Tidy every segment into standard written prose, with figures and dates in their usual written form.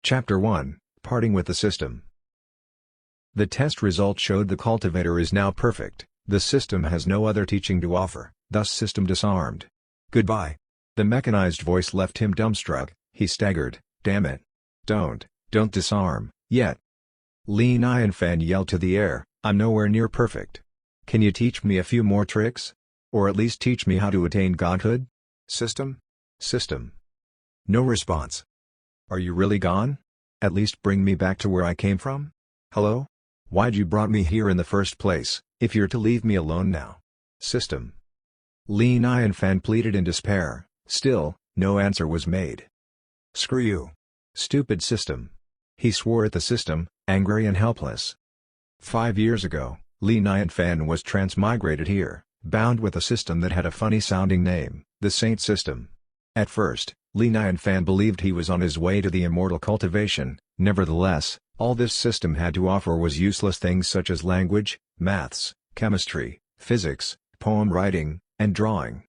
Chapter 1, Parting with the System. The test result showed the cultivator is now perfect, the system has no other teaching to offer, thus system disarmed. Goodbye. The mechanized voice left him dumbstruck, he staggered, damn it. Don't disarm, yet. Li Nianfan yelled to the air, I'm nowhere near perfect. Can you teach me a few more tricks? Or at least teach me how to attain godhood? System? No response. Are you really gone? At least bring me back to where I came from? Hello? Why'd you brought me here in the first place, if you're to leave me alone now? System. Li Nianfan pleaded in despair, still, no answer was made. Screw you. Stupid system. He swore at the system, angry and helpless. 5 years ago, Li Nianfan was transmigrated here, bound with a system that had a funny-sounding name, the Saint System. At first, Li Nianfan believed he was on his way to the immortal cultivation, nevertheless, all this system had to offer was useless things such as language, maths, chemistry, physics, poem writing, and drawing.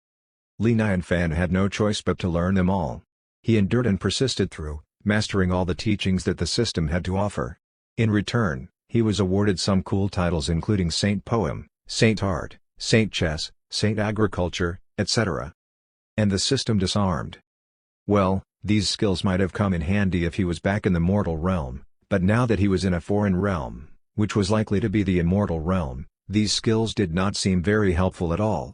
Li Nianfan had no choice but to learn them all. He endured and persisted through, mastering all the teachings that the system had to offer. In return, he was awarded some cool titles including Saint Poem, Saint Art, Saint Chess, Saint Agriculture, etc. And the system disarmed. Well, these skills might have come in handy if he was back in the mortal realm, but now that he was in a foreign realm, which was likely to be the immortal realm, these skills did not seem very helpful at all.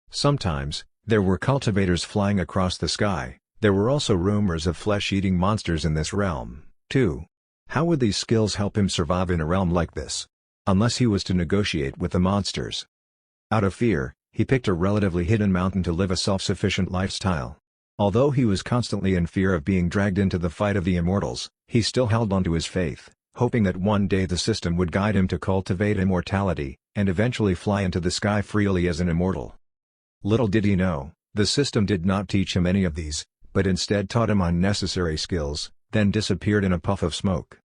Sometimes, there were cultivators flying across the sky, there were also rumors of flesh-eating monsters in this realm, too. How would these skills help him survive in a realm like this? Unless he was to negotiate with the monsters. Out of fear, he picked a relatively hidden mountain to live a self-sufficient lifestyle. Although he was constantly in fear of being dragged into the fight of the immortals, he still held on to his faith, hoping that one day the system would guide him to cultivate immortality, and eventually fly into the sky freely as an immortal. Little did he know, the system did not teach him any of these, but instead taught him unnecessary skills, then disappeared in a puff of smoke.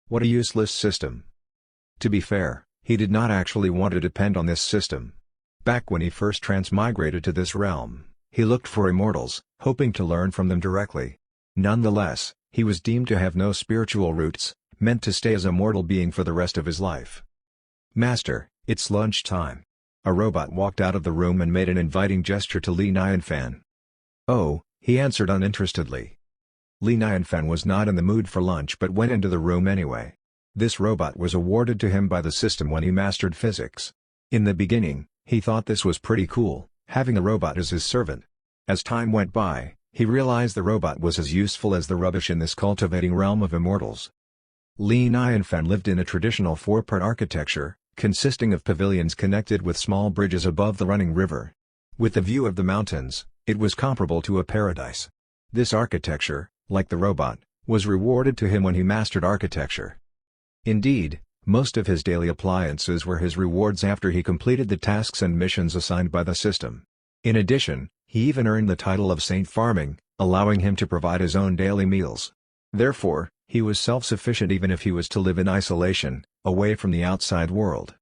What a useless system. To be fair, he did not actually want to depend on this system. Back when he first transmigrated to this realm, he looked for immortals, hoping to learn from them directly. Nonetheless, he was deemed to have no spiritual roots, meant to stay as a mortal being for the rest of his life. Master, it's lunch time. A robot walked out of the room and made an inviting gesture to Li Nianfan. Oh, he answered uninterestedly. Li Nianfan was not in the mood for lunch but went into the room anyway. This robot was awarded to him by the system when he mastered physics. In the beginning, he thought this was pretty cool, having a robot as his servant. As time went by, he realized the robot was as useful as the rubbish in this cultivating realm of immortals. Li Nianfan lived in a traditional four-part architecture, consisting of pavilions connected with small bridges above the running river. With the view of the mountains, it was comparable to a paradise. This architecture, like the robot, was rewarded to him when he mastered architecture. Indeed, most of his daily appliances were his rewards after he completed the tasks and missions assigned by the system. In addition, he even earned the title of Saint Farming, allowing him to provide his own daily meals. Therefore, he was self-sufficient even if he was to live in isolation, away from the outside world.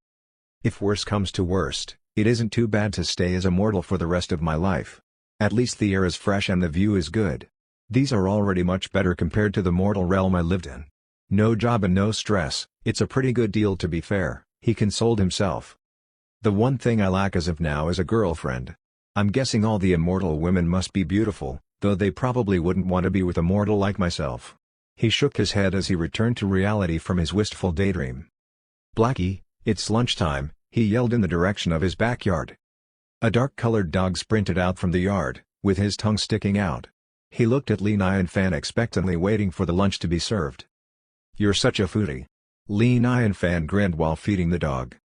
If worse comes to worst, it isn't too bad to stay as a mortal for the rest of my life. At least the air is fresh and the view is good. These are already much better compared to the mortal realm I lived in. No job and no stress, it's a pretty good deal to be fair, he consoled himself. The one thing I lack as of now is a girlfriend. I'm guessing all the immortal women must be beautiful, though they probably wouldn't want to be with a mortal like myself. He shook his head as he returned to reality from his wistful daydream. Blackie, it's lunchtime, he yelled in the direction of his backyard. A dark-colored dog sprinted out from the yard, with his tongue sticking out. He looked at Li Nianfan expectantly waiting for the lunch to be served. You're such a foodie. Li Nianfan grinned while feeding the dog.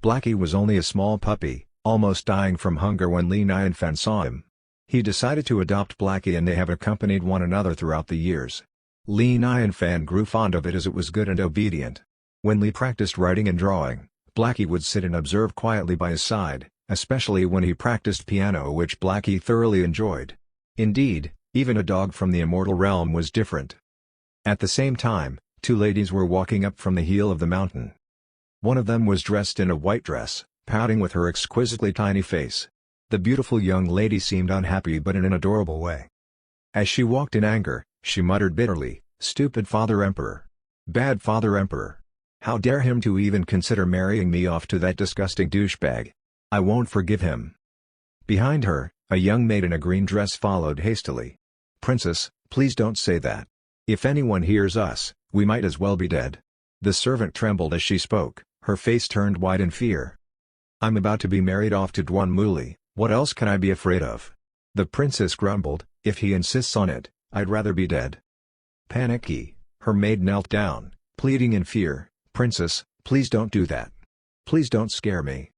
Blackie was only a small puppy, almost dying from hunger when Li Nianfan saw him. He decided to adopt Blackie and they have accompanied one another throughout the years. Li Nianfan grew fond of it as it was good and obedient. When Li practiced writing and drawing, Blackie would sit and observe quietly by his side, especially when he practiced piano, which Blackie thoroughly enjoyed. Indeed, even a dog from the immortal realm was different. At the same time, two ladies were walking up from the heel of the mountain. One of them was dressed in a white dress, pouting with her exquisitely tiny face. The beautiful young lady seemed unhappy but in an adorable way. As she walked in anger, she muttered bitterly, Stupid Father Emperor. Bad Father Emperor. How dare him to even consider marrying me off to that disgusting douchebag. I won't forgive him. Behind her, a young maid in a green dress followed hastily. Princess, please don't say that. If anyone hears us, we might as well be dead. The servant trembled as she spoke, her face turned white in fear. I'm about to be married off to Duan Muli, what else can I be afraid of? The princess grumbled, if he insists on it, I'd rather be dead. Panicky, her maid knelt down, pleading in fear, Princess, please don't do that. Please don't scare me.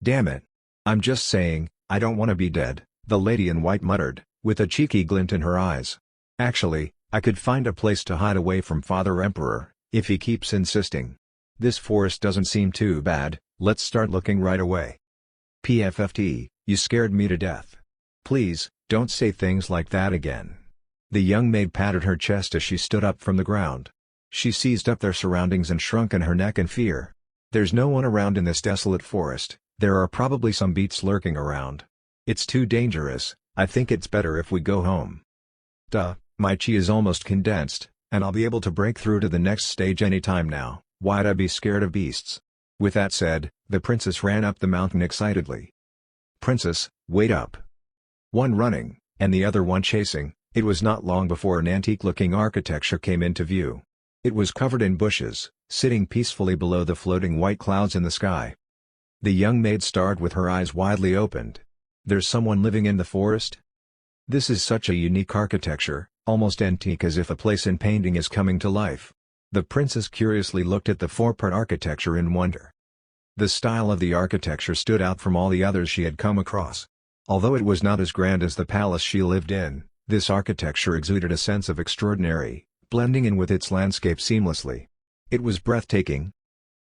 Damn it. I'm just saying, I don't want to be dead, the lady in white muttered, with a cheeky glint in her eyes. Actually, I could find a place to hide away from Father Emperor, if he keeps insisting. This forest doesn't seem too bad, let's start looking right away. PFFT, you scared me to death. Please, don't say things like that again. The young maid patted her chest as she stood up from the ground. She seized up their surroundings and shrunk in her neck in fear. There's no one around in this desolate forest, there are probably some beasts lurking around. It's too dangerous, I think it's better if we go home. Duh, my chi is almost condensed, and I'll be able to break through to the next stage anytime now, why'd I be scared of beasts? With that said, the princess ran up the mountain excitedly. Princess, wait up. One running, and the other one chasing, it was not long before an antique-looking architecture came into view. It was covered in bushes, sitting peacefully below the floating white clouds in the sky. The young maid stared with her eyes widely opened. There's someone living in the forest? This is such a unique architecture, almost antique as if a place in painting is coming to life. The princess curiously looked at the four-part architecture in wonder. The style of the architecture stood out from all the others she had come across. Although it was not as grand as the palace she lived in, this architecture exuded a sense of extraordinary, blending in with its landscape seamlessly. It was breathtaking.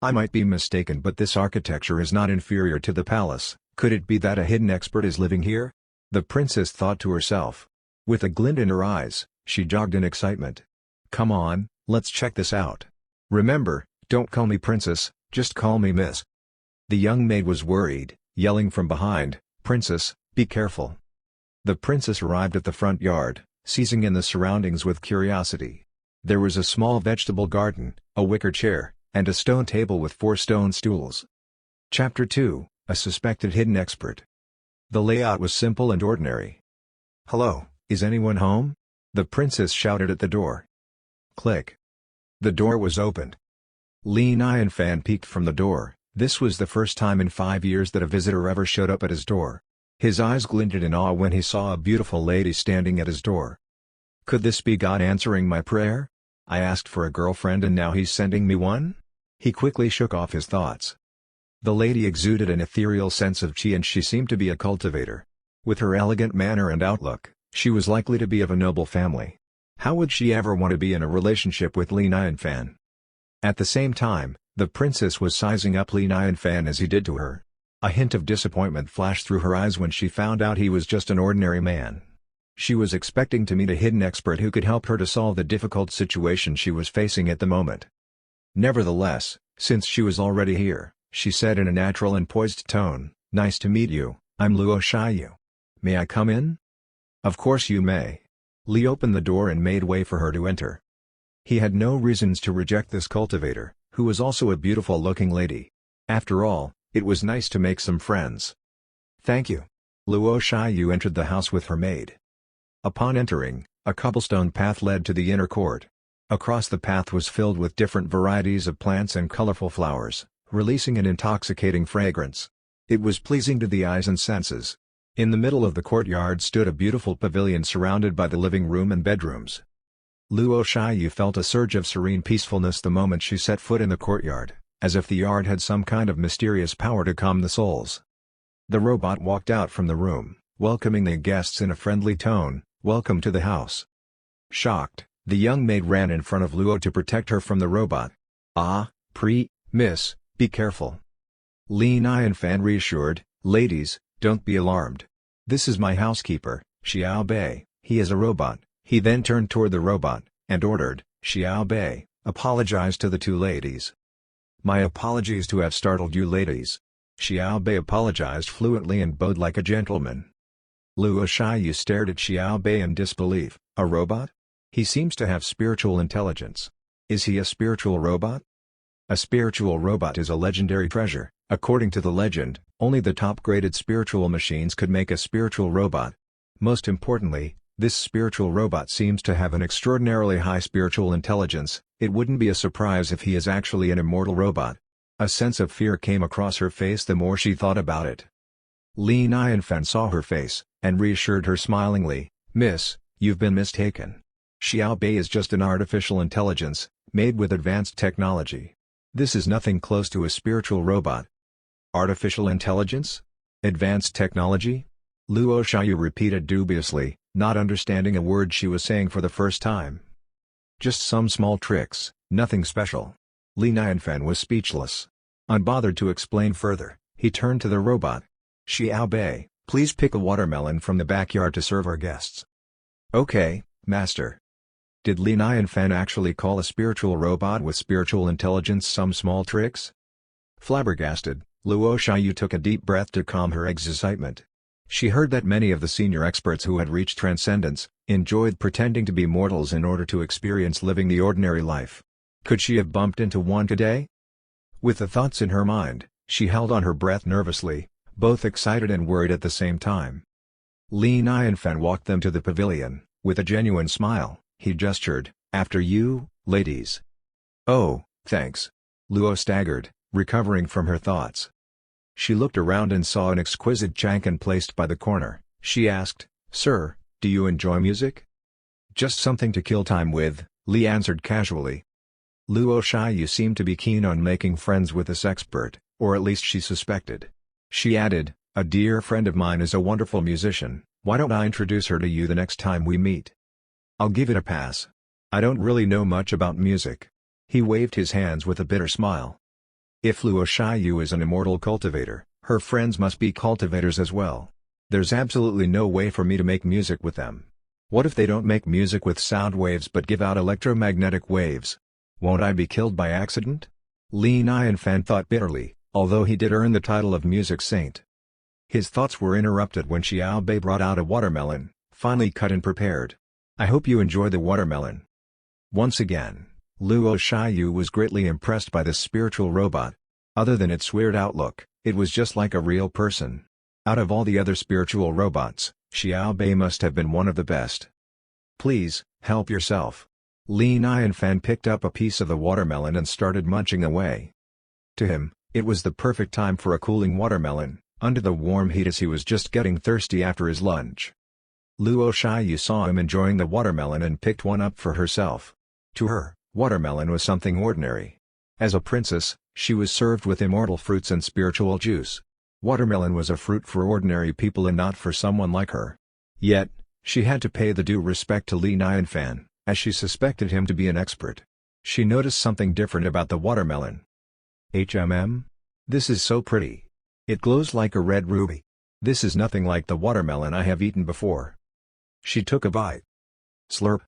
I might be mistaken, but this architecture is not inferior to the palace. Could it be that a hidden expert is living here? The princess thought to herself. With a glint in her eyes, she jogged in excitement. Come on, let's check this out. Remember, don't call me princess, just call me miss. The young maid was worried, yelling from behind, Princess, be careful. The princess arrived at the front yard, seizing in the surroundings with curiosity. There was a small vegetable garden, a wicker chair, and a stone table with 4 stone stools. Chapter 2, A Suspected Hidden Expert. The layout was simple and ordinary. Hello, is anyone home? The princess shouted at the door. Click. The door was opened. Li Nianfan peeked from the door. This was the first time in 5 years that a visitor ever showed up at his door. His eyes glinted in awe when he saw a beautiful lady standing at his door. Could this be God answering my prayer? I asked for a girlfriend and now he's sending me one? He quickly shook off his thoughts. The lady exuded an ethereal sense of chi and she seemed to be a cultivator. With her elegant manner and outlook, she was likely to be of a noble family. How would she ever want to be in a relationship with Li Nianfan? At the same time, the princess was sizing up Li Nianfan as he did to her. A hint of disappointment flashed through her eyes when she found out he was just an ordinary man. She was expecting to meet a hidden expert who could help her to solve the difficult situation she was facing at the moment. Nevertheless, since she was already here, she said in a natural and poised tone, Nice to meet you, I'm Luo Shiyu. May I come in? Of course you may. Li opened the door and made way for her to enter. He had no reasons to reject this cultivator, who was also a beautiful-looking lady. After all, it was nice to make some friends. Thank you. Luo Shiyu entered the house with her maid. Upon entering, a cobblestone path led to the inner court. Across the path was filled with different varieties of plants and colorful flowers, releasing an intoxicating fragrance. It was pleasing to the eyes and senses. In the middle of the courtyard stood a beautiful pavilion surrounded by the living room and bedrooms. Luo Shiyu felt a surge of serene peacefulness the moment she set foot in the courtyard, as if the yard had some kind of mysterious power to calm the souls. The robot walked out from the room, welcoming the guests in a friendly tone, Welcome to the house. Shocked, the young maid ran in front of Luo to protect her from the robot. Miss, be careful. Li Nianfan reassured, Ladies, don't be alarmed. This is my housekeeper, Xiao Bei, he is a robot. He then turned toward the robot, and ordered, Xiao Bei, apologize to the 2 ladies. My apologies to have startled you ladies. Xiao Bei apologized fluently and bowed like a gentleman. Luo Shiyu stared at Xiao Bei in disbelief, a robot? He seems to have spiritual intelligence. Is he a spiritual robot? A spiritual robot is a legendary treasure. According to the legend, only the top-graded spiritual machines could make a spiritual robot. Most importantly, this spiritual robot seems to have an extraordinarily high spiritual intelligence. It wouldn't be a surprise if he is actually an immortal robot. A sense of fear came across her face the more she thought about it. Li Nianfan saw her face, and reassured her smilingly, "Miss, you've been mistaken. Xiao Bei is just an artificial intelligence, made with advanced technology. This is nothing close to a spiritual robot." Artificial intelligence? Advanced technology? Luo Xiaoyu repeated dubiously, not understanding a word she was saying for the first time. Just some small tricks, nothing special. Li Nianfan was speechless. Unbothered to explain further, he turned to the robot. "Xiao Bei, please pick a watermelon from the backyard to serve our guests." "Okay, master." Did Li Nianfan actually call a spiritual robot with spiritual intelligence some small tricks? Flabbergasted, Luo Xiaoyu took a deep breath to calm her excitement. She heard that many of the senior experts who had reached transcendence enjoyed pretending to be mortals in order to experience living the ordinary life. Could she have bumped into one today? With the thoughts in her mind, she held on her breath nervously, both excited and worried at the same time. Li Nianfan walked them to the pavilion. With a genuine smile, he gestured, "After you, ladies." "Oh, thanks." Luo staggered, recovering from her thoughts. She looked around and saw an exquisite chankan placed by the corner. She asked, "Sir, do you enjoy music?" "Just something to kill time with," Li answered casually. Luo Xiaoyu seemed to be keen on making friends with this expert, or at least she suspected. She added, "A dear friend of mine is a wonderful musician. Why don't I introduce her to you the next time we meet?" "I'll give it a pass. I don't really know much about music." He waved his hands with a bitter smile. If Luo Xiaoyu is an immortal cultivator, her friends must be cultivators as well. There's absolutely no way for me to make music with them. What if they don't make music with sound waves but give out electromagnetic waves? Won't I be killed by accident? Li Nianfan thought bitterly, although he did earn the title of music saint. His thoughts were interrupted when Xiao Bei brought out a watermelon, finely cut and prepared. "I hope you enjoy the watermelon." Once again, Luo Xiaoyu was greatly impressed by this spiritual robot. Other than its weird outlook, it was just like a real person. Out of all the other spiritual robots, Xiao Bei must have been one of the best. "Please, help yourself." Li Nianfan picked up a piece of the watermelon and started munching away. To him, it was the perfect time for a cooling watermelon, under the warm heat as he was just getting thirsty after his lunch. Luo Xiaoyu saw him enjoying the watermelon and picked one up for herself. To her, watermelon was something ordinary. As a princess, she was served with immortal fruits and spiritual juice. Watermelon was a fruit for ordinary people and not for someone like her. Yet, she had to pay the due respect to Li Nianfan, as she suspected him to be an expert. She noticed something different about the watermelon. This is so pretty. It glows like a red ruby. This is nothing like the watermelon I have eaten before." She took a bite. Slurp.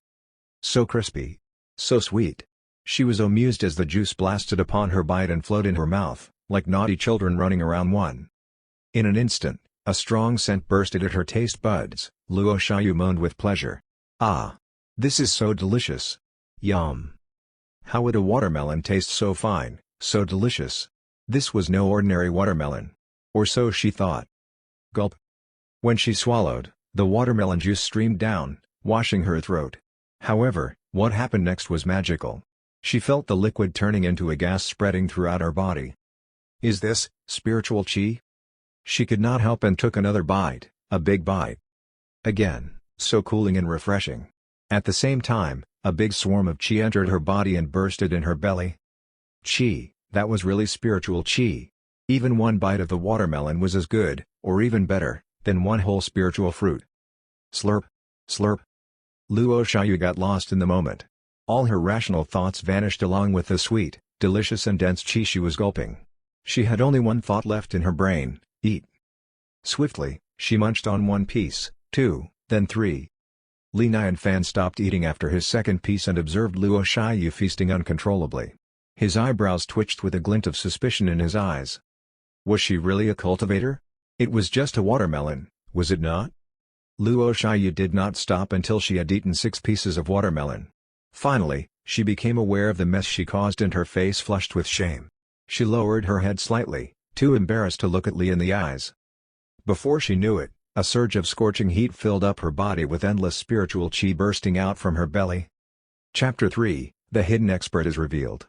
So crispy. So sweet. She was amused as the juice blasted upon her bite and flowed in her mouth, like naughty children running around one. In an instant, a strong scent bursted at her taste buds. Luo Xiaoyu moaned with pleasure. "Ah! This is so delicious. Yum! How would a watermelon taste so fine, so delicious? This was no ordinary watermelon." Or so she thought. Gulp. When she swallowed, the watermelon juice streamed down, washing her throat. However, what happened next was magical. She felt the liquid turning into a gas spreading throughout her body. Is this spiritual qi? She could not help and took another bite, a big bite. Again, so cooling and refreshing. At the same time, a big swarm of qi entered her body and bursted in her belly. Qi, that was really spiritual qi. Even one bite of the watermelon was as good, or even better, than one whole spiritual fruit. Slurp. Slurp. Luo Xiaoyu got lost in the moment. All her rational thoughts vanished along with the sweet, delicious and dense qi she was gulping. She had only one thought left in her brain: eat. Swiftly, she munched on one piece, two, then three. Li Nianfan stopped eating after his second piece and observed Luo Xiaoyu feasting uncontrollably. His eyebrows twitched with a glint of suspicion in his eyes. Was she really a cultivator? It was just a watermelon, was it not? Luo Shiyu did not stop until she had eaten 6 pieces of watermelon. Finally, she became aware of the mess she caused and her face flushed with shame. She lowered her head slightly, too embarrassed to look at Li in the eyes. Before she knew it, a surge of scorching heat filled up her body with endless spiritual chi bursting out from her belly. Chapter 3, The Hidden Expert is Revealed.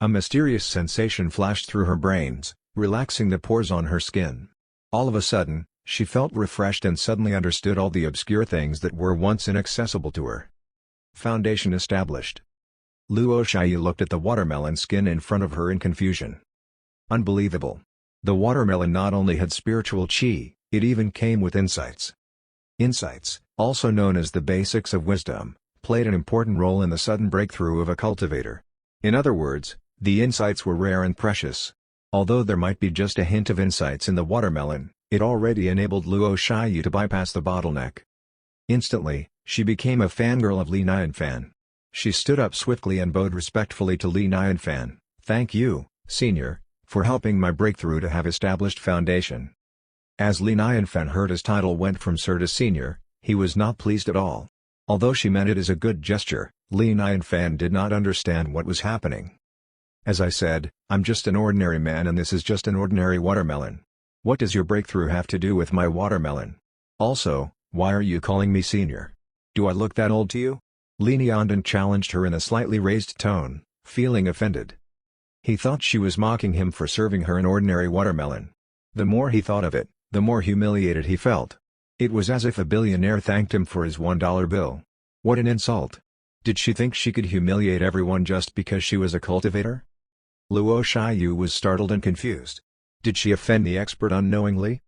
A mysterious sensation flashed through her brains, relaxing the pores on her skin. All of a sudden, she felt refreshed and suddenly understood all the obscure things that were once inaccessible to her. Foundation established. Luo Shiyu looked at the watermelon skin in front of her in confusion. Unbelievable. The watermelon not only had spiritual chi, it even came with insights. Insights, also known as the basics of wisdom, played an important role in the sudden breakthrough of a cultivator. In other words, the insights were rare and precious. Although there might be just a hint of insights in the watermelon, it already enabled Luo Shiyu to bypass the bottleneck. Instantly, she became a fangirl of Li Nianfan. She stood up swiftly and bowed respectfully to Li Nianfan. "Thank you, Senior, for helping my breakthrough to have established foundation." As Li Nianfan heard his title went from Sir to Senior, he was not pleased at all. Although she meant it as a good gesture, Li Nianfan did not understand what was happening. "As I said, I'm just an ordinary man and this is just an ordinary watermelon. What does your breakthrough have to do with my watermelon? Also, why are you calling me Senior? Do I look that old to you?" Li Niandan challenged her in a slightly raised tone, feeling offended. He thought she was mocking him for serving her an ordinary watermelon. The more he thought of it, the more humiliated he felt. It was as if a billionaire thanked him for his $1 bill. What an insult! Did she think she could humiliate everyone just because she was a cultivator? Luo Shiyu was startled and confused. Did she offend the expert unknowingly?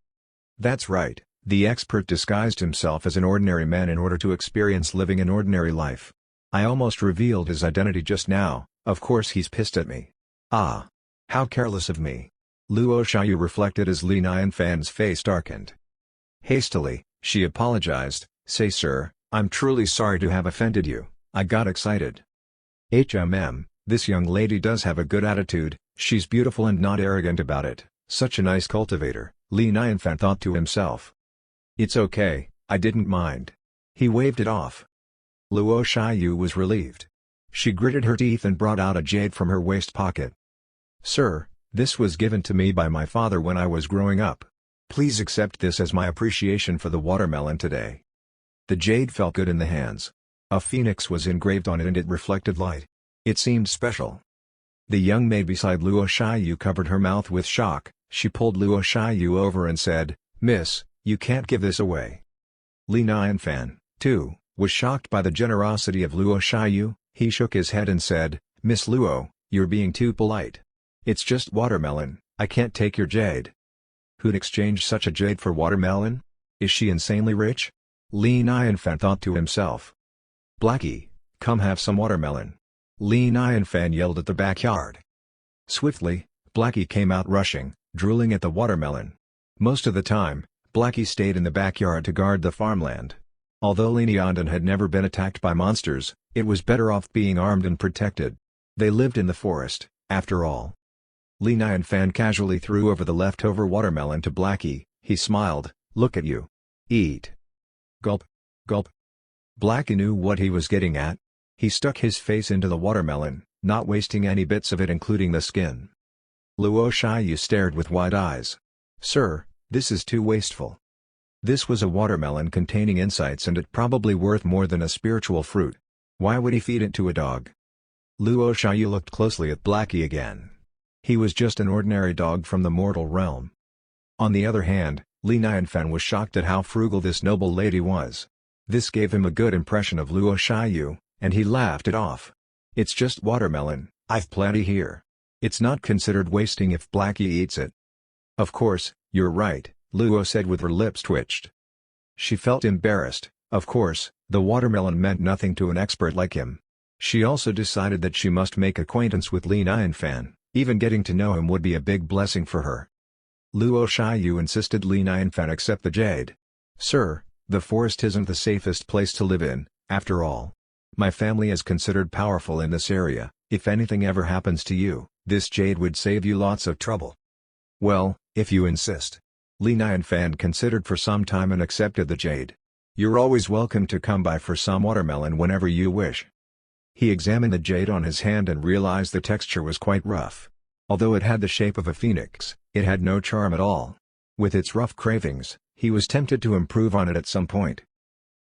That's right, the expert disguised himself as an ordinary man in order to experience living an ordinary life. I almost revealed his identity just now. Of course he's pissed at me. Ah! How careless of me! Luo Shiyu reflected as Li Nianfan's face darkened. Hastily, she apologized. "Say sir, I'm truly sorry to have offended you, I got excited." This young lady does have a good attitude, she's beautiful and not arrogant about it, such a nice cultivator, Li Nianfan thought to himself. "It's okay, I didn't mind." He waved it off. Luo Shiyu was relieved. She gritted her teeth and brought out a jade from her waist pocket. "Sir, this was given to me by my father when I was growing up. Please accept this as my appreciation for the watermelon today." The jade felt good in the hands. A phoenix was engraved on it and it reflected light. It seemed special. The young maid beside Luo Shiyu covered her mouth with shock. She pulled Luo Shiyu over and said, "Miss, you can't give this away." Li Nianfan, too, was shocked by the generosity of Luo Shiyu. He shook his head and said, "Miss Luo, you're being too polite. It's just watermelon, I can't take your jade." Who'd exchange such a jade for watermelon? Is she insanely rich? Li Nianfan thought to himself. "Blackie, come have some watermelon." Li Nianfan yelled at the backyard. Swiftly, Blackie came out rushing, drooling at the watermelon. Most of the time, Blackie stayed in the backyard to guard the farmland. Although Li Niandan had never been attacked by monsters, it was better off being armed and protected. They lived in the forest, after all. Li Nianfan casually threw over the leftover watermelon to Blackie. He smiled, "Look at you. Eat." Gulp. Gulp. Blackie knew what he was getting at. He stuck his face into the watermelon, not wasting any bits of it including the skin. Luo Shiyu stared with wide eyes. "Sir, this is too wasteful." This was a watermelon containing insights and it probably worth more than a spiritual fruit. Why would he feed it to a dog? Luo Shiyu looked closely at Blackie again. He was just an ordinary dog from the mortal realm. On the other hand, Li Nianfan was shocked at how frugal this noble lady was. This gave him a good impression of Luo Shiyu, and he laughed it off. "It's just watermelon, I've plenty here. It's not considered wasting if Blackie eats it." "Of course, you're right," Luo said with her lips twitched. She felt embarrassed. Of course, the watermelon meant nothing to an expert like him. She also decided that she must make acquaintance with Li Nianfan. Even getting to know him would be a big blessing for her. Luo Shiyu insisted Li Nianfan accept the jade. "Sir, the forest isn't the safest place to live in, after all. My family is considered powerful in this area. If anything ever happens to you, this jade would save you lots of trouble." "Well, if you insist." Li Nianfan considered for some time and accepted the jade. You're always welcome to come by for some watermelon whenever you wish. He examined the jade on his hand and realized the texture was quite rough. Although it had the shape of a phoenix, it had no charm at all. With its rough cravings, he was tempted to improve on it at some point.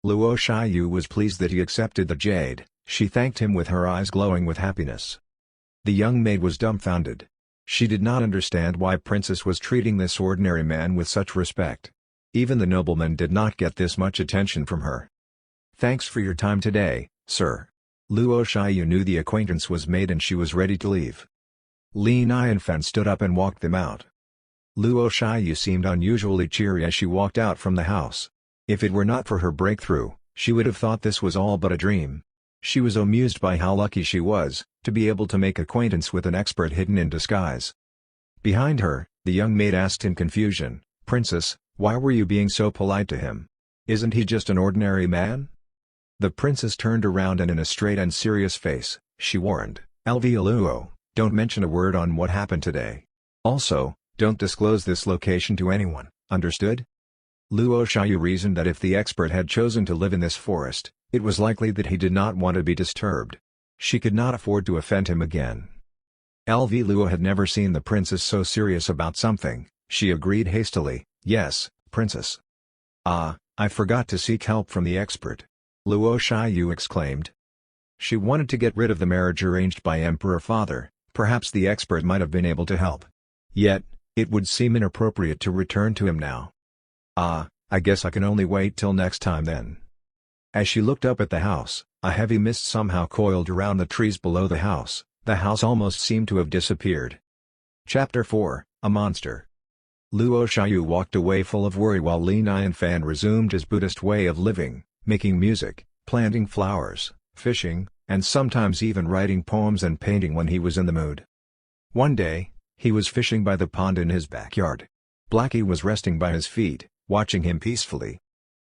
Luo Shiyu was pleased that he accepted the jade. She thanked him with her eyes glowing with happiness. The young maid was dumbfounded. She did not understand why Princess was treating this ordinary man with such respect. Even the nobleman did not get this much attention from her. "Thanks for your time today, sir." Luo Shiyu knew the acquaintance was made and she was ready to leave. Li Nianfan stood up and walked them out. Luo Shiyu seemed unusually cheery as she walked out from the house. If it were not for her breakthrough, she would have thought this was all but a dream. She was amused by how lucky she was, to be able to make acquaintance with an expert hidden in disguise. Behind her, the young maid asked in confusion, "Princess, why were you being so polite to him? Isn't he just an ordinary man?" The princess turned around and in a straight and serious face, she warned, "Luo, don't mention a word on what happened today. Also, don't disclose this location to anyone, understood?" Luo Shiyu reasoned that if the expert had chosen to live in this forest, it was likely that he did not want to be disturbed. She could not afford to offend him again. Luo had never seen the princess so serious about something. She agreed hastily, "Yes, princess." "Ah, I forgot to seek help from the expert," Luo Shiyu exclaimed. She wanted to get rid of the marriage arranged by Emperor Father. Perhaps the expert might have been able to help. Yet, it would seem inappropriate to return to him now. "Ah, I guess I can only wait till next time then." As she looked up at the house, a heavy mist somehow coiled around the trees below the house. The house almost seemed to have disappeared. Chapter 4, A Monster. Luo Shiyu walked away full of worry while Li Nianfan resumed his Buddhist way of living, making music, planting flowers, fishing, and sometimes even writing poems and painting when he was in the mood. One day, he was fishing by the pond in his backyard. Blackie was resting by his feet, watching him peacefully.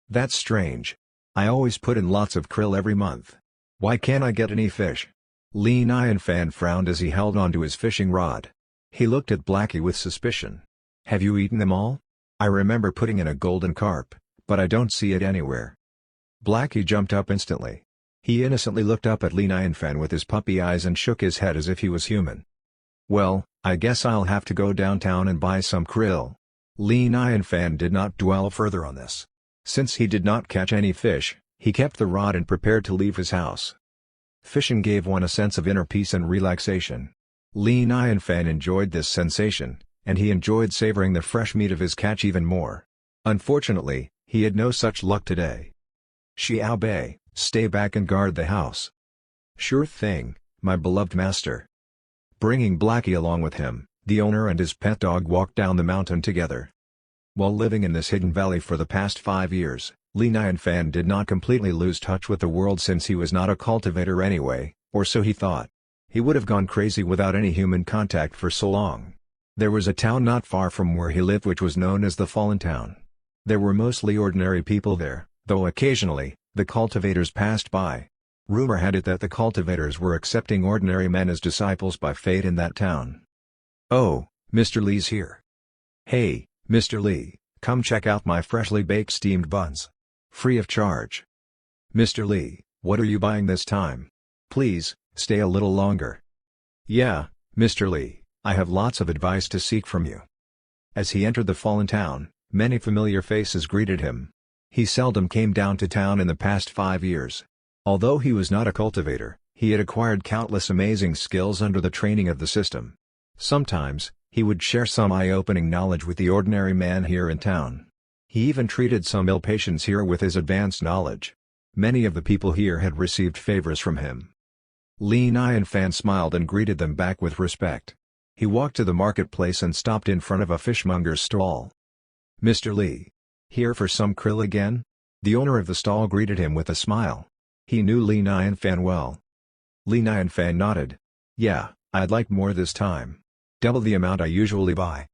"That's strange. I always put in lots of krill every month. Why can't I get any fish?" Li Nianfan frowned as he held onto his fishing rod. He looked at Blackie with suspicion. "Have you eaten them all? I remember putting in a golden carp, but I don't see it anywhere." Blackie jumped up instantly. He innocently looked up at Li Nianfan with his puppy eyes and shook his head as if he was human. "Well, I guess I'll have to go downtown and buy some krill." Li Nianfan did not dwell further on this. Since he did not catch any fish, he kept the rod and prepared to leave his house. Fishing gave one a sense of inner peace and relaxation. Li Nianfan enjoyed this sensation, and he enjoyed savoring the fresh meat of his catch even more. Unfortunately, he had no such luck today. "Xiao Bei, stay back and guard the house." "Sure thing, my beloved master." Bringing Blackie along with him, the owner and his pet dog walked down the mountain together. While living in this hidden valley for the past 5 years, Li Nianfan did not completely lose touch with the world since he was not a cultivator anyway, or so he thought. He would have gone crazy without any human contact for so long. There was a town not far from where he lived which was known as the Fallen Town. There were mostly ordinary people there, though occasionally, the cultivators passed by. Rumor had it that the cultivators were accepting ordinary men as disciples by fate in that town. "Oh, Mr. Lee's here. Hey, Mr. Lee, come check out my freshly baked steamed buns. Free of charge." "Mr. Lee, what are you buying this time? Please, stay a little longer." "Yeah, Mr. Lee, I have lots of advice to seek from you." As he entered the Fallen Town, many familiar faces greeted him. He seldom came down to town in the past 5 years. Although he was not a cultivator, he had acquired countless amazing skills under the training of the system. Sometimes, he would share some eye-opening knowledge with the ordinary man here in town. He even treated some ill patients here with his advanced knowledge. Many of the people here had received favors from him. Li Nianfan smiled and greeted them back with respect. He walked to the marketplace and stopped in front of a fishmonger's stall. "Mr. Lee, here for some krill again?" The owner of the stall greeted him with a smile. He knew Li Nianfan well. Li Nianfan nodded. "Yeah, I'd like more this time. Double the amount I usually buy."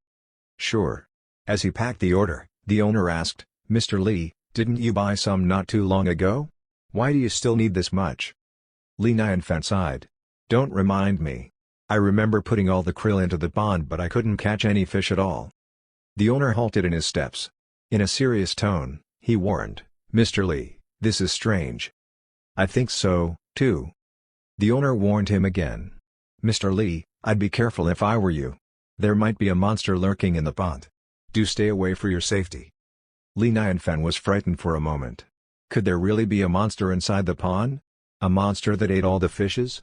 "Sure." As he packed the order, the owner asked, "Mr. Lee, didn't you buy some not too long ago? Why do you still need this much?" Li Nianfan sighed. "Don't remind me. I remember putting all the krill into the pond but I couldn't catch any fish at all." The owner halted in his steps. In a serious tone, he warned, Mr. Lee, this is strange. I think so, too. The owner warned him again. Mr. Lee, I'd be careful if I were you. There might be a monster lurking in the pond. Do stay away for your safety. Li Nianfan was frightened for a moment. Could there really be a monster inside the pond? A monster that ate all the fishes?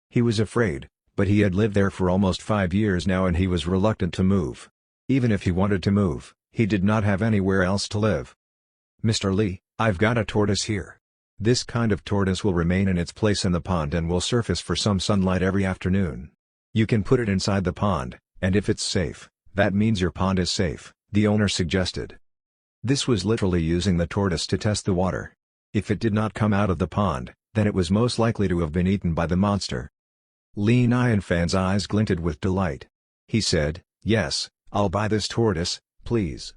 He was afraid, but he had lived there for almost 5 years now and he was reluctant to move. Even if he wanted to move, he did not have anywhere else to live. Mr. Lee, I've got a tortoise here. This kind of tortoise will remain in its place in the pond and will surface for some sunlight every afternoon. You can put it inside the pond, and if it's safe, that means your pond is safe, the owner suggested. This was literally using the tortoise to test the water. If it did not come out of the pond, then it was most likely to have been eaten by the monster. Li Nianfan's eyes glinted with delight. He said, "Yes, I'll buy this tortoise, please.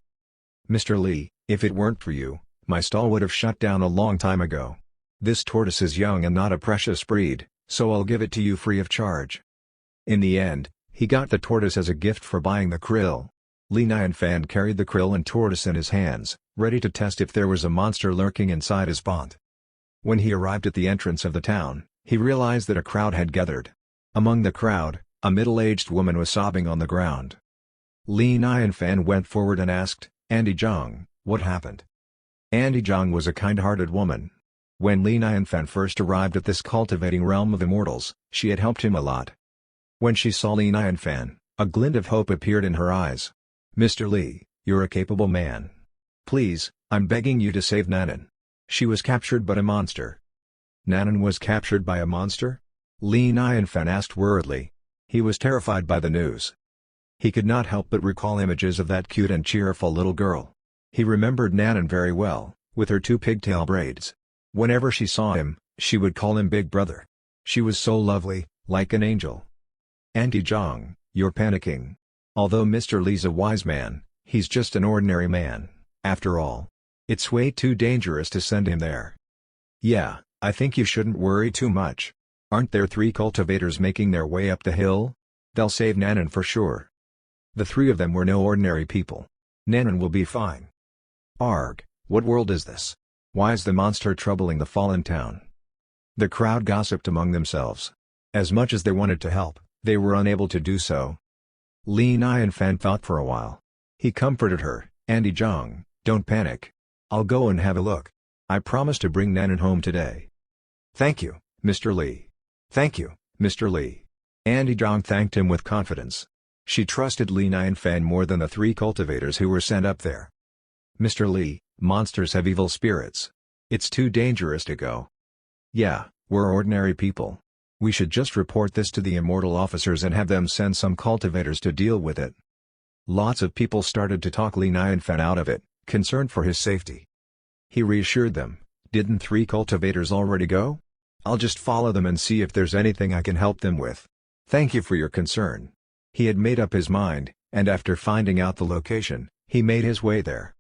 Mr. Lee, if it weren't for you, my stall would have shut down a long time ago. This tortoise is young and not a precious breed, so I'll give it to you free of charge." In the end, he got the tortoise as a gift for buying the krill. Li Nianfan carried the krill and tortoise in his hands, ready to test if there was a monster lurking inside his pond. When he arrived at the entrance of the town, he realized that a crowd had gathered. Among the crowd, a middle-aged woman was sobbing on the ground. Li Nianfan went forward and asked, "Andy Zhang, what happened?" Andy Zhang was a kind-hearted woman. When Li Nianfan first arrived at this cultivating realm of immortals, she had helped him a lot. When she saw Li Nianfan, a glint of hope appeared in her eyes. "Mr. Lee, you're a capable man. Please, I'm begging you to save Nanan. She was captured by a monster." Nanan was captured by a monster? Li Nianfan asked worriedly. He was terrified by the news. He could not help but recall images of that cute and cheerful little girl. He remembered Nanan very well, with her 2 pigtail braids. Whenever she saw him, she would call him Big Brother. She was so lovely, like an angel. "Andy Zhang, you're panicking. Although Mr. Lee's a wise man, he's just an ordinary man, after all. It's way too dangerous to send him there." "Yeah, I think you shouldn't worry too much. Aren't there 3 cultivators making their way up the hill? They'll save Nanan for sure. The 3 of them were no ordinary people. Nanan will be fine." "Arg, what world is this? Why is the monster troubling the fallen town?" The crowd gossiped among themselves. As much as they wanted to help, they were unable to do so. Li Nianfan thought for a while. He comforted her, "Andy Zhang, don't panic. I'll go and have a look. I promise to bring Nanan home today." "Thank you, Mr. Lee. Thank you, Mr. Lee." Andy Zhang thanked him with confidence. She trusted Li Nianfan more than the 3 cultivators who were sent up there. "Mr. Lee, monsters have evil spirits. It's too dangerous to go." "Yeah, we're ordinary people. We should just report this to the immortal officers and have them send some cultivators to deal with it." Lots of people started to talk Li Nianfan out of it, concerned for his safety. He reassured them, "Didn't 3 cultivators already go? I'll just follow them and see if there's anything I can help them with. Thank you for your concern." He had made up his mind, and after finding out the location, he made his way there.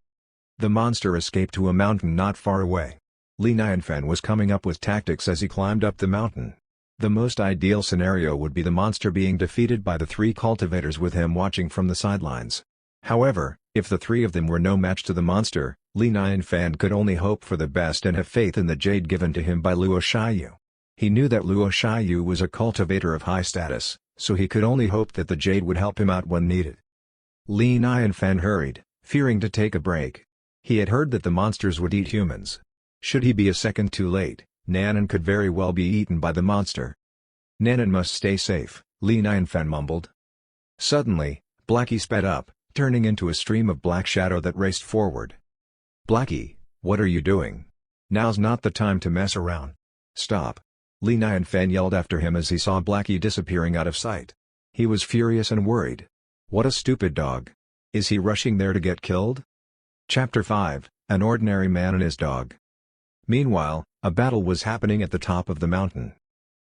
The monster escaped to a mountain not far away. Li Nianfan was coming up with tactics as he climbed up the mountain. The most ideal scenario would be the monster being defeated by the 3 cultivators with him watching from the sidelines. However, if the 3 of them were no match to the monster, Li Nianfan could only hope for the best and have faith in the jade given to him by Luo Shiyu. He knew that Luo Shiyu was a cultivator of high status, so he could only hope that the jade would help him out when needed. Li Nianfan hurried, fearing to take a break. He had heard that the monsters would eat humans. Should he be a second too late, Nanan could very well be eaten by the monster. "Nanan must stay safe," Li Nianfan mumbled. Suddenly, Blackie sped up, turning into a stream of black shadow that raced forward. "Blackie, what are you doing? Now's not the time to mess around. Stop!" Li Nianfan yelled after him as he saw Blackie disappearing out of sight. He was furious and worried. What a stupid dog. Is he rushing there to get killed? Chapter 5, An Ordinary Man and His Dog. Meanwhile, a battle was happening at the top of the mountain.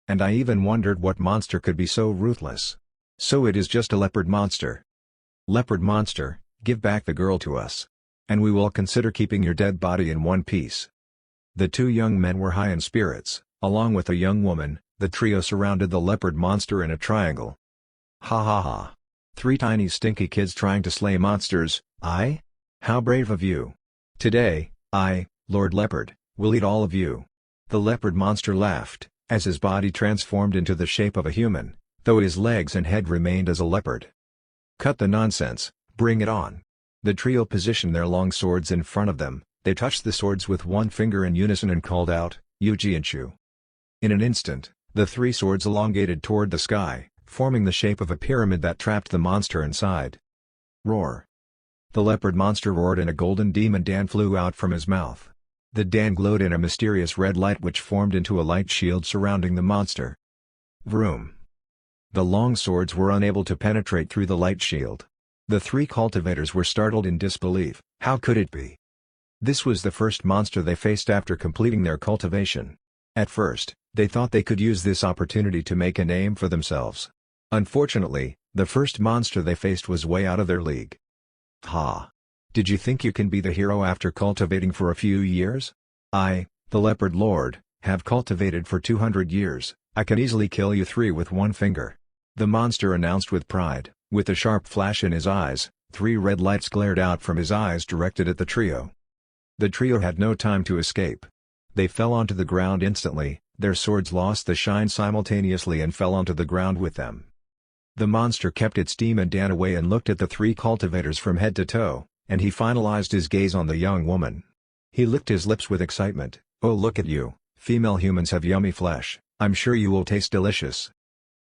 And I even wondered what monster could be so ruthless. So it is just a leopard monster. "Leopard monster, give back the girl to us. And we will consider keeping your dead body in one piece." The 2 young men were high in spirits, along with a young woman. The trio surrounded the leopard monster in a triangle. "Ha ha ha. 3 tiny stinky kids trying to slay monsters, aye? How brave of you. Today, I, Lord Leopard, we'll eat all of you." The leopard monster laughed, as his body transformed into the shape of a human, though his legs and head remained as a leopard. "Cut the nonsense, bring it on." The trio positioned their long swords in front of them, they touched the swords with one finger in unison and called out, "Ujianshu." In an instant, the three swords elongated toward the sky, forming the shape of a pyramid that trapped the monster inside. Roar! The leopard monster roared and a golden demon Dan flew out from his mouth. The Dan glowed in a mysterious red light which formed into a light shield surrounding the monster. Vroom! The long swords were unable to penetrate through the light shield. The three cultivators were startled in disbelief. How could it be? This was the first monster they faced after completing their cultivation. At first, they thought they could use this opportunity to make a name for themselves. Unfortunately, the first monster they faced was way out of their league. Ha! Did you think you can be the hero after cultivating for a few years? I, the Leopard Lord, have cultivated for 200 years, I can easily kill you three with one finger. The monster announced with pride. With a sharp flash in his eyes, three red lights glared out from his eyes directed at the trio. The trio had no time to escape. They fell onto the ground instantly, their swords lost the shine simultaneously and fell onto the ground with them. The monster kept its demon Dan away and looked at the three cultivators from head to toe, and he finalized his gaze on the young woman. He licked his lips with excitement. "Oh, look at you, female humans have yummy flesh, I'm sure you will taste delicious."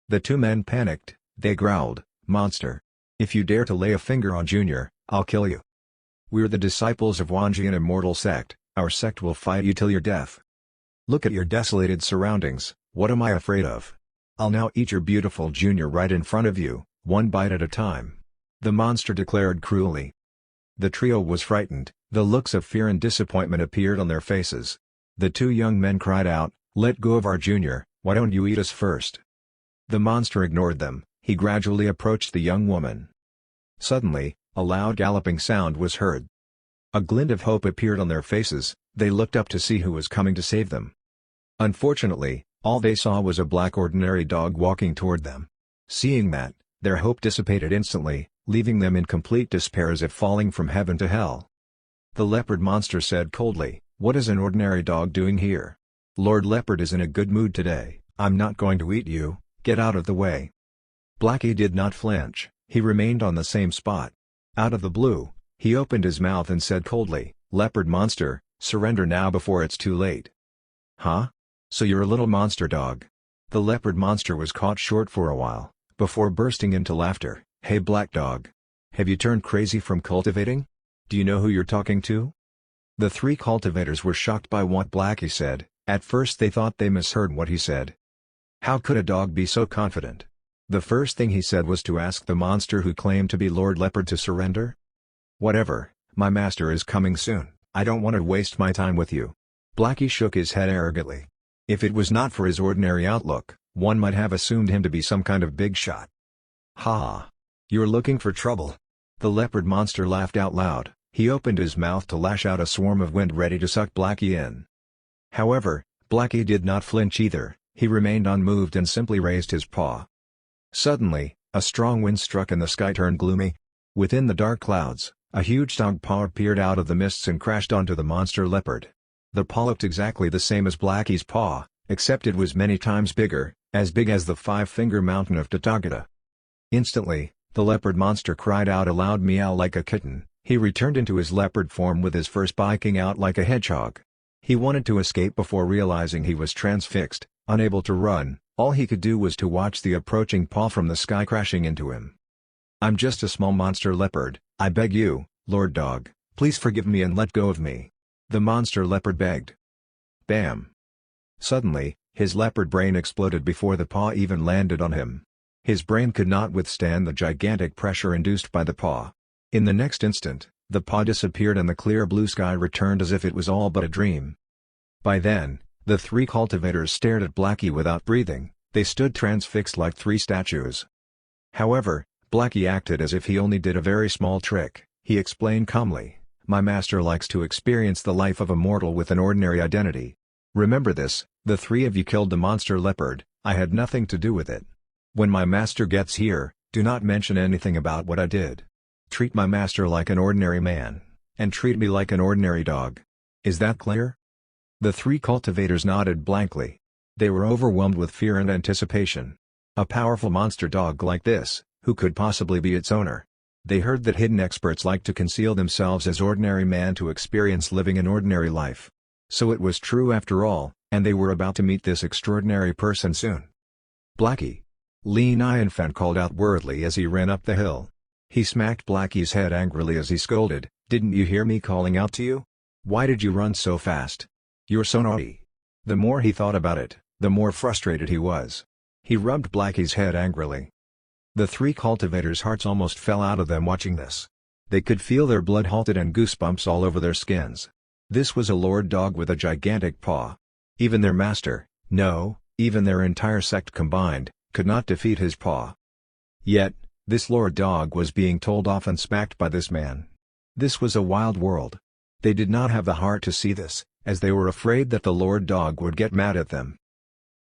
The two men panicked, they growled, "Monster! If you dare to lay a finger on Junior, I'll kill you. We're the disciples of Wanji, an immortal sect, our sect will fight you till your death. Look at your desolated surroundings, what am I afraid of? I'll now eat your beautiful Junior right in front of you, one bite at a time," the monster declared cruelly. The trio was frightened, the looks of fear and disappointment appeared on their faces. The two young men cried out, "Let go of our Junior, why don't you eat us first?" The monster ignored them, he gradually approached the young woman. Suddenly, a loud galloping sound was heard. A glint of hope appeared on their faces, they looked up to see who was coming to save them. Unfortunately, all they saw was a black ordinary dog walking toward them. Seeing that, their hope dissipated instantly, leaving them in complete despair as if falling from heaven to hell. The leopard monster said coldly, "What is an ordinary dog doing here? Lord Leopard is in a good mood today, I'm not going to eat you, get out of the way." Blackie did not flinch, he remained on the same spot. Out of the blue, he opened his mouth and said coldly, "Leopard monster, surrender now before it's too late." "Huh? So you're a little monster dog?" The leopard monster was caught short for a while, before bursting into laughter. "Hey black dog! Have you turned crazy from cultivating? Do you know who you're talking to?" The three cultivators were shocked by what Blackie said. At first they thought they misheard what he said. How could a dog be so confident? The first thing he said was to ask the monster who claimed to be Lord Leopard to surrender? "Whatever, my master is coming soon, I don't want to waste my time with you." Blackie shook his head arrogantly. If it was not for his ordinary outlook, one might have assumed him to be some kind of big shot. "Ha! You're looking for trouble." The leopard monster laughed out loud, he opened his mouth to lash out a swarm of wind ready to suck Blackie in. However, Blackie did not flinch either, he remained unmoved and simply raised his paw. Suddenly, a strong wind struck and the sky turned gloomy. Within the dark clouds, a huge dog paw appeared out of the mists and crashed onto the monster leopard. The paw looked exactly the same as Blackie's paw, except it was many times bigger, as big as the five-finger mountain of Tathagata. Instantly, the leopard monster cried out a loud meow like a kitten, he returned into his leopard form with his fur spiking out like a hedgehog. He wanted to escape before realizing he was transfixed, unable to run, all he could do was to watch the approaching paw from the sky crashing into him. "I'm just a small monster leopard, I beg you, Lord Dog, please forgive me and let go of me," the monster leopard begged. Bam! Suddenly, his leopard brain exploded before the paw even landed on him. His brain could not withstand the gigantic pressure induced by the paw. In the next instant, the paw disappeared and the clear blue sky returned as if it was all but a dream. By then, the three cultivators stared at Blackie without breathing, they stood transfixed like three statues. However, Blackie acted as if he only did a very small trick, he explained calmly, "My master likes to experience the life of a mortal with an ordinary identity. Remember this, the three of you killed the monster leopard, I had nothing to do with it. When my master gets here, do not mention anything about what I did. Treat my master like an ordinary man, and treat me like an ordinary dog." Is that clear? The three cultivators nodded blankly. They were overwhelmed with fear and anticipation. A powerful monster dog like this, who could possibly be its owner? They heard that hidden experts like to conceal themselves as ordinary man to experience living an ordinary life. So it was true after all, and they were about to meet this extraordinary person soon. Blackie! Li Nianfan called out worriedly as he ran up the hill. He smacked Blackie's head angrily as he scolded, "Didn't you hear me calling out to you? Why did you run so fast? You're so naughty." The more he thought about it, the more frustrated he was. He rubbed Blackie's head angrily. The three cultivators' hearts almost fell out of them watching this. They could feel their blood halted and goosebumps all over their skins. This was a lord dog with a gigantic paw. Even their master, no, even their entire sect combined, could not defeat his paw. Yet, this lord dog was being told off and smacked by this man. This was a wild world. They did not have the heart to see this, as they were afraid that the lord dog would get mad at them.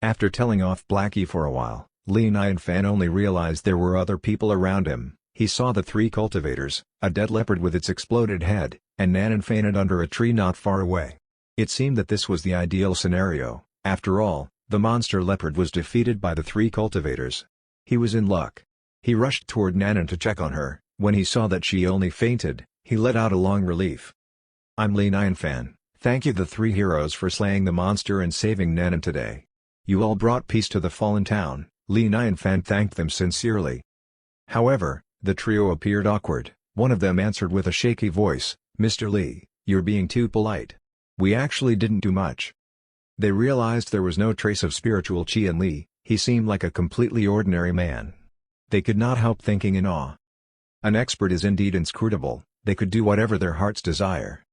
After telling off Blackie for a while, Li Nianfan only realized there were other people around him. He saw the three cultivators, a dead leopard with its exploded head, and Nanan fainted under a tree not far away. It seemed that this was the ideal scenario. After all, the monster leopard was defeated by the three cultivators. He was in luck. He rushed toward Nanan to check on her. When he saw that she only fainted, he let out a long relief. "I'm Li Nianfan. Thank you the three heroes for slaying the monster and saving Nanan today. You all brought peace to the fallen town." Li Nianfan thanked them sincerely. However, the trio appeared awkward. One of them answered with a shaky voice, "Mr. Li, you're being too polite. We actually didn't do much." They realized there was no trace of spiritual chi in Li. He seemed like a completely ordinary man. They could not help thinking in awe. An expert is indeed inscrutable. They could do whatever their hearts desire.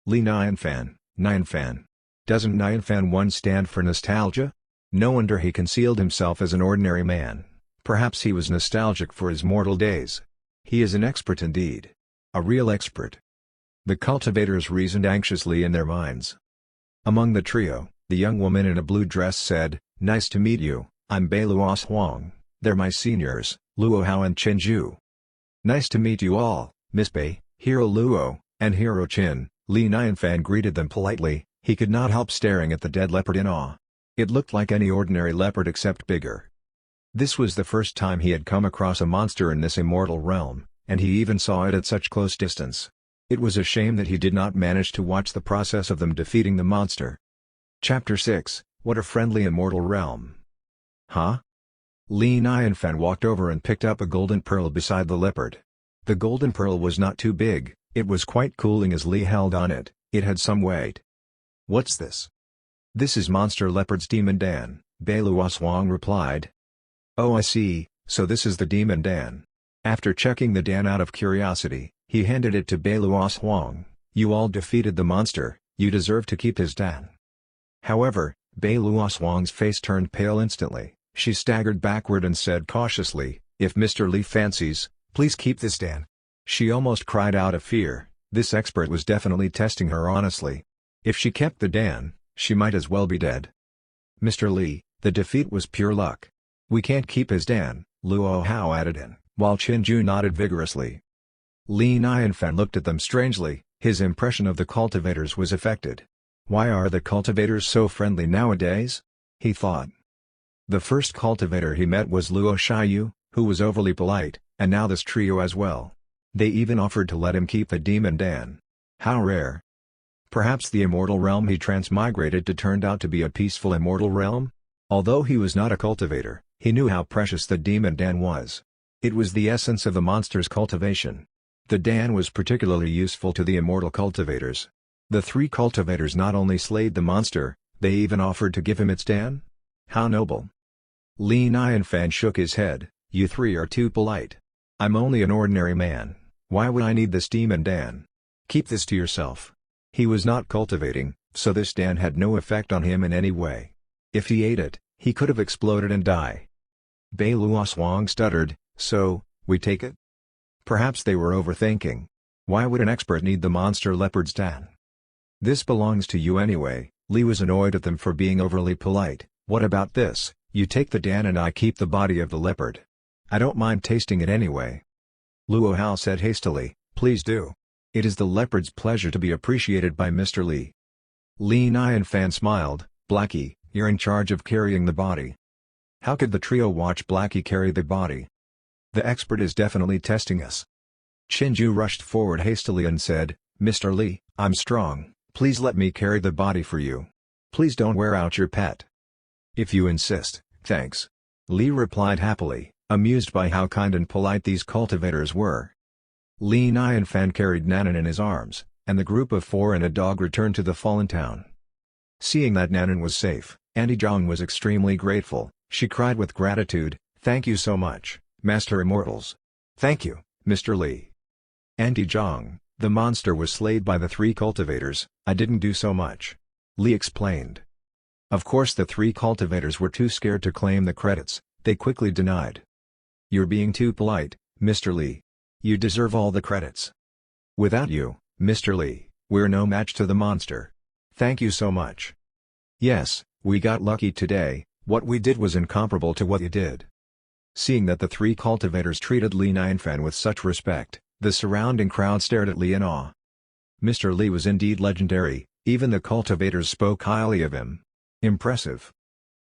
Li Nianfan, Nianfan. Doesn't Nianfan 1 stand for nostalgia? No wonder he concealed himself as an ordinary man. Perhaps he was nostalgic for his mortal days. He is an expert indeed. A real expert. The cultivators reasoned anxiously in their minds. Among the trio, the young woman in a blue dress said, "Nice to meet you, I'm Bei Luo Huang. They're my seniors, Luo Hao and Chen Zhu." "Nice to meet you all, Miss Bei, Hero Luo, and Hero Chen." Li Nianfan greeted them politely. He could not help staring at the dead leopard in awe. It looked like any ordinary leopard except bigger. This was the first time he had come across a monster in this immortal realm, and he even saw it at such close distance. It was a shame that he did not manage to watch the process of them defeating the monster. Chapter 6, What a Friendly Immortal Realm. Huh? Li Nianfan walked over and picked up a golden pearl beside the leopard. The golden pearl was not too big, it was quite cooling as Li held on it, it had some weight. "What's this?" "This is Monster Leopard's Demon Dan," Bei Luo Huang replied. "Oh, I see, so this is the Demon Dan." After checking the Dan out of curiosity, he handed it to Bei Luo Huang. "You all defeated the monster, you deserve to keep his Dan." However, Bei Luo Huang's face turned pale instantly. She staggered backward and said cautiously, "If Mr. Li fancies, please keep this Dan." She almost cried out of fear. This expert was definitely testing her honestly. If she kept the Dan, she might as well be dead. "Mr. Li, the defeat was pure luck. We can't keep his Dan," Luo Hao added in, while Chen Zhu nodded vigorously. Li Nianfan looked at them strangely. His impression of the cultivators was affected. Why are the cultivators so friendly nowadays? He thought. The first cultivator he met was Luo Shiyu, who was overly polite, and now this trio as well. They even offered to let him keep the Demon Dan. How rare. Perhaps the immortal realm he transmigrated to turned out to be a peaceful immortal realm? Although he was not a cultivator, he knew how precious the Demon Dan was. It was the essence of the monster's cultivation. The Dan was particularly useful to the immortal cultivators. The three cultivators not only slayed the monster, they even offered to give him its Dan? How noble. Li Nianfan shook his head. "You three are too polite. I'm only an ordinary man. Why would I need this Demon Dan? Keep this to yourself." He was not cultivating, so this Dan had no effect on him in any way. If he ate it, he could have exploded and died. Bei Luo Huang stuttered, "So, we take it?" Perhaps they were overthinking. Why would an expert need the monster leopard's Dan? "This belongs to you anyway." Li was annoyed at them for being overly polite. "What about this? You take the Dan and I keep the body of the leopard. I don't mind tasting it anyway." Luo Hao said hastily, "Please do. It is the leopard's pleasure to be appreciated by Mr. Li." Li and Fan smiled. Blackie, you're in charge of carrying the body. How could the trio watch Blackie carry the body? The expert is definitely testing us. Chinju rushed forward hastily and said, Mr. Li, I'm strong, please let me carry the body for you. Please don't wear out your pet. If you insist, thanks. Li replied happily, amused by how kind and polite these cultivators were. Li and Fan carried Nanan in his arms, and the group of 4 and a dog returned to the fallen town. Seeing that Nanan was safe, Auntie Zhang was extremely grateful. She cried with gratitude, thank you so much, Master Immortals. Thank you, Mr. Li. Auntie Zhang, the monster was slayed by the 3 cultivators, I didn't do so much. Li explained. Of course the 3 cultivators were too scared to claim the credits, they quickly denied. You're being too polite, Mr. Li. You deserve all the credits. Without you, Mr. Li, we're no match to the monster. Thank you so much. Yes, we got lucky today, what we did was incomparable to what you did. Seeing that the 3 cultivators treated Li and Fan with such respect, the surrounding crowd stared at Li in awe. Mr. Li was indeed legendary, even the cultivators spoke highly of him. Impressive.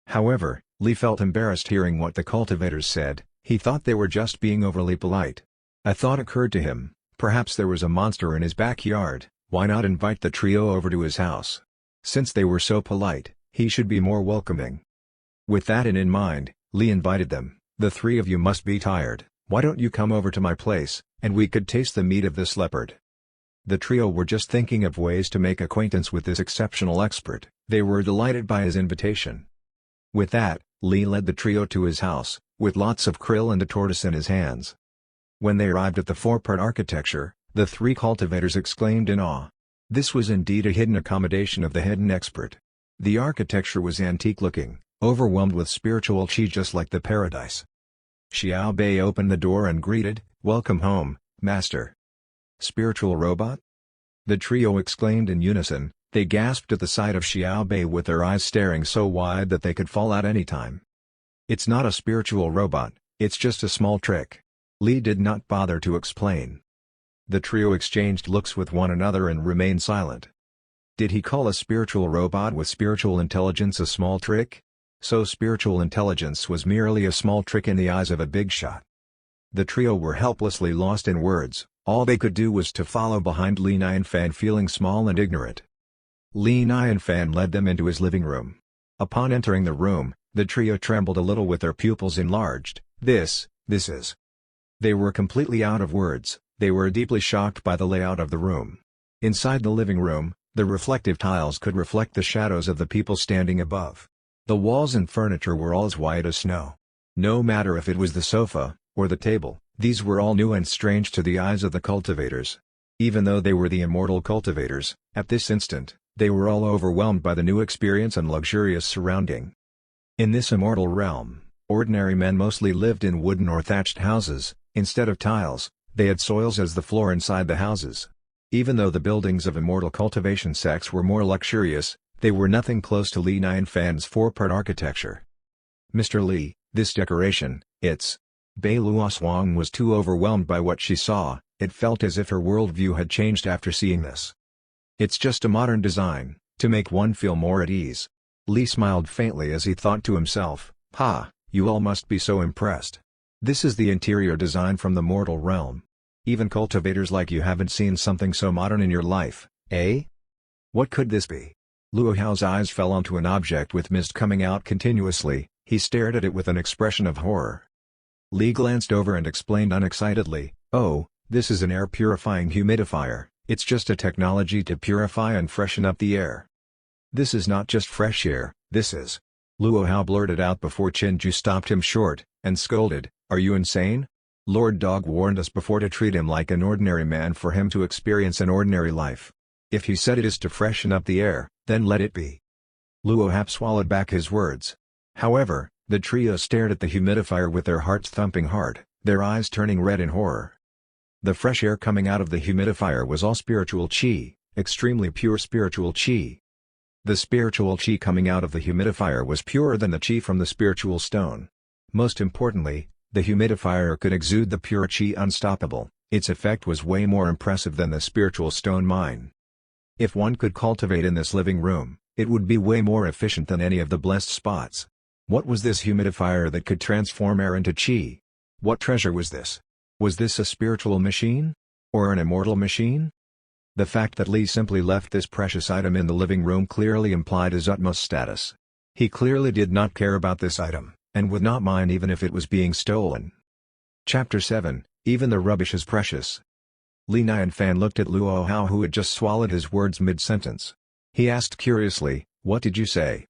However, Li felt embarrassed hearing what the cultivators said, he thought they were just being overly polite. A thought occurred to him, perhaps there was a monster in his backyard, why not invite the trio over to his house? Since they were so polite, he should be more welcoming. With that in mind, Li invited them, the 3 of you must be tired, why don't you come over to my place, and we could taste the meat of this leopard. The trio were just thinking of ways to make acquaintance with this exceptional expert, they were delighted by his invitation. With that, Li led the trio to his house, with lots of krill and a tortoise in his hands. When they arrived at the 4-part architecture, the 3 cultivators exclaimed in awe. This was indeed a hidden accommodation of the hidden expert. The architecture was antique-looking, overwhelmed with spiritual chi just like the paradise. Xiao Bei opened the door and greeted, welcome home, master. Spiritual robot? The trio exclaimed in unison, they gasped at the sight of Xiao Bei with their eyes staring so wide that they could fall out any time. It's not a spiritual robot, it's just a small trick. Li did not bother to explain. The trio exchanged looks with one another and remained silent. Did he call a spiritual robot with spiritual intelligence a small trick? So spiritual intelligence was merely a small trick in the eyes of a Bigshot. The trio were helplessly lost in words, all they could do was to follow behind Li and Fan feeling small and ignorant. Li and Fan led them into his living room. Upon entering the room, the trio trembled a little with their pupils enlarged, this is. They were completely out of words, they were deeply shocked by the layout of the room. Inside the living room, the reflective tiles could reflect the shadows of the people standing above. The walls and furniture were all as white as snow. No matter if it was the sofa, or the table, these were all new and strange to the eyes of the cultivators. Even though they were the immortal cultivators, at this instant, they were all overwhelmed by the new experience and luxurious surrounding. In this immortal realm, ordinary men mostly lived in wooden or thatched houses. Instead of tiles, they had soils as the floor inside the houses. Even though the buildings of immortal cultivation sects were more luxurious, they were nothing close to Li and Fan's 4-part architecture. Mr. Li, this decoration, it's... Bei Luoswang was too overwhelmed by what she saw, it felt as if her worldview had changed after seeing this. It's just a modern design, to make one feel more at ease. Li smiled faintly as he thought to himself, ha, you all must be so impressed. This is the interior design from the mortal realm. Even cultivators like you haven't seen something so modern in your life, eh? What could this be? Luo Hao's eyes fell onto an object with mist coming out continuously, he stared at it with an expression of horror. Li glanced over and explained unexcitedly, oh, this is an air-purifying humidifier, it's just a technology to purify and freshen up the air. This is not just fresh air, this is... Luo Hao blurted out before Chinju stopped him short, and scolded, are you insane? Lord Dog warned us before to treat him like an ordinary man for him to experience an ordinary life. If he said it is to freshen up the air, then let it be. Luo Hap swallowed back his words. However, the trio stared at the humidifier with their hearts thumping hard, their eyes turning red in horror. The fresh air coming out of the humidifier was all spiritual chi, extremely pure spiritual chi. The spiritual chi coming out of the humidifier was purer than the chi from the spiritual stone. Most importantly, the humidifier could exude the pure chi unstoppable, its effect was way more impressive than the spiritual stone mine. If one could cultivate in this living room, it would be way more efficient than any of the blessed spots. What was this humidifier that could transform air into chi? What treasure was this? Was this a spiritual machine? Or an immortal machine? The fact that Lee simply left this precious item in the living room clearly implied his utmost status. He clearly did not care about this item, and would not mind even if it was being stolen. Chapter 7, Even the Rubbish is Precious. Li Nianfan looked at Luo Hao, who had just swallowed his words mid-sentence. He asked curiously, "What did you say?"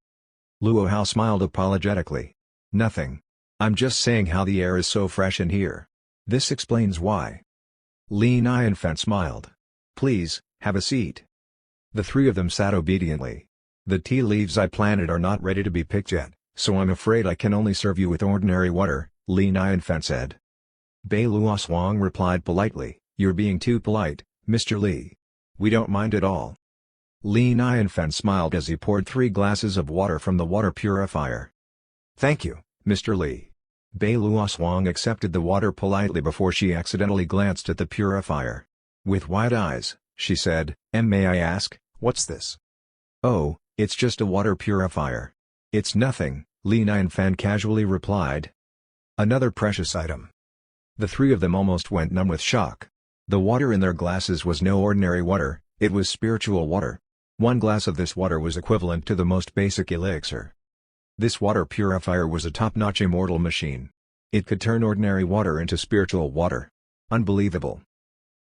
Luo Hao smiled apologetically. "Nothing. I'm just saying how the air is so fresh in here. This explains why." Li Nianfan smiled. "Please, have a seat." The three of them sat obediently. "The tea leaves I planted are not ready to be picked yet, so I'm afraid I can only serve you with ordinary water," Li Nianfan said. Bei Luoswang replied politely, "You're being too polite, Mr. Li. We don't mind at all." Li Nianfan smiled as he poured 3 glasses of water from the water purifier. "Thank you, Mr. Li." Bei Luoswang accepted the water politely before she accidentally glanced at the purifier. With wide eyes, she said, "May I ask, what's this?" "Oh, it's just a water purifier. It's nothing," Li Nianfan casually replied. "Another precious item." The three of them almost went numb with shock. The water in their glasses was no ordinary water, it was spiritual water. 1 glass of this water was equivalent to the most basic elixir. This water purifier was a top-notch immortal machine. It could turn ordinary water into spiritual water. Unbelievable.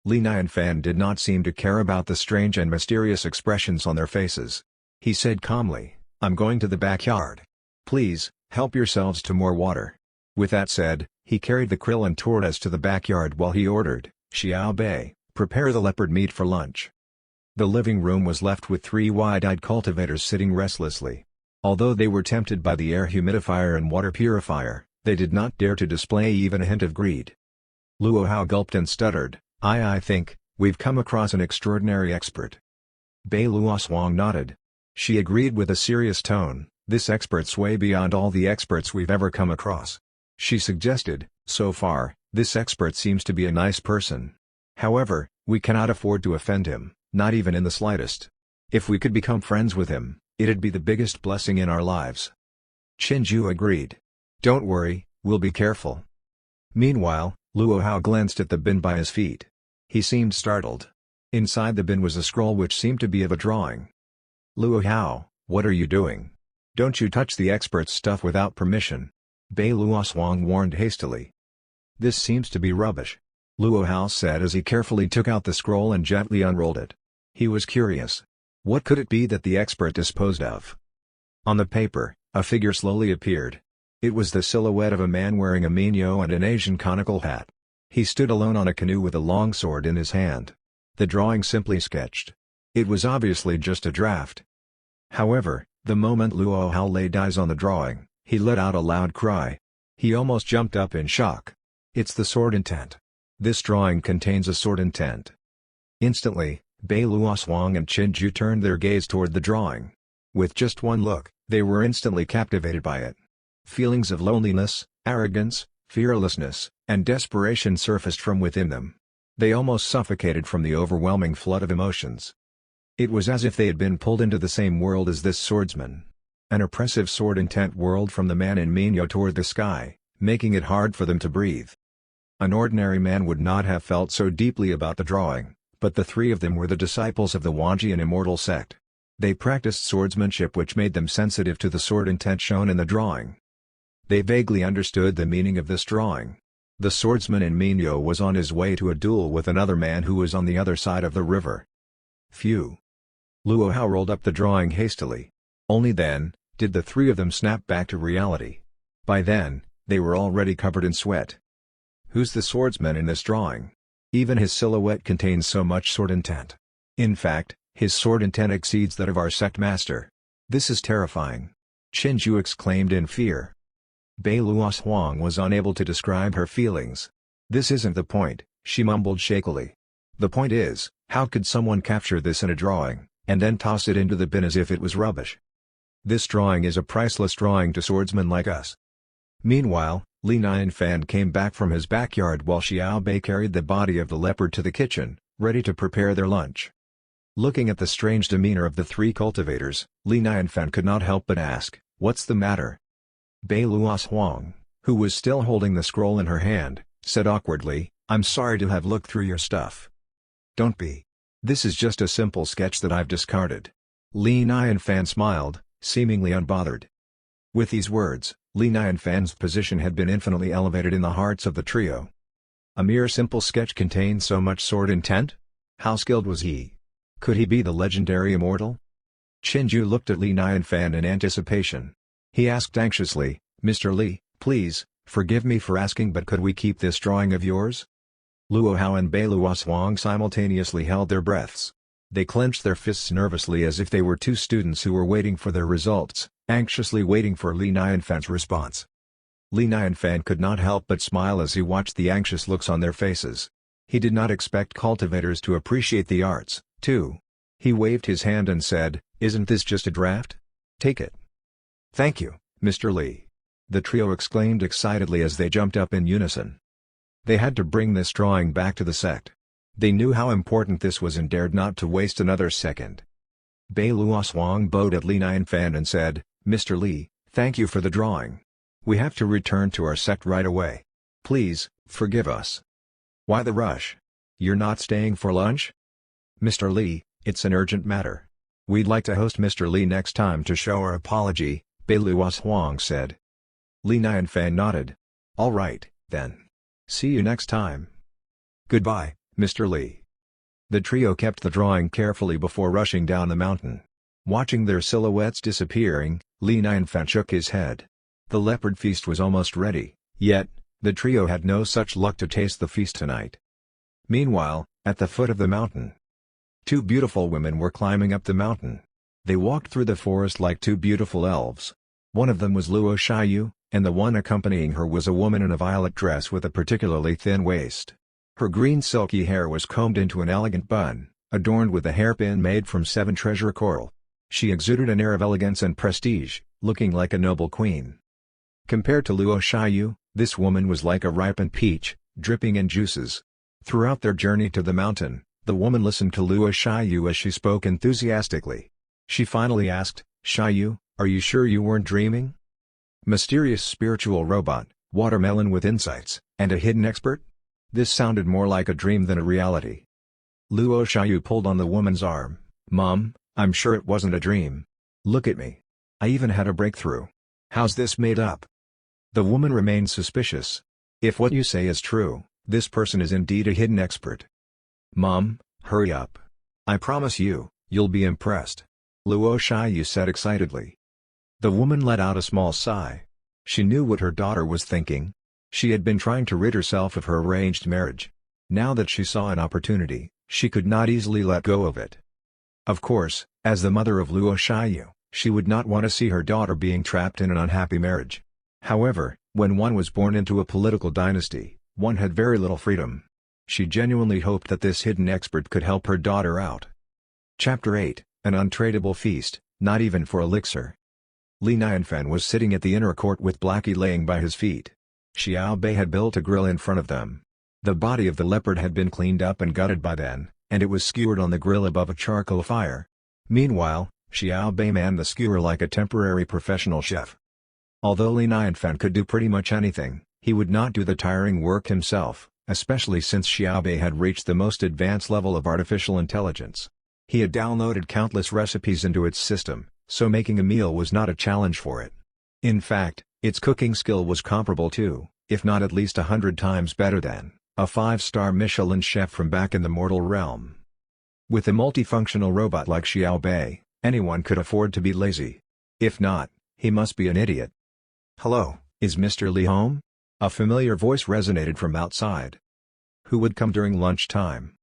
Li Nianfan did not seem to care about the strange and mysterious expressions on their faces. He said calmly, "I'm going to the backyard. Please, help yourselves to more water." With that said, he carried the krill and tortoise to the backyard while he ordered, "Xiao Bei, prepare the leopard meat for lunch." The living room was left with 3 wide-eyed cultivators sitting restlessly. Although they were tempted by the air humidifier and water purifier, they did not dare to display even a hint of greed. Luo Hao gulped and stuttered, I think, we've come across an extraordinary expert." Bei Luoswang nodded. She agreed with a serious tone, "This expert's way beyond all the experts we've ever come across." She suggested, "So far, this expert seems to be a nice person. However, we cannot afford to offend him, not even in the slightest. If we could become friends with him, it'd be the biggest blessing in our lives." Chinju agreed. "Don't worry, we'll be careful." Meanwhile, Luo Hao glanced at the bin by his feet. He seemed startled. Inside the bin was a scroll which seemed to be of a drawing. "Luo Hao, what are you doing? Don't you touch the expert's stuff without permission," Bei Luoswang warned hastily. "This seems to be rubbish," Luo Hao said as he carefully took out the scroll and gently unrolled it. He was curious. What could it be that the expert disposed of? On the paper, a figure slowly appeared. It was the silhouette of a man wearing a minyo and an Asian conical hat. He stood alone on a canoe with a long sword in his hand. The drawing simply sketched. It was obviously just a draft. However, the moment Luo Hao laid eyes on the drawing, he let out a loud cry. He almost jumped up in shock. "It's the sword intent. This drawing contains a sword intent." Instantly, Bei Luoswang and Chinju turned their gaze toward the drawing. With just one look, they were instantly captivated by it. Feelings of loneliness, arrogance, fearlessness, and desperation surfaced from within them. They almost suffocated from the overwhelming flood of emotions. It was as if they had been pulled into the same world as this swordsman. An oppressive sword intent whirled from the man in minyo toward the sky, making it hard for them to breathe. An ordinary man would not have felt so deeply about the drawing, but the three of them were the disciples of the Wanjian immortal sect. They practiced swordsmanship which made them sensitive to the sword intent shown in the drawing. They vaguely understood the meaning of this drawing. The swordsman in minyo was on his way to a duel with another man who was on the other side of the river. Phew! Luo Hao rolled up the drawing hastily. Only then, did the three of them snap back to reality. By then, they were already covered in sweat. Who's the swordsman in this drawing? Even his silhouette contains so much sword intent. In fact, his sword intent exceeds that of our sect master. This is terrifying. Chinju exclaimed in fear. Bei Luoswang was unable to describe her feelings. "This isn't the point," she mumbled shakily. "The point is, how could someone capture this in a drawing, and then toss it into the bin as if it was rubbish? This drawing is a priceless drawing to swordsmen like us." Meanwhile, Li Nianfan came back from his backyard while Xiao Bei carried the body of the leopard to the kitchen, ready to prepare their lunch. Looking at the strange demeanor of the three cultivators, Li Nianfan could not help but ask, "What's the matter?" Bei Luos Huang, who was still holding the scroll in her hand, said awkwardly, "I'm sorry to have looked through your stuff." "Don't be. This is just a simple sketch that I've discarded." Li Nianfan smiled, seemingly unbothered. With these words, Li Nianfan's position had been infinitely elevated in the hearts of the trio. A mere simple sketch contained so much sword intent? How skilled was he? Could he be the legendary immortal? Chinju looked at Li Nianfan in anticipation. He asked anxiously, "Mr. Li, please, forgive me for asking, but could we keep this drawing of yours?" Luo Hao and Bei Luos Huang simultaneously held their breaths. They clenched their fists nervously as if they were two students who were waiting for their results, anxiously waiting for Li Nianfan's response. Li Nianfan could not help but smile as he watched the anxious looks on their faces. He did not expect cultivators to appreciate the arts, too. He waved his hand and said, "Isn't this just a draft? Take it." "Thank you, Mr. Li," the trio exclaimed excitedly as they jumped up in unison. They had to bring this drawing back to the sect. They knew how important this was and dared not to waste another second. Bei Luos Huang bowed at Li Nianfan and said, "Mr. Li, thank you for the drawing. We have to return to our sect right away. Please, forgive us." "Why the rush? You're not staying for lunch?" "Mr. Li, it's an urgent matter. We'd like to host Mr. Li next time to show our apology," Bei Luos Huang said. Li Nianfan nodded. "All right, then. See you next time." "Goodbye, Mr. Li." The trio kept the drawing carefully before rushing down the mountain. Watching their silhouettes disappearing, Li Nianfan shook his head. The leopard feast was almost ready, yet, the trio had no such luck to taste the feast tonight. Meanwhile, at the foot of the mountain, two beautiful women were climbing up the mountain. They walked through the forest like two beautiful elves. One of them was Luo Shiyu, and the one accompanying her was a woman in a violet dress with a particularly thin waist. Her green silky hair was combed into an elegant bun, adorned with a hairpin made from 7 treasure coral. She exuded an air of elegance and prestige, looking like a noble queen. Compared to Luo Shiyu, this woman was like a ripened peach, dripping in juices. Throughout their journey to the mountain, the woman listened to Luo Shiyu as she spoke enthusiastically. She finally asked, "Shiyu, are you sure you weren't dreaming? Mysterious spiritual robot, watermelon with insights, and a hidden expert? This sounded more like a dream than a reality." Luo Shiyu pulled on the woman's arm. "Mom, I'm sure it wasn't a dream. Look at me. I even had a breakthrough. How's this made up?" The woman remained suspicious. "If what you say is true, this person is indeed a hidden expert." "Mom, hurry up. I promise you'll be impressed," Luo Shiyu said excitedly. The woman let out a small sigh. She knew what her daughter was thinking. She had been trying to rid herself of her arranged marriage. Now that she saw an opportunity, she could not easily let go of it. Of course, as the mother of Luo Shiyu, she would not want to see her daughter being trapped in an unhappy marriage. However, when one was born into a political dynasty, one had very little freedom. She genuinely hoped that this hidden expert could help her daughter out. Chapter 8, An Untradable Feast, Not Even for Elixir. Li Nianfan was sitting at the inner court with Blackie laying by his feet. Xiao Bei had built a grill in front of them. The body of the leopard had been cleaned up and gutted by then, and it was skewered on the grill above a charcoal fire. Meanwhile, Xiao Bei manned the skewer like a temporary professional chef. Although Li Nianfan could do pretty much anything, he would not do the tiring work himself, especially since Xiao Bei had reached the most advanced level of artificial intelligence. He had downloaded countless recipes into its system, so making a meal was not a challenge for it. In fact, its cooking skill was comparable to, if not at least 100 times better than, a 5-star Michelin chef from back in the mortal realm. With a multifunctional robot like Xiao Bei, anyone could afford to be lazy. If not, he must be an idiot. "Hello, is Mr. Li home?" A familiar voice resonated from outside. Who would come during lunchtime?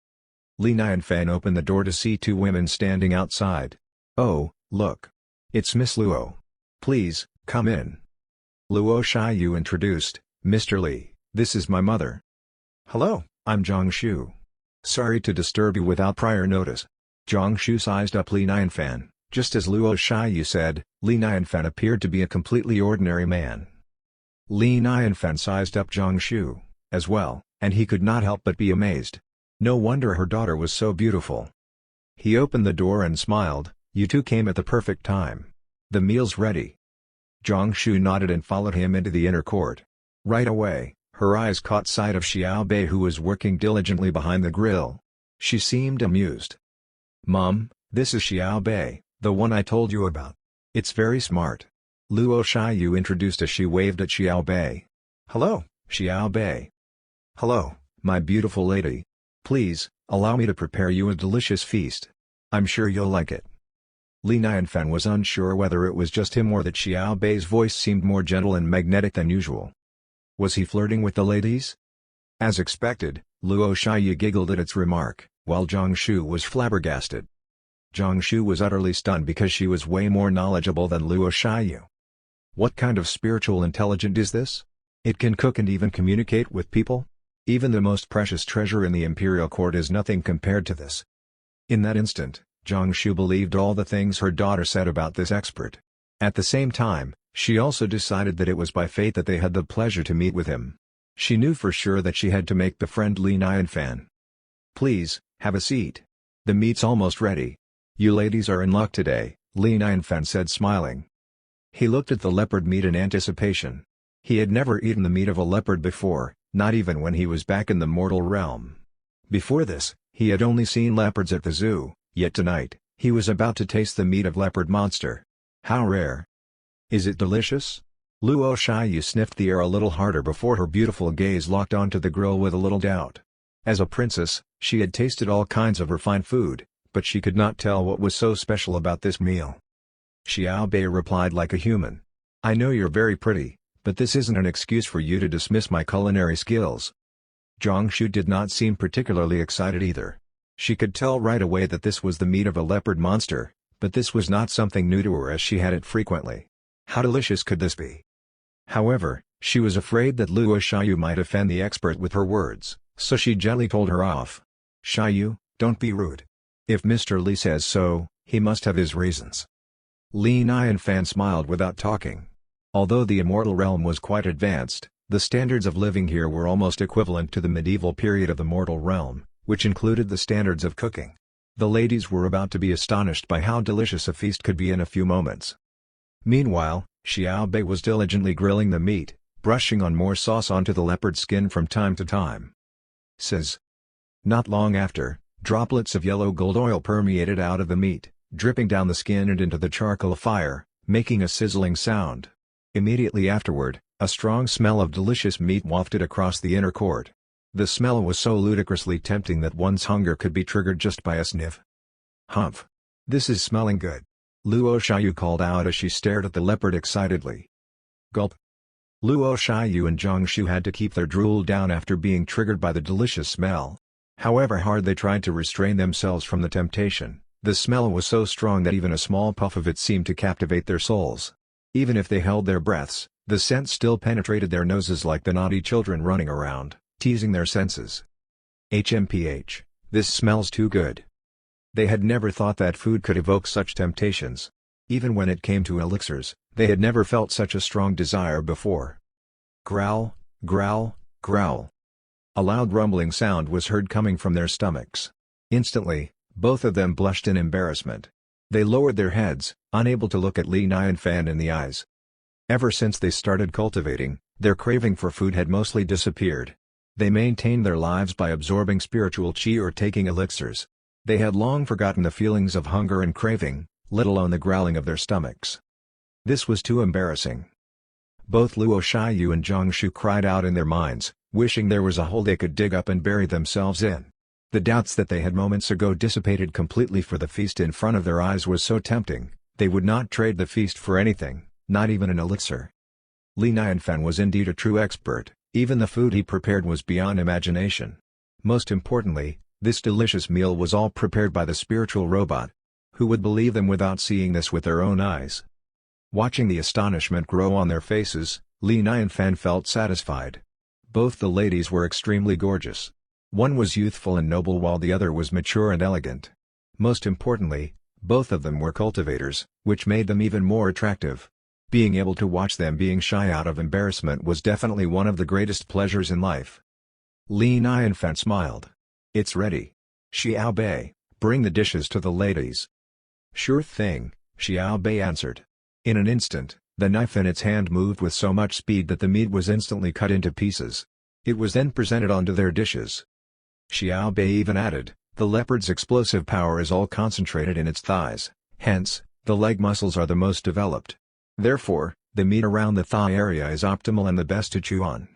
Li Nianfan opened the door to see 2 women standing outside. "Oh, look. It's Miss Luo. Please, come in." Luo Shiyu introduced, "Mr. Li, this is my mother." "Hello, I'm Zhongshu. Sorry to disturb you without prior notice." Zhongshu sized up Li Nianfan. Just as Luo Shiyu said, Li Nianfan appeared to be a completely ordinary man. Li Nianfan sized up Zhongshu, as well, and he could not help but be amazed. No wonder her daughter was so beautiful. He opened the door and smiled, "You two came at the perfect time. The meal's ready." Jiangshu nodded and followed him into the inner court. Right away, her eyes caught sight of Xiao Bei, who was working diligently behind the grill. She seemed amused. "Mom, this is Xiao Bei, the one I told you about. It's very smart." Luo Shiyu introduced as she waved at Xiao Bei. "Hello, Xiao Bei." "Hello, my beautiful lady. Please, allow me to prepare you a delicious feast. I'm sure you'll like it." Li Nianfan was unsure whether it was just him or that Xiao Bei's voice seemed more gentle and magnetic than usual. Was he flirting with the ladies? As expected, Luo Shiyu giggled at its remark, while Jiangshu was flabbergasted. Jiangshu was utterly stunned because she was way more knowledgeable than Luo Shiyu. What kind of spiritual intelligence is this? It can cook and even communicate with people? Even the most precious treasure in the imperial court is nothing compared to this. In that instant, Jiangshu believed all the things her daughter said about this expert. At the same time, she also decided that it was by fate that they had the pleasure to meet with him. She knew for sure that she had to make befriend Li Nianfan. "Please, have a seat. The meat's almost ready. You ladies are in luck today," Li Nianfan said, smiling. He looked at the leopard meat in anticipation. He had never eaten the meat of a leopard before, not even when he was back in the mortal realm. Before this, he had only seen leopards at the zoo, yet tonight, he was about to taste the meat of leopard monster. How rare! "Is it delicious?" Luo Shiyu sniffed the air a little harder before her beautiful gaze locked onto the grill with a little doubt. As a princess, she had tasted all kinds of refined food, but she could not tell what was so special about this meal. Xiao Bei replied like a human. "I know you're very pretty, but this isn't an excuse for you to dismiss my culinary skills." Jiangshu did not seem particularly excited either. She could tell right away that this was the meat of a leopard monster, but this was not something new to her as she had it frequently. How delicious could this be? However, she was afraid that Luo Shiyu might offend the expert with her words, so she gently told her off. "Shiyu, don't be rude. If Mr. Li says so, he must have his reasons." Li Nianfan smiled without talking. Although the immortal realm was quite advanced, the standards of living here were almost equivalent to the medieval period of the mortal realm, which included the standards of cooking. The ladies were about to be astonished by how delicious a feast could be in a few moments. Meanwhile, Xiao Bei was diligently grilling the meat, brushing on more sauce onto the leopard skin from time to time. Sizz. Not long after, droplets of yellow gold oil permeated out of the meat, dripping down the skin and into the charcoal fire, making a sizzling sound. Immediately afterward, a strong smell of delicious meat wafted across the inner court. The smell was so ludicrously tempting that one's hunger could be triggered just by a sniff. "Humph! This is smelling good," Luo Shiyu called out as she stared at the leopard excitedly. Gulp! Luo Shiyu and Jiangshu had to keep their drool down after being triggered by the delicious smell. However hard they tried to restrain themselves from the temptation, the smell was so strong that even a small puff of it seemed to captivate their souls. Even if they held their breaths, the scent still penetrated their noses like the naughty children running around, teasing their senses. HMPH, this smells too good. They had never thought that food could evoke such temptations. Even when it came to elixirs, they had never felt such a strong desire before. Growl, growl, growl. A loud rumbling sound was heard coming from their stomachs. Instantly, both of them blushed in embarrassment. They lowered their heads, unable to look at Li Nianfan in the eyes. Ever since they started cultivating, their craving for food had mostly disappeared. They maintained their lives by absorbing spiritual qi or taking elixirs. They had long forgotten the feelings of hunger and craving, let alone the growling of their stomachs. This was too embarrassing. Both Luo Shiyu and Jiangshu cried out in their minds, wishing there was a hole they could dig up and bury themselves in. The doubts that they had moments ago dissipated completely, for the feast in front of their eyes was so tempting, they would not trade the feast for anything, not even an elixir. Li Nianfan was indeed a true expert, even the food he prepared was beyond imagination. Most importantly, this delicious meal was all prepared by the spiritual robot. Who would believe them without seeing this with their own eyes? Watching the astonishment grow on their faces, Li Nianfan felt satisfied. Both the ladies were extremely gorgeous. One was youthful and noble while the other was mature and elegant. Most importantly, both of them were cultivators, which made them even more attractive. Being able to watch them being shy out of embarrassment was definitely one of the greatest pleasures in life. Li Nianfan smiled. "It's ready. Xiao Bei, Bring the dishes to the ladies." "Sure thing," Xiao Bei answered. In an instant, the knife in its hand moved with so much speed that the meat was instantly cut into pieces. It was then presented onto their dishes. Xiao Bei even added, "The leopard's explosive power is all concentrated in its thighs, hence, the leg muscles are the most developed. Therefore, the meat around the thigh area is optimal and the best to chew on."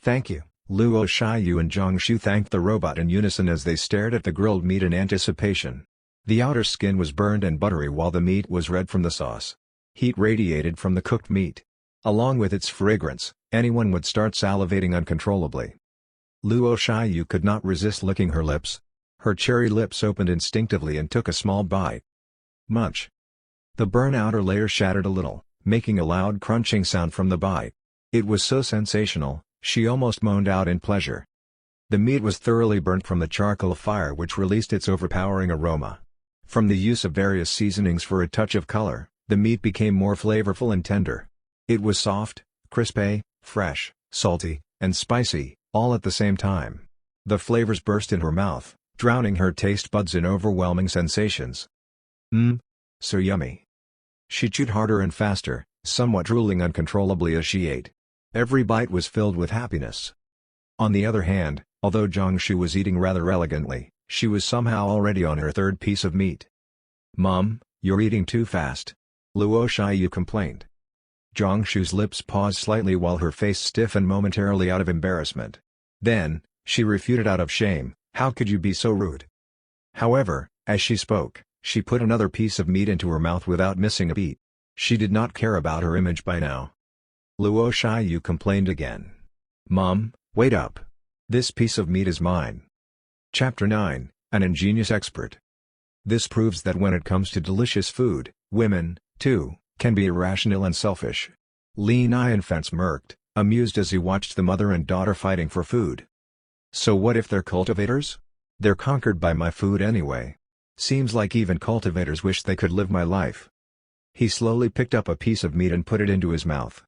"Thank you." Luo Shiyu and Zhang Shu thanked the robot in unison as they stared at the grilled meat in anticipation. The outer skin was burned and buttery while the meat was red from the sauce. Heat radiated from the cooked meat. Along with its fragrance, anyone would start salivating uncontrollably. Luo Shiyu could not resist licking her lips. Her cherry lips opened instinctively and took a small bite. Munch. The burnt outer layer shattered a little, making a loud crunching sound from the bite. It was so sensational, she almost moaned out in pleasure. The meat was thoroughly burnt from the charcoal fire which released its overpowering aroma. From the use of various seasonings for a touch of color, the meat became more flavorful and tender. It was soft, crispy, fresh, salty, and spicy, all at the same time. The flavors burst in her mouth, drowning her taste buds in overwhelming sensations. So yummy. She chewed harder and faster, somewhat drooling uncontrollably as she ate. Every bite was filled with happiness. On the other hand, although Zhang Shu was eating rather elegantly, she was somehow already on her third piece of meat. "Mom, you're eating too fast," Luo Shiyu complained. Zhang Shu's lips paused slightly while her face stiffened momentarily out of embarrassment. Then, she refuted out of shame, "How could you be so rude?" However, as she spoke, she put another piece of meat into her mouth without missing a beat. She did not care about her image by now. Luo Shiyu complained again. "Mom, wait up. This piece of meat is mine." Chapter 9, An Ingenious Expert. This proves that when it comes to delicious food, women, too, can be irrational and selfish. Li Nianfen smirked, amused as he watched the mother and daughter fighting for food. "So what if they're cultivators? They're conquered by my food anyway. Seems like even cultivators wish they could live my life." He slowly picked up a piece of meat and put it into his mouth.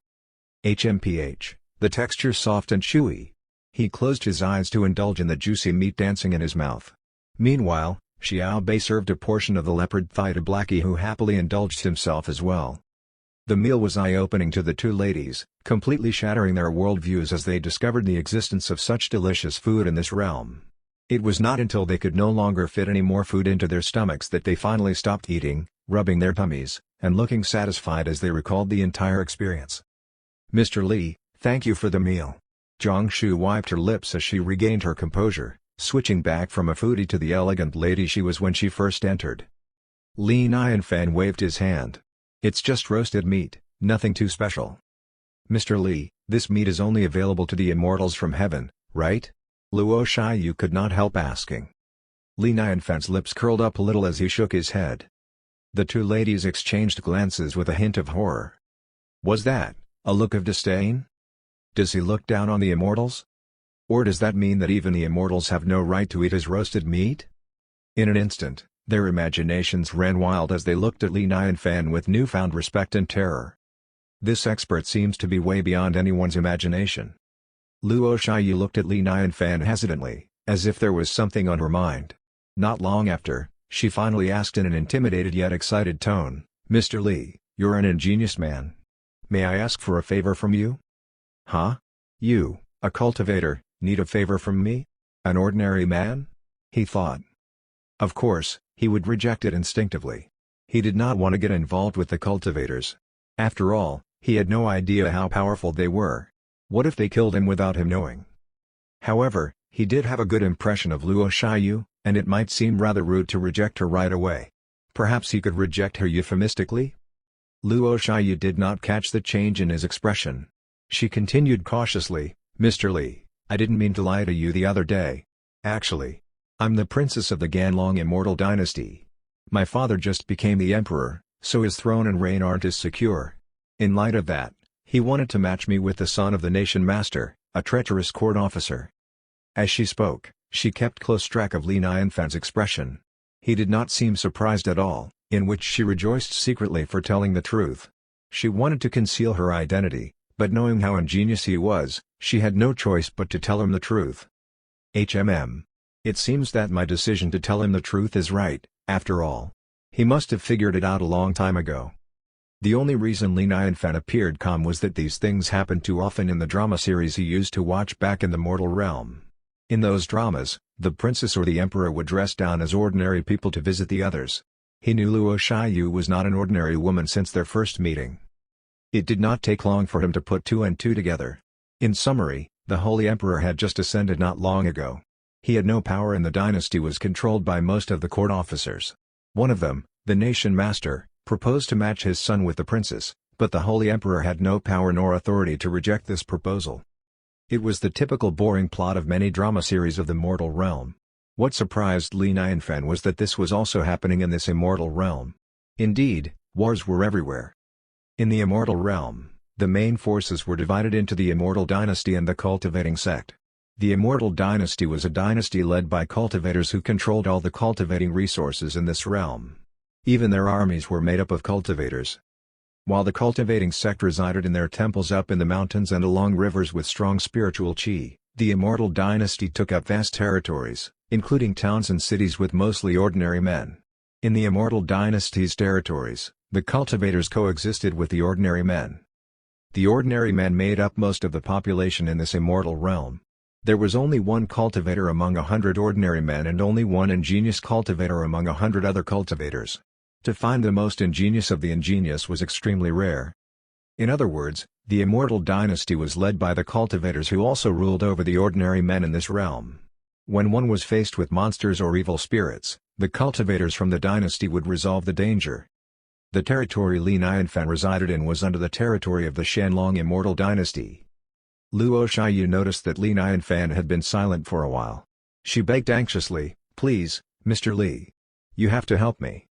HMPH, the texture soft and chewy. He closed his eyes to indulge in the juicy meat dancing in his mouth. Meanwhile, Xiao Bei served a portion of the leopard thigh to Blackie, who happily indulged himself as well. The meal was eye-opening to the two ladies, completely shattering their worldviews as they discovered the existence of such delicious food in this realm. It was not until they could no longer fit any more food into their stomachs that they finally stopped eating, rubbing their tummies, and looking satisfied as they recalled the entire experience. "Mr. Li, thank you for the meal." Zhang Shu wiped her lips as she regained her composure, switching back from a foodie to the elegant lady she was when she first entered. Li Nianfen waved his hand. "It's just roasted meat, nothing too special." "Mr. Li, this meat is only available to the immortals from heaven, right?" Luo Shiyu could not help asking. Li Nianfen's lips curled up a little as he shook his head. The two ladies exchanged glances with a hint of horror. Was that a look of disdain? Does he look down on the immortals? Or does that mean that even the immortals have no right to eat his roasted meat? In an instant, their imaginations ran wild as they looked at Li Nianfen with newfound respect and terror. This expert seems to be way beyond anyone's imagination. Luo Shiyu looked at Li Nianfen hesitantly, as if there was something on her mind. Not long after, she finally asked in an intimidated yet excited tone, "Mr. Li, you're an ingenious man. May I ask for a favor from you?" "Huh? You, a cultivator, need a favor from me? An ordinary man?" he thought. Of course, he would reject it instinctively. He did not want to get involved with the cultivators. After all, he had no idea how powerful they were. What if they killed him without him knowing? However, he did have a good impression of Luo Shiyu, and it might seem rather rude to reject her right away. Perhaps he could reject her euphemistically? Luo Shiyu did not catch the change in his expression. She continued cautiously, "Mr. Li, I didn't mean to lie to you the other day. Actually, I'm the princess of the Ganlong immortal dynasty. My father just became the emperor, so his throne and reign aren't as secure. In light of that, he wanted to match me with the son of the nation master, a treacherous court officer." As she spoke, she kept close track of Li Nianfen's expression. He did not seem surprised at all, in which she rejoiced secretly for telling the truth. She wanted to conceal her identity, but knowing how ingenious he was, she had no choice but to tell him the truth. It seems that my decision to tell him the truth is right, after all. He must have figured it out a long time ago. The only reason Li Nianfan appeared calm was that these things happened too often in the drama series he used to watch back in the mortal realm. In those dramas, the princess or the emperor would dress down as ordinary people to visit the others. He knew Luo Shiyu was not an ordinary woman since their first meeting. It did not take long for him to put two and two together. In summary, the Holy Emperor had just ascended not long ago. He had no power and the dynasty was controlled by most of the court officers. One of them, the nation master, proposed to match his son with the princess, but the Holy Emperor had no power nor authority to reject this proposal. It was the typical boring plot of many drama series of the mortal realm. What surprised Li Nianfan was that this was also happening in this immortal realm. Indeed, wars were everywhere. In the immortal realm, the main forces were divided into the Immortal Dynasty and the Cultivating Sect. The Immortal Dynasty was a dynasty led by cultivators who controlled all the cultivating resources in this realm. Even their armies were made up of cultivators. While the Cultivating Sect resided in their temples up in the mountains and along rivers with strong spiritual chi, the Immortal Dynasty took up vast territories, including towns and cities with mostly ordinary men. In the Immortal Dynasty's territories, the cultivators coexisted with the ordinary men. The ordinary men made up most of the population in this immortal realm. There was only one cultivator among 100 ordinary men and only one ingenious cultivator among 100 other cultivators. To find the most ingenious of the ingenious was extremely rare. In other words, the Immortal Dynasty was led by the cultivators who also ruled over the ordinary men in this realm. When one was faced with monsters or evil spirits, the cultivators from the dynasty would resolve the danger. The territory Li Nianfan resided in was under the territory of the Shenlong Immortal Dynasty. Luo Shiyu noticed that Li Nianfan had been silent for a while. She begged anxiously, "Please, Mr. Li. You have to help me."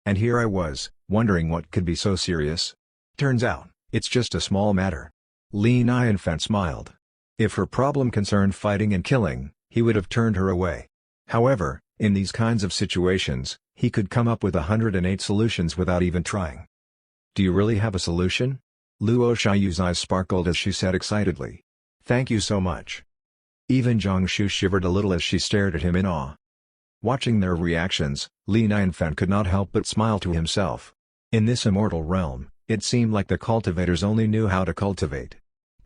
And here I was, wondering what could be so serious. Turns out, it's just a small matter. Li Nianfan smiled. If her problem concerned fighting and killing, he would have turned her away. However, in these kinds of situations, he could come up with 108 solutions without even trying. "Do you really have a solution?" Luo Shiyu's eyes sparkled as she said excitedly. "Thank you so much." Even Jiangshu shivered a little as she stared at him in awe. Watching their reactions, Li Nianfan could not help but smile to himself. In this immortal realm, it seemed like the cultivators only knew how to cultivate.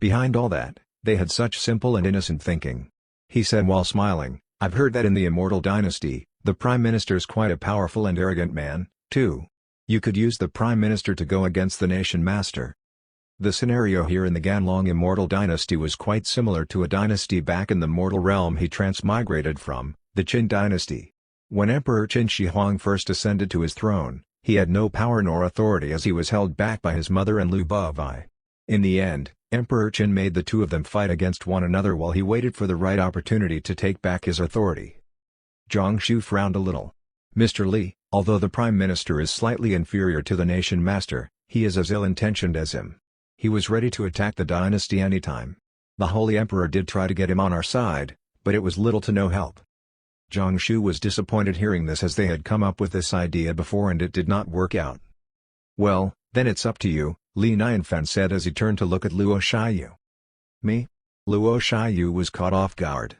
Behind all that, they had such simple and innocent thinking. He said while smiling, "I've heard that in the Immortal Dynasty, the Prime Minister's quite a powerful and arrogant man, too. You could use the Prime Minister to go against the Nation Master." The scenario here in the Ganlong Immortal Dynasty was quite similar to a dynasty back in the mortal realm he transmigrated from, the Qin Dynasty. When Emperor Qin Shi Huang first ascended to his throne, he had no power nor authority as he was held back by his mother and Liu Bavai. In the end, Emperor Qin made the two of them fight against one another while he waited for the right opportunity to take back his authority. Jiangshu frowned a little. "Mr. Li, although the Prime Minister is slightly inferior to the Nation Master, he is as ill-intentioned as him. He was ready to attack the dynasty anytime. The Holy Emperor did try to get him on our side, but it was little to no help." Jiangshu was disappointed hearing this as they had come up with this idea before and it did not work out. "Well, then it's up to you," Li Nianfan said as he turned to look at Luo Shiyu. "Me?" Luo Shiyu was caught off guard.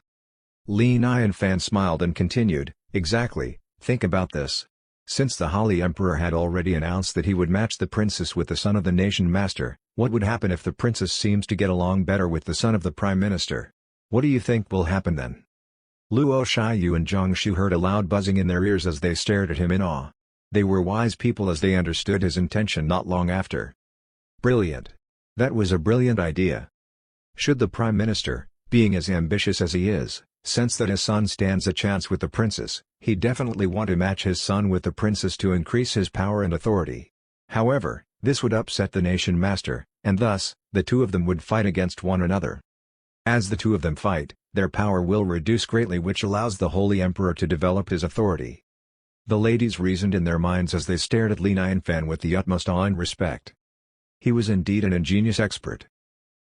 Li Nianfan smiled and continued, "Exactly, think about this. Since the Holy Emperor had already announced that he would match the princess with the son of the Nation Master, what would happen if the princess seems to get along better with the son of the Prime Minister? What do you think will happen then?" Luo Shiyu and Jiangshu heard a loud buzzing in their ears as they stared at him in awe. They were wise people as they understood his intention not long after. Brilliant. That was a brilliant idea. Should the Prime Minister, being as ambitious as he is, sense that his son stands a chance with the princess, he'd definitely want to match his son with the princess to increase his power and authority. However, this would upset the Nation Master, and thus, the two of them would fight against one another. As the two of them fight, their power will reduce greatly, which allows the Holy Emperor to develop his authority. The ladies reasoned in their minds as they stared at Li Nianfan with the utmost awe and respect. He was indeed an ingenious expert.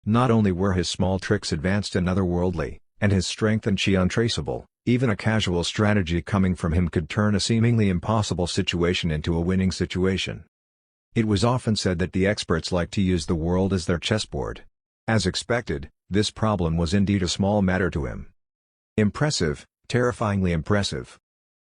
Not only were his small tricks advanced and otherworldly, and his strength and chi untraceable, even a casual strategy coming from him could turn a seemingly impossible situation into a winning situation. It was often said that the experts like to use the world as their chessboard. As expected, this problem was indeed a small matter to him. Impressive, Terrifyingly impressive.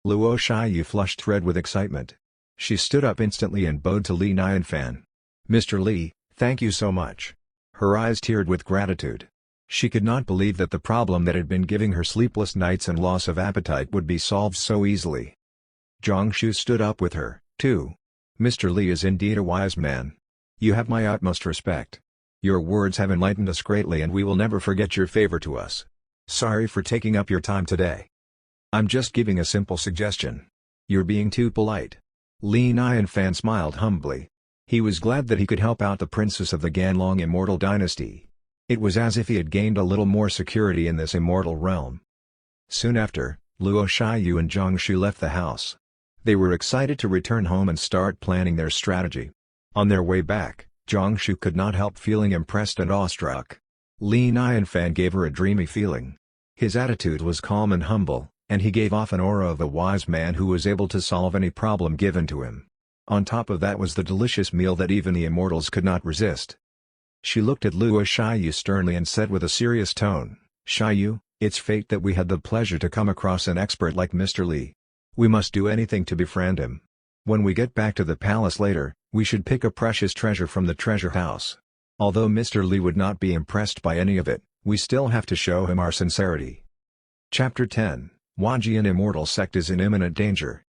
Luo Shiyu flushed red with excitement. She stood up instantly and bowed to Li Nianfan. "Mr. Li, thank you so much." Her eyes teared with gratitude. She could not believe that the problem that had been giving her sleepless nights and loss of appetite would be solved so easily. Zhang Shu stood up with her, too. "Mr. Li is indeed a wise man. You have my utmost respect. Your words have enlightened us greatly and we will never forget your favor to us. Sorry for taking up your time today. I'm just giving a simple suggestion. You're being too polite." Li Nianfan smiled humbly. He was glad that he could help out the princess of the Ganlong immortal dynasty. It was as if he had gained a little more security in this immortal realm. Soon after, Luo Shiyu and Zhang Shu left the house. They were excited to return home and start planning their strategy. On their way back, Zhang Shu could not help feeling impressed and awestruck. Li Nianfan gave her a dreamy feeling. His attitude was calm and humble, and he gave off an aura of a wise man who was able to solve any problem given to him. On top of that was the delicious meal that even the immortals could not resist. She looked at Luo Shiyu sternly and said with a serious tone, "Shiyu, it's fate that we had the pleasure to come across an expert like Mr. Li. We must do anything to befriend him. When we get back to the palace later, we should pick a precious treasure from the treasure house. Although Mr. Li would not be impressed by any of it, we still have to show him our sincerity." Chapter 10, Wanjian Immortal Sect is in imminent danger.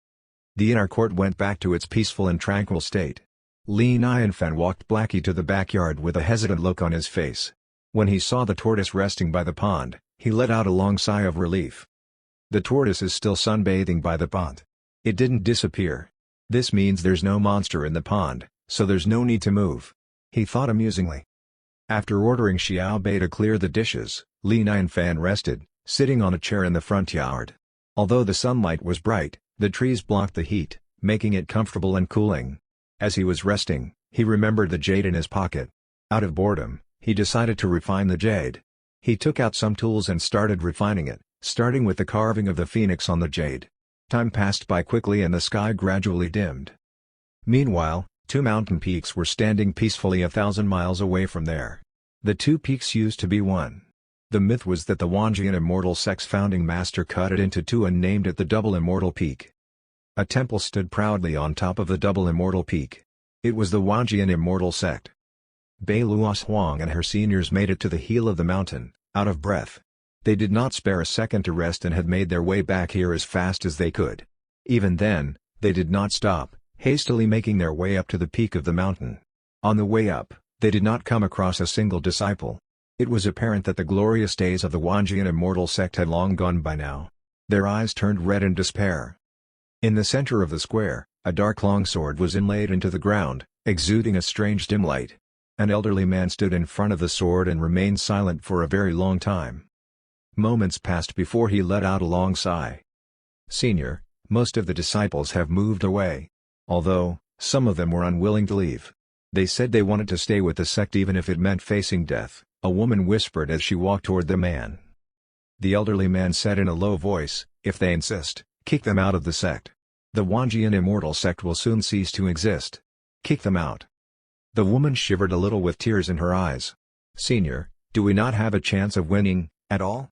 The inner court went back to its peaceful and tranquil state. Li Nianfan walked Blackie to the backyard with a hesitant look on his face. When he saw the tortoise resting by the pond, he let out a long sigh of relief. The tortoise is still sunbathing by the pond. It didn't disappear. This means there's no monster in the pond, so there's no need to move, he thought amusingly. After ordering Xiao Bei to clear the dishes, Li Nianfan rested, sitting on a chair in the front yard. Although the sunlight was bright, the trees blocked the heat, making it comfortable and cooling. As he was resting, he remembered the jade in his pocket. Out of boredom, he decided to refine the jade. He took out some tools and started refining it, starting with the carving of the phoenix on the jade. Time passed by quickly and the sky gradually dimmed. Meanwhile, two mountain peaks were standing peacefully 1,000 miles away from there. The two peaks used to be one. The myth was that the Wanjian Immortal Sect's founding master cut it into two and named it the Double Immortal Peak. A temple stood proudly on top of the Double Immortal Peak. It was the Wanjian Immortal Sect. Bei Luos Huang and her seniors made it to the heel of the mountain, out of breath. They did not spare a second to rest and had made their way back here as fast as they could. Even then, they did not stop, hastily making their way up to the peak of the mountain. On the way up, they did not come across a single disciple. It was apparent that the glorious days of the Wanjian Immortal Sect had long gone by now. Their eyes turned red in despair. In the center of the square, a dark longsword was inlaid into the ground, exuding a strange dim light. An elderly man stood in front of the sword and remained silent for a very long time. Moments passed before he let out a long sigh. "Senior, most of the disciples have moved away. Although, some of them were unwilling to leave. They said they wanted to stay with the sect even if it meant facing death," a woman whispered as she walked toward the man. The elderly man said in a low voice, "If they insist, kick them out of the sect. The Wanjian Immortal Sect will soon cease to exist. Kick them out." The woman shivered a little with tears in her eyes. "Senior, do we not have a chance of winning, at all?"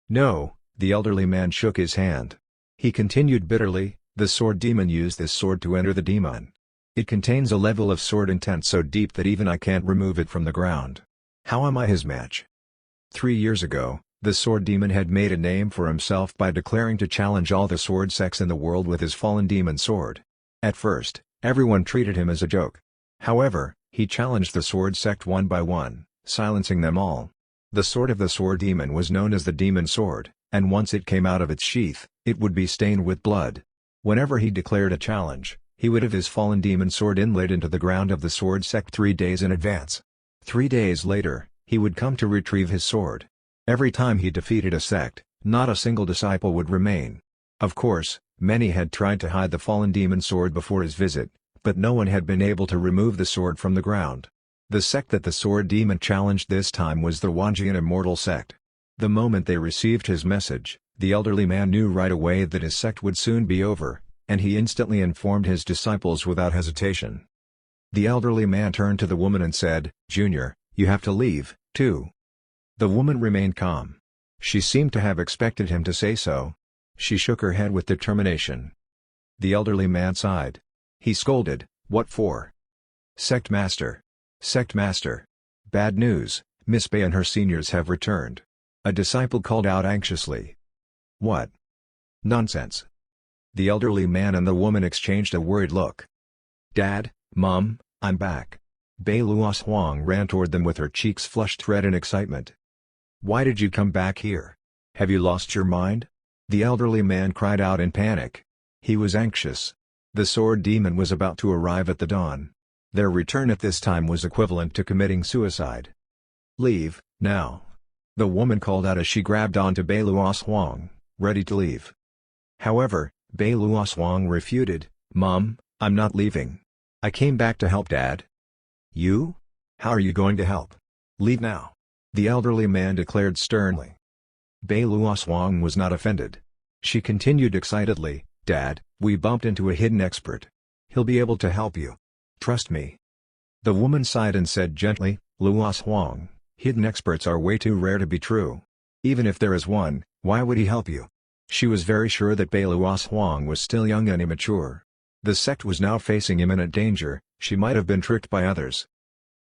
"No," the elderly man shook his hand. He continued bitterly, "The sword demon used this sword to enter the demon. It contains a level of sword intent so deep that even I can't remove it from the ground. How am I his match?" 3 years ago, the sword demon had made a name for himself by declaring to challenge all the sword sects in the world with his fallen demon sword. At first, everyone treated him as a joke. However, he challenged the sword sect one by one, silencing them all. The sword of the sword demon was known as the demon sword, and once it came out of its sheath, it would be stained with blood. Whenever he declared a challenge, he would have his fallen demon sword inlaid into the ground of the sword sect 3 days in advance. 3 days later, he would come to retrieve his sword. Every time he defeated a sect, not a single disciple would remain. Of course, many had tried to hide the fallen demon sword before his visit, but no one had been able to remove the sword from the ground. The sect that the sword demon challenged this time was the Wanjian Immortal Sect. The moment they received his message, the elderly man knew right away that his sect would soon be over, and he instantly informed his disciples without hesitation. The elderly man turned to the woman and said, "Junior, you have to leave, too." The woman remained calm. She seemed to have expected him to say so. She shook her head with determination. The elderly man sighed. He scolded, "What for?" "Sect master. Sect master. Bad news, Miss Bay and her seniors have returned." A disciple called out anxiously. "What? Nonsense." The elderly man and the woman exchanged a worried look. "Dad, Mom, I'm back." Bei Luos Huang ran toward them with her cheeks flushed red in excitement. "Why did you come back here? Have you lost your mind?" The elderly man cried out in panic. He was anxious. The sword demon was about to arrive at the dawn. Their return at this time was equivalent to committing suicide. "Leave, now!" the woman called out as she grabbed onto Bei Luos Huang, ready to leave. However, Bei Luos Huang refuted. "Mom, I'm not leaving. I came back to help Dad." "You? How are you going to help? Leave now!" the elderly man declared sternly. Bei Luos Huang was not offended. She continued excitedly, "Dad, we bumped into a hidden expert. He'll be able to help you. Trust me." The woman sighed and said gently, "Luos Huang, hidden experts are way too rare to be true. Even if there is one, why would he help you?" She was very sure that Bei Luos Huang was still young and immature. The sect was now facing imminent danger. She might have been tricked by others.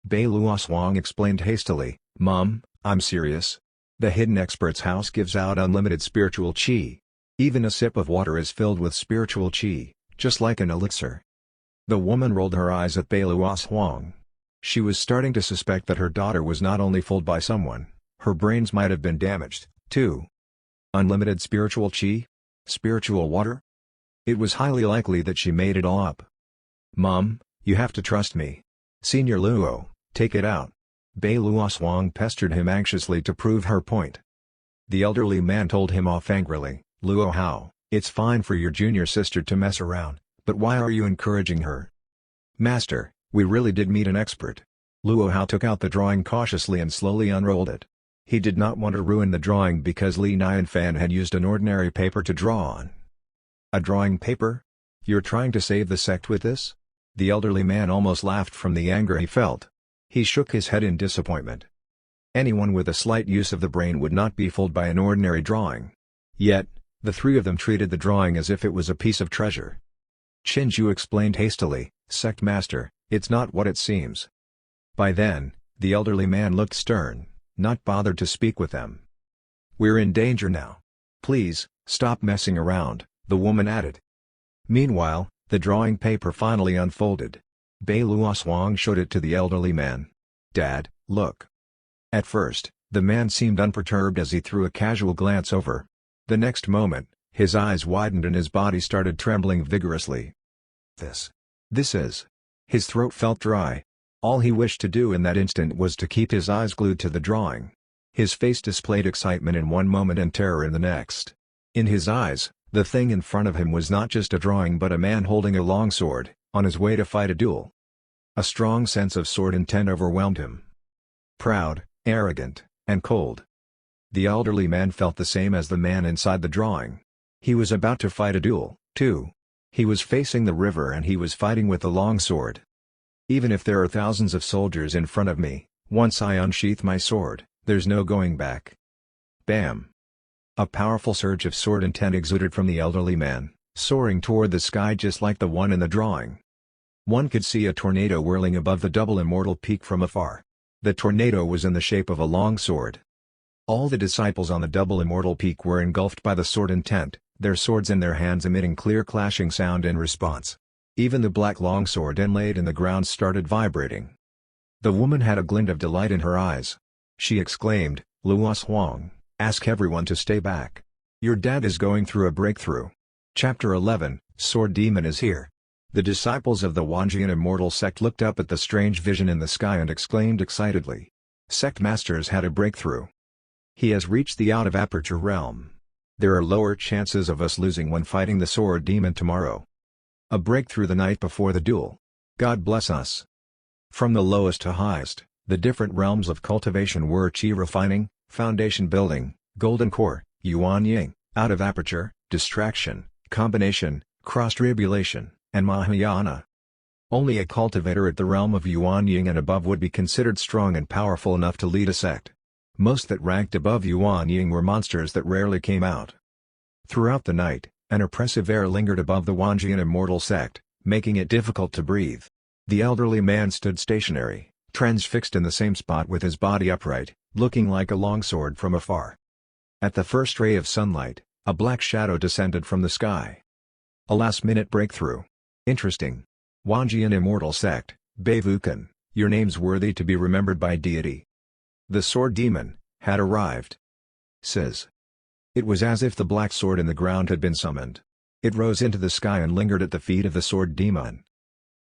Bei Luos Huang explained hastily, "Mom, I'm serious. The hidden expert's house gives out unlimited spiritual qi. Even a sip of water is filled with spiritual qi, just like an elixir." The woman rolled her eyes at Bei Luos Huang. She was starting to suspect that her daughter was not only fooled by someone, her brains might have been damaged, too. Unlimited spiritual qi? Spiritual water? It was highly likely that she made it all up. "Mom, you have to trust me. Senior Luo, take it out." Bei Luos Huang pestered him anxiously to prove her point. The elderly man told him off angrily, "Luo Hao, it's fine for your junior sister to mess around, but why are you encouraging her?" "Master, we really did meet an expert." Luo Hao took out the drawing cautiously and slowly unrolled it. He did not want to ruin the drawing because Li Nianfan had used an ordinary paper to draw on. "A drawing paper? You're trying to save the sect with this?" The elderly man almost laughed from the anger he felt. He shook his head in disappointment. Anyone with a slight use of the brain would not be fooled by an ordinary drawing. Yet, the three of them treated the drawing as if it was a piece of treasure. Qinju explained hastily, "Sect master, it's not what it seems." By then, the elderly man looked stern, not bothered to speak with them. "We're in danger now. Please, stop messing around," the woman added. Meanwhile, the drawing paper finally unfolded. Bei Luos Huang showed it to the elderly man. "Dad, look." At first, the man seemed unperturbed as he threw a casual glance over. The next moment, his eyes widened and his body started trembling vigorously. This is... His throat felt dry. All he wished to do in that instant was to keep his eyes glued to the drawing. His face displayed excitement in one moment and terror in the next. In his eyes, the thing in front of him was not just a drawing but a man holding a longsword, on his way to fight a duel. A strong sense of sword intent overwhelmed him. Proud, arrogant, and cold. The elderly man felt the same as the man inside the drawing. He was about to fight a duel, too. He was facing the river and he was fighting with the longsword. "Even if there are thousands of soldiers in front of me, once I unsheath my sword, there's no going back." Bam! A powerful surge of sword intent exuded from the elderly man, soaring toward the sky just like the one in the drawing. One could see a tornado whirling above the double immortal peak from afar. The tornado was in the shape of a long sword. All the disciples on the double immortal peak were engulfed by the sword intent, their swords in their hands emitting clear clashing sound in response. Even the black longsword inlaid in the ground started vibrating. The woman had a glint of delight in her eyes. She exclaimed, "Luos Huang, ask everyone to stay back. Your dad is going through a breakthrough." Chapter 11, Sword Demon is here. The disciples of the Wanjian immortal sect looked up at the strange vision in the sky and exclaimed excitedly. "Sect master has had a breakthrough. He has reached the out-of-aperture realm. There are lower chances of us losing when fighting the sword demon tomorrow. A breakthrough the night before the duel. God bless us." From the lowest to highest, the different realms of cultivation were Qi refining, foundation building, golden core, Yuan Ying, out of aperture, distraction, combination, cross-tribulation, and Mahayana. Only a cultivator at the realm of Yuan Ying and above would be considered strong and powerful enough to lead a sect. Most that ranked above Yuan Ying were monsters that rarely came out. Throughout the night, an oppressive air lingered above the Wanjian immortal sect, making it difficult to breathe. The elderly man stood stationary, transfixed in the same spot with his body upright, looking like a longsword from afar. At the first ray of sunlight, a black shadow descended from the sky. A last-minute breakthrough. Interesting. Wanjian immortal sect, Beivukan, your name's worthy to be remembered by deity. The sword demon had arrived. Says. It was as if the black sword in the ground had been summoned. It rose into the sky and lingered at the feet of the sword demon.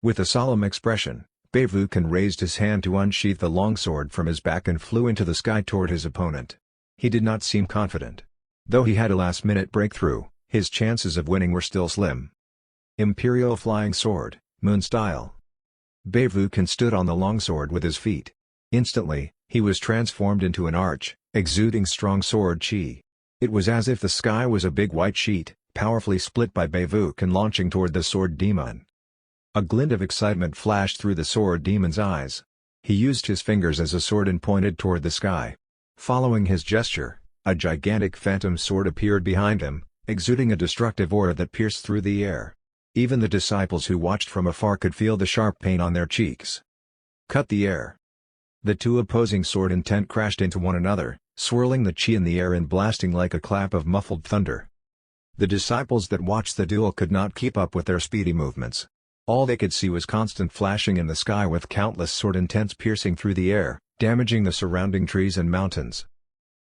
With a solemn expression, Beivukan raised his hand to unsheath the longsword from his back and flew into the sky toward his opponent. He did not seem confident. Though he had a last-minute breakthrough, his chances of winning were still slim. Imperial Flying Sword, Moon Style. Beivukan stood on the longsword with his feet. Instantly, he was transformed into an arch, exuding strong sword chi. It was as if the sky was a big white sheet, powerfully split by Beivukan launching toward the sword demon. A glint of excitement flashed through the sword demon's eyes. He used his fingers as a sword and pointed toward the sky. Following his gesture, a gigantic phantom sword appeared behind him, exuding a destructive aura that pierced through the air. Even the disciples who watched from afar could feel the sharp pain on their cheeks. Cut the air. The two opposing sword intent crashed into one another, swirling the chi in the air and blasting like a clap of muffled thunder. The disciples that watched the duel could not keep up with their speedy movements. All they could see was constant flashing in the sky with countless sword intents piercing through the air, damaging the surrounding trees and mountains.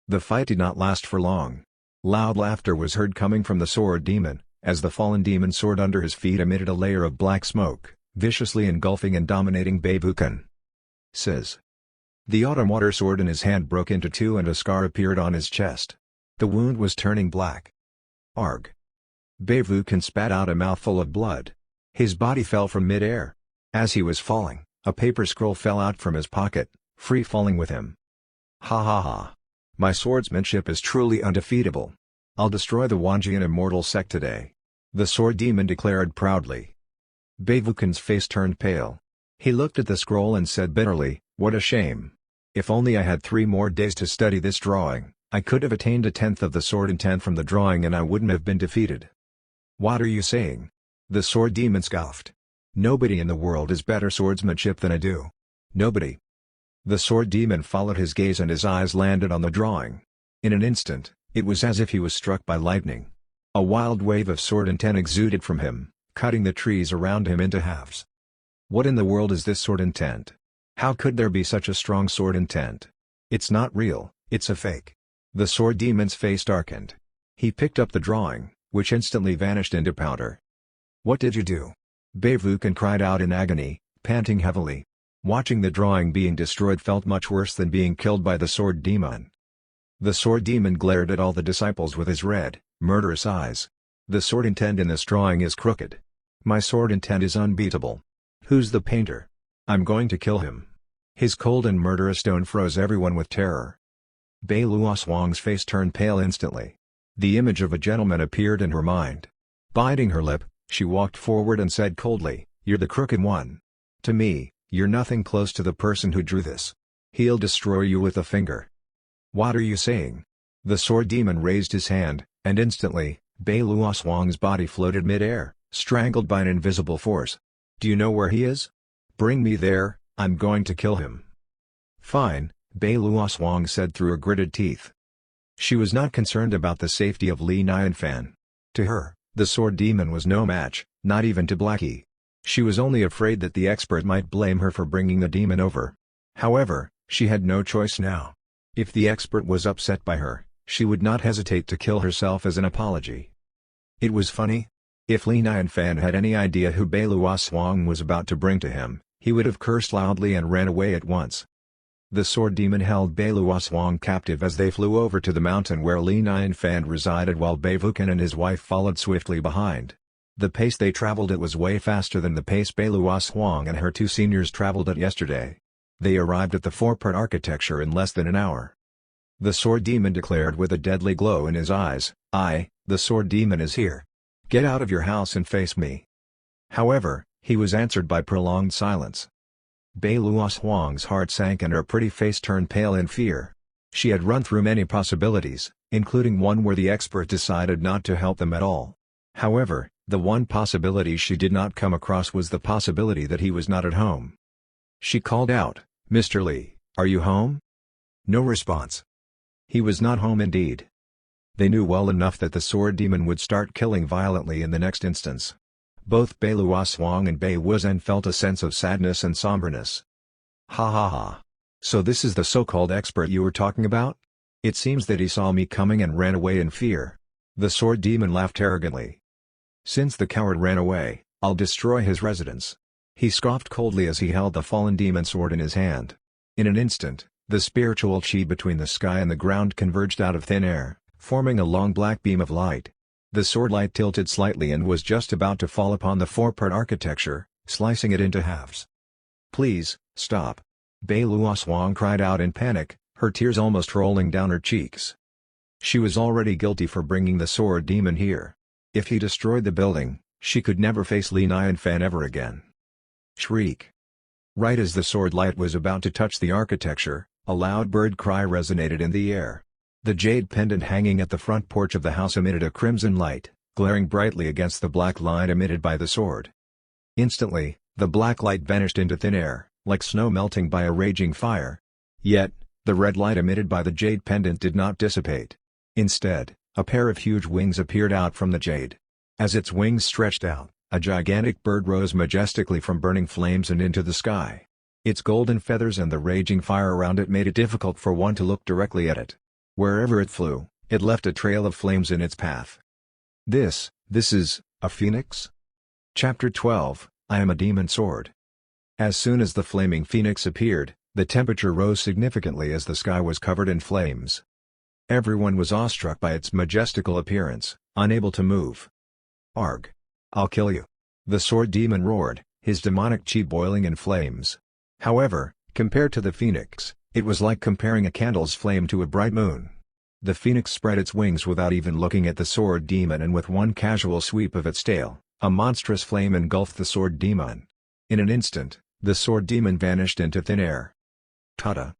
The fight did not last for long. Loud laughter was heard coming from the sword demon, as the fallen demon sword under his feet emitted a layer of black smoke, viciously engulfing and dominating Beivukan. Says. The autumn water sword in his hand broke into two and a scar appeared on his chest. The wound was turning black. Arg. Beivukan spat out a mouthful of blood. His body fell from mid-air. As he was falling, a paper scroll fell out from his pocket, free falling with him. Ha ha ha. My swordsmanship is truly undefeatable. I'll destroy the Wanjian immortal sect today. The sword demon declared proudly. Beivukan's face turned pale. He looked at the scroll and said bitterly, what a shame. If only I had 3 more days to study this drawing, I could have attained a tenth of the sword intent from the drawing and I wouldn't have been defeated. What are you saying? The sword demon scoffed. Nobody in the world has better swordsmanship than I do. Nobody. The sword demon followed his gaze and his eyes landed on the drawing. In an instant, it was as if he was struck by lightning. A wild wave of sword intent exuded from him, cutting the trees around him into halves. What in the world is this sword intent? How could there be such a strong sword intent? It's not real, it's a fake. The sword demon's face darkened. He picked up the drawing, which instantly vanished into powder. What did you do? Beivukan cried out in agony, panting heavily. Watching the drawing being destroyed felt much worse than being killed by the sword demon. The sword demon glared at all the disciples with his red, murderous eyes. The sword intent in this drawing is crooked. My sword intent is unbeatable. Who's the painter? I'm going to kill him. His cold and murderous tone froze everyone with terror. Bei Luoshuang's face turned pale instantly. The image of a gentleman appeared in her mind. Biting her lip, she walked forward and said coldly, "You're the crooked one. To me, you're nothing close to the person who drew this. He'll destroy you with a finger." What are you saying? The sword demon raised his hand, and instantly, Bei Luoshuang's body floated mid-air, strangled by an invisible force. Do you know where he is? Bring me there, I'm going to kill him. Fine, Bei Luoshuang said through her gritted teeth. She was not concerned about the safety of Li Nianfan. To her, the sword demon was no match, not even to Blackie. She was only afraid that the expert might blame her for bringing the demon over. However, she had no choice now. If the expert was upset by her, she would not hesitate to kill herself as an apology. It was funny. If Li Nianfan had any idea who Bei Luoshuang was about to bring to him, he would have cursed loudly and ran away at once. The sword demon held Bei Luoshuang captive as they flew over to the mountain where Li Nianfan resided while Beivukan and his wife followed swiftly behind. The pace they traveled at was way faster than the pace Bei Luoshuang and her 2 seniors traveled at yesterday. They arrived at the 4-part architecture in less than an hour. The sword demon declared with a deadly glow in his eyes, the sword demon is here. Get out of your house and face me. However, he was answered by prolonged silence. Bei Luoshuang's heart sank and her pretty face turned pale in fear. She had run through many possibilities, including one where the expert decided not to help them at all. However, the one possibility she did not come across was the possibility that he was not at home. She called out, "Mr. Lee, are you home?" No response. He was not home indeed. They knew well enough that the sword demon would start killing violently in the next instance. Both Bai Luoshuang and Bai Wuzhen felt a sense of sadness and somberness. Ha ha ha. So this is the so-called expert you were talking about? It seems that he saw me coming and ran away in fear. The sword demon laughed arrogantly. Since the coward ran away, I'll destroy his residence. He scoffed coldly as he held the fallen demon sword in his hand. In an instant, the spiritual chi between the sky and the ground converged out of thin air, forming a long black beam of light. The sword light tilted slightly and was just about to fall upon the four-part architecture, slicing it into halves. "Please, stop!" Bai Luoshuang cried out in panic, her tears almost rolling down her cheeks. She was already guilty for bringing the sword demon here. If he destroyed the building, she could never face Li Nianfan ever again. Shriek! Right as the sword light was about to touch the architecture, a loud bird cry resonated in the air. The jade pendant hanging at the front porch of the house emitted a crimson light, glaring brightly against the black light emitted by the sword. Instantly, the black light vanished into thin air, like snow melting by a raging fire. Yet, the red light emitted by the jade pendant did not dissipate. Instead, a pair of huge wings appeared out from the jade. As its wings stretched out, a gigantic bird rose majestically from burning flames and into the sky. Its golden feathers and the raging fire around it made it difficult for one to look directly at it. Wherever it flew, it left a trail of flames in its path. This is, a phoenix? Chapter 12, I am a demon sword. As soon as the flaming phoenix appeared, the temperature rose significantly as the sky was covered in flames. Everyone was awestruck by its majestical appearance, unable to move. "Arg! I'll kill you!" The sword demon roared, his demonic chi boiling in flames. However, compared to the phoenix, it was like comparing a candle's flame to a bright moon. The phoenix spread its wings without even looking at the sword demon, and with one casual sweep of its tail, a monstrous flame engulfed the sword demon. In an instant, the sword demon vanished into thin air. Ta-da!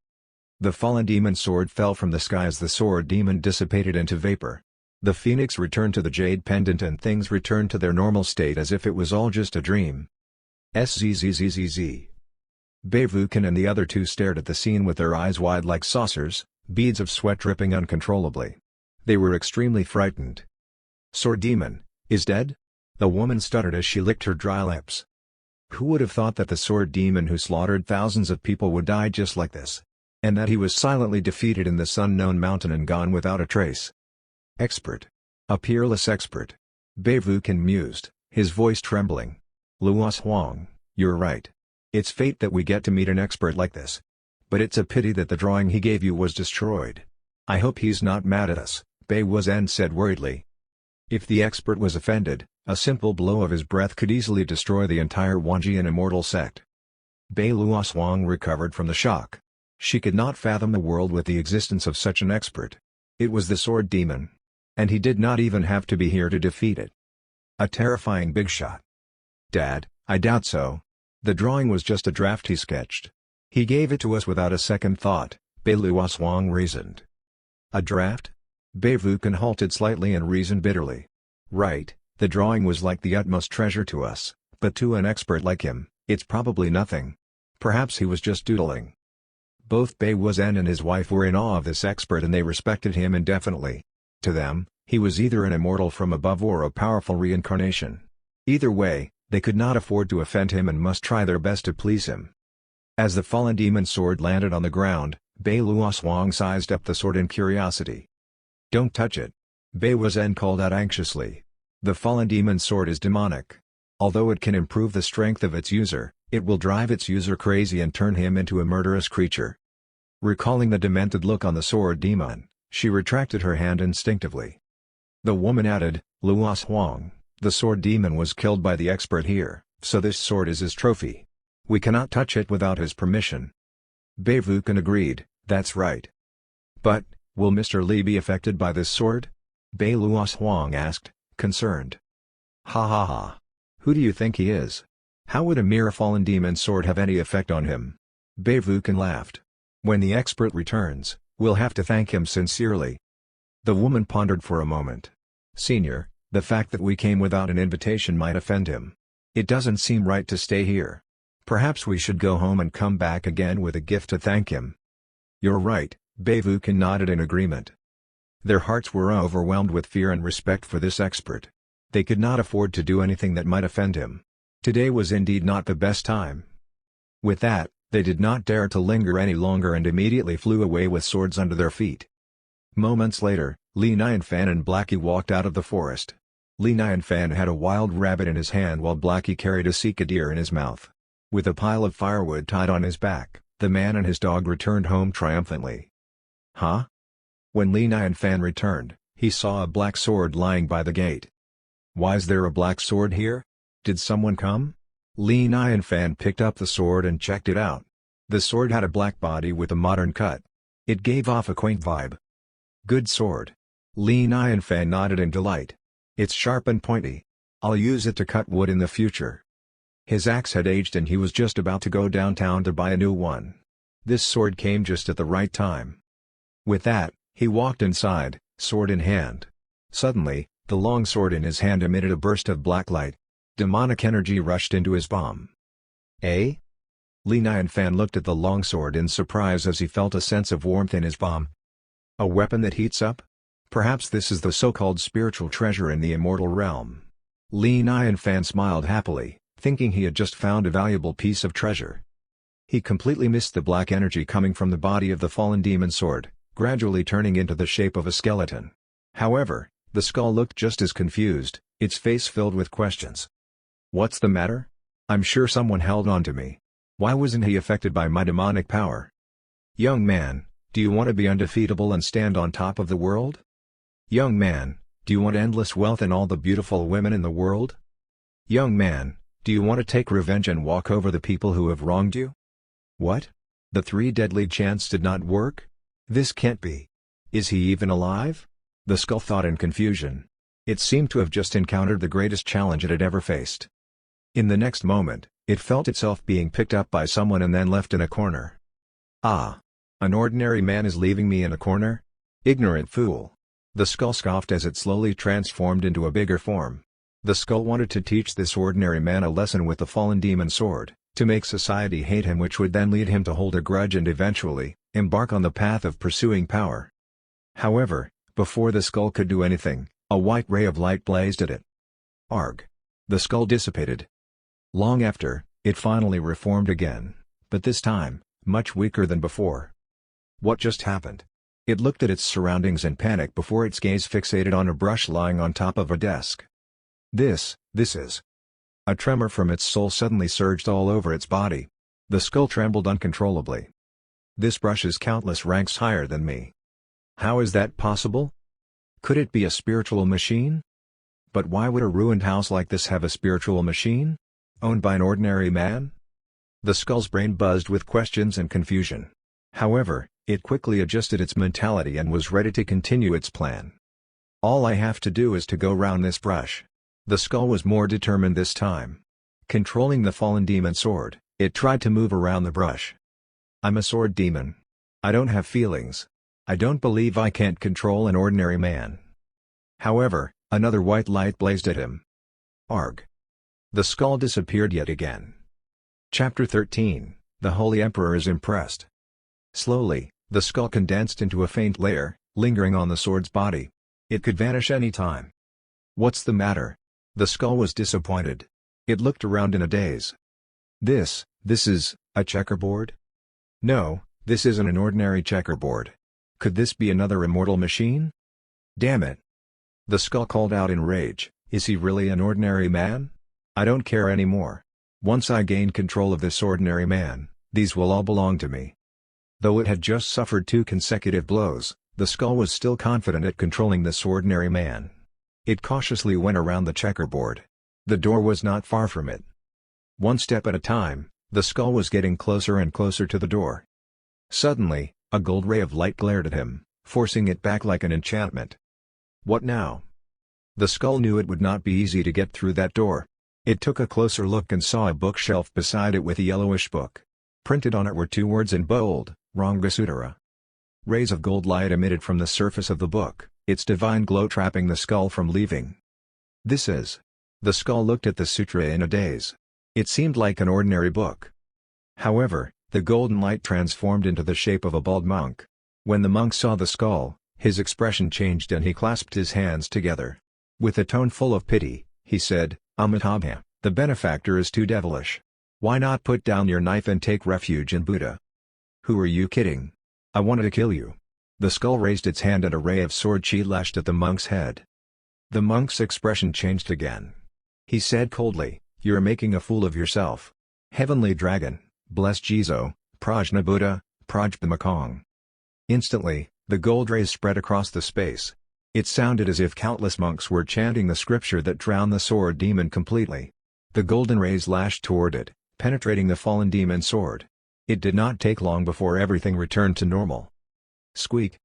The fallen demon sword fell from the sky as the sword demon dissipated into vapor. The phoenix returned to the jade pendant and things returned to their normal state as if it was all just a dream. Zzzzzzz. Bai Wuchen and the other two stared at the scene with their eyes wide like saucers, beads of sweat dripping uncontrollably. They were extremely frightened. "Sword demon, is dead?" the woman stuttered as she licked her dry lips. Who would have thought that the sword demon who slaughtered thousands of people would die just like this? And that he was silently defeated in this unknown mountain and gone without a trace. Expert. A peerless expert. Bai Wuchen mused, his voice trembling. "Luoshuang, you're right. It's fate that we get to meet an expert like this. But it's a pity that the drawing he gave you was destroyed. I hope he's not mad at us," Bai Wuzhen said worriedly. If the expert was offended, a simple blow of his breath could easily destroy the entire Wanjian immortal sect. Bai Luoshuang recovered from the shock. She could not fathom the world with the existence of such an expert. It was the sword demon. And he did not even have to be here to defeat it. A terrifying Bigshot. "Dad, I doubt so. The drawing was just a draft he sketched. He gave it to us without a second thought," Bai Luoshuang reasoned. "A draft?" Bai Wuchen halted slightly and reasoned bitterly. "Right, the drawing was like the utmost treasure to us, but to an expert like him, it's probably nothing. Perhaps he was just doodling." Both Bai Wuzhen and his wife were in awe of this expert and they respected him indefinitely. To them, he was either an immortal from above or a powerful reincarnation. Either way, they could not afford to offend him and must try their best to please him. As the fallen demon sword landed on the ground, Bai Luoshuang sized up the sword in curiosity. "Don't touch it," Bai Wuzhen called out anxiously. "The fallen demon sword is demonic. Although it can improve the strength of its user, it will drive its user crazy and turn him into a murderous creature." Recalling the demented look on the sword demon, she retracted her hand instinctively. The woman added, "Luoshuang, the sword demon was killed by the expert here, so this sword is his trophy. We cannot touch it without his permission." Bai Wuchen agreed, "That's right." "But, will Mr. Li be affected by this sword?" Bai Luoshuang asked, concerned. "Ha ha ha. Who do you think he is? How would a mere fallen demon sword have any effect on him?" Bai Wuchen laughed. "When the expert returns, We'll have to thank him sincerely." The woman pondered for a moment. "Senior, the fact that we came without an invitation might offend him. It doesn't seem right to stay here. Perhaps we should go home and come back again with a gift to thank him." "You're right," Bavukin nodded in agreement. Their hearts were overwhelmed with fear and respect for this expert. They could not afford to do anything that might offend him. Today was indeed not the best time. With that, they did not dare to linger any longer and immediately flew away with swords under their feet. Moments later, Li Nianfan and Blackie walked out of the forest. Li Nianfan had a wild rabbit in his hand while Blackie carried a sika deer in his mouth. With a pile of firewood tied on his back, the man and his dog returned home triumphantly. "Huh?" When Li Nianfan returned, he saw a black sword lying by the gate. "Why's there a black sword here? Did someone come?" Li Nianfan picked up the sword and checked it out. The sword had a black body with a modern cut. It gave off a quaint vibe. "Good sword." Li Nianfan nodded in delight. "It's sharp and pointy. I'll use it to cut wood in the future." His axe had aged and he was just about to go downtown to buy a new one. This sword came just at the right time. With that, he walked inside, sword in hand. Suddenly, the long sword in his hand emitted a burst of black light. Demonic energy rushed into his palm. "Eh?" Li Nianfan looked at the longsword in surprise as he felt a sense of warmth in his palm. "A weapon that heats up? Perhaps this is the so-called spiritual treasure in the immortal realm." Li Nianfan smiled happily, thinking he had just found a valuable piece of treasure. He completely missed the black energy coming from the body of the fallen demon sword, gradually turning into the shape of a skeleton. However, the skull looked just as confused, its face filled with questions. "What's the matter? I'm sure someone held on to me. Why wasn't he affected by my demonic power?" "Young man, do you want to be undefeatable and stand on top of the world? Young man, do you want endless wealth and all the beautiful women in the world? Young man, do you want to take revenge and walk over the people who have wronged you?" What? The three deadly chants did not work? This can't be. Is he even alive? The skull thought in confusion. It seemed to have just encountered the greatest challenge it had ever faced. In the next moment, it felt itself being picked up by someone and then left in a corner. "Ah! An ordinary man is leaving me in a corner? Ignorant fool!" The skull scoffed as it slowly transformed into a bigger form. The skull wanted to teach this ordinary man a lesson with the fallen demon sword, to make society hate him, which would then lead him to hold a grudge and eventually, embark on the path of pursuing power. However, before the skull could do anything, a white ray of light blazed at it. Arg! The skull dissipated. Long after, it finally reformed again, but this time, much weaker than before. What just happened? It looked at its surroundings in panic before its gaze fixated on a brush lying on top of a desk. This is... A tremor from its soul suddenly surged all over its body. The skull trembled uncontrollably. "This brush is countless ranks higher than me. How is that possible? Could it be a spiritual machine? But why would a ruined house like this have a spiritual machine? Owned by an ordinary man?" The skull's brain buzzed with questions and confusion. However, it quickly adjusted its mentality and was ready to continue its plan. "All I have to do is to go round this brush." The skull was more determined this time. Controlling the fallen demon sword, it tried to move around the brush. "I'm a sword demon. I don't have feelings. I don't believe I can't control an ordinary man." However, another white light blazed at him. Arg! The skull disappeared yet again. Chapter 13, The Holy Emperor is Impressed. Slowly, the skull condensed into a faint layer, lingering on the sword's body. It could vanish any time. "What's the matter?" The skull was disappointed. It looked around in a daze. This is, a checkerboard? No, this isn't an ordinary checkerboard. Could this be another immortal machine? Damn it! The skull called out in rage, "Is he really an ordinary man? I don't care anymore. Once I gain control of this ordinary man, these will all belong to me." Though it had just suffered 2 consecutive blows, the skull was still confident at controlling this ordinary man. It cautiously went around the checkerboard. The door was not far from it. One step at a time, the skull was getting closer and closer to the door. Suddenly, a gold ray of light glared at him, forcing it back like an enchantment. What now? The skull knew it would not be easy to get through that door. It took a closer look and saw a bookshelf beside it with a yellowish book. Printed on it were 2 words in bold, Rangasudara. Rays of gold light emitted from the surface of the book, its divine glow trapping the skull from leaving. This is. The skull looked at the sutra in a daze. It seemed like an ordinary book. However, the golden light transformed into the shape of a bald monk. When the monk saw the skull, his expression changed and he clasped his hands together. With a tone full of pity, he said, Amitabha, the benefactor is too devilish. Why not put down your knife and take refuge in Buddha? Who are you kidding? I wanted to kill you. The skull raised its hand and a ray of sword chi lashed at the monk's head. The monk's expression changed again. He said coldly, You're making a fool of yourself. Heavenly Dragon, bless Jizo, Prajna Buddha, Prajpamakong. Instantly, the gold rays spread across the space. It sounded as if countless monks were chanting the scripture that drowned the sword demon completely. The golden rays lashed toward it, penetrating the fallen demon's sword. It did not take long before everything returned to normal. Squeak.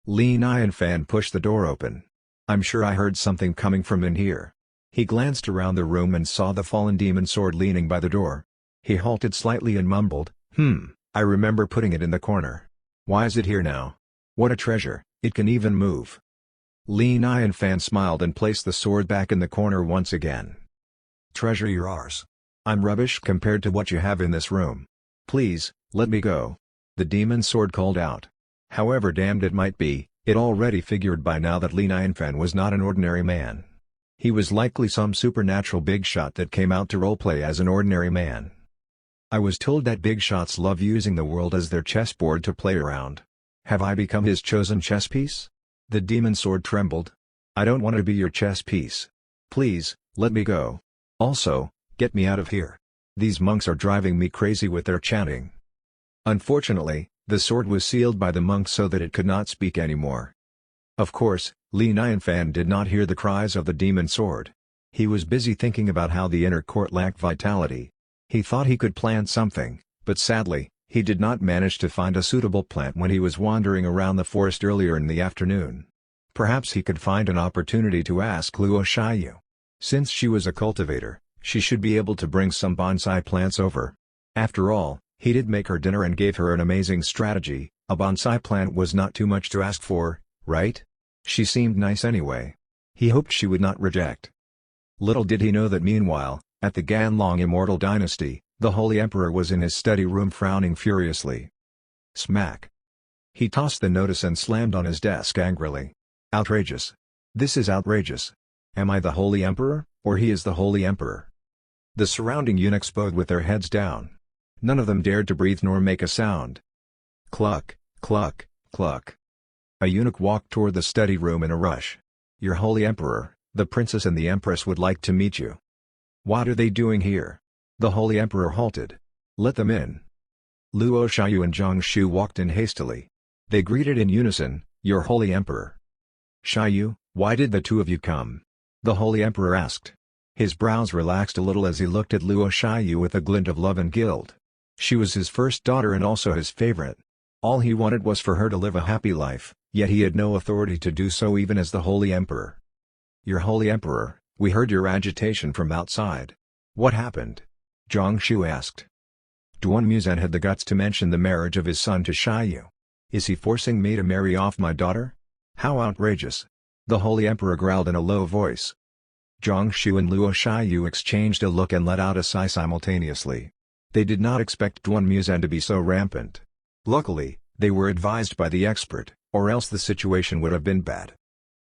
Li Nianfan pushed the door open. I'm sure I heard something coming from in here. He glanced around the room and saw the fallen demon's sword leaning by the door. He halted slightly and mumbled, I remember putting it in the corner. Why is it here now? What a treasure, it can even move. Li Nianfan smiled and placed the sword back in the corner once again. Treasure you're ours. I'm rubbish compared to what you have in this room. Please, let me go. The demon's sword called out. However damned it might be, it already figured by now that Li Nianfan was not an ordinary man. He was likely some supernatural bigshot that came out to roleplay as an ordinary man. I was told that bigshots love using the world as their chessboard to play around. Have I become his chosen chess piece? The demon's sword trembled. I don't want to be your chess piece. Please, let me go. Also, get me out of here. These monks are driving me crazy with their chanting. Unfortunately, the sword was sealed by the monk so that it could not speak anymore. Of course, Li Nianfan did not hear the cries of the demon sword. He was busy thinking about how the inner court lacked vitality. He thought he could plant something, but sadly, he did not manage to find a suitable plant when he was wandering around the forest earlier in the afternoon. Perhaps he could find an opportunity to ask Luo Shiyu. Since she was a cultivator, she should be able to bring some bonsai plants over. After all, he did make her dinner and gave her an amazing strategy. A bonsai plant was not too much to ask for, right? She seemed nice anyway. He hoped she would not reject. Little did he know that meanwhile, at the Ganlong Immortal Dynasty, the Holy Emperor was in his study room frowning furiously. Smack. He tossed the notice and slammed on his desk angrily. Outrageous. This is outrageous. Am I the Holy Emperor, or he is the Holy Emperor? The surrounding eunuchs bowed with their heads down. None of them dared to breathe nor make a sound. Cluck, cluck, cluck. A eunuch walked toward the study room in a rush. Your Holy Emperor, the princess and the empress would like to meet you. What are they doing here? The Holy Emperor halted. Let them in. Luo Shiyu and Zhang Shu walked in hastily. They greeted in unison, Your Holy Emperor. Shiyu, why did the two of you come? The Holy Emperor asked. His brows relaxed a little as he looked at Luo Shiyu with a glint of love and guilt. She was his first daughter and also his favorite. All he wanted was for her to live a happy life, yet he had no authority to do so even as the Holy Emperor. Your Holy Emperor, we heard your agitation from outside. What happened? Zhang Shu asked. Duan Muzan had the guts to mention the marriage of his son to Shiyu. Is he forcing me to marry off my daughter? How outrageous! The Holy Emperor growled in a low voice. Zhang Shu and Luo Shiyu exchanged a look and let out a sigh simultaneously. They did not expect Duan Muzan to be so rampant. Luckily, they were advised by the expert, or else the situation would have been bad.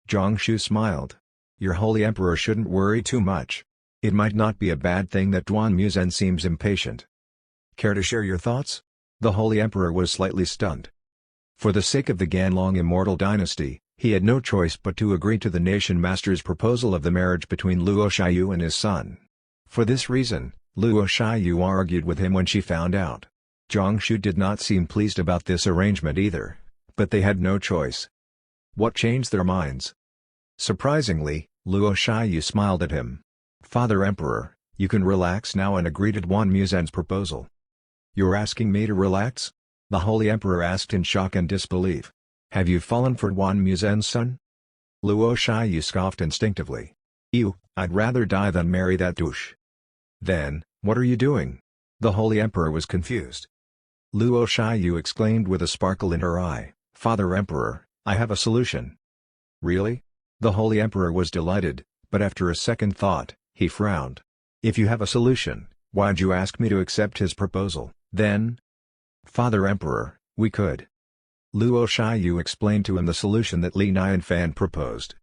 Zhang Shu smiled. Your Holy Emperor shouldn't worry too much. It might not be a bad thing that Duan Muzan seems impatient. Care to share your thoughts? The Holy Emperor was slightly stunned. For the sake of the Ganlong Immortal Dynasty, he had no choice but to agree to the Nation Master's proposal of the marriage between Luo Shiyu and his son. For this reason, Luo Shiyu argued with him when she found out. Zhang Shu did not seem pleased about this arrangement either, but they had no choice. What changed their minds? Surprisingly, Luo Shiyu smiled at him. Father Emperor, you can relax now and agree to Duan Muzan's proposal. You're asking me to relax? The Holy Emperor asked in shock and disbelief. Have you fallen for Duan Muzan's son? Luo Shiyu scoffed instinctively. Ew, I'd rather die than marry that douche. Then, what are you doing? The Holy Emperor was confused. Luo Shiyu exclaimed with a sparkle in her eye, Father Emperor, I have a solution. Really? The Holy Emperor was delighted, but after a second thought, he frowned. If you have a solution, why'd you ask me to accept his proposal, then? Father Emperor, we could. Luo Shiyu explained to him the solution that Li Nianfan proposed.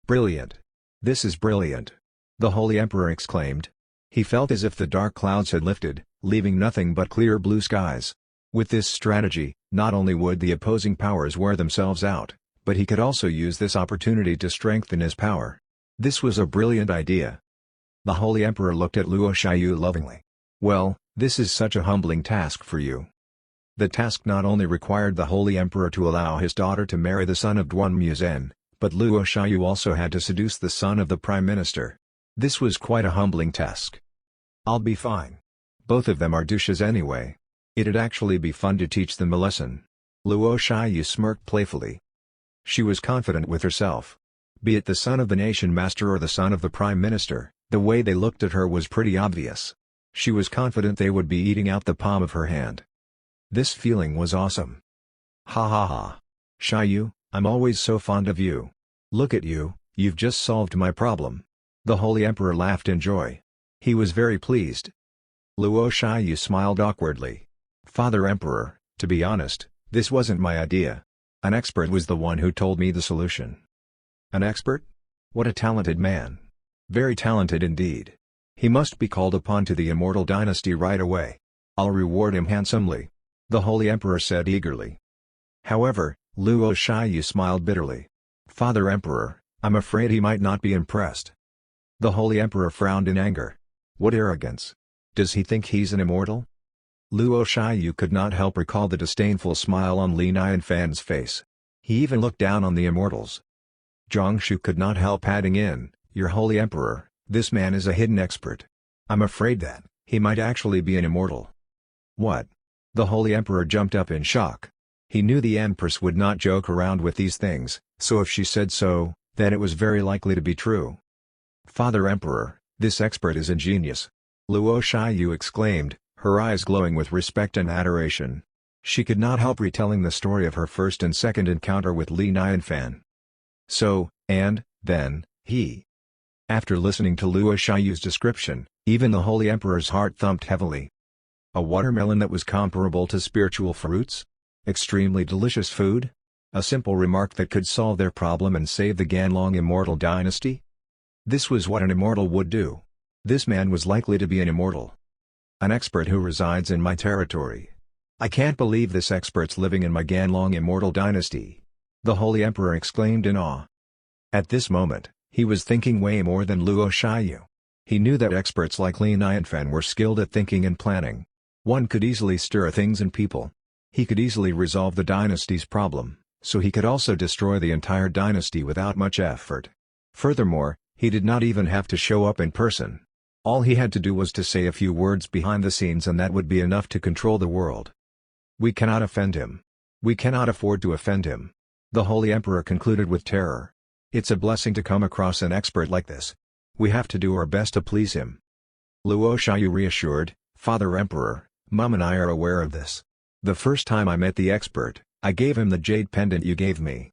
Brilliant! This is brilliant! The Holy Emperor exclaimed. He felt as if the dark clouds had lifted, leaving nothing but clear blue skies. With this strategy, not only would the opposing powers wear themselves out, but he could also use this opportunity to strengthen his power. This was a brilliant idea. The Holy Emperor looked at Luo Shiyu lovingly. Well, this is such a humbling task for you. The task not only required the Holy Emperor to allow his daughter to marry the son of Duan Muzhen, but Luo Shiyu also had to seduce the son of the Prime Minister. This was quite a humbling task. I'll be fine. Both of them are douches anyway. It'd actually be fun to teach them a lesson. Luo Shiyu smirked playfully. She was confident with herself. Be it the son of the nation master or the son of the Prime Minister, the way they looked at her was pretty obvious. She was confident they would be eating out the palm of her hand. This feeling was awesome. Ha ha ha. Shiyu, I'm always so fond of you. Look at you, you've just solved my problem. The Holy Emperor laughed in joy. He was very pleased. Luo Shiyu smiled awkwardly. Father Emperor, to be honest, this wasn't my idea. An expert was the one who told me the solution. An expert? What a talented man. Very talented indeed. He must be called upon to the immortal dynasty right away. I'll reward him handsomely. The Holy Emperor said eagerly. However, Luo Shiyu smiled bitterly. Father Emperor, I'm afraid he might not be impressed. The Holy Emperor frowned in anger. What arrogance! Does he think he's an immortal? Luo Shiyu could not help recall the disdainful smile on Li Nianfan's face. He even looked down on the immortals. Zhongshu could not help adding in, Your Holy Emperor, this man is a hidden expert. I'm afraid that he might actually be an immortal. What? The Holy Emperor jumped up in shock. He knew the Empress would not joke around with these things, so if she said so, then it was very likely to be true. Father Emperor, this expert is ingenious. Luo Shiyu exclaimed, her eyes glowing with respect and adoration. She could not help retelling the story of her first and second encounter with Li Nianfan. So, and, then, he. After listening to Luo Shiyu's description, even the Holy Emperor's heart thumped heavily. A watermelon that was comparable to spiritual fruits? Extremely delicious food? A simple remark that could solve their problem and save the Ganlong immortal dynasty? This was what an immortal would do. This man was likely to be an immortal. An expert who resides in my territory. I can't believe this expert's living in my Ganlong immortal dynasty. The Holy Emperor exclaimed in awe. At this moment, he was thinking way more than Luo Shiyu. He knew that experts like Li Nianfan were skilled at thinking and planning. One could easily stir things and people. He could easily resolve the dynasty's problem, so he could also destroy the entire dynasty without much effort. Furthermore, he did not even have to show up in person. All he had to do was to say a few words behind the scenes and that would be enough to control the world. We cannot offend him. We cannot afford to offend him. The Holy Emperor concluded with terror. It's a blessing to come across an expert like this. We have to do our best to please him. Luo Shiyu reassured, Father Emperor, Mom and I are aware of this. The first time I met the expert, I gave him the jade pendant you gave me.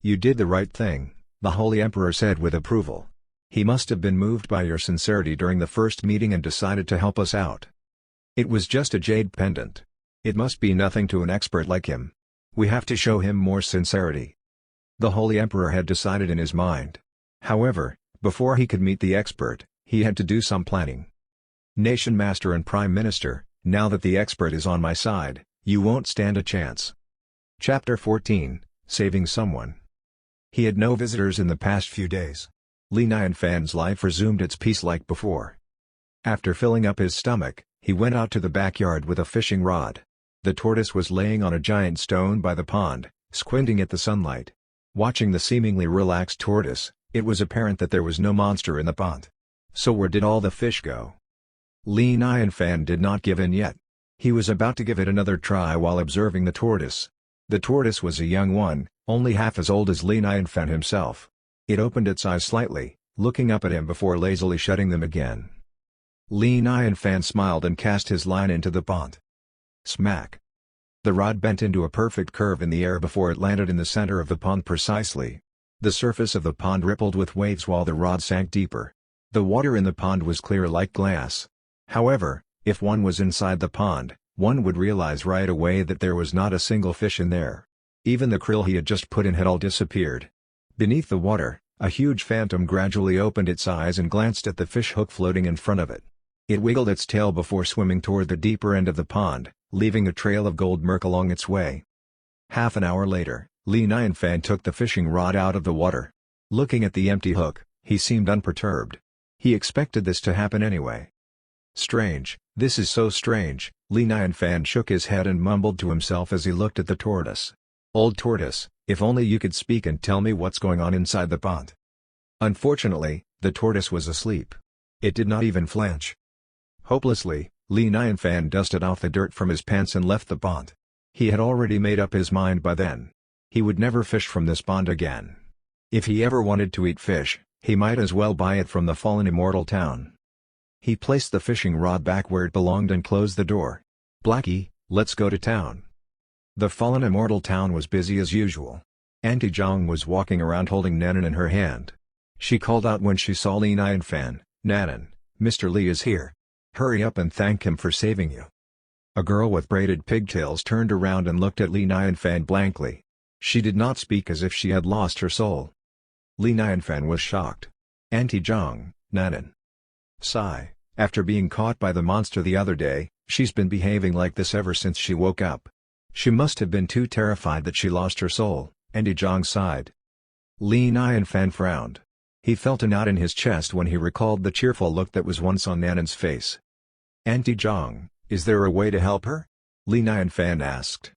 You did the right thing, the Holy Emperor said with approval. He must have been moved by your sincerity during the first meeting and decided to help us out. It was just a jade pendant. It must be nothing to an expert like him. We have to show him more sincerity. The Holy Emperor had decided in his mind. However, before he could meet the expert, he had to do some planning. Nation Master and Prime Minister, now that the expert is on my side, you won't stand a chance. Chapter 14, Saving Someone. He had no visitors in the past few days. Li Nianfan's life resumed its peace like before. After filling up his stomach, he went out to the backyard with a fishing rod. The tortoise was laying on a giant stone by the pond, squinting at the sunlight. Watching the seemingly relaxed tortoise, it was apparent that there was no monster in the pond. So where did all the fish go? Li Nianfan did not give in yet. He was about to give it another try while observing the tortoise. The tortoise was a young one, only half as old as Li Nianfan himself. It opened its eyes slightly, looking up at him before lazily shutting them again. Li Nianfan smiled and cast his line into the pond. Smack! The rod bent into a perfect curve in the air before it landed in the center of the pond precisely. The surface of the pond rippled with waves while the rod sank deeper. The water in the pond was clear like glass. However, if one was inside the pond, one would realize right away that there was not a single fish in there. Even the krill he had just put in had all disappeared. Beneath the water, a huge phantom gradually opened its eyes and glanced at the fish hook floating in front of it. It wiggled its tail before swimming toward the deeper end of the pond, leaving a trail of gold murk along its way. Half an hour later, Li Nianfan took the fishing rod out of the water. Looking at the empty hook, he seemed unperturbed. He expected this to happen anyway. Strange, this is so strange, Li Nianfan shook his head and mumbled to himself as he looked at the tortoise. Old tortoise, if only you could speak and tell me what's going on inside the pond. Unfortunately, the tortoise was asleep. It did not even flinch. Hopelessly, Li Nianfan dusted off the dirt from his pants and left the pond. He had already made up his mind by then. He would never fish from this pond again. If he ever wanted to eat fish, he might as well buy it from the fallen immortal town. He placed the fishing rod back where it belonged and closed the door. Blackie, let's go to town. The fallen immortal town was busy as usual. Auntie Zhang was walking around holding Nanan in her hand. She called out when she saw Li Nianfan, "Nanan, Mr. Li is here. Hurry up and thank him for saving you." A girl with braided pigtails turned around and looked at Li Nianfan blankly. She did not speak, as if she had lost her soul. Li Nianfan was shocked. "Auntie Zhang, Nanan." Sigh. After being caught by the monster the other day, she's been behaving like this ever since she woke up. She must have been too terrified that she lost her soul, Auntie Zhang sighed. Li Nianfan frowned. He felt a knot in his chest when he recalled the cheerful look that was once on Nanan's face. "Auntie Zhang, is there a way to help her?" Li Nianfan asked.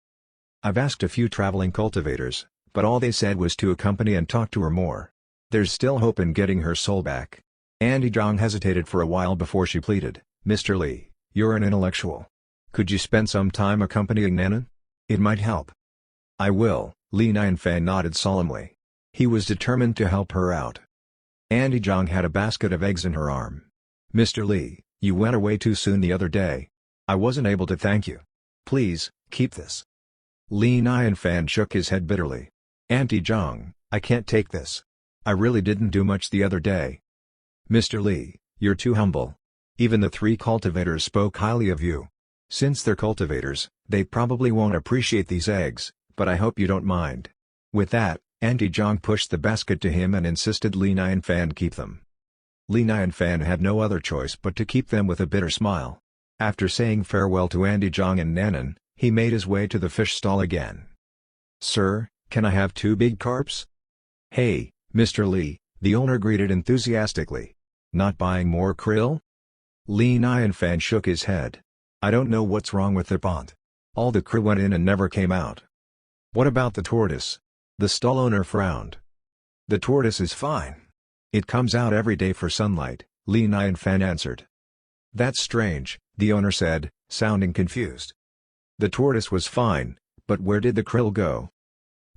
"I've asked a few traveling cultivators, but all they said was to accompany and talk to her more. There's still hope in getting her soul back." Auntie Zhang hesitated for a while before she pleaded, "Mr. Li, you're an intellectual. Could you spend some time accompanying Nanan? It might help." "I will," Li Nianfan nodded solemnly. He was determined to help her out. Auntie Zhang had a basket of eggs in her arm. "Mr. Li, you went away too soon the other day. I wasn't able to thank you. Please, keep this." Li Nianfan shook his head bitterly. "Auntie Zhang, I can't take this. I really didn't do much the other day." "Mr. Li, you're too humble. Even the 3 cultivators spoke highly of you. Since they're cultivators, they probably won't appreciate these eggs, but I hope you don't mind." With that, Auntie Zhang pushed the basket to him and insisted Li Nianfan keep them. Li Nianfan had no other choice but to keep them with a bitter smile. After saying farewell to Auntie Zhang and Nanan, he made his way to the fish stall again. "Sir, can I have 2 big carps?" "Hey, Mr. Li," the owner greeted enthusiastically. "Not buying more krill?" Li Nianfan shook his head. "I don't know what's wrong with the pond. All the krill went in and never came out." "What about the tortoise?" The stall owner frowned. "The tortoise is fine. It comes out every day for sunlight," Li Nianfan answered. "That's strange," the owner said, sounding confused. "The tortoise was fine, but where did the krill go?"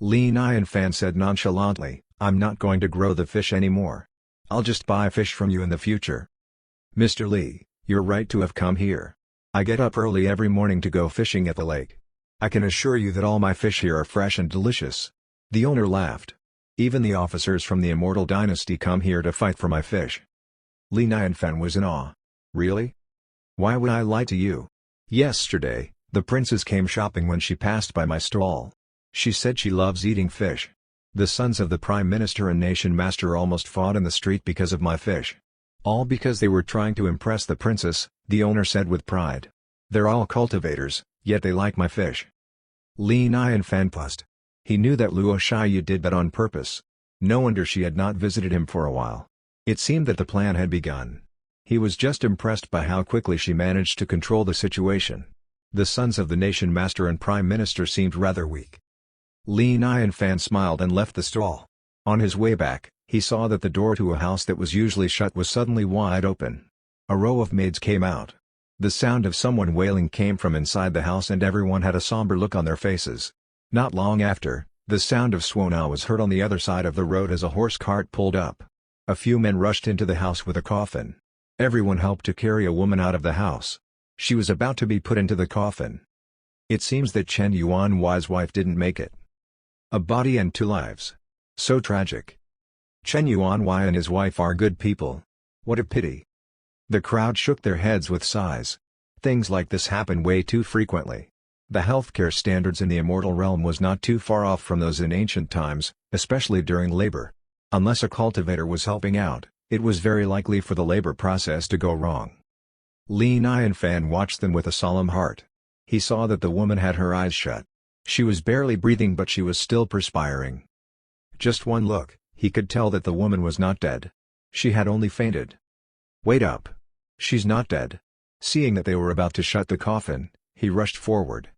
Li Nianfan said nonchalantly, "I'm not going to grow the fish anymore. I'll just buy fish from you in the future." "Mr. Li, you're right to have come here. I get up early every morning to go fishing at the lake. I can assure you that all my fish here are fresh and delicious." The owner laughed. "Even the officers from the Immortal Dynasty come here to fight for my fish." Li Nianfan was in awe. "Really? Why would I lie to you? Yesterday, the princess came shopping when she passed by my stall. She said she loves eating fish. The sons of the Prime Minister and Nation Master almost fought in the street because of my fish. All because they were trying to impress the princess," the owner said with pride. "They're all cultivators, yet they like my fish." Li Nianfan paused. He knew that Luo Shiyu did that on purpose. No wonder she had not visited him for a while. It seemed that the plan had begun. He was just impressed by how quickly she managed to control the situation. The sons of the Nation Master and Prime Minister seemed rather weak. Li Nianfan smiled and left the stall. On his way back, he saw that the door to a house that was usually shut was suddenly wide open. A row of maids came out. The sound of someone wailing came from inside the house and everyone had a somber look on their faces. Not long after, the sound of swona was heard on the other side of the road as a horse cart pulled up. A few men rushed into the house with a coffin. Everyone helped to carry a woman out of the house. She was about to be put into the coffin. It seems that Chen Yuanhui's wife didn't make it. A body and 2 lives. So tragic. Chen Yuanhui and his wife are good people. What a pity. The crowd shook their heads with sighs. Things like this happen way too frequently. The healthcare standards in the immortal realm was not too far off from those in ancient times, especially during labor. Unless a cultivator was helping out, it was very likely for the labor process to go wrong. Li Nianfan watched them with a solemn heart. He saw that the woman had her eyes shut. She was barely breathing, but she was still perspiring. Just one look, he could tell that the woman was not dead. She had only fainted. "Wait up. She's not dead." Seeing that they were about to shut the coffin, he rushed forward.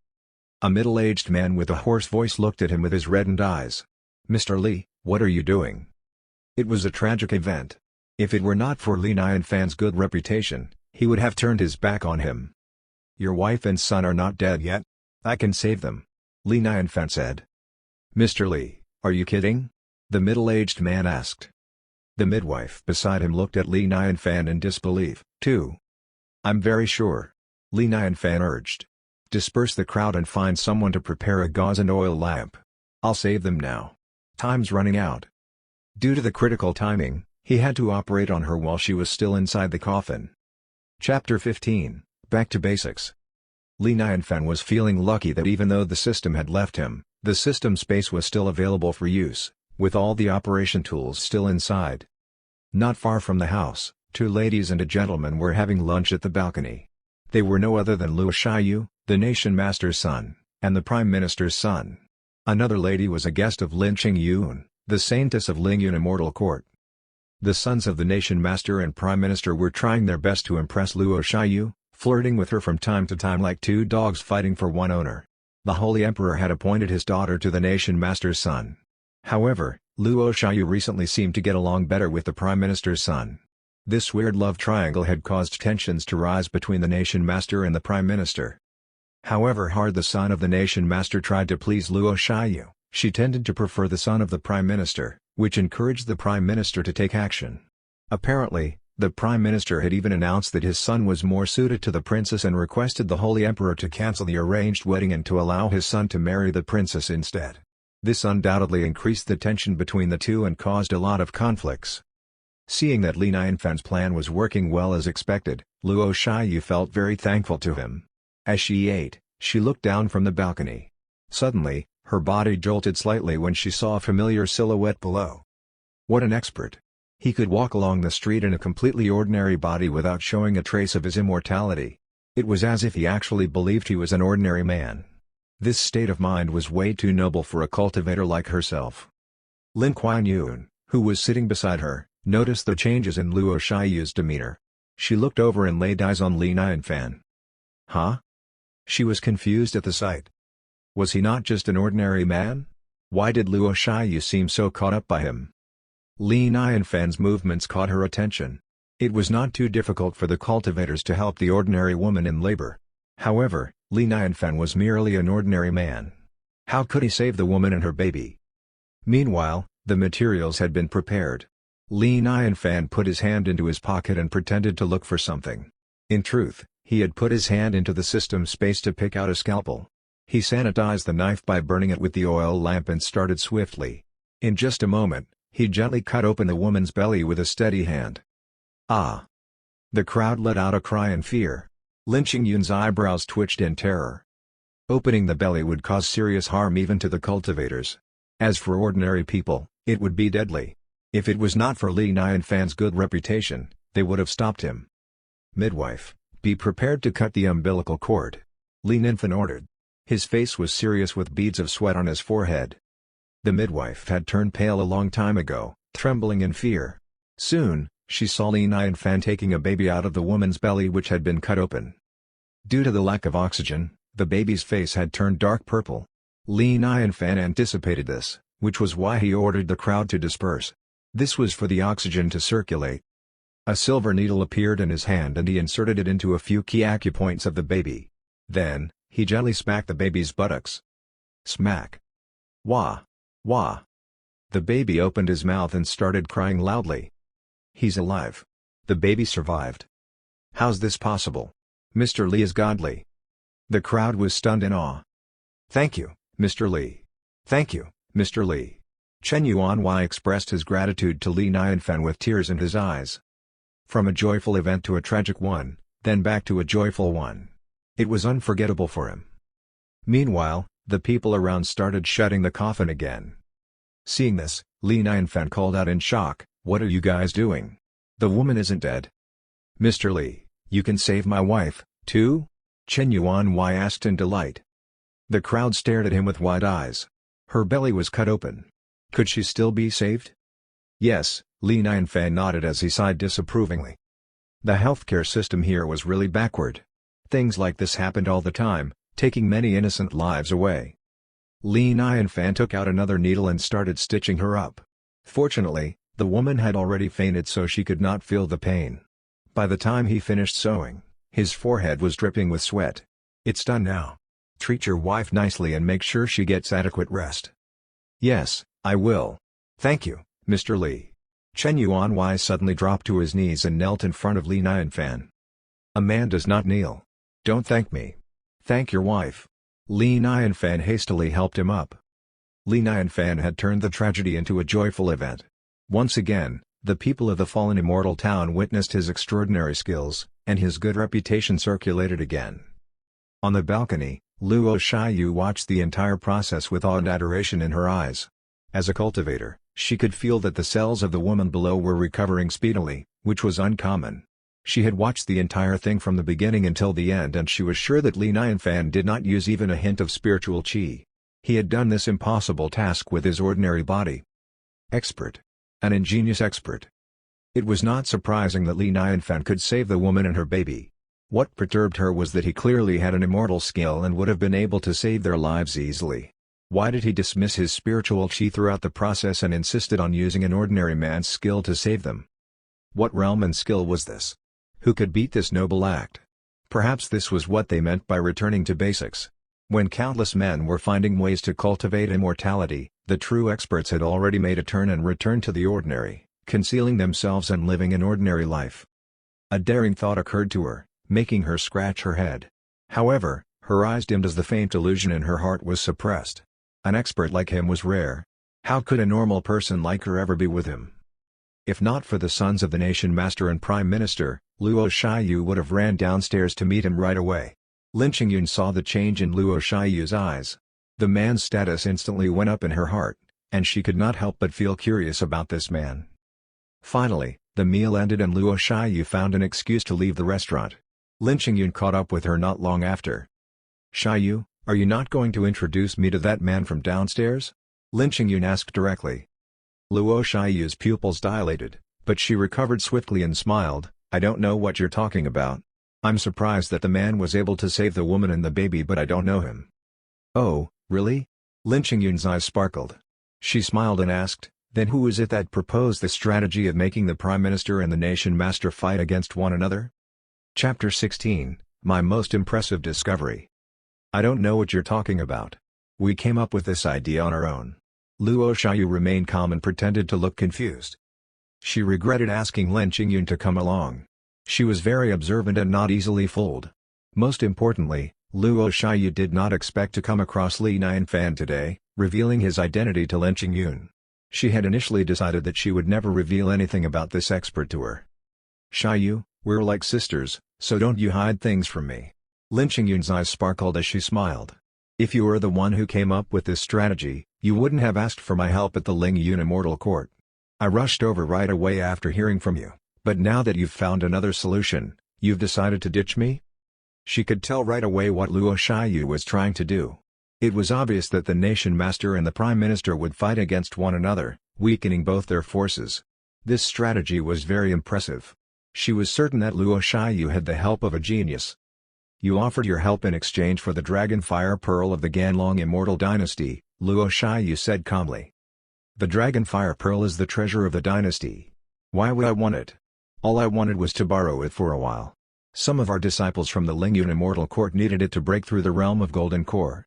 A middle-aged man with a hoarse voice looked at him with his reddened eyes. "Mr. Li, what are you doing?" It was a tragic event. If it were not for Li Nianfan's good reputation, he would have turned his back on him. "Your wife and son are not dead yet. I can save them," Li Nianfan said. "Mr. Li, are you kidding?" the middle-aged man asked. The midwife beside him looked at Li Nianfan in disbelief, too. "I'm very sure," Li Nianfan urged. "Disperse the crowd and find someone to prepare a gauze and oil lamp. I'll save them now. Time's running out." Due to the critical timing, he had to operate on her while she was still inside the coffin. Chapter 15, Back to Basics. Li Nianfan was feeling lucky that even though the system had left him, the system space was still available for use, with all the operation tools still inside. Not far from the house, 2 ladies and a gentleman were having lunch at the balcony. They were no other than Luo Shiyu, the nation master's son, and the prime minister's son. Another lady was a guest of Lin Qingyun, the saintess of Lingyun Immortal Court. The sons of the nation master and prime minister were trying their best to impress Luo Shiyu, flirting with her from time to time like 2 dogs fighting for one owner. The holy emperor had appointed his daughter to the nation master's son. However, Luo Shiyu recently seemed to get along better with the prime minister's son. This weird love triangle had caused tensions to rise between the nation master and the prime minister. However hard the son of the nation master tried to please Luo Shiyu, she tended to prefer the son of the prime minister, which encouraged the prime minister to take action. Apparently, the prime minister had even announced that his son was more suited to the princess and requested the holy emperor to cancel the arranged wedding and to allow his son to marry the princess instead. This undoubtedly increased the tension between the two and caused a lot of conflicts. Seeing that Li Nianfan's plan was working well as expected, Luo Shiyu felt very thankful to him. As she ate, she looked down from the balcony. Suddenly, her body jolted slightly when she saw a familiar silhouette below. What an expert! He could walk along the street in a completely ordinary body without showing a trace of his immortality. It was as if he actually believed he was an ordinary man. This state of mind was way too noble for a cultivator like herself. Lin Qianyun, who was sitting beside her, noticed the changes in Luo Shiyu's demeanor. She looked over and laid eyes on Li Nianfan. Huh? She was confused at the sight. Was he not just an ordinary man? Why did Luo Shiyu seem so caught up by him? Li Nianfan's movements caught her attention. It was not too difficult for the cultivators to help the ordinary woman in labor. However, Li Nianfan was merely an ordinary man. How could he save the woman and her baby? Meanwhile, the materials had been prepared. Li Nianfan put his hand into his pocket and pretended to look for something. In truth, he had put his hand into the system space to pick out a scalpel. He sanitized the knife by burning it with the oil lamp and started swiftly. In just a moment, he gently cut open the woman's belly with a steady hand. Ah! The crowd let out a cry in fear. Lin Qingyun's eyebrows twitched in terror. Opening the belly would cause serious harm even to the cultivators. As for ordinary people, it would be deadly. If it was not for Li Nianfan's good reputation, they would have stopped him. Midwife, be prepared to cut the umbilical cord, Li Nianfan ordered. His face was serious with beads of sweat on his forehead. The midwife had turned pale a long time ago, trembling in fear. Soon, she saw Li Nianfan taking a baby out of the woman's belly which had been cut open. Due to the lack of oxygen, the baby's face had turned dark purple. Li Nianfan anticipated this, which was why he ordered the crowd to disperse. This was for the oxygen to circulate. A silver needle appeared in his hand and he inserted it into a few key acupoints of the baby. Then, he gently smacked the baby's buttocks. Smack! Wah! Wah! The baby opened his mouth and started crying loudly. He's alive. The baby survived. How's this possible? Mr. Li is godly. The crowd was stunned in awe. "Thank you, Mr. Li. Thank you, Mr. Li." Chen Yuanhui expressed his gratitude to Li Nianfan with tears in his eyes. From a joyful event to a tragic one, then back to a joyful one. It was unforgettable for him. Meanwhile, the people around started shutting the coffin again. Seeing this, Li Nianfan called out in shock, "What are you guys doing? The woman isn't dead." "Mr. Li, you can save my wife, too?" Chen Yuanhui asked in delight. The crowd stared at him with wide eyes. Her belly was cut open. Could she still be saved? Yes, Li Nianfan nodded as he sighed disapprovingly. The healthcare system here was really backward. Things like this happened all the time, taking many innocent lives away. Li Nianfan took out another needle and started stitching her up. Fortunately, the woman had already fainted so she could not feel the pain. By the time he finished sewing, his forehead was dripping with sweat. "It's done now. Treat your wife nicely and make sure she gets adequate rest." "Yes, I will. Thank you, Mr. Li." Chen Yuanhui suddenly dropped to his knees and knelt in front of Li Nianfan. "A man does not kneel. Don't thank me. Thank your wife." Li Nianfan hastily helped him up. Li Nianfan had turned the tragedy into a joyful event. Once again, the people of the fallen immortal town witnessed his extraordinary skills, and his good reputation circulated again. On the balcony, Luo Shiyu watched the entire process with awe and adoration in her eyes. As a cultivator, she could feel that the cells of the woman below were recovering speedily, which was uncommon. She had watched the entire thing from the beginning until the end and she was sure that Li Nianfan did not use even a hint of spiritual qi. He had done this impossible task with his ordinary body. Expert. An ingenious expert. It was not surprising that Li Nianfan could save the woman and her baby. What perturbed her was that he clearly had an immortal skill and would have been able to save their lives easily. Why did he dismiss his spiritual qi throughout the process and insisted on using an ordinary man's skill to save them? What realm and skill was this? Who could beat this noble act? Perhaps this was what they meant by returning to basics. When countless men were finding ways to cultivate immortality, the true experts had already made a turn and returned to the ordinary, concealing themselves and living an ordinary life. A daring thought occurred to her, making her scratch her head. However, her eyes dimmed as the faint illusion in her heart was suppressed. An expert like him was rare. How could a normal person like her ever be with him? If not for the sons of the nation master and prime minister, Luo Shiyu would have ran downstairs to meet him right away. Lin Qingyun saw the change in Luo Shiyu's eyes. The man's status instantly went up in her heart, and she could not help but feel curious about this man. Finally, the meal ended and Luo Shiyu found an excuse to leave the restaurant. Lin Qingyun caught up with her not long after. "Shiyu, are you not going to introduce me to that man from downstairs?" Lin Qingyun asked directly. Luo Shiyu's pupils dilated, but she recovered swiftly and smiled, "I don't know what you're talking about. I'm surprised that the man was able to save the woman and the baby but I don't know him." "Oh, really?" Lin Qingyun's eyes sparkled. She smiled and asked, "Then who is it that proposed the strategy of making the Prime Minister and the Nation Master fight against one another?" Chapter 16, My Most Impressive Discovery. "I don't know what you're talking about. We came up with this idea on our own." Luo Shiyu remained calm and pretended to look confused. She regretted asking Lin Qingyun to come along. She was very observant and not easily fooled. Most importantly, Luo Shiyu did not expect to come across Li Nianfan today, revealing his identity to Lin Qingyun. She had initially decided that she would never reveal anything about this expert to her. "Shiyu, we're like sisters, so don't you hide things from me." Lin Qingyun's eyes sparkled as she smiled. "If you were the one who came up with this strategy, you wouldn't have asked for my help at the Ling Yun Immortal Court. I rushed over right away after hearing from you, but now that you've found another solution, you've decided to ditch me?" She could tell right away what Luo Shiyu was trying to do. It was obvious that the Nation Master and the Prime Minister would fight against one another, weakening both their forces. This strategy was very impressive. She was certain that Luo Shiyu had the help of a genius. "You offered your help in exchange for the Dragon Fire Pearl of the Ganlong Immortal Dynasty," Luo Shiyu said calmly. "The Dragon Fire Pearl is the treasure of the dynasty. Why would I want it? All I wanted was to borrow it for a while. Some of our disciples from the Lingyun Immortal Court needed it to break through the realm of Golden Core.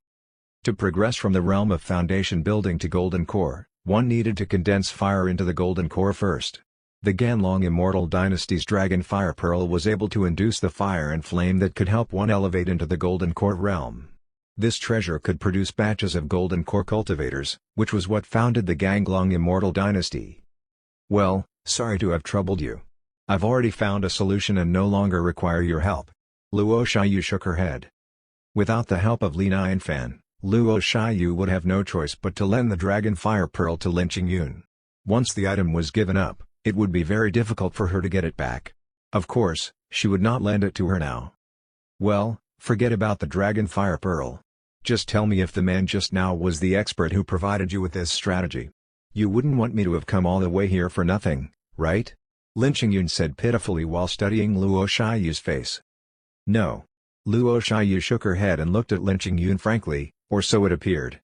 To progress from the realm of Foundation Building to Golden Core, one needed to condense fire into the Golden Core first. The Ganlong Immortal Dynasty's Dragon Fire Pearl was able to induce the fire and flame that could help one elevate into the Golden Core realm. This treasure could produce batches of Golden Core cultivators, which was what founded the Ganlong Immortal Dynasty. Well, sorry to have troubled you. I've already found a solution and no longer require your help. Luo Shiyu shook her head. Without the help of Li Nianfan, Luo Shiyu would have no choice but to lend the Dragon Fire Pearl to Lin Qingyun. Once the item was given up, it would be very difficult for her to get it back. Of course, she would not lend it to her now. Well, forget about the Dragon Fire Pearl. Just tell me if the man just now was the expert who provided you with this strategy. You wouldn't want me to have come all the way here for nothing, right? Lin Qingyun said pitifully while studying Luo Shiyu's face. No. Luo Shiyu shook her head and looked at Lin Qingyun frankly, or so it appeared.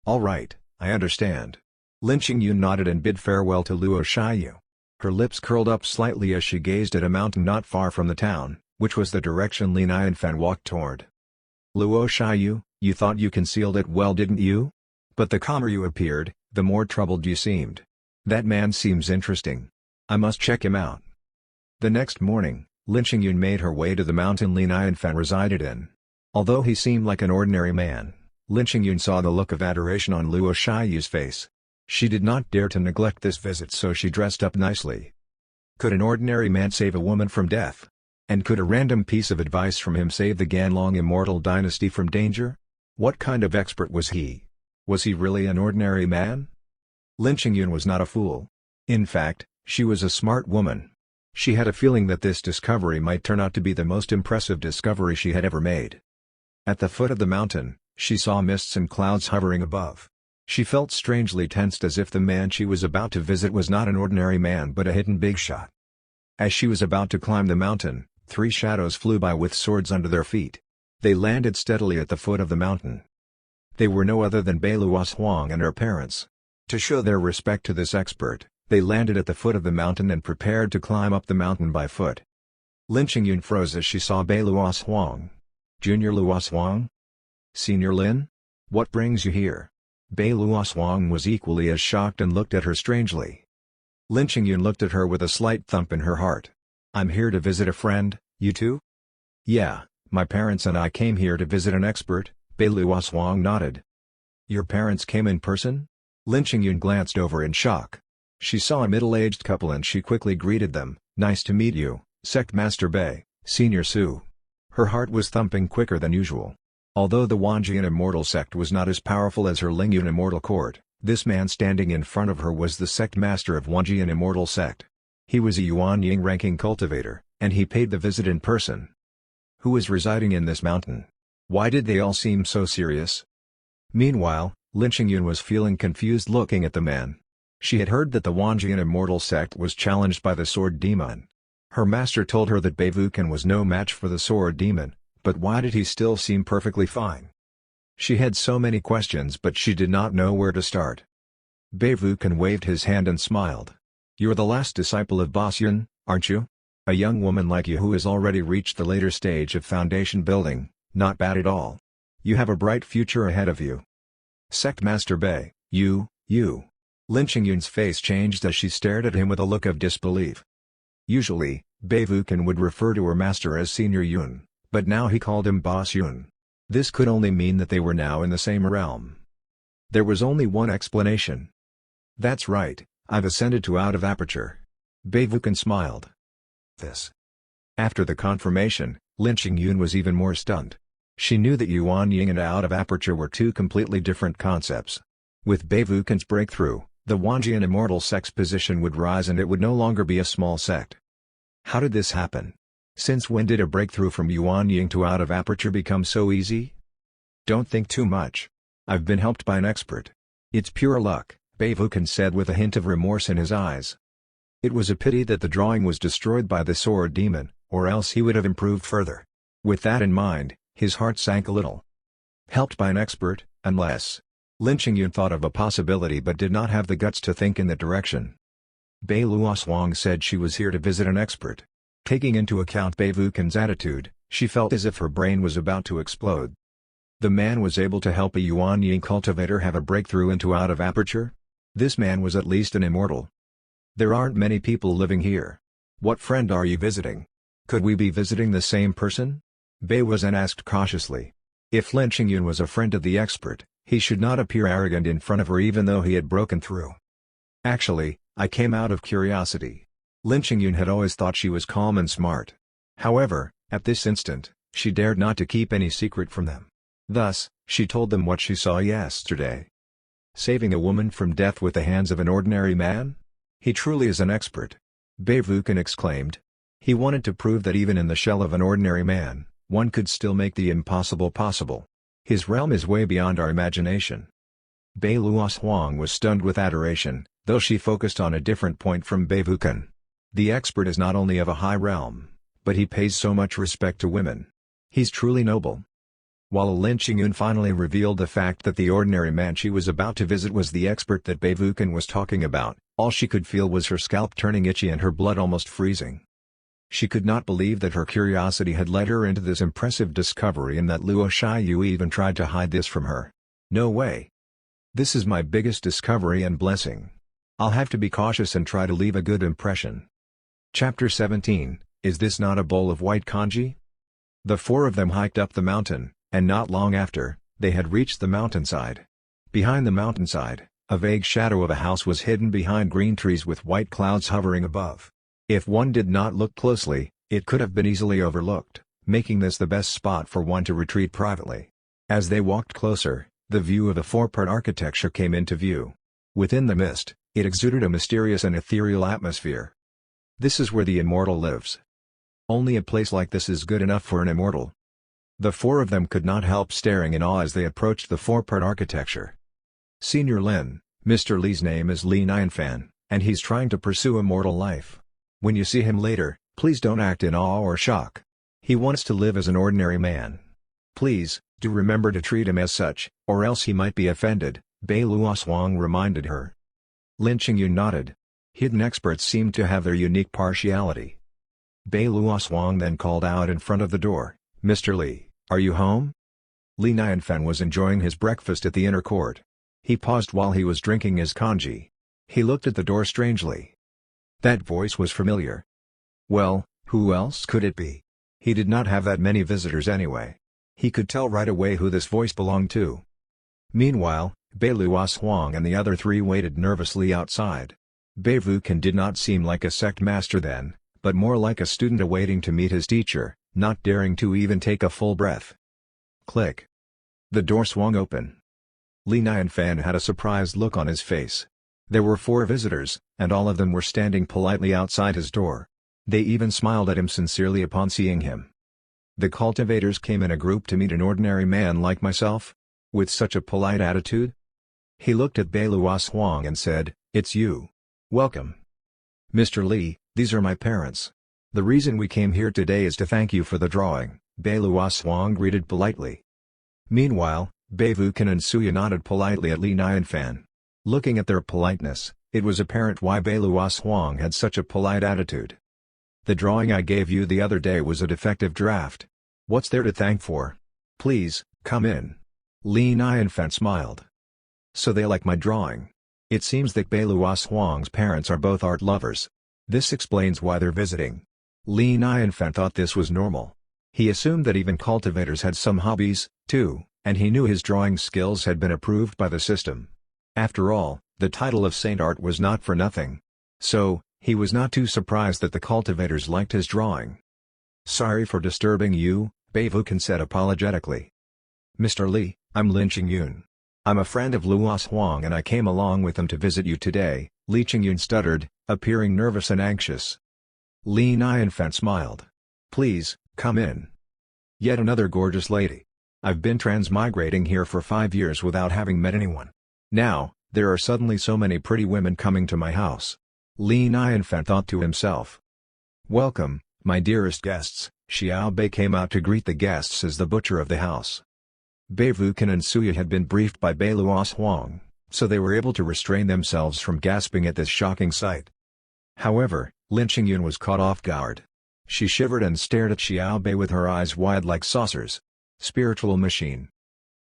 All right, I understand. Lin Qingyun nodded and bid farewell to Luo Shiyu. Her lips curled up slightly as she gazed at a mountain not far from the town, which was the direction Li Nianfan walked toward. Luo Shiyu, you thought you concealed it well, didn't you? But the calmer you appeared, the more troubled you seemed. That man seems interesting. I must check him out. The next morning, Lin Qingyun made her way to the mountain Li Nianfan resided in. Although he seemed like an ordinary man, Lin Qingyun saw the look of adoration on Luo Shiyu's face. She did not dare to neglect this visit, so she dressed up nicely. Could an ordinary man save a woman from death? And could a random piece of advice from him save the Ganlong Immortal Dynasty from danger? What kind of expert was he? Was he really an ordinary man? Lin Qingyun was not a fool. In fact, she was a smart woman. She had a feeling that this discovery might turn out to be the most impressive discovery she had ever made. At the foot of the mountain, she saw mists and clouds hovering above. She felt strangely tensed, as if the man she was about to visit was not an ordinary man but a hidden Bigshot. As she was about to climb the mountain, 3 shadows flew by with swords under their feet. They landed steadily at the foot of the mountain. They were no other than Beiluo Huang and her parents. To show their respect to this expert, they landed at the foot of the mountain and prepared to climb up the mountain by foot. Lin Qingyun froze as she saw Beiluo Huang. Junior Luo Huang? Senior Lin? What brings you here? Beiluo Huang was equally as shocked and looked at her strangely. Lin Qingyun looked at her with a slight thump in her heart. I'm here to visit a friend, you too? Yeah, my parents and I came here to visit an expert, Beiluo Huang nodded. Your parents came in person? Lin Qingyun glanced over in shock. She saw a middle-aged couple and she quickly greeted them. Nice to meet you, Sect Master Bei, Senior Su. Her heart was thumping quicker than usual. Although the Wanjian Immortal Sect was not as powerful as her Lingyun Immortal Court, this man standing in front of her was the Sect Master of Wanjian Immortal Sect. He was a Yuan Ying ranking cultivator, and he paid the visit in person. Who is residing in this mountain? Why did they all seem so serious? Meanwhile, Lin Qingyun was feeling confused looking at the man. She had heard that the Wanjian Immortal Sect was challenged by the Sword Demon. Her master told her that Beivukan was no match for the Sword Demon. But why did he still seem perfectly fine? She had so many questions, but she did not know where to start. Beivukan waved his hand and smiled. You're the last disciple of Boss Yun, aren't you? A young woman like you who has already reached the later stage of foundation building, not bad at all. You have a bright future ahead of you. Sect Master Bei, you. Lin Qingyun's face changed as she stared at him with a look of disbelief. Usually, Beivukan would refer to her master as Senior Yun. But now he called him Boss Yun. This could only mean that they were now in the same realm. There was only one explanation. That's right, I've ascended to Out of Aperture. Beivukan smiled. This. After the confirmation, Lin Qingyun was even more stunned. She knew that Yuan Ying and Out of Aperture were two completely different concepts. With Beivukan's breakthrough, the Wanjian Immortal Sect's position would rise and it would no longer be a small sect. How did this happen? Since when did a breakthrough from Yuan Ying to Out of Aperture become so easy? Don't think too much. I've been helped by an expert. It's pure luck, Beivukan said with a hint of remorse in his eyes. It was a pity that the drawing was destroyed by the Sword Demon, or else he would have improved further. With that in mind, his heart sank a little. Helped by an expert, unless... Lin Qingyun thought of a possibility but did not have the guts to think in that direction. Beiluo Huang said she was here to visit an expert. Taking into account Beivukan's attitude, she felt as if her brain was about to explode. The man was able to help a Yuan Ying cultivator have a breakthrough into Out of Aperture? This man was at least an immortal. There aren't many people living here. What friend are you visiting? Could we be visiting the same person? Bei Wuzen asked cautiously. If Lin Qingyun was a friend of the expert, he should not appear arrogant in front of her even though he had broken through. Actually, I came out of curiosity. Lin Qingyun had always thought she was calm and smart. However, at this instant, she dared not to keep any secret from them. Thus, she told them what she saw yesterday. Saving a woman from death with the hands of an ordinary man? He truly is an expert. Bei Wuzen exclaimed. He wanted to prove that even in the shell of an ordinary man, one could still make the impossible possible. His realm is way beyond our imagination. Bei Luohuang was stunned with adoration, though she focused on a different point from Bei Wuzen. The expert is not only of a high realm, but he pays so much respect to women. He's truly noble. While Lin Qingyun finally revealed the fact that the ordinary man she was about to visit was the expert that Bei Wuzen was talking about, all she could feel was her scalp turning itchy and her blood almost freezing. She could not believe that her curiosity had led her into this impressive discovery and that Luo Shiyu even tried to hide this from her. No way. This is my biggest discovery and blessing. I'll have to be cautious and try to leave a good impression. Chapter 17, Is this not a bowl of white congee? The four of them hiked up the mountain, and not long after, they had reached the mountainside. Behind the mountainside, a vague shadow of a house was hidden behind green trees with white clouds hovering above. If one did not look closely, it could have been easily overlooked, making this the best spot for one to retreat privately. As they walked closer, the view of a four-part architecture came into view. Within the mist, it exuded a mysterious and ethereal atmosphere. This is where the immortal lives. Only a place like this is good enough for an immortal. The four of them could not help staring in awe as they approached the four-part architecture. Senior Lin, Mr. Li's name is Li Nianfan, and he's trying to pursue immortal life. When you see him later, please don't act in awe or shock. He wants to live as an ordinary man. Please, do remember to treat him as such, or else he might be offended, Bei Luohuang reminded her. Lin Qingyun nodded. Hidden experts seemed to have their unique partiality. Bei Luohuang then called out in front of the door, Mr. Li, are you home? Li Nianfan was enjoying his breakfast at the inner court. He paused while he was drinking his congee. He looked at the door strangely. That voice was familiar. Well, who else could it be? He did not have that many visitors anyway. He could tell right away who this voice belonged to. Meanwhile, Bei Luohuang and the other three waited nervously outside. Bei Wuzen did not seem like a sect master then, but more like a student awaiting to meet his teacher, not daring to even take a full breath. Click. The door swung open. Li Nianfan had a surprised look on his face. There were four visitors, and all of them were standing politely outside his door. They even smiled at him sincerely upon seeing him. The cultivators came in a group to meet an ordinary man like myself? With such a polite attitude? He looked at Bei Luohuang and said, It's you. Welcome. Mr. Li, these are my parents. The reason we came here today is to thank you for the drawing, Bei Luohuang greeted politely. Meanwhile, Bei Wuzen and Suya nodded politely at Li Nianfan. Looking at their politeness, it was apparent why Bei Luohuang had such a polite attitude. The drawing I gave you the other day was a defective draft. What's there to thank for? Please, come in. Li Nianfan smiled. So they like my drawing. It seems that Bei Luohuang's parents are both art lovers. This explains why they're visiting. Li Nianfan thought this was normal. He assumed that even cultivators had some hobbies, too, and he knew his drawing skills had been approved by the system. After all, the title of Saint Art was not for nothing. So, he was not too surprised that the cultivators liked his drawing. Sorry for disturbing you, Bei Wuzen said apologetically. Mr. Li, I'm Lin Qingyun. I'm a friend of Luohuang and I came along with him to visit you today, Li Qingyun stuttered, appearing nervous and anxious. Li Nianfan smiled. Please, come in. Yet another gorgeous lady. I've been transmigrating here for 5 years without having met anyone. Now, there are suddenly so many pretty women coming to my house. Li Nianfan thought to himself. Welcome, my dearest guests, Xiao Bei came out to greet the guests as the butcher of the house. Bei Wuzen and Suya had been briefed by Bei Luohuang, so they were able to restrain themselves from gasping at this shocking sight. However, Lin Qingyun was caught off guard. She shivered and stared at Xiao Bei with her eyes wide like saucers. Spiritual machine.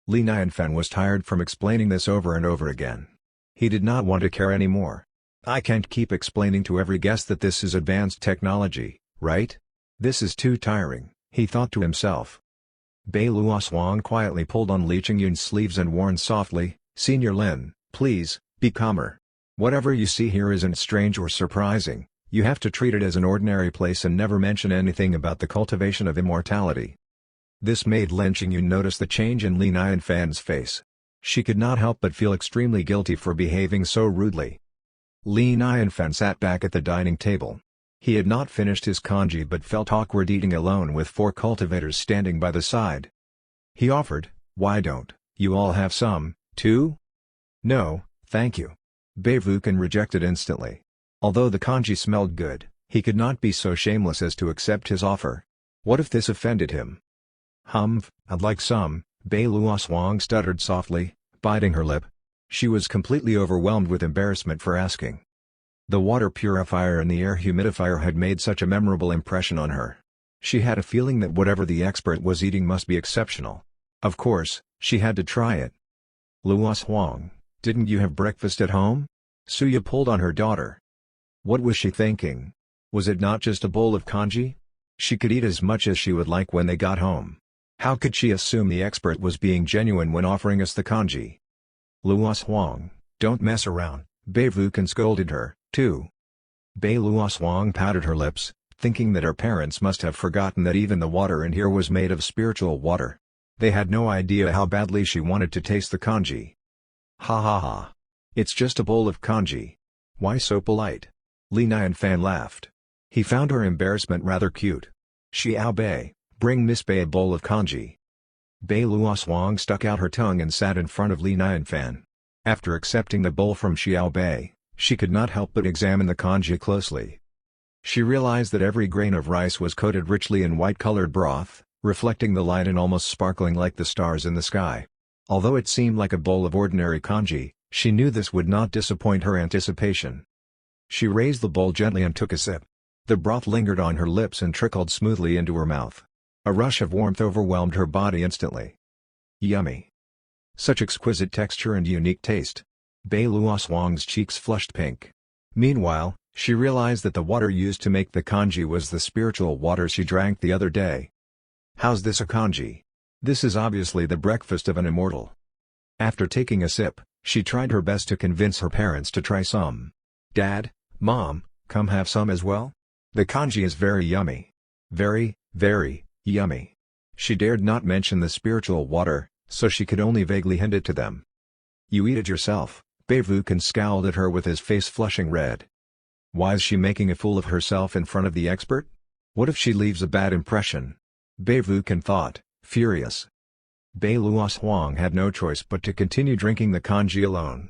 Li Nianfan was tired from explaining this over and over again. He did not want to care anymore. I can't keep explaining to every guest that this is advanced technology, right? This is too tiring, he thought to himself. Bei Luoswang quietly pulled on Li Qingyun's sleeves and warned softly, "Senior Lin, please, be calmer. Whatever you see here isn't strange or surprising, you have to treat it as an ordinary place and never mention anything about the cultivation of immortality." This made Lin Qingyun notice the change in Li Nianfan's face. She could not help but feel extremely guilty for behaving so rudely. Li Nianfan sat back at the dining table. He had not finished his congee but felt awkward eating alone with 4 cultivators standing by the side. He offered, "Why don't you all have some, too?" "No, thank you." Bei Vukan rejected instantly. Although the congee smelled good, he could not be so shameless as to accept his offer. What if this offended him? I'd like some," Bei Luoswang stuttered softly, biting her lip. She was completely overwhelmed with embarrassment for asking. The water purifier and the air humidifier had made such a memorable impression on her. She had a feeling that whatever the expert was eating must be exceptional. Of course, she had to try it. "Luoswang, didn't you have breakfast at home?" Suya pulled on her daughter. What was she thinking? Was it not just a bowl of congee? She could eat as much as she would like when they got home. How could she assume the expert was being genuine when offering us the congee? "Luoswang, don't mess around," Bei Vukan scolded her, too. Bei Luoswang pouted her lips, thinking that her parents must have forgotten that even the water in here was made of spiritual water. They had no idea how badly she wanted to taste the congee. "Ha ha ha. It's just a bowl of congee. Why so polite?" Li Nianfan laughed. He found her embarrassment rather cute. "Xiao Bei, bring Miss Bei a bowl of congee." Bei Luoswang stuck out her tongue and sat in front of Li Nianfan. After accepting the bowl from Xiao Bei, she could not help but examine the congee closely. She realized that every grain of rice was coated richly in white-colored broth, reflecting the light and almost sparkling like the stars in the sky. Although it seemed like a bowl of ordinary congee, she knew this would not disappoint her anticipation. She raised the bowl gently and took a sip. The broth lingered on her lips and trickled smoothly into her mouth. A rush of warmth overwhelmed her body instantly. Yummy! Such exquisite texture and unique taste. Bei Luoswang's cheeks flushed pink. Meanwhile, she realized that the water used to make the congee was the spiritual water she drank the other day. How's this a congee? This is obviously the breakfast of an immortal. After taking a sip, she tried her best to convince her parents to try some. "Dad, Mom, come have some as well? The congee is very yummy. Very, very yummy." She dared not mention the spiritual water, so she could only vaguely hint it to them. "You eat it yourself," Bei Vukan scowled at her with his face flushing red. Why is she making a fool of herself in front of the expert? What if she leaves a bad impression? Bei Vukan thought, furious. Bei Luoswang had no choice but to continue drinking the congee alone.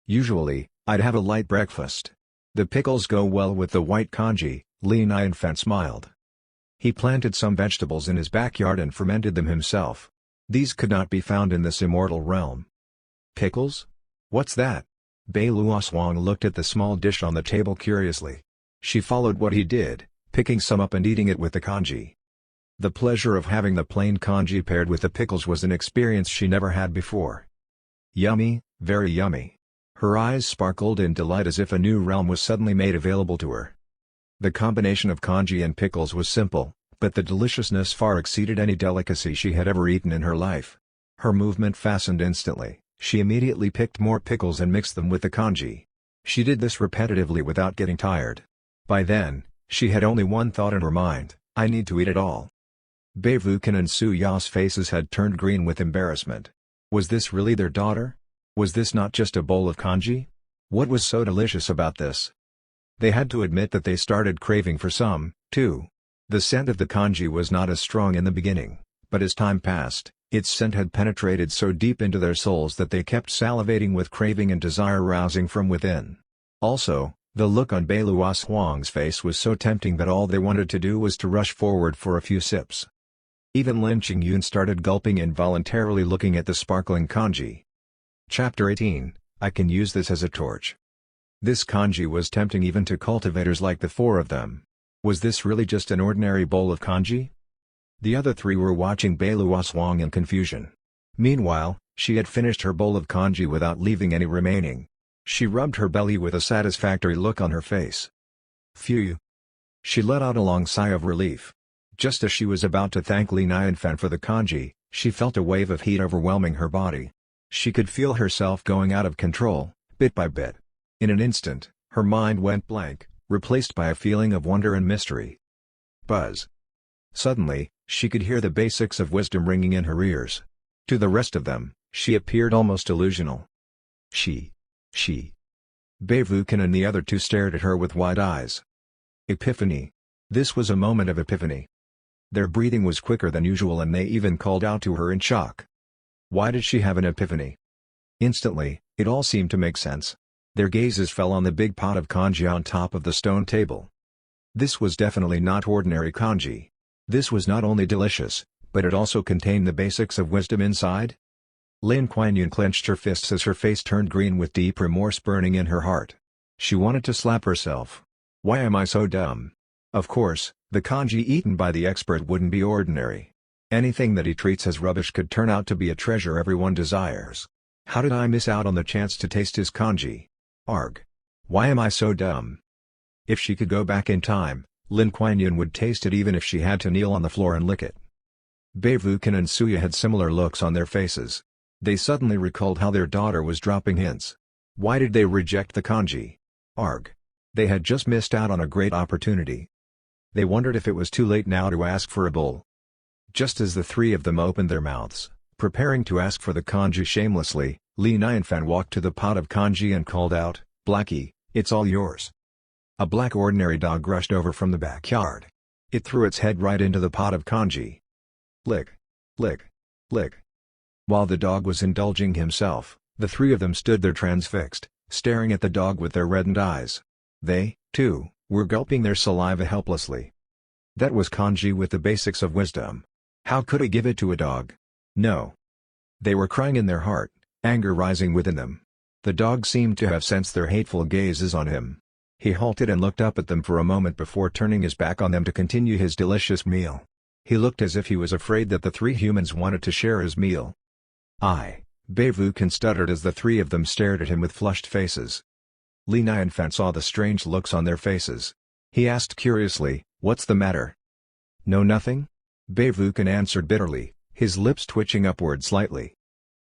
"Usually, I'd have a light breakfast. The pickles go well with the white congee," Li Nianfan smiled. He planted some vegetables in his backyard and fermented them himself. These could not be found in this immortal realm. "Pickles? What's that?" Bei Luoswang looked at the small dish on the table curiously. She followed what he did, picking some up and eating it with the congee. The pleasure of having the plain congee paired with the pickles was an experience she never had before. Yummy, very yummy. Her eyes sparkled in delight as if a new realm was suddenly made available to her. The combination of congee and pickles was simple, but the deliciousness far exceeded any delicacy she had ever eaten in her life. Her movement fastened instantly. She immediately picked more pickles and mixed them with the congee. She did this repetitively without getting tired. By then, she had only one thought in her mind: I need to eat it all. Bei Vukan and Su Ya's faces had turned green with embarrassment. Was this really their daughter? Was this not just a bowl of congee? What was so delicious about this? They had to admit that they started craving for some, too. The scent of the congee was not as strong in the beginning, but as time passed, its scent had penetrated so deep into their souls that they kept salivating with craving and desire rousing from within. Also, the look on Bei Luoswang's face was so tempting that all they wanted to do was to rush forward for a few sips. Even Lin Qingyun started gulping involuntarily looking at the sparkling congee. Chapter 18, I can use this as a torch. This congee was tempting even to cultivators like the 4 of them. Was this really just an ordinary bowl of congee? The other 3 were watching Bei Luoswang in confusion. Meanwhile, she had finished her bowl of congee without leaving any remaining. She rubbed her belly with a satisfactory look on her face. Phew! She let out a long sigh of relief. Just as she was about to thank Li Nianfan for the kanji, she felt a wave of heat overwhelming her body. She could feel herself going out of control, bit by bit. In an instant, her mind went blank, replaced by a feeling of wonder and mystery. Buzz! Suddenly, she could hear the basics of wisdom ringing in her ears. To the rest of them, she appeared almost delusional. She. Beivuken and the other two stared at her with wide eyes. Epiphany. This was a moment of epiphany. Their breathing was quicker than usual and they even called out to her in shock. Why did she have an epiphany? Instantly, it all seemed to make sense. Their gazes fell on the big pot of kanji on top of the stone table. This was definitely not ordinary kanji. This was not only delicious, but it also contained the basics of wisdom inside. Lin Kuan-Yin clenched her fists as her face turned green with deep remorse burning in her heart. She wanted to slap herself. Why am I so dumb? Of course, the kanji eaten by the expert wouldn't be ordinary. Anything that he treats as rubbish could turn out to be a treasure everyone desires. How did I miss out on the chance to taste his kanji? Arg! Why am I so dumb? If she could go back in time, Lin Kuan-Yin would taste it even if she had to kneel on the floor and lick it. Beivuken and Suya had similar looks on their faces. They suddenly recalled how their daughter was dropping hints. Why did they reject the kanji? Arg! They had just missed out on a great opportunity. They wondered if it was too late now to ask for a bowl. Just as the three of them opened their mouths, preparing to ask for the kanji shamelessly, Li Nianfan walked to the pot of kanji and called out, "Blackie, it's all yours." A black ordinary dog rushed over from the backyard. It threw its head right into the pot of kanji. Lick! Lick! Lick! While the dog was indulging himself, the three of them stood there transfixed, staring at the dog with their reddened eyes. They, too, were gulping their saliva helplessly. That was kanji with the basics of wisdom. How could he give it to a dog? No. They were crying in their heart, anger rising within them. The dog seemed to have sensed their hateful gazes on him. He halted and looked up at them for a moment before turning his back on them to continue his delicious meal. He looked as if he was afraid that the three humans wanted to share his meal. Beivuken stuttered as the three of them stared at him with flushed faces. Li Nianfan saw the strange looks on their faces. He asked curiously, "What's the matter?" "No, nothing," Beivuken answered bitterly, his lips twitching upward slightly.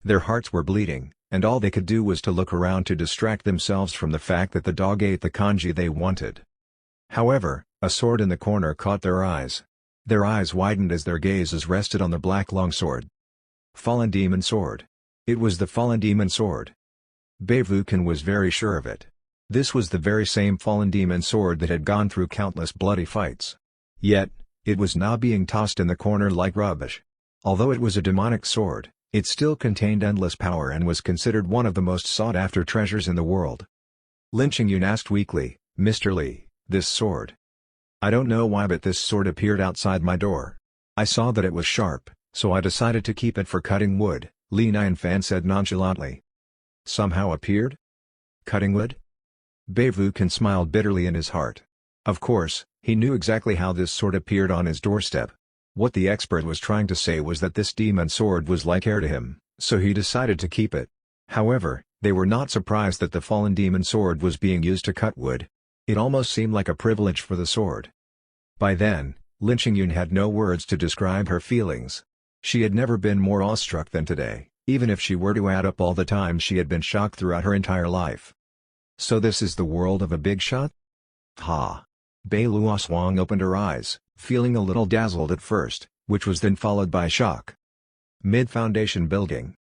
Their hearts were bleeding, and all they could do was to look around to distract themselves from the fact that the dog ate the kanji they wanted. However, a sword in the corner caught their eyes. Their eyes widened as their gazes rested on the black longsword. Fallen Demon Sword. It was the Fallen Demon Sword. Beivuken was very sure of it. This was the very same Fallen Demon Sword that had gone through countless bloody fights. Yet, it was now being tossed in the corner like rubbish. Although it was a demonic sword, it still contained endless power and was considered one of the most sought-after treasures in the world. Lin Qingyun asked weakly, "Mr. Li, this sword. I don't know why but this sword appeared outside my door. I saw that it was sharp, so I decided to keep it for cutting wood," Li Nianfan said nonchalantly. "Somehow appeared? Cutting wood?" Beivuken smiled bitterly in his heart. Of course, he knew exactly how this sword appeared on his doorstep. What the expert was trying to say was that this demon sword was like air to him, so he decided to keep it. However, they were not surprised that the fallen demon sword was being used to cut wood. It almost seemed like a privilege for the sword. By then, Lin Qingyun had no words to describe her feelings. She had never been more awestruck than today, even if she were to add up all the times she had been shocked throughout her entire life. So this is the world of a Bigshot? Ha! Bei Luoshuang opened her eyes, feeling a little dazzled at first, which was then followed by shock. Mid-foundation building.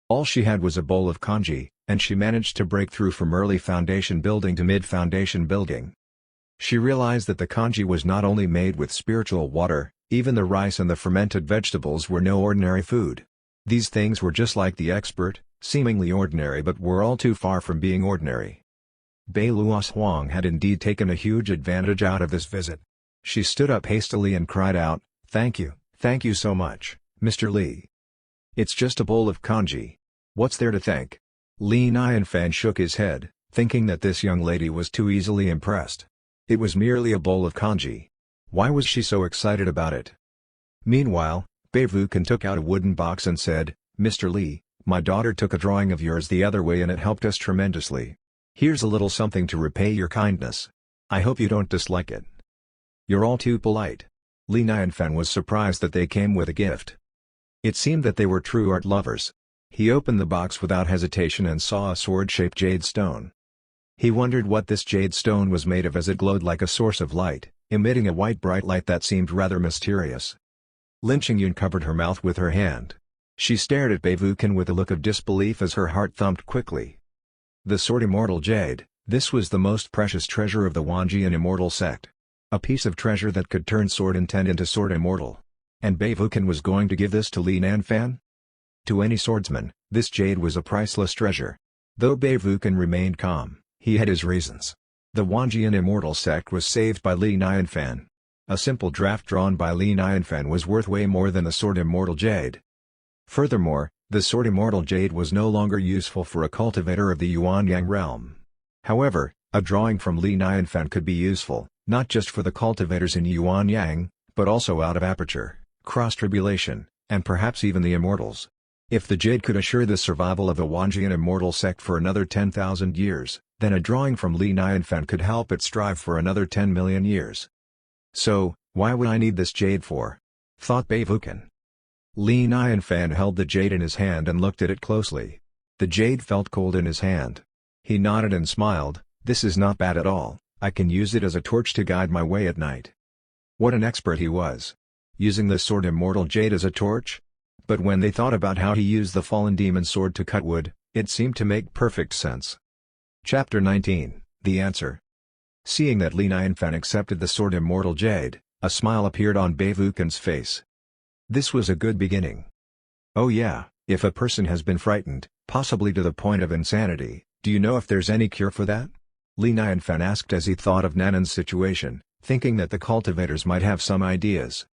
All she had was a bowl of kanji, and she managed to break through from early foundation building to mid-foundation building. She realized that the kanji was not only made with spiritual water, even the rice and the fermented vegetables were no ordinary food. These things were just like the expert, seemingly ordinary but were all too far from being ordinary. Bei Luoshuang had indeed taken a huge advantage out of this visit. She stood up hastily and cried out, thank you so much, Mr. Li. It's just a bowl of kanji. What's there to thank?" Li Nianfan shook his head, thinking that this young lady was too easily impressed. It was merely a bowl of kanji. Why was she so excited about it? Meanwhile, Beivuken took out a wooden box and said, "Mr. Li, my daughter took a drawing of yours the other way and it helped us tremendously. Here's a little something to repay your kindness. I hope you don't dislike it. You're all too polite. Li Nianfan was surprised that they came with a gift. It seemed that they were true art lovers. He opened the box without hesitation and saw a sword-shaped jade stone. He wondered what this jade stone was made of as it glowed like a source of light, emitting a white bright light that seemed rather mysterious. Lin Qingyun covered her mouth with her hand. She stared at Beivucan with a look of disbelief as her heart thumped quickly. The sword immortal jade, this was the most precious treasure of the Wanjian immortal sect. A piece of treasure that could turn sword intent into sword immortal. And Beivucan was going to give this to Li Nianfan? To any swordsman, this jade was a priceless treasure. Though Beivucan remained calm, he had his reasons. The Wanjian immortal sect was saved by Li Nianfan. A simple draft drawn by Li Nianfan was worth way more than the sword immortal jade. Furthermore, the sword immortal jade was no longer useful for a cultivator of the Yuanyang realm. However, a drawing from Li Nianfan could be useful, not just for the cultivators in Yuanyang, but also out of aperture, cross-tribulation, and perhaps even the immortals. If the jade could assure the survival of the Wanjian immortal sect for another 10,000 years, then a drawing from Li Nianfan could help it strive for another 10 million years. So, why would I need this jade for? Thought Beivucan. Li Nianfan held the jade in his hand and looked at it closely. The jade felt cold in his hand. He nodded and smiled, "This is not bad at all, I can use it as a torch to guide my way at night." What an expert he was! Using the sword immortal jade as a torch? But when they thought about how he used the fallen demon sword to cut wood, it seemed to make perfect sense. Chapter 19, The Answer. Seeing that Li Nianfan accepted the sword immortal jade, a smile appeared on Beivucan's face. This was a good beginning. Oh yeah, if a person has been frightened, possibly to the point of insanity, do you know if there's any cure for that? Li Nianfan asked as he thought of Nanan's situation, thinking that the cultivators might have some ideas.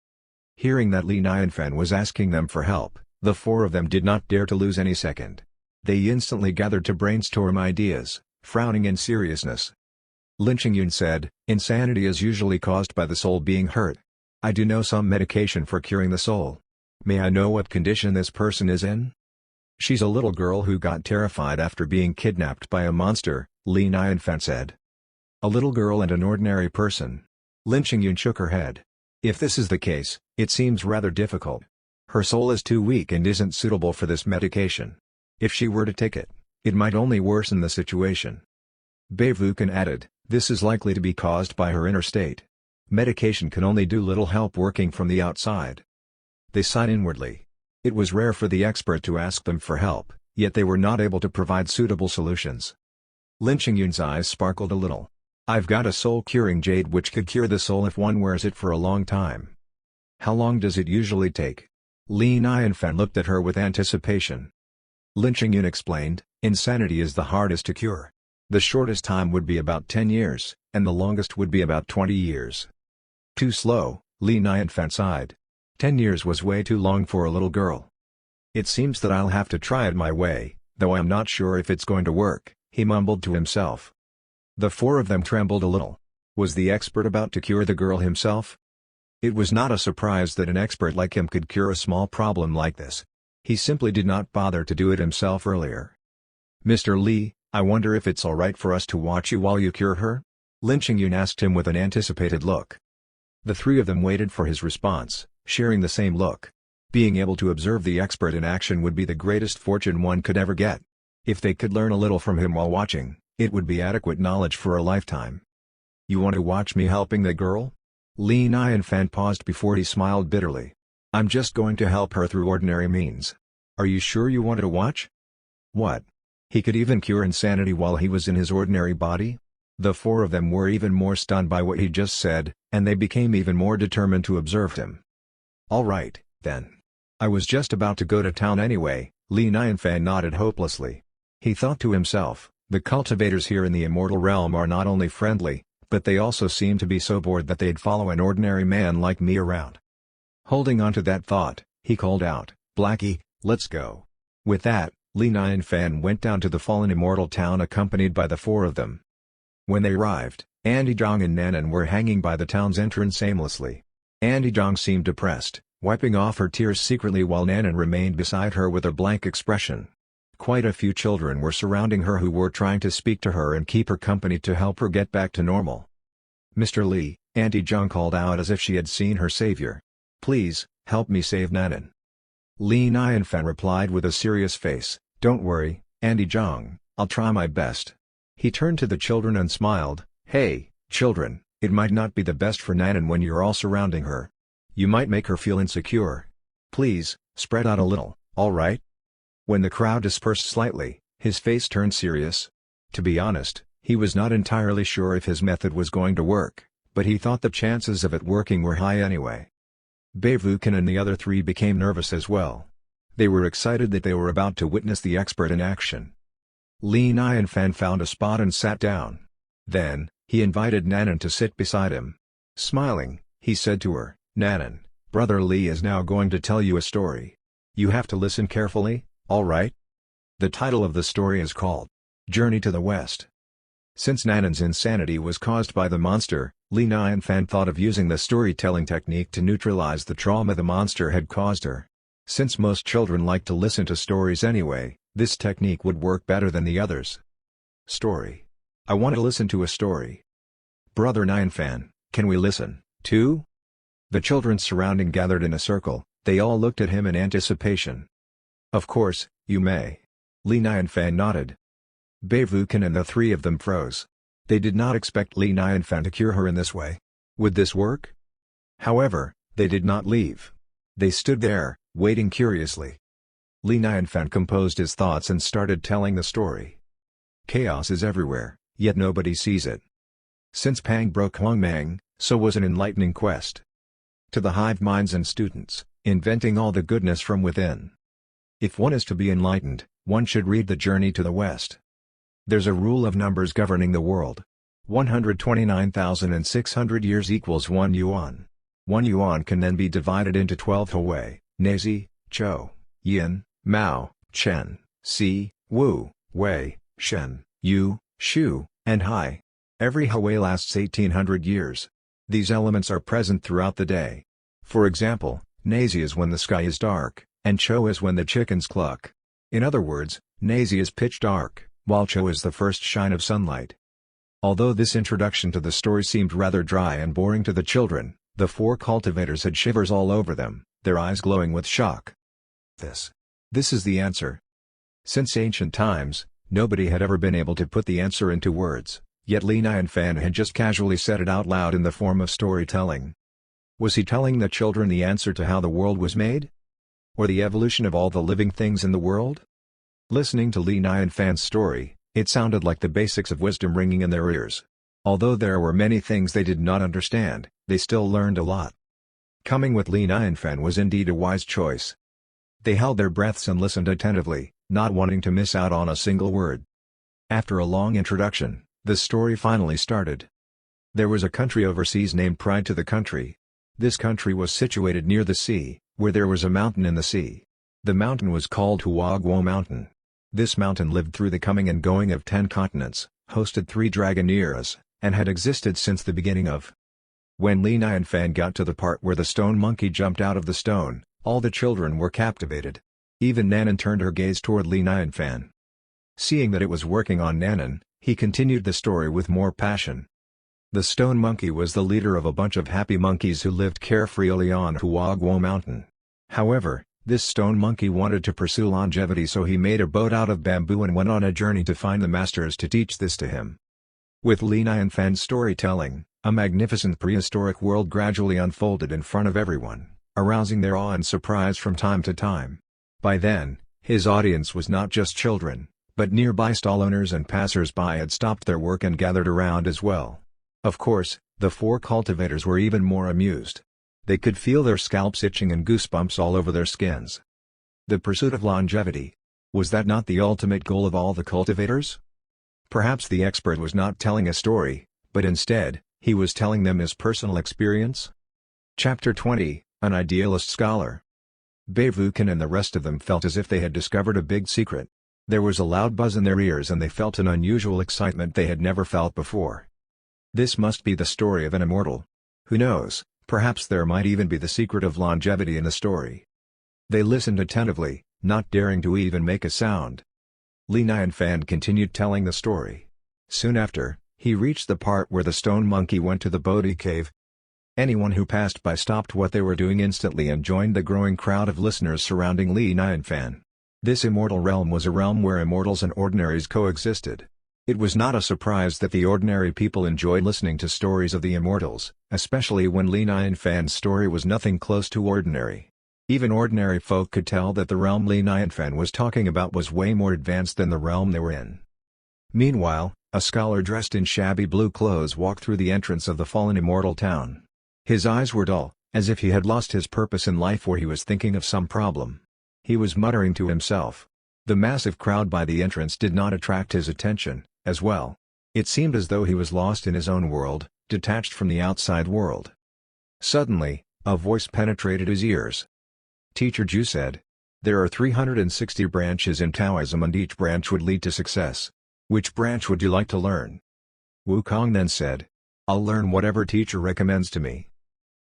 Hearing that Li Nianfan was asking them for help, the four of them did not dare to lose any second. They instantly gathered to brainstorm ideas, frowning in seriousness. Lin Qingyun said, "Insanity is usually caused by the soul being hurt. I do know some medication for curing the soul. May I know what condition this person is in?" "She's a little girl who got terrified after being kidnapped by a monster," Li Nianfan said. "A little girl and an ordinary person." Lin Qingyun shook her head. "If this is the case, it seems rather difficult. Her soul is too weak and isn't suitable for this medication. If she were to take it, it might only worsen the situation." Beivucan added, "This is likely to be caused by her inner state. Medication can only do little help working from the outside." They sighed inwardly. It was rare for the expert to ask them for help, yet they were not able to provide suitable solutions. Lin Qingyun's eyes sparkled a little. "I've got a soul-curing jade which could cure the soul if one wears it for a long time." "How long does it usually take?" Li Nianfan looked at her with anticipation. Lin Qingyun explained, "Insanity is the hardest to cure. The shortest time would be about 10 years, and the longest would be about 20 years. Too slow," Li Nianfan sighed. 10 years was way too long for a little girl. "It seems that I'll have to try it my way, though I'm not sure if it's going to work," he mumbled to himself. The four of them trembled a little. Was the expert about to cure the girl himself? It was not a surprise that an expert like him could cure a small problem like this. He simply did not bother to do it himself earlier. "Mr. Li, I wonder if it's alright for us to watch you while you cure her?" Lin Qingyun asked him with an anticipated look. The three of them waited for his response, sharing the same look. Being able to observe the expert in action would be the greatest fortune one could ever get. If they could learn a little from him while watching, it would be adequate knowledge for a lifetime. "You want to watch me helping the girl?" Li Nianfan paused before he smiled bitterly. "I'm just going to help her through ordinary means. Are you sure you want to watch?" What? He could even cure insanity while he was in his ordinary body? The four of them were even more stunned by what he just said, and they became even more determined to observe him. "All right, then. I was just about to go to town anyway." Li Nianfan nodded hopelessly. He thought to himself, the cultivators here in the immortal realm are not only friendly, but they also seem to be so bored that they'd follow an ordinary man like me around. Holding on to that thought, he called out, "Blackie, let's go." With that, Li Nianfan went down to the fallen immortal town accompanied by the four of them. When they arrived, Andy-Zhang and Nanan were hanging by the town's entrance aimlessly. Andy-Zhang seemed depressed, wiping off her tears secretly while Nanan remained beside her with a blank expression. Quite a few children were surrounding her who were trying to speak to her and keep her company to help her get back to normal. "Mr. Lee," Auntie Zhang called out as if she had seen her savior. "Please, help me save Nanan." Li Nianfan replied with a serious face, "Don't worry, Auntie Zhang, I'll try my best." He turned to the children and smiled, "Hey, children, it might not be the best for Nanan when you're all surrounding her. You might make her feel insecure. Please, spread out a little, alright?" When the crowd dispersed slightly, his face turned serious. To be honest, he was not entirely sure if his method was going to work, but he thought the chances of it working were high anyway. Beivukan and the other three became nervous as well. They were excited that they were about to witness the expert in action. Li Nianfan found a spot and sat down. Then, he invited Nanan to sit beside him. Smiling, he said to her, "Nanan, Brother Li is now going to tell you a story. You have to listen carefully, alright?" The title of the story is called Journey to the West. Since Nanan's insanity was caused by the monster, Li Nianfan thought of using the storytelling technique to neutralize the trauma the monster had caused her. Since most children like to listen to stories anyway, this technique would work better than the others. Story. I want to listen to a story. Brother Nianfan, can we listen, too? The children surrounding gathered in a circle, they all looked at him in anticipation. Of course, you may. Li Nianfan nodded. Beivukan and the three of them froze. They did not expect Li Nianfan to cure her in this way. Would this work? However, they did not leave. They stood there, waiting curiously. Li Nianfan composed his thoughts and started telling the story. Chaos is everywhere, yet nobody sees it. Since Pang broke Huangmang, so was an enlightening quest. To the hive minds and students, inventing all the goodness from within. If one is to be enlightened, one should read The Journey to the West. There's a rule of numbers governing the world. 129,600 years equals 1 yuan. 1 yuan can then be divided into 12 Hui, Nazi, Zhou, Yin, Mao, Chen, Si, Wu, Wei, Shen, Yu, Shu, and Hai. Every Hui lasts 1800 years. These elements are present throughout the day. For example, Nazi is when the sky is dark, and Chou is when the chickens cluck. In other words, Nazi is pitch dark, while Chou is the first shine of sunlight. Although this introduction to the story seemed rather dry and boring to the children, the four cultivators had shivers all over them, their eyes glowing with shock. This is the answer. Since ancient times, nobody had ever been able to put the answer into words, yet Li Nianfan had just casually said it out loud in the form of storytelling. Was he telling the children the answer to how the world was made? Or the evolution of all the living things in the world? Listening to Li Nianfan's story, it sounded like the basics of wisdom ringing in their ears. Although there were many things they did not understand, they still learned a lot. Coming with Li Nianfan was indeed a wise choice. They held their breaths and listened attentively, not wanting to miss out on a single word. After a long introduction, the story finally started. There was a country overseas named Pride to the Country. This country was situated near the sea, where there was a mountain in the sea. The mountain was called Huaguo Mountain. This mountain lived through the coming and going of 10 continents, hosted 3 dragon eras, and had existed since the beginning of. When Li Nianfan got to the part where the stone monkey jumped out of the stone, all the children were captivated. Even Nanan turned her gaze toward Li Nianfan. Seeing that it was working on Nanan, he continued the story with more passion. The stone monkey was the leader of a bunch of happy monkeys who lived carefreely on Huaguo Mountain. However, this stone monkey wanted to pursue longevity, so he made a boat out of bamboo and went on a journey to find the masters to teach this to him. With Li Nianfan's storytelling, a magnificent prehistoric world gradually unfolded in front of everyone, arousing their awe and surprise from time to time. By then, his audience was not just children, but nearby stall owners and passers-by had stopped their work and gathered around as well. Of course, the 4 cultivators were even more amused. They could feel their scalps itching and goosebumps all over their skins. The pursuit of longevity. Was that not the ultimate goal of all the cultivators? Perhaps the expert was not telling a story, but instead, he was telling them his personal experience? Chapter 20, An Idealist Scholar. Beivukan and the rest of them felt as if they had discovered a big secret. There was a loud buzz in their ears and they felt an unusual excitement they had never felt before. This must be the story of an immortal. Who knows, perhaps there might even be the secret of longevity in the story. They listened attentively, not daring to even make a sound. Li Nianfan continued telling the story. Soon after, he reached the part where the stone monkey went to the Bodhi cave. Anyone who passed by stopped what they were doing instantly and joined the growing crowd of listeners surrounding Li Nianfan. This immortal realm was a realm where immortals and ordinaries coexisted. It was not a surprise that the ordinary people enjoyed listening to stories of the immortals, especially when Li Nianfan's story was nothing close to ordinary. Even ordinary folk could tell that the realm Li Nianfan was talking about was way more advanced than the realm they were in. Meanwhile, a scholar dressed in shabby blue clothes walked through the entrance of the fallen immortal town. His eyes were dull, as if he had lost his purpose in life or he was thinking of some problem. He was muttering to himself. The massive crowd by the entrance did not attract his attention, as well. It seemed as though he was lost in his own world, detached from the outside world. Suddenly, a voice penetrated his ears. Teacher Ju said, "There are 360 branches in Taoism and each branch would lead to success. Which branch would you like to learn?" Wukong then said, "I'll learn whatever teacher recommends to me."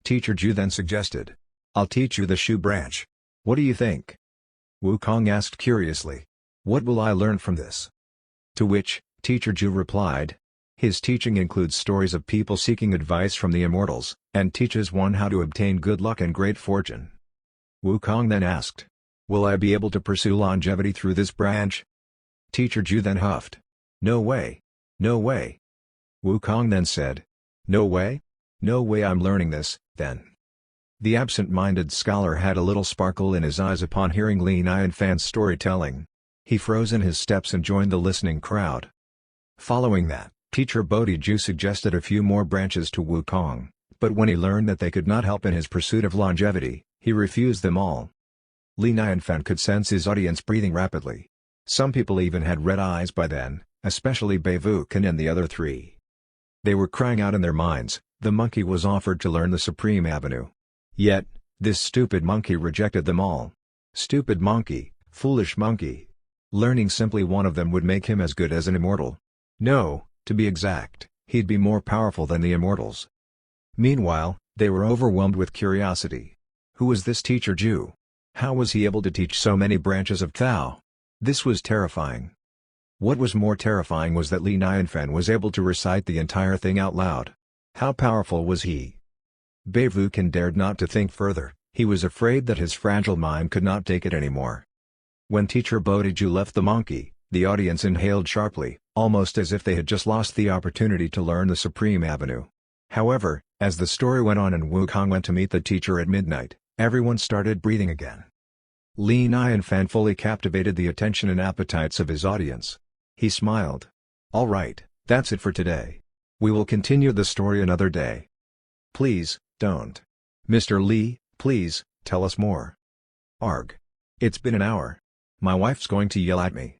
Teacher Ju then suggested, "I'll teach you the Shu branch. What do you think?" Wukong asked curiously, "What will I learn from this?" To which, Teacher Ju replied, "His teaching includes stories of people seeking advice from the immortals, and teaches one how to obtain good luck and great fortune." Wukong then asked, "Will I be able to pursue longevity through this branch?" Teacher Ju then huffed, "No way. No way." Wukong then said, "No way? No way I'm learning this, then." The absent-minded scholar had a little sparkle in his eyes upon hearing Li Nianfan's storytelling. He froze in his steps and joined the listening crowd. Following that, Teacher Bodhi Ju suggested a few more branches to Wukong, but when he learned that they could not help in his pursuit of longevity, he refused them all. Li Nianfan could sense his audience breathing rapidly. Some people even had red eyes by then, especially Bei Vukan and the other three. They were crying out in their minds, the monkey was offered to learn the Supreme Avenue. Yet, this stupid monkey rejected them all. Stupid monkey, foolish monkey. Learning simply one of them would make him as good as an immortal. No, to be exact, he'd be more powerful than the immortals. Meanwhile, they were overwhelmed with curiosity. Who was this Teacher Ju? How was he able to teach so many branches of Tao? This was terrifying. What was more terrifying was that Li Nianfan was able to recite the entire thing out loud. How powerful was he? Bei Vukan dared not to think further, he was afraid that his fragile mind could not take it anymore. When Teacher Bodhi Ju left the monkey, the audience inhaled sharply, almost as if they had just lost the opportunity to learn the Supreme Avenue. However, as the story went on and Wukong went to meet the teacher at midnight, everyone started breathing again. Li Nianfan fully captivated the attention and appetites of his audience. He smiled. "All right, that's it for today. We will continue the story another day. Please, don't. Mr. Li, please, tell us more." "Arg. It's been an hour. My wife's going to yell at me."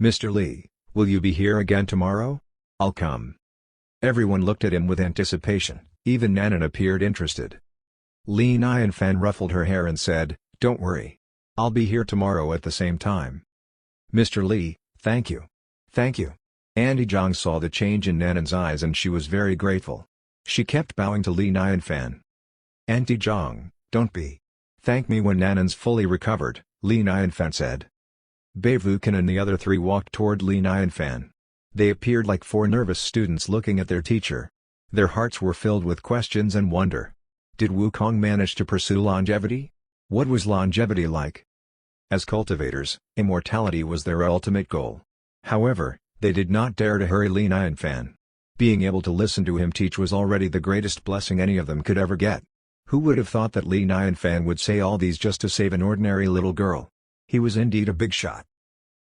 "Mr. Li, will you be here again tomorrow?" "I'll come." Everyone looked at him with anticipation, even Nanan appeared interested. Li Nianfan ruffled her hair and said, "Don't worry. I'll be here tomorrow at the same time." "Mr. Li, thank you. Thank you." Andy Zhang saw the change in Nanan's eyes and she was very grateful. She kept bowing to Li Nianfan. "Auntie Zhang, don't be. Thank me when Nanan's fully recovered," Li Nianfan said. Bei Vukan and the other three walked toward Li Nianfan. They appeared like four nervous students looking at their teacher. Their hearts were filled with questions and wonder. Did Wukong manage to pursue longevity? What was longevity like? As cultivators, immortality was their ultimate goal. However, they did not dare to hurry Li Nianfan. Being able to listen to him teach was already the greatest blessing any of them could ever get. Who would have thought that Li Nianfan would say all these just to save an ordinary little girl? He was indeed a big shot.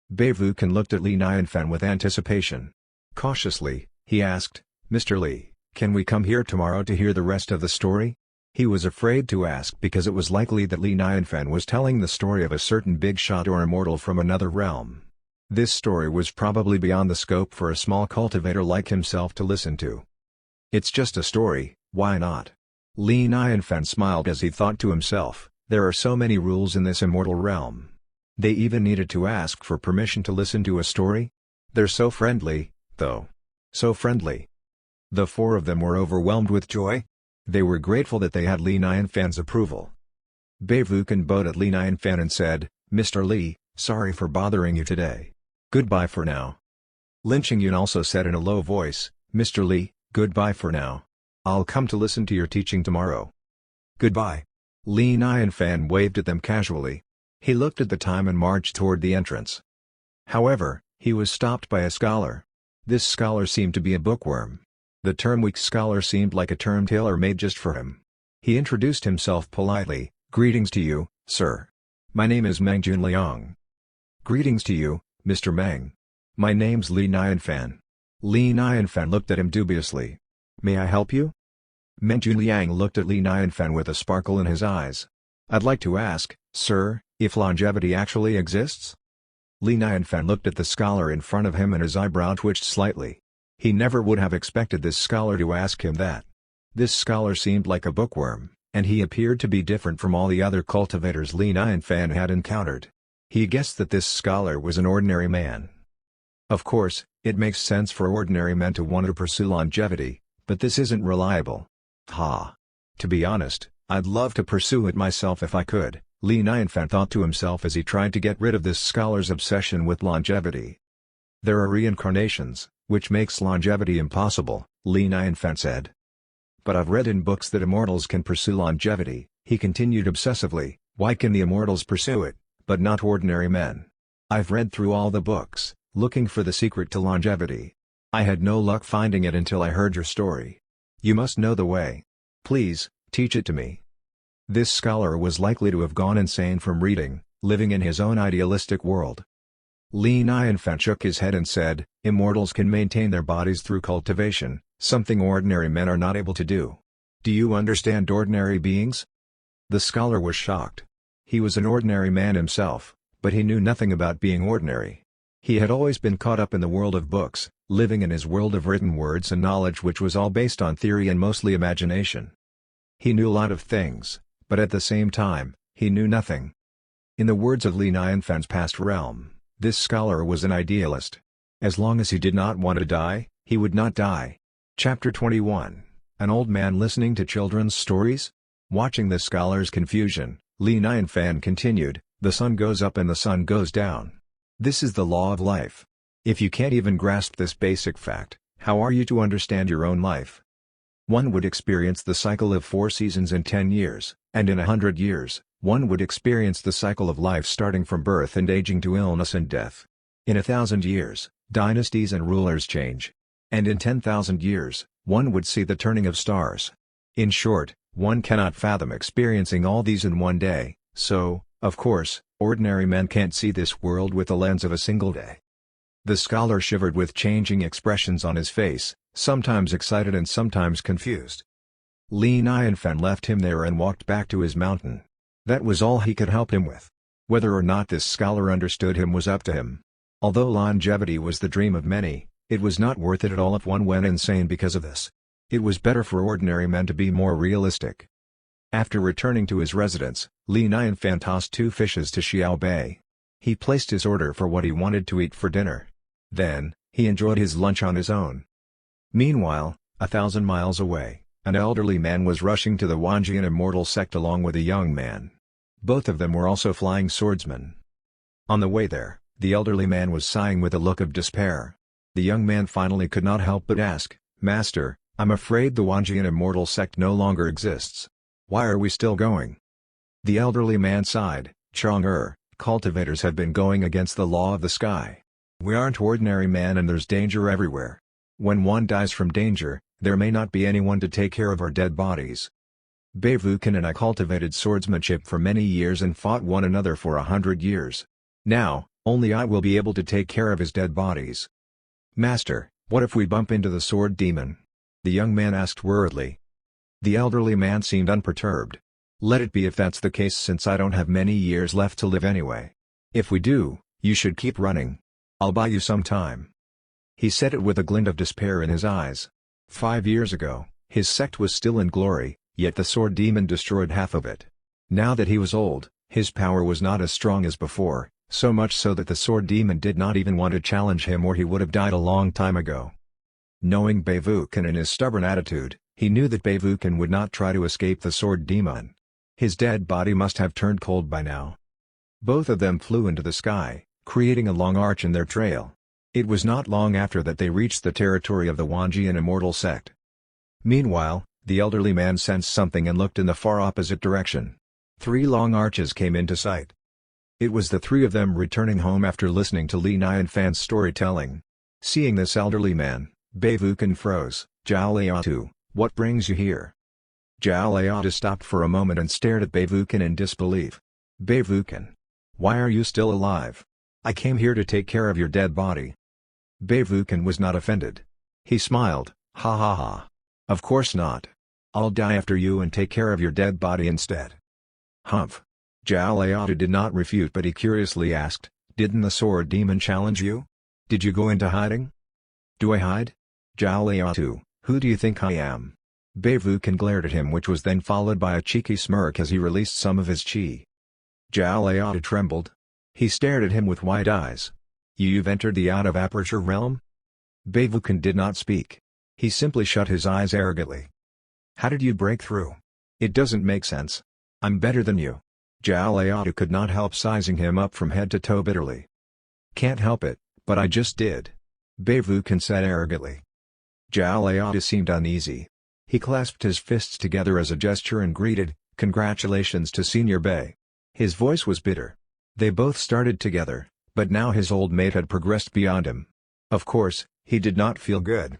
Bei Vukan looked at Li Nianfan with anticipation. Cautiously, he asked, "Mr. Li, can we come here tomorrow to hear the rest of the story?" He was afraid to ask because it was likely that Li Nianfan was telling the story of a certain big shot or immortal from another realm. This story was probably beyond the scope for a small cultivator like himself to listen to. "It's just a story, why not?" Li Nianfan smiled as he thought to himself, there are so many rules in this immortal realm. They even needed to ask for permission to listen to a story? They're so friendly, though. So friendly. The four of them were overwhelmed with joy. They were grateful that they had Li Nianfan's approval. Bei Vukan bowed at Li Nianfan and said, "Mr. Li, sorry for bothering you today. Goodbye for now. Lin Qingyun also said in a low voice, Mr. Li, goodbye for now. I'll come to listen to your teaching tomorrow. Goodbye. Li Nianfan waved at them casually. He looked at the time and marched toward the entrance. However, he was stopped by a scholar. This scholar seemed to be a bookworm. The term weak scholar seemed like a term tailor-made just for him. He introduced himself politely, Greetings to you, sir. My name is Meng Junliang. Greetings to you, Mr. Meng. My name's Li Nianfan. Li Nianfan looked at him dubiously. May I help you? Meng Junliang looked at Li Nianfan with a sparkle in his eyes. I'd like to ask, sir, if longevity actually exists? Li Nianfan looked at the scholar in front of him and his eyebrow twitched slightly. He never would have expected this scholar to ask him that. This scholar seemed like a bookworm, and he appeared to be different from all the other cultivators Li Nianfan had encountered. He guessed that this scholar was an ordinary man. Of course, it makes sense for ordinary men to want to pursue longevity, but this isn't reliable. Ha! To be honest, I'd love to pursue it myself if I could, Li Nianfan thought to himself as he tried to get rid of this scholar's obsession with longevity. There are reincarnations, which makes longevity impossible, Li Nianfan said. But I've read in books that immortals can pursue longevity, he continued obsessively. Why can the immortals pursue it, but not ordinary men? I've read through all the books, looking for the secret to longevity. I had no luck finding it until I heard your story. You must know the way. Please, teach it to me. This scholar was likely to have gone insane from reading, living in his own idealistic world. Li Nianfan shook his head and said, Immortals can maintain their bodies through cultivation, something ordinary men are not able to do. Do you understand ordinary beings? The scholar was shocked. He was an ordinary man himself, but he knew nothing about being ordinary. He had always been caught up in the world of books, living in his world of written words and knowledge which was all based on theory and mostly imagination. He knew a lot of things, but at the same time, he knew nothing. In the words of Li Nianfan's past realm, this scholar was an idealist. As long as he did not want to die, he would not die. Chapter 21, An Old Man Listening to Children's Stories? Watching the scholar's confusion, Li Nianfan continued, The sun goes up and the sun goes down. This is the law of life. If you can't even grasp this basic fact, how are you to understand your own life? One would experience the cycle of 4 seasons in 10 years, and in 100 years, one would experience the cycle of life starting from birth and aging to illness and death. In 1,000 years, dynasties and rulers change. And in 10,000 years, one would see the turning of stars. In short, one cannot fathom experiencing all these in one day, so, of course, ordinary men can't see this world with the lens of a single day. The scholar shivered with changing expressions on his face, sometimes excited and sometimes confused. Li Nianfan left him there and walked back to his mountain. That was all he could help him with. Whether or not this scholar understood him was up to him. Although longevity was the dream of many, it was not worth it at all if one went insane because of this. It was better for ordinary men to be more realistic. After returning to his residence, Li Nianfan tossed 2 fishes to Xiao Bei. He placed his order for what he wanted to eat for dinner. Then, he enjoyed his lunch on his own. Meanwhile, 1,000 miles away, an elderly man was rushing to the Wanjian immortal sect along with a young man. Both of them were also flying swordsmen. On the way there, the elderly man was sighing with a look of despair. The young man finally could not help but ask, Master, I'm afraid the Wanjian immortal sect no longer exists. Why are we still going? The elderly man sighed, Chang'er, cultivators have been going against the law of the sky. We aren't ordinary men and there's danger everywhere. When one dies from danger, there may not be anyone to take care of our dead bodies. Beivukan and I cultivated swordsmanship for many years and fought one another for 100 years. Now, only I will be able to take care of his dead bodies. Master, what if we bump into the sword demon? The young man asked worriedly. The elderly man seemed unperturbed. Let it be if that's the case since I don't have many years left to live anyway. If we do, you should keep running. I'll buy you some time. He said it with a glint of despair in his eyes. 5 years ago, his sect was still in glory, yet the sword demon destroyed half of it. Now that he was old, his power was not as strong as before, so much so that the sword demon did not even want to challenge him or he would have died a long time ago. Knowing Beivukan and his stubborn attitude, he knew that Beivukan would not try to escape the sword demon. His dead body must have turned cold by now. Both of them flew into the sky, creating a long arch in their trail. It was not long after that they reached the territory of the Wanjian immortal sect. Meanwhile, the elderly man sensed something and looked in the far opposite direction. 3 long arches came into sight. It was the 3 of them returning home after listening to Li Nianfan's storytelling. Seeing this elderly man, Bei Wuken froze. "Zhao Liatu, what brings you here?" Zhao Liatu stopped for a moment and stared at Bei Wuken in disbelief. "Bei Wuken, why are you still alive? I came here to take care of your dead body." Bei Wuken was not offended. He smiled, "Ha ha ha. Of course not. I'll die after you and take care of your dead body instead." Humph. Zhao Liatu did not refute, but he curiously asked, "Didn't the sword demon challenge you? Did you go into hiding?" "Do I hide? Zhao Liatu, who do you think I am?" Bei Wuken glared at him, which was then followed by a cheeky smirk as he released some of his chi. Zhao Liatu trembled. He stared at him with wide eyes. "You've entered the out-of-aperture realm?" Bei Wuken did not speak. He simply shut his eyes arrogantly. "How did you break through? It doesn't make sense. I'm better than you." Zhao Liatu could not help sizing him up from head to toe bitterly. "Can't help it, but I just did," Bei Wuken said arrogantly. Zhao Liatu seemed uneasy. He clasped his fists together as a gesture and greeted, "Congratulations to Senior Bei." His voice was bitter. They both started together, but now his old mate had progressed beyond him. Of course, he did not feel good.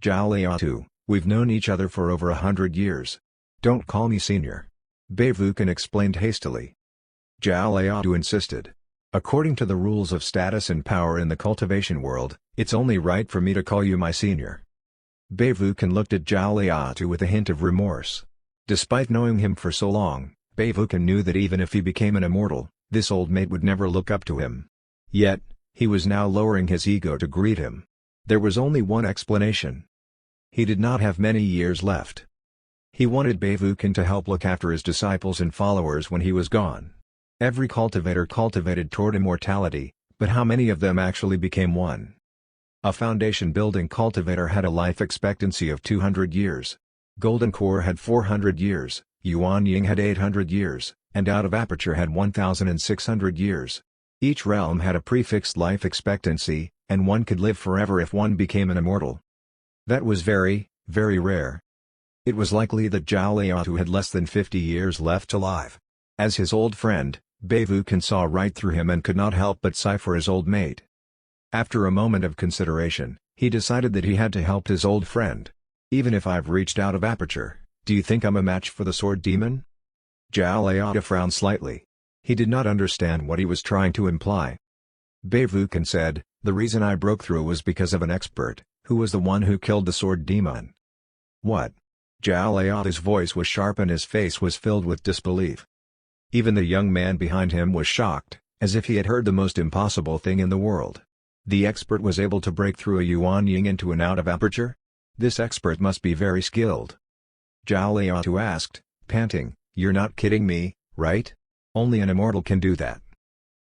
"Zhao Liatu, we've known each other for over 100 years. Don't call me senior," Bei Wuken explained hastily. Zhao Liatu insisted. "According to the rules of status and power in the cultivation world, it's only right for me to call you my senior." Bei Wuken looked at Zhao Liatu with a hint of remorse. Despite knowing him for so long, Bei Wuken knew that even if he became an immortal, this old mate would never look up to him. Yet, he was now lowering his ego to greet him. There was only one explanation. He did not have many years left. He wanted Bei Wuken to help look after his disciples and followers when he was gone. Every cultivator cultivated toward immortality, but how many of them actually became one? A foundation-building cultivator had a life expectancy of 200 years. Golden Core had 400 years, Yuan Ying had 800 years, and Out of Aperture had 1,600 years. Each realm had a prefixed life expectancy, and one could live forever if one became an immortal. That was very, very rare. It was likely that Zhao Liatu had less than 50 years left alive. As his old friend, Bei Wuken saw right through him and could not help but sigh for his old mate. After a moment of consideration, he decided that he had to help his old friend. "Even if I've reached out of aperture, do you think I'm a match for the sword demon?" Zhao Liatu frowned slightly. He did not understand what he was trying to imply. Bei Wuken said, "The reason I broke through was because of an expert, who was the one who killed the sword demon." "What?" Zhao Liatu's voice was sharp and his face was filled with disbelief. Even the young man behind him was shocked, as if he had heard the most impossible thing in the world. The expert was able to break through a Yuan Ying into an out of aperture? This expert must be very skilled. Zhao Liatu asked, panting, "You're not kidding me, right? Only an immortal can do that."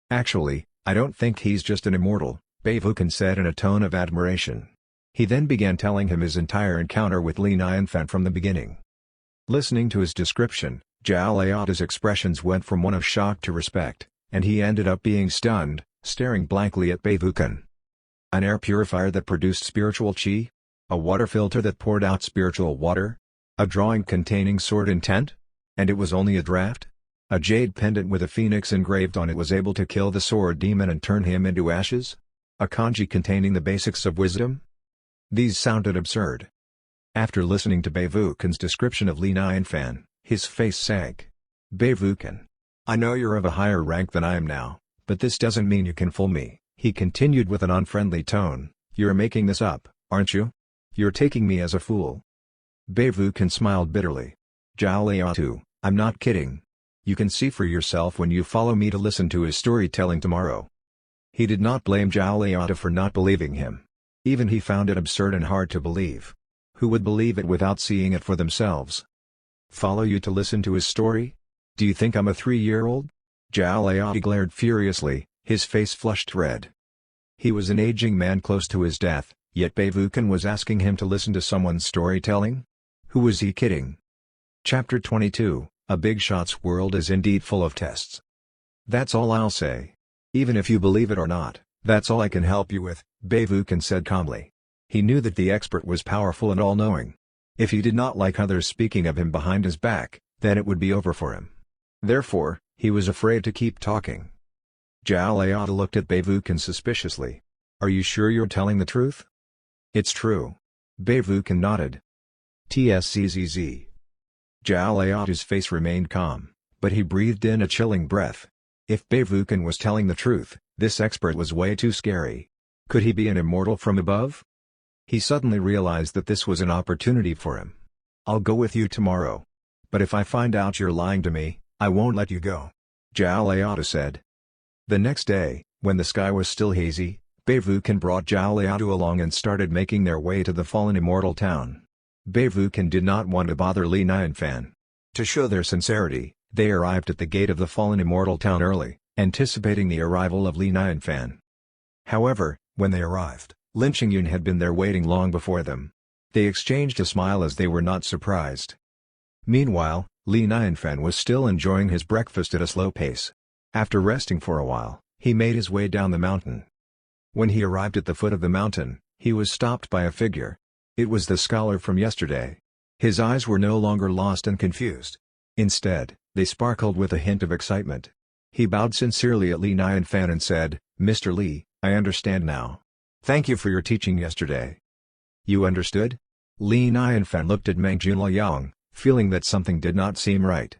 "Actually, I don't think he's just an immortal," Bei Wuken said in a tone of admiration. He then began telling him his entire encounter with Li Nianfan from the beginning. Listening to his description, Zhao Liatu's expressions went from one of shock to respect, and he ended up being stunned, staring blankly at Bei Wuken. An air purifier that produced spiritual qi? A water filter that poured out spiritual water? A drawing containing sword intent? And it was only a draft? A jade pendant with a phoenix engraved on it was able to kill the sword demon and turn him into ashes? A kanji containing the basics of wisdom? These sounded absurd. After listening to Bei Wuken's description of Li Nianfan, his face sank. "Bei Wuken, I know you're of a higher rank than I am now, but this doesn't mean you can fool me," he continued with an unfriendly tone. "You're making this up, aren't you? You're taking me as a fool." Bei Wuken smiled bitterly. "Zhao Liatu, I'm not kidding. You can see for yourself when you follow me to listen to his storytelling tomorrow." He did not blame Zhao Liatu for not believing him. Even he found it absurd and hard to believe. Who would believe it without seeing it for themselves? "Follow you to listen to his story? Do you think I'm a 3-year-old? Zhao Liatu glared furiously, his face flushed red. He was an aging man close to his death, yet Bei Wuken was asking him to listen to someone's storytelling? Who was he kidding? Chapter 22, A Bigshot's world is indeed full of tests. That's all I'll say. Even if you believe it or not, that's all I can help you with, Beivukan said calmly. He knew that the expert was powerful and all-knowing. If he did not like others speaking of him behind his back, then it would be over for him. Therefore, he was afraid to keep talking. Zhao Liao looked at Beivukan suspiciously. Are you sure you're telling the truth? It's true. Beivukan nodded. Tszz. Zhao Liao's face remained calm, but he breathed in a chilling breath. If Beivukan was telling the truth, this expert was way too scary. Could he be an immortal from above? He suddenly realized that this was an opportunity for him. I'll go with you tomorrow. But if I find out you're lying to me, I won't let you go, Zhao Liao said. The next day, when the sky was still hazy, Beivukan brought Zhao Liao along and started making their way to the fallen immortal town. Beivukan did not want to bother Li Nianfan. To show their sincerity, they arrived at the gate of the fallen immortal town early, anticipating the arrival of Li Nianfan. However, when they arrived, Lin Qingyun had been there waiting long before them. They exchanged a smile as they were not surprised. Meanwhile, Li Nianfan was still enjoying his breakfast at a slow pace. After resting for a while, he made his way down the mountain. When he arrived at the foot of the mountain, he was stopped by a figure. It was the scholar from yesterday. His eyes were no longer lost and confused. Instead, they sparkled with a hint of excitement. He bowed sincerely at Li Nianfan and said, Mr. Li, I understand now. Thank you for your teaching yesterday. You understood? Li Nianfan looked at Meng Junliang, feeling that something did not seem right.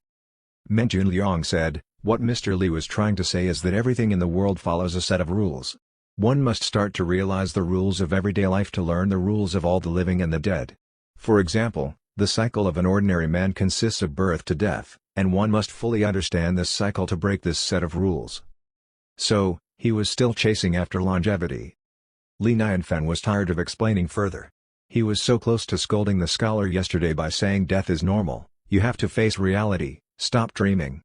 Meng Junliang said, what Mr. Li was trying to say is that everything in the world follows a set of rules. One must start to realize the rules of everyday life to learn the rules of all the living and the dead. For example, the cycle of an ordinary man consists of birth to death, and one must fully understand this cycle to break this set of rules. So, he was still chasing after longevity. Li Nianfan was tired of explaining further. He was so close to scolding the scholar yesterday by saying death is normal, you have to face reality, stop dreaming.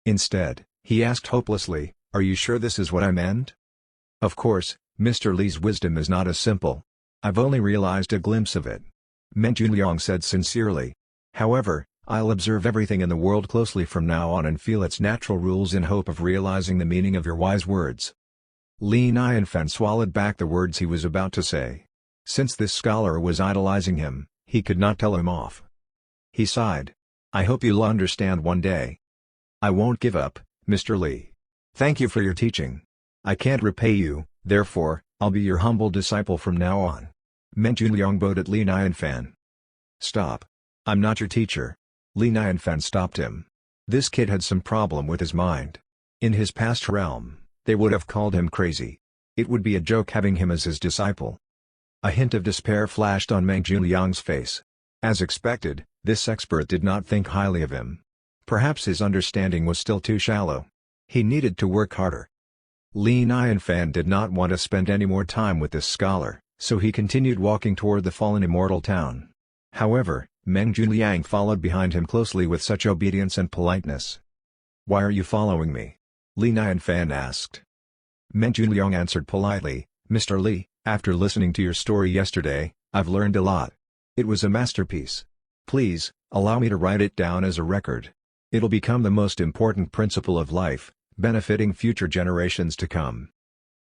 Instead, he asked hopelessly, are you sure this is what I meant? Of course, Mr. Li's wisdom is not as simple. I've only realized a glimpse of it. Meng Junliang said sincerely. However, I'll observe everything in the world closely from now on and feel its natural rules in hope of realizing the meaning of your wise words. Li Nianfan swallowed back the words he was about to say. Since this scholar was idolizing him, he could not tell him off. He sighed. I hope you'll understand one day. I won't give up, Mr. Li. Thank you for your teaching. I can't repay you, therefore, I'll be your humble disciple from now on. Meng Junliang bowed at Li Nianfan. Stop. I'm not your teacher. Li Nianfan stopped him. This kid had some problem with his mind. In his past realm, they would have called him crazy. It would be a joke having him as his disciple. A hint of despair flashed on Meng Junliang's face. As expected, this expert did not think highly of him. Perhaps his understanding was still too shallow. He needed to work harder. Li Nianfan did not want to spend any more time with this scholar, so he continued walking toward the fallen immortal town. However, Meng Junliang followed behind him closely with such obedience and politeness. Why are you following me? Li Nianfan asked. Meng Junliang answered politely, Mr. Li, after listening to your story yesterday, I've learned a lot. It was a masterpiece. Please, allow me to write it down as a record. It'll become the most important principle of life, benefiting future generations to come.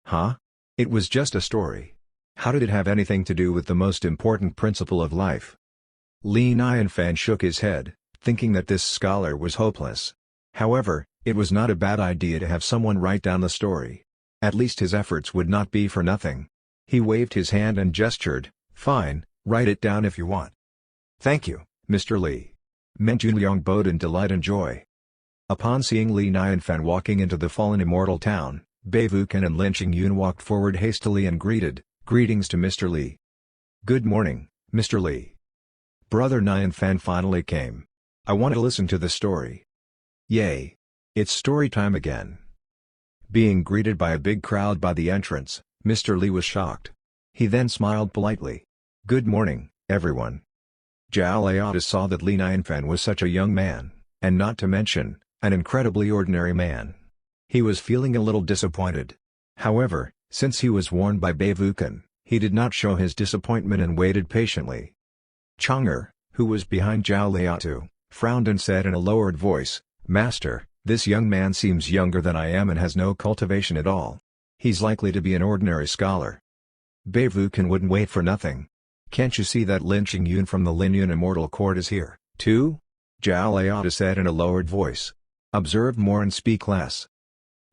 Huh? It was just a story. How did it have anything to do with the most important principle of life? Li Nianfan shook his head, thinking that this scholar was hopeless. However, it was not a bad idea to have someone write down the story. At least his efforts would not be for nothing. He waved his hand and gestured, fine, write it down if you want. Thank you, Mr. Li. Meng Junliang bowed in delight and joy. Upon seeing Li Nianfan walking into the fallen immortal town, Beivukan and Lin Qingyun walked forward hastily and greetings to Mr. Li. Good morning, Mr. Li. Brother Nianfan finally came. I want to listen to the story. Yay! It's story time again. Being greeted by a big crowd by the entrance, Mr. Li was shocked. He then smiled politely. Good morning, everyone. Zhao Liao saw that Li Nianfan was such a young man, and not to mention, an incredibly ordinary man. He was feeling a little disappointed. However, since he was warned by Beivukan, he did not show his disappointment and waited patiently. Chang'er, who was behind Zhao Liao, frowned and said in a lowered voice, Master, This young man seems younger than I am and has no cultivation at all. He's likely to be an ordinary scholar. Beivukan wouldn't wait for nothing. Can't you see that Lin Qingyun from the Linyun Immortal Court is here, too? Zhao Liata said in a lowered voice. Observe more and speak less.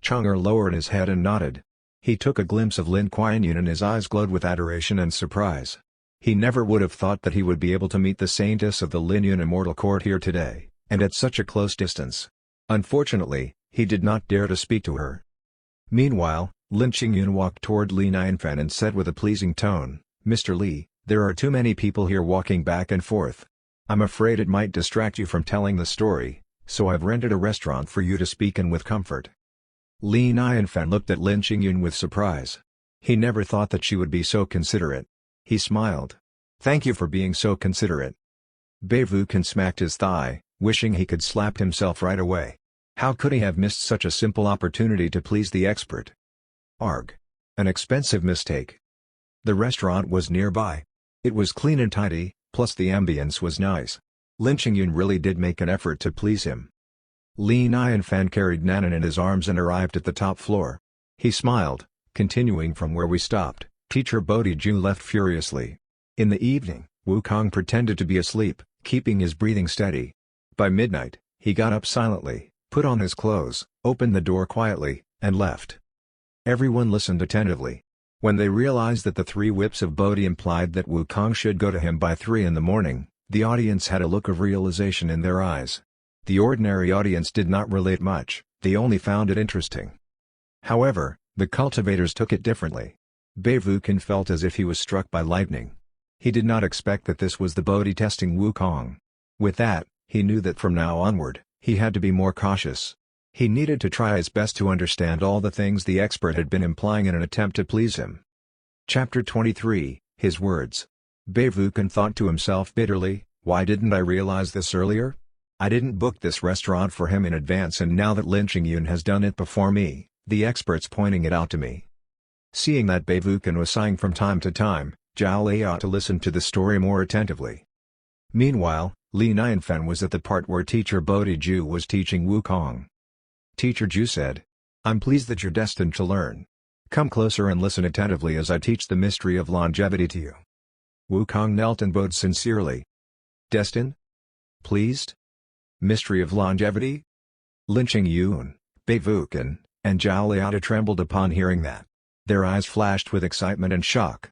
Chang'er lowered his head and nodded. He took a glimpse of Lin Qianyun and his eyes glowed with adoration and surprise. He never would have thought that he would be able to meet the saintess of the Linyun Immortal Court here today, and at such a close distance. Unfortunately, he did not dare to speak to her. Meanwhile, Lin Qingyun walked toward Li Nianfan and said with a pleasing tone, Mr. Li, there are too many people here walking back and forth. I'm afraid it might distract you from telling the story, so I've rented a restaurant for you to speak in with comfort. Li Nianfan looked at Lin Qingyun with surprise. He never thought that she would be so considerate. He smiled. Thank you for being so considerate. Beivukan smacked his thigh, wishing he could slap himself right away. How could he have missed such a simple opportunity to please the expert? Arg. An expensive mistake. The restaurant was nearby. It was clean and tidy, plus the ambience was nice. Lin Qingyun really did make an effort to please him. Li Nianfan carried Nanan in his arms and arrived at the top floor. He smiled, continuing from where we stopped. Teacher Bodhi Ju left furiously. In the evening, Wukong pretended to be asleep, keeping his breathing steady. By midnight, he got up silently, put on his clothes, opened the door quietly, and left. Everyone listened attentively. When they realized that the 3 whips of Bodhi implied that Wukong should go to him by 3 in the morning, the audience had a look of realization in their eyes. The ordinary audience did not relate much, they only found it interesting. However, the cultivators took it differently. Beivukan felt as if he was struck by lightning. He did not expect that this was the Bodhi testing Wukong. With that, he knew that from now onward, he had to be more cautious. He needed to try his best to understand all the things the expert had been implying in an attempt to please him. Chapter 23, His Words. Beivukan thought to himself bitterly, why didn't I realize this earlier? I didn't book this restaurant for him in advance, and now that Lin Qingyun has done it before me, the expert's pointing it out to me. Seeing that Beivukan was sighing from time to time, Zhao Liata listened to the story more attentively. Meanwhile, Li Nianfan was at the part where Teacher Bodhi Ju was teaching Wukong. Teacher Ju said, I'm pleased that you're destined to learn. Come closer and listen attentively as I teach the mystery of longevity to you. Wukong knelt and bowed sincerely. Destined? Pleased? Mystery of longevity? Lin Qingyun, Beivukan, and Zhao Liata trembled upon hearing that. Their eyes flashed with excitement and shock.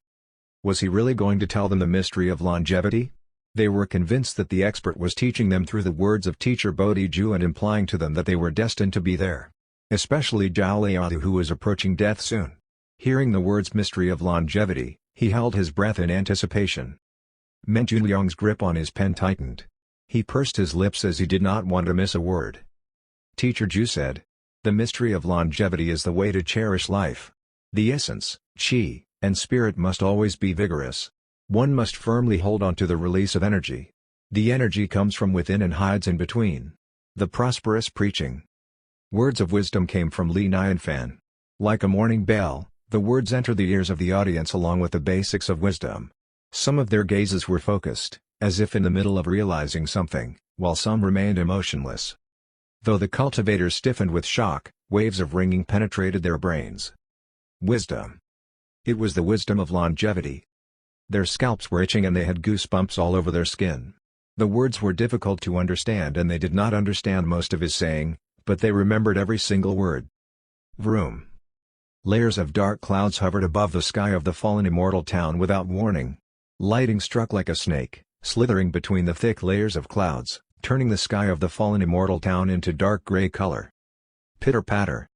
Was he really going to tell them the mystery of longevity? They were convinced that the expert was teaching them through the words of Teacher Bodhi Ju and implying to them that they were destined to be there. Especially Zhao Liata, who was approaching death soon. Hearing the words mystery of longevity, he held his breath in anticipation. Meng Junliang's grip on his pen tightened. He pursed his lips as he did not want to miss a word. Teacher Ju said, the mystery of longevity is the way to cherish life. The essence, qi, and spirit must always be vigorous. One must firmly hold on to the release of energy. The energy comes from within and hides in between. The prosperous preaching. Words of wisdom came from Li Nianfan. Like a morning bell, the words entered the ears of the audience along with the basics of wisdom. Some of their gazes were focused, as if in the middle of realizing something, while some remained emotionless. Though the cultivators stiffened with shock, waves of ringing penetrated their brains. Wisdom. It was the wisdom of longevity. Their scalps were itching and they had goosebumps all over their skin. The words were difficult to understand and they did not understand most of his saying, but they remembered every single word. Vroom. Layers of dark clouds hovered above the sky of the fallen immortal town without warning. Lightning struck like a snake, slithering between the thick layers of clouds, turning the sky of the fallen immortal town into dark gray color. Pitter-patter.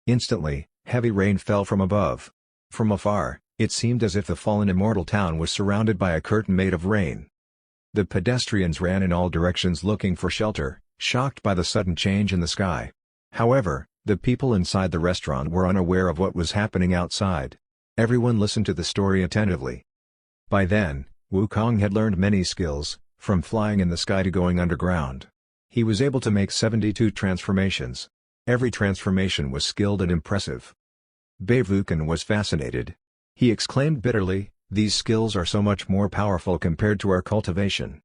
Instantly, heavy rain fell from above. From afar, it seemed as if the fallen immortal town was surrounded by a curtain made of rain. The pedestrians ran in all directions looking for shelter, shocked by the sudden change in the sky. However, the people inside the restaurant were unaware of what was happening outside. Everyone listened to the story attentively. By then, Wukong had learned many skills, from flying in the sky to going underground. He was able to make 72 transformations. Every transformation was skilled and impressive. Beivukan was fascinated. He exclaimed bitterly, these skills are so much more powerful compared to our cultivation.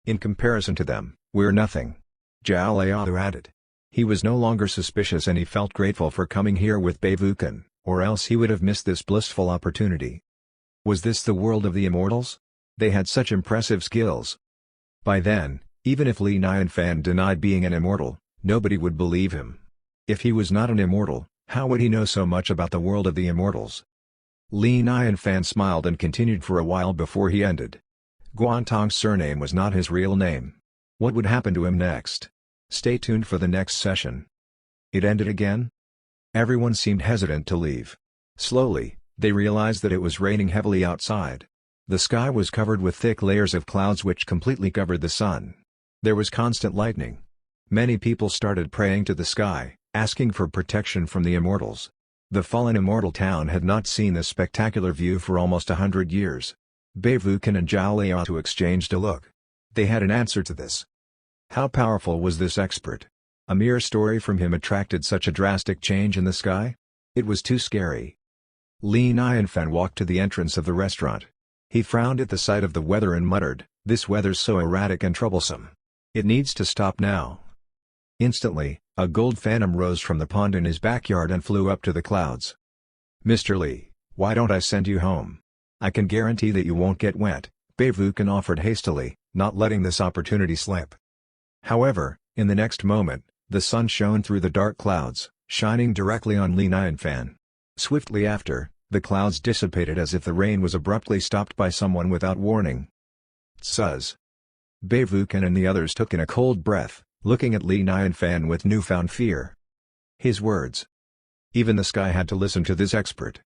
In comparison to them, we're nothing. Zhao Liao added. He was no longer suspicious and he felt grateful for coming here with Beivukan, or else he would have missed this blissful opportunity. Was this the world of the immortals? They had such impressive skills. By then, even if Li Nianfan denied being an immortal, nobody would believe him. If he was not an immortal, how would he know so much about the world of the immortals? Li Nianfan smiled and continued for a while before he ended. Guantong's surname was not his real name. What would happen to him next? Stay tuned for the next session. It ended again? Everyone seemed hesitant to leave. Slowly, they realized that it was raining heavily outside. The sky was covered with thick layers of clouds which completely covered the sun. There was constant lightning. Many people started praying to the sky, asking for protection from the immortals. The fallen immortal town had not seen this spectacular view for almost 100 years. Beivukan and Zhao Liatu exchanged a look. They had an answer to this. How powerful was this expert? A mere story from him attracted such a drastic change in the sky? It was too scary. Li Nianfan walked to the entrance of the restaurant. He frowned at the sight of the weather and muttered, "This weather's so erratic and troublesome. It needs to stop now." Instantly, a gold phantom rose from the pond in his backyard and flew up to the clouds. "Mr. Li, why don't I send you home? I can guarantee that you won't get wet," Beivukan offered hastily, not letting this opportunity slip. However, in the next moment, the sun shone through the dark clouds, shining directly on Li Nianfan. Swiftly after, the clouds dissipated as if the rain was abruptly stopped by someone without warning. Suzz. Beivukan and the others took in a cold breath, looking at Li Nianfan with newfound fear. His words. Even the sky had to listen to this expert.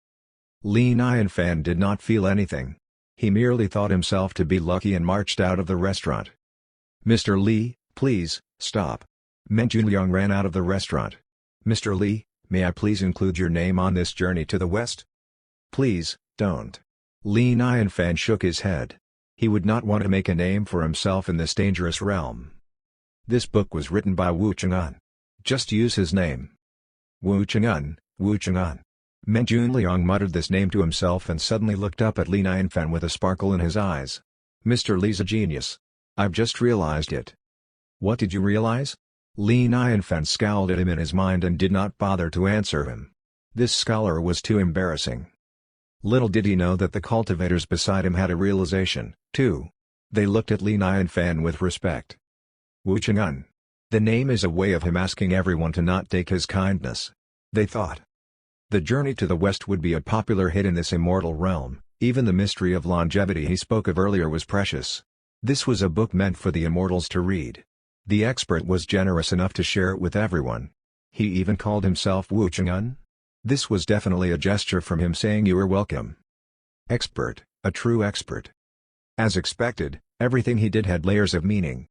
Li Nianfan did not feel anything. He merely thought himself to be lucky and marched out of the restaurant. "Mr. Li, please, stop." Meng Junliang ran out of the restaurant. "Mr. Li, may I please include your name on this journey to the west?" "Please, don't." Li Nianfan shook his head. He would not want to make a name for himself in this dangerous realm. This book was written by Wu Chang'an. Just use his name. Wu Chang'an, Wu Chang'an. Meng Junliang muttered this name to himself and suddenly looked up at Li Nianfan with a sparkle in his eyes. "Mr. Li's a genius. I've just realized it." "What did you realize?" Li Nianfan scowled at him in his mind and did not bother to answer him. This scholar was too embarrassing. Little did he know that the cultivators beside him had a realization, too. They looked at Li Nianfan with respect. Wu Chang'an. The name is a way of him asking everyone to not take his kindness. They thought. The journey to the west would be a popular hit in this immortal realm. Even the mystery of longevity he spoke of earlier was precious. This was a book meant for the immortals to read. The expert was generous enough to share it with everyone. He even called himself Wu Chang'an. This was definitely a gesture from him saying you are welcome. Expert, a true expert. As expected, everything he did had layers of meaning.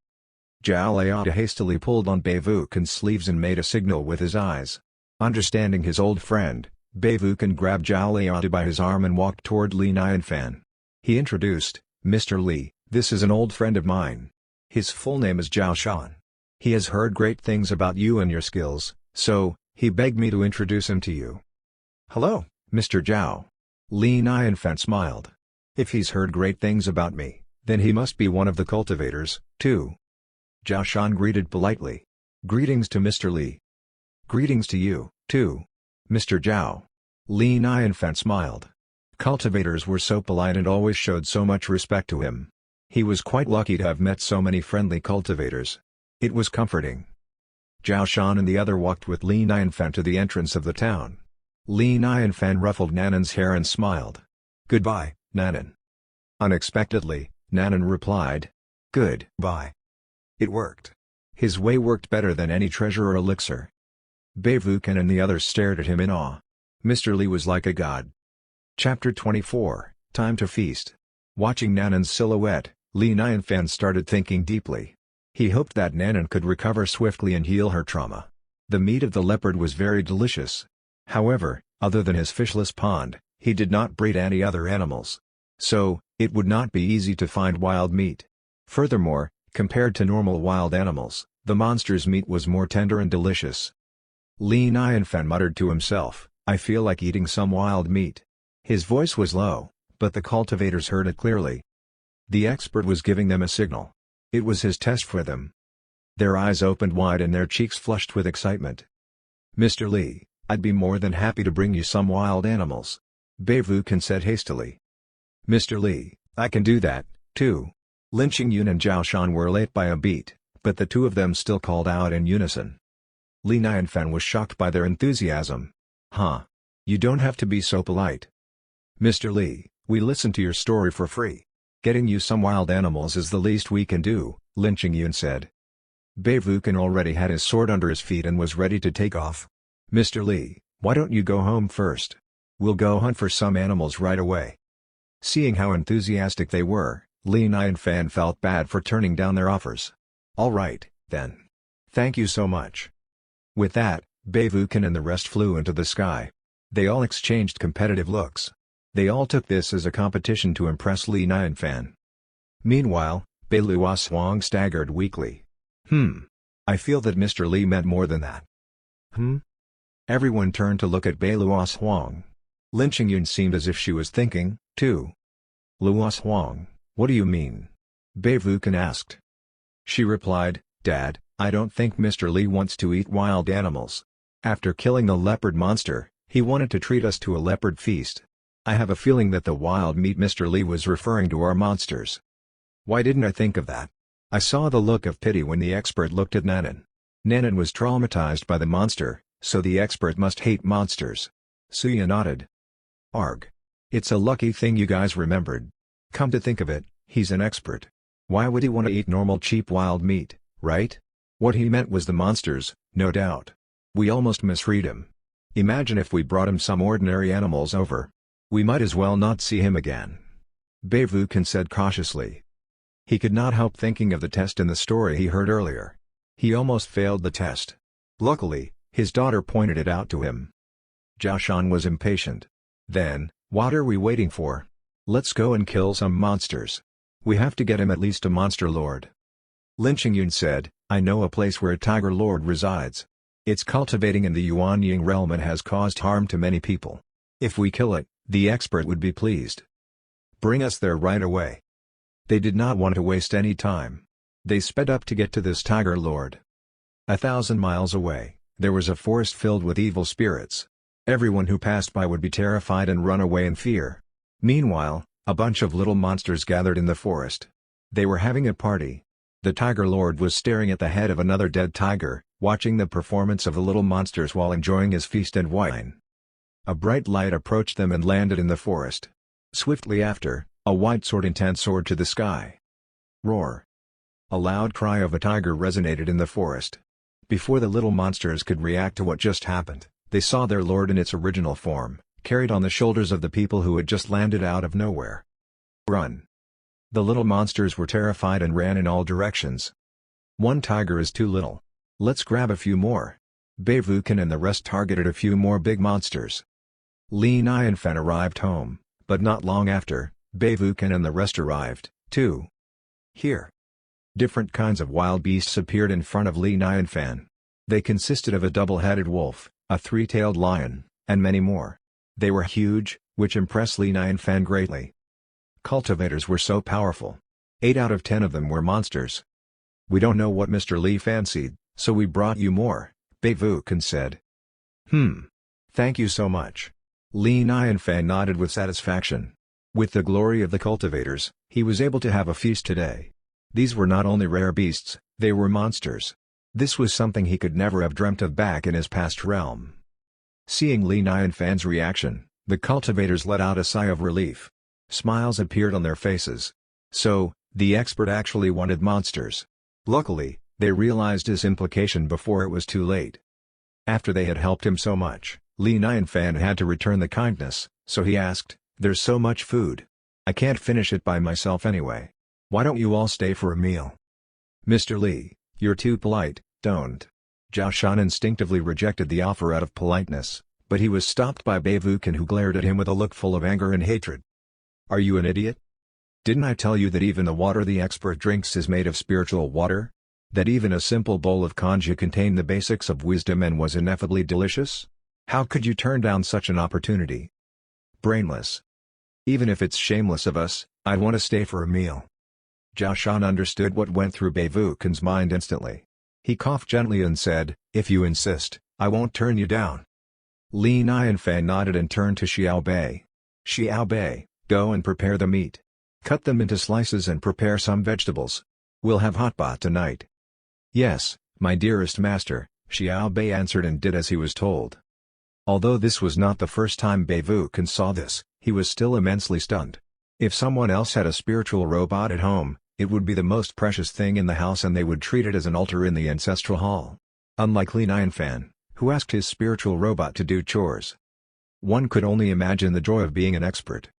Zhao Liatu hastily pulled on Beivukan's sleeves and made a signal with his eyes. Understanding his old friend, Beivukan grabbed Zhao Liatu by his arm and walked toward Li Nianfan. He introduced, "Mr. Li, this is an old friend of mine. His full name is Zhao Shan. He has heard great things about you and your skills, so, he begged me to introduce him to you." "Hello, Mr. Zhao." Li Nianfan smiled. "If he's heard great things about me, then he must be one of the cultivators, too." Zhao Shan greeted politely. "Greetings to Mr. Li." "Greetings to you, too, Mr. Zhao." Li Nianfan smiled. Cultivators were so polite and always showed so much respect to him. He was quite lucky to have met so many friendly cultivators. It was comforting. Zhao Shan and the other walked with Li Nianfan to the entrance of the town. Li Nianfan ruffled Nanan's hair and smiled. "Goodbye, Nanan." Unexpectedly, Nanan replied. "Goodbye." It worked. His way worked better than any treasure or elixir. Beivukan and the others stared at him in awe. Mr. Li was like a god. Chapter 24, Time to Feast. Watching Nanan's silhouette, Li Nianfan started thinking deeply. He hoped that Nanan could recover swiftly and heal her trauma. The meat of the leopard was very delicious. However, other than his fishless pond, he did not breed any other animals. So, it would not be easy to find wild meat. Furthermore, compared to normal wild animals, the monster's meat was more tender and delicious. Li Nianfan muttered to himself, "I feel like eating some wild meat." His voice was low, but the cultivators heard it clearly. The expert was giving them a signal. It was his test for them. Their eyes opened wide and their cheeks flushed with excitement. "Mr. Lee, I'd be more than happy to bring you some wild animals," Beivukan said hastily. "Mr. Lee, I can do that, too." Lin Qingyun and Zhao Shan were late by a beat, but the two of them still called out in unison. Li Nianfan was shocked by their enthusiasm. "Huh? You don't have to be so polite. Mr. Lee, we listened to your story for free. Getting you some wild animals is the least we can do," Lin Qingyun said. Beivukan already had his sword under his feet and was ready to take off. "Mr. Lee, why don't you go home first? We'll go hunt for some animals right away." Seeing how enthusiastic they were, Li Nianfan felt bad for turning down their offers. "All right, then. Thank you so much." With that, Beivukan and the rest flew into the sky. They all exchanged competitive looks. They all took this as a competition to impress Li Nianfan. Meanwhile, Beiluo Huang staggered weakly. I feel that Mr. Li meant more than that." Everyone turned to look at Beiluo Huang. Lin Qingyun seemed as if she was thinking, too. "Luo Huang, what do you mean?" Beivukan asked. She replied, "Dad, I don't think Mr. Li wants to eat wild animals. After killing the leopard monster, he wanted to treat us to a leopard feast. I have a feeling that the wild meat Mr. Li was referring to are monsters. Why didn't I think of that?" I saw the look of pity when the expert looked at Nanan. Nanan was traumatized by the monster, so the expert must hate monsters. Suya nodded. "Arg. It's a lucky thing you guys remembered. Come to think of it, he's an expert. Why would he want to eat normal cheap wild meat, right? What he meant was the monsters, no doubt. We almost misread him. Imagine if we brought him some ordinary animals over. We might as well not see him again." Beivukan said cautiously. He could not help thinking of the test in the story he heard earlier. He almost failed the test. Luckily, his daughter pointed it out to him. Zhao Shan was impatient. "Then, what are we waiting for? Let's go and kill some monsters. We have to get him at least a monster lord." Lin Qingyun said, "I know a place where a tiger lord resides. It's cultivating in the Yuanying realm and has caused harm to many people. If we kill it, the expert would be pleased. Bring us there right away." They did not want to waste any time. They sped up to get to this tiger lord. 1,000 miles away, there was a forest filled with evil spirits. Everyone who passed by would be terrified and run away in fear. Meanwhile, a bunch of little monsters gathered in the forest. They were having a party. The tiger lord was staring at the head of another dead tiger, watching the performance of the little monsters while enjoying his feast and wine. A bright light approached them and landed in the forest. Swiftly after, a white sword intent soared to the sky. Roar! A loud cry of a tiger resonated in the forest. Before the little monsters could react to what just happened, they saw their lord in its original form, carried on the shoulders of the people who had just landed out of nowhere. Run! The little monsters were terrified and ran in all directions. "One tiger is too little. Let's grab a few more." Beivukan and the rest targeted a few more big monsters. Li Nianfan arrived home, but not long after, Beivukan and the rest arrived, too. Here, different kinds of wild beasts appeared in front of Li Nianfan. They consisted of a double-headed wolf, a three-tailed lion, and many more. They were huge, which impressed Li Nianfan greatly. Cultivators were so powerful. 8 out of 10 of them were monsters. "We don't know what Mr. Li fancied, so we brought you more," Beivukan said. Thank you so much." Li Nianfan nodded with satisfaction. With the glory of the cultivators, he was able to have a feast today. These were not only rare beasts, they were monsters. This was something he could never have dreamt of back in his past realm. Seeing Li Nianfan's reaction, the cultivators let out a sigh of relief. Smiles appeared on their faces. So, the expert actually wanted monsters. Luckily, they realized his implication before it was too late. After they had helped him so much, Li Nianfan had to return the kindness, so he asked, "There's so much food. I can't finish it by myself anyway. Why don't you all stay for a meal?" "Mr. Li, you're too polite, don't." Zhao Shan instinctively rejected the offer out of politeness, but he was stopped by Beivukan, who glared at him with a look full of anger and hatred. "Are you an idiot? Didn't I tell you that even the water the expert drinks is made of spiritual water? That even a simple bowl of kanji contained the basics of wisdom and was ineffably delicious? How could you turn down such an opportunity? Brainless. Even if it's shameless of us, I'd want to stay for a meal." Zhao Shan understood what went through Beivukan's mind instantly. He coughed gently and said, "If you insist, I won't turn you down." Li Nianfan nodded and turned to Xiao Bei. "Xiao Bei, go and prepare the meat. Cut them into slices and prepare some vegetables. We'll have hot pot tonight." "Yes, my dearest master," Xiao Bei answered and did as he was told. Although this was not the first time Bei Wuken saw this, he was still immensely stunned. If someone else had a spiritual robot at home, it would be the most precious thing in the house and they would treat it as an altar in the ancestral hall. Unlike Li Nianfan, who asked his spiritual robot to do chores. One could only imagine the joy of being an expert.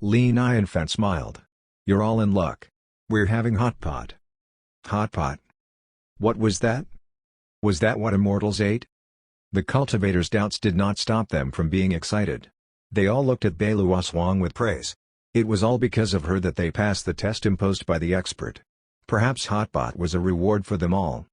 Li Nianfan smiled. "You're all in luck. We're having hot pot." Hot pot? What was that? Was that what immortals ate? The cultivator's doubts did not stop them from being excited. They all looked at Bei Luoshuang with praise. It was all because of her that they passed the test imposed by the expert. Perhaps hot pot was a reward for them all.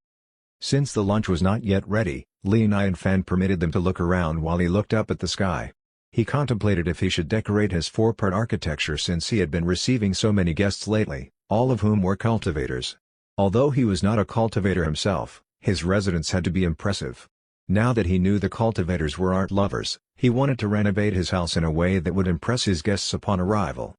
Since the lunch was not yet ready, Li Nianfan permitted them to look around while he looked up at the sky. He contemplated if he should decorate his four-part architecture since he had been receiving so many guests lately, all of whom were cultivators. Although he was not a cultivator himself, his residence had to be impressive. Now that he knew the cultivators were art lovers, he wanted to renovate his house in a way that would impress his guests upon arrival.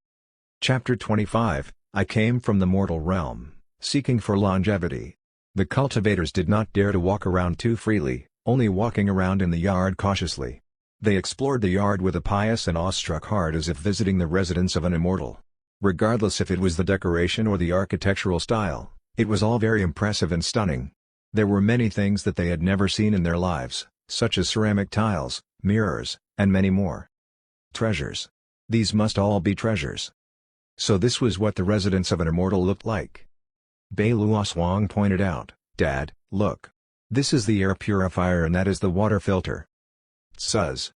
Chapter 25, I came from the mortal realm, seeking for longevity. The cultivators did not dare to walk around too freely, only walking around in the yard cautiously. They explored the yard with a pious and awestruck heart as if visiting the residence of an immortal. Regardless if it was the decoration or the architectural style, it was all very impressive and stunning. There were many things that they had never seen in their lives, such as ceramic tiles, mirrors, and many more. Treasures. These must all be treasures. So this was what the residence of an immortal looked like. Bei Luoshuang pointed out, "Dad, look. This is the air purifier and that is the water filter." Tsuz.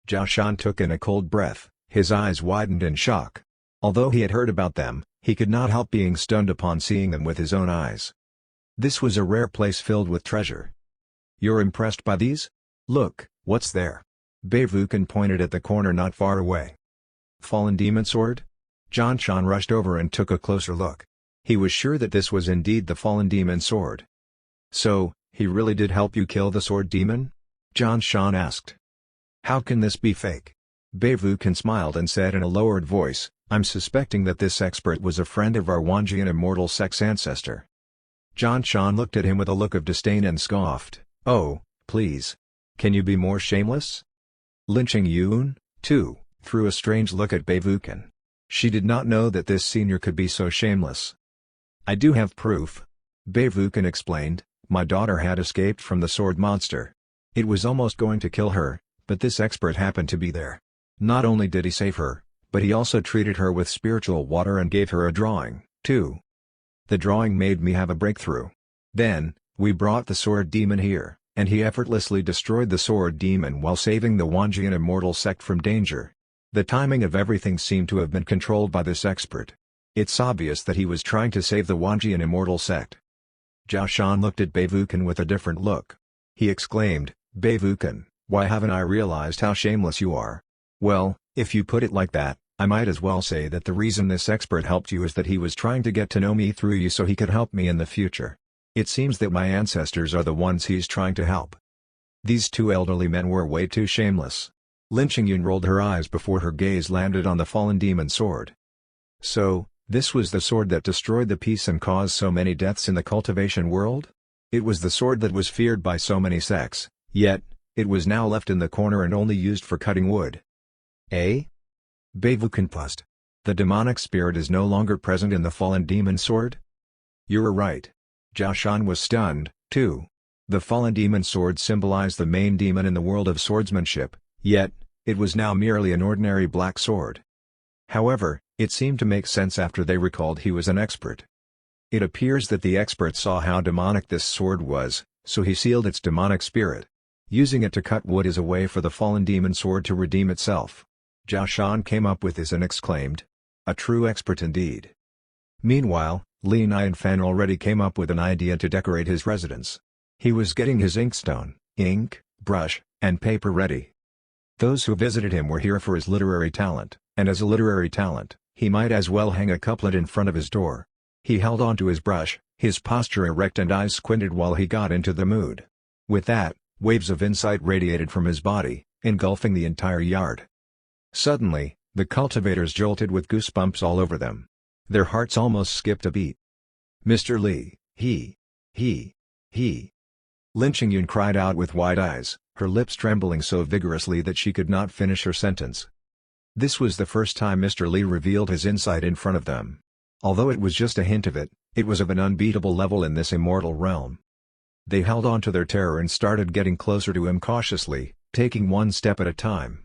Zhao Shan took in a cold breath, his eyes widened in shock. Although he had heard about them, he could not help being stunned upon seeing them with his own eyes. This was a rare place filled with treasure. "You're impressed by these? Look, what's there?" Bei Wuken pointed at the corner not far away. "Fallen demon sword?" Zhao Shan rushed over and took a closer look. He was sure that this was indeed the fallen demon sword. "So, he really did help you kill the sword demon?" Zhao Shan asked. "How can this be fake?" Bei Wuken smiled and said in a lowered voice, "I'm suspecting that this expert was a friend of our Wanjian immortal sect's ancestor." Zhao Shan looked at him with a look of disdain and scoffed, "Oh, please. Can you be more shameless?" Lin Qingyun, too, threw a strange look at Bei Wuken. She did not know that this senior could be so shameless. "I do have proof," Bei Wuken explained. "My daughter had escaped from the sword monster. It was almost going to kill her, but this expert happened to be there. Not only did he save her, but he also treated her with spiritual water and gave her a drawing, too. The drawing made me have a breakthrough. Then, we brought the sword demon here, and he effortlessly destroyed the sword demon while saving the Wanjian immortal sect from danger. The timing of everything seemed to have been controlled by this expert. It's obvious that he was trying to save the Wanjian immortal sect." Zhao Shan looked at Bei Wuken with a different look. He exclaimed, "Bei Wuken, why haven't I realized how shameless you are? Well, if you put it like that, I might as well say that the reason this expert helped you is that he was trying to get to know me through you so he could help me in the future. It seems that my ancestors are the ones he's trying to help." These two elderly men were way too shameless. Lin Qingyun rolled her eyes before her gaze landed on the fallen demon sword. So, this was the sword that destroyed the peace and caused so many deaths in the cultivation world? It was the sword that was feared by so many sects, yet, it was now left in the corner and only used for cutting wood. Eh? Bei Wuken paused. The demonic spirit is no longer present in the fallen demon sword? You're right. Zhao Shan was stunned, too. The fallen demon sword symbolized the main demon in the world of swordsmanship, yet, it was now merely an ordinary black sword. However, it seemed to make sense after they recalled he was an expert. It appears that the expert saw how demonic this sword was, so he sealed its demonic spirit. Using it to cut wood is a way for the fallen demon sword to redeem itself. Zhao Shan came up with this and exclaimed. A true expert indeed. Meanwhile, Li Nianfan already came up with an idea to decorate his residence. He was getting his inkstone, ink, brush, and paper ready. Those who visited him were here for his literary talent, and as a literary talent, he might as well hang a couplet in front of his door. He held on to his brush, His posture erect and eyes squinted while he got into the mood. With that, waves of insight radiated from his body, engulfing the entire yard. Suddenly, the cultivators jolted with goosebumps all over them. Their hearts almost skipped a beat. "Mr. Lee, he. Lin Qingyun cried out with wide eyes, her lips trembling so vigorously that she could not finish her sentence. This was the first time Mr. Lee revealed his insight in front of them. Although it was just a hint of it, it was of an unbeatable level in this immortal realm. They held on to their terror and started getting closer to him cautiously, taking one step at a time.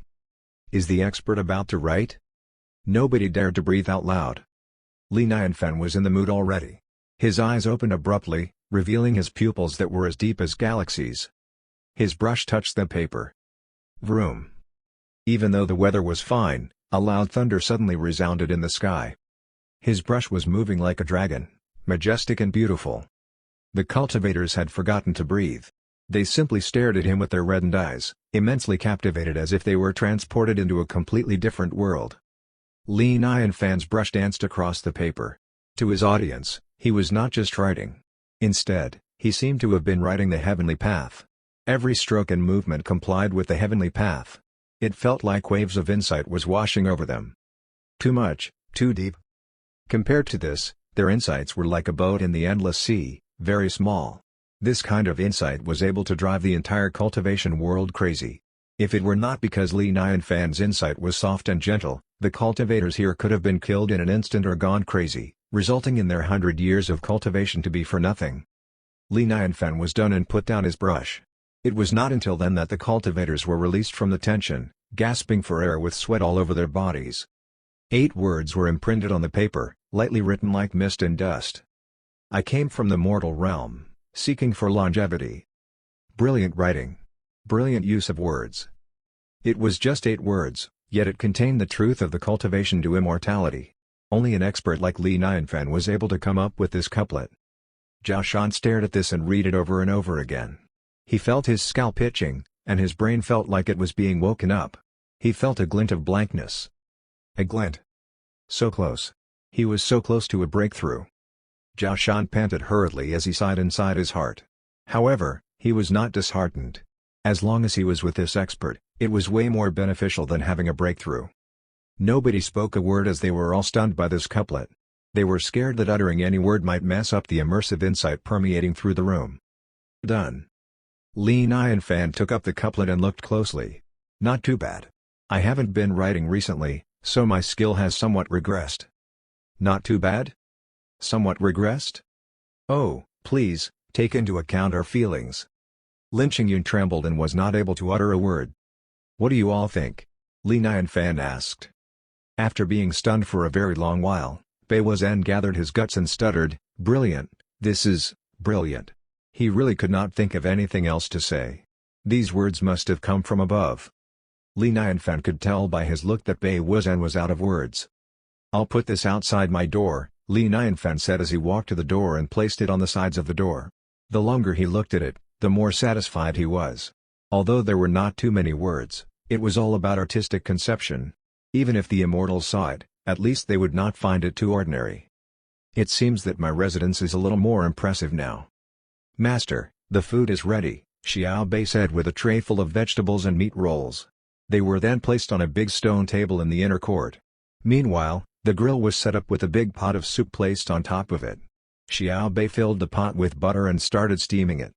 Is the expert about to write? Nobody dared to breathe out loud. Li Nianfan was in the mood already. His eyes opened abruptly, revealing his pupils that were as deep as galaxies. His brush touched the paper. Vroom. Even though the weather was fine, a loud thunder suddenly resounded in the sky. His brush was moving like a dragon, majestic and beautiful. The cultivators had forgotten to breathe. They simply stared at him with their reddened eyes, immensely captivated as if they were transported into a completely different world. Li Nianfan's brush danced across the paper. To his audience, he was not just writing. Instead, he seemed to have been writing the heavenly path. Every stroke and movement complied with the heavenly path. It felt like waves of insight was washing over them. Too much, too deep. Compared to this, their insights were like a boat in the endless sea, very small. This kind of insight was able to drive the entire cultivation world crazy. If it were not because Li Nianfan's insight was soft and gentle, the cultivators here could have been killed in an instant or gone crazy, resulting in their 100 years of cultivation to be for nothing. Li Nianfan was done and put down his brush. It was not until then that the cultivators were released from the tension, gasping for air with sweat all over their bodies. 8 words were imprinted on the paper, lightly written like mist and dust. I came from the mortal realm, seeking for longevity. Brilliant writing. Brilliant use of words. It was just 8 words, yet it contained the truth of the cultivation to immortality. Only an expert like Li Nianfan was able to come up with this couplet. Zhao Shan stared at this and read it over and over again. He felt his scalp itching, and his brain felt like it was being woken up. He felt a glint of blankness. A glint. So close. He was so close to a breakthrough. Zhao Shan panted hurriedly as he sighed inside his heart. However, he was not disheartened. As long as he was with this expert, it was way more beneficial than having a breakthrough. Nobody spoke a word as they were all stunned by this couplet. They were scared that uttering any word might mess up the immersive insight permeating through the room. Done. Li Nianfan took up the couplet and looked closely. Not too bad. I haven't been writing recently, so my skill has somewhat regressed. Not too bad? Somewhat regressed? Oh, please, take into account our feelings. Lin Qingyun trembled and was not able to utter a word. What do you all think? Li Nianfan asked. After being stunned for a very long while, Bei Wuzhen gathered his guts and stuttered, "Brilliant, this is brilliant." He really could not think of anything else to say. These words must have come from above. Li Nianfan could tell by his look that Bei Wuzhen was out of words. "I'll put this outside my door," Li Nianfan said as he walked to the door and placed it on the sides of the door. The longer he looked at it, the more satisfied he was. Although there were not too many words, it was all about artistic conception. Even if the immortals saw it, at least they would not find it too ordinary. It seems that my residence is a little more impressive now. "Master, the food is ready," Xiao Bei said with a tray full of vegetables and meat rolls. They were then placed on a big stone table in the inner court. Meanwhile, the grill was set up with a big pot of soup placed on top of it. Xiao Bei filled the pot with butter and started steaming it.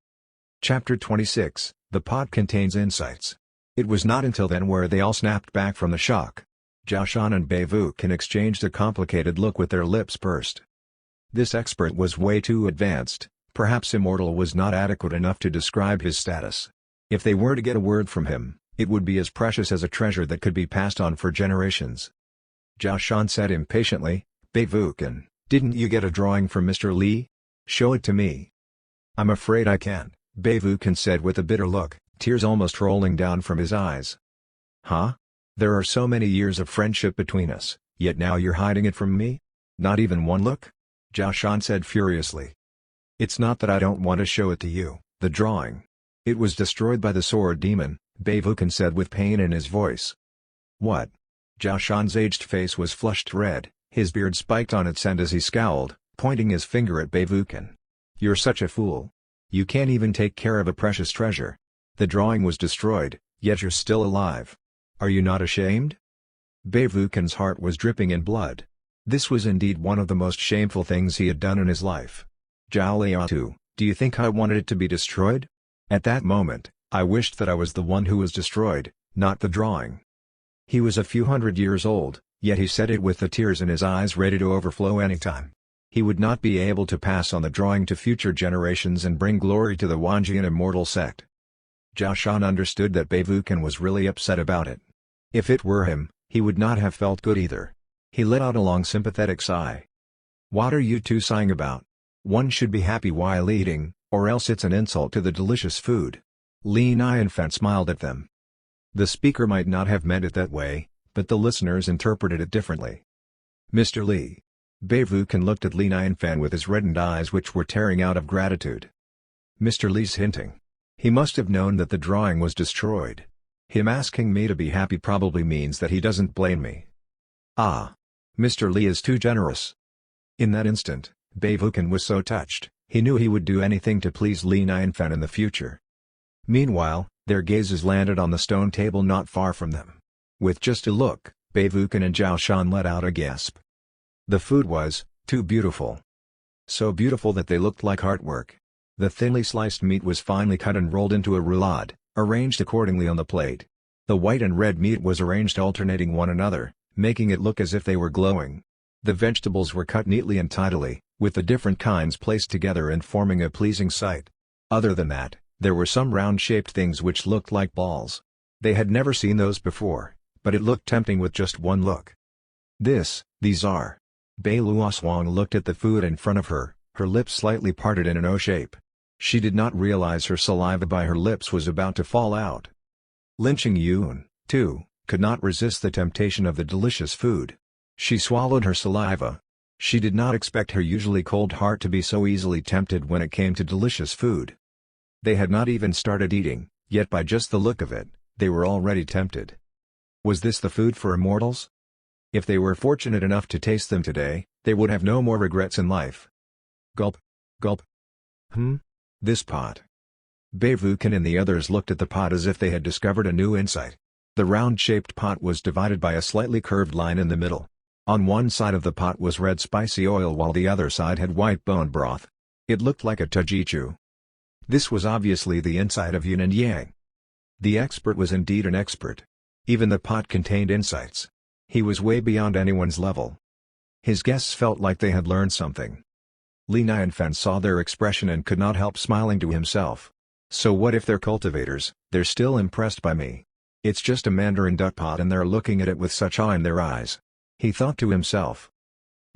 Chapter 26, The pot contains insights. It was not until then where they all snapped back from the shock. Zhao Shan and Bei Wuken exchanged a complicated look with their lips pursed. This expert was way too advanced, perhaps immortal was not adequate enough to describe his status. If they were to get a word from him, it would be as precious as a treasure that could be passed on for generations. Zhao Shan said impatiently, "Bei Wuken, didn't you get a drawing from Mr. Li? Show it to me." "I'm afraid I can't," Bei Wuken said with a bitter look, tears almost rolling down from his eyes. "Huh? There are so many years of friendship between us, yet now you're hiding it from me? Not even one look?" Zhao Shan said furiously. "It's not that I don't want to show it to you, the drawing. It was destroyed by the sword demon," Bei Wuken said with pain in his voice. "What?" Zhao Shan's aged face was flushed red, his beard spiked on its end as he scowled, pointing his finger at Bei Wuken. You're such a fool. You can't even take care of a precious treasure. The drawing was destroyed, yet you're still alive. Are you not ashamed? Beivukan's heart was dripping in blood. This was indeed one of the most shameful things he had done in his life. Jiaoliatu, do you think I wanted it to be destroyed? At that moment, I wished that I was the one who was destroyed, not the drawing. He was a few hundred years old, yet he said it with the tears in his eyes ready to overflow anytime. He would not be able to pass on the drawing to future generations and bring glory to the Wanjian immortal sect. Zhao Shan understood that Beivukan was really upset about it. If it were him, he would not have felt good either. He let out a long sympathetic sigh. What are you two sighing about? One should be happy while eating, or else it's an insult to the delicious food. Li Nianfan smiled at them. The speaker might not have meant it that way, but the listeners interpreted it differently. Mr. Li. Beivukan looked at Li Nianfan with his reddened eyes which were tearing out of gratitude. Mr. Li's hinting. He must have known that the drawing was destroyed. Him asking me to be happy probably means that he doesn't blame me. Ah. Mr. Li is too generous. In that instant, Beivukan was so touched, he knew he would do anything to please Li Nianfan in the future. Meanwhile, their gazes landed on the stone table not far from them. With just a look, Beivukan and Zhao Shan let out a gasp. The food was too beautiful. So beautiful that they looked like artwork. The thinly sliced meat was finely cut and rolled into a roulade, arranged accordingly on the plate. The white and red meat was arranged alternating one another, making it look as if they were glowing. The vegetables were cut neatly and tidily, with the different kinds placed together and forming a pleasing sight. Other than that, there were some round-shaped things which looked like balls. They had never seen those before, but it looked tempting with just one look. These are. Bei Luoswang looked at the food in front of her, her lips slightly parted in an O shape. She did not realize her saliva by her lips was about to fall out. Lin Qingyun, too, could not resist the temptation of the delicious food. She swallowed her saliva. She did not expect her usually cold heart to be so easily tempted when it came to delicious food. They had not even started eating, yet by just the look of it, they were already tempted. Was this the food for immortals? If they were fortunate enough to taste them today, they would have no more regrets in life. Gulp. Gulp. This pot. Beivukan and the others looked at the pot as if they had discovered a new insight. The round-shaped pot was divided by a slightly curved line in the middle. On one side of the pot was red spicy oil while the other side had white bone broth. It looked like a tajichu. This was obviously the inside of yin and yang. The expert was indeed an expert. Even the pot contained insights. He was way beyond anyone's level. His guests felt like they had learned something. Li Nianfan saw their expression and could not help smiling to himself. So what if they're cultivators? They're still impressed by me. It's just a mandarin duck pot and they're looking at it with such awe in their eyes. He thought to himself.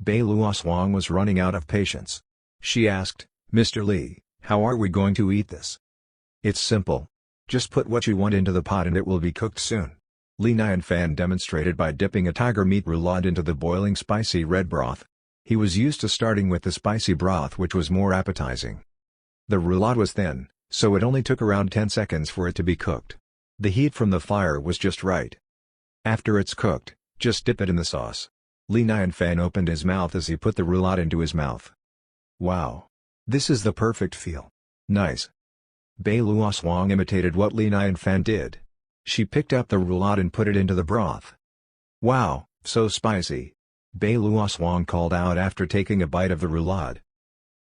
Bei Luoswang was running out of patience. She asked, Mr. Li, how are we going to eat this? It's simple. Just put what you want into the pot and it will be cooked soon. Li Nianfan demonstrated by dipping a tiger meat roulade into the boiling spicy red broth. He was used to starting with the spicy broth which was more appetizing. The roulade was thin, so it only took around 10 seconds for it to be cooked. The heat from the fire was just right. After it's cooked, just dip it in the sauce. Li Nianfan opened his mouth as he put the roulade into his mouth. Wow! This is the perfect feel. Nice. Bei Luoswang imitated what Li Nianfan did. She picked up the roulade and put it into the broth. Wow, so spicy! Bei Luoswang called out after taking a bite of the roulade.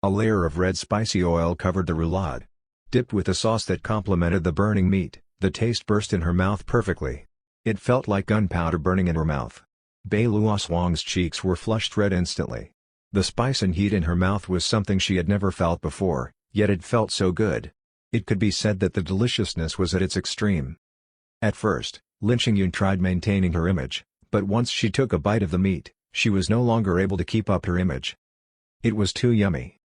A layer of red spicy oil covered the roulade. Dipped with a sauce that complemented the burning meat, the taste burst in her mouth perfectly. It felt like gunpowder burning in her mouth. Bei Luoswang's cheeks were flushed red instantly. The spice and heat in her mouth was something she had never felt before, yet it felt so good. It could be said that the deliciousness was at its extreme. At first, Lin Qingyun tried maintaining her image, but once she took a bite of the meat, she was no longer able to keep up her image. It was too yummy.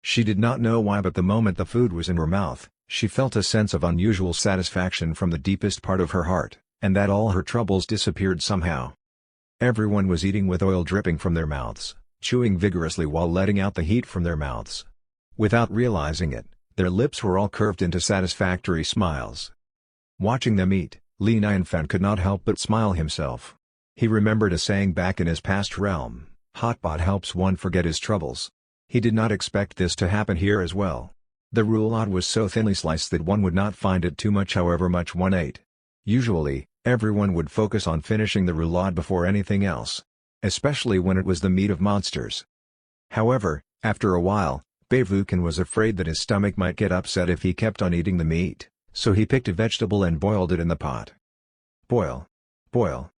She did not know why, but the moment the food was in her mouth, she felt a sense of unusual satisfaction from the deepest part of her heart, and that all her troubles disappeared somehow. Everyone was eating with oil dripping from their mouths, chewing vigorously while letting out the heat from their mouths. Without realizing it, their lips were all curved into satisfactory smiles. Watching them eat, Li Nianfan could not help but smile himself. He remembered a saying back in his past realm, hot pot helps one forget his troubles. He did not expect this to happen here as well. The roulade was so thinly sliced that one would not find it too much however much one ate. Usually, everyone would focus on finishing the roulade before anything else. Especially when it was the meat of monsters. However, after a while, Beivuken was afraid that his stomach might get upset if he kept on eating the meat, so he picked a vegetable and boiled it in the pot. Boil. Boil.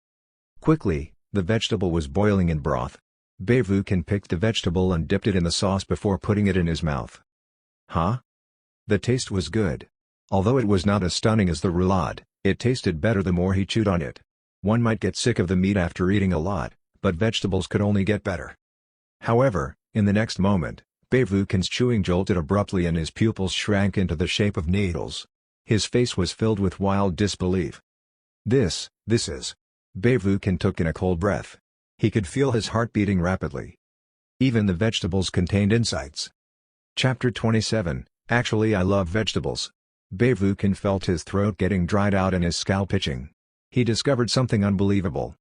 Quickly, the vegetable was boiling in broth. Beivuken picked the vegetable and dipped it in the sauce before putting it in his mouth. Huh? The taste was good. Although it was not as stunning as the roulade, it tasted better the more he chewed on it. One might get sick of the meat after eating a lot, but vegetables could only get better. However, in the next moment, Beivuken's chewing jolted abruptly and his pupils shrank into the shape of needles. His face was filled with wild disbelief. This is... Beivuken took in a cold breath. He could feel his heart beating rapidly. Even the vegetables contained insights. Chapter 27, Actually I love vegetables. Beivuken felt his throat getting dried out and his scalp itching. He discovered something unbelievable.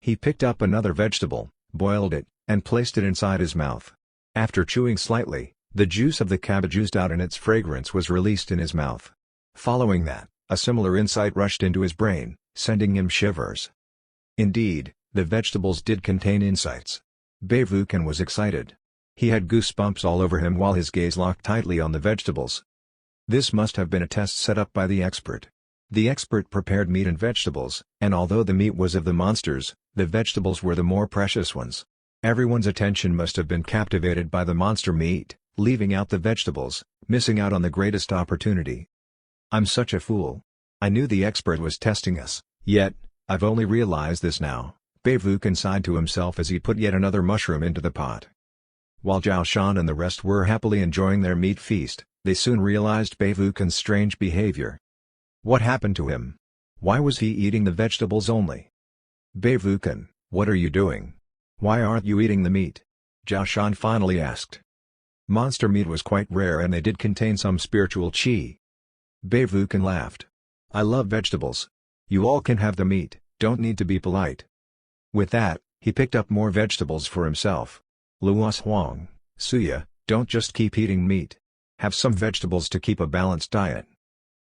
He picked up another vegetable, boiled it, and placed it inside his mouth. After chewing slightly, the juice of the cabbage oozed out and its fragrance was released in his mouth. Following that, a similar insight rushed into his brain, sending him shivers. Indeed, the vegetables did contain insights. Beivuken was excited. He had goosebumps all over him while his gaze locked tightly on the vegetables. This must have been a test set up by the expert. The expert prepared meat and vegetables, and although the meat was of the monsters, the vegetables were the more precious ones. Everyone's attention must have been captivated by the monster meat, leaving out the vegetables, missing out on the greatest opportunity. I'm such a fool. I knew the expert was testing us, yet, I've only realized this now, Beivuken sighed to himself as he put yet another mushroom into the pot. While Zhao Shan and the rest were happily enjoying their meat feast, they soon realized Beivuken's strange behavior. What happened to him? Why was he eating the vegetables only? Beivuken, what are you doing? Why aren't you eating the meat? Zhao Shan finally asked. Monster meat was quite rare and they did contain some spiritual qi. Beivuken laughed. I love vegetables. You all can have the meat, don't need to be polite. With that, he picked up more vegetables for himself. Luo Huang, Suya, don't just keep eating meat. Have some vegetables to keep a balanced diet.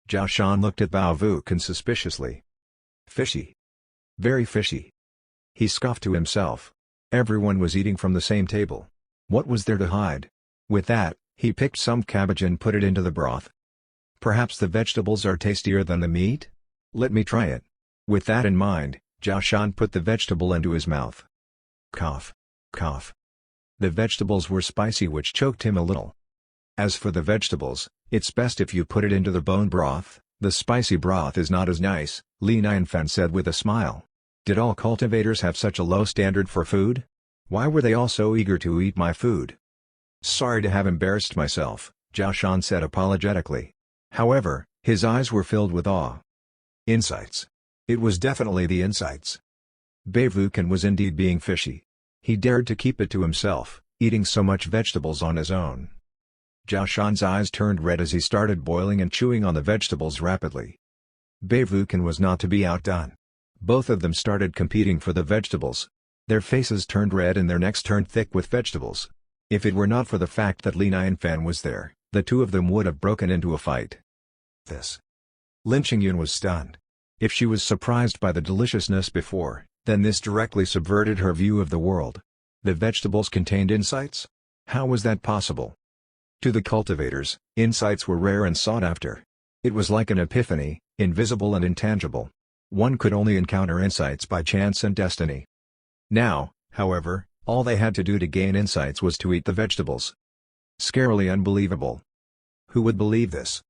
Zhao Shan looked at Beivuken suspiciously. Fishy. Very fishy. He scoffed to himself. Everyone was eating from the same table. What was there to hide? With that, he picked some cabbage and put it into the broth. Perhaps the vegetables are tastier than the meat? Let me try it. With that in mind, Zhao Shan put the vegetable into his mouth. Cough. Cough. The vegetables were spicy which choked him a little. As for the vegetables, it's best if you put it into the bone broth, the spicy broth is not as nice, Li Nianfan said with a smile. Did all cultivators have such a low standard for food? Why were they all so eager to eat my food? Sorry to have embarrassed myself, Zhao Shan said apologetically. However, his eyes were filled with awe. Insights. It was definitely the insights. Beivuken was indeed being fishy. He dared to keep it to himself, eating so much vegetables on his own. Zhao Shan's eyes turned red as he started boiling and chewing on the vegetables rapidly. Beivuken was not to be outdone. Both of them started competing for the vegetables. Their faces turned red and their necks turned thick with vegetables. If it were not for the fact that Li Nianfan was there, the two of them would have broken into a fight. Lin Qingyun was stunned. If she was surprised by the deliciousness before, then this directly subverted her view of the world. The vegetables contained insights? How was that possible? To the cultivators, insights were rare and sought after. It was like an epiphany, invisible and intangible. One could only encounter insights by chance and destiny. Now, however, all they had to do to gain insights was to eat the vegetables. Scarily unbelievable. Who would believe this?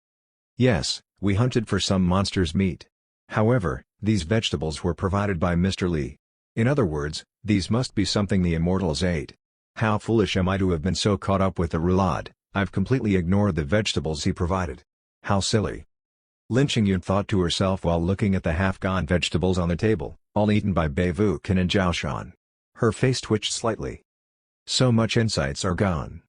Yes, we hunted for some monster's meat. However, these vegetables were provided by Mr. Li. In other words, these must be something the immortals ate. How foolish am I to have been so caught up with the roulade, I've completely ignored the vegetables he provided. How silly. Lin Qingyun thought to herself while looking at the half-gone vegetables on the table, all eaten by Beivuken and Zhao Shan. Her face twitched slightly. So much insights are gone.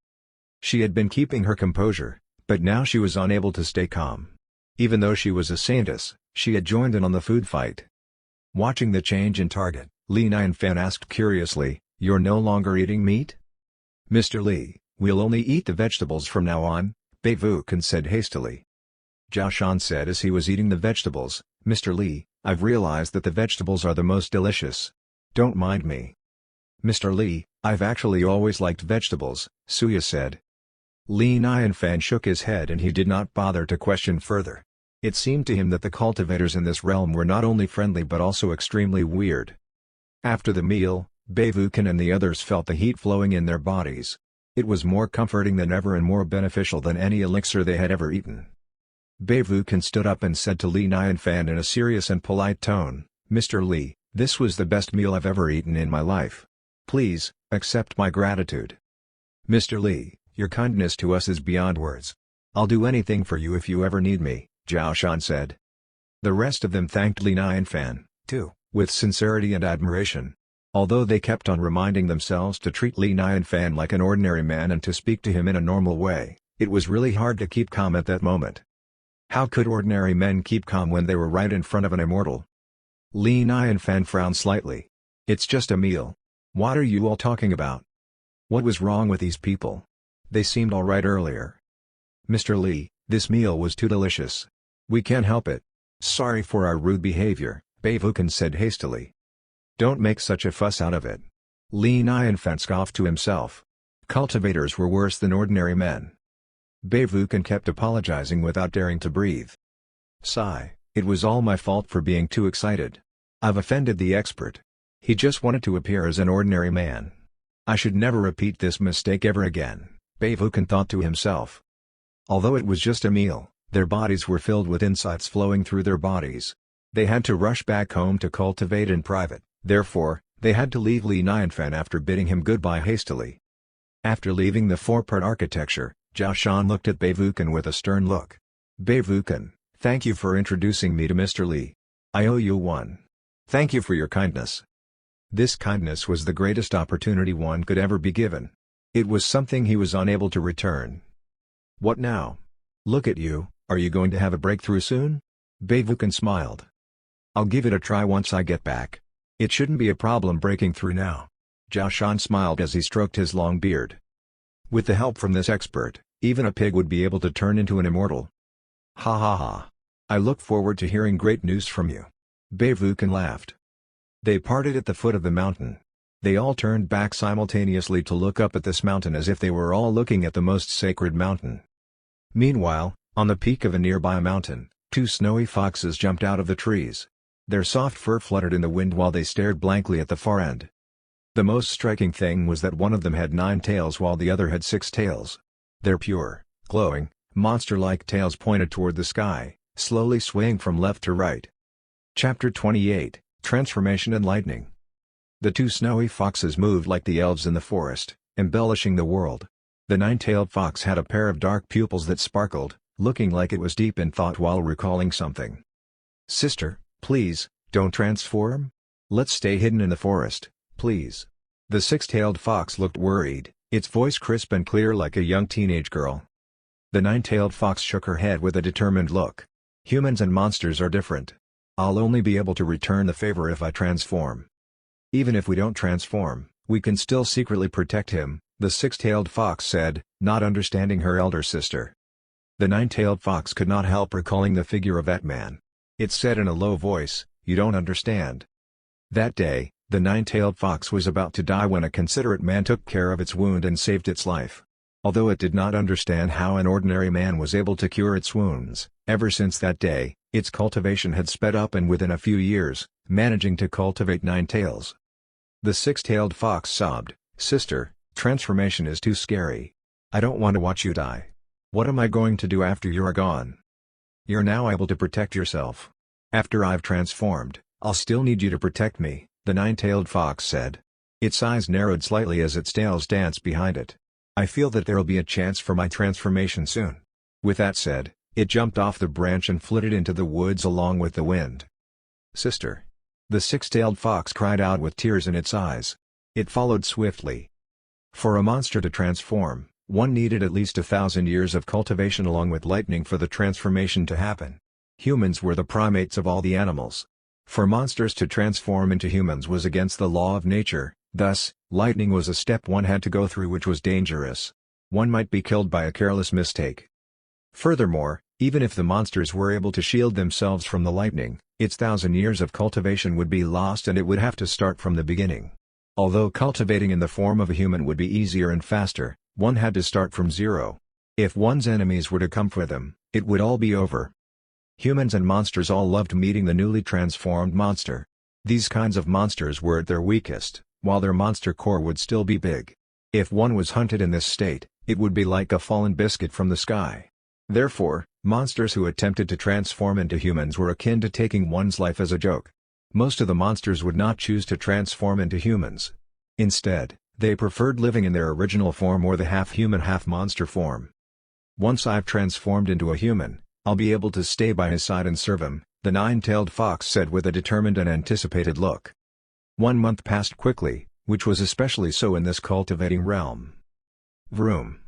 She had been keeping her composure, but now she was unable to stay calm. Even though she was a saintess, she had joined in on the food fight. Watching the change in target, Li Nianfan asked curiously, "You're no longer eating meat?" "Mr. Li, We'll only eat the vegetables from now on, Beivukan said hastily. Zhao Shan said as he was eating the vegetables, Mr. Li, I've realized that the vegetables are the most delicious. Don't mind me. Mr. Li, I've actually always liked vegetables, Suya said. Li Nianfan shook his head and he did not bother to question further. It seemed to him that the cultivators in this realm were not only friendly but also extremely weird. After the meal, Beivukan and the others felt the heat flowing in their bodies. It was more comforting than ever and more beneficial than any elixir they had ever eaten. Beivukan stood up and said to Li Nianfan in a serious and polite tone, Mr. Li, this was the best meal I've ever eaten in my life. Please, accept my gratitude. Mr. Li, your kindness to us is beyond words. I'll do anything for you if you ever need me, Zhao Shan said. The rest of them thanked Li Nianfan, too, with sincerity and admiration. Although they kept on reminding themselves to treat Li Nianfan like an ordinary man and to speak to him in a normal way, it was really hard to keep calm at that moment. How could ordinary men keep calm when they were right in front of an immortal? Li Nianfan frowned slightly. It's just a meal. What are you all talking about? What was wrong with these people? They seemed all right earlier. Mr. Li, this meal was too delicious. We can't help it. Sorry for our rude behavior, Beivukan said hastily. Don't make such a fuss out of it. Li Nianfan scoffed to himself. Cultivators were worse than ordinary men. Beivukan kept apologizing without daring to breathe. Sigh, it was all my fault for being too excited. I've offended the expert. He just wanted to appear as an ordinary man. I should never repeat this mistake ever again, Beivukan thought to himself. Although it was just a meal, their bodies were filled with insights flowing through their bodies. They had to rush back home to cultivate in private. Therefore, they had to leave Li Nianfan after bidding him goodbye hastily. After leaving the four-part architecture, Zhao Shan looked at Beivukan with a stern look. Beivukan, thank you for introducing me to Mr. Li. I owe you one. Thank you for your kindness. This kindness was the greatest opportunity one could ever be given. It was something he was unable to return. What now? Look at you, are you going to have a breakthrough soon? Beivukan smiled. I'll give it a try once I get back. It shouldn't be a problem breaking through now. Zhao Shan smiled as he stroked his long beard. With the help from this expert, even a pig would be able to turn into an immortal. Ha ha ha. I look forward to hearing great news from you. Beivukan laughed. They parted at the foot of the mountain. They all turned back simultaneously to look up at this mountain as if they were all looking at the most sacred mountain. Meanwhile, on the peak of a nearby mountain, two snowy foxes jumped out of the trees. Their soft fur fluttered in the wind while they stared blankly at the far end. The most striking thing was that one of them had 9 tails while the other had 6 tails. Their pure, glowing, monster-like tails pointed toward the sky, slowly swaying from left to right. Chapter 28, Transformation and Lightning. The two snowy foxes moved like the elves in the forest, embellishing the world. The 9-tailed fox had a pair of dark pupils that sparkled, looking like it was deep in thought while recalling something. Sister, please, don't transform? Let's stay hidden in the forest, please. The 6-tailed fox looked worried, its voice crisp and clear like a young teenage girl. The 9-tailed fox shook her head with a determined look. Humans and monsters are different. I'll only be able to return the favor if I transform. Even if we don't transform, we can still secretly protect him, the 6-tailed fox said, not understanding her elder sister. The 9-tailed fox could not help recalling the figure of that man. It said in a low voice, "You don't understand." That day, the 9-tailed fox was about to die when a considerate man took care of its wound and saved its life. Although it did not understand how an ordinary man was able to cure its wounds, ever since that day, its cultivation had sped up and within a few years, managing to cultivate 9 tails. The 6-tailed fox sobbed, "Sister, transformation is too scary. I don't want to watch you die. What am I going to do after you're gone? You're now able to protect yourself. After I've transformed, I'll still need you to protect me," the 9-tailed fox said. Its eyes narrowed slightly as its tails danced behind it. "I feel that there'll be a chance for my transformation soon." With that said, it jumped off the branch and flitted into the woods along with the wind. "Sister!" the 6-tailed fox cried out with tears in its eyes. It followed swiftly. For a monster to transform, one needed at least 1,000 years of cultivation along with lightning for the transformation to happen. Humans were the primates of all the animals. For monsters to transform into humans was against the law of nature, thus, lightning was a step one had to go through which was dangerous. One might be killed by a careless mistake. Furthermore, even if the monsters were able to shield themselves from the lightning, its 1,000 years of cultivation would be lost and it would have to start from the beginning. Although cultivating in the form of a human would be easier and faster, one had to start from zero. If one's enemies were to come for them, it would all be over. Humans and monsters all loved meeting the newly transformed monster. These kinds of monsters were at their weakest, while their monster core would still be big. If one was hunted in this state, it would be like a fallen biscuit from the sky. Therefore, monsters who attempted to transform into humans were akin to taking one's life as a joke. Most of the monsters would not choose to transform into humans. Instead, they preferred living in their original form or the half-human half-monster form. "Once I've transformed into a human, I'll be able to stay by his side and serve him," the nine-tailed fox said with a determined and anticipated look. 1 month passed quickly, which was especially so in this cultivating realm. Vroom.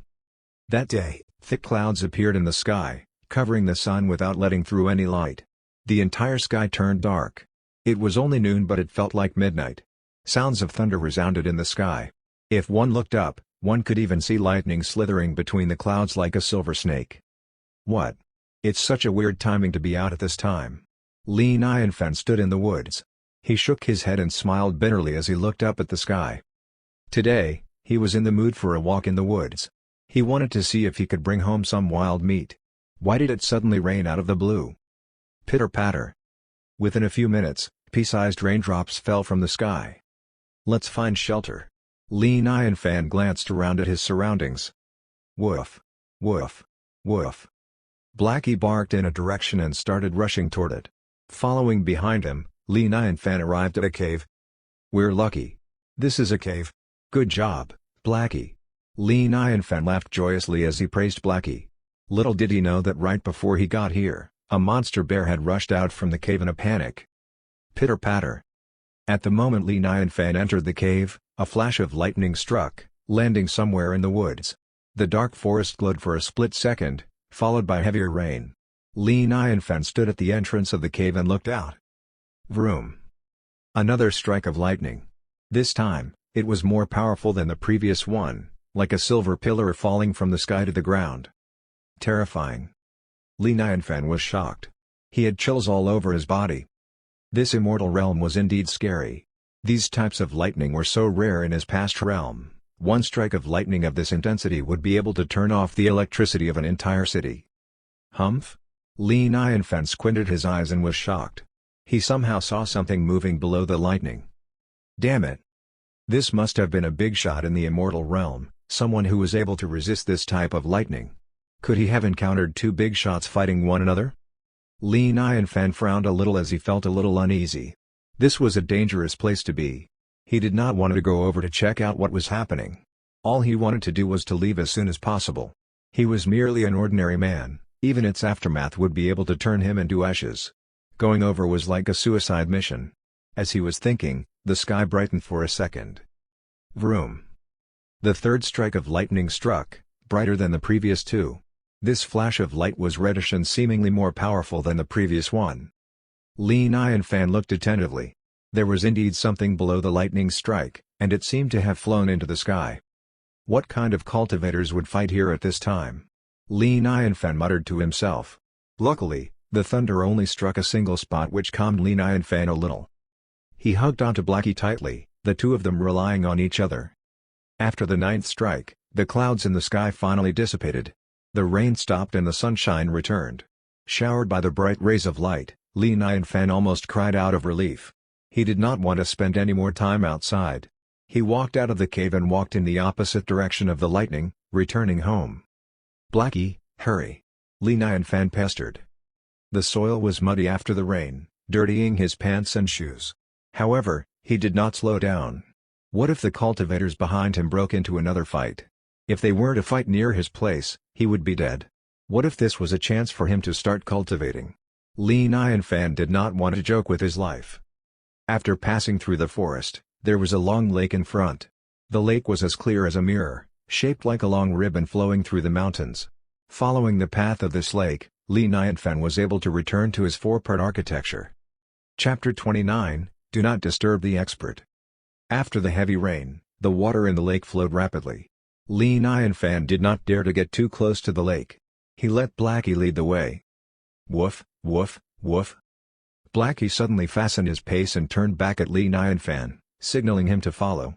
That day, thick clouds appeared in the sky, covering the sun without letting through any light. The entire sky turned dark. It was only noon but it felt like midnight. Sounds of thunder resounded in the sky. If one looked up, one could even see lightning slithering between the clouds like a silver snake. What? It's such a weird timing to be out at this time. Li Nianfan stood in the woods. He shook his head and smiled bitterly as he looked up at the sky. Today, he was in the mood for a walk in the woods. He wanted to see if he could bring home some wild meat. Why did it suddenly rain out of the blue? Pitter-patter. Within a few minutes, pea-sized raindrops fell from the sky. Let's find shelter. Li Nianfan glanced around at his surroundings. Woof. Woof. Woof. Blackie barked in a direction and started rushing toward it. Following behind him, Li Nianfan arrived at a cave. We're lucky. This is a cave. Good job, Blackie. Li Nianfan laughed joyously as he praised Blackie. Little did he know that right before he got here, a monster bear had rushed out from the cave in a panic. Pitter-patter. At the moment Li Nianfan entered the cave, a flash of lightning struck, landing somewhere in the woods. The dark forest glowed for a split second, followed by heavier rain. Li Nianfan stood at the entrance of the cave and looked out. Vroom. Another strike of lightning. This time, it was more powerful than the previous one, like a silver pillar falling from the sky to the ground. Terrifying. Li Nianfan was shocked. He had chills all over his body. This immortal realm was indeed scary. These types of lightning were so rare in his past realm. One strike of lightning of this intensity would be able to turn off the electricity of an entire city. Humph? Li Nianfan squinted his eyes and was shocked. He somehow saw something moving below the lightning. Damn it! This must have been a Bigshot in the immortal realm, someone who was able to resist this type of lightning. Could he have encountered two Bigshots fighting one another? Li Nianfan frowned a little as he felt a little uneasy. This was a dangerous place to be. He did not want to go over to check out what was happening. All he wanted to do was to leave as soon as possible. He was merely an ordinary man, even its aftermath would be able to turn him into ashes. Going over was like a suicide mission. As he was thinking, the sky brightened for a second. Vroom. The third strike of lightning struck, brighter than the previous two. This flash of light was reddish and seemingly more powerful than the previous one. Li Nianfan looked attentively. There was indeed something below the lightning strike, and it seemed to have flown into the sky. What kind of cultivators would fight here at this time? Li Nianfan muttered to himself. Luckily, the thunder only struck a single spot which calmed Li Nianfan a little. He hugged onto Blackie tightly, the two of them relying on each other. After the ninth strike, the clouds in the sky finally dissipated. The rain stopped and the sunshine returned. Showered by the bright rays of light, Li Nianfan almost cried out of relief. He did not want to spend any more time outside. He walked out of the cave and walked in the opposite direction of the lightning, returning home. Blackie, hurry! Li Nianfan pestered. The soil was muddy after the rain, dirtying his pants and shoes. However, he did not slow down. What if the cultivators behind him broke into another fight? If they were to fight near his place, he would be dead. What if this was a chance for him to start cultivating? Li Nianfan did not want to joke with his life. After passing through the forest, there was a long lake in front. The lake was as clear as a mirror, shaped like a long ribbon flowing through the mountains. Following the path of this lake, Li Nianfan was able to return to his four-part architecture. Chapter 29, Do Not Disturb the Expert. After the heavy rain, the water in the lake flowed rapidly. Li Nianfan did not dare to get too close to the lake. He let Blackie lead the way. Woof, woof, woof. Blackie suddenly fastened his pace and turned back at Li Nianfan, signaling him to follow.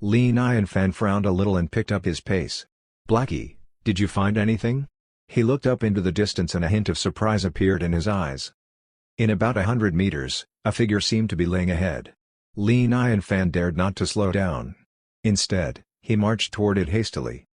Li Nianfan frowned a little and picked up his pace. "Blackie, did you find anything?" He looked up into the distance and a hint of surprise appeared in his eyes. In about 100 meters, a figure seemed to be laying ahead. Li Nianfan dared not to slow down. Instead, he marched toward it hastily.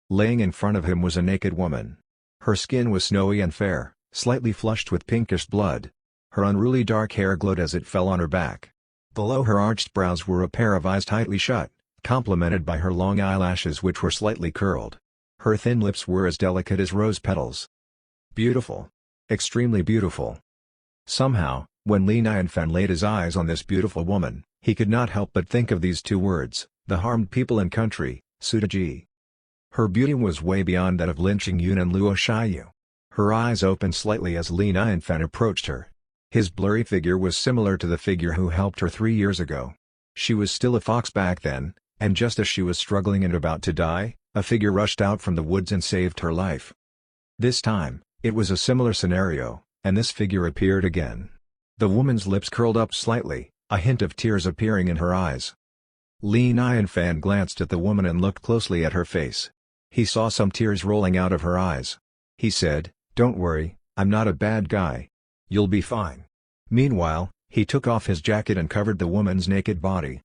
Laying in front of him was a naked woman. Her skin was snowy and fair, slightly flushed with pinkish blood. Her unruly dark hair glowed as it fell on her back. Below her arched brows were a pair of eyes tightly shut, complemented by her long eyelashes which were slightly curled. Her thin lips were as delicate as rose petals. Beautiful. Extremely beautiful. Somehow, when Li Nianfan laid his eyes on this beautiful woman, he could not help but think of these two words, the harmed people and country, Sudaji. Her beauty was way beyond that of Lin Qingyun and Luo Shiyu. Her eyes opened slightly as Li Nianfan approached her. His blurry figure was similar to the figure who helped her 3 years ago. She was still a fox back then, and just as she was struggling and about to die, a figure rushed out from the woods and saved her life. This time, it was a similar scenario, and this figure appeared again. The woman's lips curled up slightly, a hint of tears appearing in her eyes. Li Nianfan glanced at the woman and looked closely at her face. He saw some tears rolling out of her eyes. He said, "Don't worry, I'm not a bad guy. You'll be fine." Meanwhile, he took off his jacket and covered the woman's naked body.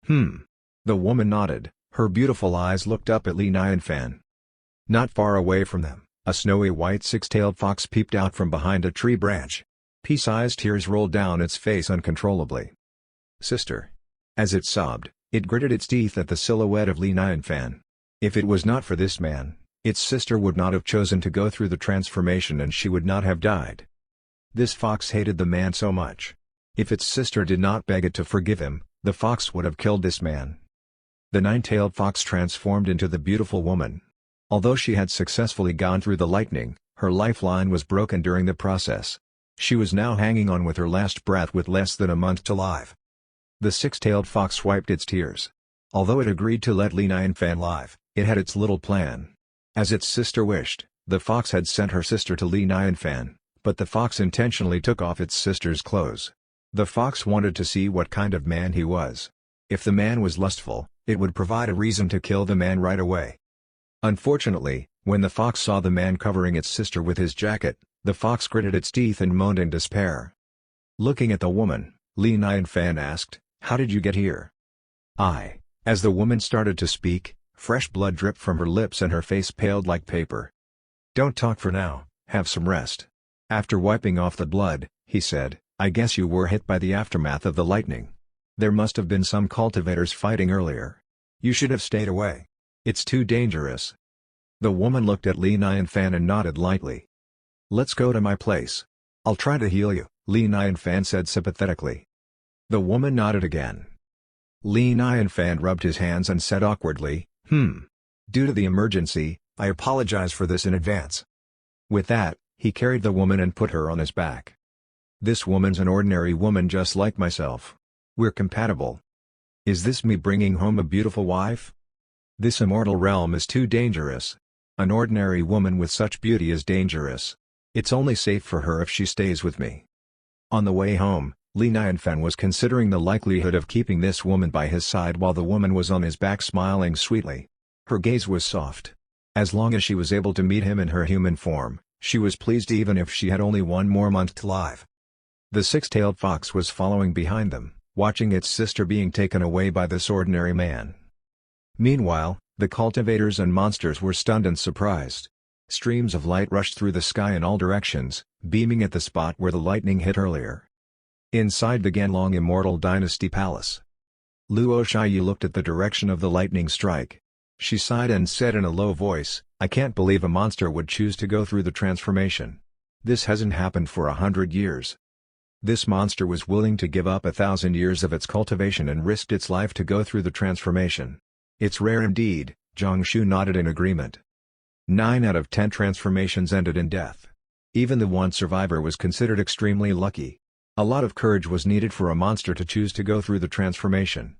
The woman nodded, her beautiful eyes looked up at Li Nianfan. Not far away from them, a snowy white six-tailed fox peeped out from behind a tree branch. Pea-sized tears rolled down its face uncontrollably. "Sister." As it sobbed, it gritted its teeth at the silhouette of Li Nianfan. If it was not for this man, its sister would not have chosen to go through the transformation and she would not have died. This fox hated the man so much. If its sister did not beg it to forgive him, the fox would have killed this man. The nine-tailed fox transformed into the beautiful woman. Although she had successfully gone through the lightning, her lifeline was broken during the process. She was now hanging on with her last breath with less than a month to live. The six-tailed fox wiped its tears. Although it agreed to let Li Nianfan live, it had its little plan. As its sister wished, the fox had sent her sister to Li Nianfan, but the fox intentionally took off its sister's clothes. The fox wanted to see what kind of man he was. If the man was lustful, it would provide a reason to kill the man right away. Unfortunately, when the fox saw the man covering its sister with his jacket, the fox gritted its teeth and moaned in despair. Looking at the woman, Li Nianfan asked, "How did you get here?" As the woman started to speak, fresh blood dripped from her lips and her face paled like paper. "Don't talk for now, have some rest." After wiping off the blood, he said, "I guess you were hit by the aftermath of the lightning. There must have been some cultivators fighting earlier. You should have stayed away. It's too dangerous." The woman looked at Li Nianfan and nodded lightly. "Let's go to my place. I'll try to heal you," Li Nianfan said sympathetically. The woman nodded again. Li Nianfan rubbed his hands and said awkwardly, "Due to the emergency, I apologize for this in advance." With that, he carried the woman and put her on his back. "This woman's an ordinary woman just like myself. We're compatible. Is this me bringing home a beautiful wife? This immortal realm is too dangerous. An ordinary woman with such beauty is dangerous. It's only safe for her if she stays with me." On the way home, Li Nianfan was considering the likelihood of keeping this woman by his side while the woman was on his back smiling sweetly. Her gaze was soft. As long as she was able to meet him in her human form, she was pleased even if she had only 1 more month to live. The six-tailed fox was following behind them, watching its sister being taken away by this ordinary man. Meanwhile, the cultivators and monsters were stunned and surprised. Streams of light rushed through the sky in all directions, beaming at the spot where the lightning hit earlier. Inside the Ganlong Immortal Dynasty Palace, Luo Shiyu looked at the direction of the lightning strike. She sighed and said in a low voice, "I can't believe a monster would choose to go through the transformation. This hasn't happened for 100 years. This monster was willing to give up 1,000 years of its cultivation and risked its life to go through the transformation. It's rare indeed." Zhang Shu nodded in agreement. 9 out of 10 transformations ended in death. Even the one survivor was considered extremely lucky. A lot of courage was needed for a monster to choose to go through the transformation.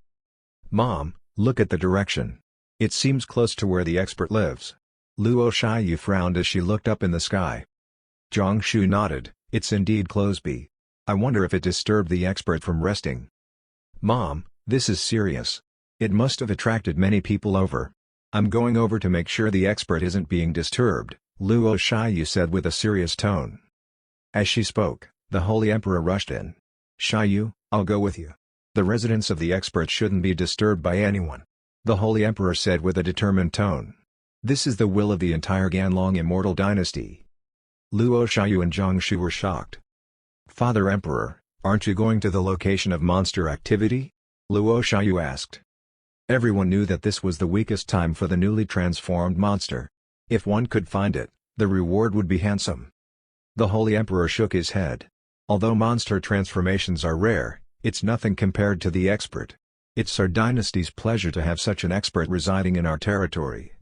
"Mom, look at the direction. It seems close to where the expert lives. Luo Shiyu frowned as she looked up in the sky. Zhang Shu nodded, it's indeed close by. I wonder if it disturbed the expert from resting. Mom, this is serious. It must have attracted many people over. I'm going over to make sure the expert isn't being disturbed, Luo Shiyu said with a serious tone. As she spoke, the Holy Emperor rushed in. Shiyu, I'll go with you. The residence of the expert shouldn't be disturbed by anyone. The Holy Emperor said with a determined tone. This is the will of the entire Ganlong immortal dynasty. Luo Shiyu and Zhang Shu were shocked. Father Emperor, aren't you going to the location of monster activity? Luo Shiyu asked. Everyone knew that this was the weakest time for the newly transformed monster. If one could find it, the reward would be handsome. The Holy Emperor shook his head. Although monster transformations are rare, it's nothing compared to the expert. It's our dynasty's pleasure to have such an expert residing in our territory.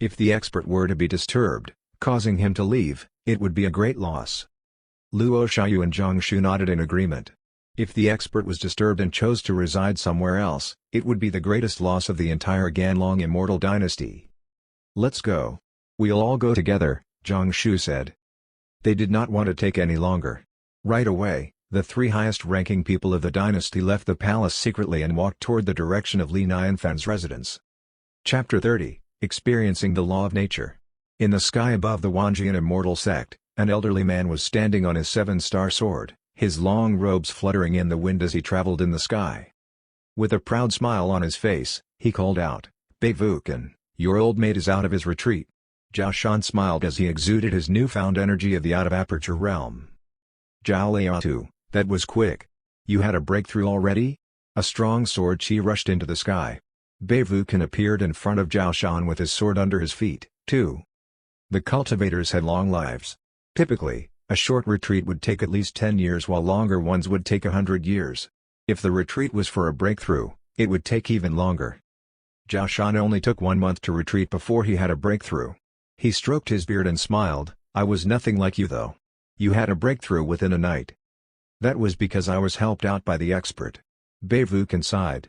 If the expert were to be disturbed, causing him to leave, it would be a great loss. Luo Shiyu and Zhang Shu nodded in agreement. If the expert was disturbed and chose to reside somewhere else, it would be the greatest loss of the entire Ganlong immortal dynasty. Let's go. We'll all go together, Zhang Shu said. They did not want to take any longer. Right away, the three highest-ranking people of the dynasty left the palace secretly and walked toward the direction of Li Nianfan's residence. Chapter 30, Experiencing the Law of Nature. In the sky above the Wanjian immortal sect, an elderly man was standing on his seven-star sword, his long robes fluttering in the wind as he traveled in the sky. With a proud smile on his face, he called out, Beivukan, your old mate is out of his retreat. Zhao Shan smiled as he exuded his newfound energy of the out-of-aperture realm. Zhao Liatu, that was quick. You had a breakthrough already? A strong sword chi rushed into the sky. Beivukan appeared in front of Zhao Shan with his sword under his feet, too. The cultivators had long lives. Typically, a short retreat would take at least 10 years while longer ones would take 100 years. If the retreat was for a breakthrough, it would take even longer. Zhao Shan only took 1 month to retreat before he had a breakthrough. He stroked his beard and smiled, I was nothing like you though. You had a breakthrough within a night. That was because I was helped out by the expert. Beivukan sighed.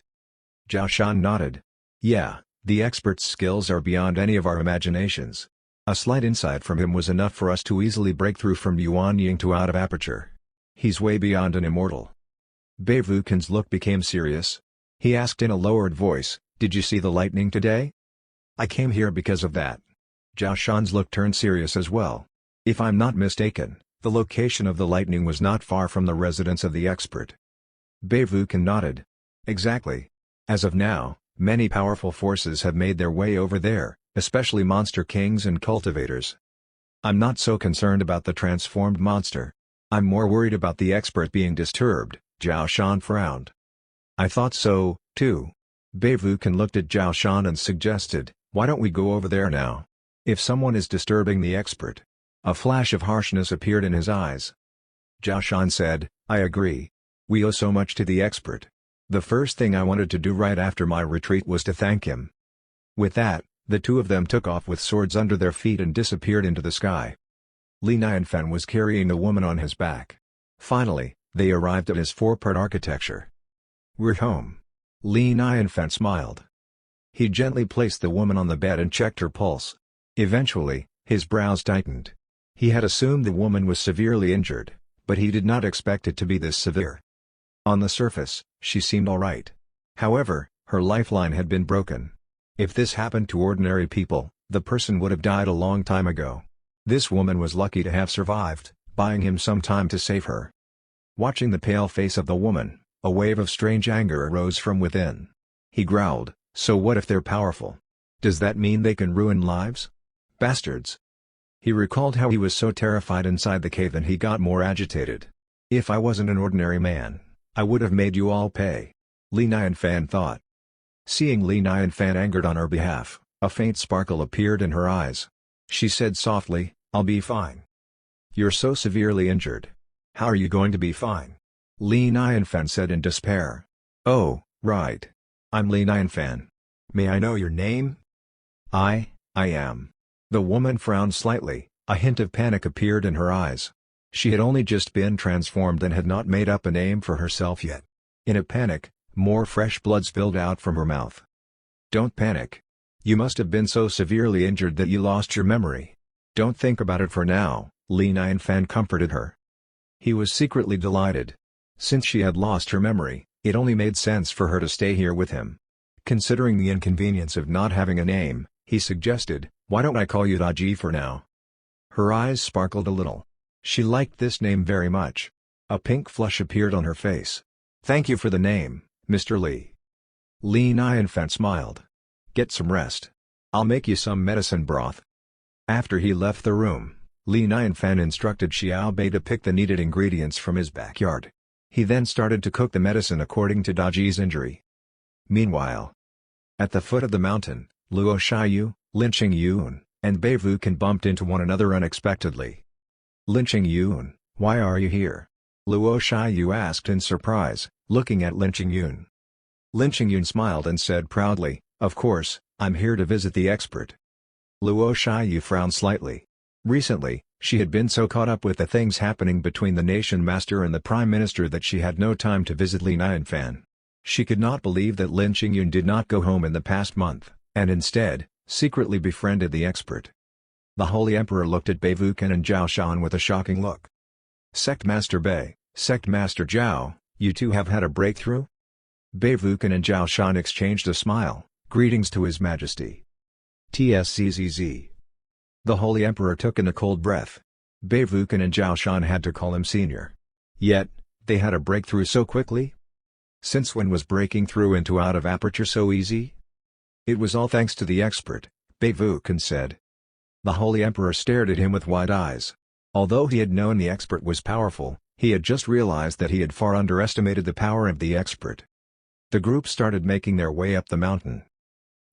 Zhao Shan nodded. Yeah, the expert's skills are beyond any of our imaginations. A slight insight from him was enough for us to easily break through from Yuan Ying to out of aperture. He's way beyond an immortal. Beivukan's look became serious. He asked in a lowered voice, did you see the lightning today? I came here because of that. Zhao Shan's look turned serious as well. If I'm not mistaken, the location of the lightning was not far from the residence of the expert. Beivukan nodded. Exactly. As of now, many powerful forces have made their way over there, especially monster kings and cultivators. I'm not so concerned about the transformed monster. I'm more worried about the expert being disturbed, Zhao Shan frowned. I thought so, too. Beivukan looked at Zhao Shan and suggested, why don't we go over there now? If someone is disturbing the expert. A flash of harshness appeared in his eyes. Zhao Shan said, I agree. We owe so much to the expert. The first thing I wanted to do right after my retreat was to thank him. With that, the two of them took off with swords under their feet and disappeared into the sky. Li Nianfan was carrying the woman on his back. Finally, they arrived at his four-part architecture. We're home. Li Nianfan smiled. He gently placed the woman on the bed and checked her pulse. Eventually, his brows tightened. He had assumed the woman was severely injured, but he did not expect it to be this severe. On the surface, she seemed alright. However, her lifeline had been broken. If this happened to ordinary people, the person would have died a long time ago. This woman was lucky to have survived, buying him some time to save her. Watching the pale face of the woman, a wave of strange anger arose from within. He growled, so what if they're powerful? Does that mean they can ruin lives? Bastards! He recalled how he was so terrified inside the cave and he got more agitated. If I wasn't an ordinary man, I would have made you all pay. Li Nianfan thought. Seeing Li Nianfan angered on her behalf, a faint sparkle appeared in her eyes. She said softly, I'll be fine. You're so severely injured. How are you going to be fine? Li Nianfan said in despair. Oh, right. I'm Li Nianfan. May I know your name? I am. The woman frowned slightly, a hint of panic appeared in her eyes. She had only just been transformed and had not made up a name for herself yet. In a panic, more fresh blood spilled out from her mouth. Don't panic. You must have been so severely injured that you lost your memory. Don't think about it for now, Li Nianfan comforted her. He was secretly delighted. Since she had lost her memory, it only made sense for her to stay here with him. Considering the inconvenience of not having a name, he suggested, "Why don't I call you Daji for now?" Her eyes sparkled a little. She liked this name very much. A pink flush appeared on her face. "Thank you for the name, Mr. Li." Li Nianfan smiled. "Get some rest. I'll make you some medicine broth." After he left the room, Li Nianfan instructed Xiao Bei to pick the needed ingredients from his backyard. He then started to cook the medicine according to Daji's injury. Meanwhile, at the foot of the mountain, Luo Shiyu, Lin Qingyun, and Bei Wukan bumped into one another unexpectedly. "Lin Qingyun, why are you here?" Luo Shiyu asked in surprise, looking at Lin Qingyun. Lin Qingyun smiled and said proudly, "Of course, I'm here to visit the expert." Luo Shiyu frowned slightly. Recently, she had been so caught up with the things happening between the nation master and the prime minister that she had no time to visit Li Nianfan. She could not believe that Lin Qingyun did not go home in the past month, and instead, secretly befriended the expert. The Holy Emperor looked at Bei Wukan and Zhao Shan with a shocking look. "Sect Master Bei, Sect Master Zhao, you two have had a breakthrough?" Bei Wukan and Zhao Shan exchanged a smile. "Greetings to His Majesty." Tszz. The Holy Emperor took in a cold breath. Bei Wukan and Zhao Shan had to call him senior. Yet, they had a breakthrough so quickly? Since when was breaking through into out of aperture so easy? "It was all thanks to the expert," Bei Wukan said. The Holy Emperor stared at him with wide eyes. Although he had known the expert was powerful, he had just realized that he had far underestimated the power of the expert. The group started making their way up the mountain.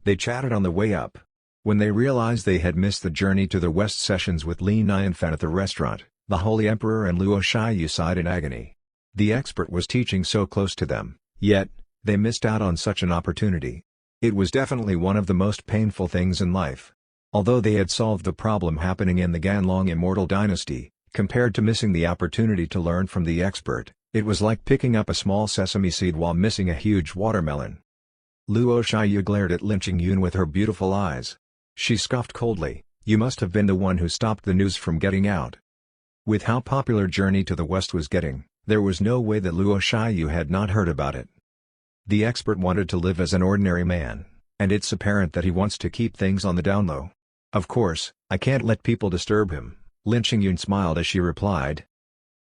They chatted on the way up. When they realized they had missed the journey to the West sessions with Li Nianfan at the restaurant, the Holy Emperor and Luo Shiyu sighed in agony. The expert was teaching so close to them, yet, they missed out on such an opportunity. It was definitely one of the most painful things in life. Although they had solved the problem happening in the Ganlong Immortal Dynasty, compared to missing the opportunity to learn from the expert, it was like picking up a small sesame seed while missing a huge watermelon. Luo Shiyu glared at Lin Qingyun with her beautiful eyes. She scoffed coldly, "You must have been the one who stopped the news from getting out." With how popular Journey to the West was getting, there was no way that Luo Shiyu had not heard about it. The expert wanted to live as an ordinary man, and it's apparent that he wants to keep things on the down low. "Of course, I can't let people disturb him," Lin Qingyun smiled as she replied.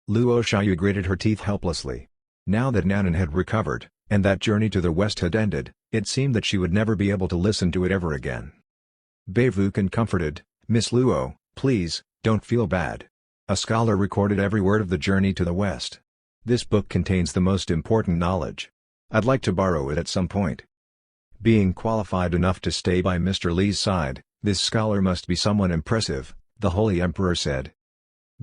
Luo Shiyu gritted her teeth helplessly. Now that Nanan had recovered, and that Journey to the West had ended, it seemed that she would never be able to listen to it ever again. Bei Wukan comforted, "Miss Luo, please, don't feel bad. A scholar recorded every word of the Journey to the West. This book contains the most important knowledge. I'd like to borrow it at some point." Being qualified enough to stay by Mr. Li's side, this scholar must be someone impressive, the Holy Emperor said.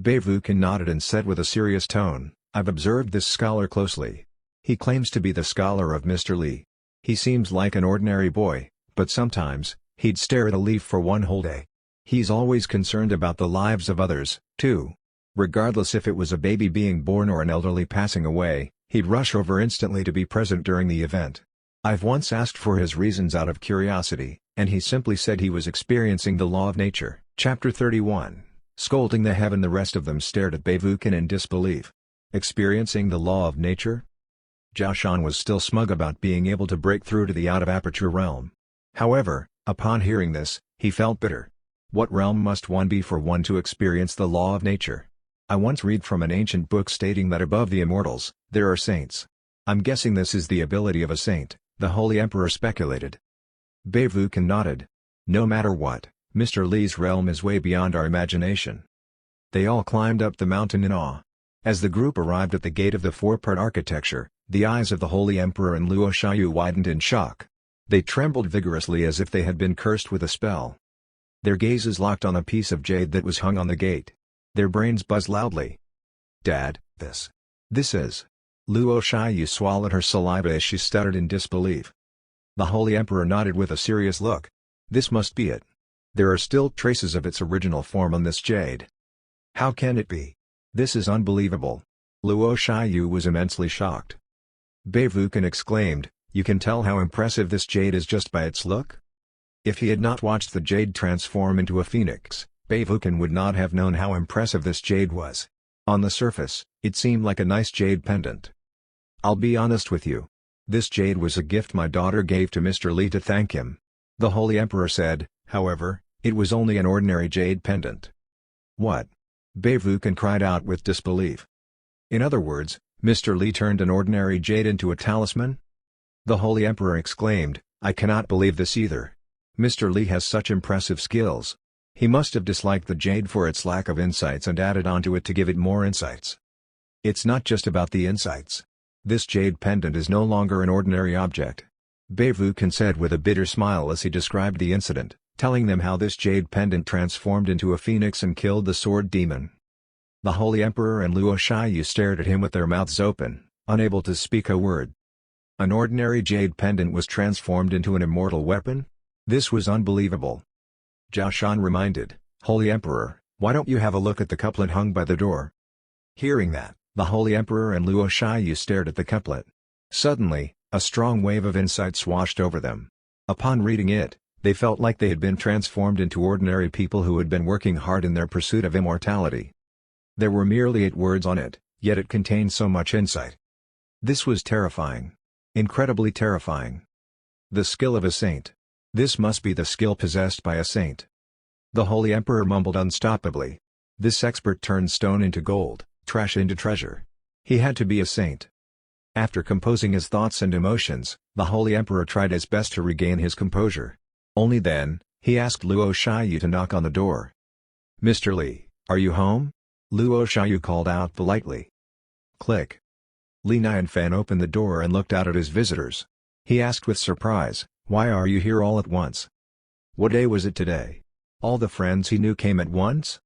Bei Wukan nodded and said with a serious tone, "I've observed this scholar closely. He claims to be the scholar of Mr. Li. He seems like an ordinary boy, but sometimes, he'd stare at a leaf for one whole day. He's always concerned about the lives of others, too. Regardless if it was a baby being born or an elderly passing away, he'd rush over instantly to be present during the event. I've once asked for his reasons out of curiosity, and he simply said he was experiencing the law of nature." Chapter 31, Scolding the Heaven. The rest of them stared at Bei Wukan in disbelief. Experiencing the law of nature? Zhao Shan was still smug about being able to break through to the out-of-aperture realm. However, upon hearing this, he felt bitter. What realm must one be for one to experience the law of nature? I once read from an ancient book stating that above the immortals, there are saints. I'm guessing this is the ability of a saint, the Holy Emperor speculated. Bei Wukan nodded. "No matter what, Mr. Li's realm is way beyond our imagination." They all climbed up the mountain in awe. As the group arrived at the gate of the four-part architecture, the eyes of the Holy Emperor and Luo Shiyu widened in shock. They trembled vigorously as if they had been cursed with a spell. Their gazes locked on a piece of jade that was hung on the gate. Their brains buzzed loudly. "Dad, this is..." Luo Shiyu swallowed her saliva as she stuttered in disbelief. The Holy Emperor nodded with a serious look. "This must be it. There are still traces of its original form on this jade. How can it be? This is unbelievable." Luo Shiyu was immensely shocked. Bei Wukan exclaimed, "You can tell how impressive this jade is just by its look?" If he had not watched the jade transform into a phoenix, Beivukan would not have known how impressive this jade was. On the surface, it seemed like a nice jade pendant. I'll be honest with you. This jade was a gift my daughter gave to Mr. Li to thank him. The Holy Emperor said, however, it was only an ordinary jade pendant. What? Beivukan cried out with disbelief. In other words, Mr. Li turned an ordinary jade into a talisman? The Holy Emperor exclaimed, I cannot believe this either. Mr. Li has such impressive skills. He must have disliked the jade for its lack of insights and added onto it to give it more insights. It's not just about the insights. This jade pendant is no longer an ordinary object. Beivukan said with a bitter smile as he described the incident, telling them how this jade pendant transformed into a phoenix and killed the sword demon. The Holy Emperor and Luo Shiyu stared at him with their mouths open, unable to speak a word. An ordinary jade pendant was transformed into an immortal weapon? This was unbelievable. Zhao Shan reminded, Holy Emperor, why don't you have a look at the couplet hung by the door? Hearing that, the Holy Emperor and Luo Shiyu stared at the couplet. Suddenly, a strong wave of insight swashed over them. Upon reading it, they felt like they had been transformed into ordinary people who had been working hard in their pursuit of immortality. There were merely 8 words on it, yet it contained so much insight. This was terrifying. Incredibly terrifying. The skill of a saint. This must be the skill possessed by a saint. The Holy Emperor mumbled unstoppably. This expert turned stone into gold, trash into treasure. He had to be a saint. After composing his thoughts and emotions, the Holy Emperor tried his best to regain his composure. Only then, he asked Luo Shiyu to knock on the door. Mr. Li, are you home? Luo Shiyu called out politely. Click. Li Nianfan opened the door and looked out at his visitors. He asked with surprise, why are you here all at once? What day was it today? All the friends he knew came at once?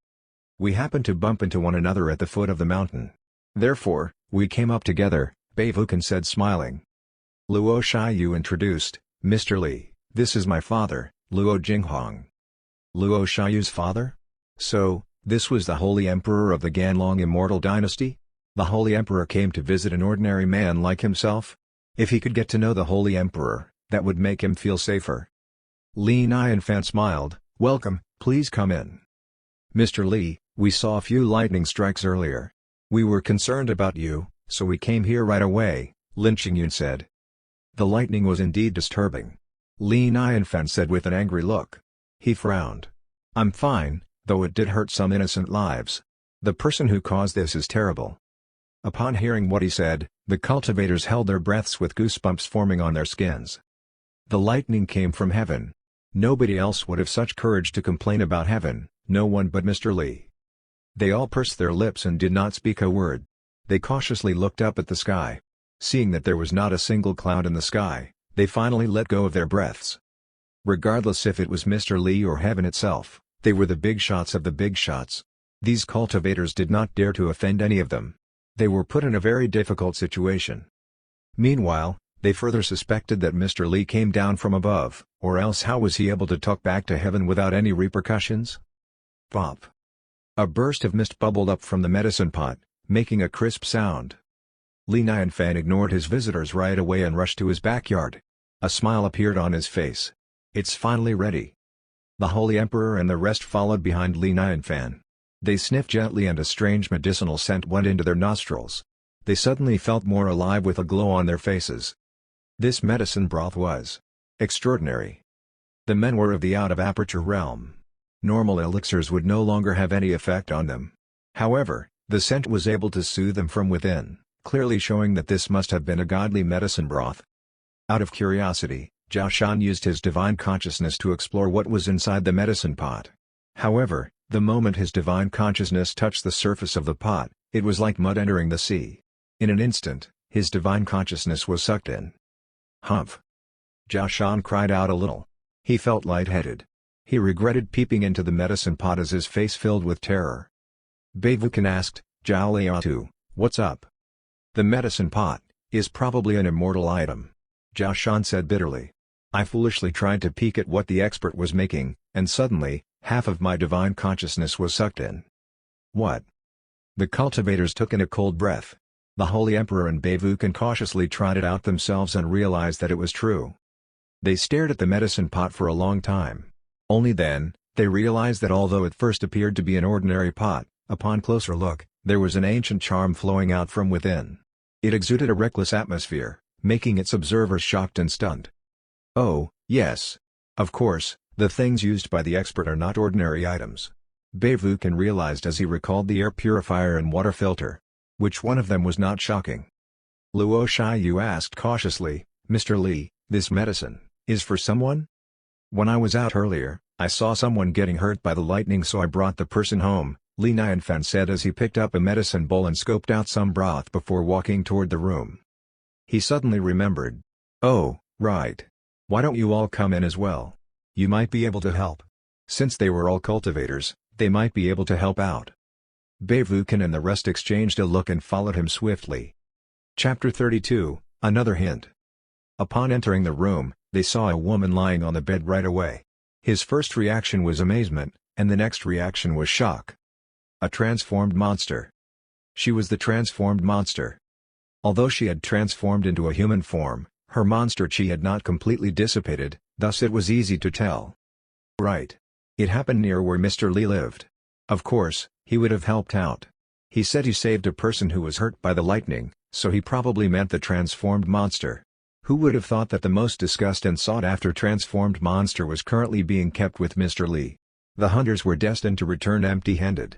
We happened to bump into one another at the foot of the mountain. Therefore, we came up together, Beivukan said smiling. Luo Shiyu introduced, Mr. Li, this is my father, Luo Jinghong. Luo Shiyu's father? So, this was the Holy Emperor of the Ganlong Immortal Dynasty? The Holy Emperor came to visit an ordinary man like himself? If he could get to know the Holy Emperor, that would make him feel safer. Li Nianfan smiled, welcome, please come in. Mr. Li, we saw a few lightning strikes earlier. We were concerned about you, so we came here right away, Lin Qingyun said. The lightning was indeed disturbing. Li Nianfan said with an angry look. He frowned. I'm fine, though it did hurt some innocent lives. The person who caused this is terrible. Upon hearing what he said, the cultivators held their breaths with goosebumps forming on their skins. The lightning came from heaven. Nobody else would have such courage to complain about heaven, no one but Mr. Li. They all pursed their lips and did not speak a word. They cautiously looked up at the sky. Seeing that there was not a single cloud in the sky, they finally let go of their breaths. Regardless if it was Mr. Li or heaven itself, they were the big shots of the big shots. These cultivators did not dare to offend any of them. They were put in a very difficult situation. Meanwhile, they further suspected that Mr. Li came down from above, or else how was he able to talk back to heaven without any repercussions? Pop! A burst of mist bubbled up from the medicine pot, making a crisp sound. Li Nianfan ignored his visitors right away and rushed to his backyard. A smile appeared on his face. It's finally ready. The Holy Emperor and the rest followed behind Li Nianfan. They sniffed gently and a strange medicinal scent went into their nostrils. They suddenly felt more alive with a glow on their faces. This medicine broth was extraordinary. The men were of the out-of-aperture realm. Normal elixirs would no longer have any effect on them. However, the scent was able to soothe them from within, clearly showing that this must have been a godly medicine broth. Out of curiosity, Zhao Shan used his divine consciousness to explore what was inside the medicine pot. However, the moment his divine consciousness touched the surface of the pot, it was like mud entering the sea. In an instant, his divine consciousness was sucked in. Humph! Zhao Shan cried out a little. He felt lightheaded. He regretted peeping into the medicine pot as his face filled with terror. Beivukan asked, Zhao Liatu, what's up? The medicine pot is probably an immortal item. Zhao Shan said bitterly. I foolishly tried to peek at what the expert was making, and suddenly, half of my divine consciousness was sucked in. What? The cultivators took in a cold breath. The Holy Emperor and Beivukan cautiously tried it out themselves and realized that it was true. They stared at the medicine pot for a long time. Only then, they realized that although it first appeared to be an ordinary pot, upon closer look, there was an ancient charm flowing out from within. It exuded a reckless atmosphere, making its observers shocked and stunned. Oh, yes. Of course, the things used by the expert are not ordinary items. Beivukan realized as he recalled the air purifier and water filter. Which one of them was not shocking? Luo Shiyu asked cautiously, Mr. Li, this medicine, is for someone? When I was out earlier, I saw someone getting hurt by the lightning, so I brought the person home, Li Nianfan said as he picked up a medicine bowl and scoped out some broth before walking toward the room. He suddenly remembered. Oh, right. Why don't you all come in as well? You might be able to help. Since they were all cultivators, they might be able to help out. Beivukan and the rest exchanged a look and followed him swiftly. Chapter 32, Another Hint. Upon entering the room, they saw a woman lying on the bed right away. His first reaction was amazement, and the next reaction was shock. A transformed monster. She was the transformed monster. Although she had transformed into a human form, her monster chi had not completely dissipated, thus it was easy to tell. Right. It happened near where Mr. Li lived. Of course, he would have helped out. He said he saved a person who was hurt by the lightning, so he probably meant the transformed monster. Who would have thought that the most discussed and sought-after transformed monster was currently being kept with Mr. Li? The hunters were destined to return empty-handed.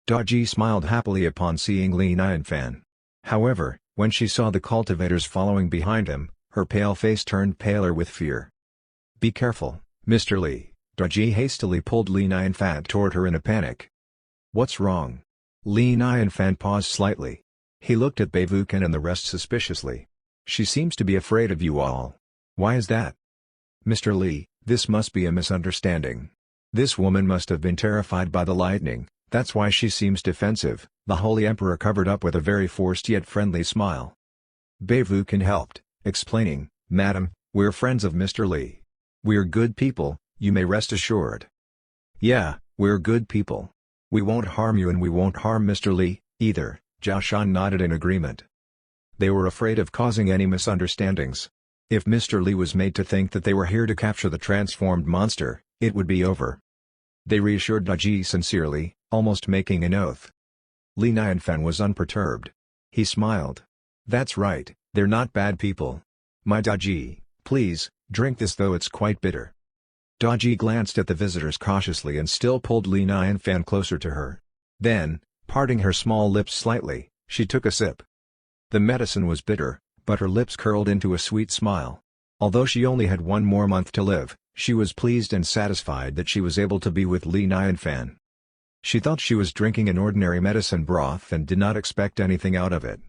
Daji smiled happily upon seeing Li Nianfan. However, when she saw the cultivators following behind him, her pale face turned paler with fear. Be careful, Mr. Li. Daji hastily pulled Li Nianfan toward her in a panic. What's wrong? Li Nianfan paused slightly. He looked at Beivukan and the rest suspiciously. She seems to be afraid of you all. Why is that? Mr. Li, this must be a misunderstanding. This woman must have been terrified by the lightning, that's why she seems defensive, the Holy Emperor covered up with a very forced yet friendly smile. Beivukan helped, explaining, Madam, we're friends of Mr. Li. We're good people, you may rest assured. Yeah, we're good people. We won't harm you and we won't harm Mr. Li, either, Zhao Shan nodded in agreement. They were afraid of causing any misunderstandings. If Mr. Li was made to think that they were here to capture the transformed monster, it would be over. They reassured Daji sincerely, almost making an oath. Li Nianfan was unperturbed. He smiled. That's right, they're not bad people. My Daji, please, drink this though it's quite bitter. Daji glanced at the visitors cautiously and still pulled Li Nianfan closer to her. Then, parting her small lips slightly, she took a sip. The medicine was bitter, but her lips curled into a sweet smile. Although she only had one more month to live, she was pleased and satisfied that she was able to be with Li Nianfan. She thought she was drinking an ordinary medicine broth and did not expect anything out of it.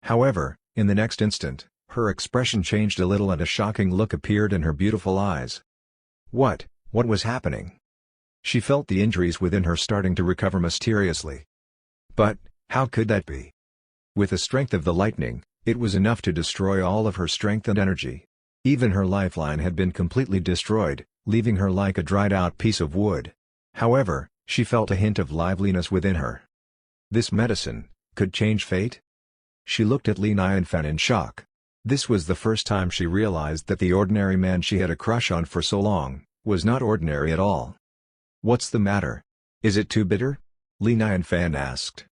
However, in the next instant, her expression changed a little and a shocking look appeared in her beautiful eyes. What was happening? She felt the injuries within her starting to recover mysteriously. But, how could that be? With the strength of the lightning, it was enough to destroy all of her strength and energy. Even her lifeline had been completely destroyed, leaving her like a dried-out piece of wood. However, she felt a hint of liveliness within her. This medicine could change fate? She looked at Li Nianfan in shock. This was the first time she realized that the ordinary man she had a crush on for so long was not ordinary at all. What's the matter? Is it too bitter? Li Nianfan asked.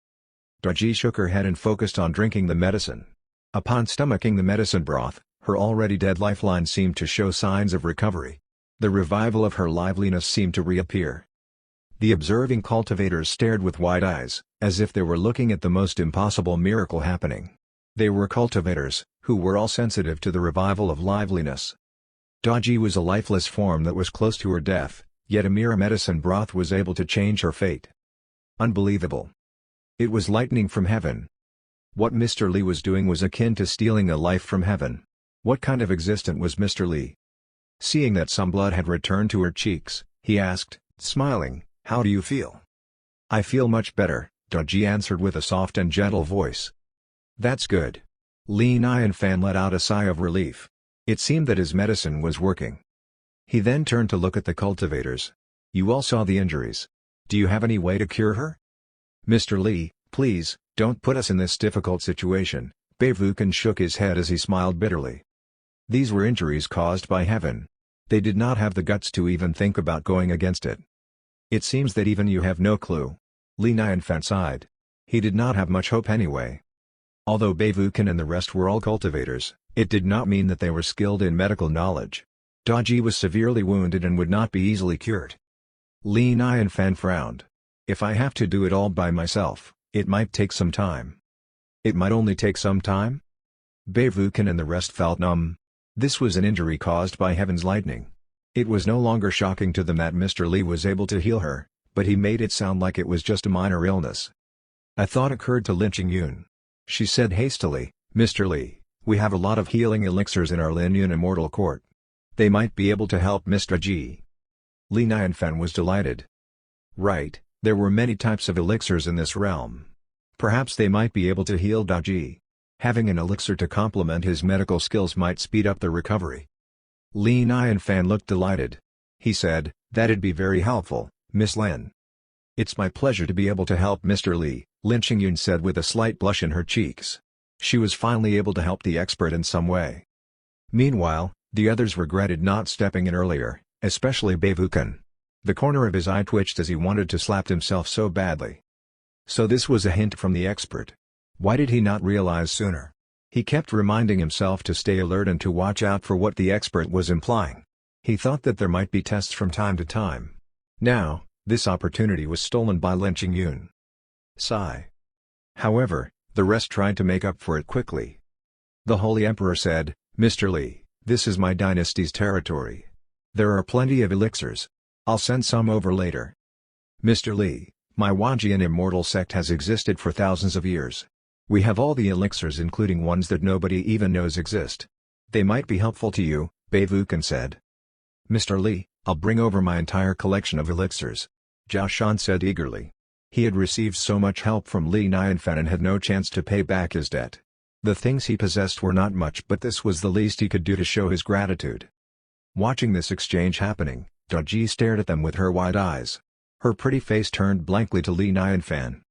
Daji shook her head and focused on drinking the medicine. Upon stomaching the medicine broth, her already dead lifeline seemed to show signs of recovery. The revival of her liveliness seemed to reappear. The observing cultivators stared with wide eyes, as if they were looking at the most impossible miracle happening. They were cultivators, who were all sensitive to the revival of liveliness. Daji was a lifeless form that was close to her death, yet a mere medicine broth was able to change her fate. Unbelievable. It was lightning from heaven. What Mr. Li was doing was akin to stealing a life from heaven. What kind of existence was Mr. Li? Seeing that some blood had returned to her cheeks, he asked, smiling, how do you feel? I feel much better, Daji answered with a soft and gentle voice. That's good. Li Nianfan let out a sigh of relief. It seemed that his medicine was working. He then turned to look at the cultivators. You all saw the injuries. Do you have any way to cure her? Mr. Li, please, don't put us in this difficult situation, Beivukan shook his head as he smiled bitterly. These were injuries caused by heaven, They did not have the guts to even think about going against it. It seems that even you have no clue. Li Nianfan sighed. He did not have much hope anyway. Although Beivukan and the rest were all cultivators, it did not mean that they were skilled in medical knowledge. Daji was severely wounded and would not be easily cured. Li Nianfan frowned. If I have to do it all by myself, it might take some time. It might only take some time? Beivukan and the rest felt numb. This was an injury caused by heaven's lightning. It was no longer shocking to them that Mr. Li was able to heal her, but he made it sound like it was just a minor illness. A thought occurred to Lin Qingyun. She said hastily, "Mr. Li, we have a lot of healing elixirs in our Lin Yun Immortal Court. They might be able to help Mr. Ji." Li Nianfan was delighted. Right, there were many types of elixirs in this realm. Perhaps they might be able to heal Daji. Having an elixir to complement his medical skills might speed up the recovery. Li Nianfan looked delighted. He said, "That'd be very helpful, Miss Lin." "It's my pleasure to be able to help Mr. Li," Lin Qingyun said with a slight blush in her cheeks. She was finally able to help the expert in some way. Meanwhile, the others regretted not stepping in earlier, especially Beivukan. The corner of his eye twitched as he wanted to slap himself so badly. So this was a hint from the expert. Why did he not realize sooner? He kept reminding himself to stay alert and to watch out for what the expert was implying. He thought that there might be tests from time to time. Now, this opportunity was stolen by Lin Qingyun. Sigh. However, the rest tried to make up for it quickly. The Holy Emperor said, "Mr. Li, this is my dynasty's territory. There are plenty of elixirs. I'll send some over later." "Mr. Li, my Wajian immortal sect has existed for thousands of years. We have all the elixirs including ones that nobody even knows exist. They might be helpful to you," Beivukan said. "Mr. Li, I'll bring over my entire collection of elixirs," Zhao Shan said eagerly. He had received so much help from Li Nianfan and had no chance to pay back his debt. The things he possessed were not much, but this was the least he could do to show his gratitude. Watching this exchange happening, Daji stared at them with her wide eyes. Her pretty face turned blankly to Li Nianfan.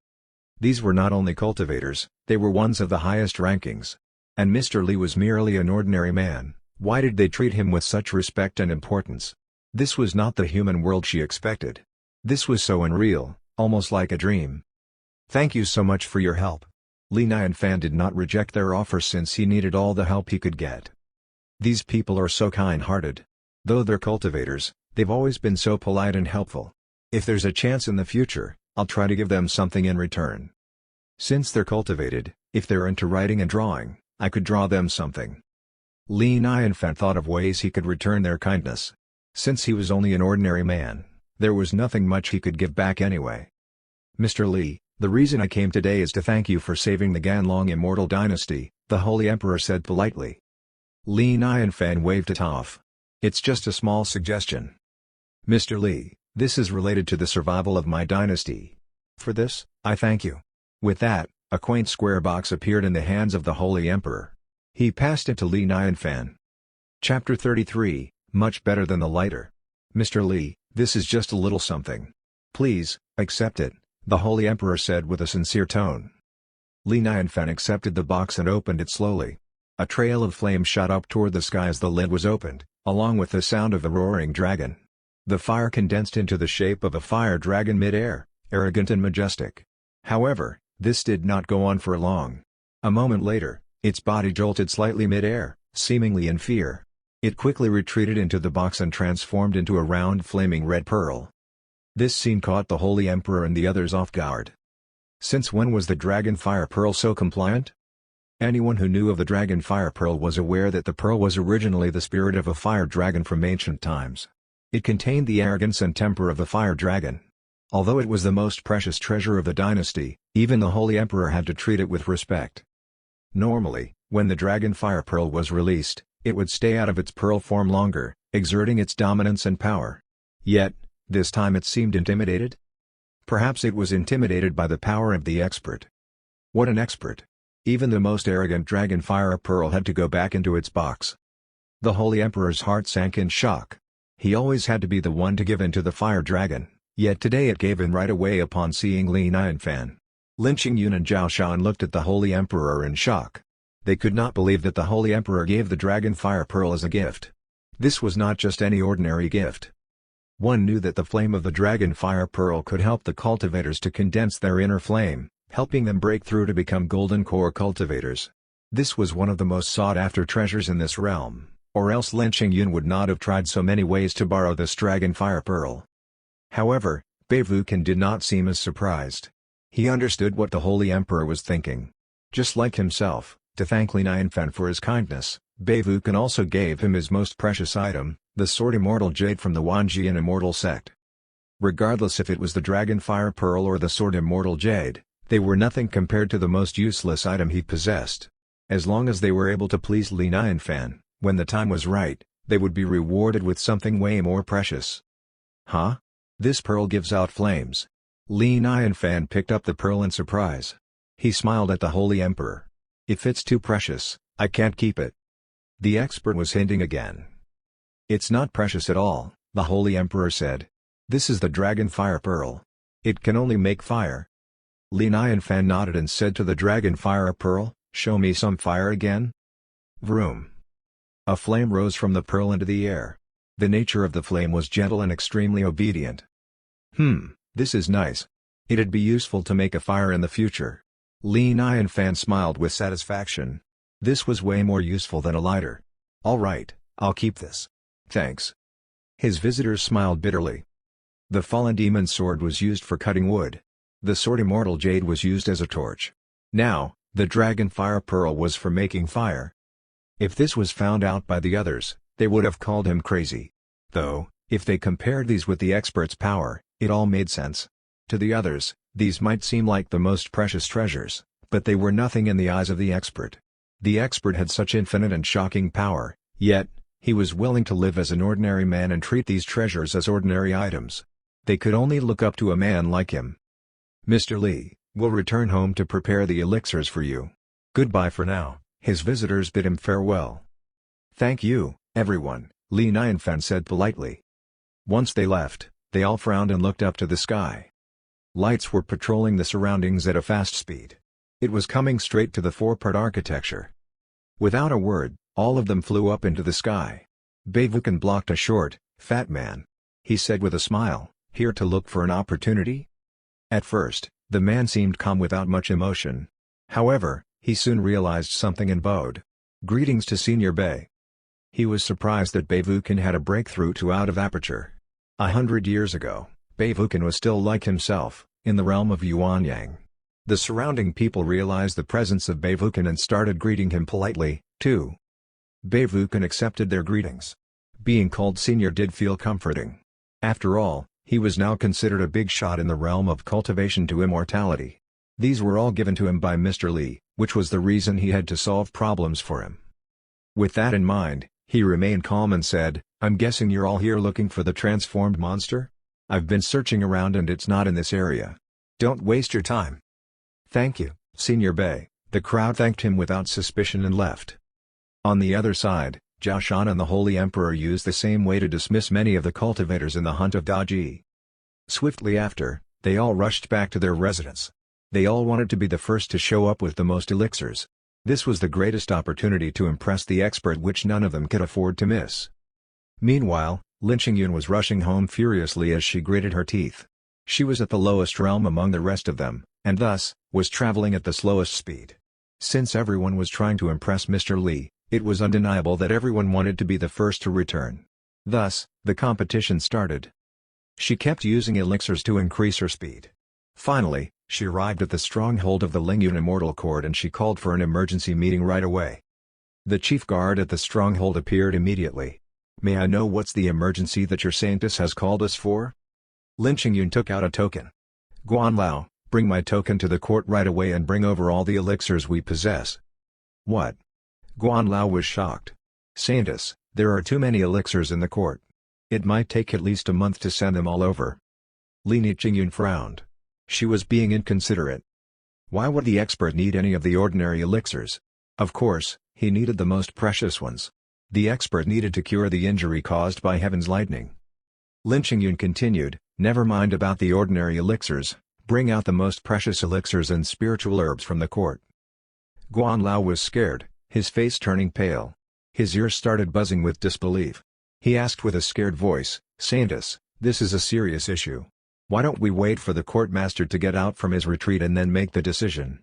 These were not only cultivators, they were ones of the highest rankings. And Mr. Li was merely an ordinary man. Why did they treat him with such respect and importance? This was not the human world she expected. This was so unreal, almost like a dream. "Thank you so much for your help." Li Nianfan did not reject their offer since he needed all the help he could get. These people are so kind-hearted. Though they're cultivators, they've always been so polite and helpful. If there's a chance in the future, I'll try to give them something in return. Since they're cultivated, if they're into writing and drawing, I could draw them something. Li Nianfan thought of ways he could return their kindness. Since he was only an ordinary man, there was nothing much he could give back anyway. "Mr. Li, the reason I came today is to thank you for saving the Ganlong Immortal Dynasty," the Holy Emperor said politely. Li Nianfan waved it off. "It's just a small suggestion. Mr. Li, this is related to the survival of my dynasty. For this, I thank you." With that, a quaint square box appeared in the hands of the Holy Emperor. He passed it to Li Nianfan. Chapter 33, Much Better Than the Lighter. "Mr. Li, this is just a little something. Please, accept it," the Holy Emperor said with a sincere tone. Li Nianfan accepted the box and opened it slowly. A trail of flame shot up toward the sky as the lid was opened, along with the sound of the roaring dragon. The fire condensed into the shape of a fire dragon mid-air, arrogant and majestic. However, this did not go on for long. A moment later, its body jolted slightly mid-air, seemingly in fear. It quickly retreated into the box and transformed into a round flaming red pearl. This scene caught the Holy Emperor and the others off guard. Since when was the Dragon Fire Pearl so compliant? Anyone who knew of the Dragon Fire Pearl was aware that the pearl was originally the spirit of a fire dragon from ancient times. It contained the arrogance and temper of the fire dragon. Although it was the most precious treasure of the dynasty, even the Holy Emperor had to treat it with respect. Normally, when the Dragon Fire Pearl was released, it would stay out of its pearl form longer, exerting its dominance and power. Yet, this time it seemed intimidated? Perhaps it was intimidated by the power of the expert. What an expert! Even the most arrogant Dragon Fire Pearl had to go back into its box. The Holy Emperor's heart sank in shock. He always had to be the one to give in to the fire dragon, yet today it gave in right away upon seeing Li Nianfan. Lin Qingyun and Zhao Shan looked at the Holy Emperor in shock. They could not believe that the Holy Emperor gave the Dragon Fire Pearl as a gift. This was not just any ordinary gift. One knew that the flame of the dragon fire pearl could help the cultivators to condense their inner flame, helping them break through to become golden core cultivators. This was one of the most sought-after treasures in this realm, or else Lin Qingyun would not have tried so many ways to borrow this dragon fire pearl. However, Bei Wuchen did not seem as surprised. He understood what the Holy Emperor was thinking. Just like himself, to thank Li Nianfan for his kindness, Bei Wuchen also gave him his most precious item, the Sword Immortal Jade from the Wanjian Immortal Sect. Regardless if it was the Dragon Fire Pearl or the Sword Immortal Jade, they were nothing compared to the most useless item he possessed. As long as they were able to please Li Nianfan, when the time was right, they would be rewarded with something way more precious. Huh? This pearl gives out flames. Li Nianfan picked up the pearl in surprise. He smiled at the Holy Emperor. If it's too precious, I can't keep it. The expert was hinting again. It's not precious at all, the Holy Emperor said. This is the Dragon Fire Pearl. It can only make fire. Li Nianfan nodded and said to the Dragon Fire Pearl, show me some fire again. Vroom. A flame rose from the pearl into the air. The nature of the flame was gentle and extremely obedient. This is nice. It'd be useful to make a fire in the future. Li Nianfan smiled with satisfaction. This was way more useful than a lighter. Alright, I'll keep this. Thanks. His visitors smiled bitterly. The fallen demon's sword was used for cutting wood. The Sword Immortal Jade was used as a torch. Now, the Dragon Fire Pearl was for making fire. If this was found out by the others, they would have called him crazy. Though, if they compared these with the expert's power, it all made sense. To the others, these might seem like the most precious treasures, but they were nothing in the eyes of the expert. The expert had such infinite and shocking power, yet, he was willing to live as an ordinary man and treat these treasures as ordinary items. They could only look up to a man like him. Mr. Li, we'll return home to prepare the elixirs for you. Goodbye for now. His visitors bid him farewell. Thank you, everyone, Li Nianfan said politely. Once they left, they all frowned and looked up to the sky. Lights were patrolling the surroundings at a fast speed. It was coming straight to the four-part architecture. Without a word, all of them flew up into the sky. Bei Wuchen blocked a short, fat man. He said with a smile, here to look for an opportunity? At first, the man seemed calm without much emotion. However, he soon realized something and bowed. Greetings to Senior Bei. He was surprised that Bei Wuchen had a breakthrough to out of aperture. 100 years ago, Bei Wuchen was still like himself, in the realm of Yuanyang. The surrounding people realized the presence of Bei Wuchen and started greeting him politely, too. Bei Wuchen accepted their greetings. Being called senior did feel comforting. After all, he was now considered a big shot in the realm of cultivation to immortality. These were all given to him by Mr. Li, which was the reason he had to solve problems for him. With that in mind, he remained calm and said, I'm guessing you're all here looking for the transformed monster? I've been searching around and it's not in this area. Don't waste your time. Thank you, Senior Bei. The crowd thanked him without suspicion and left. On the other side, Zhao Shan and the Holy Emperor used the same way to dismiss many of the cultivators in the hunt of Daji. Swiftly after, they all rushed back to their residence. They all wanted to be the first to show up with the most elixirs. This was the greatest opportunity to impress the expert which none of them could afford to miss. Meanwhile, Lin Qingyun was rushing home furiously as she gritted her teeth. She was at the lowest realm among the rest of them, and thus, was traveling at the slowest speed. Since everyone was trying to impress Mr. Li, it was undeniable that everyone wanted to be the first to return. Thus, the competition started. She kept using elixirs to increase her speed. Finally, she arrived at the stronghold of the Lingyun Immortal Court and she called for an emergency meeting right away. The chief guard at the stronghold appeared immediately. May I know what's the emergency that your saintess has called us for? Lin Qingyun took out a token. Guanlao, bring my token to the court right away and bring over all the elixirs we possess. What? Guanlao was shocked. Saintess, there are too many elixirs in the court. It might take at least a month to send them all over. Li Qingyun frowned. She was being inconsiderate. Why would the expert need any of the ordinary elixirs? Of course, he needed the most precious ones. The expert needed to cure the injury caused by heaven's lightning. Lin Qingyun continued, never mind about the ordinary elixirs, bring out the most precious elixirs and spiritual herbs from the court. Guanlao was scared, his face turning pale. His ears started buzzing with disbelief. He asked with a scared voice, "Saintus, this is a serious issue. Why don't we wait for the courtmaster to get out from his retreat and then make the decision?"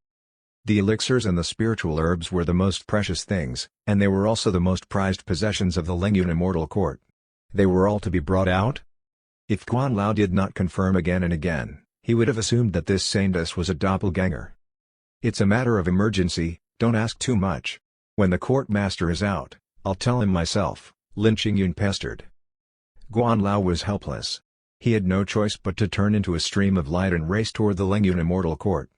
The elixirs and the spiritual herbs were the most precious things, and they were also the most prized possessions of the Lengyun immortal court. They were all to be brought out? If Guan Lao did not confirm again and again, he would have assumed that this Saintus was a doppelganger. "It's a matter of emergency, don't ask too much. When the courtmaster is out, I'll tell him myself," Lin Qingyun pestered. Guan Lao was helpless. He had no choice but to turn into a stream of light and race toward the Lengyun immortal court.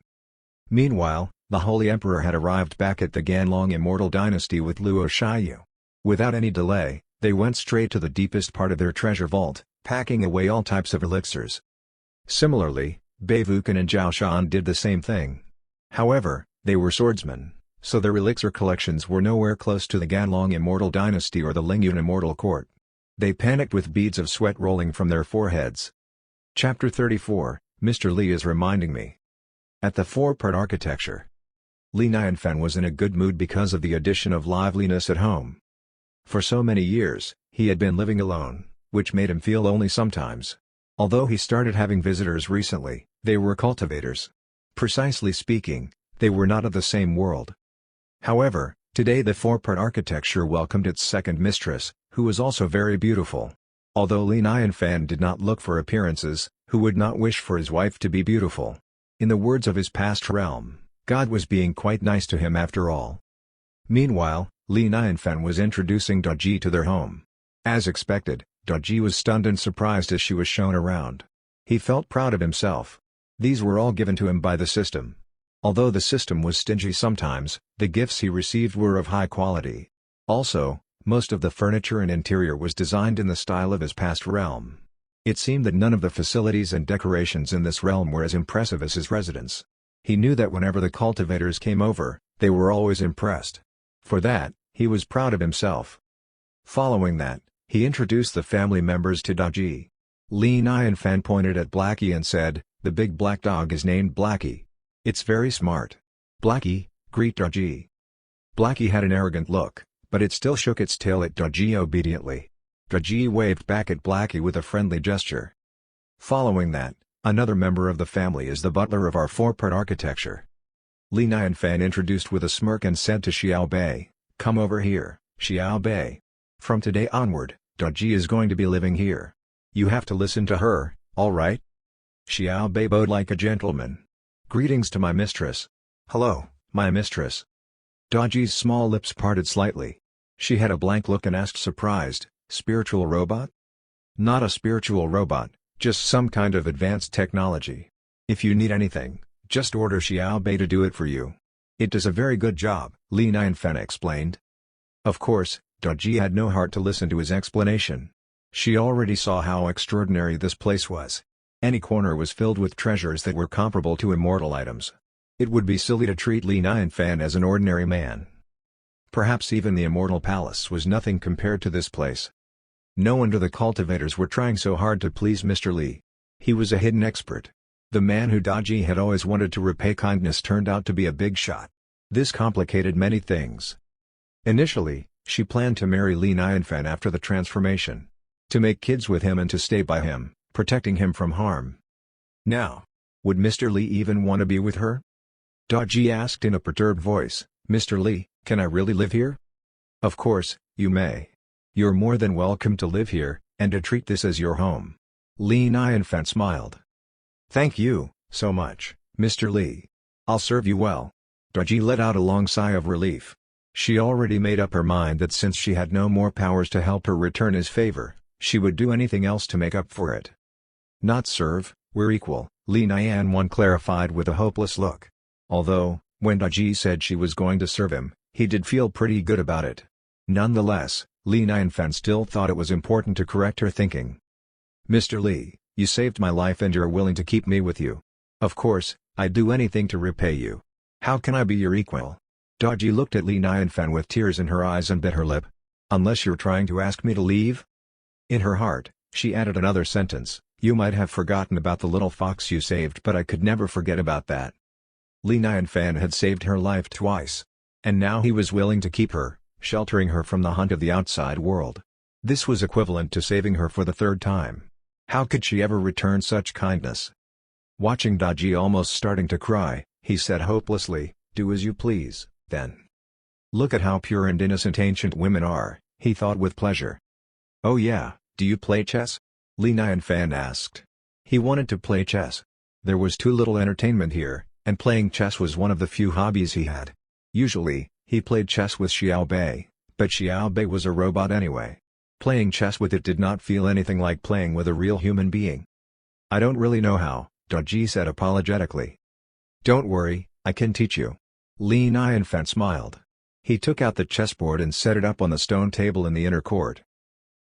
Meanwhile, the Holy Emperor had arrived back at the Ganlong immortal dynasty with Luo Shiyu. Without any delay, they went straight to the deepest part of their treasure vault, packing away all types of elixirs. Similarly, Bei Vukan and Zhao Shan did the same thing. However, they were swordsmen, so their elixir collections were nowhere close to the Ganlong immortal dynasty or the Lengyun immortal court. They panicked with beads of sweat rolling from their foreheads. Chapter 34, Mr. Li is reminding me. At the four-part architecture. Li Nianfan was in a good mood because of the addition of liveliness at home. For so many years, he had been living alone, which made him feel lonely sometimes. Although he started having visitors recently, they were cultivators. Precisely speaking, they were not of the same world. However, today the four-part architecture welcomed its second mistress, who was also very beautiful. Although Li Nianfan did not look for appearances, who would not wish for his wife to be beautiful? In the words of his past realm, God was being quite nice to him after all. Meanwhile, Li Nianfan was introducing Daji to their home. As expected, Daji was stunned and surprised as she was shown around. He felt proud of himself. These were all given to him by the system. Although the system was stingy sometimes, the gifts he received were of high quality. Also, most of the furniture and interior was designed in the style of his past realm. It seemed that none of the facilities and decorations in this realm were as impressive as his residence. He knew that whenever the cultivators came over, they were always impressed. For that, he was proud of himself. Following that, he introduced the family members to Daji. Li Nianfan pointed at Blackie and said, "The big black dog is named Blackie. It's very smart. Blackie, greet Daji." Blackie had an arrogant look, but it still shook its tail at Daji obediently. Daji waved back at Blackie with a friendly gesture. Following that, another member of the family is the butler of our four-part architecture. Li Nianfan introduced with a smirk and said to Xiao Bei, "Come over here, Xiao Bei. From today onward, Daji is going to be living here. You have to listen to her, all right?" Xiao Bei bowed like a gentleman. "Greetings to my mistress." "Hello, my mistress." Daji's small lips parted slightly. She had a blank look and asked surprised, "Spiritual robot?" "Not a spiritual robot, just some kind of advanced technology. If you need anything, just order Xiao Bei to do it for you. It does a very good job," Li Nianfan explained. Of course, Daji had no heart to listen to his explanation. She already saw how extraordinary this place was. Any corner was filled with treasures that were comparable to immortal items. It would be silly to treat Li Nianfan as an ordinary man. Perhaps even the immortal palace was nothing compared to this place. No wonder the cultivators were trying so hard to please Mr. Li. He was a hidden expert. The man who Daji had always wanted to repay kindness turned out to be a big shot. This complicated many things. Initially, she planned to marry Li Nianfan after the transformation. To make kids with him and to stay by him, protecting him from harm. Now, would Mr. Li even want to be with her? Daji asked in a perturbed voice, "Mr. Li, can I really live here?" "Of course, you may. You're more than welcome to live here, and to treat this as your home." Li Nianfan smiled. "Thank you, so much, Mr. Li. I'll serve you well." Daji let out a long sigh of relief. She already made up her mind that since she had no more powers to help her return his favor, she would do anything else to make up for it. "Not serve, we're equal," Li Nianfan clarified with a hopeless look. Although, when Daji said she was going to serve him, he did feel pretty good about it. Nonetheless, Li Nianfan still thought it was important to correct her thinking. "Mr. Li, you saved my life and you're willing to keep me with you. Of course, I'd do anything to repay you. How can I be your equal?" Daji looked at Li Nianfan with tears in her eyes and bit her lip. "Unless you're trying to ask me to leave?" In her heart, she added another sentence, "You might have forgotten about the little fox you saved, but I could never forget about that." Li Nianfan had saved her life twice. And now he was willing to keep her, sheltering her from the hunt of the outside world. This was equivalent to saving her for the third time. How could she ever return such kindness? Watching Daji almost starting to cry, he said hopelessly, "Do as you please, then." Look at how pure and innocent ancient women are, he thought with pleasure. "Oh yeah, do you play chess?" Li Nianfan asked. He wanted to play chess. There was too little entertainment here, and playing chess was one of the few hobbies he had. Usually, he played chess with Xiao Bei, but Xiao Bei was a robot anyway. Playing chess with it did not feel anything like playing with a real human being. "I don't really know how," Daji said apologetically. "Don't worry, I can teach you." Li Nianfan smiled. He took out the chessboard and set it up on the stone table in the inner court.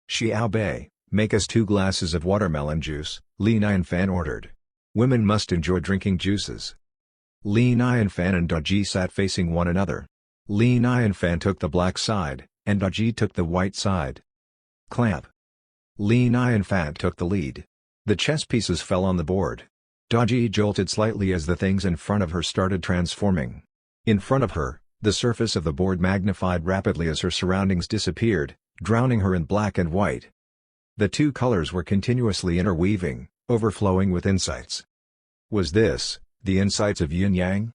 "Xiao Bei, make us 2 glasses of watermelon juice," Li Nianfan ordered. Women must enjoy drinking juices. Li Nianfan and Daji sat facing one another. Li Nianfan took the black side, and Daji took the white side. Clamp. Li Nianfan took the lead. The chess pieces fell on the board. Daji jolted slightly as the things in front of her started transforming. In front of her, the surface of the board magnified rapidly as her surroundings disappeared, drowning her in black and white. The 2 colors were continuously interweaving, overflowing with insights. Was this the insights of yin-yang?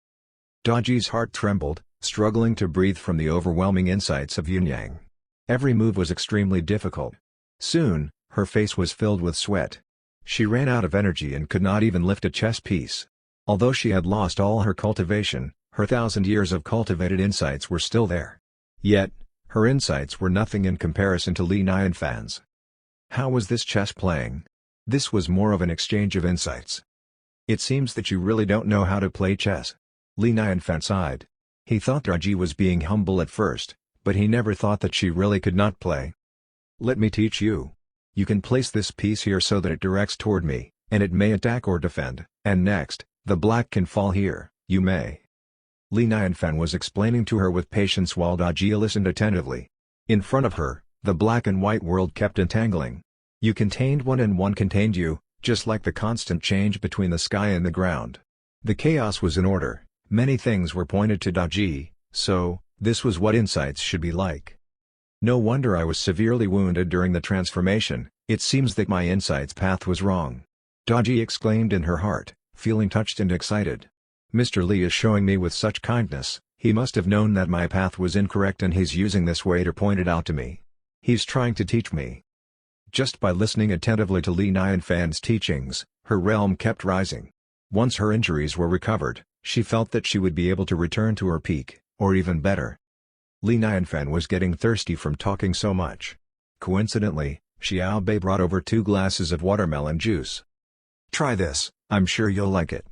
Daji's heart trembled, struggling to breathe from the overwhelming insights of yin-yang. Every move was extremely difficult. Soon, her face was filled with sweat. She ran out of energy and could not even lift a chess piece. Although she had lost all her cultivation, her 1,000 years of cultivated insights were still there. Yet, her insights were nothing in comparison to Li Nianfan's. How was this chess playing? This was more of an exchange of insights. "It seems that you really don't know how to play chess." Li Nianfan sighed. He thought Daji was being humble at first, but he never thought that she really could not play. "Let me teach you. You can place this piece here so that it directs toward me, and it may attack or defend, and next, the black can fall here, you may." Li Nianfan was explaining to her with patience while Daji listened attentively. In front of her, the black and white world kept entangling. You contained one and one contained you, just like the constant change between the sky and the ground. The chaos was in order, many things were pointed to Daji, so, this was what insights should be like. "No wonder I was severely wounded during the transformation, it seems that my insights path was wrong." Daji exclaimed in her heart, feeling touched and excited. "Mr. Li is showing me with such kindness, he must have known that my path was incorrect and he's using this way to point it out to me. He's trying to teach me." Just by listening attentively to Li Nianfan's teachings, her realm kept rising. Once her injuries were recovered, she felt that she would be able to return to her peak, or even better. Li Nianfan was getting thirsty from talking so much. Coincidentally, Xiao Bei brought over 2 glasses of watermelon juice. "Try this, I'm sure you'll like it."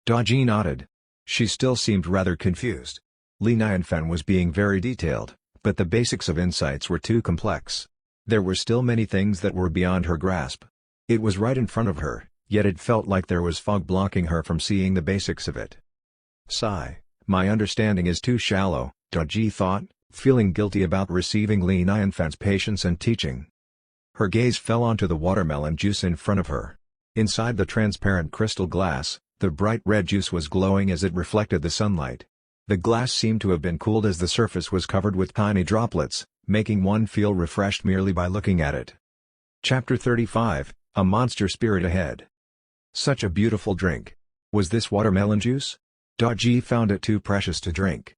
Daji nodded. She still seemed rather confused. Li Nianfan was being very detailed, but the basics of insights were too complex. There were still many things that were beyond her grasp. It was right in front of her, yet it felt like there was fog blocking her from seeing the basics of it. Sigh, my understanding is too shallow, Daji thought, feeling guilty about receiving Li Nianfan's patience and teaching. Her gaze fell onto the watermelon juice in front of her. Inside the transparent crystal glass, the bright red juice was glowing as it reflected the sunlight. The glass seemed to have been cooled as the surface was covered with tiny droplets, making one feel refreshed merely by looking at it. Chapter 35, A Monster Spirit Ahead. Such a beautiful drink. Was this watermelon juice? Daji found it too precious to drink.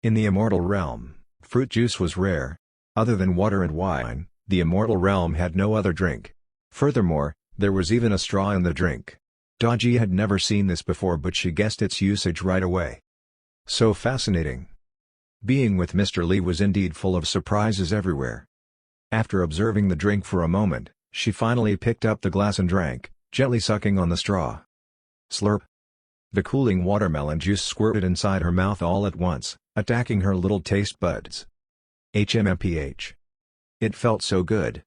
In the immortal realm, fruit juice was rare. Other than water and wine, the immortal realm had no other drink. Furthermore, there was even a straw in the drink. Daji had never seen this before, but she guessed its usage right away. So fascinating. Being with Mr. Li was indeed full of surprises everywhere. After observing the drink for a moment, she finally picked up the glass and drank, gently sucking on the straw. Slurp. The cooling watermelon juice squirted inside her mouth all at once, attacking her little taste buds. HMMPH. It felt so good.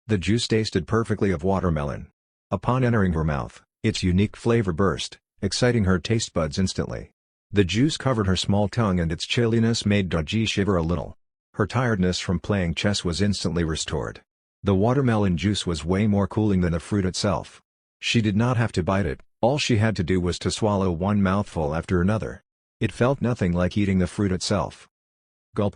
The juice tasted perfectly of watermelon. Upon entering her mouth, its unique flavor burst, exciting her taste buds instantly. The juice covered her small tongue and its chilliness made Daji shiver a little. Her tiredness from playing chess was instantly restored. The watermelon juice was way more cooling than the fruit itself. She did not have to bite it, all she had to do was to swallow one mouthful after another. It felt nothing like eating the fruit itself. Gulp.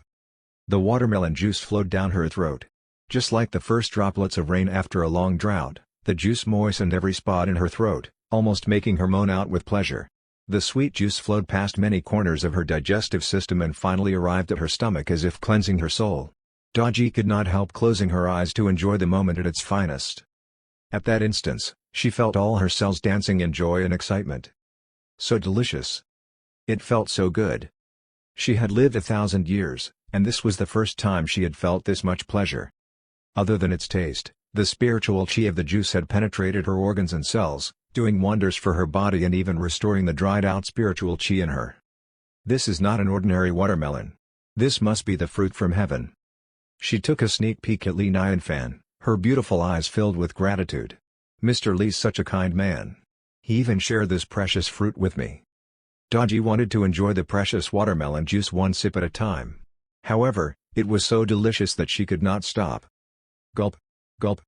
The watermelon juice flowed down her throat. Just like the first droplets of rain after a long drought, the juice moistened every spot in her throat, almost making her moan out with pleasure. The sweet juice flowed past many corners of her digestive system and finally arrived at her stomach as if cleansing her soul. Daji could not help closing her eyes to enjoy the moment at its finest. At that instant, she felt all her cells dancing in joy and excitement. So delicious. It felt so good. She had lived 1,000 years, and this was the first time she had felt this much pleasure. Other than its taste, the spiritual chi of the juice had penetrated her organs and cells, doing wonders for her body and even restoring the dried-out spiritual chi in her. This is not an ordinary watermelon. This must be the fruit from heaven. She took a sneak peek at Li Nianfan, her beautiful eyes filled with gratitude. Mr. Li's such a kind man. He even shared this precious fruit with me. Daji wanted to enjoy the precious watermelon juice one sip at a time. However, it was so delicious that she could not stop. Gulp, gulp.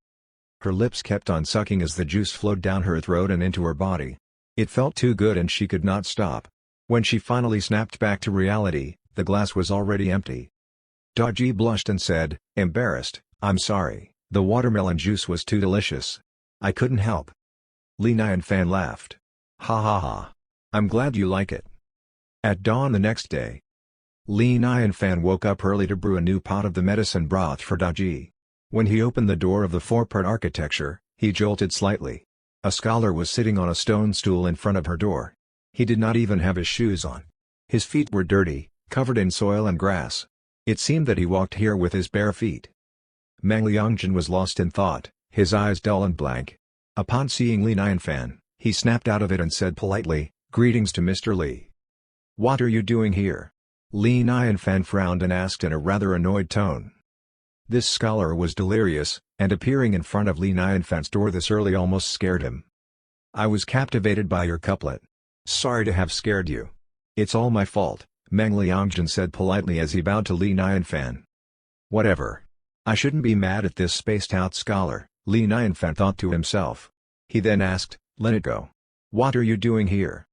Her lips kept on sucking as the juice flowed down her throat and into her body. It felt too good and she could not stop. When she finally snapped back to reality, the glass was already empty. Daji blushed and said, embarrassed, "I'm sorry, the watermelon juice was too delicious. I couldn't help." Li Nianfan laughed. "Ha ha ha. I'm glad you like it." At dawn the next day, Li Nianfan woke up early to brew a new pot of the medicine broth for Daji. When he opened the door of the four-part architecture, he jolted slightly. A scholar was sitting on a stone stool in front of her door. He did not even have his shoes on. His feet were dirty, covered in soil and grass. It seemed that he walked here with his bare feet. Meng Liangjun was lost in thought, his eyes dull and blank. Upon seeing Li Nianfan, he snapped out of it and said politely, "Greetings to Mr. Li. What are you doing here?" Li Nianfan frowned and asked in a rather annoyed tone. This scholar was delirious, and appearing in front of Li Nianfan's door this early almost scared him. "I was captivated by your couplet. Sorry to have scared you." "It's all my fault," Meng Liangjun said politely as he bowed to Li Nianfan. "Whatever. I shouldn't be mad at this spaced-out scholar," Li Nianfan thought to himself. He then asked, "Let it go. What are you doing here?"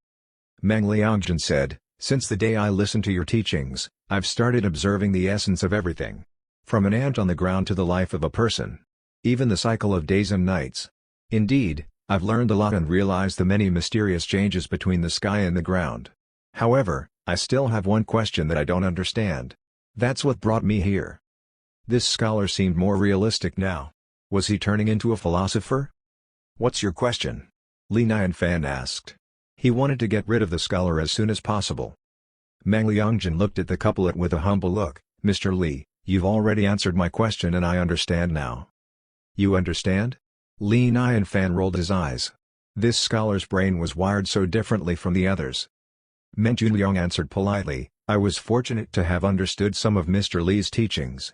Meng Liangjun said, "Since the day I listened to your teachings, I've started observing the essence of everything. From an ant on the ground to the life of a person. Even the cycle of days and nights. Indeed, I've learned a lot and realized the many mysterious changes between the sky and the ground. However, I still have one question that I don't understand. That's what brought me here." This scholar seemed more realistic now. Was he turning into a philosopher? "What's your question?" Li Nianfan asked. He wanted to get rid of the scholar as soon as possible. Meng Liangjun looked at the couplet with a humble look. "Mr. Li, you've already answered my question and I understand now." "You understand?" Li Nianfan rolled his eyes. This scholar's brain was wired so differently from the others. Meng Junliang answered politely, "I was fortunate to have understood some of Mr. Li's teachings."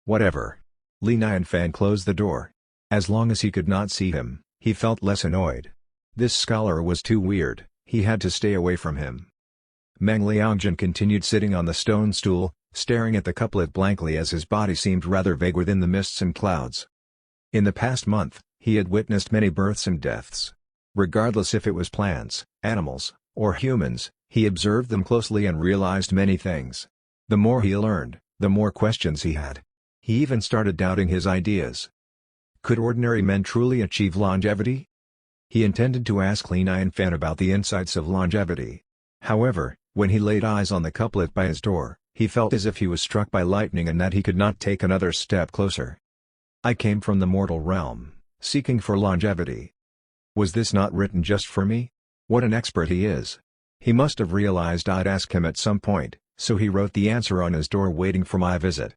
"Whatever." Li Nianfan closed the door. As long as he could not see him, he felt less annoyed. This scholar was too weird, he had to stay away from him. Meng Liangjun continued sitting on the stone stool, staring at the couplet blankly as his body seemed rather vague within the mists and clouds. In the past month, he had witnessed many births and deaths. Regardless if it was plants, animals, or humans, he observed them closely and realized many things. The more he learned, the more questions he had. He even started doubting his ideas. Could ordinary men truly achieve longevity? He intended to ask Li Nianfan about the insights of longevity. However, when he laid eyes on the couplet by his door, he felt as if he was struck by lightning and that he could not take another step closer. "I came from the mortal realm, seeking for longevity. Was this not written just for me?" What an expert he is. He must have realized I'd ask him at some point, so he wrote the answer on his door waiting for my visit.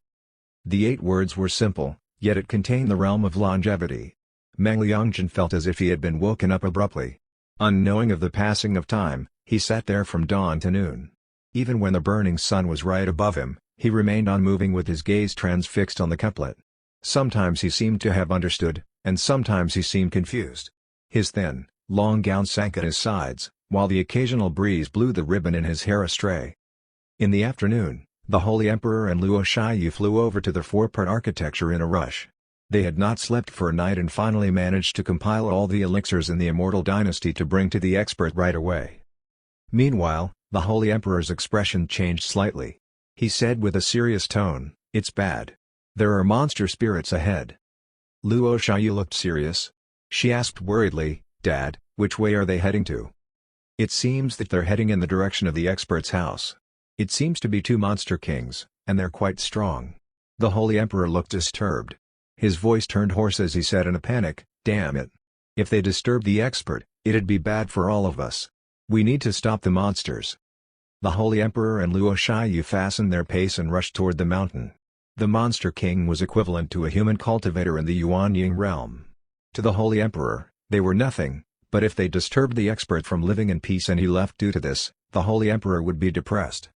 The 8 words were simple, yet it contained the realm of longevity. Meng Liangjun felt as if he had been woken up abruptly. Unknowing of the passing of time, he sat there from dawn to noon. Even when the burning sun was right above him, he remained unmoving with his gaze transfixed on the couplet. Sometimes he seemed to have understood, and sometimes he seemed confused. His thin, long gown sank at his sides, while the occasional breeze blew the ribbon in his hair astray. In the afternoon, the Holy Emperor and Luo Shiyu flew over to the four-part architecture in a rush. They had not slept for a night and finally managed to compile all the elixirs in the Immortal Dynasty to bring to the expert right away. Meanwhile, the Holy Emperor's expression changed slightly. He said with a serious tone, "It's bad. There are monster spirits ahead. Luo Xiaoyu looked serious. She asked worriedly, Dad, which way are they heading to? It seems that they're heading in the direction of the expert's house. It seems to be two monster kings, and they're quite strong. The Holy Emperor looked disturbed. His voice turned hoarse as he said in a panic, Damn it. If they disturb the expert, it'd be bad for all of us. We need to stop the monsters. The Holy Emperor and Luo Xiaoyu fastened their pace and rushed toward the mountain. The Monster King was equivalent to a human cultivator in the Yuanying realm. To the Holy Emperor, they were nothing, but if they disturbed the expert from living in peace and he left due to this, the Holy Emperor would be depressed.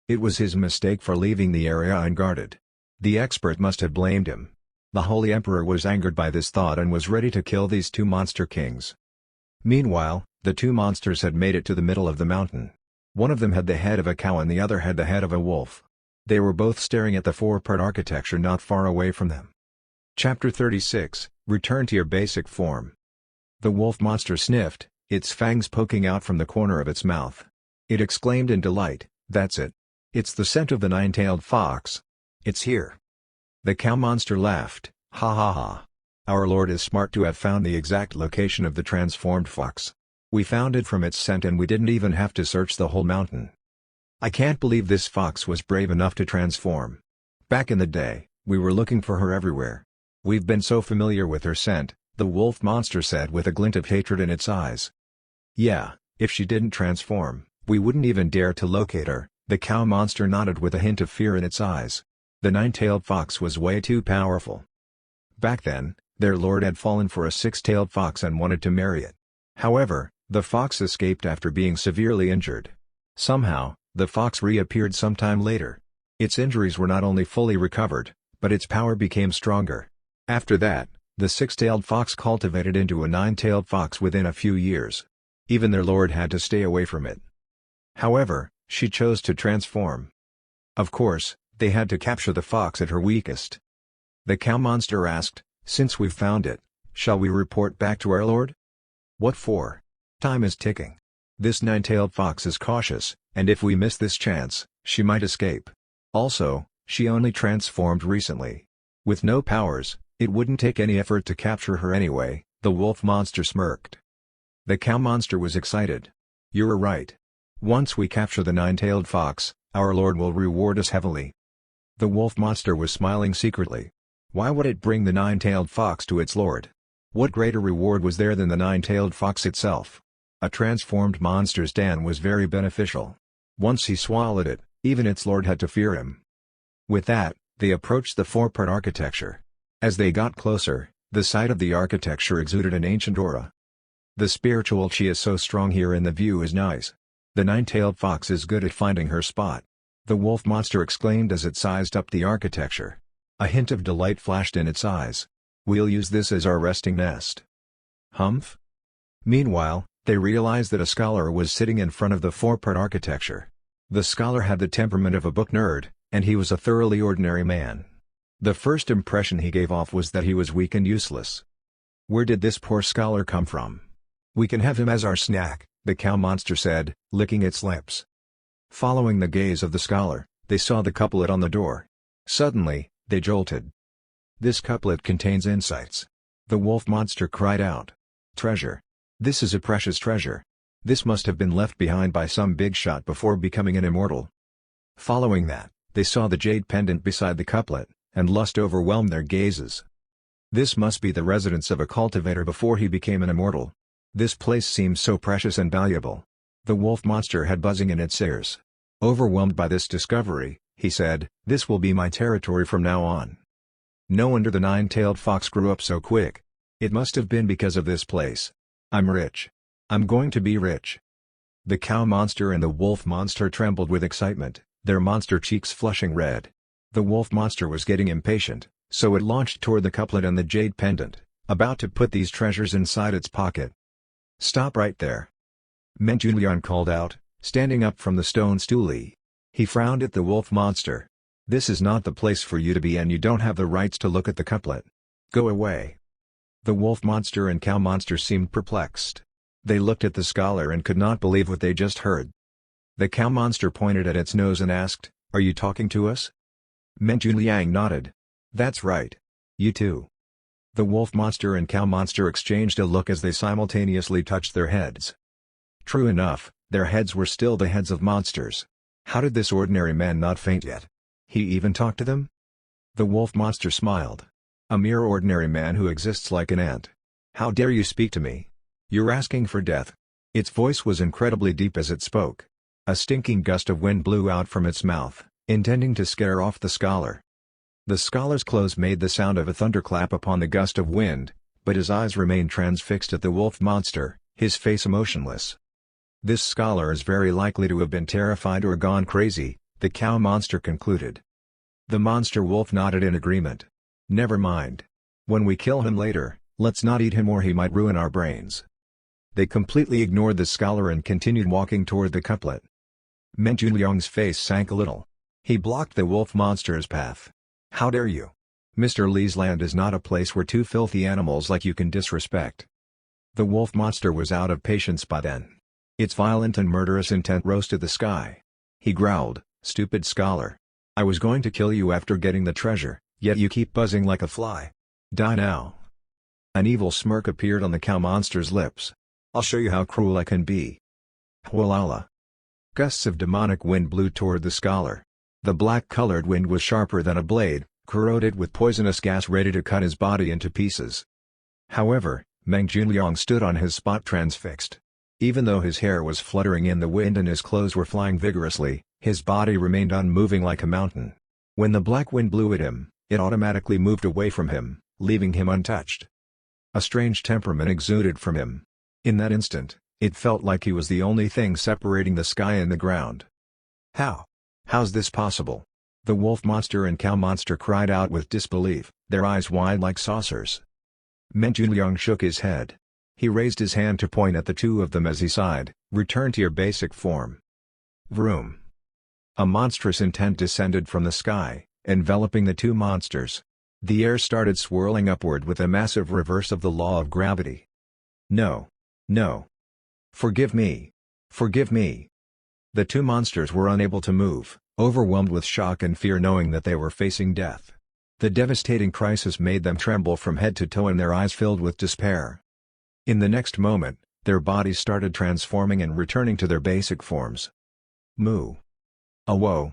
It was his mistake for leaving the area unguarded. The expert must have blamed him. The Holy Emperor was angered by this thought and was ready to kill these two monster kings. Meanwhile, the two monsters had made it to the middle of the mountain. One of them had the head of a cow and the other had the head of a wolf. They were both staring at the four-part architecture not far away from them. Chapter 36, Return to your basic form. The wolf monster sniffed, its fangs poking out from the corner of its mouth. It exclaimed in delight, That's it. It's the scent of the nine-tailed fox. It's here. The cow monster laughed, Ha ha ha. Our lord is smart to have found the exact location of the transformed fox. We found it from its scent and we didn't even have to search the whole mountain. I can't believe this fox was brave enough to transform. Back in the day, we were looking for her everywhere. We've been so familiar with her scent, the wolf monster said with a glint of hatred in its eyes. Yeah, if she didn't transform, we wouldn't even dare to locate her, the cow monster nodded with a hint of fear in its eyes. The nine-tailed fox was way too powerful. Back then, their lord had fallen for a six-tailed fox and wanted to marry it. However, the fox escaped after being severely injured. Somehow, the fox reappeared sometime later. Its injuries were not only fully recovered, but its power became stronger. After that, the six-tailed fox cultivated into a nine-tailed fox within a few years. Even their lord had to stay away from it. However, she chose to transform. Of course, they had to capture the fox at her weakest. The cow monster asked, Since we've found it, shall we report back to our lord? What for? Time is ticking. This nine-tailed fox is cautious, and if we miss this chance, she might escape. Also, she only transformed recently. With no powers, it wouldn't take any effort to capture her anyway, the wolf monster smirked. The cow monster was excited. You're right. Once we capture the nine-tailed fox, our lord will reward us heavily. The wolf monster was smiling secretly. Why would it bring the nine-tailed fox to its lord? What greater reward was there than the nine-tailed fox itself? A transformed monster's den was very beneficial. Once he swallowed it, even its lord had to fear him. With that, they approached the four-part architecture. As they got closer, the sight of the architecture exuded an ancient aura. The spiritual chi is so strong here and the view is nice. The nine-tailed fox is good at finding her spot. The wolf monster exclaimed as it sized up the architecture. A hint of delight flashed in its eyes. We'll use this as our resting nest. Humph? Meanwhile, they realized that a scholar was sitting in front of the four-part architecture. The scholar had the temperament of a book nerd, and he was a thoroughly ordinary man. The first impression he gave off was that he was weak and useless. Where did this poor scholar come from? We can have him as our snack, the cow monster said, licking its lips. Following the gaze of the scholar, they saw the couplet on the door. Suddenly, they jolted. This couplet contains insights. The wolf monster cried out. Treasure. This is a precious treasure. This must have been left behind by some Bigshot before becoming an immortal. Following that, they saw the jade pendant beside the couplet, and lust overwhelmed their gazes. This must be the residence of a cultivator before he became an immortal. This place seems so precious and valuable. The wolf monster had buzzing in its ears. Overwhelmed by this discovery, he said, This will be my territory from now on. No wonder the nine-tailed fox grew up so quick. It must have been because of this place. I'm rich. I'm going to be rich. The cow monster and the wolf monster trembled with excitement, their monster cheeks flushing red. The wolf monster was getting impatient, so it launched toward the couplet and the jade pendant, about to put these treasures inside its pocket. Stop right there. Menjulian called out, standing up from the stone stool. He frowned at the wolf monster. This is not the place for you to be and you don't have the rights to look at the couplet. Go away. The wolf monster and cow monster seemed perplexed. They looked at the scholar and could not believe what they just heard. The cow monster pointed at its nose and asked, Are you talking to us? Menjuliang nodded. That's right. You too. The wolf monster and cow monster exchanged a look as they simultaneously touched their heads. True enough, their heads were still the heads of monsters. How did this ordinary man not faint yet? He even talked to them? The wolf monster smiled. A mere ordinary man who exists like an ant. How dare you speak to me? You're asking for death. Its voice was incredibly deep as it spoke. A stinking gust of wind blew out from its mouth, intending to scare off the scholar. The scholar's clothes made the sound of a thunderclap upon the gust of wind, but his eyes remained transfixed at the wolf monster, his face emotionless. This scholar is very likely to have been terrified or gone crazy, the cow monster concluded. The monster wolf nodded in agreement. Never mind. When we kill him later, let's not eat him or he might ruin our brains. They completely ignored the scholar and continued walking toward the couplet. Meng Junliang's face sank a little. He blocked the wolf monster's path. How dare you? Mr. Li's land is not a place where two filthy animals like you can disrespect. The wolf monster was out of patience by then. Its violent and murderous intent rose to the sky. He growled, "Stupid scholar. I was going to kill you after getting the treasure, yet you keep buzzing like a fly. Die now." An evil smirk appeared on the cow monster's lips. "I'll show you how cruel I can be." Hualala. Gusts of demonic wind blew toward the scholar. The black-colored wind was sharper than a blade, corroded with poisonous gas ready to cut his body into pieces. However, Meng Junliang stood on his spot transfixed. Even though his hair was fluttering in the wind and his clothes were flying vigorously, his body remained unmoving like a mountain. When the black wind blew at him, it automatically moved away from him, leaving him untouched. A strange temperament exuded from him. In that instant, it felt like he was the only thing separating the sky and the ground. How's this possible? The wolf monster and cow monster cried out with disbelief, their eyes wide like saucers. Meng Junliang shook his head. He raised his hand to point at the two of them as he sighed, "Return to your basic form." Vroom. A monstrous intent descended from the sky, enveloping the two monsters. The air started swirling upward with a massive reverse of the law of gravity. No. No. Forgive me. Forgive me. The two monsters were unable to move, overwhelmed with shock and fear knowing that they were facing death. The devastating crisis made them tremble from head to toe and their eyes filled with despair. In the next moment, their bodies started transforming and returning to their basic forms. Moo. Awoe.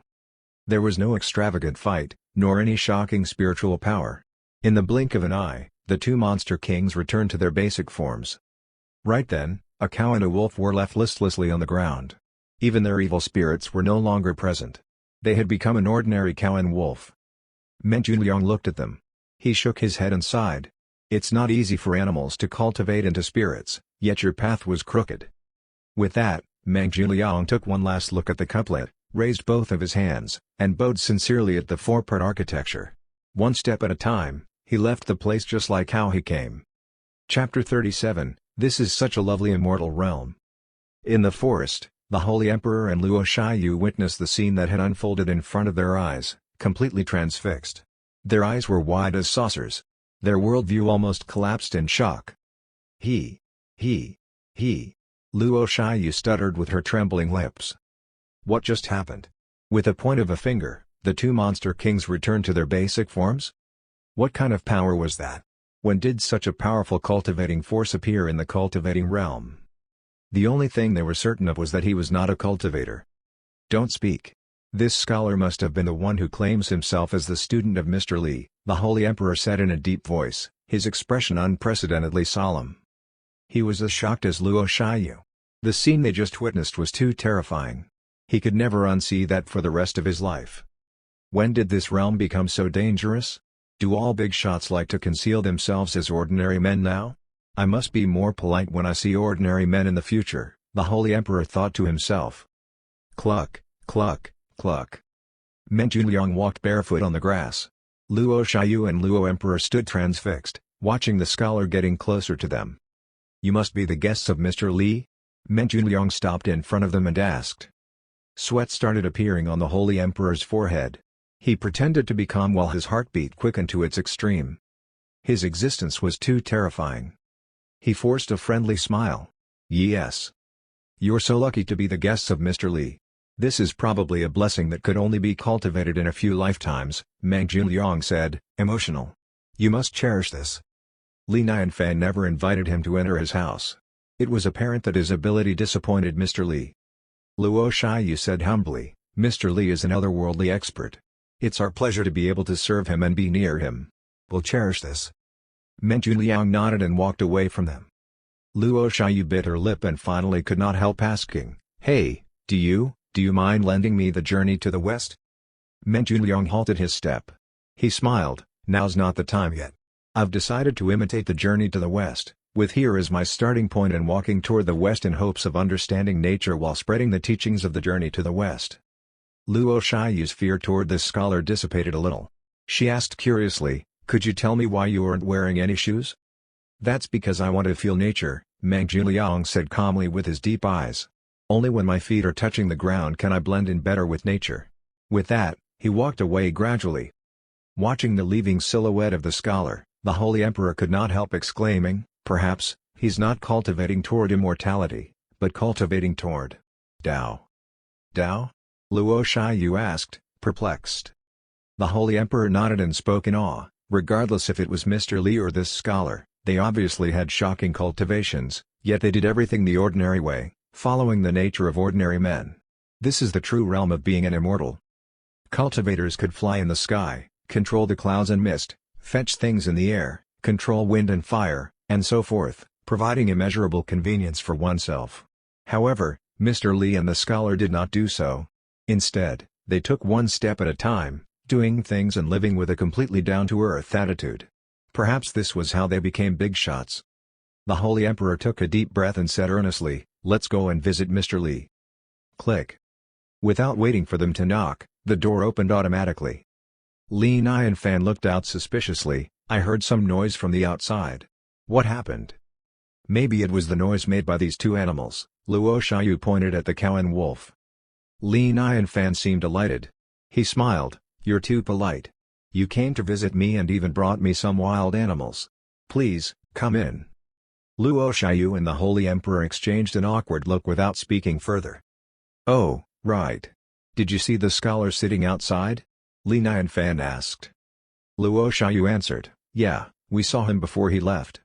There was no extravagant fight, nor any shocking spiritual power. In the blink of an eye, the two monster kings returned to their basic forms. Right then, a cow and a wolf were left listlessly on the ground. Even their evil spirits were no longer present. They had become an ordinary cow and wolf. Meng Junliang looked at them. He shook his head and sighed. It's not easy for animals to cultivate into spirits, yet your path was crooked. With that, Meng Junliang took one last look at the couplet, raised both of his hands, and bowed sincerely at the four-part architecture. One step at a time, he left the place just like how he came. Chapter 37, This is such a lovely immortal realm. In the forest, the Holy Emperor and Luo Shiyu witnessed the scene that had unfolded in front of their eyes, completely transfixed. Their eyes were wide as saucers. Their worldview almost collapsed in shock. He. Luo Shiyu stuttered with her trembling lips. What just happened? With a point of a finger, the two monster kings returned to their basic forms? What kind of power was that? When did such a powerful cultivating force appear in the cultivating realm? The only thing they were certain of was that he was not a cultivator. Don't speak. This scholar must have been the one who claims himself as the student of Mr. Li, the Holy Emperor said in a deep voice, his expression unprecedentedly solemn. He was as shocked as Luo Shiyu. The scene they just witnessed was too terrifying. He could never unsee that for the rest of his life. When did this realm become so dangerous? Do all bigshots like to conceal themselves as ordinary men now? I must be more polite when I see ordinary men in the future, the Holy Emperor thought to himself. Cluck, cluck, cluck. Meng Junliang walked barefoot on the grass. Luo Shiyu and Luo Emperor stood transfixed, watching the scholar getting closer to them. You must be the guests of Mr. Li? Meng Junliang stopped in front of them and asked. Sweat started appearing on the Holy Emperor's forehead. He pretended to be calm while his heartbeat quickened to its extreme. His existence was too terrifying. He forced a friendly smile. Yes. You're so lucky to be the guests of Mr. Li. This is probably a blessing that could only be cultivated in a few lifetimes, Meng Junliang said, emotional. You must cherish this. Li Nianfan never invited him to enter his house. It was apparent that his ability disappointed Mr. Li. Luo Shiyu said humbly, Mr. Li is an otherworldly expert. It's our pleasure to be able to serve him and be near him. We'll cherish this. Meng Junliang nodded and walked away from them. Luo Shiyu bit her lip and finally could not help asking, Hey, do you mind lending me the journey to the west? Meng Junliang halted his step. He smiled, now's not the time yet. I've decided to imitate the journey to the west, with here as my starting point and walking toward the west in hopes of understanding nature while spreading the teachings of the journey to the west. Luo Shiyu's fear toward this scholar dissipated a little. She asked curiously, could you tell me why you aren't wearing any shoes? That's because I want to feel nature, Meng Junliang said calmly with his deep eyes. Only when my feet are touching the ground can I blend in better with nature. With that, he walked away gradually. Watching the leaving silhouette of the scholar, the Holy Emperor could not help exclaiming, perhaps, he's not cultivating toward immortality, but cultivating toward Tao. Tao? Luo Shiyu asked, perplexed. The Holy Emperor nodded and spoke in awe, regardless if it was Mr. Li or this scholar, they obviously had shocking cultivations, yet they did everything the ordinary way, following the nature of ordinary men. This is the true realm of being an immortal. Cultivators could fly in the sky, control the clouds and mist, fetch things in the air, control wind and fire, and so forth, providing immeasurable convenience for oneself. However, Mr. Li and the scholar did not do so. Instead, they took one step at a time, doing things and living with a completely down-to-earth attitude. Perhaps this was how they became Bigshots. The Holy Emperor took a deep breath and said earnestly, let's go and visit Mr. Li. Click. Without waiting for them to knock, the door opened automatically. Li Nianfan looked out suspiciously, I heard some noise from the outside. What happened? Maybe it was the noise made by these two animals, Luo Shiyu pointed at the cow and wolf. Li Nianfan seemed delighted. He smiled, you're too polite. You came to visit me and even brought me some wild animals. Please, come in. Luo Shiyu and the Holy Emperor exchanged an awkward look without speaking further. Oh, right. Did you see the scholar sitting outside? Li Nianfan asked. Luo Shiyu answered, yeah, we saw him before he left.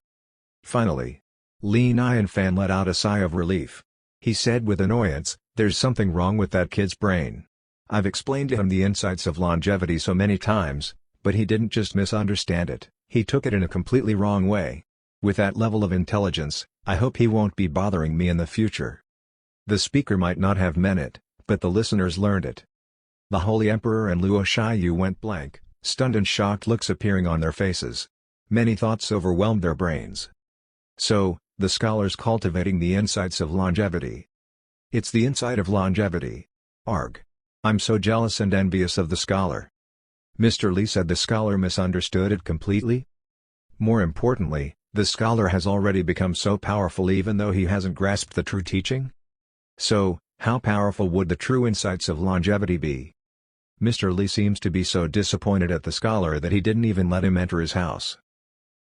Finally. Li Nianfan let out a sigh of relief. He said with annoyance, there's something wrong with that kid's brain. I've explained to him the insights of longevity so many times, but he didn't just misunderstand it, he took it in a completely wrong way. With that level of intelligence, I hope he won't be bothering me in the future. The speaker might not have meant it, but the listeners learned it. The Holy Emperor and Luo Shiyu went blank, stunned and shocked looks appearing on their faces. Many thoughts overwhelmed their brains. So, the scholar's cultivating the insights of longevity. It's the insight of longevity. Arg. I'm so jealous and envious of the scholar. Mr. Li said the scholar misunderstood it completely. More importantly, the scholar has already become so powerful even though he hasn't grasped the true teaching? So, how powerful would the true insights of longevity be? Mr. Li seems to be so disappointed at the scholar that he didn't even let him enter his house.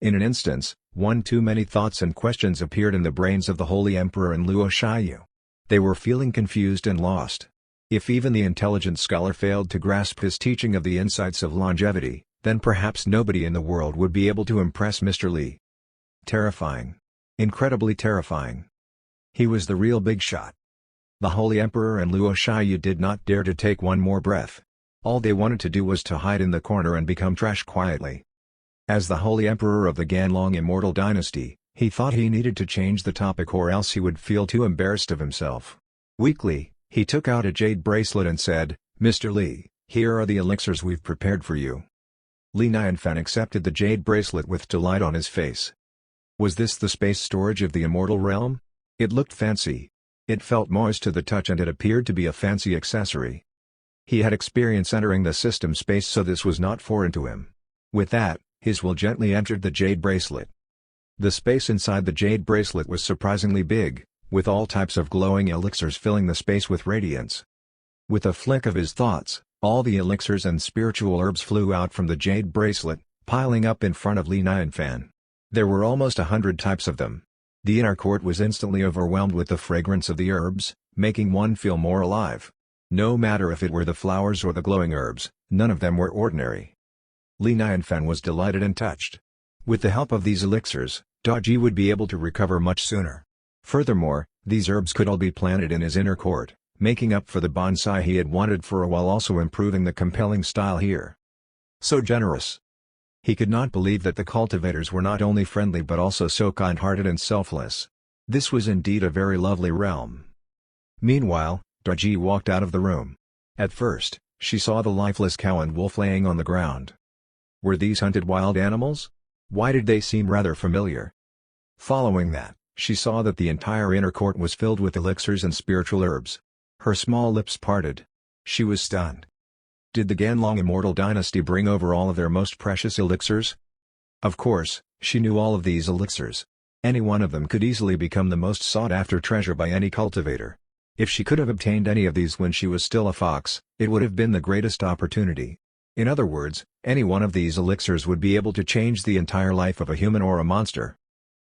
In an instance, one too many thoughts and questions appeared in the brains of the Holy Emperor and Luo Shiyu. They were feeling confused and lost. If even the intelligent scholar failed to grasp his teaching of the insights of longevity, then perhaps nobody in the world would be able to impress Mr. Li. Terrifying. Incredibly terrifying. He was the real Bigshot. The Holy Emperor and Luo Shiyu did not dare to take one more breath. All they wanted to do was to hide in the corner and become trash quietly. As the Holy Emperor of the Ganlong Immortal Dynasty, he thought he needed to change the topic or else he would feel too embarrassed of himself. Weakly, he took out a jade bracelet and said, Mr. Li, here are the elixirs we've prepared for you. Li Nianfan accepted the jade bracelet with delight on his face. Was this the space storage of the immortal realm? It looked fancy. It felt moist to the touch and it appeared to be a fancy accessory. He had experience entering the system space so this was not foreign to him. With that, his will gently entered the jade bracelet. The space inside the jade bracelet was surprisingly big, with all types of glowing elixirs filling the space with radiance. With a flick of his thoughts, all the elixirs and spiritual herbs flew out from the jade bracelet, piling up in front of Li Nianfan. There were almost 100 types of them. The inner court was instantly overwhelmed with the fragrance of the herbs, making one feel more alive. No matter if it were the flowers or the glowing herbs, none of them were ordinary. Li Nianfan was delighted and touched. With the help of these elixirs, Daji would be able to recover much sooner. Furthermore, these herbs could all be planted in his inner court, making up for the bonsai he had wanted for a while, also improving the compelling style here. So generous. He could not believe that the cultivators were not only friendly but also so kind-hearted and selfless. This was indeed a very lovely realm. Meanwhile, Daji walked out of the room. At first, she saw the lifeless cow and wolf laying on the ground. Were these hunted wild animals? Why did they seem rather familiar? Following that, she saw that the entire inner court was filled with elixirs and spiritual herbs. Her small lips parted. She was stunned. Did the Ganlong immortal dynasty bring over all of their most precious elixirs? Of course, she knew all of these elixirs. Any one of them could easily become the most sought-after treasure by any cultivator. If she could have obtained any of these when she was still a fox, it would have been the greatest opportunity. In other words, any one of these elixirs would be able to change the entire life of a human or a monster.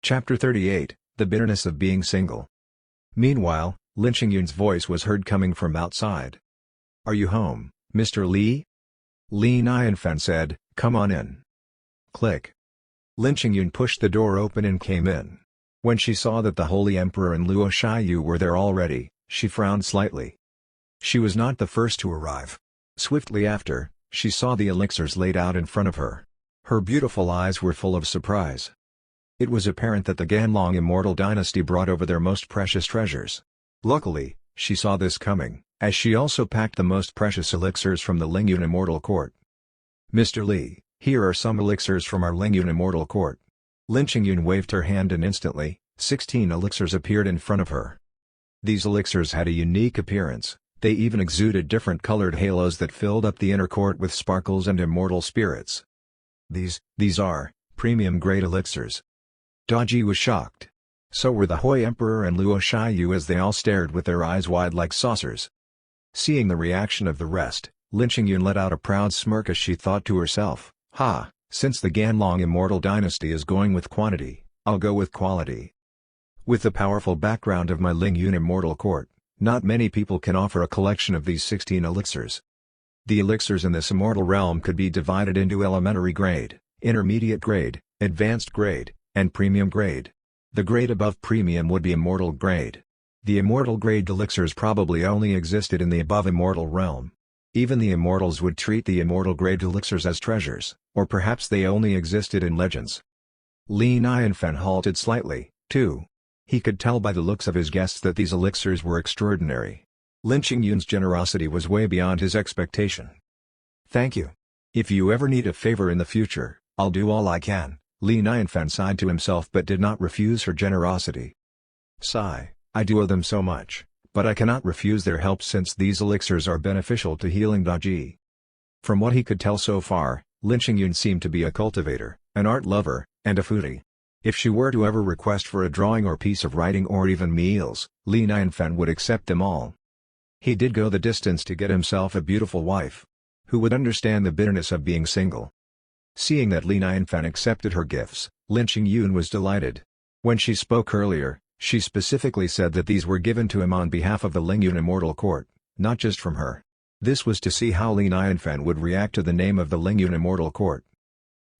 Chapter 38, The Bitterness of Being Single. Meanwhile, Lin Qingyun's voice was heard coming from outside. "Are you home, Mr. Li?" Li Nianfan said, "Come on in." Click. Lin Qingyun pushed the door open and came in. When she saw that the Holy Emperor and Luo Shiyu were there already, she frowned slightly. She was not the first to arrive. Swiftly after, she saw the elixirs laid out in front of her. Her beautiful eyes were full of surprise. It was apparent that the Ganlong immortal dynasty brought over their most precious treasures. Luckily, she saw this coming, as she also packed the most precious elixirs from the Lingyun immortal court. "Mr. Li, here are some elixirs from our Lingyun immortal court." Lin Qingyun waved her hand and instantly, 16 elixirs appeared in front of her. These elixirs had a unique appearance. They even exuded different colored halos that filled up the inner court with sparkles and immortal spirits. These are premium-grade elixirs. Daji was shocked. So were the Hui Emperor and Luo Shiyu as they all stared with their eyes wide like saucers. Seeing the reaction of the rest, Lin Qingyun let out a proud smirk as she thought to herself, "Ha, since the Ganlong immortal dynasty is going with quantity, I'll go with quality." With the powerful background of my Lingyun immortal court, not many people can offer a collection of these 16 elixirs. The elixirs in this immortal realm could be divided into elementary grade, intermediate grade, advanced grade, and premium grade. The grade above premium would be immortal grade. The immortal grade elixirs probably only existed in the above immortal realm. Even the immortals would treat the immortal grade elixirs as treasures, or perhaps they only existed in legends. Li Nianfan halted slightly, too. He could tell by the looks of his guests that these elixirs were extraordinary. Lin Qingyun's generosity was way beyond his expectation. "Thank you. If you ever need a favor in the future, I'll do all I can." Li Nianfan sighed to himself but did not refuse her generosity. "Sigh, I do owe them so much, but I cannot refuse their help since these elixirs are beneficial to healing Daji." From what he could tell so far, Lin Qingyun seemed to be a cultivator, an art lover, and a foodie. If she were to ever request for a drawing or piece of writing or even meals, Li Nianfan would accept them all. He did go the distance to get himself a beautiful wife, who would understand the bitterness of being single. Seeing that Li Nianfan accepted her gifts, Lin Qingyun was delighted. When she spoke earlier, she specifically said that these were given to him on behalf of the Lingyun immortal court, not just from her. This was to see how Li Nianfan would react to the name of the Lingyun immortal court.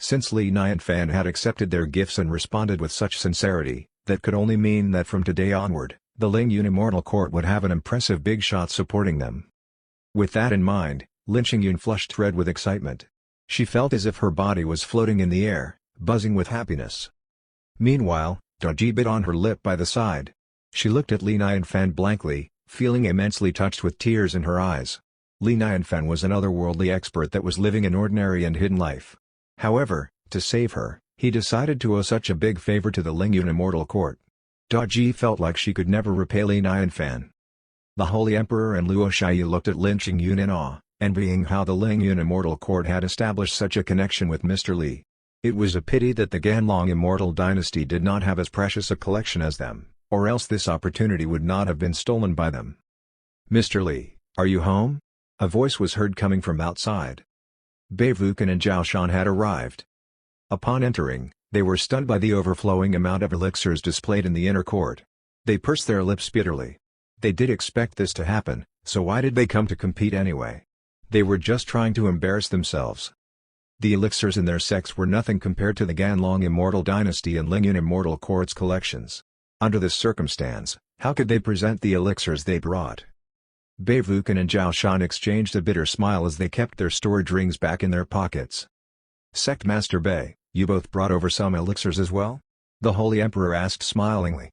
Since Li Nianfan had accepted their gifts and responded with such sincerity, that could only mean that from today onward, the Lingyun immortal court would have an impressive Bigshot supporting them. With that in mind, Lin Qingyun flushed red with excitement. She felt as if her body was floating in the air, buzzing with happiness. Meanwhile, Daji bit on her lip by the side. She looked at Li Nianfan blankly, feeling immensely touched with tears in her eyes. Li Nianfan was an otherworldly expert that was living an ordinary and hidden life. However, to save her, he decided to owe such a big favor to the Lingyun immortal court. Daji felt like she could never repay Li Nianfan. The Holy Emperor and Luo Shiyu looked at Lin Qingyun in awe, envying how the Lingyun immortal court had established such a connection with Mr. Li. It was a pity that the Ganlong immortal dynasty did not have as precious a collection as them, or else this opportunity would not have been stolen by them. "Mr. Li, are you home?" A voice was heard coming from outside. Bei Vukan and Zhao Shan had arrived. Upon entering, they were stunned by the overflowing amount of elixirs displayed in the inner court. They pursed their lips bitterly. They did expect this to happen, So why did they come to compete anyway? They were just trying to embarrass themselves. The elixirs in their sects were nothing compared to the Ganlong Immortal Dynasty and Lingyun Immortal Quartz collections. Under this circumstance, how could they present the elixirs they brought? Bei Vukan and Zhao Shan exchanged a bitter smile as they kept their storage rings back in their pockets. Sect Master Bei, you both brought over some elixirs as well? The Holy Emperor asked smilingly.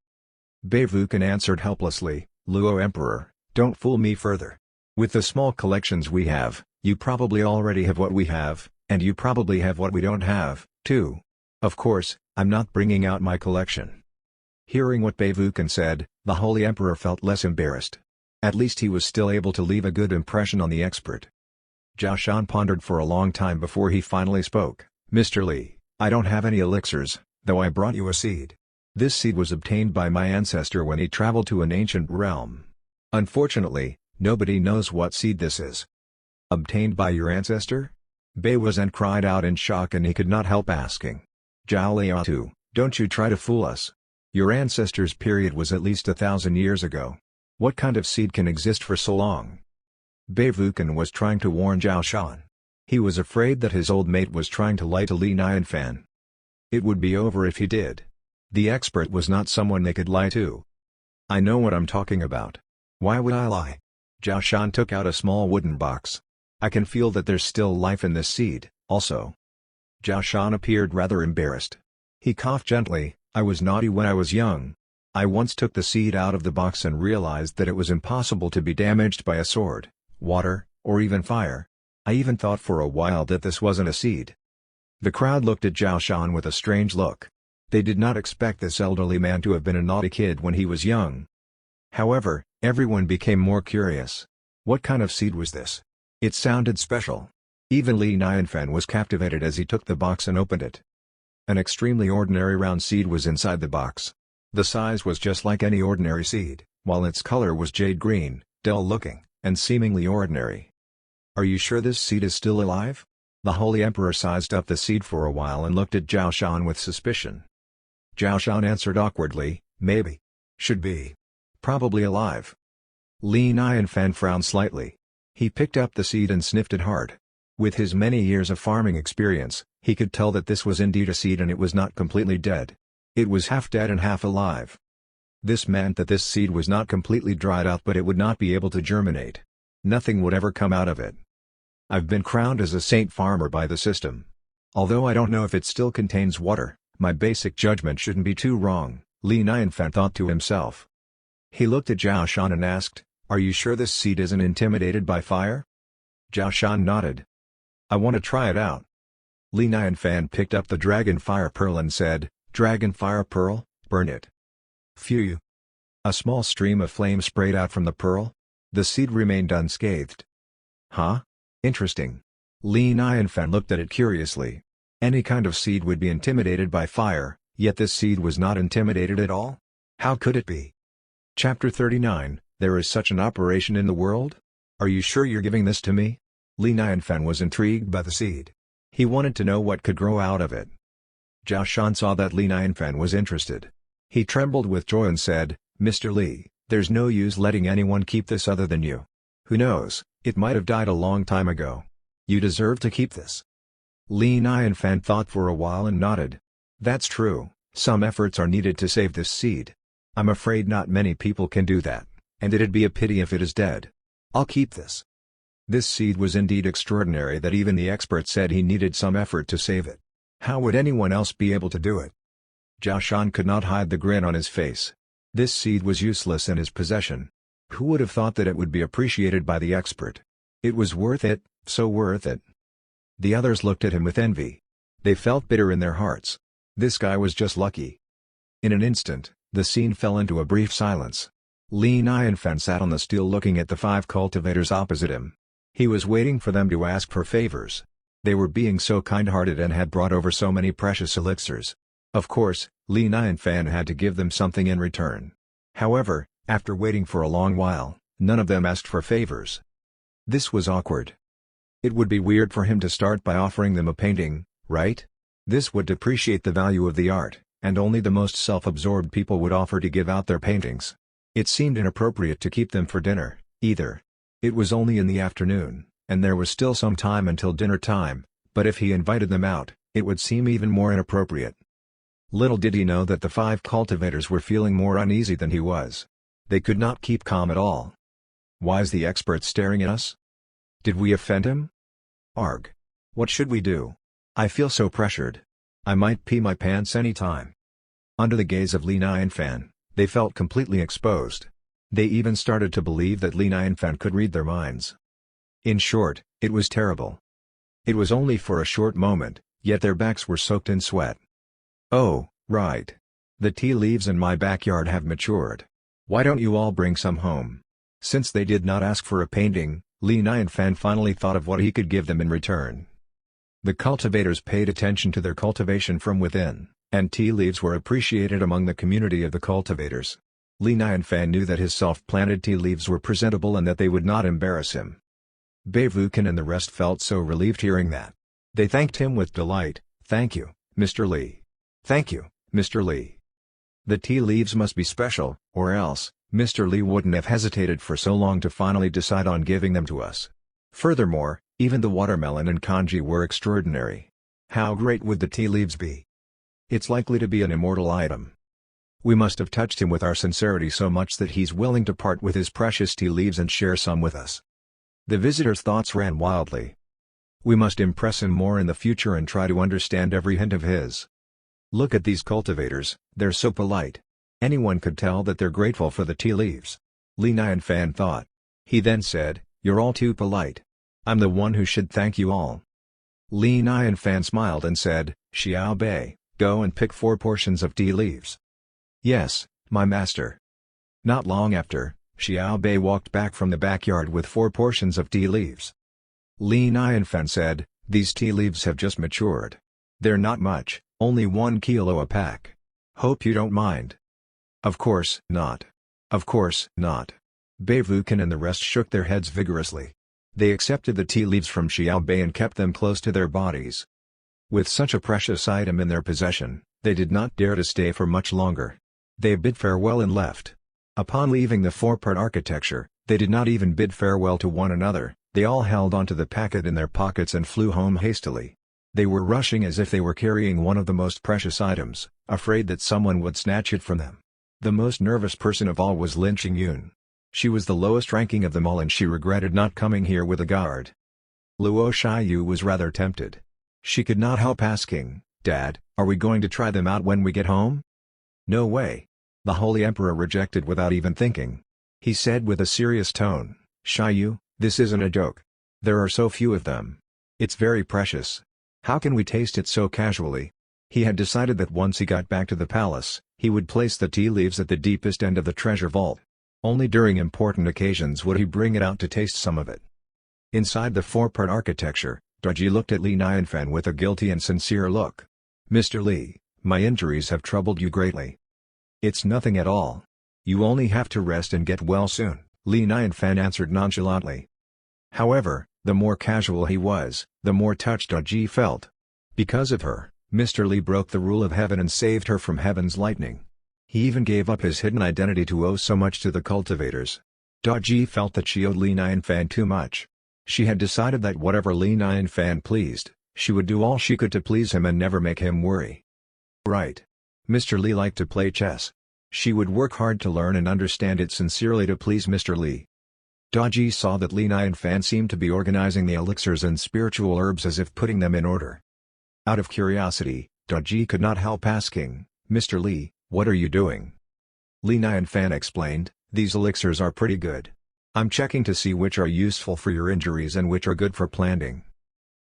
Bei Vukan answered helplessly, Luo Emperor, don't fool me further. With the small collections we have, you probably already have what we have, and you probably have what we don't have, too. Of course, I'm not bringing out my collection. Hearing what Bei Vukan said, the Holy Emperor felt less embarrassed. At least he was still able to leave a good impression on the expert. Zhao Shan pondered for a long time before he finally spoke. Mr. Li, I don't have any elixirs, though I brought you a seed. This seed was obtained by my ancestor when he traveled to an ancient realm. Unfortunately, nobody knows what seed this is. Obtained by your ancestor? Bei Wuzhen cried out in shock and he could not help asking. Zhao Liatu, don't you try to fool us. Your ancestor's period was at least 1,000 years ago. What kind of seed can exist for so long? Bei Vukan was trying to warn Zhao Shan. He was afraid that his old mate was trying to lie to Li Nianfan. It would be over if he did. The expert was not someone they could lie to. I know what I'm talking about. Why would I lie? Zhao Shan took out a small wooden box. I can feel that there's still life in this seed, also. Zhao Shan appeared rather embarrassed. He coughed gently, I was naughty when I was young. I once took the seed out of the box and realized that it was impossible to be damaged by a sword, water, or even fire. I even thought for a while that this wasn't a seed. The crowd looked at Zhao Shan with a strange look. They did not expect this elderly man to have been a naughty kid when he was young. However, everyone became more curious. What kind of seed was this? It sounded special. Even Li Nianfan was captivated as he took the box and opened it. An extremely ordinary round seed was inside the box. The size was just like any ordinary seed, while its color was jade green, dull-looking, and seemingly ordinary. Are you sure this seed is still alive? The Holy Emperor sized up the seed for a while and looked at Zhao Shan with suspicion. Zhao Shan answered awkwardly, maybe. Should be. Probably alive. Li Nianfan frowned slightly. He picked up the seed and sniffed it hard. With his many years of farming experience, he could tell that this was indeed a seed and it was not completely dead. It was half dead and half alive. This meant that this seed was not completely dried out, but it would not be able to germinate. Nothing would ever come out of it. I've been crowned as a saint farmer by the system. Although I don't know if it still contains water, my basic judgment shouldn't be too wrong, Li Nianfan thought to himself. He looked at Zhao Shan and asked, are you sure this seed isn't intimidated by fire? Zhao Shan nodded. I want to try it out. Li Nianfan picked up the Dragon Fire Pearl and said, Dragon Fire Pearl, burn it. Phew! A small stream of flame sprayed out from the pearl. The seed remained unscathed. Huh? Interesting. Li Nianfan looked at it curiously. Any kind of seed would be intimidated by fire, yet this seed was not intimidated at all? How could it be? Chapter 39, There is such an operation in the world? Are you sure you're giving this to me? Li Nianfan was intrigued by the seed. He wanted to know what could grow out of it. Zhao Shan saw that Li Nianfan was interested. He trembled with joy and said, Mr. Li, there's no use letting anyone keep this other than you. Who knows, it might have died a long time ago. You deserve to keep this. Li Nianfan thought for a while and nodded. That's true, some efforts are needed to save this seed. I'm afraid not many people can do that, and it'd be a pity if it is dead. I'll keep this. This seed was indeed extraordinary that even the expert said he needed some effort to save it. How would anyone else be able to do it? Zhao Shan could not hide the grin on his face. This seed was useless in his possession. Who would have thought that it would be appreciated by the expert? It was worth it, so worth it. The others looked at him with envy. They felt bitter in their hearts. This guy was just lucky. In an instant, the scene fell into a brief silence. Li Nianfan sat on the stool looking at the 5 cultivators opposite him. He was waiting for them to ask for favors. They were being so kind-hearted and had brought over so many precious elixirs. Of course, Li Nianfan had to give them something in return. However, after waiting for a long while, none of them asked for favors. This was awkward. It would be weird for him to start by offering them a painting, right? This would depreciate the value of the art, and only the most self-absorbed people would offer to give out their paintings. It seemed inappropriate to keep them for dinner, either. It was only in the afternoon, and there was still some time until dinner time, but if he invited them out, it would seem even more inappropriate. Little did he know that the 5 cultivators were feeling more uneasy than he was. They could not keep calm at all. "Why's the expert staring at us? Did we offend him? Arg. What should we do? I feel so pressured. I might pee my pants any time." Under the gaze of Li Nianfan, they felt completely exposed. They even started to believe that Li Nianfan could read their minds. In short, it was terrible. It was only for a short moment, yet their backs were soaked in sweat. "Oh, right. The tea leaves in my backyard have matured. Why don't you all bring some home?" Since they did not ask for a painting, Li Nianfan finally thought of what he could give them in return. The cultivators paid attention to their cultivation from within, and tea leaves were appreciated among the community of the cultivators. Li Nianfan knew that his self-planted tea leaves were presentable and that they would not embarrass him. Beivukan and the rest felt so relieved hearing that. They thanked him with delight. "Thank you, Mr. Li. Thank you, Mr. Li. The tea leaves must be special, or else, Mr. Li wouldn't have hesitated for so long to finally decide on giving them to us. Furthermore, even the watermelon and congee were extraordinary. How great would the tea leaves be? It's likely to be an immortal item. We must have touched him with our sincerity so much that he's willing to part with his precious tea leaves and share some with us." The visitor's thoughts ran wildly. "We must impress him more in the future and try to understand every hint of his. Look at these cultivators, they're so polite. Anyone could tell that they're grateful for the tea leaves." Li Nianfan thought. He then said, "You're all too polite. I'm the one who should thank you all." Li Nianfan smiled and said, "Xiao Bei, go and pick 4 portions of tea leaves." "Yes, my master." Not long after, Xiao Bei walked back from the backyard with 4 portions of tea leaves. Li Nianfan said, "These tea leaves have just matured. They're not much, only 1 kilo a pack. Hope you don't mind." "Of course not. Of course not." Beivukan and the rest shook their heads vigorously. They accepted the tea leaves from Xiao Bei and kept them close to their bodies. With such a precious item in their possession, they did not dare to stay for much longer. They bid farewell and left. Upon leaving the 4-part architecture, they did not even bid farewell to one another, they all held onto the packet in their pockets and flew home hastily. They were rushing as if they were carrying one of the most precious items, afraid that someone would snatch it from them. The most nervous person of all was Lin Qingyun. She was the lowest ranking of them all and she regretted not coming here with a guard. Luo Shiyu was rather tempted. She could not help asking, "Dad, are we going to try them out when we get home?" "No way." The Holy Emperor rejected without even thinking. He said with a serious tone, "Shiyu, this isn't a joke. There are so few of them. It's very precious. How can we taste it so casually?" He had decided that once he got back to the palace, he would place the tea leaves at the deepest end of the treasure vault. Only during important occasions would he bring it out to taste some of it. Inside the 4-part architecture, Daji looked at Li Nianfan with a guilty and sincere look. "Mr. Li, my injuries have troubled you greatly." "It's nothing at all. You only have to rest and get well soon," Li Nianfan answered nonchalantly. However, the more casual he was, the more touched Daji felt. Because of her, Mr. Li broke the rule of heaven and saved her from heaven's lightning. He even gave up his hidden identity to owe so much to the cultivators. Daji felt that she owed Li Nianfan too much. She had decided that whatever Li Nianfan pleased, she would do all she could to please him and never make him worry. Right. Mr. Li liked to play chess. She would work hard to learn and understand it sincerely to please Mr. Li. Daji saw that Li Nianfan seemed to be organizing the elixirs and spiritual herbs as if putting them in order. Out of curiosity, Daji could not help asking, "Mr. Li, what are you doing?" Li Nianfan explained, "These elixirs are pretty good. I'm checking to see which are useful for your injuries and which are good for planting."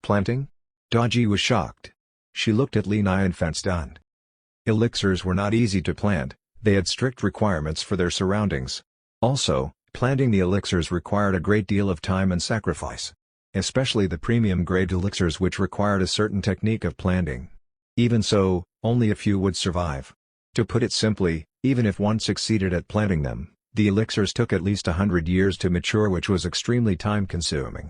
"Planting?" Daji was shocked. She looked at Li Nianfan stunned. Elixirs were not easy to plant, they had strict requirements for their surroundings. Also, planting the elixirs required a great deal of time and sacrifice. Especially the premium-grade elixirs which required a certain technique of planting. Even so, only a few would survive. To put it simply, even if one succeeded at planting them, the elixirs took at least 100 years to mature, which was extremely time-consuming.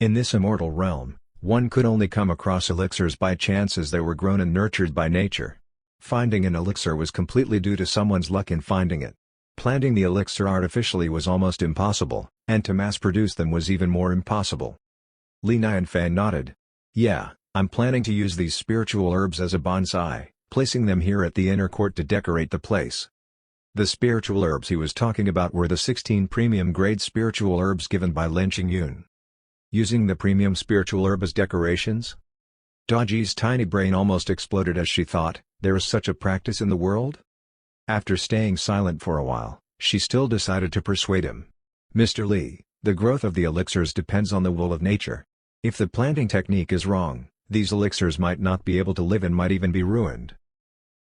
In this immortal realm, one could only come across elixirs by chance as they were grown and nurtured by nature. Finding an elixir was completely due to someone's luck in finding it. Planting the elixir artificially was almost impossible, and to mass-produce them was even more impossible. Li Nianfan nodded. Yeah, I'm planning to use these spiritual herbs as a bonsai, placing them here at the inner court to decorate the place. The spiritual herbs he was talking about were the 16 premium-grade spiritual herbs given by Lin Qingyun. Using the premium spiritual herb as decorations? Daji's tiny brain almost exploded as she thought, there is such a practice in the world? After staying silent for a while, she still decided to persuade him. Mr. Li, the growth of the elixirs depends on the will of nature. If the planting technique is wrong, these elixirs might not be able to live and might even be ruined.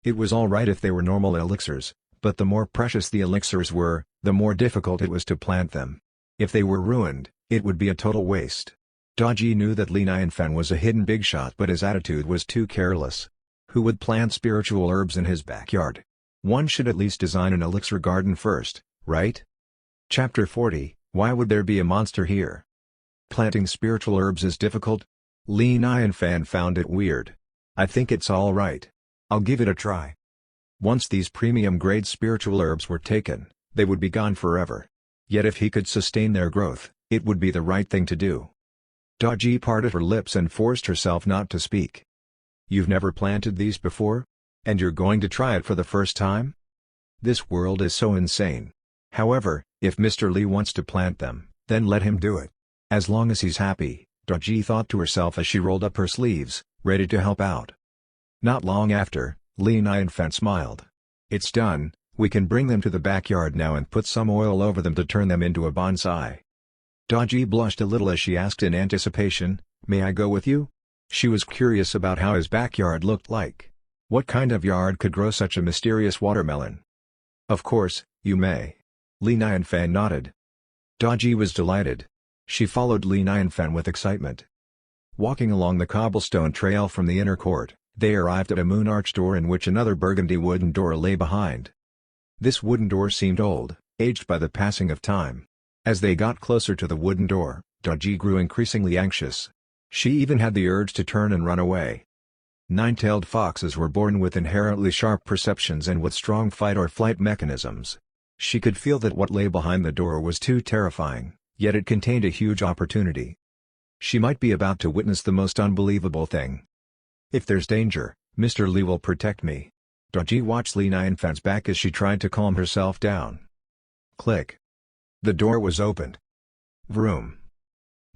It was alright if they were normal elixirs, but the more precious the elixirs were, the more difficult it was to plant them. If they were ruined, it would be a total waste. Daji knew that Li Nianfan was a hidden big shot, but his attitude was too careless. Who would plant spiritual herbs in his backyard? One should at least design an elixir garden first, right? Chapter 40, Why would there be a monster here? Planting spiritual herbs is difficult? Li Nianfan found it weird. I think it's alright. I'll give it a try. Once these premium-grade spiritual herbs were taken, they would be gone forever. Yet if he could sustain their growth, it would be the right thing to do. Daji parted her lips and forced herself not to speak. You've never planted these before? And you're going to try it for the first time? This world is so insane. However, if Mr. Li wants to plant them, then let him do it. As long as he's happy, Daji thought to herself as she rolled up her sleeves, ready to help out. Not long after, Li Nianfan smiled. It's done, we can bring them to the backyard now and put some oil over them to turn them into a bonsai. Daji blushed a little as she asked in anticipation, may I go with you? She was curious about how his backyard looked like. What kind of yard could grow such a mysterious watermelon? Of course, you may. Li Nianfan nodded. Daji was delighted. She followed Li Nianfan with excitement. Walking along the cobblestone trail from the inner court, they arrived at a moon-arch door in which another burgundy wooden door lay behind. This wooden door seemed old, aged by the passing of time. As they got closer to the wooden door, Daji grew increasingly anxious. She even had the urge to turn and run away. Nine-tailed foxes were born with inherently sharp perceptions and with strong fight-or-flight mechanisms. She could feel that what lay behind the door was too terrifying, yet it contained a huge opportunity. She might be about to witness the most unbelievable thing. If there's danger, Mr. Li will protect me. Daji watched Li Nianfan's back as she tried to calm herself down. Click. The door was opened. Vroom.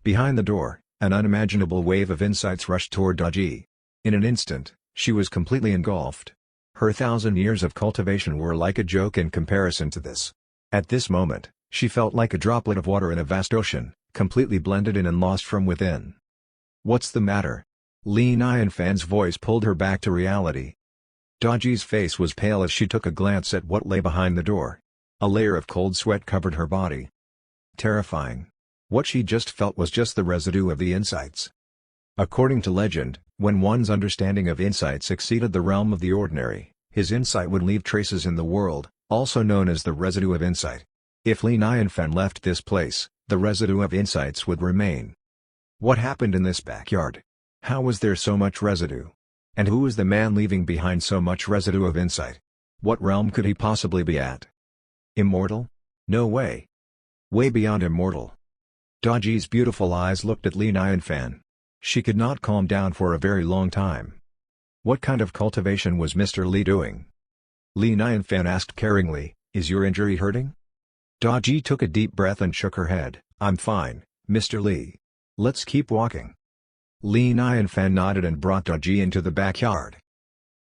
Behind the door, an unimaginable wave of insights rushed toward Daji. In an instant, she was completely engulfed. Her 1,000 years of cultivation were like a joke in comparison to this. At this moment, she felt like a droplet of water in a vast ocean, completely blended in and lost from within. What's the matter? Li Nianfan's voice pulled her back to reality. Daji's face was pale as she took a glance at what lay behind the door. A layer of cold sweat covered her body. Terrifying. What she just felt was just the residue of the insights. According to legend, when one's understanding of insights exceeded the realm of the ordinary, his insight would leave traces in the world, also known as the residue of insight. If Li Nianfan left this place, the residue of insights would remain. What happened in this backyard? How was there so much residue? And who was the man leaving behind so much residue of insight? What realm could he possibly be at? Immortal? No way. Way beyond immortal. Daji's beautiful eyes looked at Li Nianfan. She could not calm down for a very long time. What kind of cultivation was Mr. Li doing? Li Nianfan asked caringly, is your injury hurting? Daji took a deep breath and shook her head. I'm fine, Mr. Li. Let's keep walking. Li Nianfan nodded and brought Daji into the backyard.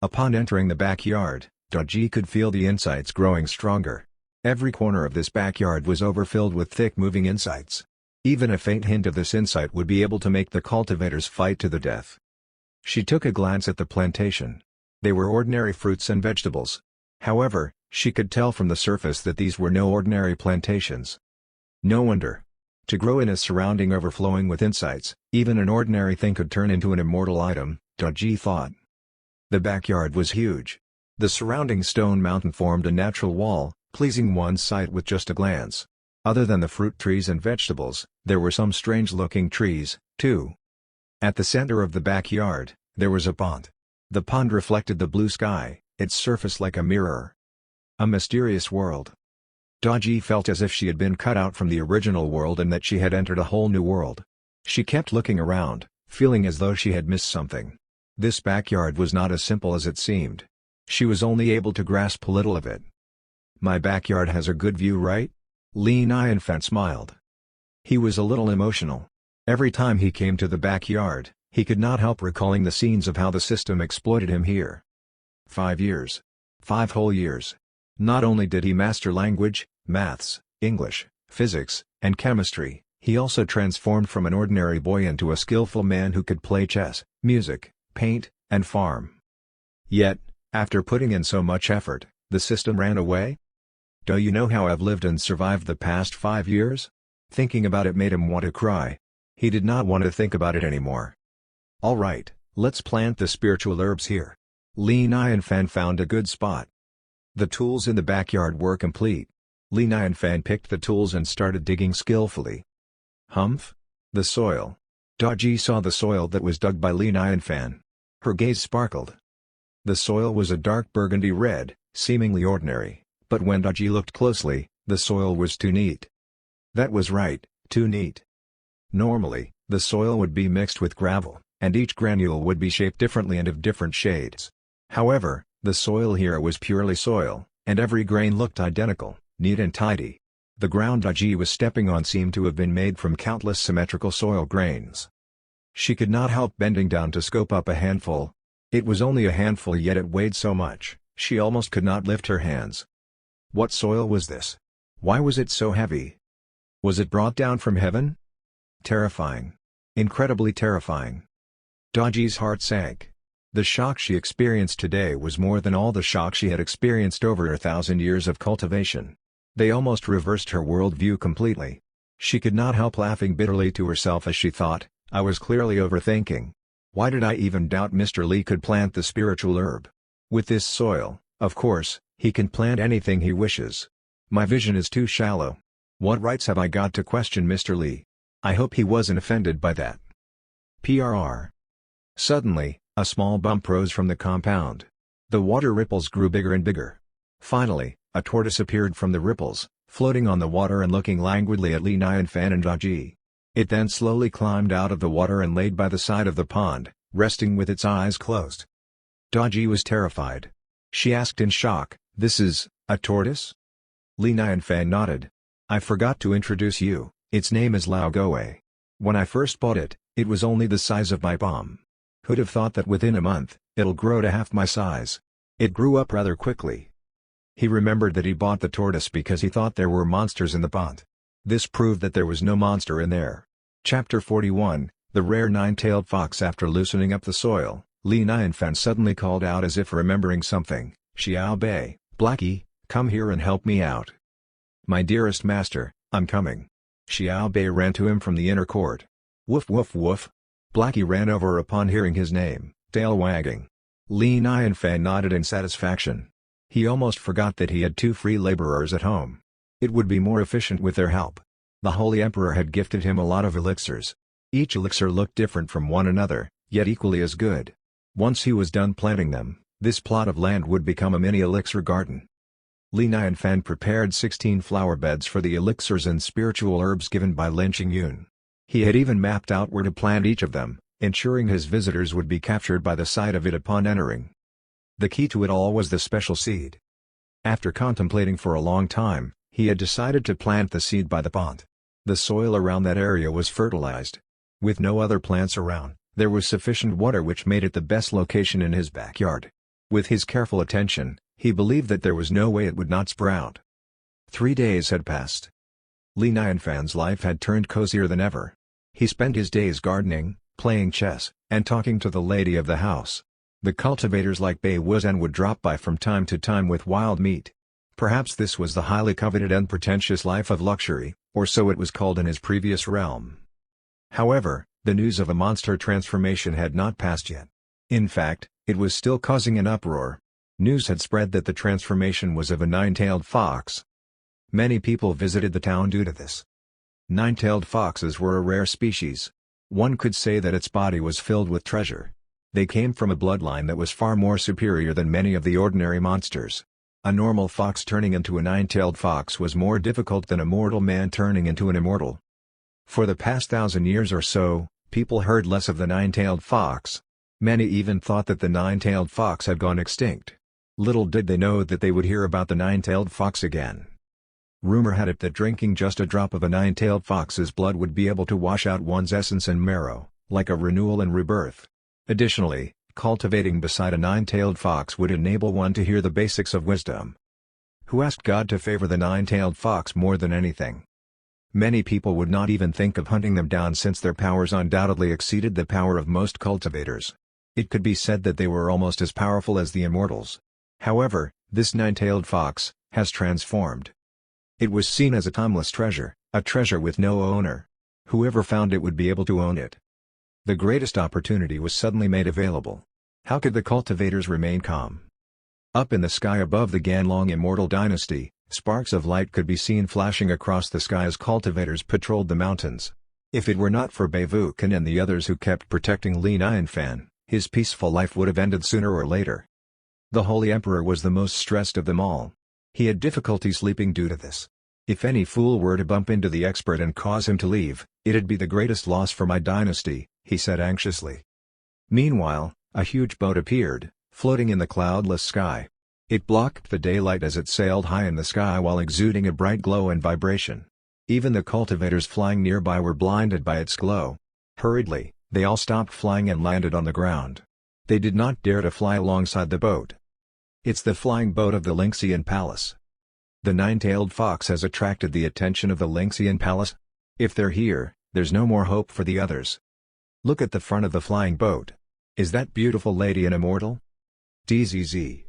Upon entering the backyard, Daji could feel the insights growing stronger. Every corner of this backyard was overfilled with thick moving insights. Even a faint hint of this insight would be able to make the cultivators fight to the death. She took a glance at the plantation. They were ordinary fruits and vegetables. However, she could tell from the surface that these were no ordinary plantations. No wonder. To grow in a surrounding overflowing with insights, even an ordinary thing could turn into an immortal item, Daji thought. The backyard was huge. The surrounding stone mountain formed a natural wall, pleasing one's sight with just a glance. Other than the fruit trees and vegetables, there were some strange-looking trees, too. At the center of the backyard, there was a pond. The pond reflected the blue sky, its surface like a mirror. A mysterious world. Daji felt as if she had been cut out from the original world and that she had entered a whole new world. She kept looking around, feeling as though she had missed something. This backyard was not as simple as it seemed. She was only able to grasp a little of it. "My backyard has a good view, right?" Li Nianfan smiled. He was a little emotional. Every time he came to the backyard, he could not help recalling the scenes of how the system exploited him here. 5 years. 5 whole years. Not only did he master language, maths, English, physics, and chemistry, he also transformed from an ordinary boy into a skillful man who could play chess, music, paint, and farm. Yet, after putting in so much effort, the system ran away? "Do you know how I've lived and survived the past 5 years?" Thinking about it made him want to cry. He did not want to think about it anymore. "Alright, let's plant the spiritual herbs here." Li Nianfan found a good spot. The tools in the backyard were complete. Li Nianfan picked the tools and started digging skillfully. Humph! The soil. Daji saw the soil that was dug by Li Nianfan. Her gaze sparkled. The soil was a dark burgundy red, seemingly ordinary, but when Daji looked closely, the soil was too neat. That was right, too neat. Normally, the soil would be mixed with gravel, and each granule would be shaped differently and of different shades. However, the soil here was purely soil, and every grain looked identical, neat and tidy. The ground Daji was stepping on seemed to have been made from countless symmetrical soil grains. She could not help bending down to scoop up a handful. It was only a handful, yet it weighed so much, she almost could not lift her hands. What soil was this? Why was it so heavy? Was it brought down from heaven? Terrifying. Incredibly terrifying. Daji's heart sank. The shock she experienced today was more than all the shock she had experienced over 1,000 years of cultivation. They almost reversed her worldview completely. She could not help laughing bitterly to herself as she thought, "I was clearly overthinking. Why did I even doubt Mr. Li could plant the spiritual herb? With this soil, of course, he can plant anything he wishes. My vision is too shallow. What rights have I got to question Mr. Li? I hope he wasn't offended by that." PRR. Suddenly, a small bump rose from the compound. The water ripples grew bigger and bigger. Finally, a tortoise appeared from the ripples, floating on the water and looking languidly at Li Nianfan and Daji. It then slowly climbed out of the water and laid by the side of the pond, resting with its eyes closed. Daji was terrified. She asked in shock, "This is a tortoise?" Li Nianfan nodded. "I forgot to introduce you, its name is Lao Goe. When I first bought it, it was only the size of my palm. Who'd have thought that within a month, it'll grow to half my size?" It grew up rather quickly. He remembered that he bought the tortoise because he thought there were monsters in the pond. This proved that there was no monster in there. Chapter 41, The Rare Nine-Tailed Fox. After loosening up the soil, Li Nianfan suddenly called out as if remembering something, "Xiao Bei, Blackie, come here and help me out." "My dearest master, I'm coming." Xiao Bei ran to him from the inner court. "Woof woof woof." Blackie ran over upon hearing his name, tail wagging. Li Nianfan nodded in satisfaction. He almost forgot that he had 2 free laborers at home. It would be more efficient with their help. The Holy Emperor had gifted him a lot of elixirs. Each elixir looked different from one another, yet equally as good. Once he was done planting them, this plot of land would become a mini elixir garden. Li Nianfan prepared 16 flower beds for the elixirs and spiritual herbs given by Lin Qingyun. He had even mapped out where to plant each of them, ensuring his visitors would be captured by the sight of it upon entering. The key to it all was the special seed. After contemplating for a long time, he had decided to plant the seed by the pond. The soil around that area was fertilized. With no other plants around, there was sufficient water, which made it the best location in his backyard. With his careful attention, he believed that there was no way it would not sprout. 3 days had passed. Li Nianfan's life had turned cozier than ever. He spent his days gardening, playing chess, and talking to the lady of the house. The cultivators like Bei Wuzhen would drop by from time to time with wild meat. Perhaps this was the highly coveted and pretentious life of luxury, or so it was called in his previous realm. However, the news of a monster transformation had not passed yet. In fact, it was still causing an uproar. News had spread that the transformation was of a 9-tailed fox. Many people visited the town due to this. 9-tailed foxes were a rare species. One could say that its body was filled with treasure. They came from a bloodline that was far more superior than many of the ordinary monsters. A normal fox turning into a nine-tailed fox was more difficult than a mortal man turning into an immortal. For the past 1,000 years or so, people heard less of the nine-tailed fox. Many even thought that the nine-tailed fox had gone extinct. Little did they know that they would hear about the nine-tailed fox again. Rumor had it that drinking just a drop of a nine-tailed fox's blood would be able to wash out one's essence and marrow, like a renewal and rebirth. Additionally, cultivating beside a nine-tailed fox would enable one to hear the basics of wisdom. Who asked God to favor the nine-tailed fox more than anything? Many people would not even think of hunting them down since their powers undoubtedly exceeded the power of most cultivators. It could be said that they were almost as powerful as the immortals. However, this nine-tailed fox has transformed. It was seen as a timeless treasure, a treasure with no owner. Whoever found it would be able to own it. The greatest opportunity was suddenly made available. How could the cultivators remain calm? Up in the sky above the Ganlong immortal dynasty, sparks of light could be seen flashing across the sky as cultivators patrolled the mountains. If it were not for Beivukan and the others who kept protecting Li Nianfan, his peaceful life would have ended sooner or later. The Holy Emperor was the most stressed of them all. He had difficulty sleeping due to this. If any fool were to bump into the expert and cause him to leave, it'd be the greatest loss for my dynasty, he said anxiously. Meanwhile, a huge boat appeared, floating in the cloudless sky. It blocked the daylight as it sailed high in the sky while exuding a bright glow and vibration. Even the cultivators flying nearby were blinded by its glow. Hurriedly, they all stopped flying and landed on the ground. They did not dare to fly alongside the boat. It's the flying boat of the Lynxian Palace. The nine-tailed fox has attracted the attention of the Lynxian Palace. If they're here, there's no more hope for the others. Look at the front of the flying boat. Is that beautiful lady an immortal? DZZ.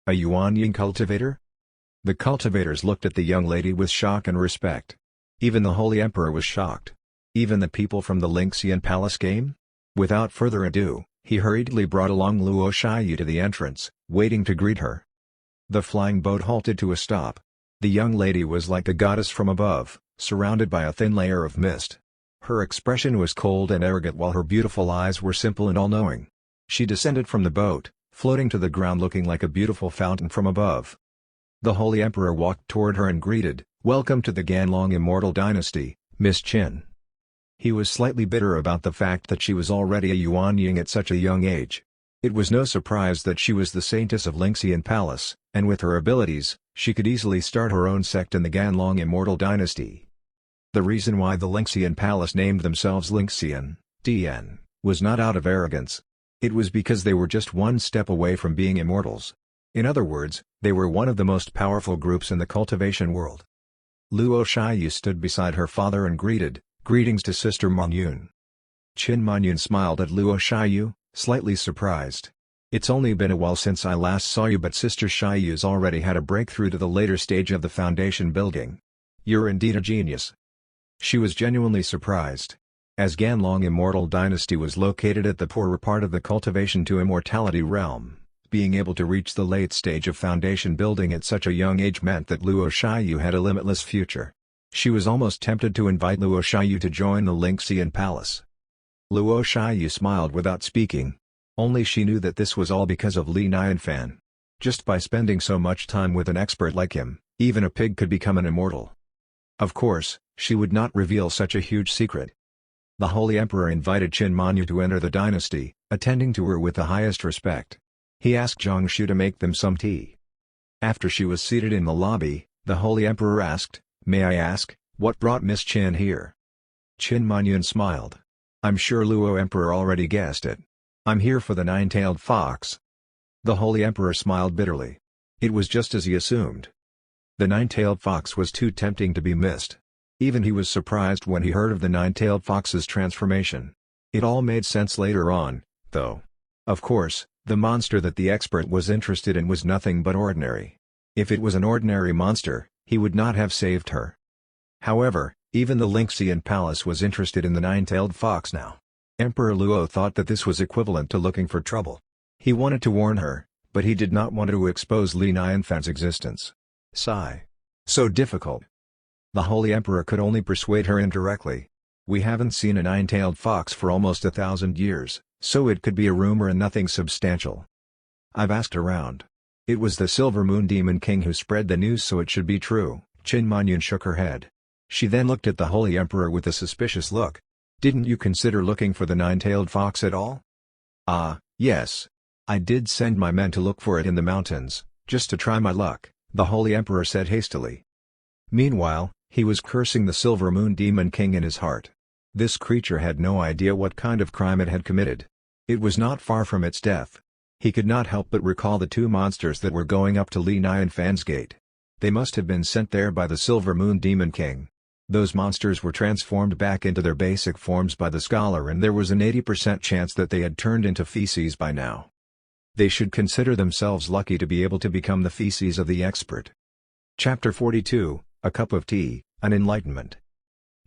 A Yuanying cultivator? The cultivators looked at the young lady with shock and respect. Even the Holy Emperor was shocked. Even the people from the Lynxian Palace came? Without further ado, he hurriedly brought along Luo Shiyu to the entrance, waiting to greet her. The flying boat halted to a stop. The young lady was like a goddess from above, surrounded by a thin layer of mist. Her expression was cold and arrogant while her beautiful eyes were simple and all-knowing. She descended from the boat, floating to the ground looking like a beautiful fountain from above. The Holy Emperor walked toward her and greeted, "Welcome to the Ganlong Immortal Dynasty, Miss Qin." He was slightly bitter about the fact that she was already a Yuanying at such a young age. It was no surprise that she was the saintess of Lynxian Palace, and with her abilities, she could easily start her own sect in the Ganlong Immortal Dynasty. The reason why the Lynxian Palace named themselves Lynxian, DN, was not out of arrogance. It was because they were just one step away from being immortals. In other words, they were one of the most powerful groups in the cultivation world. Luo Shiyu stood beside her father and greeted, "Greetings to Sister Manyun." Qin Manyun smiled at Luo Shiyu, slightly surprised. "It's only been a while since I last saw you, but Sister Shiyu's already had a breakthrough to the later stage of the foundation building. You're indeed a genius." She was genuinely surprised. As Ganlong Immortal Dynasty was located at the poorer part of the cultivation to immortality realm, being able to reach the late stage of foundation building at such a young age meant that Luo Shiyu had a limitless future. She was almost tempted to invite Luo Shiyu to join the Lynxian Palace. Luo Shiyu smiled without speaking. Only she knew that this was all because of Li Nianfan. Just by spending so much time with an expert like him, even a pig could become an immortal. Of course, she would not reveal such a huge secret. The Holy Emperor invited Qin Manyu to enter the dynasty, attending to her with the highest respect. He asked Zhang Shu to make them some tea. After she was seated in the lobby, the Holy Emperor asked, "May I ask, what brought Miss Qin here?" Qin Manyun smiled. "I'm sure Luo Emperor already guessed it. I'm here for the nine-tailed fox." The Holy Emperor smiled bitterly. It was just as he assumed. The nine-tailed fox was too tempting to be missed. Even he was surprised when he heard of the nine-tailed fox's transformation. It all made sense later on, though. Of course, the monster that the expert was interested in was nothing but ordinary. If it was an ordinary monster, he would not have saved her. However, even the Lynxian Palace was interested in the nine-tailed fox now. Emperor Luo thought that this was equivalent to looking for trouble. He wanted to warn her, but he did not want to expose Li Nianfan's existence. Sigh. So difficult. The Holy Emperor could only persuade her indirectly. "We haven't seen a nine-tailed fox for almost 1,000 years, so it could be a rumor and nothing substantial. I've asked around. It was the Silver Moon Demon King who spread the news, so it should be true. Qin Manyun shook her head. She then looked at the Holy Emperor with a suspicious look. Didn't you consider looking for the nine-tailed fox at all? Ah, yes. I did send my men to look for it in the mountains, just to try my luck, the Holy Emperor said hastily. Meanwhile, he was cursing the Silver Moon Demon King in his heart. This creature had no idea what kind of crime it had committed. It was not far from its death. He could not help but recall the two monsters that were going up to Li Nianfan's gate. They must have been sent there by the Silver Moon Demon King. Those monsters were transformed back into their basic forms by the scholar, and there was an 80% chance that they had turned into feces by now. They should consider themselves lucky to be able to become the feces of the expert. Chapter 42, A Cup of Tea, an Enlightenment.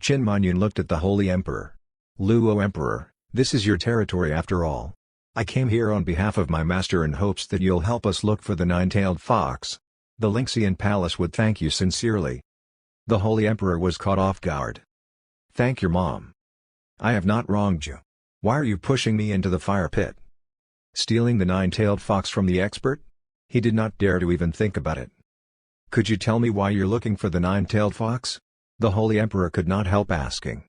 Qin Manyun looked at the Holy Emperor. Luo Emperor, this is your territory after all. I came here on behalf of my master in hopes that you'll help us look for the nine-tailed fox. The Lingxian Palace would thank you sincerely. The Holy Emperor was caught off guard. Thank your mom. I have not wronged you. Why are you pushing me into the fire pit? Stealing the nine-tailed fox from the expert? He did not dare to even think about it. Could you tell me why you're looking for the nine-tailed fox? The Holy Emperor could not help asking.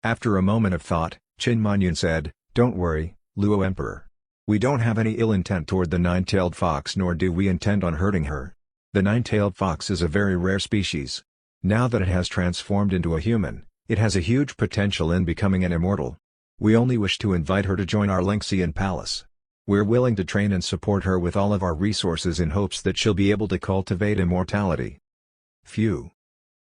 After a moment of thought, Qin Manyun said, Don't worry, Luo Emperor. We don't have any ill intent toward the nine-tailed fox, nor do we intend on hurting her. The nine-tailed fox is a very rare species. Now that it has transformed into a human, it has a huge potential in becoming an immortal. We only wish to invite her to join our Lingxian Palace. We're willing to train and support her with all of our resources in hopes that she'll be able to cultivate immortality. Phew.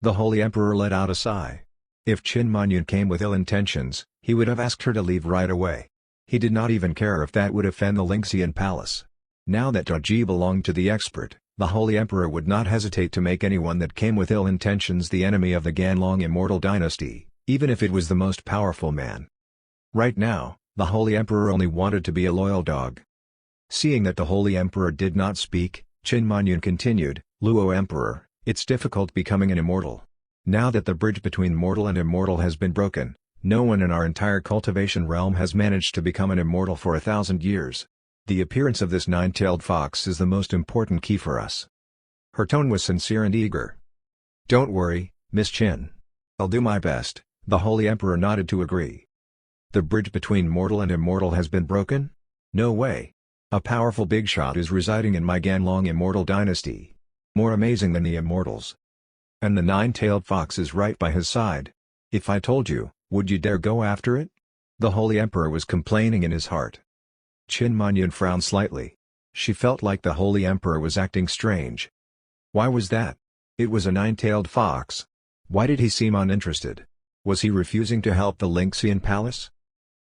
The Holy Emperor let out a sigh. If Qin Manyun came with ill intentions, he would have asked her to leave right away. He did not even care if that would offend the Lingxian Palace. Now that Daji belonged to the expert, the Holy Emperor would not hesitate to make anyone that came with ill intentions the enemy of the Ganlong Immortal Dynasty, even if it was the most powerful man. Right now, the Holy Emperor only wanted to be a loyal dog. Seeing that the Holy Emperor did not speak, Qin Manyun continued, Luo Emperor, it's difficult becoming an immortal. Now that the bridge between mortal and immortal has been broken, no one in our entire cultivation realm has managed to become an immortal for 1,000 years. The appearance of this nine-tailed fox is the most important key for us. Her tone was sincere and eager. Don't worry, Miss Qin. I'll do my best, the Holy Emperor nodded to agree. The bridge between mortal and immortal has been broken? No way. A powerful Bigshot is residing in my Ganlong Immortal Dynasty. More amazing than the immortals. And the nine-tailed fox is right by his side. If I told you, would you dare go after it? The Holy Emperor was complaining in his heart. Qin Manyun frowned slightly. She felt like the Holy Emperor was acting strange. Why was that? It was a nine-tailed fox. Why did he seem uninterested? Was he refusing to help the Lingxian Palace?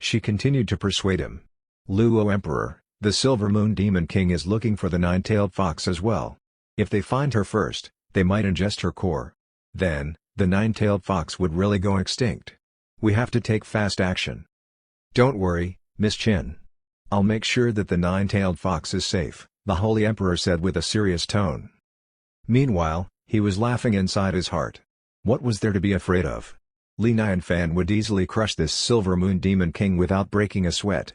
She continued to persuade him. Luo Emperor, the Silver Moon Demon King is looking for the nine-tailed fox as well. If they find her first, they might ingest her core. Then, the nine-tailed fox would really go extinct. We have to take fast action. Don't worry, Miss Qin. I'll make sure that the nine-tailed fox is safe, the Holy Emperor said with a serious tone. Meanwhile, he was laughing inside his heart. What was there to be afraid of? Li Nianfan would easily crush this Silver Moon Demon King without breaking a sweat.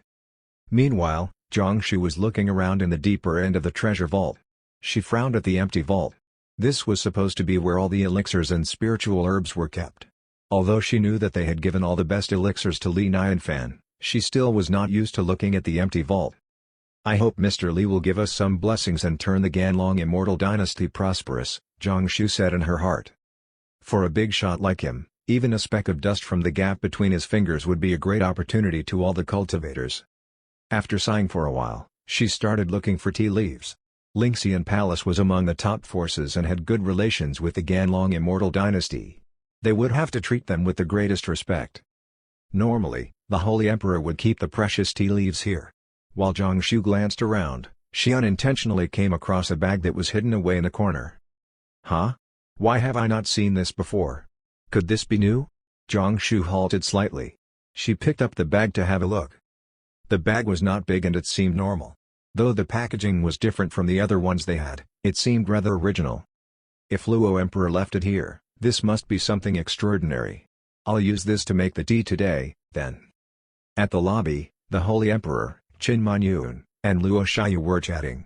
Meanwhile, Jiangshu was looking around in the deeper end of the treasure vault. She frowned at the empty vault. This was supposed to be where all the elixirs and spiritual herbs were kept. Although she knew that they had given all the best elixirs to Li Nianfan, she still was not used to looking at the empty vault. I hope Mr. Li will give us some blessings and turn the Ganlong Immortal Dynasty prosperous, Jiangshu said in her heart. For a Bigshot like him, even a speck of dust from the gap between his fingers would be a great opportunity to all the cultivators. After sighing for a while, she started looking for tea leaves. Lingxian Palace was among the top forces and had good relations with the Ganlong Immortal Dynasty. They would have to treat them with the greatest respect. Normally, the Holy Emperor would keep the precious tea leaves here. While Jiangshu glanced around, she unintentionally came across a bag that was hidden away in a corner. Huh? Why have I not seen this before? Could this be new? Jiangshu halted slightly. She picked up the bag to have a look. The bag was not big and it seemed normal. Though the packaging was different from the other ones they had, it seemed rather original. If Luo Emperor left it here, this must be something extraordinary. I'll use this to make the tea today, then. At the lobby, the Holy Emperor, Qin Manyun, and Luo Shiyu were chatting.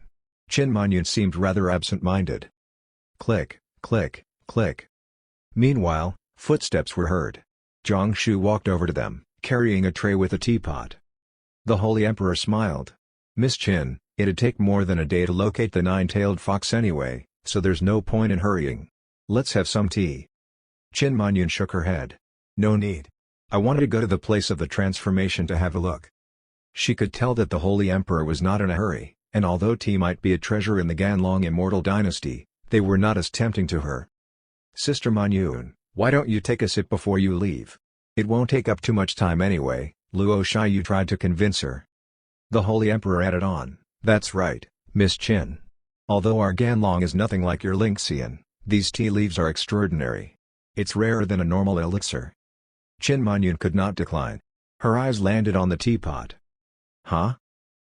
Qin Manyun seemed rather absent-minded. Click, click, click. Meanwhile, footsteps were heard. Zhang Shu walked over to them, carrying a tray with a teapot. The Holy Emperor smiled. Miss Qin, it'd take more than a day to locate the nine-tailed fox anyway, so there's no point in hurrying. Let's have some tea. Qin Manyun shook her head. No need. I wanted to go to the place of the transformation to have a look. She could tell that the Holy Emperor was not in a hurry, and although tea might be a treasure in the Ganlong immortal dynasty, they were not as tempting to her. Sister Manyun, why don't you take a sip before you leave? It won't take up too much time anyway, Luo Shiyu tried to convince her. The Holy Emperor added on, that's right, Miss Qin. Although our Ganlong is nothing like your Linxian, these tea leaves are extraordinary. It's rarer than a normal elixir. Qin Manyun could not decline. Her eyes landed on the teapot. Huh?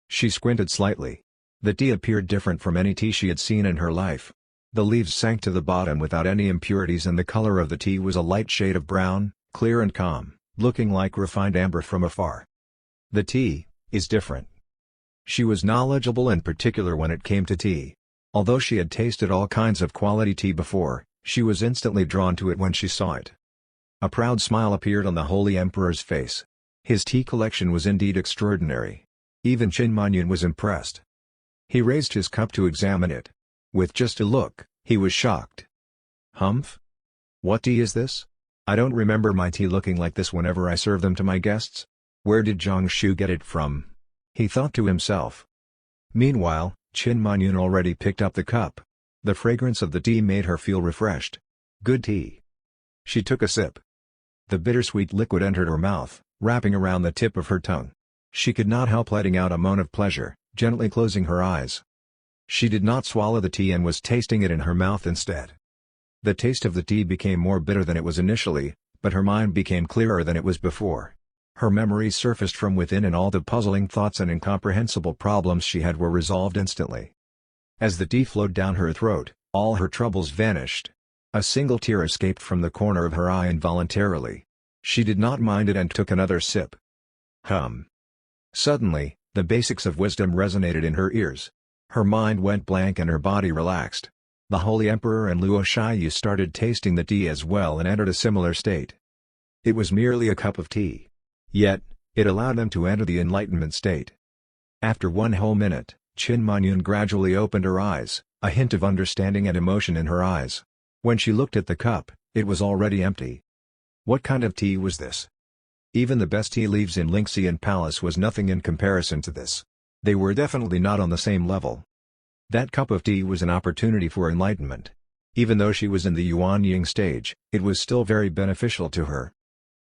She squinted slightly. The tea appeared different from any tea she had seen in her life. The leaves sank to the bottom without any impurities and the color of the tea was a light shade of brown, clear and calm, looking like refined amber from afar. The tea is different. She was knowledgeable and particular when it came to tea. Although she had tasted all kinds of quality tea before, she was instantly drawn to it when she saw it. A proud smile appeared on the Holy Emperor's face. His tea collection was indeed extraordinary. Even Qin Manyun was impressed. He raised his cup to examine it. With just a look, he was shocked. Humph? What tea is this? I don't remember my tea looking like this whenever I serve them to my guests. Where did Zhang Shu get it from? He thought to himself. Meanwhile, Qin Manyun already picked up the cup. The fragrance of the tea made her feel refreshed. Good tea. She took a sip. The bittersweet liquid entered her mouth, wrapping around the tip of her tongue. She could not help letting out a moan of pleasure, gently closing her eyes. She did not swallow the tea and was tasting it in her mouth instead. The taste of the tea became more bitter than it was initially, but her mind became clearer than it was before. Her memories surfaced from within and all the puzzling thoughts and incomprehensible problems she had were resolved instantly. As the tea flowed down her throat, all her troubles vanished. A single tear escaped from the corner of her eye involuntarily. She did not mind it and took another sip. Suddenly, the basics of wisdom resonated in her ears. Her mind went blank and her body relaxed. The Holy Emperor and Luo Shiyu started tasting the tea as well and entered a similar state. It was merely a cup of tea. Yet, it allowed them to enter the enlightenment state. After 1 whole minute, Qin Manyun gradually opened her eyes, a hint of understanding and emotion in her eyes. When she looked at the cup, it was already empty. What kind of tea was this? Even the best tea leaves in Linxian Palace was nothing in comparison to this. They were definitely not on the same level. That cup of tea was an opportunity for enlightenment. Even though she was in the Yuanying stage, it was still very beneficial to her.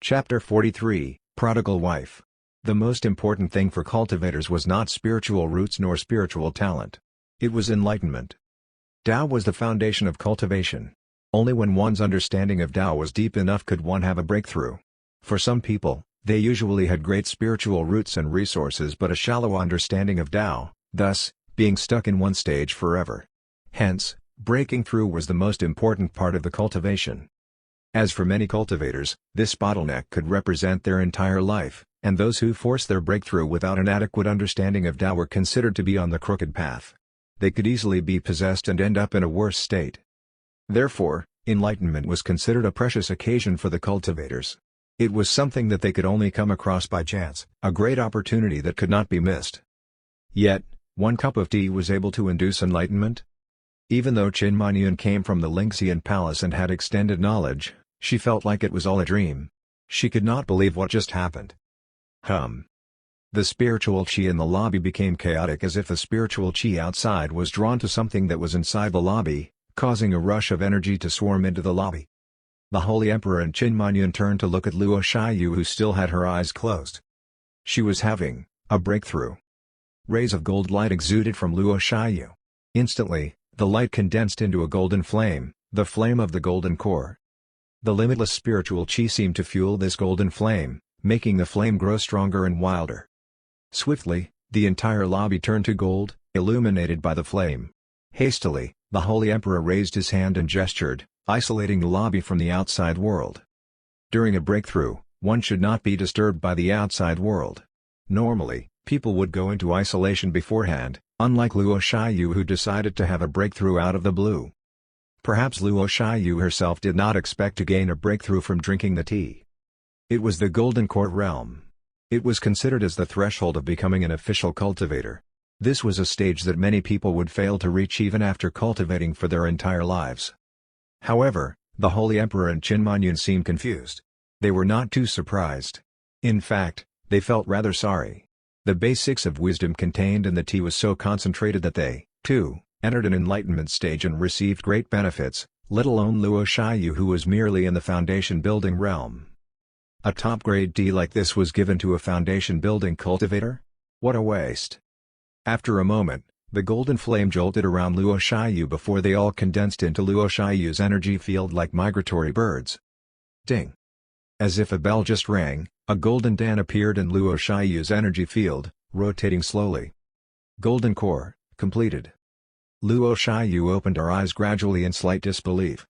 Chapter 43, Prodigal Wife. The most important thing for cultivators was not spiritual roots nor spiritual talent. It was enlightenment. Tao was the foundation of cultivation. Only when one's understanding of Tao was deep enough could one have a breakthrough. For some people, they usually had great spiritual roots and resources but a shallow understanding of Tao, thus, being stuck in one stage forever. Hence, breaking through was the most important part of the cultivation. As for many cultivators, this bottleneck could represent their entire life, and those who forced their breakthrough without an adequate understanding of Tao were considered to be on the crooked path. They could easily be possessed and end up in a worse state. Therefore, enlightenment was considered a precious occasion for the cultivators. It was something that they could only come across by chance, a great opportunity that could not be missed. Yet, 1 cup of tea was able to induce enlightenment? Even though Qin Manyun came from the Linxian Palace and had extended knowledge, she felt like it was all a dream. She could not believe what just happened. The spiritual qi in the lobby became chaotic as if the spiritual qi outside was drawn to something that was inside the lobby, causing a rush of energy to swarm into the lobby. The Holy Emperor and Qin Manyun turned to look at Luo Shiyu who still had her eyes closed. She was having a breakthrough. Rays of gold light exuded from Luo Shiyu. Instantly, the light condensed into a golden flame, the flame of the golden core. The limitless spiritual qi seemed to fuel this golden flame, making the flame grow stronger and wilder. Swiftly, the entire lobby turned to gold, illuminated by the flame. Hastily, the Holy Emperor raised his hand and gestured, isolating the lobby from the outside world. During a breakthrough, one should not be disturbed by the outside world. Normally, people would go into isolation beforehand, Unlike Luo Shiyu, who decided to have a breakthrough out of the blue. Perhaps Luo Shiyu herself did not expect to gain a breakthrough from drinking the tea. It was the Golden Court realm. It was considered as the threshold of becoming an official cultivator. This was a stage that many people would fail to reach even after cultivating for their entire lives. However, the Holy Emperor and Qin Manyun seemed confused. They were not too surprised. In fact, they felt rather sorry. The basics of wisdom contained in the tea was so concentrated that they, too, entered an enlightenment stage and received great benefits, let alone Luo Shiyu, who was merely in the foundation building realm. A top-grade tea like this was given to a foundation building cultivator? What a waste. After a moment, the golden flame jolted around Luo Shiyu before they all condensed into Luo Shiyu's energy field like migratory birds. Ding! As if a bell just rang, a golden Dan appeared in Luo Shiyu's energy field, rotating slowly. Golden core, completed. Luo Shiyu opened her eyes gradually in slight disbelief.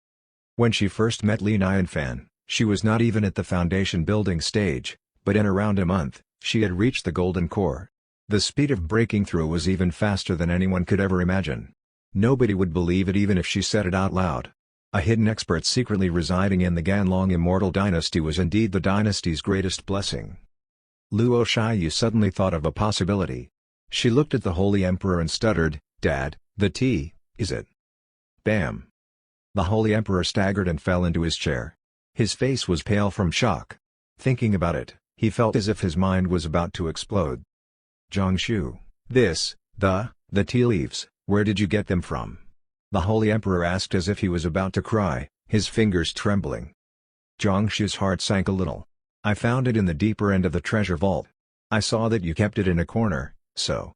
When she first met Li Nianfan, she was not even at the foundation building stage, but in around a month, she had reached the golden core. The speed of breaking through was even faster than anyone could ever imagine. Nobody would believe it even if she said it out loud. A hidden expert secretly residing in the Ganlong Immortal Dynasty was indeed the dynasty's greatest blessing. Luo Shiyu suddenly thought of a possibility. She looked at the Holy Emperor and stuttered, "Dad, the tea, is it?" Bam! The Holy Emperor staggered and fell into his chair. His face was pale from shock. Thinking about it, he felt as if his mind was about to explode. "Zhongshu, the tea leaves, where did you get them from?" The Holy Emperor asked as if he was about to cry, his fingers trembling. Zhongshu's heart sank a little. "I found it in the deeper end of the treasure vault. I saw that you kept it in a corner, so."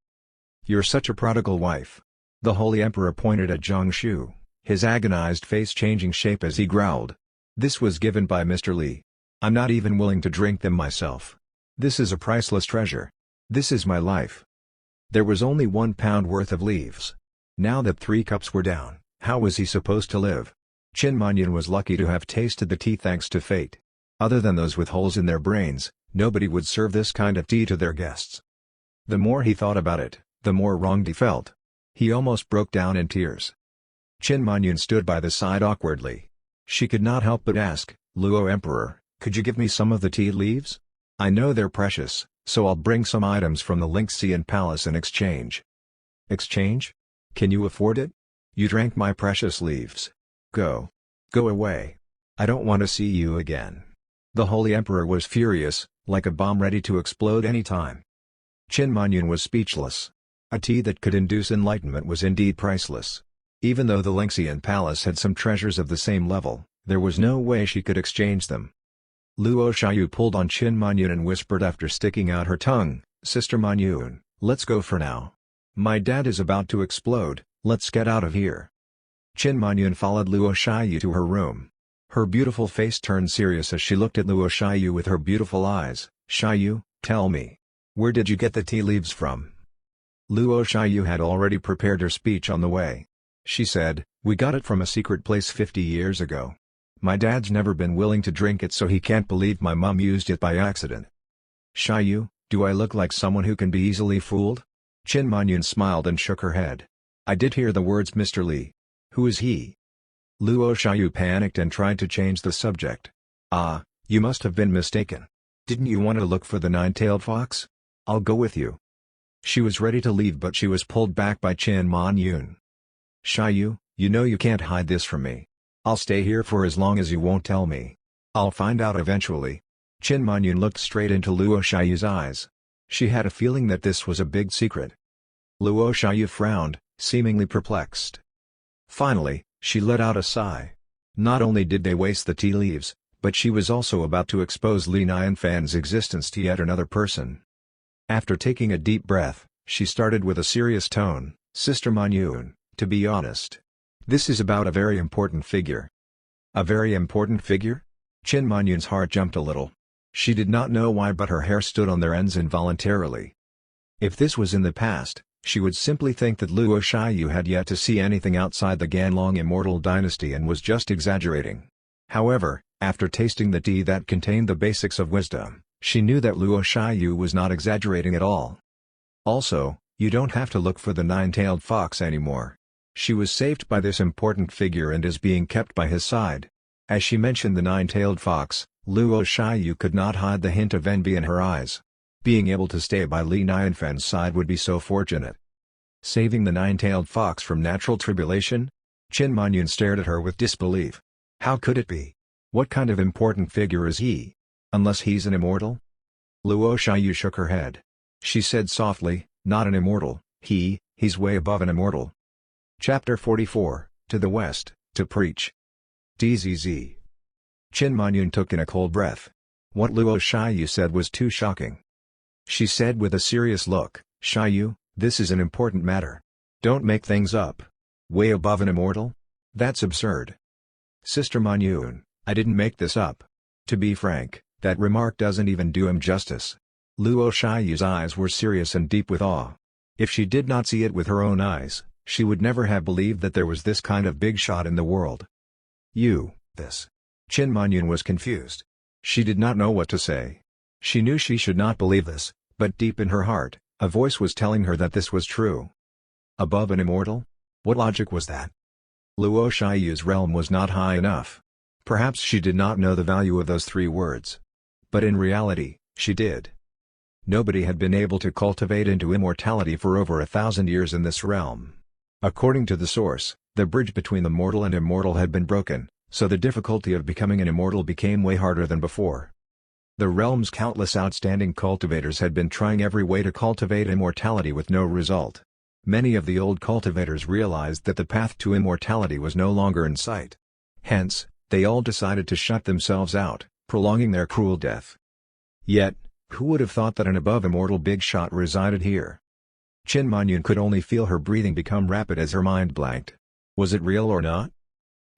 "You're such a prodigal wife." The Holy Emperor pointed at Zhongshu, his agonized face changing shape as he growled. "This was given by Mr. Li. I'm not even willing to drink them myself. This is a priceless treasure. This is my life." There was only 1 pound worth of leaves. Now that 3 cups were down, how was he supposed to live? Qin Manyun was lucky to have tasted the tea thanks to fate. Other than those with holes in their brains, nobody would serve this kind of tea to their guests. The more he thought about it, the more wronged he felt. He almost broke down in tears. Qin Manyun stood by the side awkwardly. She could not help but ask, "Luo Emperor, could you give me some of the tea leaves? I know they're precious, so I'll bring some items from the Lingxian Palace in exchange." "Exchange? Can you afford it? You drank my precious leaves. Go. Go away. I don't want to see you again." The Holy Emperor was furious, like a bomb ready to explode any time. Qin Manyun was speechless. A tea that could induce enlightenment was indeed priceless. Even though the Lingxian Palace had some treasures of the same level, there was no way she could exchange them. Luo Shiyu pulled on Qin Manyun and whispered after sticking out her tongue, "Sister Manyun, let's go for now. My dad is about to explode, let's get out of here." Qin Manyun followed Luo Shiyu to her room. Her beautiful face turned serious as she looked at Luo Shiyu with her beautiful eyes. "Shiyu, tell me. Where did you get the tea leaves from?" Luo Shiyu had already prepared her speech on the way. She said, "We got it from a secret place 50 years ago. My dad's never been willing to drink it, so he can't believe my mom used it by accident." "Shiyu, do I look like someone who can be easily fooled?" Qin Manyun smiled and shook her head. "I did hear the words Mr. Li. Who is he?" Luo Shiyu panicked and tried to change the subject. "Ah, you must have been mistaken. Didn't you want to look for the 9-tailed fox? I'll go with you." She was ready to leave, but she was pulled back by Qin Manyun. "Shiyu, you know you can't hide this from me. I'll stay here for as long as you won't tell me. I'll find out eventually." Qin Manyun looked straight into Luo Shiyu's eyes. She had a feeling that this was a big secret. Luo Shiyu frowned, seemingly perplexed. Finally, she let out a sigh. Not only did they waste the tea leaves, but she was also about to expose Li Nianfan's existence to yet another person. After taking a deep breath, she started with a serious tone, "Sister Manyun, to be honest, this is about a very important figure." "A very important figure?" Qin Manyun's heart jumped a little. She did not know why, but her hair stood on their ends involuntarily. If this was in the past, she would simply think that Luo Shiyu had yet to see anything outside the Ganlong Immortal Dynasty and was just exaggerating. However, after tasting the tea that contained the basics of wisdom, she knew that Luo Shiyu was not exaggerating at all. Also, You don't have to look for the nine-tailed fox anymore. She was saved by this important figure and is being kept by his side. As she mentioned the nine-tailed fox, Luo Shiyu could not hide the hint of envy in her eyes. Being able to stay by Li Nianfen's side would be so fortunate. Saving the nine-tailed fox from natural tribulation? Qin Manyun stared at her with disbelief. How could it be? What kind of important figure is he? Unless he's an immortal? Luo Shiyu shook her head. She said softly, not an immortal, he's way above an immortal. Chapter 44, To the West, to Preach. DZZ. Qin Manyun took in a cold breath. What Luo Shiyu said was too shocking. She said with a serious look, Shiyu, this is an important matter. Don't make things up. Way above an immortal? That's absurd. Sister Manyun, I didn't make this up. To be frank, that remark doesn't even do him justice. Luo Shiyu's eyes were serious and deep with awe. If she did not see it with her own eyes, she would never have believed that there was this kind of big shot in the world. This. Qin Manyun was confused. She did not know what to say. She knew she should not believe this, but deep in her heart, a voice was telling her that this was true. Above an immortal? What logic was that? Luo Shiyu's realm was not high enough. Perhaps she did not know the value of those three words. But in reality, she did. Nobody had been able to cultivate into immortality for over 1,000 years in this realm. According to the source, the bridge between the mortal and immortal had been broken, so the difficulty of becoming an immortal became way harder than before. The realm's countless outstanding cultivators had been trying every way to cultivate immortality with no result. Many of the old cultivators realized that the path to immortality was no longer in sight. Hence, they all decided to shut themselves out, prolonging their cruel death. Yet, who would have thought that an above-immortal Bigshot resided here? Qin Manyun could only feel her breathing become rapid as her mind blanked. Was it real or not?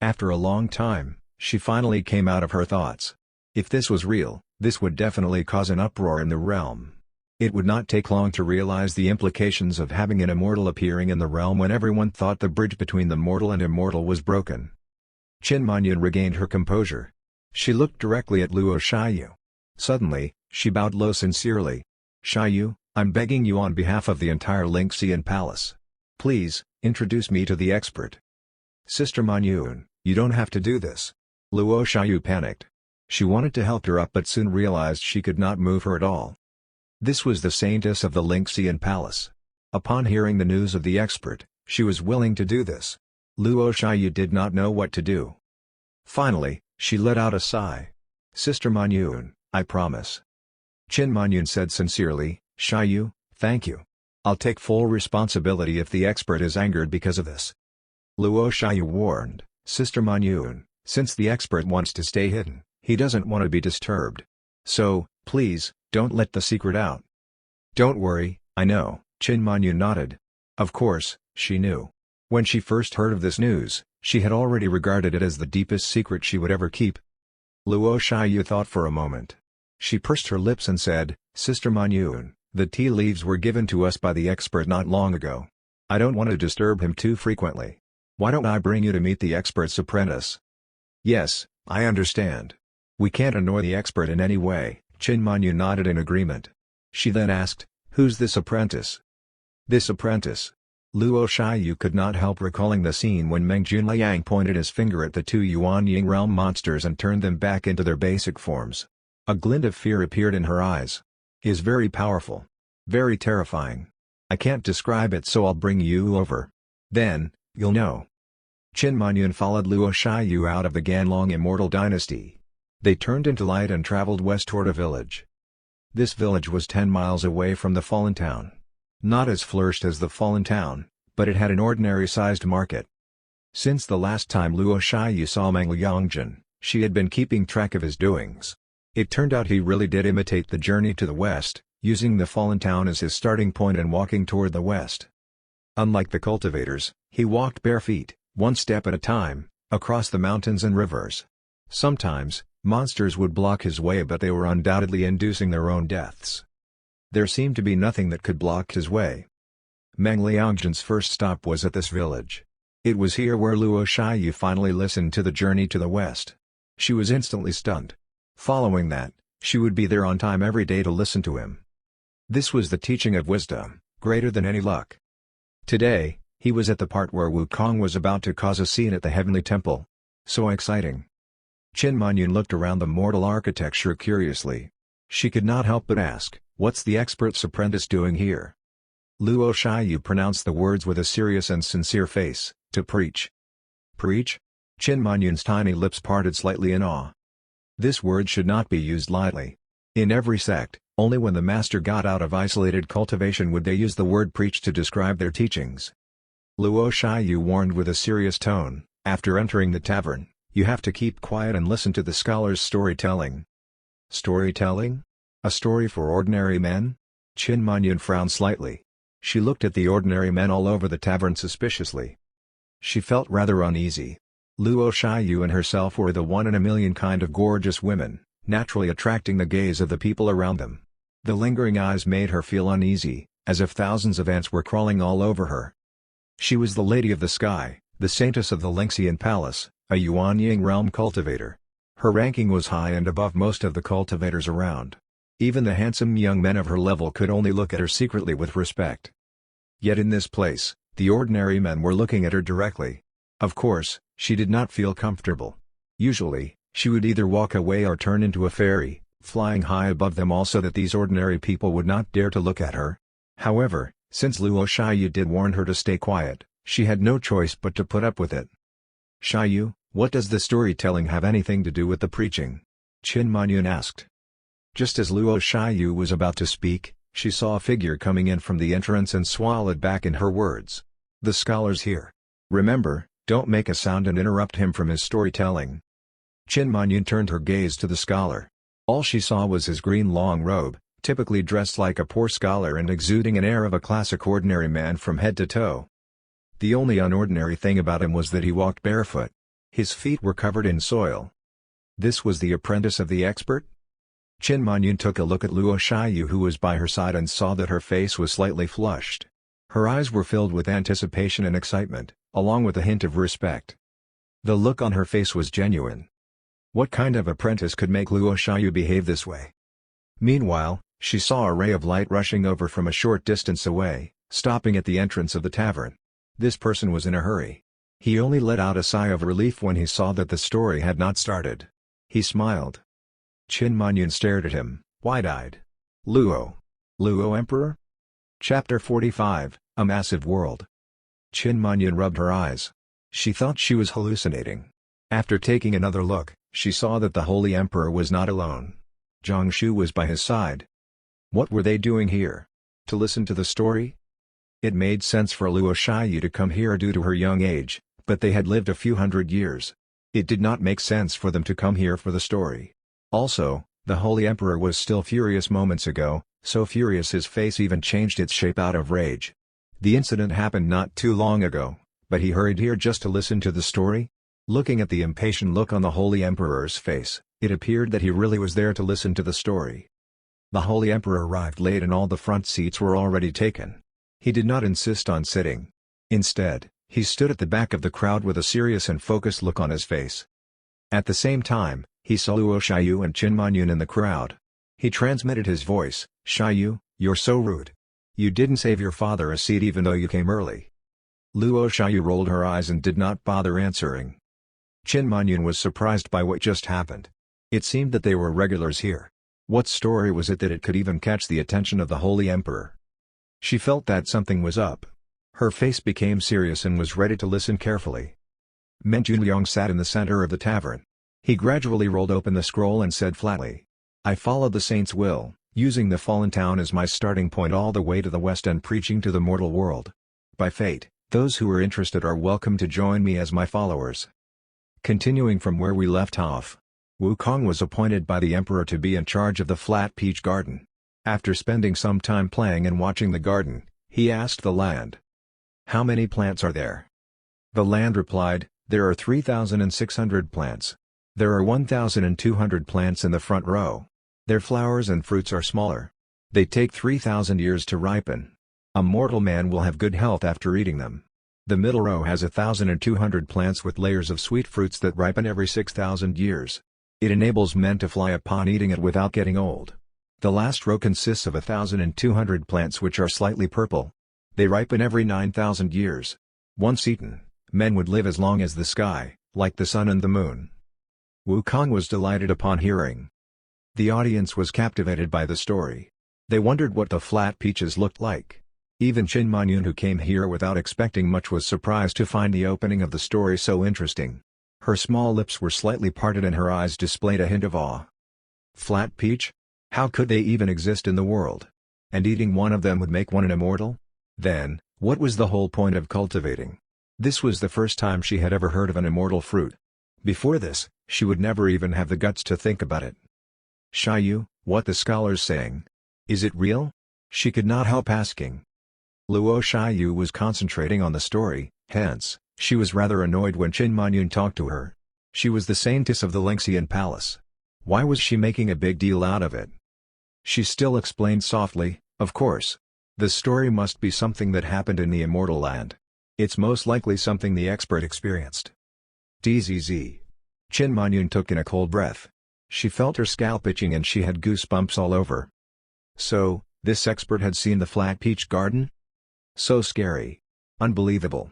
After a long time, she finally came out of her thoughts. If this was real, this would definitely cause an uproar in the realm. It would not take long to realize the implications of having an immortal appearing in the realm when everyone thought the bridge between the mortal and immortal was broken. Qin Manyun regained her composure. She looked directly at Luo Shiyu. Suddenly, she bowed low sincerely. Shiyu, I'm begging you on behalf of the entire Lingxian Palace. Please, introduce me to the expert. Sister Manyun, you don't have to do this. Luo Shiyu panicked. She wanted to help her up but soon realized she could not move her at all. This was the saintess of the Lingxian Palace. Upon hearing the news of the expert, she was willing to do this. Luo Shiyu did not know what to do. Finally, she let out a sigh. Sister Manyun, I promise. Qin Manyun said sincerely, Shiyu, thank you. I'll take full responsibility if the expert is angered because of this. Luo Shiyu warned, Sister Manyun, since the expert wants to stay hidden, he doesn't want to be disturbed. So, please, don't let the secret out. Don't worry, I know, Qin Manyun nodded. Of course, she knew. When she first heard of this news, she had already regarded it as the deepest secret she would ever keep. Luo Shiyu thought for a moment. She pursed her lips and said, Sister Manyun, the tea leaves were given to us by the expert not long ago. I don't want to disturb him too frequently. Why don't I bring you to meet the expert's apprentice? Yes, I understand. We can't annoy the expert in any way, Qin Manyun nodded in agreement. She then asked, who's this apprentice? This apprentice? Luo Shiyu could not help recalling the scene when Meng Junliang pointed his finger at the two Yuan Ying realm monsters and turned them back into their basic forms. A glint of fear appeared in her eyes. He is very powerful. Very terrifying. I can't describe it, so I'll bring you over. Then, you'll know. Qin Manyun followed Luo Shiyu out of the Ganlong Immortal Dynasty. They turned into light and traveled west toward a village. This village was 10 miles away from the fallen town. Not as flourished as the fallen town, but it had an ordinary-sized market. Since the last time Luo Shiyu saw Meng Liangjun, she had been keeping track of his doings. It turned out he really did imitate the journey to the west, using the fallen town as his starting point and walking toward the west. Unlike the cultivators, he walked bare feet, one step at a time, across the mountains and rivers. Sometimes, monsters would block his way, but they were undoubtedly inducing their own deaths. There seemed to be nothing that could block his way. Meng Liangjun's first stop was at this village. It was here where Luo Shiyu finally listened to the journey to the west. She was instantly stunned. Following that, she would be there on time every day to listen to him. This was the teaching of wisdom, greater than any luck. Today, he was at the part where Wukong was about to cause a scene at the Heavenly Temple. So exciting. Qin Manyun looked around the mortal architecture curiously. She could not help but ask, "What's the expert's apprentice doing here?" Luo Shiyu pronounced the words with a serious and sincere face, "To preach." Preach? Qin Manyun's tiny lips parted slightly in awe. This word should not be used lightly. In every sect, only when the master got out of isolated cultivation would they use the word preach to describe their teachings. Luo Shiyu warned with a serious tone, "After entering the tavern, you have to keep quiet and listen to the scholar's storytelling." Storytelling? A story for ordinary men? Qin Manyun frowned slightly. She looked at the ordinary men all over the tavern suspiciously. She felt rather uneasy. Luo Shiyu and herself were the one-in-a-million kind of gorgeous women, naturally attracting the gaze of the people around them. The lingering eyes made her feel uneasy, as if thousands of ants were crawling all over her. She was the Lady of the Sky, the Saintess of the Lingxian Palace, a Yuanying realm cultivator. Her ranking was high and above most of the cultivators around. Even the handsome young men of her level could only look at her secretly with respect. Yet in this place, the ordinary men were looking at her directly. Of course, she did not feel comfortable. Usually, she would either walk away or turn into a fairy, flying high above them all so that these ordinary people would not dare to look at her. However, since Luo Shiyu did warn her to stay quiet, she had no choice but to put up with it. "Shiyu, what does the storytelling have anything to do with the preaching?" Qin Manyun asked. Just as Luo Shiyu was about to speak, she saw a figure coming in from the entrance and swallowed back in her words. "The scholar's here. Remember, don't make a sound and interrupt him from his storytelling." Qin Manyun turned her gaze to the scholar. All she saw was his green long robe, typically dressed like a poor scholar and exuding an air of a classic ordinary man from head to toe. The only unordinary thing about him was that he walked barefoot. His feet were covered in soil. This was the apprentice of the expert? Qin Manyun took a look at Luo Shiyu who was by her side and saw that her face was slightly flushed. Her eyes were filled with anticipation and excitement, along with a hint of respect. The look on her face was genuine. What kind of apprentice could make Luo Shiyu behave this way? Meanwhile, she saw a ray of light rushing over from a short distance away, stopping at the entrance of the tavern. This person was in a hurry. He only let out a sigh of relief when he saw that the story had not started. He smiled. Qin Manyun stared at him, wide-eyed. Luo. Luo Emperor? Chapter 45, A Massive World. Qin Manyun rubbed her eyes. She thought she was hallucinating. After taking another look, she saw that the Holy Emperor was not alone. Zhang Shu was by his side. What were they doing here? To listen to the story? It made sense for Luo Shiyu to come here due to her young age, but they had lived a few hundred years. It did not make sense for them to come here for the story. Also, the Holy Emperor was still furious moments ago, so furious his face even changed its shape out of rage. The incident happened not too long ago, but he hurried here just to listen to the story? Looking at the impatient look on the Holy Emperor's face, it appeared that he really was there to listen to the story. The Holy Emperor arrived late and all the front seats were already taken. He did not insist on sitting. Instead, he stood at the back of the crowd with a serious and focused look on his face. At the same time, he saw Luo Shiyu and Qin Manyun in the crowd. He transmitted his voice, "Shiyu, you're so rude. You didn't save your father a seat even though you came early." Luo Shiyu rolled her eyes and did not bother answering. Qin Manyun was surprised by what just happened. It seemed that they were regulars here. What story was it that it could even catch the attention of the Holy Emperor? She felt that something was up. Her face became serious and was ready to listen carefully. Men Junliang sat in the center of the tavern. He gradually rolled open the scroll and said flatly, "I followed the saint's will, using the fallen town as my starting point all the way to the west and preaching to the mortal world. By fate, those who are interested are welcome to join me as my followers." Continuing from where we left off, Wukong was appointed by the emperor to be in charge of the flat peach garden. After spending some time playing and watching the garden, he asked the land, "How many plants are there?" The land replied, "There are 3,600 plants. There are 1,200 plants in the front row. Their flowers and fruits are smaller. They take 3,000 years to ripen. A mortal man will have good health after eating them. The middle row has 1,200 plants with layers of sweet fruits that ripen every 6,000 years. It enables men to fly upon eating it without getting old. The last row consists of 1,200 plants which are slightly purple. They ripen every 9,000 years. Once eaten, men would live as long as the sky, like the sun and the moon. Wukong was delighted upon hearing. The audience was captivated by the story. They wondered what the flat peaches looked like. Even Qin Manyun, who came here without expecting much, was surprised to find the opening of the story so interesting. Her small lips were slightly parted and her eyes displayed a hint of awe. Flat peach? How could they even exist in the world? And eating one of them would make one an immortal? Then, what was the whole point of cultivating? This was the first time she had ever heard of an immortal fruit. Before this, she would never even have the guts to think about it. Shiyu, what the scholars saying? Is it real? She could not help asking. Luo Shiyu was concentrating on the story, hence, she was rather annoyed when Qin Manyun talked to her. She was the saintess of the Lingxian palace. Why was she making a big deal out of it? She still explained softly, of course. The story must be something that happened in the immortal land. It's most likely something the expert experienced. Tzz. Qin Manyun took in a cold breath. She felt her scalp itching and she had goosebumps all over. So, this expert had seen the flat peach garden? So scary. Unbelievable.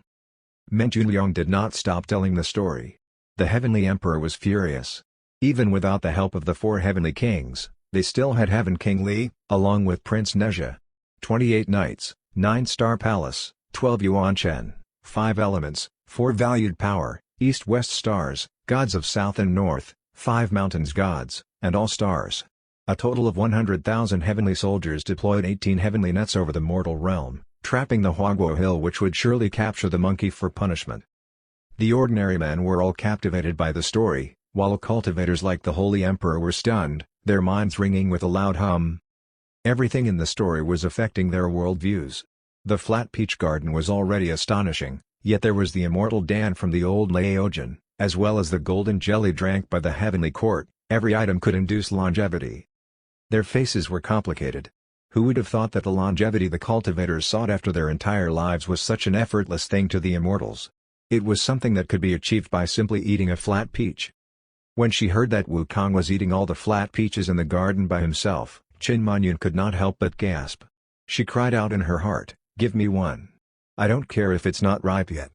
Meng Junliang did not stop telling the story. The Heavenly Emperor was furious. Even without the help of the 4 heavenly kings, they still had Heaven King Li, along with Prince Nezha. 28 knights, 9-star palace, 12 yuan chen, 5 elements, 4 valued power, east-west stars, gods of south and north, 5 mountains gods, and all stars. A total of 100,000 heavenly soldiers deployed 18 heavenly nets over the mortal realm, trapping the Huaguo Hill, which would surely capture the monkey for punishment. The ordinary men were all captivated by the story, while cultivators like the Holy Emperor were stunned, their minds ringing with a loud hum. Everything in the story was affecting their worldviews. The flat peach garden was already astonishing, yet there was the immortal Dan from the old Laojian, as well as the golden jelly drank by the heavenly court. Every item could induce longevity. Their faces were complicated. Who would have thought that the longevity the cultivators sought after their entire lives was such an effortless thing to the immortals? It was something that could be achieved by simply eating a flat peach. When she heard that Wukong was eating all the flat peaches in the garden by himself, Qin Manyun could not help but gasp. She cried out in her heart, "Give me one. I don't care if it's not ripe yet."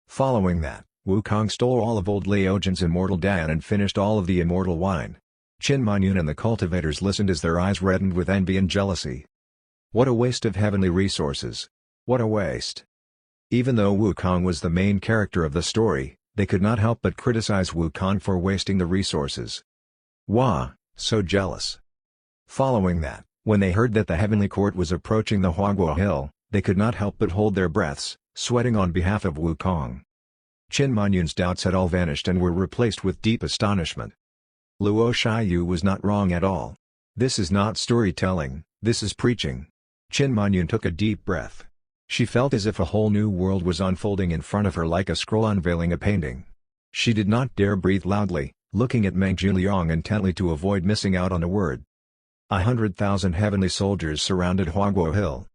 Following that, Wukong stole all of old Laojian's immortal Dan and finished all of the immortal wine. Qin Manyun and the cultivators listened as their eyes reddened with envy and jealousy. What a waste of heavenly resources. What a waste. Even though Wukong was the main character of the story, they could not help but criticize Wukong for wasting the resources. Wah, so jealous. Following that, when they heard that the heavenly court was approaching the Huaguo Hill, they could not help but hold their breaths, sweating on behalf of Wukong. Qin Manyun's doubts had all vanished and were replaced with deep astonishment. Luo Shiyu was not wrong at all. This is not storytelling, this is preaching. Qin Manyun took a deep breath. She felt as if a whole new world was unfolding in front of her like a scroll unveiling a painting. She did not dare breathe loudly, looking at Meng Junliang intently to avoid missing out on a word. 100,000 heavenly soldiers surrounded Huaguo Hill.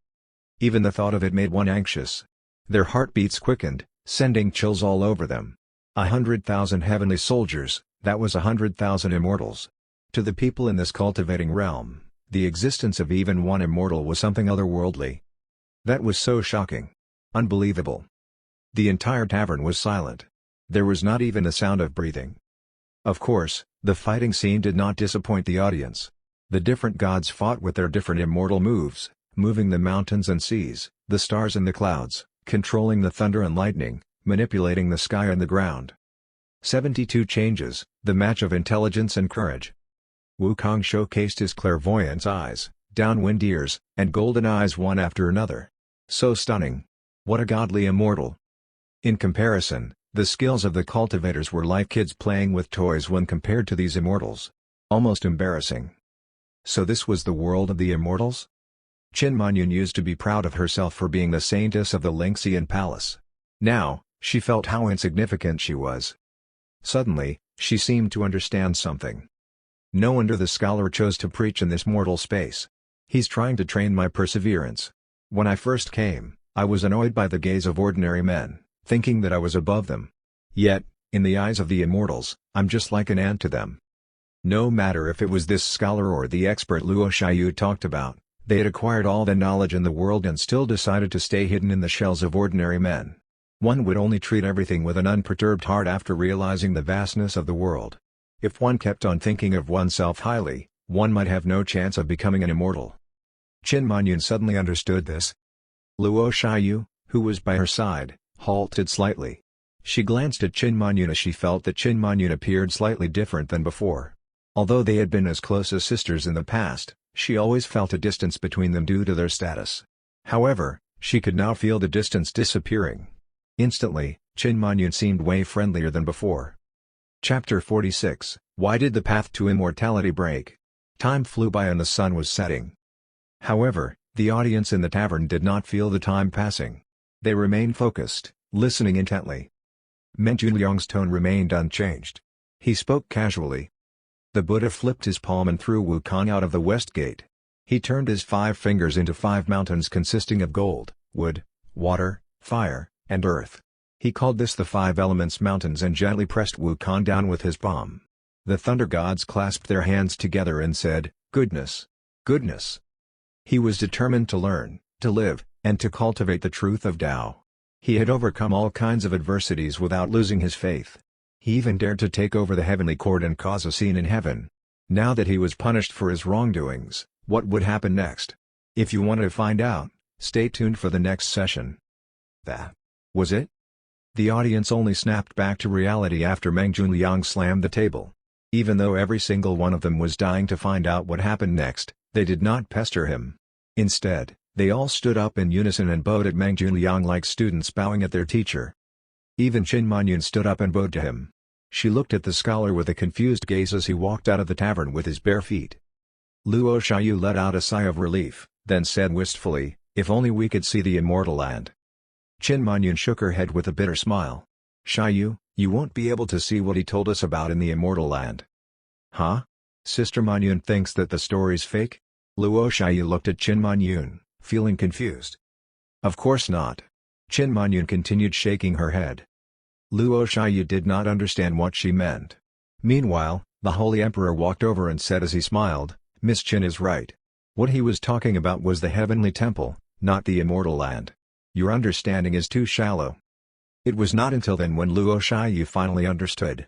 Even the thought of it made one anxious. Their heartbeats quickened, sending chills all over them. 100,000 heavenly soldiers, that was 100,000 immortals. To the people in this cultivating realm, the existence of even one immortal was something otherworldly. That was so shocking. Unbelievable. The entire tavern was silent. There was not even the sound of breathing. Of course, the fighting scene did not disappoint the audience. The different gods fought with their different immortal moves, moving the mountains and seas, the stars and the clouds, controlling the thunder and lightning, manipulating the sky and the ground. 72 changes, the match of intelligence and courage. Wukong showcased his clairvoyance eyes, downwind ears, and golden eyes one after another. So stunning. What a godly immortal. In comparison, the skills of the cultivators were like kids playing with toys when compared to these immortals. Almost embarrassing. So this was the world of the immortals? Qin Manyun used to be proud of herself for being the saintess of the Lingxian palace. Now, she felt how insignificant she was. Suddenly, she seemed to understand something. No wonder the scholar chose to preach in this mortal space. He's trying to train my perseverance. When I first came, I was annoyed by the gaze of ordinary men, thinking that I was above them. Yet, in the eyes of the immortals, I'm just like an ant to them. No matter if it was this scholar or the expert Luo Shiyu talked about, they had acquired all the knowledge in the world and still decided to stay hidden in the shells of ordinary men. One would only treat everything with an unperturbed heart after realizing the vastness of the world. If one kept on thinking of oneself highly, one might have no chance of becoming an immortal. Qin Manyun suddenly understood this. Luo Shiyu, who was by her side, halted slightly. She glanced at Qin Manyun as she felt that Qin Manyun appeared slightly different than before. Although they had been as close as sisters in the past, she always felt a distance between them due to their status. However, she could now feel the distance disappearing. Instantly, Qin Manyun seemed way friendlier than before. Chapter 46, Why did the path to immortality break? Time flew by and the sun was setting. However, the audience in the tavern did not feel the time passing. They remained focused, listening intently. Meng Junliang's tone remained unchanged. He spoke casually. The Buddha flipped his palm and threw Wukong out of the west gate. He turned his 5 fingers into 5 mountains consisting of gold, wood, water, fire, and earth. He called this the 5 elements mountains and gently pressed Wukong down with his palm. The thunder gods clasped their hands together and said, "Goodness! Goodness!" He was determined to learn, to live, and to cultivate the truth of Tao. He had overcome all kinds of adversities without losing his faith. He even dared to take over the heavenly court and cause a scene in heaven. Now that he was punished for his wrongdoings, what would happen next? If you want to find out, stay tuned for the next session. That was it? The audience only snapped back to reality after Meng Junliang slammed the table. Even though every single one of them was dying to find out what happened next, they did not pester him. Instead, they all stood up in unison and bowed at Meng Junliang like students bowing at their teacher. Even Qin Manyun stood up and bowed to him. She looked at the scholar with a confused gaze as he walked out of the tavern with his bare feet. Luo Shiyu let out a sigh of relief, then said wistfully, "If only we could see the immortal land." Qin Manyun shook her head with a bitter smile. "Shiyu, you won't be able to see what he told us about in the immortal land." "Huh? Sister Manyun thinks that the story's fake?" Luo Shiyu looked at Qin Manyun, feeling confused. "Of course not." Qin Manyun continued shaking her head. Luo Shiyu did not understand what she meant. Meanwhile, the Holy Emperor walked over and said as he smiled, "Miss Qin is right. What he was talking about was the heavenly temple, not the immortal land. Your understanding is too shallow." It was not until then when Luo Shiyu finally understood.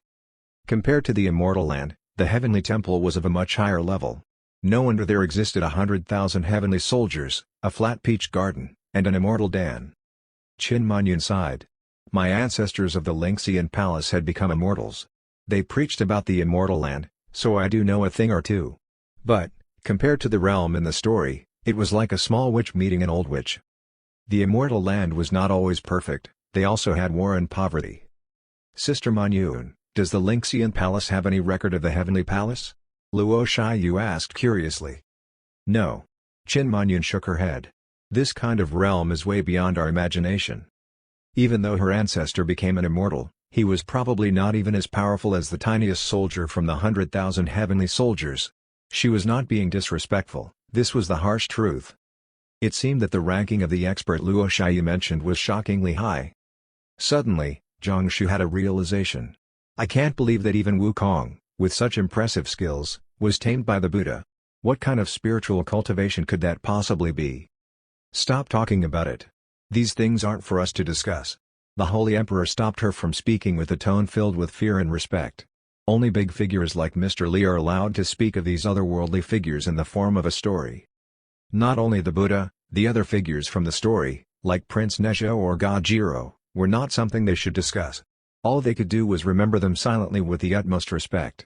Compared to the immortal land, the heavenly temple was of a much higher level. No wonder there existed 100,000 heavenly soldiers, a flat peach garden, and an immortal Dan. Qin Manyun sighed. "My ancestors of the Lingxian Palace had become immortals. They preached about the immortal land, so I do know a thing or two. But, compared to the realm in the story, it was like a small witch meeting an old witch. The immortal land was not always perfect, they also had war and poverty." "Sister Manyun, does the Lingxian Palace have any record of the heavenly palace?" Luo Shiyu asked curiously. "No." Qin Manyun shook her head. "This kind of realm is way beyond our imagination." Even though her ancestor became an immortal, he was probably not even as powerful as the tiniest soldier from the 100,000 heavenly soldiers. She was not being disrespectful, this was the harsh truth. It seemed that the ranking of the expert Luo Shiyu mentioned was shockingly high. Suddenly, Zhang Shu had a realization. "I can't believe that even Wukong, with such impressive skills, was tamed by the Buddha. What kind of spiritual cultivation could that possibly be?" "Stop talking about it. These things aren't for us to discuss." The Holy Emperor stopped her from speaking with a tone filled with fear and respect. Only big figures like Mr. Li are allowed to speak of these otherworldly figures in the form of a story. Not only the Buddha, the other figures from the story, like Prince Nezha or God Jiro, were not something they should discuss. All they could do was remember them silently with the utmost respect.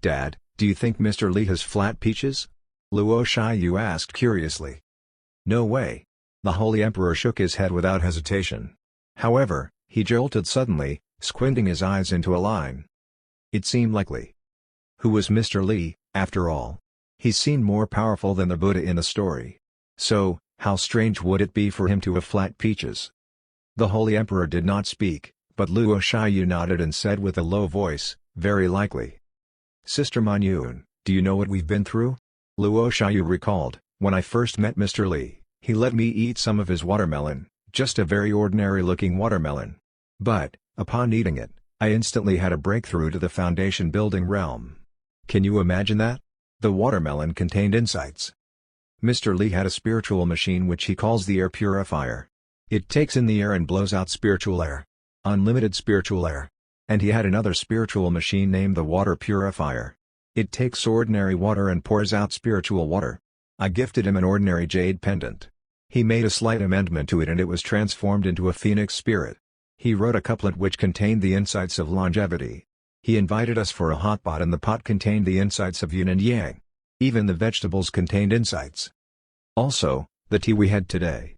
"Dad, do you think Mr. Li has flat peaches?" Luo Shiyu asked curiously. "No way." The Holy Emperor shook his head without hesitation. However, he jolted suddenly, squinting his eyes into a line. It seemed likely. Who was Mr. Li, after all? He seemed more powerful than the Buddha in the story. So, how strange would it be for him to have flat peaches? The Holy Emperor did not speak, but Luo Shiyu nodded and said with a low voice, "Very likely." "Sister Manyun, do you know what we've been through?" Luo Shiyu recalled, "When I first met Mr. Li, he let me eat some of his watermelon, just a very ordinary-looking watermelon. But, upon eating it, I instantly had a breakthrough to the foundation-building realm. Can you imagine that? The watermelon contained insights. Mr. Lee had a spiritual machine which he calls the air purifier. It takes in the air and blows out spiritual air. Unlimited spiritual air. And he had another spiritual machine named the water purifier. It takes ordinary water and pours out spiritual water. I gifted him an ordinary jade pendant. He made a slight amendment to it and it was transformed into a phoenix spirit. He wrote a couplet which contained the insights of longevity. He invited us for a hot pot and the pot contained the insights of yin and yang. Even the vegetables contained insights. Also, the tea we had today.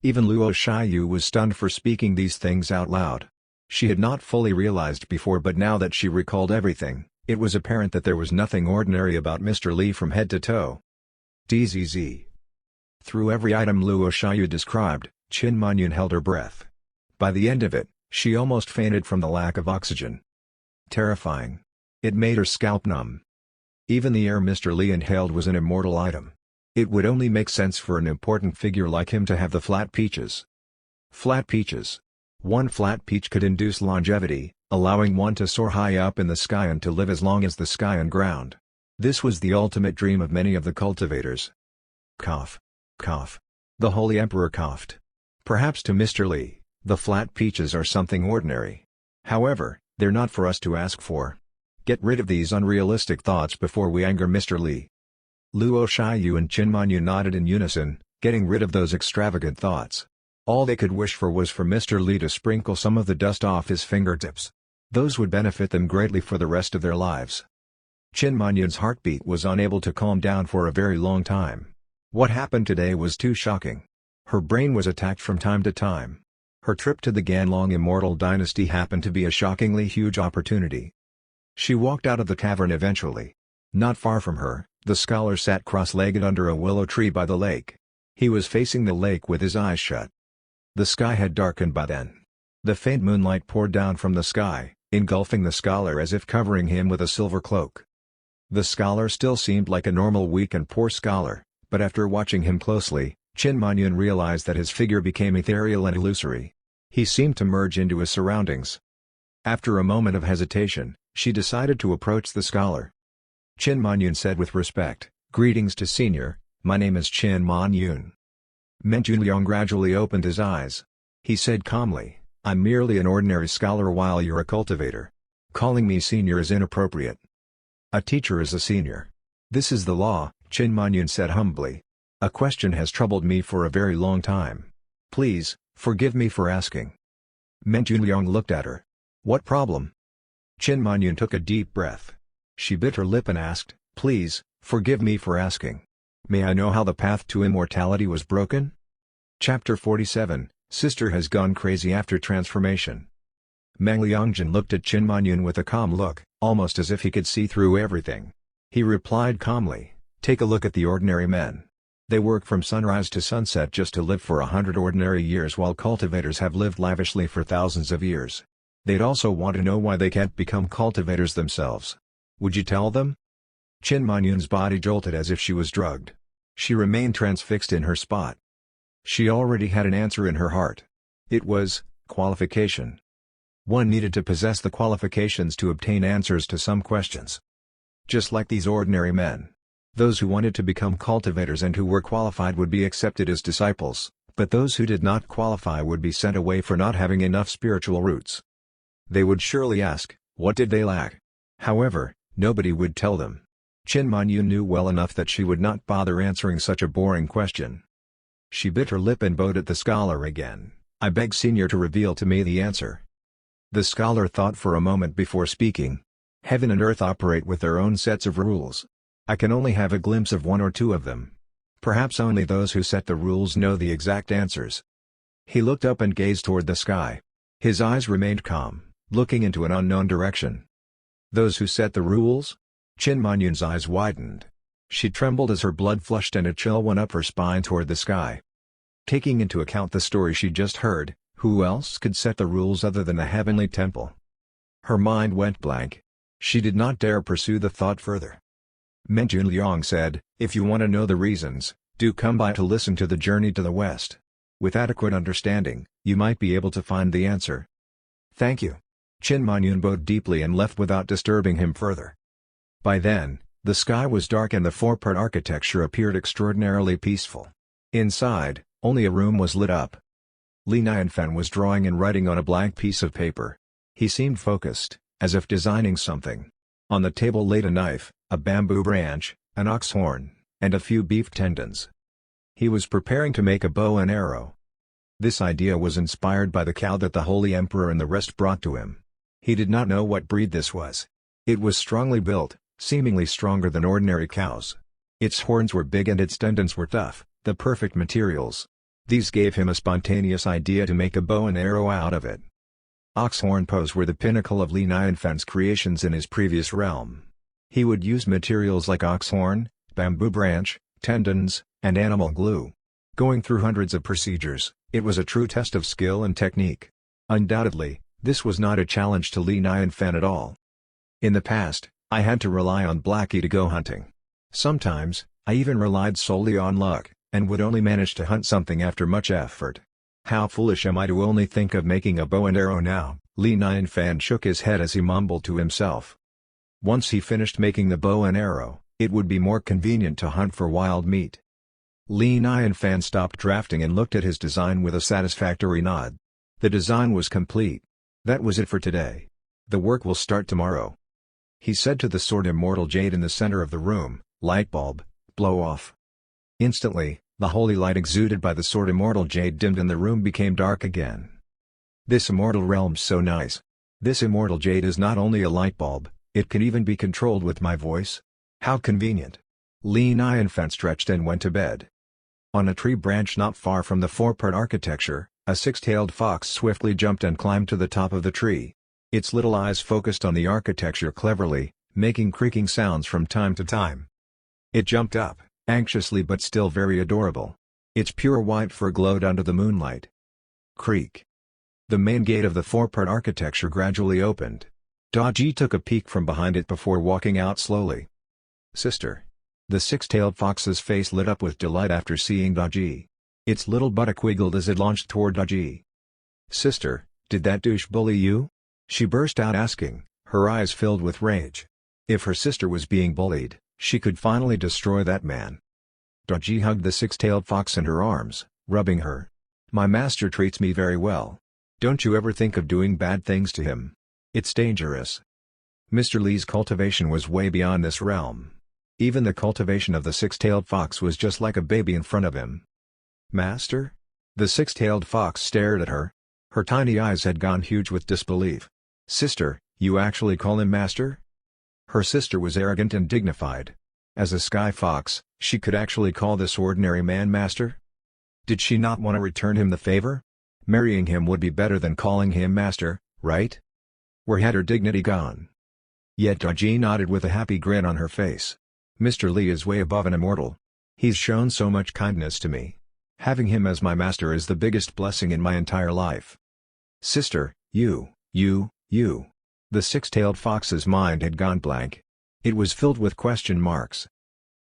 Even Luo Shiyu was stunned for speaking these things out loud. She had not fully realized before, but now that she recalled everything, it was apparent that there was nothing ordinary about Mr. Lee from head to toe. DZZ. Through every item Luo Shiyu described, Qin Manyun held her breath. By the end of it, she almost fainted from the lack of oxygen. Terrifying. It made her scalp numb. Even the air Mr. Lee inhaled was an immortal item. It would only make sense for an important figure like him to have the flat peaches. Flat peaches. One flat peach could induce longevity, allowing one to soar high up in the sky and to live as long as the sky and ground. This was the ultimate dream of many of the cultivators. Cough. Cough. The Holy Emperor coughed. Perhaps to Mr. Lee, the flat peaches are something ordinary. However, they're not for us to ask for. Get rid of these unrealistic thoughts before we anger Mr. Lee. Luo Shiyu and Qin Manyun nodded in unison, getting rid of those extravagant thoughts. All they could wish for was for Mr. Lee to sprinkle some of the dust off his fingertips. Those would benefit them greatly for the rest of their lives. Qin Manyun's heartbeat was unable to calm down for a very long time. What happened today was too shocking. Her brain was attacked from time to time. Her trip to the Ganlong Immortal Dynasty happened to be a shockingly huge opportunity. She walked out of the cavern eventually. Not far from her, the scholar sat cross-legged under a willow tree by the lake. He was facing the lake with his eyes shut. The sky had darkened by then. The faint moonlight poured down from the sky, engulfing the scholar as if covering him with a silver cloak. The scholar still seemed like a normal weak and poor scholar, but after watching him closely, Qin Manyun realized that his figure became ethereal and illusory. He seemed to merge into his surroundings. After a moment of hesitation, she decided to approach the scholar. Qin Manyun said with respect, "Greetings to Senior, my name is Qin Manyun." Menjunliang gradually opened his eyes. He said calmly, "I'm merely an ordinary scholar while you're a cultivator. Calling me senior is inappropriate. A teacher is a senior. This is the law," Qin Manyun said humbly. "A question has troubled me for a very long time. Please, forgive me for asking." Menjunliang looked at her. "What problem?" Qin Manyun took a deep breath. She bit her lip and asked, "Please, forgive me for asking. May I know how the path to immortality was broken?" Chapter 47, Sister has gone crazy after transformation. Meng Liangjin looked at Qin Manyun with a calm look, almost as if he could see through everything. He replied calmly, "Take a look at the ordinary men. They work from sunrise to sunset just to live for 100 ordinary years while cultivators have lived lavishly for thousands of years. They'd also want to know why they can't become cultivators themselves. Would you tell them?" Qin Manyun's body jolted as if she was drugged. She remained transfixed in her spot. She already had an answer in her heart. It was, qualification. One needed to possess the qualifications to obtain answers to some questions. Just like these ordinary men. Those who wanted to become cultivators and who were qualified would be accepted as disciples, but those who did not qualify would be sent away for not having enough spiritual roots. They would surely ask, what did they lack? However, nobody would tell them. Qin Manyun knew well enough that she would not bother answering such a boring question. She bit her lip and bowed at the scholar again. "I beg Senior to reveal to me the answer." The scholar thought for a moment before speaking. "Heaven and earth operate with their own sets of rules. I can only have a glimpse of one or two of them. Perhaps only those who set the rules know the exact answers." He looked up and gazed toward the sky. His eyes remained calm, looking into an unknown direction. "Those who set the rules?" Qin Manyun's eyes widened. She trembled as her blood flushed and a chill went up her spine toward the sky. Taking into account the story she just heard, who else could set the rules other than the heavenly temple? Her mind went blank. She did not dare pursue the thought further. Menjun Liang said, "If you want to know the reasons, do come by to listen to the journey to the west. With adequate understanding, you might be able to find the answer." "Thank you." Qin Manyun bowed deeply and left without disturbing him further. By then, the sky was dark and the four-part architecture appeared extraordinarily peaceful. Inside, only a room was lit up. Li Nianfen was drawing and writing on a blank piece of paper. He seemed focused, as if designing something. On the table laid a knife, a bamboo branch, an ox horn, and a few beef tendons. He was preparing to make a bow and arrow. This idea was inspired by the cow that the Holy Emperor and the rest brought to him. He did not know what breed this was. It was strongly built, seemingly stronger than ordinary cows. Its horns were big and its tendons were tough, the perfect materials. These gave him a spontaneous idea to make a bow and arrow out of it. Oxhorn bows were the pinnacle of Li Nianfen's creations in his previous realm. He would use materials like oxhorn, bamboo branch, tendons, and animal glue. Going through hundreds of procedures, it was a true test of skill and technique. Undoubtedly, this was not a challenge to Li Nianfen at all. In the past, I had to rely on Blackie to go hunting. Sometimes, I even relied solely on luck, and would only manage to hunt something after much effort. How foolish am I to only think of making a bow and arrow now? Li Nianfen shook his head as he mumbled to himself. Once he finished making the bow and arrow, it would be more convenient to hunt for wild meat. Li Nianfen stopped drafting and looked at his design with a satisfactory nod. The design was complete. That was it for today. The work will start tomorrow. He said to the sword immortal jade in the center of the room, "Light bulb, blow off." Instantly, the holy light exuded by the sword immortal jade dimmed and the room became dark again. This immortal realm's so nice. This immortal jade is not only a light bulb, it can even be controlled with my voice. How convenient. Li Nianfen stretched and went to bed. On a tree branch not far from the four-part architecture, a six-tailed fox swiftly jumped and climbed to the top of the tree. Its little eyes focused on the architecture cleverly, making creaking sounds from time to time. It jumped up, anxiously but still very adorable. Its pure white fur glowed under the moonlight. Creak. The main gate of the four-part architecture gradually opened. Daji took a peek from behind it before walking out slowly. "Sister." The six-tailed fox's face lit up with delight after seeing Daji. Its little buttock wiggled as it launched toward Daji. "Sister, did that douche bully you?" she burst out asking, her eyes filled with rage. If her sister was being bullied, she could finally destroy that man. Daji hugged the six-tailed fox in her arms, rubbing her. "My master treats me very well. Don't you ever think of doing bad things to him. It's dangerous." Mr. Li's cultivation was way beyond this realm. Even the cultivation of the six-tailed fox was just like a baby in front of him. "Master?" The six-tailed fox stared at her. Her tiny eyes had gone huge with disbelief. "Sister, you actually call him master?" Her sister was arrogant and dignified. As a sky fox, she could actually call this ordinary man master? Did she not want to return him the favor? Marrying him would be better than calling him master, right? Where had her dignity gone? Yet Daji nodded with a happy grin on her face. "Mr. Li is way above an immortal. He's shown so much kindness to me. Having him as my master is the biggest blessing in my entire life." "Sister, you. The six-tailed fox's mind had gone blank. It was filled with question marks.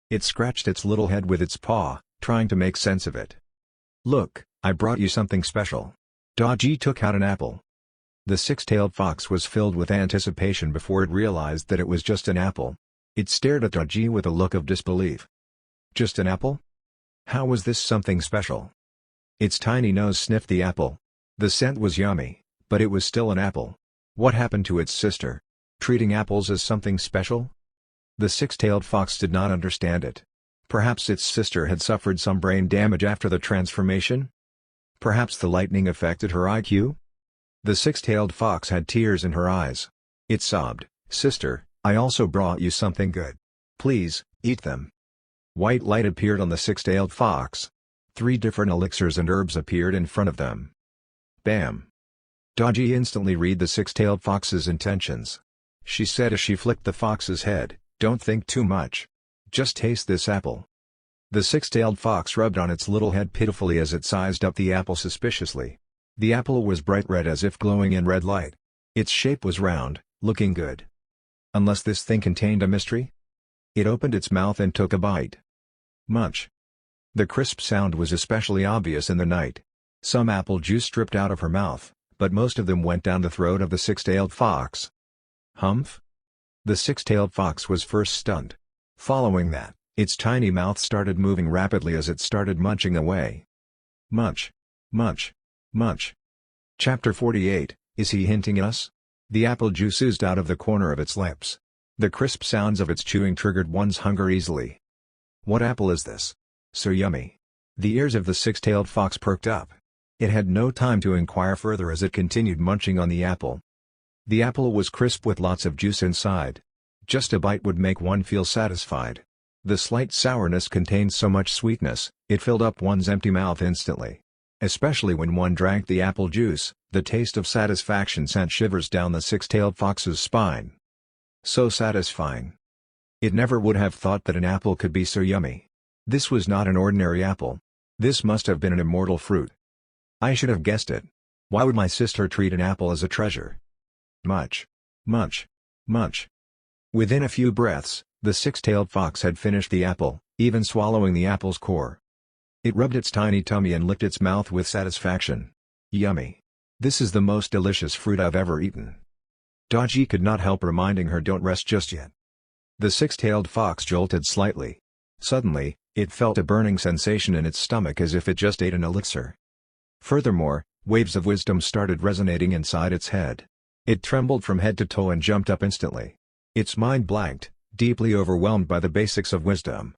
It scratched its little head with its paw, trying to make sense of it. "Look, I brought you something special." Daji took out an apple. The six-tailed fox was filled with anticipation before it realized that it was just an apple. It stared at Daji with a look of disbelief. "Just an apple? How was this something special?" Its tiny nose sniffed the apple. The scent was yummy, but it was still an apple. What happened to its sister? Treating apples as something special? The six-tailed fox did not understand it. Perhaps its sister had suffered some brain damage after the transformation? Perhaps the lightning affected her IQ? The six-tailed fox had tears in her eyes. It sobbed, "Sister, I also brought you something good. Please, eat them." White light appeared on the six-tailed fox. 3 different elixirs and herbs appeared in front of them. Bam! Daji instantly read the six-tailed fox's intentions. She said as she flicked the fox's head, "Don't think too much. Just taste this apple." The six-tailed fox rubbed on its little head pitifully as it sized up the apple suspiciously. The apple was bright red as if glowing in red light. Its shape was round, looking good. Unless this thing contained a mystery? It opened its mouth and took a bite. Munch. The crisp sound was especially obvious in the night. Some apple juice dripped out of her mouth, but most of them went down the throat of the six-tailed fox. Humph? The six-tailed fox was first stunned. Following that, its tiny mouth started moving rapidly as it started munching away. Munch. Munch. Munch. Chapter 48, Is he hinting at us? The apple juice oozed out of the corner of its lips. The crisp sounds of its chewing triggered one's hunger easily. What apple is this? So yummy. The ears of the six-tailed fox perked up. It had no time to inquire further as it continued munching on the apple. The apple was crisp with lots of juice inside. Just a bite would make one feel satisfied. The slight sourness contained so much sweetness, it filled up one's empty mouth instantly. Especially when one drank the apple juice, the taste of satisfaction sent shivers down the six-tailed fox's spine. So satisfying. It never would have thought that an apple could be so yummy. This was not an ordinary apple. This must have been an immortal fruit. I should have guessed it. Why would my sister treat an apple as a treasure? Munch. Munch. Munch. Within a few breaths, the six-tailed fox had finished the apple, even swallowing the apple's core. It rubbed its tiny tummy and licked its mouth with satisfaction. Yummy. This is the most delicious fruit I've ever eaten. Dodgy could not help reminding her, don't rest just yet. The six-tailed fox jolted slightly. Suddenly, it felt a burning sensation in its stomach as if it just ate an elixir. Furthermore, waves of wisdom started resonating inside its head. It trembled from head to toe and jumped up instantly. Its mind blanked, deeply overwhelmed by the basics of wisdom.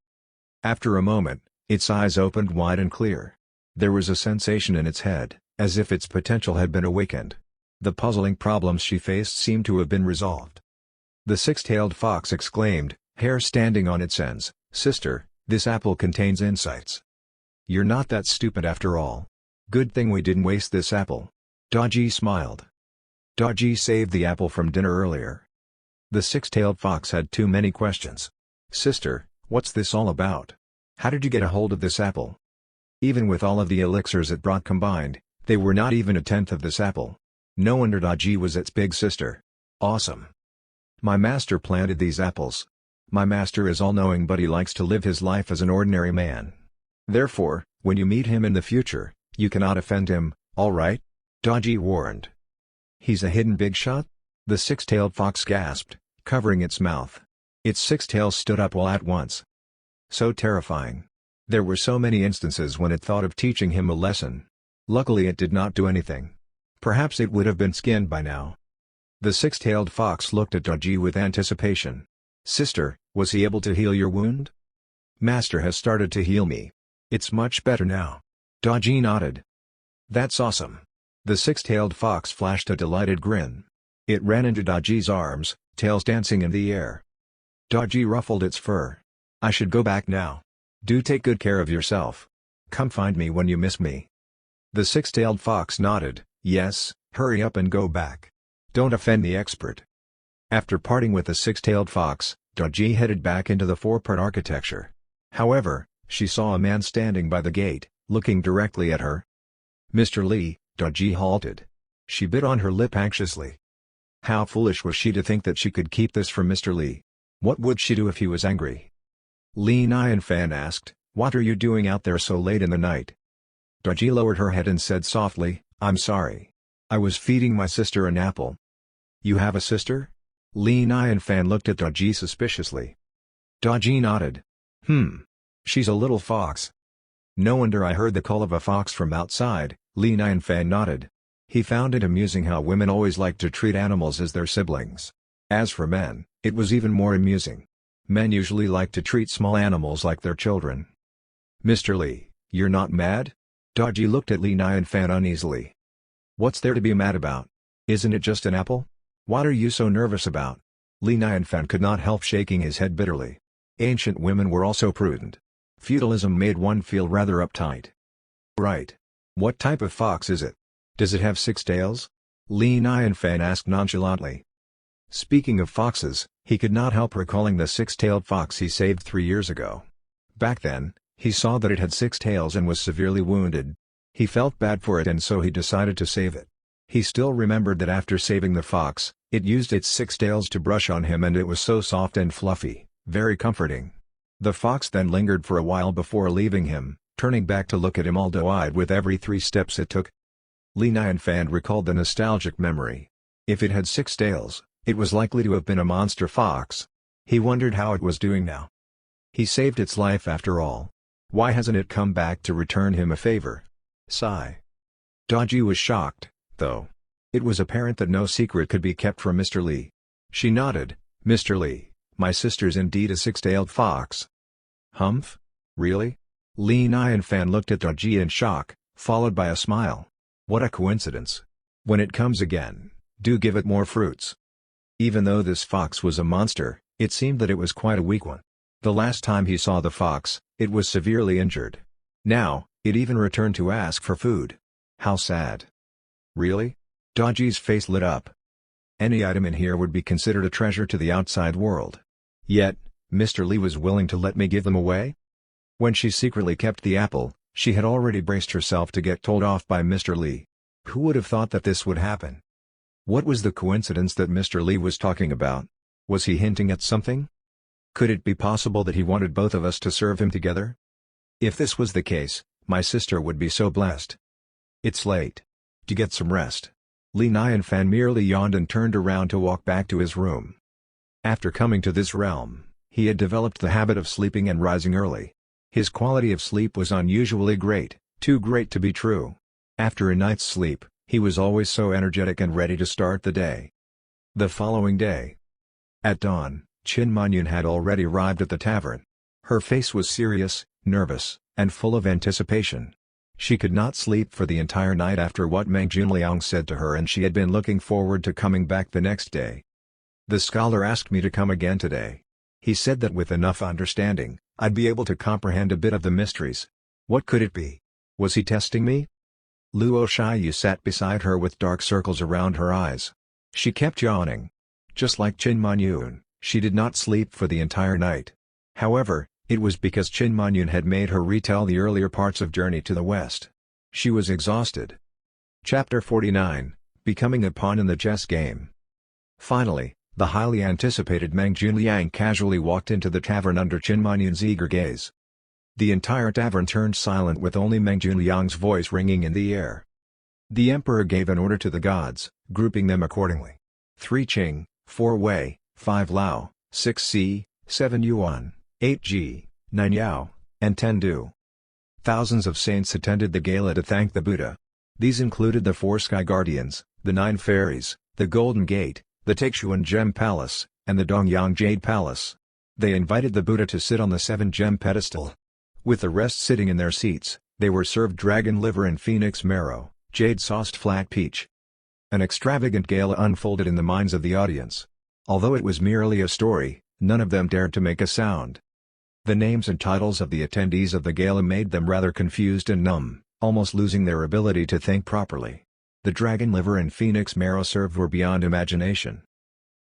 After a moment, its eyes opened wide and clear. There was a sensation in its head, as if its potential had been awakened. The puzzling problems she faced seemed to have been resolved. The six-tailed fox exclaimed, hair standing on its ends, "Sister, this apple contains insights. You're not that stupid after all. Good thing we didn't waste this apple." Dodgy smiled. Dodgy saved the apple from dinner earlier. The six-tailed fox had too many questions. "Sister, what's this all about? How did you get a hold of this apple?" Even with all of the elixirs it brought combined, they were not even a tenth of this apple. No wonder Dodgy was its big sister. Awesome. "My master planted these apples. My master is all-knowing, but he likes to live his life as an ordinary man. Therefore, when you meet him in the future, you cannot offend him, all right?" Dodgy warned. "He's a hidden Bigshot?" The six-tailed fox gasped, covering its mouth. Its six tails stood up all at once. So terrifying. There were so many instances when it thought of teaching him a lesson. Luckily it did not do anything. Perhaps it would have been skinned by now. The six-tailed fox looked at Dodgy with anticipation. "Sister, was he able to heal your wound?" "Master has started to heal me. It's much better now." Dodgy nodded. "That's awesome." The six-tailed fox flashed a delighted grin. It ran into Dodgy's arms, tails dancing in the air. Dodgy ruffled its fur. "I should go back now. Do take good care of yourself. Come find me when you miss me." The six-tailed fox nodded, "Yes, hurry up and go back. Don't offend the expert." After parting with the six-tailed fox, Dodgy headed back into the four-part architecture. However, she saw a man standing by the gate, looking directly at her. "Mr. Lee," Dodgy halted. She bit on her lip anxiously. How foolish was she to think that she could keep this from Mr. Lee? What would she do if he was angry? Li Nianfan asked, "What are you doing out there so late in the night?" Dodgy lowered her head and said softly, "I'm sorry. I was feeding my sister an apple." "You have a sister?" Li Nianfan looked at Dodgy suspiciously. Dodgy nodded. She's a little fox." "No wonder I heard the call of a fox from outside," Li Nianfan nodded. He found it amusing how women always like to treat animals as their siblings. As for men, it was even more amusing. Men usually like to treat small animals like their children. "Mr. Lee, you're not mad?" Dodgy looked at Li Nianfan uneasily. "What's there to be mad about? Isn't it just an apple? What are you so nervous about?" Li Nianfan could not help shaking his head bitterly. Ancient women were also prudent. Feudalism made one feel rather uptight. "Right. What type of fox is it? Does it have six tails?" Li Nianfan asked nonchalantly. Speaking of foxes, he could not help recalling the six-tailed fox he saved 3 years ago. Back then, he saw that it had 6 tails and was severely wounded. He felt bad for it and so he decided to save it. He still remembered that after saving the fox, it used its 6 tails to brush on him and it was so soft and fluffy, very comforting. The fox then lingered for a while before leaving him, turning back to look at him all doe-eyed with every 3 steps it took. Li Nianfan recalled the nostalgic memory. If it had 6 tails, It was likely to have been a monster fox. He wondered how it was doing now. He saved its life after all. Why hasn't it come back to return him a favor? Sigh. Dodgy was shocked, though. It was apparent that no secret could be kept from Mr. Lee. She nodded. "Mr. Lee, my sister's indeed a six-tailed fox." "Humph? Really?" Li and Fan looked at Dodgy in shock, followed by a smile. "What a coincidence. When it comes again, do give it more fruits." Even though this fox was a monster, it seemed that it was quite a weak one. The last time he saw the fox, it was severely injured. Now, it even returned to ask for food. How sad. "Really?" Dodgy's face lit up. Any item in here would be considered a treasure to the outside world. Yet, Mr. Lee was willing to let me give them away? When she secretly kept the apple, she had already braced herself to get told off by Mr. Lee. Who would have thought that this would happen? What was the coincidence that Mr. Lee was talking about? Was he hinting at something? Could it be possible that he wanted both of us to serve him together? If this was the case, my sister would be so blessed. "It's late. To get some rest." Li and Fan merely yawned and turned around to walk back to his room. After coming to this realm, he had developed the habit of sleeping and rising early. His quality of sleep was unusually great, too great to be true. After a night's sleep, he was always so energetic and ready to start the day. The following day, at dawn, Chin Manyun had already arrived at the tavern. Her face was serious, nervous, and full of anticipation. She could not sleep for the entire night after what Meng Junliang said to her, and she had been looking forward to coming back the next day. "The scholar asked me to come again today. He said that with enough understanding, I'd be able to comprehend a bit of the mysteries. What could it be? Was he testing me?" Luo Shiyu sat beside her with dark circles around her eyes. She kept yawning. Just like Chin Manyun, she did not sleep for the entire night. However, it was because Chin Manyun had made her retell the earlier parts of Journey to the West. She was exhausted. Chapter 49, Becoming a Pawn in the Chess Game. Finally, the highly anticipated Meng Junliang casually walked into the tavern under Chin Manyun's eager gaze. The entire tavern turned silent with only Meng Junliang's voice ringing in the air. The emperor gave an order to the gods, grouping them accordingly. 3 Qing, 4 Wei, 5 Lao, 6 Si, 7 Yuan, 8 Ji, 9 Yao, and 10 Du. Thousands of saints attended the gala to thank the Buddha. These included the 4 Sky Guardians, the 9 Fairies, the Golden Gate, the Taixuan Gem Palace, and the Dongyang Jade Palace. They invited the Buddha to sit on the 7-gem pedestal. With the rest sitting in their seats, they were served dragon liver and phoenix marrow, jade-sauced flat peach. An extravagant gala unfolded in the minds of the audience. Although it was merely a story, none of them dared to make a sound. The names and titles of the attendees of the gala made them rather confused and numb, almost losing their ability to think properly. The dragon liver and phoenix marrow served were beyond imagination.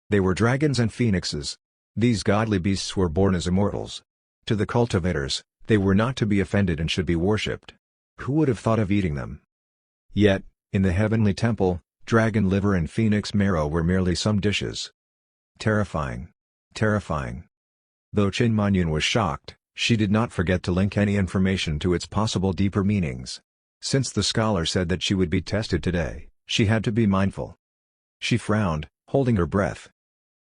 They were dragons and phoenixes. These godly beasts were born as immortals. To the cultivators, they were not to be offended and should be worshipped. Who would have thought of eating them? Yet, in the heavenly temple, dragon liver and phoenix marrow were merely some dishes. Terrifying. Terrifying. Though Chin Manyun was shocked, she did not forget to link any information to its possible deeper meanings. Since the scholar said that she would be tested today, she had to be mindful. She frowned, holding her breath.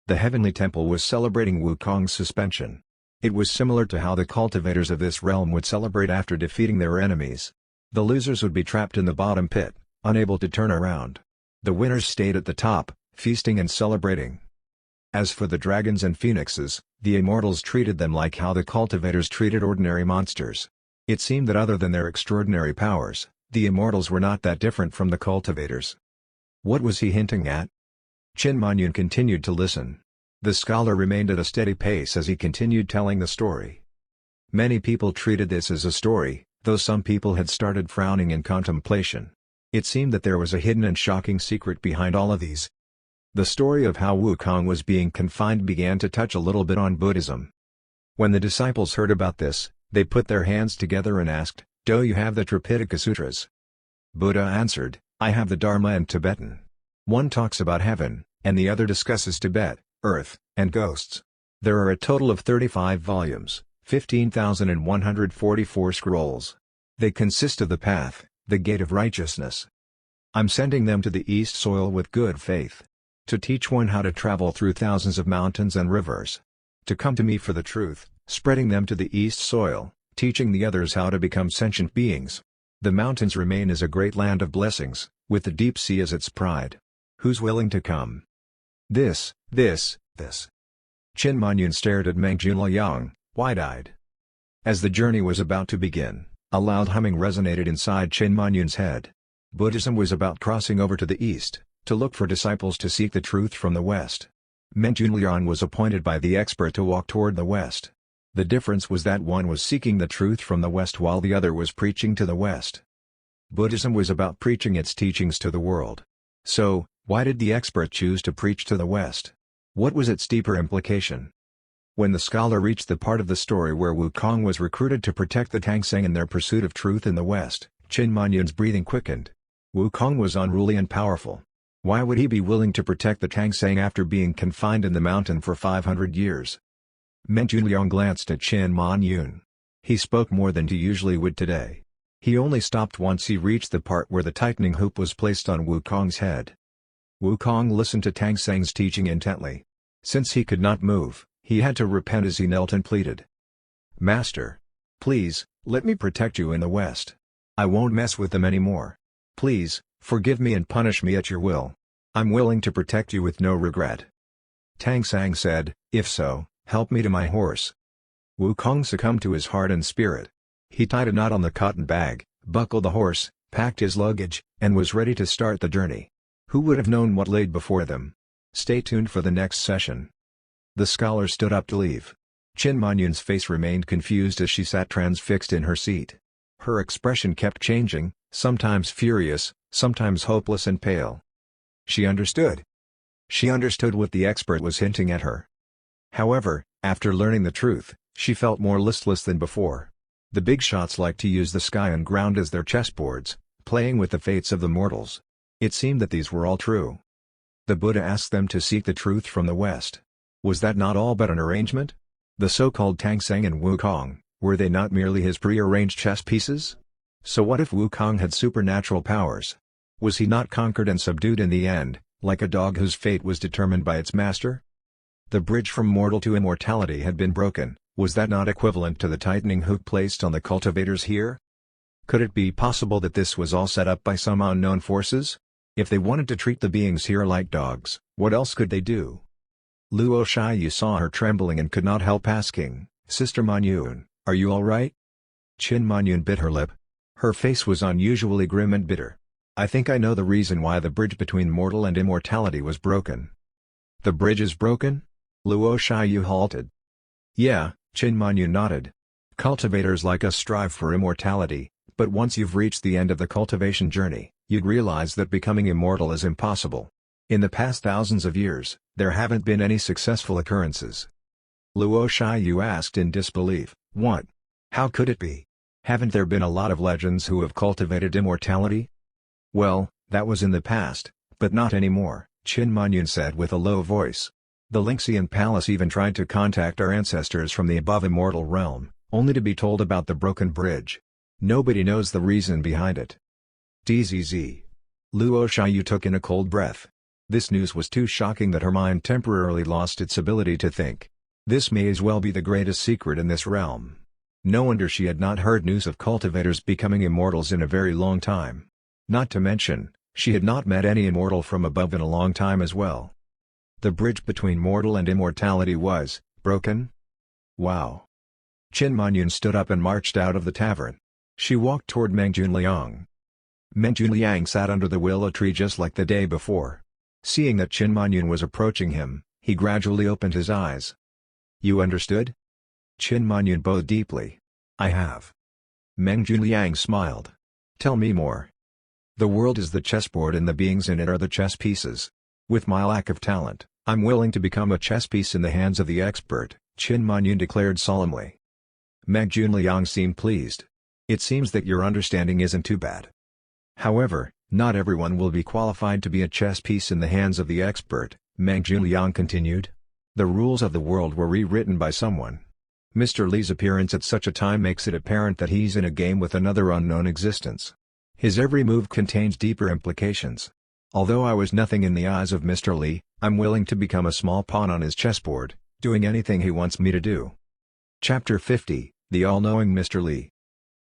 The heavenly temple was celebrating Wukong's suspension. It was similar to how the cultivators of this realm would celebrate after defeating their enemies. The losers would be trapped in the bottom pit, unable to turn around. The winners stayed at the top, feasting and celebrating. As for the dragons and phoenixes, the immortals treated them like how the cultivators treated ordinary monsters. It seemed that other than their extraordinary powers, the immortals were not that different from the cultivators. What was he hinting at? Chin Manyun continued to listen. The scholar remained at a steady pace as he continued telling the story. Many people treated this as a story, though some people had started frowning in contemplation. It seemed that there was a hidden and shocking secret behind all of these. The story of how Wukong was being confined began to touch a little bit on Buddhism. When the disciples heard about this, they put their hands together and asked, "Do you have the Tripitaka Sutras?" Buddha answered, "I have the Dharma and Tibetan. One talks about heaven, and the other discusses Tibet, earth, and ghosts. There are a total of 35 volumes, 15,144 scrolls. They consist of the path, the gate of righteousness. I'm sending them to the east soil with good faith. To teach one how to travel through thousands of mountains and rivers. To come to me for the truth, spreading them to the east soil, teaching the others how to become sentient beings. The mountains remain as a great land of blessings, with the deep sea as its pride. Who's willing to come? This. Qin Manyun stared at Meng Junliang, wide-eyed. As the journey was about to begin, a loud humming resonated inside Qin Manyun's head. Buddhism was about crossing over to the east, to look for disciples to seek the truth from the west. Meng Junliang was appointed by the expert to walk toward the west. The difference was that one was seeking the truth from the west while the other was preaching to the west. Buddhism was about preaching its teachings to the world. So, why did the expert choose to preach to the west? What was its deeper implication? When the scholar reached the part of the story where Wukong was recruited to protect the Tangseng in their pursuit of truth in the west, Qin Manyun's breathing quickened. Wukong was unruly and powerful. Why would he be willing to protect the Tangseng after being confined in the mountain for 500 years? Meng Junliang glanced at Qin Manyun. He spoke more than he usually would today. He only stopped once he reached the part where the tightening hoop was placed on Wukong's head. Wukong listened to Tangseng's teaching intently. Since he could not move, he had to repent as he knelt and pleaded. Master, please, let me protect you in the west. I won't mess with them anymore. Please, forgive me and punish me at your will. I'm willing to protect you with no regret. Tangseng said, if so, help me to my horse. Wukong succumbed to his heart and spirit. He tied a knot on the cotton bag, buckled the horse, packed his luggage, and was ready to start the journey. Who would have known what laid before them? Stay tuned for the next session. The scholar stood up to leave. Qin Manyun's face remained confused as she sat transfixed in her seat. Her expression kept changing, sometimes furious, sometimes hopeless and pale. She understood. She understood what the expert was hinting at her. However, after learning the truth, she felt more listless than before. The Bigshots liked to use the sky and ground as their chessboards, playing with the fates of the mortals. It seemed that these were all true. The Buddha asked them to seek the truth from the west. Was that not all but an arrangement? The so-called Tangseng and Wukong, were they not merely his pre-arranged chess pieces? So what if Wukong had supernatural powers? Was he not conquered and subdued in the end, like a dog whose fate was determined by its master? The bridge from mortal to immortality had been broken. Was that not equivalent to the tightening hook placed on the cultivators here? Could it be possible that this was all set up by some unknown forces? If they wanted to treat the beings here like dogs, what else could they do? Luo Shiyu saw her trembling and could not help asking, Sister Manyun, are you all right? Qin Manyun bit her lip. Her face was unusually grim and bitter. I think I know the reason why the bridge between mortal and immortality was broken. The bridge is broken? Luo Shiyu halted. Yeah, Qin Manyun nodded. Cultivators like us strive for immortality, but once you've reached the end of the cultivation journey, you'd realize that becoming immortal is impossible. In the past thousands of years, there haven't been any successful occurrences. Luo Shiyu asked in disbelief, what? How could it be? Haven't there been a lot of legends who have cultivated immortality? Well, that was in the past, but not anymore, Qin Manyun said with a low voice. The Lingxian Palace even tried to contact our ancestors from the above immortal realm, only to be told about the broken bridge. Nobody knows the reason behind it. DZZ. Luo Shiyu took in a cold breath. This news was too shocking that her mind temporarily lost its ability to think. This may as well be the greatest secret in this realm. No wonder she had not heard news of cultivators becoming immortals in a very long time. Not to mention, she had not met any immortal from above in a long time as well. The bridge between mortal and immortality was broken? Wow. Qin Manyun stood up and marched out of the tavern. She walked toward Meng Junliang. Meng Junliang sat under the willow tree just like the day before. Seeing that Qin Manyun was approaching him, he gradually opened his eyes. You understood? Qin Manyun bowed deeply. I have. Meng Junliang smiled. Tell me more. The world is the chessboard and the beings in it are the chess pieces. With my lack of talent, I'm willing to become a chess piece in the hands of the expert, Qin Manyun declared solemnly. Meng Junliang seemed pleased. It seems that your understanding isn't too bad. However, not everyone will be qualified to be a chess piece in the hands of the expert, Meng Junliang continued. The rules of the world were rewritten by someone. Mr. Li's appearance at such a time makes it apparent that he's in a game with another unknown existence. His every move contains deeper implications. Although I was nothing in the eyes of Mr. Li, I'm willing to become a small pawn on his chessboard, doing anything he wants me to do. Chapter 50, The All-Knowing Mr. Lee.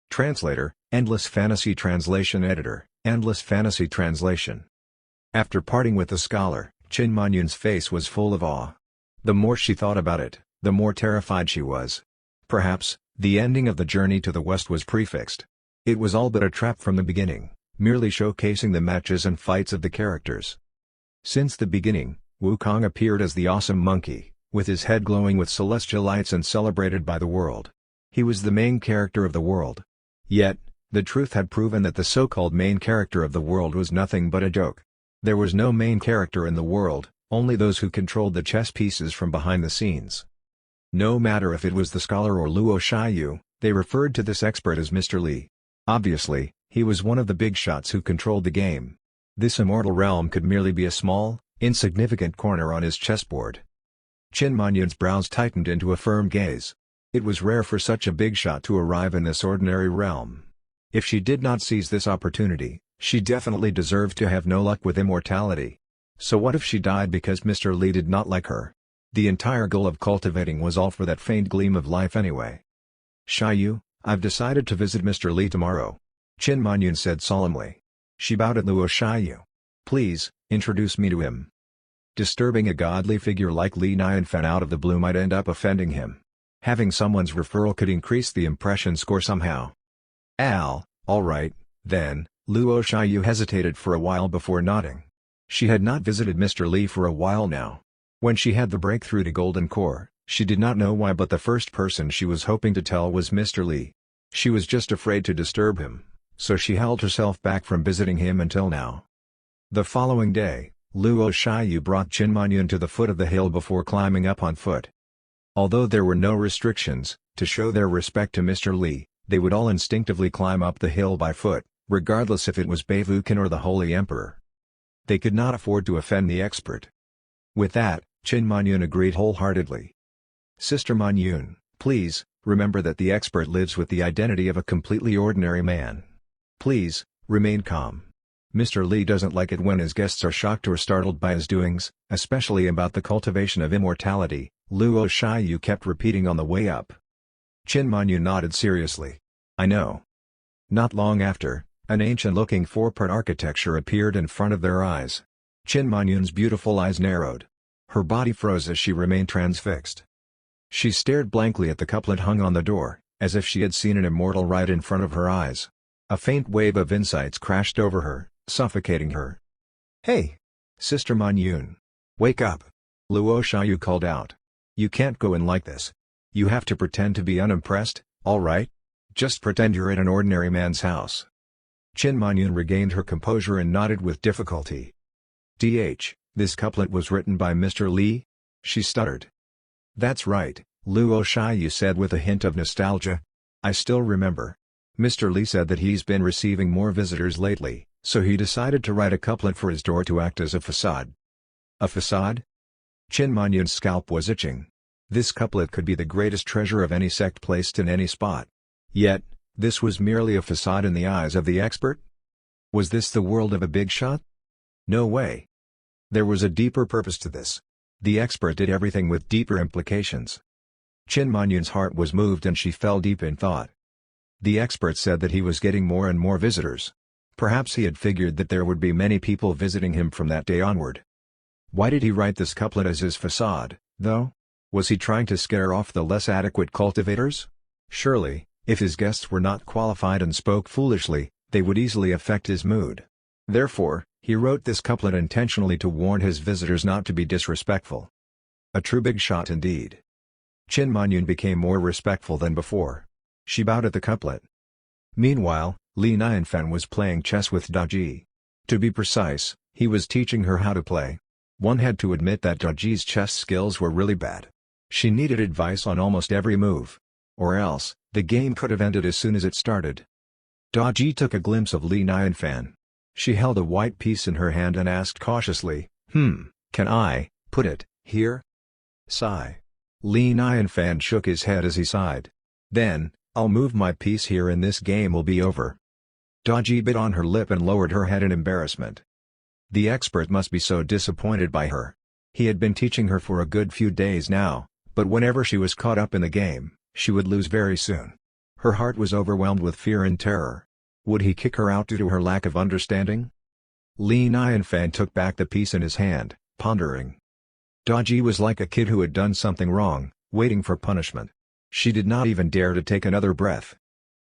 Translator, Endless Fantasy Translation Editor, Endless Fantasy Translation. After parting with the scholar, Qin Manyun's face was full of awe. The more she thought about it, the more terrified she was. Perhaps, the ending of the journey to the west was prefixed. It was all but a trap from the beginning, merely showcasing the matches and fights of the characters. Since the beginning, Wukong appeared as the awesome monkey, with his head glowing with celestial lights and celebrated by the world. He was the main character of the world. Yet, the truth had proven that the so-called main character of the world was nothing but a joke. There was no main character in the world, only those who controlled the chess pieces from behind the scenes. No matter if it was the scholar or Luo Shiyu, they referred to this expert as Mr. Lee. Obviously, he was one of the Bigshots who controlled the game. This immortal realm could merely be a small, insignificant corner on his chessboard. Qin Manyun's brows tightened into a firm gaze. It was rare for such a Bigshot to arrive in this ordinary realm. If she did not seize this opportunity, she definitely deserved to have no luck with immortality. So what if she died because Mr. Lee did not like her? The entire goal of cultivating was all for that faint gleam of life anyway. Shiyu, I've decided to visit Mr. Lee tomorrow. Qin Manyun said solemnly. She bowed at Luo Shiyu. Please, introduce me to him. Disturbing a godly figure like Li Nianfan out of the blue might end up offending him. Having someone's referral could increase the impression score somehow. Alright, then, Luo Shiyu hesitated for a while before nodding. She had not visited Mr. Lee for a while now. When she had the breakthrough to Golden Core, she did not know why, but the first person she was hoping to tell was Mr. Lee. She was just afraid to disturb him, so she held herself back from visiting him until now. The following day, Luo Shiyu brought Qin Manyun to the foot of the hill before climbing up on foot. Although there were no restrictions, to show their respect to Mr. Lee, they would all instinctively climb up the hill by foot, regardless if it was Beivukan or the Holy Emperor. They could not afford to offend the expert. With that, Qin Manyun agreed wholeheartedly. Sister Manyun, please, remember that the expert lives with the identity of a completely ordinary man. Please, remain calm. Mr. Lee doesn't like it when his guests are shocked or startled by his doings, especially about the cultivation of immortality, Luo Shiyu kept repeating on the way up. Qin Manyun nodded seriously. I know. Not long after, an ancient-looking four-part architecture appeared in front of their eyes. Qin Manyun's beautiful eyes narrowed. Her body froze as she remained transfixed. She stared blankly at the couplet hung on the door, as if she had seen an immortal right in front of her eyes. A faint wave of insights crashed over her, suffocating her. Hey! Sister Manyun! Wake up! Luo Shiyu called out. You can't go in like this. You have to pretend to be unimpressed, alright? Just pretend you're at an ordinary man's house. Qin Manyun regained her composure and nodded with difficulty. This couplet was written by Mr. Lee? She stuttered. That's right, Luo Shiyu said with a hint of nostalgia. I still remember. Mr. Lee said that he's been receiving more visitors lately, so he decided to write a couplet for his door to act as a facade. A facade? Qin Manyun's scalp was itching. This couplet could be the greatest treasure of any sect placed in any spot. Yet, this was merely a facade in the eyes of the expert? Was this the world of a Bigshot? No way. There was a deeper purpose to this. The expert did everything with deeper implications. Qin Manyun's heart was moved and she fell deep in thought. The expert said that he was getting more and more visitors. Perhaps he had figured that there would be many people visiting him from that day onward. Why did he write this couplet as his facade, though? Was he trying to scare off the less adequate cultivators? Surely, if his guests were not qualified and spoke foolishly, they would easily affect his mood. Therefore, he wrote this couplet intentionally to warn his visitors not to be disrespectful. A true Bigshot indeed. Qin Manyun became more respectful than before. She bowed at the couplet. Meanwhile, Li Nianfan was playing chess with Daji. To be precise, he was teaching her how to play. One had to admit that Daji's chess skills were really bad. She needed advice on almost every move. Or else, the game could have ended as soon as it started. Daji took a glimpse of Li Nianfan. She held a white piece in her hand and asked cautiously, can I put it here? Sigh. Li Nianfan shook his head as he sighed. Then, I'll move my piece here and this game will be over. Daji bit on her lip and lowered her head in embarrassment. The expert must be so disappointed by her. He had been teaching her for a good few days now, but whenever she was caught up in the game, she would lose very soon. Her heart was overwhelmed with fear and terror. Would he kick her out due to her lack of understanding? Li Nianfan took back the piece in his hand, pondering. Daji was like a kid who had done something wrong, waiting for punishment. She did not even dare to take another breath.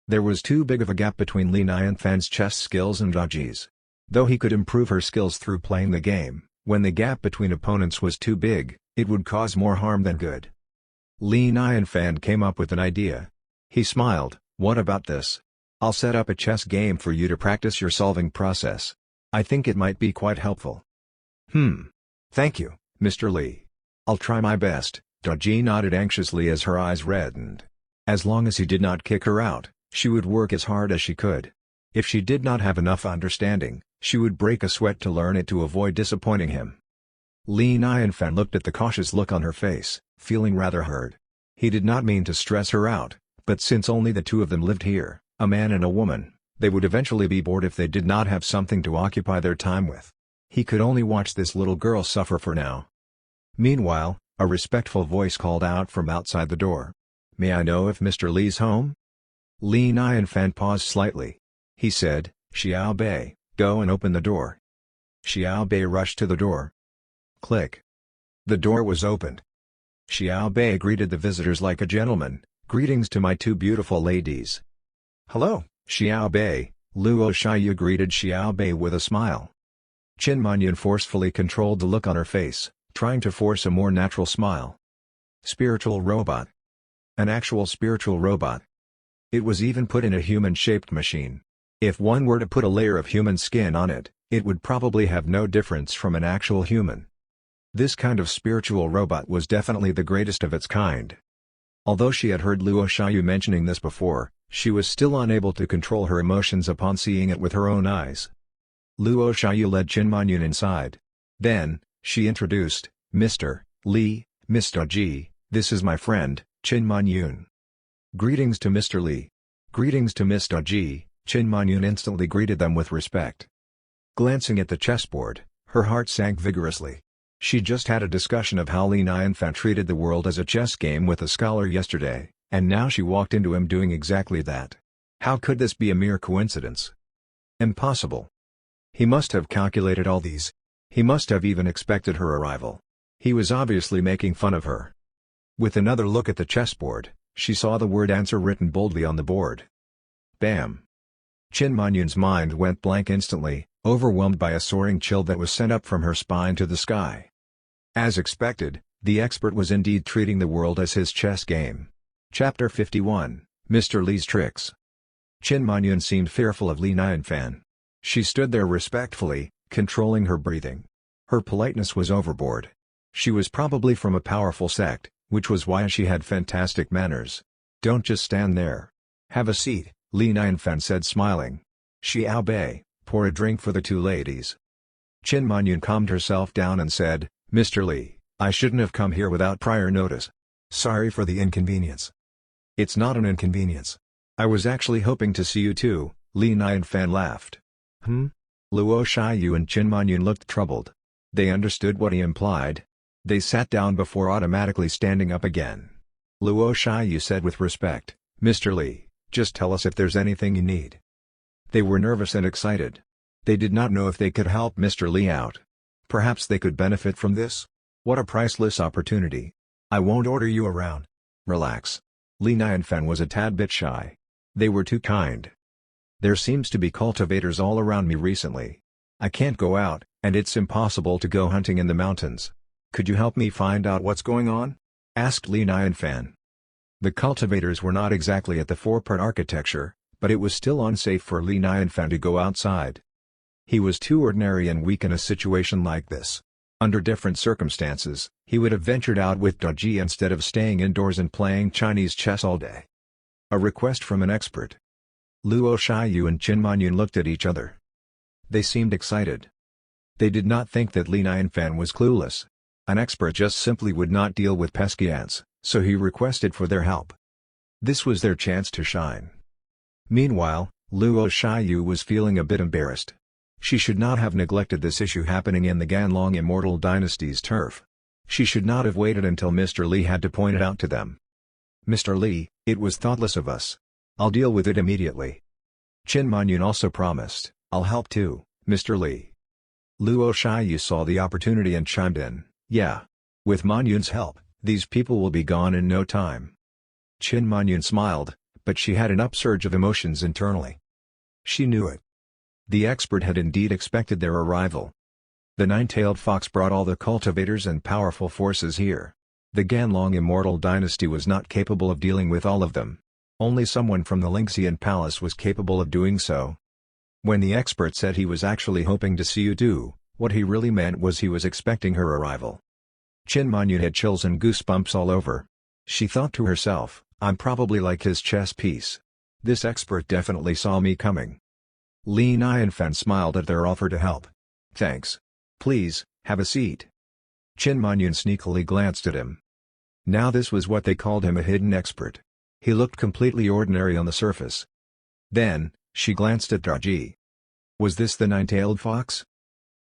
There was too big of a gap between Li Nianfan's chess skills and Daji's. Though he could improve her skills through playing the game, when the gap between opponents was too big, it would cause more harm than good. Li Nianfan came up with an idea. He smiled, "What about this? I'll set up a chess game for you to practice your solving process. I think it might be quite helpful." Thank you, Mr. Li. I'll try my best." Daji nodded anxiously as her eyes reddened. As long as he did not kick her out, she would work as hard as she could. If she did not have enough understanding, she would break a sweat to learn it to avoid disappointing him. Li Nianfan looked at the cautious look on her face, feeling rather hurt. He did not mean to stress her out, but since only the two of them lived here, a man and a woman, they would eventually be bored if they did not have something to occupy their time with. He could only watch this little girl suffer for now. Meanwhile, a respectful voice called out from outside the door. "May I know if Mr. Li's home?" Li Nianfan paused slightly. He said, "Xiao Bei, go and open the door." Xiao Bei rushed to the door. Click. The door was opened. Xiao Bei greeted the visitors like a gentleman. "Greetings to my two beautiful ladies." "Hello, Xiao Bei," Luo Shiyu greeted Xiao Bei with a smile. Qin Manyun forcefully controlled the look on her face, trying to force a more natural smile. Spiritual robot. An actual spiritual robot. It was even put in a human-shaped machine. If one were to put a layer of human skin on it, it would probably have no difference from an actual human. This kind of spiritual robot was definitely the greatest of its kind. Although she had heard Luo Shiyu mentioning this before, she was still unable to control her emotions upon seeing it with her own eyes. Luo Shiyu led Qin Manyun inside. Then, she introduced, "Mr. Li, Miss Daji, this is my friend, Qin Manyun." "Greetings to Mr. Li." "Greetings to Miss Daji." Qin Manyun instantly greeted them with respect. Glancing at the chessboard, her heart sank vigorously. She just had a discussion of how Li Nianfan treated the world as a chess game with a scholar yesterday, and now she walked into him doing exactly that. How could this be a mere coincidence? Impossible. He must have calculated all these. He must have even expected her arrival. He was obviously making fun of her. With another look at the chessboard, she saw the word answer written boldly on the board. Bam! Qin Manyun's mind went blank instantly, overwhelmed by a soaring chill that was sent up from her spine to the sky. As expected, the expert was indeed treating the world as his chess game. Chapter 51, Mr. Li's Tricks. Qin Manyun seemed fearful of Li Nianfan. She stood there respectfully, controlling her breathing. Her politeness was overboard. She was probably from a powerful sect, which was why she had fantastic manners. "Don't just stand there. Have a seat," Li Nianfan said smiling. "Xiao Bei, pour a drink for the two ladies." Qin Manyun calmed herself down and said, "Mr. Li, I shouldn't have come here without prior notice. Sorry for the inconvenience." "It's not an inconvenience. I was actually hoping to see you too," Li Nianfan laughed. Luo Shiyu and Qin Manyun looked troubled. They understood what he implied. They sat down before automatically standing up again. Luo Shiyu said with respect, "Mr. Li, just tell us if there's anything you need." They were nervous and excited. They did not know if they could help Mr. Li out. Perhaps they could benefit from this? What a priceless opportunity. "I won't order you around. Relax." Li Nianfan was a tad bit shy. They were too kind. "There seems to be cultivators all around me recently. I can't go out, and it's impossible to go hunting in the mountains. Could you help me find out what's going on?" asked Li Nianfan. The cultivators were not exactly at the four-part architecture, but it was still unsafe for Li Nianfan to go outside. He was too ordinary and weak in a situation like this. Under different circumstances, he would have ventured out with Daji instead of staying indoors and playing Chinese chess all day. A request from an expert. Luo Shiyu and Qin Manyun looked at each other. They seemed excited. They did not think that Li Nianfan was clueless. An expert just simply would not deal with pesky ants, so he requested for their help. This was their chance to shine. Meanwhile, Luo Shiyu was feeling a bit embarrassed. She should not have neglected this issue happening in the Ganlong Immortal Dynasty's turf. She should not have waited until Mr. Li had to point it out to them. "Mr. Li, it was thoughtless of us. I'll deal with it immediately." Qin Manyun also promised, "I'll help too, Mr. Li." Luo Shiyu saw the opportunity and chimed in, "Yeah. With Manyun's help, these people will be gone in no time." Qin Manyun smiled, but she had an upsurge of emotions internally. She knew it. The expert had indeed expected their arrival. The nine-tailed fox brought all the cultivators and powerful forces here. The Ganlong immortal dynasty was not capable of dealing with all of them. Only someone from the Lingxian palace was capable of doing so. When the expert said he was actually hoping to see you too, what he really meant was he was expecting her arrival. Qin Manyun had chills and goosebumps all over. She thought to herself, "I'm probably like his chess piece. This expert definitely saw me coming." Li Nianfan smiled at their offer to help. "Thanks. Please, have a seat." Qin Manyun sneakily glanced at him. Now this was what they called him, a hidden expert. He looked completely ordinary on the surface. Then, she glanced at Daji. Was this the nine-tailed fox?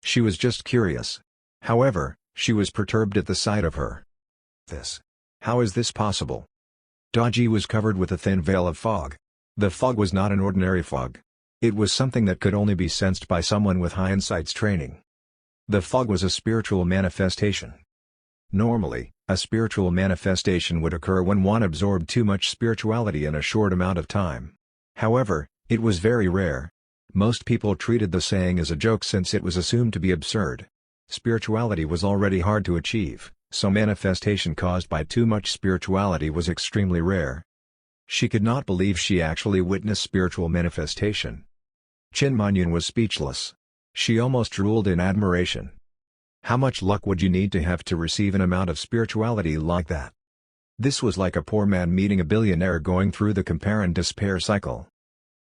She was just curious. However, she was perturbed at the sight of her. How is this possible? Daji was covered with a thin veil of fog. The fog was not an ordinary fog. It was something that could only be sensed by someone with high insights training. The fog was a spiritual manifestation. Normally, a spiritual manifestation would occur when one absorbed too much spirituality in a short amount of time. However, it was very rare. Most people treated the saying as a joke since it was assumed to be absurd. Spirituality was already hard to achieve, so manifestation caused by too much spirituality was extremely rare. She could not believe she actually witnessed spiritual manifestation. Qin Manyun was speechless. She almost drooled in admiration. How much luck would you need to have to receive an amount of spirituality like that? This was like a poor man meeting a billionaire going through the compare and despair cycle.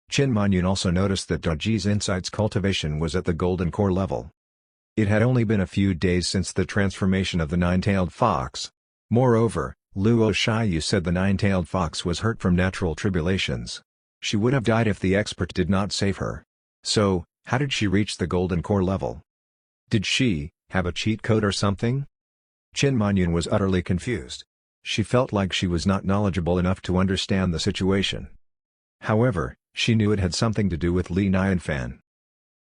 Qin Manyun also noticed that Daji's insight's cultivation was at the golden core level. It had only been a few days since the transformation of the nine-tailed fox. Moreover, Luo Shiyu said the nine-tailed fox was hurt from natural tribulations. She would have died if the expert did not save her. So, how did she reach the golden core level? Did she have a cheat code or something? Qin Manyun was utterly confused. She felt like she was not knowledgeable enough to understand the situation. However, she knew it had something to do with Li Nianfan.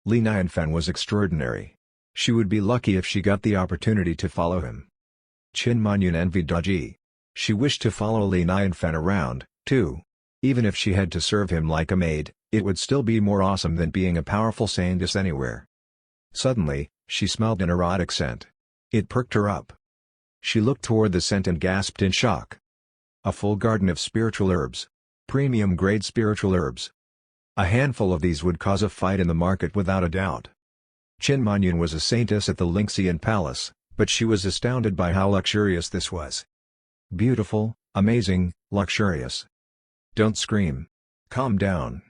Li Nianfan was extraordinary. She would be lucky if she got the opportunity to follow him. Qin Manyun envied Daji. She wished to follow Li Nianfan around, too. Even if she had to serve him like a maid, it would still be more awesome than being a powerful scientist anywhere. Suddenly, she smelled an erotic scent. It perked her up. She looked toward the scent and gasped in shock. A full garden of spiritual herbs. Premium-grade spiritual herbs. A handful of these would cause a fight in the market without a doubt. Qin Manyun was a saintess at the Lingxian palace, but she was astounded by how luxurious this was. Beautiful, amazing, luxurious. Don't scream. Calm down.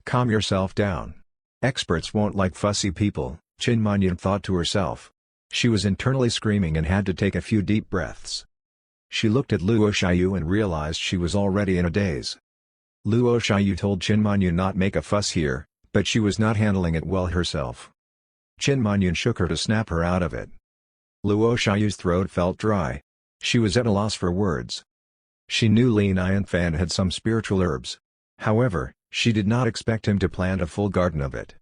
Calm yourself down. Experts won't like fussy people, Qin Manyun thought to herself. She was internally screaming and had to take a few deep breaths. She looked at Luo Shiyu and realized she was already in a daze. Luo Shiyu told Qin Manyun not make a fuss here, but she was not handling it well herself. Qin Manyun shook her to snap her out of it. Luo Shiyu's throat felt dry. She was at a loss for words. She knew Li Nianfan had some spiritual herbs. However, she did not expect him to plant a full garden of it.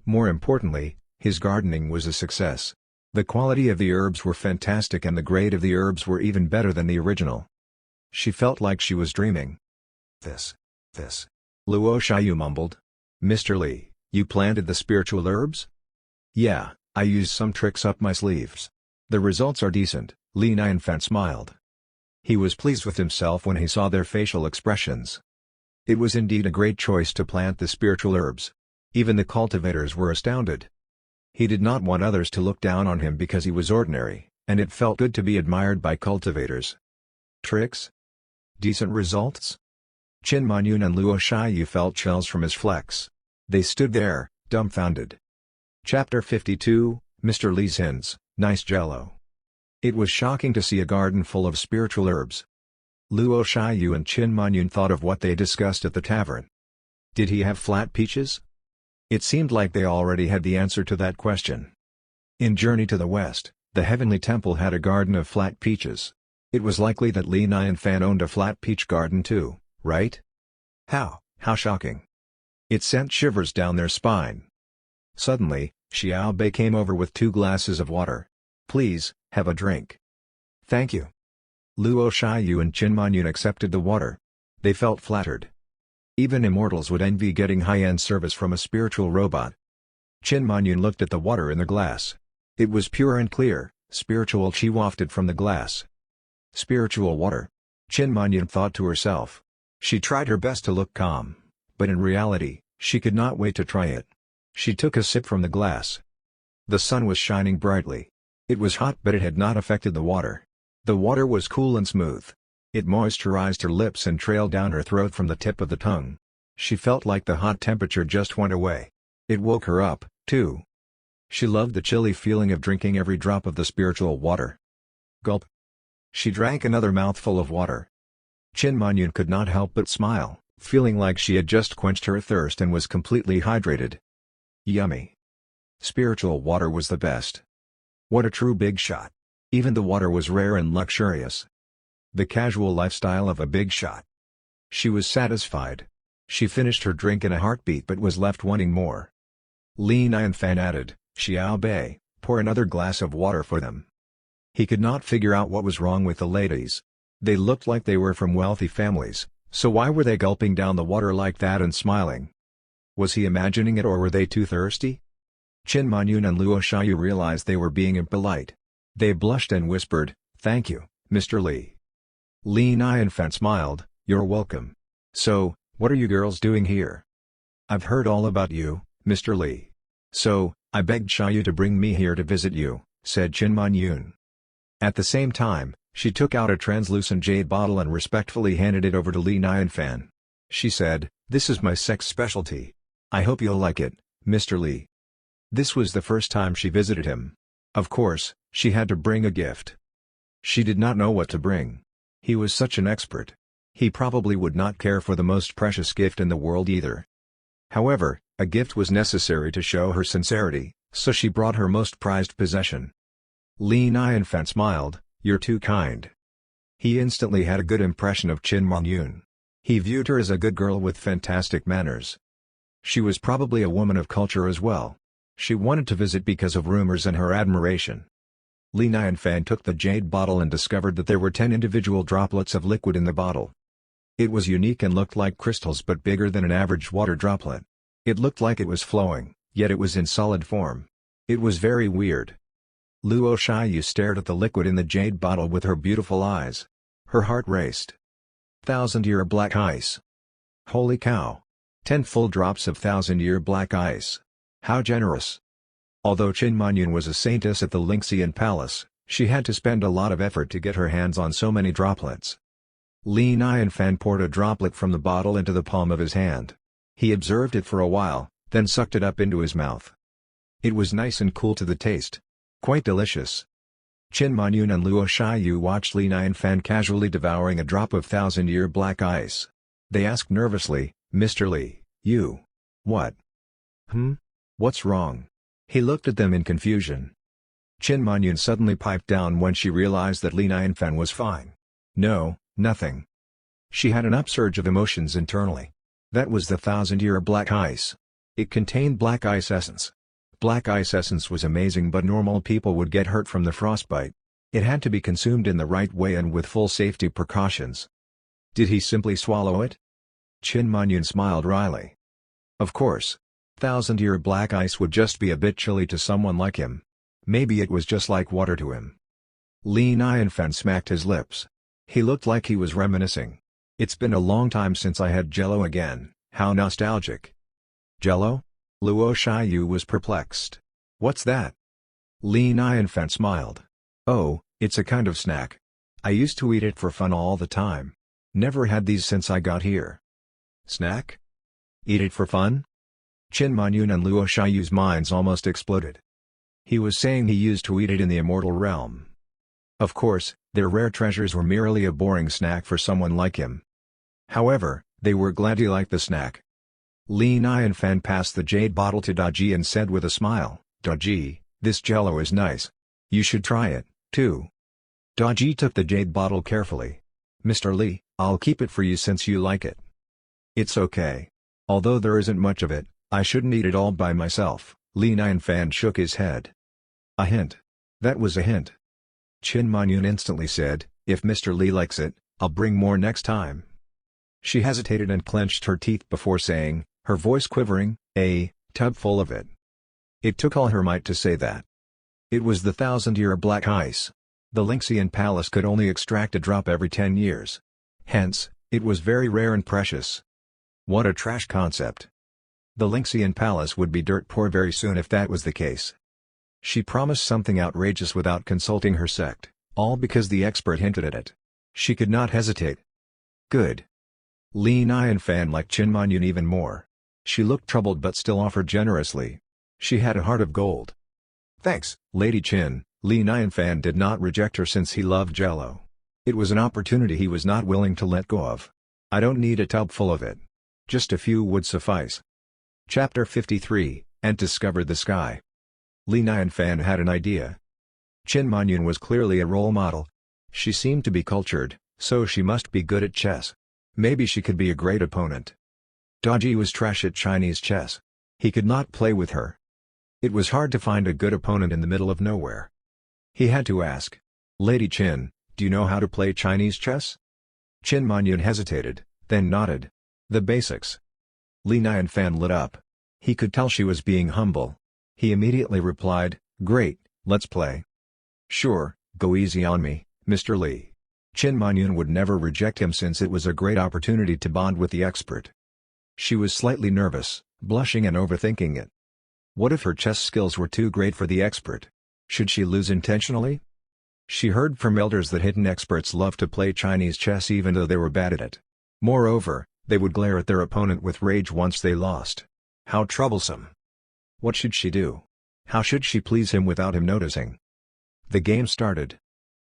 More importantly, his gardening was a success. The quality of the herbs were fantastic and the grade of the herbs were even better than the original. She felt like she was dreaming. This. Luo Shiyu mumbled. "Mr. Li, you planted the spiritual herbs?" "Yeah, I used some tricks up my sleeves. The results are decent," Li Nianfan smiled. He was pleased with himself when he saw their facial expressions. It was indeed a great choice to plant the spiritual herbs. Even the cultivators were astounded. He did not want others to look down on him because he was ordinary, and it felt good to be admired by cultivators. Tricks? Decent results? Qin Manyun and Luo Shiyu felt chills from his flex. They stood there, dumbfounded. Chapter 52, Mr. Li's Hints, Nice Jello. It was shocking to see a garden full of spiritual herbs. Luo Shiyu and Qin Manyun thought of what they discussed at the tavern. Did he have flat peaches? It seemed like they already had the answer to that question. In Journey to the West, The heavenly temple had a garden of flat peaches. It was likely that Li Nianfan owned a flat peach garden too, right? How shocking. It sent shivers down their spine. Suddenly, Xiao Bei came over with 2 glasses of water. "Please, have a drink." "Thank you." Luo Shiyu and Qin Manyun accepted the water. They felt flattered. Even immortals would envy getting high-end service from a spiritual robot. Qin Manyun looked at the water in the glass. It was pure and clear, spiritual qi wafted from the glass. Spiritual water. Qin Manyun thought to herself. She tried her best to look calm, but in reality, she could not wait to try it. She took a sip from the glass. The sun was shining brightly. It was hot, but it had not affected the water. The water was cool and smooth. It moisturized her lips and trailed down her throat from the tip of the tongue. She felt like the hot temperature just went away. It woke her up, too. She loved the chilly feeling of drinking every drop of the spiritual water. Gulp. She drank another mouthful of water. Qin Manyun could not help but smile, feeling like she had just quenched her thirst and was completely hydrated. Yummy. Spiritual water was the best. What a true big shot. Even the water was rare and luxurious. The casual lifestyle of a big shot. She was satisfied. She finished her drink in a heartbeat but was left wanting more. Li Nianfan added, "Xiao Bei, pour another glass of water for them." He could not figure out what was wrong with the ladies. They looked like they were from wealthy families, so why were they gulping down the water like that and smiling? Was he imagining it, or were they too thirsty? Qin Manyun and Luo Shiyu realized they were being impolite. They blushed and whispered, "Thank you, Mr. Li." Li Nianfan smiled, "You're welcome. So, what are you girls doing here?" "I've heard all about you, Mr. Li. So, I begged Shiyu to bring me here to visit you," said Qin Manyun. At the same time, she took out a translucent jade bottle and respectfully handed it over to Li Nianfan. She said, "This is my sect's specialty. I hope you'll like it, Mr. Li." This was the first time she visited him. Of course, she had to bring a gift. She did not know what to bring. He was such an expert. He probably would not care for the most precious gift in the world either. However, a gift was necessary to show her sincerity, so she brought her most prized possession. Li Nianfan smiled, "You're too kind." He instantly had a good impression of Qin Manyun. He viewed her as a good girl with fantastic manners. She was probably a woman of culture as well. She wanted to visit because of rumors and her admiration. Li Nianfan took the jade bottle and discovered that there were 10 individual droplets of liquid in the bottle. It was unique and looked like crystals but bigger than an average water droplet. It looked like it was flowing, yet it was in solid form. It was very weird. Luo Shiyu stared at the liquid in the jade bottle with her beautiful eyes. Her heart raced. 1,000-year black ice. Holy cow! 10 full drops of 1,000-year black ice. How generous! Although Qin Manyun was a saintess at the Lingxian Palace, she had to spend a lot of effort to get her hands on so many droplets. Li Nianfan poured a droplet from the bottle into the palm of his hand. He observed it for a while, then sucked it up into his mouth. It was nice and cool to the taste. Quite delicious. Qin Manyun and Luo Shiyu watched Li Nianfan casually devouring a drop of 1,000-year black ice. They asked nervously, "Mr. Li, you... what? What's wrong?" He looked at them in confusion. Qin Manyun suddenly piped down when she realized that Li Nianfan was fine. "No, nothing." She had an upsurge of emotions internally. That was the 1,000-year black ice. It contained black ice essence. Black ice essence was amazing, but normal people would get hurt from the frostbite. It had to be consumed in the right way and with full safety precautions. Did he simply swallow it? Qin Manyun smiled wryly. Of course. 1,000-year black ice would just be a bit chilly to someone like him. Maybe it was just like water to him. Li Nianfan smacked his lips. He looked like he was reminiscing. "It's been a long time since I had Jello again, how nostalgic." "Jello?" Luo Shiyu was perplexed. "What's that?" Li Nianfan smiled. "Oh, it's a kind of snack. I used to eat it for fun all the time. Never had these since I got here." "Snack? Eat it for fun?" Qin Manyun and Luo Shiyu's minds almost exploded. He was saying he used to eat it in the immortal realm. Of course, their rare treasures were merely a boring snack for someone like him. However, they were glad he liked the snack. Li Nianfan passed the jade bottle to Daji and said with a smile, "Daji, this jello is nice. You should try it, too. Daji took the jade bottle carefully. Mr. Lee, I'll keep it for you since you like it. It's okay. Although there isn't much of it, I shouldn't eat it all by myself. Li Nianfan shook his head. A hint. That was a hint. Qin Manyun instantly said, if Mr. Lee likes it, I'll bring more next time. She hesitated and clenched her teeth before saying, her voice quivering, a tub full of it. It took all her might to say that. It was the 1,000-year black ice. The Lingxian palace could only extract a drop every 10 years. Hence, it was very rare and precious. What a trash concept. The Lingxian palace would be dirt poor very soon if that was the case. She promised something outrageous without consulting her sect, all because the expert hinted at it. She could not hesitate. Good. Li Nianfan liked Qin Manyun even more. She looked troubled but still offered generously. She had a heart of gold. Thanks, Lady Qin. Li Nianfan did not reject her since he loved Jello. It was an opportunity he was not willing to let go of. I don't need a tub full of it. Just a few would suffice. Chapter 53, and discovered the sky. Li Nianfan had an idea. Qin Manyun was clearly a role model. She seemed to be cultured, so she must be good at chess. Maybe she could be a great opponent. Daji was trash at Chinese chess. He could not play with her. It was hard to find a good opponent in the middle of nowhere. He had to ask, Lady Qin, do you know how to play Chinese chess? Qin Manyun hesitated, then nodded. The basics. Li Nianfan lit up. He could tell she was being humble. He immediately replied, great, let's play. Sure, go easy on me, Mr. Lee. Qin Manyun would never reject him since it was a great opportunity to bond with the expert. She was slightly nervous, blushing and overthinking it. What if her chess skills were too great for the expert? Should she lose intentionally? She heard from elders that hidden experts love to play Chinese chess even though they were bad at it. Moreover, they would glare at their opponent with rage once they lost. How troublesome. What should she do? How should she please him without him noticing? The game started.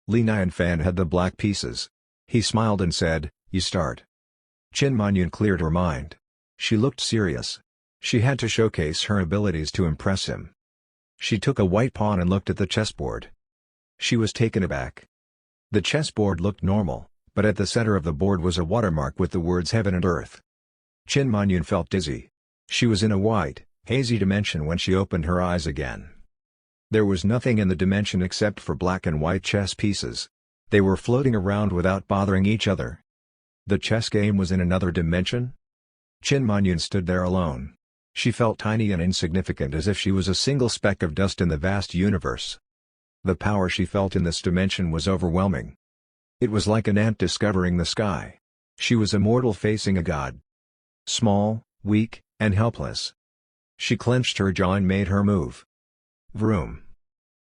Li Nianfan had the black pieces. He smiled and said, you start. Qin Manyun cleared her mind. She looked serious. She had to showcase her abilities to impress him. She took a white pawn and looked at the chessboard. She was taken aback. The chessboard looked normal, but at the center of the board was a watermark with the words heaven and earth. Qin Manyun felt dizzy. She was in a white, hazy dimension when she opened her eyes again. There was nothing in the dimension except for black and white chess pieces. They were floating around without bothering each other. The chess game was in another dimension? Qin Manyun stood there alone. She felt tiny and insignificant as if she was a single speck of dust in the vast universe. The power she felt in this dimension was overwhelming. It was like an ant discovering the sky. She was a mortal facing a god. Small, weak, and helpless. She clenched her jaw and made her move. Vroom.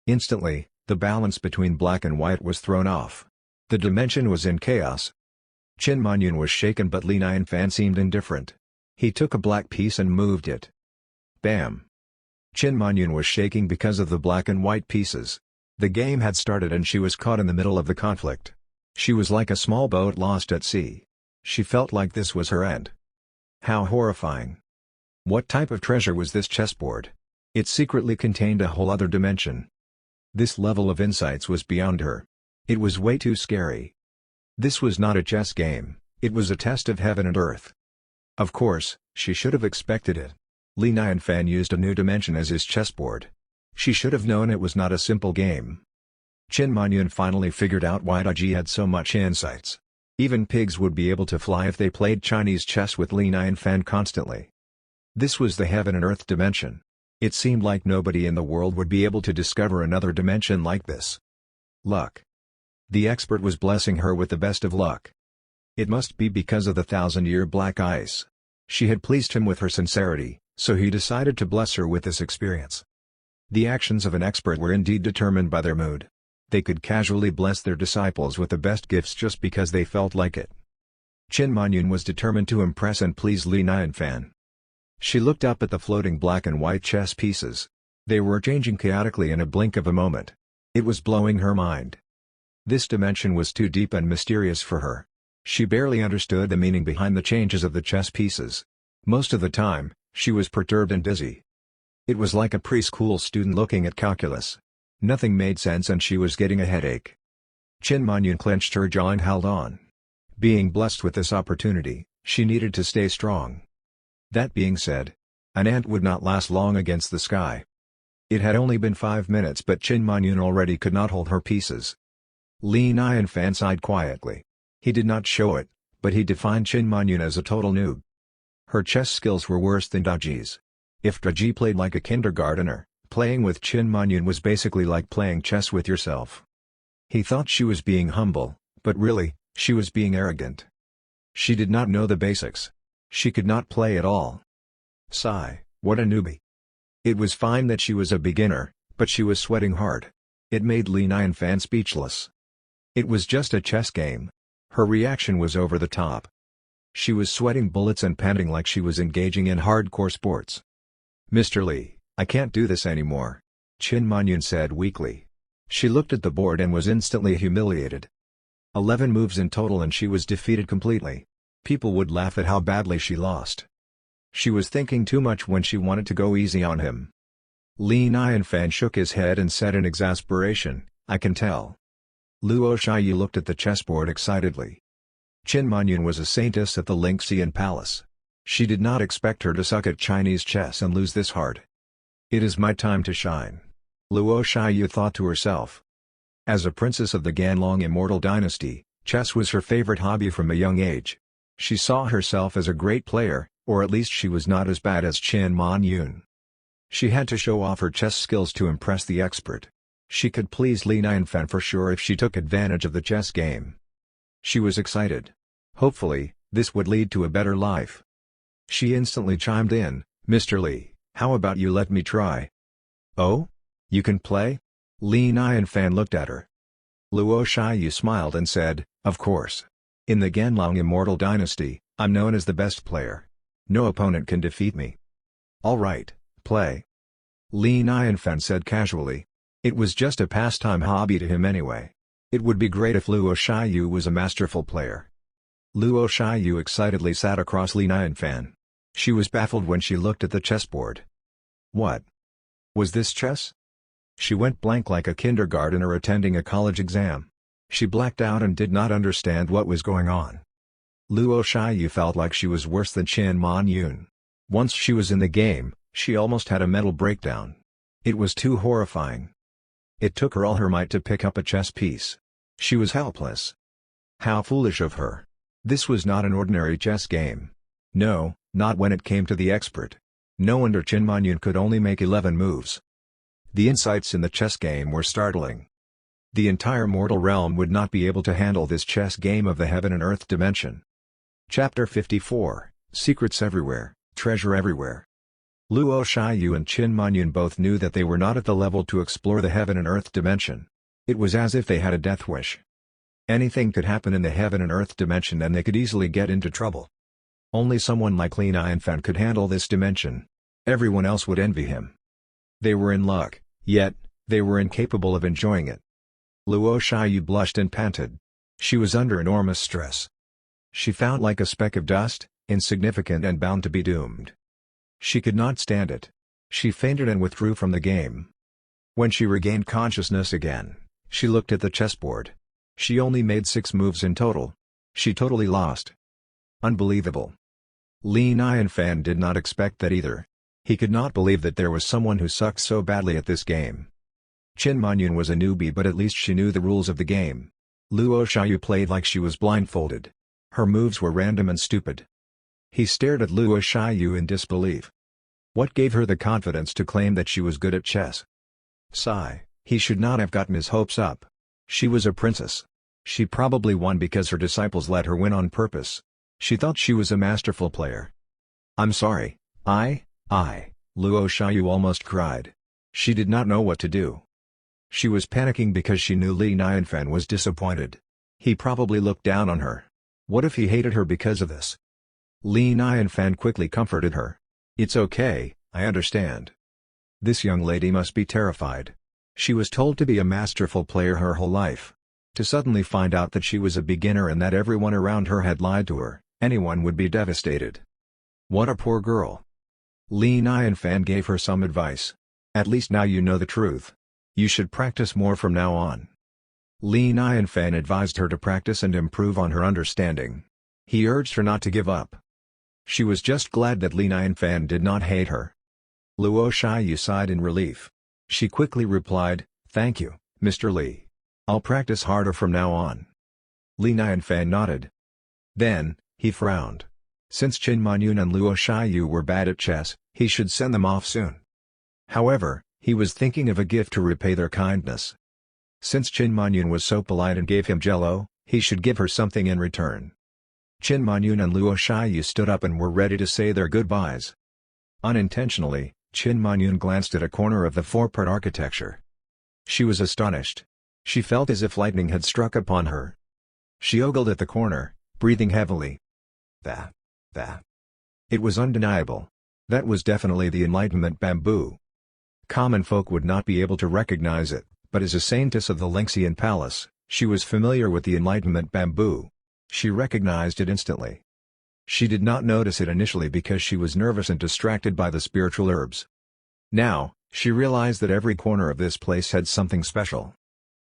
Instantly, the balance between black and white was thrown off. The dimension was in chaos. Qin Manyun was shaken but Li Nianfan seemed indifferent. He took a black piece and moved it. Bam! Qin Manyun was shaking because of the black and white pieces. The game had started and she was caught in the middle of the conflict. She was like a small boat lost at sea. She felt like this was her end. How horrifying. What type of treasure was this chessboard? It secretly contained a whole other dimension. This level of insights was beyond her. It was way too scary. This was not a chess game, it was a test of heaven and earth. Of course, she should have expected it. Li Nianfan used a new dimension as his chessboard. She should have known it was not a simple game. Qin Manyun finally figured out why Daji had so much insights. Even pigs would be able to fly if they played Chinese chess with Li Nianfan constantly. This was the heaven and earth dimension. It seemed like nobody in the world would be able to discover another dimension like this. Luck. The expert was blessing her with the best of luck. It must be because of the 1,000-year black ice. She had pleased him with her sincerity, so he decided to bless her with this experience. The actions of an expert were indeed determined by their mood. They could casually bless their disciples with the best gifts just because they felt like it. Qin Manyun was determined to impress and please Li Nianfan. She looked up at the floating black and white chess pieces. They were changing chaotically in a blink of a moment. It was blowing her mind. This dimension was too deep and mysterious for her. She barely understood the meaning behind the changes of the chess pieces. Most of the time, she was perturbed and dizzy. It was like a preschool student looking at calculus. Nothing made sense and she was getting a headache. Chin Monyun clenched her jaw and held on. Being blessed with this opportunity, she needed to stay strong. That being said, an ant would not last long against the sky. It had only been 5 minutes but Chin Monyun already could not hold her pieces. Li Nianfan sighed quietly. He did not show it, but he defined Chin Monyun as a total noob. Her chess skills were worse than Daji's. If Daji played like a kindergartner, playing with Chin Monyun was basically like playing chess with yourself. He thought she was being humble, but really, she was being arrogant. She did not know the basics. She could not play at all. Sigh, what a newbie. It was fine that she was a beginner, but she was sweating hard. It made Li Nianfan speechless. It was just a chess game. Her reaction was over the top. She was sweating bullets and panting like she was engaging in hardcore sports. "Mr. Li, I can't do this anymore," Chin Monyun said weakly. She looked at the board and was instantly humiliated. 11 moves in total and she was defeated completely. People would laugh at how badly she lost. She was thinking too much when she wanted to go easy on him. Li Nianfan shook his head and said in exasperation, "I can tell." Luo Shiyu looked at the chessboard excitedly. Chin Monyun was a saintess at the Lingxian Palace. She did not expect her to suck at Chinese chess and lose this hard. "It is my time to shine," Luo Shiyu thought to herself. As a princess of the Ganlong immortal dynasty, chess was her favorite hobby from a young age. She saw herself as a great player, or at least she was not as bad as Chin Monyun. She had to show off her chess skills to impress the expert. She could please Li Nianfan for sure if she took advantage of the chess game. She was excited. Hopefully, this would lead to a better life. She instantly chimed in, "Mr. Li, how about you let me try?" "Oh? You can play?" Li Nianfan looked at her. Luo Shiyu smiled and said, "Of course. In the Ganlong immortal dynasty, I'm known as the best player. No opponent can defeat me." "All right, play." Li Nianfan said casually. It was just a pastime hobby to him anyway. It would be great if Luo Shiyu was a masterful player. Luo Shiyu excitedly sat across Li Nianfan. She was baffled when she looked at the chessboard. What? Was this chess? She went blank like a kindergartner attending a college exam. She blacked out and did not understand what was going on. Luo Shiyu felt like she was worse than Chin Monyun. Once she was in the game, she almost had a mental breakdown. It was too horrifying. It took her all her might to pick up a chess piece. She was helpless. How foolish of her. This was not an ordinary chess game. No, not when it came to the expert. No wonder Chin Monyun could only make 11 moves. The insights in the chess game were startling. The entire mortal realm would not be able to handle this chess game of the heaven and earth dimension. Chapter 54, Secrets Everywhere, Treasure Everywhere. Luo Shiyu and Chin Monyun both knew that they were not at the level to explore the heaven and earth dimension. It was as if they had a death wish. Anything could happen in the heaven and earth dimension and they could easily get into trouble. Only someone like Li Nianfan could handle this dimension. Everyone else would envy him. They were in luck, yet, they were incapable of enjoying it. Luo Shiyu blushed and panted. She was under enormous stress. She felt like a speck of dust, insignificant and bound to be doomed. She could not stand it. She fainted and withdrew from the game. When she regained consciousness again, she looked at the chessboard. She only made 6 moves in total. She totally lost. Unbelievable. Li Nianfan did not expect that either. He could not believe that there was someone who sucked so badly at this game. Chin Monyun was a newbie but at least she knew the rules of the game. Luo Shiyu played like she was blindfolded. Her moves were random and stupid. He stared at Luo Shiyu in disbelief. What gave her the confidence to claim that she was good at chess? Sigh, he should not have gotten his hopes up. She was a princess. She probably won because her disciples let her win on purpose. She thought she was a masterful player. "I'm sorry, Luo Shiyu almost cried. She did not know what to do. She was panicking because she knew Li Nianfan was disappointed. He probably looked down on her. What if he hated her because of this? Li Nianfan quickly comforted her. "It's okay, I understand." This young lady must be terrified. She was told to be a masterful player her whole life. To suddenly find out that she was a beginner and that everyone around her had lied to her, anyone would be devastated. What a poor girl. Li Nianfan gave her some advice. "At least now you know the truth. You should practice more from now on. Li Nianfan advised her to practice and improve on her understanding. He urged her not to give up. She was just glad that Li Nianfan did not hate her. Luo Shiyu sighed in relief. She quickly replied, "Thank you, Mr. Li. I'll practice harder from now on." Li Nianfan nodded. Then, he frowned. Since Qin Manyun and Luo Shiyu were bad at chess, he should send them off soon. However, he was thinking of a gift to repay their kindness. Since Qin Manyun was so polite and gave him jello, he should give her something in return. Qin Manyun and Luo Shiyu stood up and were ready to say their goodbyes. Unintentionally, Qin Manyun glanced at a corner of the four-part architecture. She was astonished. She felt as if lightning had struck upon her. She ogled at the corner, breathing heavily. That. It was undeniable. That was definitely the Enlightenment bamboo. Common folk would not be able to recognize it, but as a saintess of the Lingxian Palace, she was familiar with the Enlightenment bamboo. She recognized it instantly. She did not notice it initially because she was nervous and distracted by the spiritual herbs. Now, she realized that every corner of this place had something special.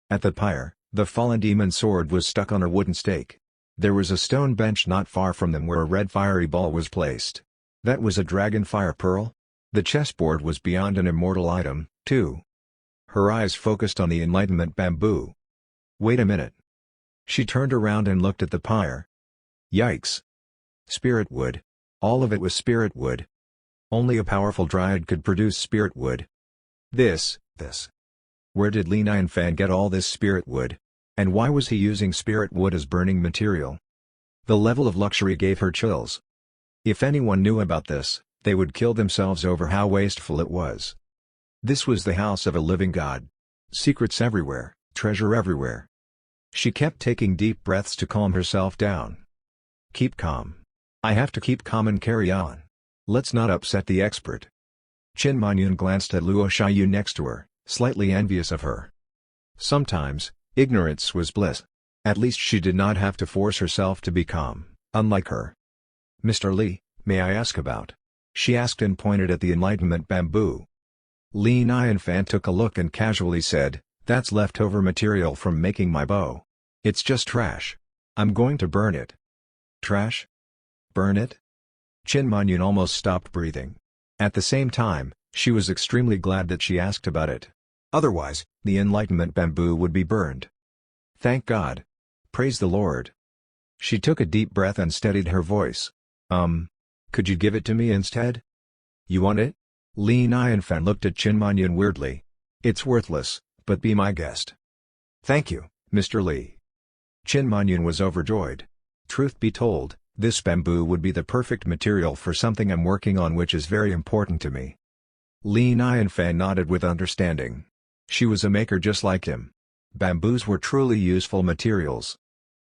At the pyre, the fallen demon sword was stuck on a wooden stake. There was a stone bench not far from them where a red fiery ball was placed. That was a dragon fire pearl? The chessboard was beyond an immortal item, too. Her eyes focused on the Enlightenment bamboo. Wait a minute. She turned around and looked at the pyre. Yikes! Spirit wood. All of it was spirit wood. Only a powerful dryad could produce spirit wood. This. Where did Li Nianfan get all this spirit wood? And why was he using spirit wood as burning material? The level of luxury gave her chills. If anyone knew about this, they would kill themselves over how wasteful it was. This was the house of a living god. Secrets everywhere, treasure everywhere. She kept taking deep breaths to calm herself down. Keep calm. I have to keep calm and carry on. Let's not upset the expert. Qin Manyun glanced at Luo Shiyu next to her, slightly envious of her. Sometimes, ignorance was bliss. At least she did not have to force herself to be calm, unlike her. Mr. Li, may I ask about? She asked and pointed at the Enlightenment bamboo. Li Nianfan took a look and casually said, "That's leftover material from making my bow. It's just trash. I'm going to burn it." Trash? Burn it? Qin Manyun almost stopped breathing. At the same time, she was extremely glad that she asked about it. Otherwise, the Enlightenment bamboo would be burned. Thank God. Praise the Lord. She took a deep breath and steadied her voice. Could you give it to me instead? You want it? Li Nianfan looked at Qin Manyun weirdly. It's worthless, but be my guest. Thank you, Mr. Li. Qin Manyun was overjoyed. Truth be told, this bamboo would be the perfect material for something I'm working on which is very important to me. Li Nianfan nodded with understanding. She was a maker just like him. Bamboos were truly useful materials.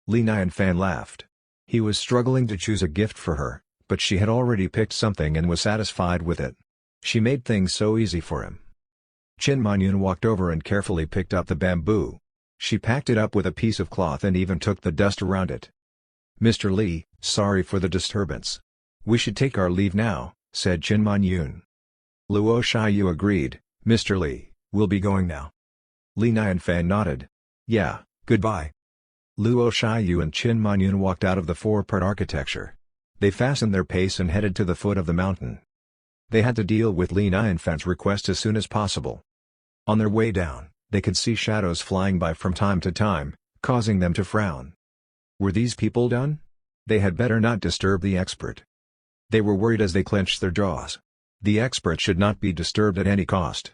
Li Nianfan laughed. He was struggling to choose a gift for her, but she had already picked something and was satisfied with it. She made things so easy for him. Qin Manyun walked over and carefully picked up the bamboo. She packed it up with a piece of cloth and even took the dust around it. Mr. Li, sorry for the disturbance. We should take our leave now, said Qin Manyun. Luo Shiyu agreed. Mr. Li, we'll be going now. Li Nianfan nodded. Yeah, goodbye. Luo Shiyu and Qin Manyun walked out of the four-part architecture. They fastened their pace and headed to the foot of the mountain. They had to deal with Li Nianfan's request as soon as possible. On their way down, they could see shadows flying by from time to time, causing them to frown. Were these people done? They had better not disturb the expert. They were worried as they clenched their jaws. The expert should not be disturbed at any cost.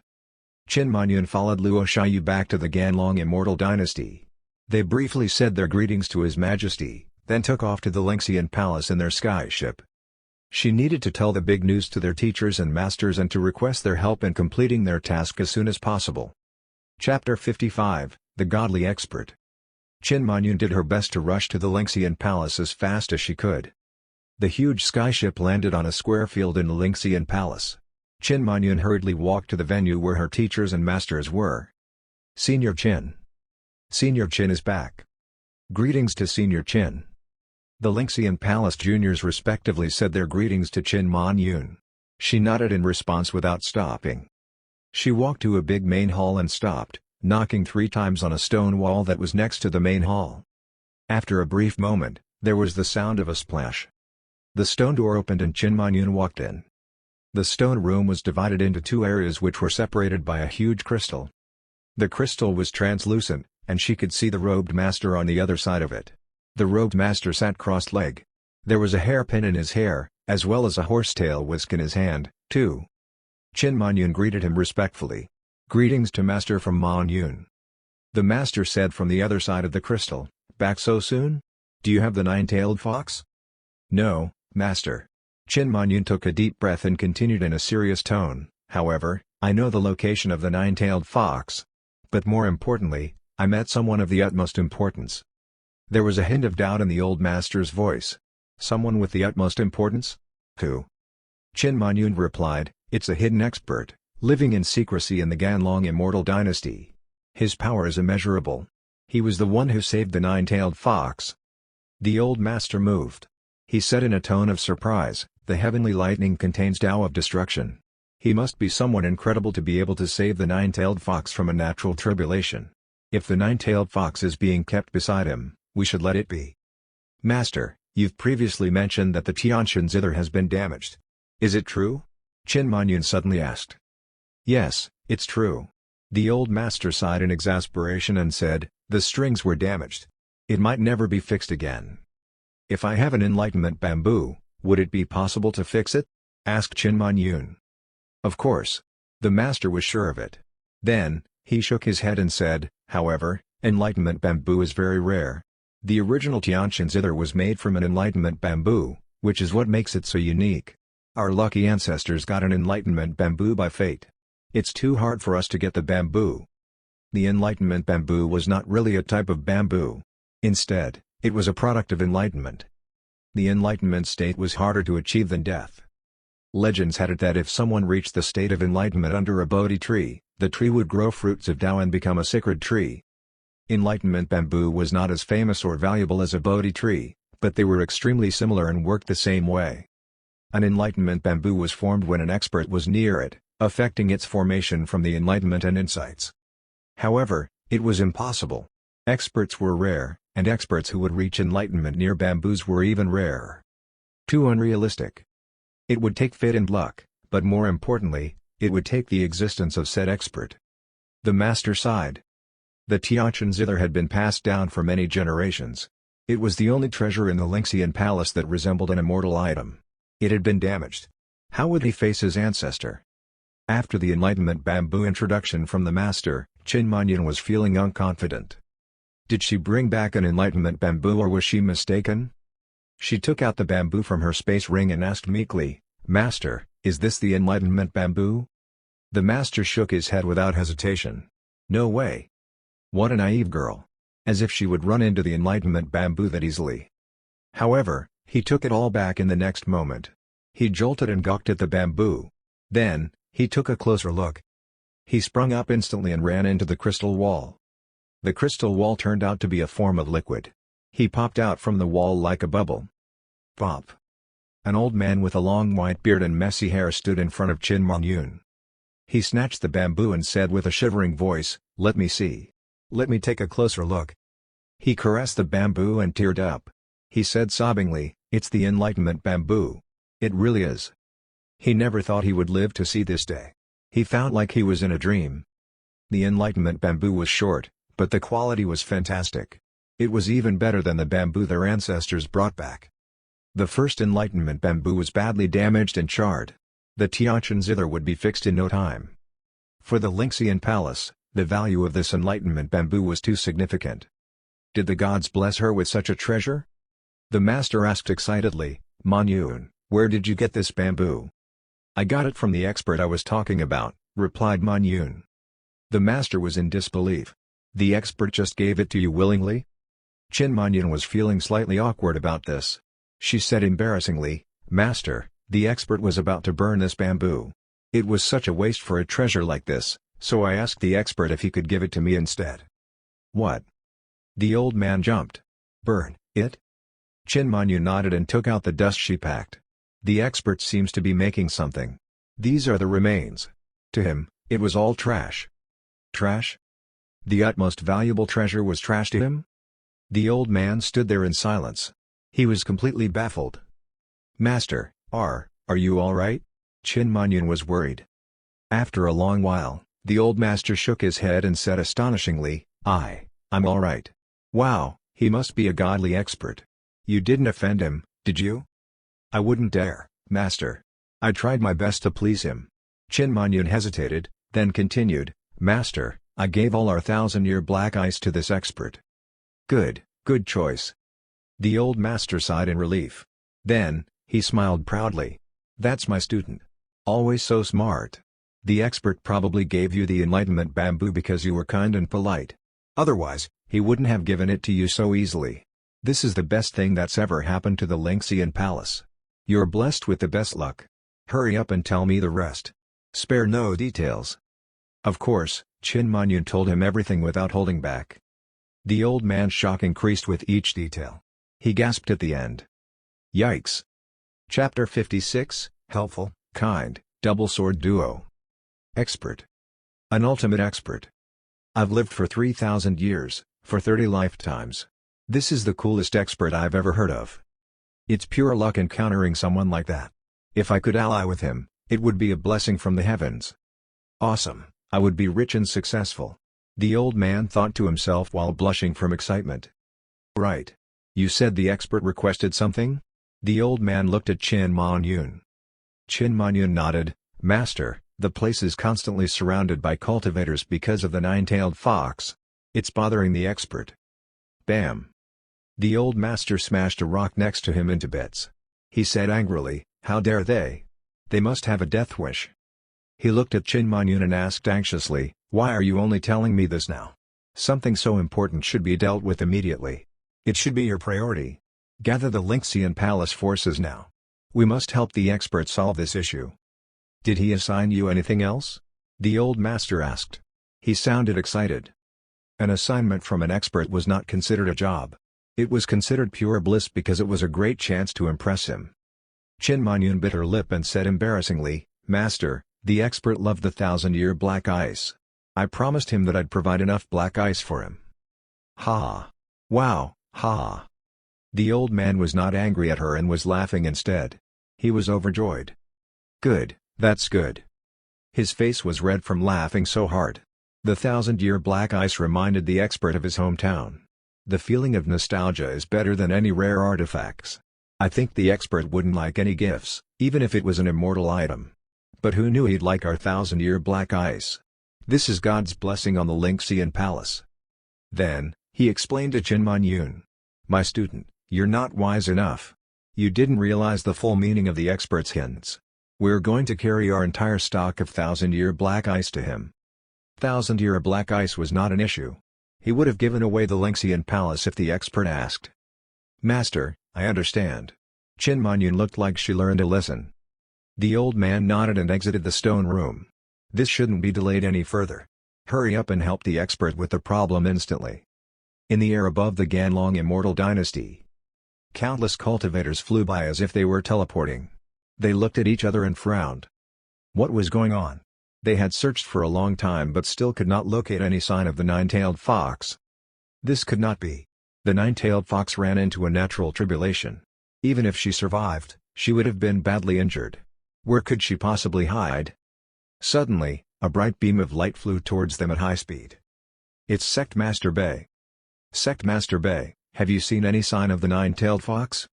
Qin Manyun followed Luo Shiyu back to the Ganlong Immortal Dynasty. They briefly said their greetings to His Majesty, then took off to the Lingxian Palace in their sky ship. She needed to tell the big news to their teachers and masters and to request their help in completing their task as soon as possible. Chapter 55, The Godly Expert. Qin Manyun did her best to rush to the Lingxian Palace as fast as she could. The huge skyship landed on a square field in the Lingxian Palace. Qin Manyun hurriedly walked to the venue where her teachers and masters were. Senior Qin. Senior Qin is back. Greetings to Senior Qin. The Lingxian Palace juniors respectively said their greetings to Qin Manyun. She nodded in response without stopping. She walked to a big main hall and stopped, knocking 3 times on a stone wall that was next to the main hall. After a brief moment, there was the sound of a splash. The stone door opened and Chin Man-yun walked in. The stone room was divided into 2 areas which were separated by a huge crystal. The crystal was translucent, and she could see the robed master on the other side of it. The robed master sat cross-legged. There was a hairpin in his hair, as well as a horsetail whisk in his hand, too. Chin Man-yun greeted him respectfully. "Greetings to Master from Man-yun." The master said from the other side of the crystal, "Back so soon? Do you have the 9-tailed fox?" "No, Master." Chin Man-yun took a deep breath and continued in a serious tone, "However, I know the location of the 9-tailed fox. But more importantly, I met someone of the utmost importance." There was a hint of doubt in the old master's voice. "Someone with the utmost importance? Who?" Chin Man-yun replied, "It's a hidden expert, living in secrecy in the Ganlong Immortal Dynasty. His power is immeasurable. He was the one who saved the 9-tailed fox." The old master moved. He said in a tone of surprise, "The heavenly lightning contains Tao of destruction. He must be someone incredible to be able to save the 9-tailed fox from a natural tribulation. If the 9-tailed fox is being kept beside him, we should let it be." "Master, you've previously mentioned that the Tianshan zither has been damaged. Is it true?" Chin Man-yun suddenly asked. "Yes, it's true." The old master sighed in exasperation and said, "The strings were damaged. It might never be fixed again." "If I have an enlightenment bamboo, would it be possible to fix it?" asked Chin Man-yun. Of course. The master was sure of it. Then, he shook his head and said, "However, enlightenment bamboo is very rare. The original Tianshan zither was made from an enlightenment bamboo, which is what makes it so unique. Our lucky ancestors got an enlightenment bamboo by fate. It's too hard for us to get the bamboo." The enlightenment bamboo was not really a type of bamboo. Instead, it was a product of enlightenment. The enlightenment state was harder to achieve than death. Legends had it that if someone reached the state of enlightenment under a Bodhi tree, the tree would grow fruits of Tao and become a sacred tree. Enlightenment bamboo was not as famous or valuable as a Bodhi tree, but they were extremely similar and worked the same way. An enlightenment bamboo was formed when an expert was near it, affecting its formation from the enlightenment and insights. However, it was impossible. Experts were rare, and experts who would reach enlightenment near bamboos were even rarer. Too unrealistic. It would take fate and luck, but more importantly, it would take the existence of said expert. The master sighed. The Tianshan zither had been passed down for many generations. It was the only treasure in the Lingxian palace that resembled an immortal item. It had been damaged. How would he face his ancestor? After the enlightenment bamboo introduction from the master, Chin Man-yun was feeling unconfident. Did she bring back an enlightenment bamboo or was she mistaken? She took out the bamboo from her space ring and asked meekly, "Master, is this the enlightenment bamboo?" The master shook his head without hesitation. "No way." What a naive girl. As if she would run into the enlightenment bamboo that easily. However, he took it all back in the next moment. He jolted and gawked at the bamboo. Then, he took a closer look. He sprung up instantly and ran into the crystal wall. The crystal wall turned out to be a form of liquid. He popped out from the wall like a bubble. Pop. An old man with a long white beard and messy hair stood in front of Chin Man-yun. He snatched the bamboo and said with a shivering voice, "Let me see. Let me take a closer look." He caressed the bamboo and teared up. He said sobbingly, "It's the enlightenment bamboo. It really is." He never thought he would live to see this day. He felt like he was in a dream. The enlightenment bamboo was short, but the quality was fantastic. It was even better than the bamboo their ancestors brought back. The first enlightenment bamboo was badly damaged and charred. The Tianshan zither would be fixed in no time. For the Lingxian palace, the value of this enlightenment bamboo was too significant. Did the gods bless her with such a treasure? The master asked excitedly, "Man-yun, where did you get this bamboo?" "I got it from the expert I was talking about," replied Man-yun. The master was in disbelief. "The expert just gave it to you willingly?" Chin Man-yun was feeling slightly awkward about this. She said embarrassingly, "Master, the expert was about to burn this bamboo. It was such a waste for a treasure like this, so I asked the expert if he could give it to me instead." "What?" The old man jumped. "Burn it?" Chin Man-yun nodded and took out the dust she packed. "The expert seems to be making something. These are the remains." To him, It was all trash. Trash? The utmost valuable treasure was trash to him? The old man stood there in silence. He was completely baffled. "Master, are you all right?" Chin Manyun was worried. After a long while, the old master shook his head and said astonishingly, I'm all right. Wow, he must be a godly expert. You didn't offend him, did you?" "I wouldn't dare, master. I tried my best to please him." Chin Manyun hesitated, then continued, "Master, I gave all our 1,000-year black ice to this expert." Good choice." The old master sighed in relief. Then, he smiled proudly. "That's my student. Always so smart. The expert probably gave you the enlightenment bamboo because you were kind and polite. Otherwise, he wouldn't have given it to you so easily. This is the best thing that's ever happened to the Lingxian Palace. You're blessed with the best luck. Hurry up and tell me the rest. Spare no details." Of course, Chin Manyun told him everything without holding back. The old man's shock increased with each detail. He gasped at the end. Yikes! Chapter 56, Helpful, Kind, Double Sword Duo. Expert. An ultimate expert. I've lived for 3,000 years, for 30 lifetimes. This is the coolest expert I've ever heard of. It's pure luck encountering someone like that. If I could ally with him, it would be a blessing from the heavens. Awesome, I would be rich and successful. The old man thought to himself while blushing from excitement. Right. You said the expert requested something? The old man looked at Chin Manyun. Chin Manyun nodded. Master, the place is constantly surrounded by cultivators because of the nine-tailed fox. It's bothering the expert. Bam! The old master smashed a rock next to him into bits. He said angrily, how dare they? They must have a death wish. He looked at Chin Manyun and asked anxiously, why are you only telling me this now? Something so important should be dealt with immediately. It should be your priority. Gather the Lingxian Palace forces now. We must help the expert solve this issue. Did he assign you anything else? The old master asked. He sounded excited. An assignment from an expert was not considered a job. It was considered pure bliss because it was a great chance to impress him. Chin Manyun bit her lip and said embarrassingly, Master, the expert loved the 1,000-year black ice. I promised him that I'd provide enough black ice for him. Ha! Wow, ha! The old man was not angry at her and was laughing instead. He was overjoyed. Good, that's good. His face was red from laughing so hard. The 1,000-year black ice reminded the expert of his hometown. The feeling of nostalgia is better than any rare artifacts. I think the expert wouldn't like any gifts, even if it was an immortal item. But who knew he'd like our 1,000-year black ice? This is God's blessing on the Lingxian Palace. Then, he explained to Chin Manyun. My student, you're not wise enough. You didn't realize the full meaning of the expert's hints. We're going to carry our entire stock of 1,000-year black ice to him. 1,000-year black ice was not an issue. He would have given away the Lingxian Palace if the expert asked. Master, I understand. Chin Manyun looked like she learned a lesson. The old man nodded and exited the stone room. This shouldn't be delayed any further. Hurry up and help the expert with the problem instantly. In the air above the Ganlong Immortal Dynasty, countless cultivators flew by as if they were teleporting. They looked at each other and frowned. What was going on? They had searched for a long time but still could not locate any sign of the nine-tailed fox. This could not be. The nine-tailed fox ran into a natural tribulation. Even if she survived, she would have been badly injured. Where could she possibly hide? Suddenly, a bright beam of light flew towards them at high speed. It's Sect Master Bei. Sect Master Bei, have you seen any sign of the nine-tailed fox?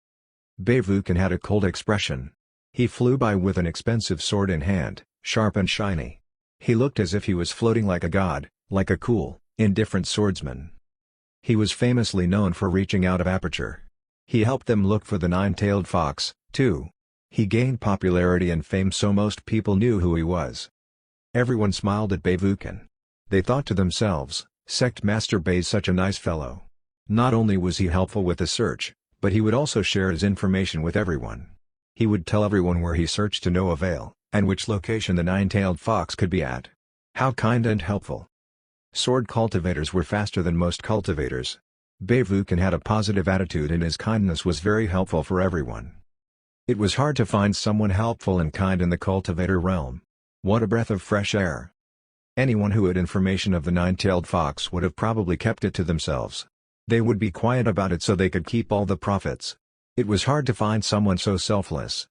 Bei Vukan had a cold expression. He flew by with an expensive sword in hand, sharp and shiny. He looked as if he was floating like a god, like a cool, indifferent swordsman. He was famously known for reaching out of aperture. He helped them look for the nine-tailed fox, too. He gained popularity and fame so most people knew who he was. Everyone smiled at Bei Vukan. They thought to themselves, Sect Master Bei's such a nice fellow. Not only was he helpful with the search, but he would also share his information with everyone. He would tell everyone where he searched to no avail, and which location the nine-tailed fox could be at. How kind and helpful. Sword cultivators were faster than most cultivators. Bei Vukan had a positive attitude and his kindness was very helpful for everyone. It was hard to find someone helpful and kind in the cultivator realm. What a breath of fresh air. Anyone who had information of the nine-tailed fox would have probably kept it to themselves. They would be quiet about it so they could keep all the profits. It was hard to find someone so selfless.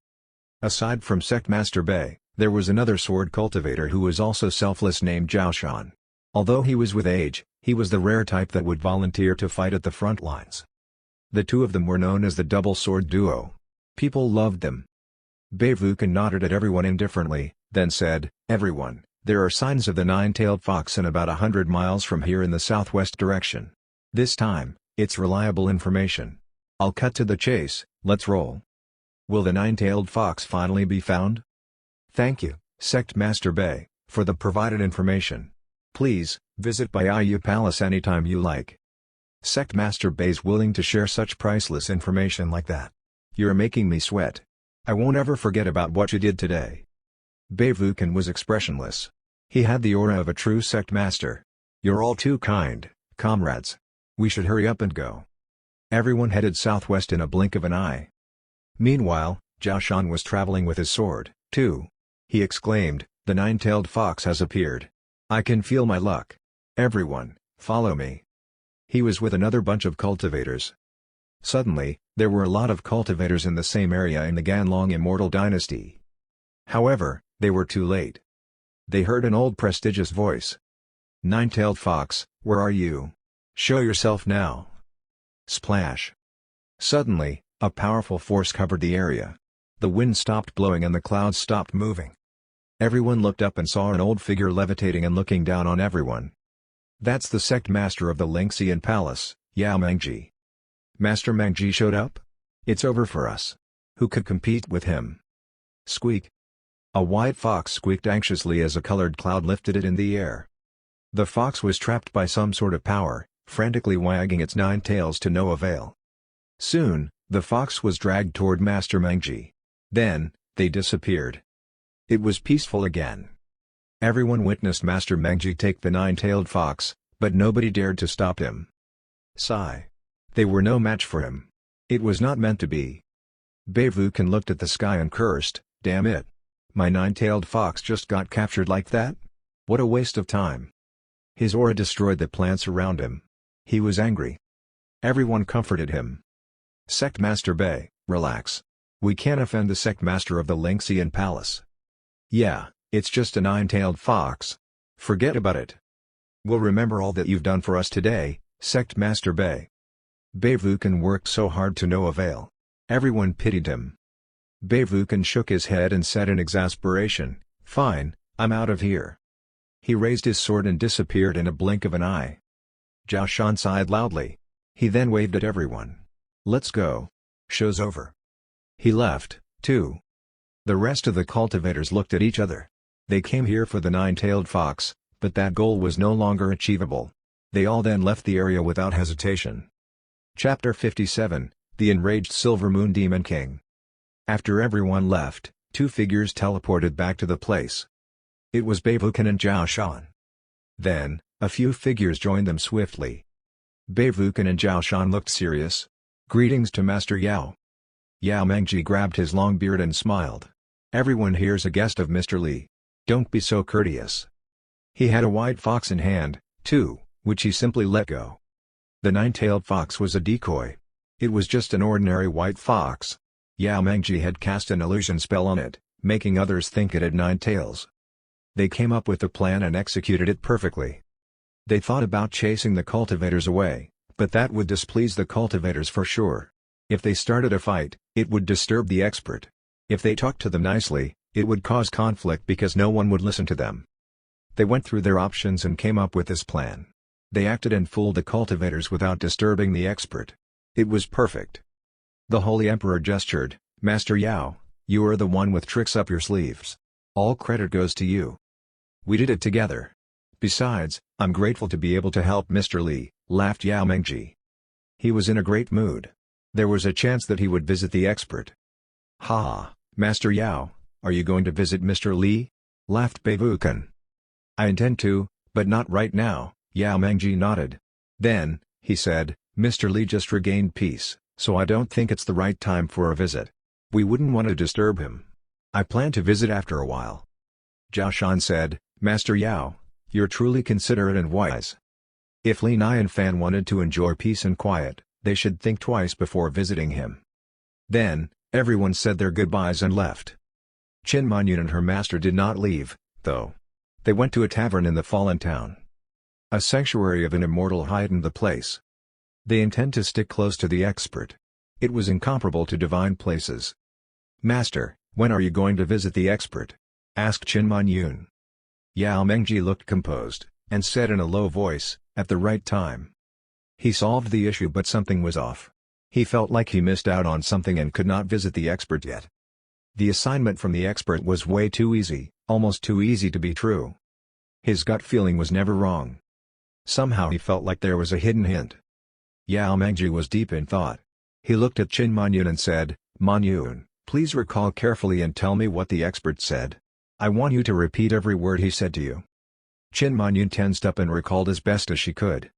Aside from Sect Master Bei, there was another sword cultivator who was also selfless named Zhao Shan. Although he was with age, he was the rare type that would volunteer to fight at the front lines. The two of them were known as the double sword duo. People loved them. Bei Vukan nodded at everyone indifferently, then said, "Everyone, there are signs of the nine-tailed fox in about 100 miles from here in the southwest direction. This time, it's reliable information. I'll cut to the chase, let's roll." Will the nine-tailed fox finally be found? Thank you, Sect Master Bei, for the provided information. Please, visit Baiyu Palace anytime you like. Sect Master Bei's willing to share such priceless information like that. You're making me sweat. I won't ever forget about what you did today. Bei Vukan was expressionless. He had the aura of a true sect master. You're all too kind, comrades. We should hurry up and go. Everyone headed southwest in a blink of an eye. Meanwhile, Zhao Shan was traveling with his sword, too. He exclaimed, "The nine-tailed fox has appeared. I can feel my luck. Everyone, follow me." He was with another bunch of cultivators. Suddenly, there were a lot of cultivators in the same area in the Ganlong Immortal Dynasty. However, they were too late. They heard an old prestigious voice. "Nine-tailed fox, where are you? Show yourself now." Splash! Suddenly, a powerful force covered the area. The wind stopped blowing and the clouds stopped moving. Everyone looked up and saw an old figure levitating and looking down on everyone. That's the sect master of the Lingxian Palace, Yao Mengji. Master Mengji showed up? It's over for us. Who could compete with him? Squeak! A white fox squeaked anxiously as a colored cloud lifted it in the air. The fox was trapped by some sort of power, frantically wagging its 9 tails to no avail. Soon, the fox was dragged toward Master Mengji. Then, they disappeared. It was peaceful again. Everyone witnessed Master Mengji take the 9-tailed fox, but nobody dared to stop him. Sigh. They were no match for him. It was not meant to be. Bei Vukan looked at the sky and cursed, "Damn it! My 9-tailed fox just got captured like that? What a waste of time." His aura destroyed the plants around him. He was angry. Everyone comforted him. "Sect Master Bei, relax. We can't offend the sect master of the Lingxian Palace. Yeah, it's just a 9-tailed fox. Forget about it. We'll remember all that you've done for us today, Sect Master Bei." Bei Vukan worked so hard to no avail. Everyone pitied him. Bei Vukan shook his head and said in exasperation, "Fine, I'm out of here." He raised his sword and disappeared in a blink of an eye. Zhao Shan sighed loudly. He then waved at everyone. "Let's go. Show's over." He left, too. The rest of the cultivators looked at each other. They came here for the 9-tailed fox, but that goal was no longer achievable. They all then left the area without hesitation. Chapter 57, The Enraged Silver Moon Demon King. After everyone left, 2 figures teleported back to the place. It was Bei Vukan and Zhao Shan. Then, a few figures joined them swiftly. Bei Vukan and Zhao Shan looked serious. "Greetings to Master Yao." Yao Mengji grabbed his long beard and smiled. "Everyone here's a guest of Mr. Li. Don't be so courteous." He had a white fox in hand, too, which he simply let go. The 9-tailed fox was a decoy. It was just an ordinary white fox. Yao Mengji had cast an illusion spell on it, making others think it had 9 tails. They came up with a plan and executed it perfectly. They thought about chasing the cultivators away, but that would displease the cultivators for sure. If they started a fight, it would disturb the expert. If they talked to them nicely, it would cause conflict because no one would listen to them. They went through their options and came up with this plan. They acted and fooled the cultivators without disturbing the expert. It was perfect. The Holy Emperor gestured, "Master Yao, you are the one with tricks up your sleeves. All credit goes to you. We did it together. Besides, I'm grateful to be able to help Mr. Li," laughed Yao Mengji. He was in a great mood. There was a chance that he would visit the expert. "Ha, Master Yao, are you going to visit Mr. Li?" laughed Bei Vukan. "I intend to, but not right now," Yao Mengji nodded. Then, he said, "Mr. Li just regained peace, so I don't think it's the right time for a visit. We wouldn't want to disturb him. I plan to visit after a while." Zhao Shan said, "Master Yao, You're truly considerate and wise. If Li Nai and Fan wanted to enjoy peace and quiet, they should think twice before visiting him. Then, everyone said their goodbyes and left. Qin Manyun and her master did not leave, though. They went to a tavern in the fallen town. A sanctuary of an immortal heightened the place. They intend to stick close to the expert. It was incomparable to divine places. "Master, when are you going to visit the expert?" asked Qin Manyun. Yao Mengji looked composed, and said in a low voice, "At the right time." He solved the issue, but something was off. He felt like he missed out on something and could not visit the expert yet. The assignment from the expert was way too easy, almost too easy to be true. His gut feeling was never wrong. Somehow he felt like there was a hidden hint. Yao Mengji was deep in thought. He looked at Qin Manyun and said, "Manyun, please recall carefully and tell me what the expert said. I want you to repeat every word he said to you." Qin Manyun tensed up and recalled as best as she could.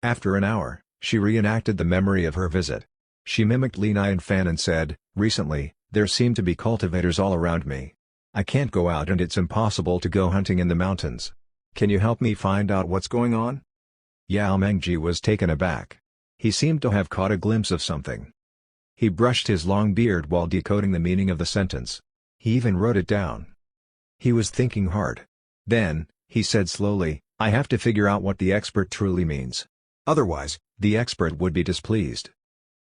After an hour, she reenacted the memory of her visit. She mimicked Li Nai and Fan and said, "Recently, there seem to be cultivators all around me. I can't go out and it's impossible to go hunting in the mountains. Can you help me find out what's going on?" Yao Mengji was taken aback. He seemed to have caught a glimpse of something. He brushed his long beard while decoding the meaning of the sentence. He even wrote it down. He was thinking hard. Then, he said slowly, "I have to figure out what the expert truly means. Otherwise, the expert would be displeased."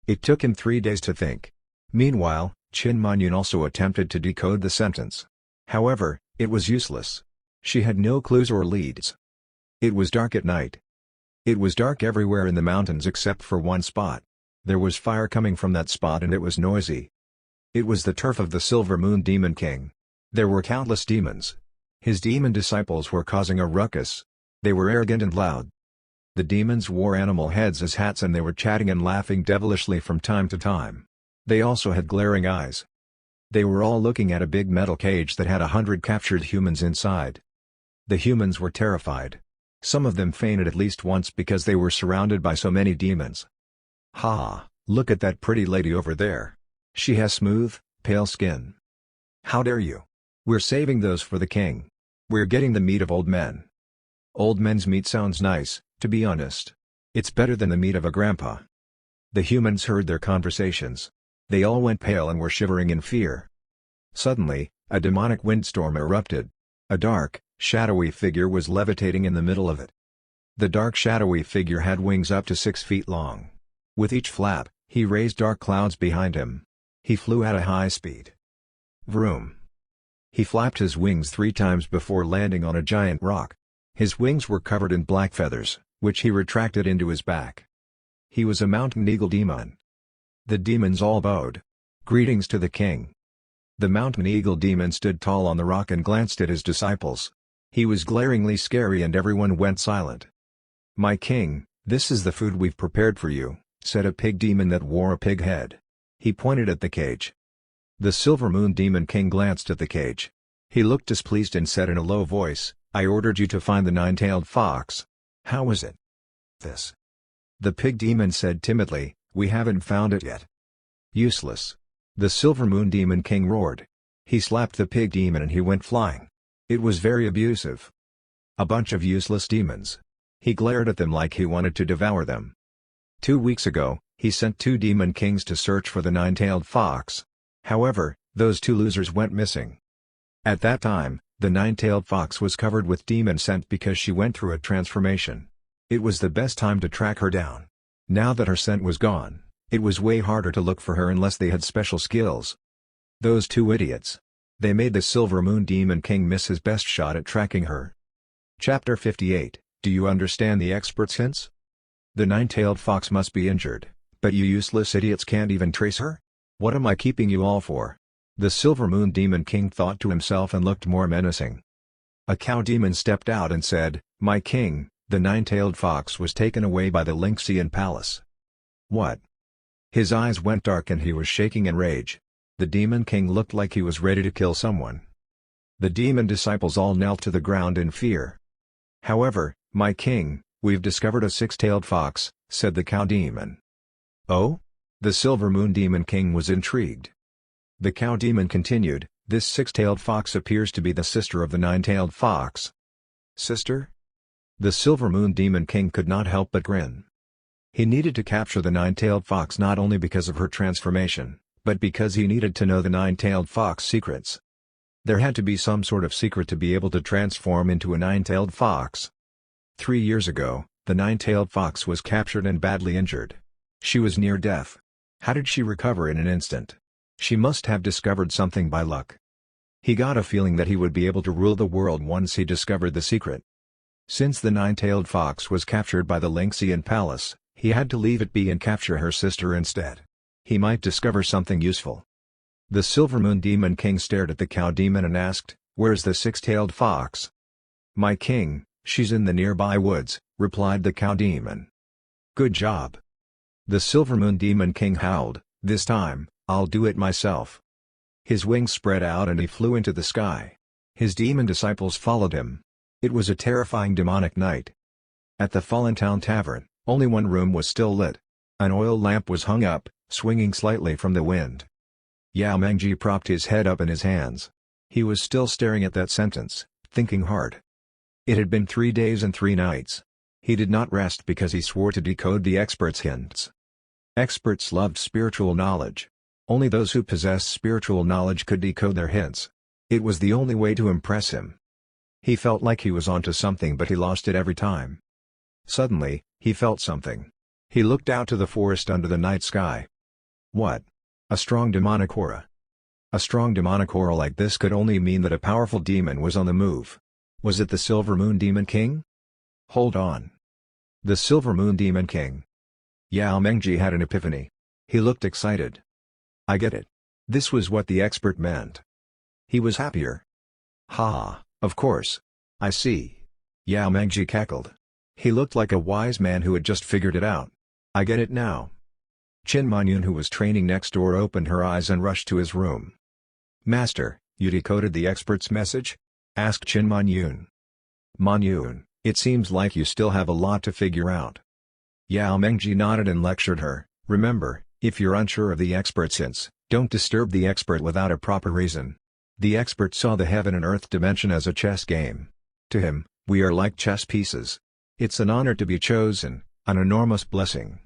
It took him 3 days to think. Meanwhile, Qin Manyun also attempted to decode the sentence. However, it was useless. She had no clues or leads. It was dark at night. It was dark everywhere in the mountains except for one spot. There was fire coming from that spot and it was noisy. It was the turf of the Silver Moon Demon King. There were countless demons. His demon disciples were causing a ruckus. They were arrogant and loud. The demons wore animal heads as hats and they were chatting and laughing devilishly from time to time. They also had glaring eyes. They were all looking at a big metal cage that had 100 captured humans inside. The humans were terrified. Some of them fainted at least once because they were surrounded by so many demons. "Ha, look at that pretty lady over there. She has smooth, pale skin. How dare you? We're saving those for the king. We're getting the meat of old men." Old men's meat sounds nice, to be honest. It's better than the meat of a grandpa. The humans heard their conversations. They all went pale and were shivering in fear. Suddenly, a demonic windstorm erupted. A dark, shadowy figure was levitating in the middle of it. The dark shadowy figure had wings up to 6 feet long. With each flap, he raised dark clouds behind him. He flew at a high speed. Vroom. He flapped his wings 3 times before landing on a giant rock. His wings were covered in black feathers, which he retracted into his back. He was a mountain eagle demon. The demons all bowed. "Greetings to the king." The mountain eagle demon stood tall on the rock and glanced at his disciples. He was glaringly scary and everyone went silent. "My king, this is the food we've prepared for you," said a pig demon that wore a pig head. He pointed at the cage. The Silver Moon Demon King glanced at the cage. He looked displeased and said in a low voice, "I ordered you to find the nine-tailed fox. How is it?" "This." The pig demon said timidly, "We haven't found it yet." "Useless." The Silver Moon Demon King roared. He slapped the pig demon and he went flying. It was very abusive. A bunch of useless demons. He glared at them like he wanted to devour them. 2 weeks ago, he sent 2 demon kings to search for the nine-tailed fox. However, those 2 losers went missing. At that time, the nine-tailed fox was covered with demon scent because she went through a transformation. It was the best time to track her down. Now that her scent was gone, it was way harder to look for her unless they had special skills. Those 2 idiots. They made the Silver Moon Demon King miss his best shot at tracking her. Chapter 58, Do you understand the expert's hints? The nine-tailed fox must be injured, but you useless idiots can't even trace her? What am I keeping you all for? The Silver Moon Demon King thought to himself and looked more menacing. A cow demon stepped out and said, "My king, the nine-tailed fox was taken away by the Lynxian palace." "What?" His eyes went dark and he was shaking in rage. The Demon King looked like he was ready to kill someone. The demon disciples all knelt to the ground in fear. "However, my king, we've discovered a 6-tailed fox," said the cow demon. "Oh?" The Silver Moon Demon King was intrigued. The cow demon continued, "This 6-tailed fox appears to be the sister of the nine-tailed fox." "Sister?" The Silver Moon Demon King could not help but grin. He needed to capture the nine-tailed fox not only because of her transformation, but because he needed to know the nine-tailed fox secrets. There had to be some sort of secret to be able to transform into a nine-tailed fox. 3 years ago, the nine-tailed fox was captured and badly injured. She was near death. How did she recover in an instant? She must have discovered something by luck. He got a feeling that he would be able to rule the world once he discovered the secret. Since the nine-tailed fox was captured by the Lynxian palace, he had to leave it be and capture her sister instead. He might discover something useful. The Silver Moon Demon King stared at the cow demon and asked, "Where's the six-tailed fox?" "My king, she's in the nearby woods," replied the cow demon. "Good job." The Silver Moon Demon King howled, "This time, I'll do it myself." His wings spread out and he flew into the sky. His demon disciples followed him. It was a terrifying demonic night. At the Fallen Town Tavern, only one room was still lit. An oil lamp was hung up, swinging slightly from the wind. Yao Mengji propped his head up in his hands. He was still staring at that sentence, thinking hard. It had been 3 days and 3 nights. He did not rest because he swore to decode the experts' hints. Experts loved spiritual knowledge. Only those who possessed spiritual knowledge could decode their hints. It was the only way to impress him. He felt like he was onto something but he lost it every time. Suddenly, he felt something. He looked out to the forest under the night sky. What? A strong demonic aura. A strong demonic aura like this could only mean that a powerful demon was on the move. Was it the Silver Moon Demon King? Hold on. The Silver Moon Demon King. Yao Mengji had an epiphany. He looked excited. I get it. This was what the expert meant. He was happier. Ha, of course. I see. Yao Mengji cackled. He looked like a wise man who had just figured it out. I get it now. Qin Manyun, who was training next door, opened her eyes and rushed to his room. Master, you decoded the expert's message? Asked Qin Manyun. Manyun, it seems like you still have a lot to figure out. Yao Mengji nodded and lectured her. Remember, if you're unsure of the expert's hints, don't disturb the expert without a proper reason. The expert saw the heaven and earth dimension as a chess game. To him, we are like chess pieces. It's an honor to be chosen, an enormous blessing.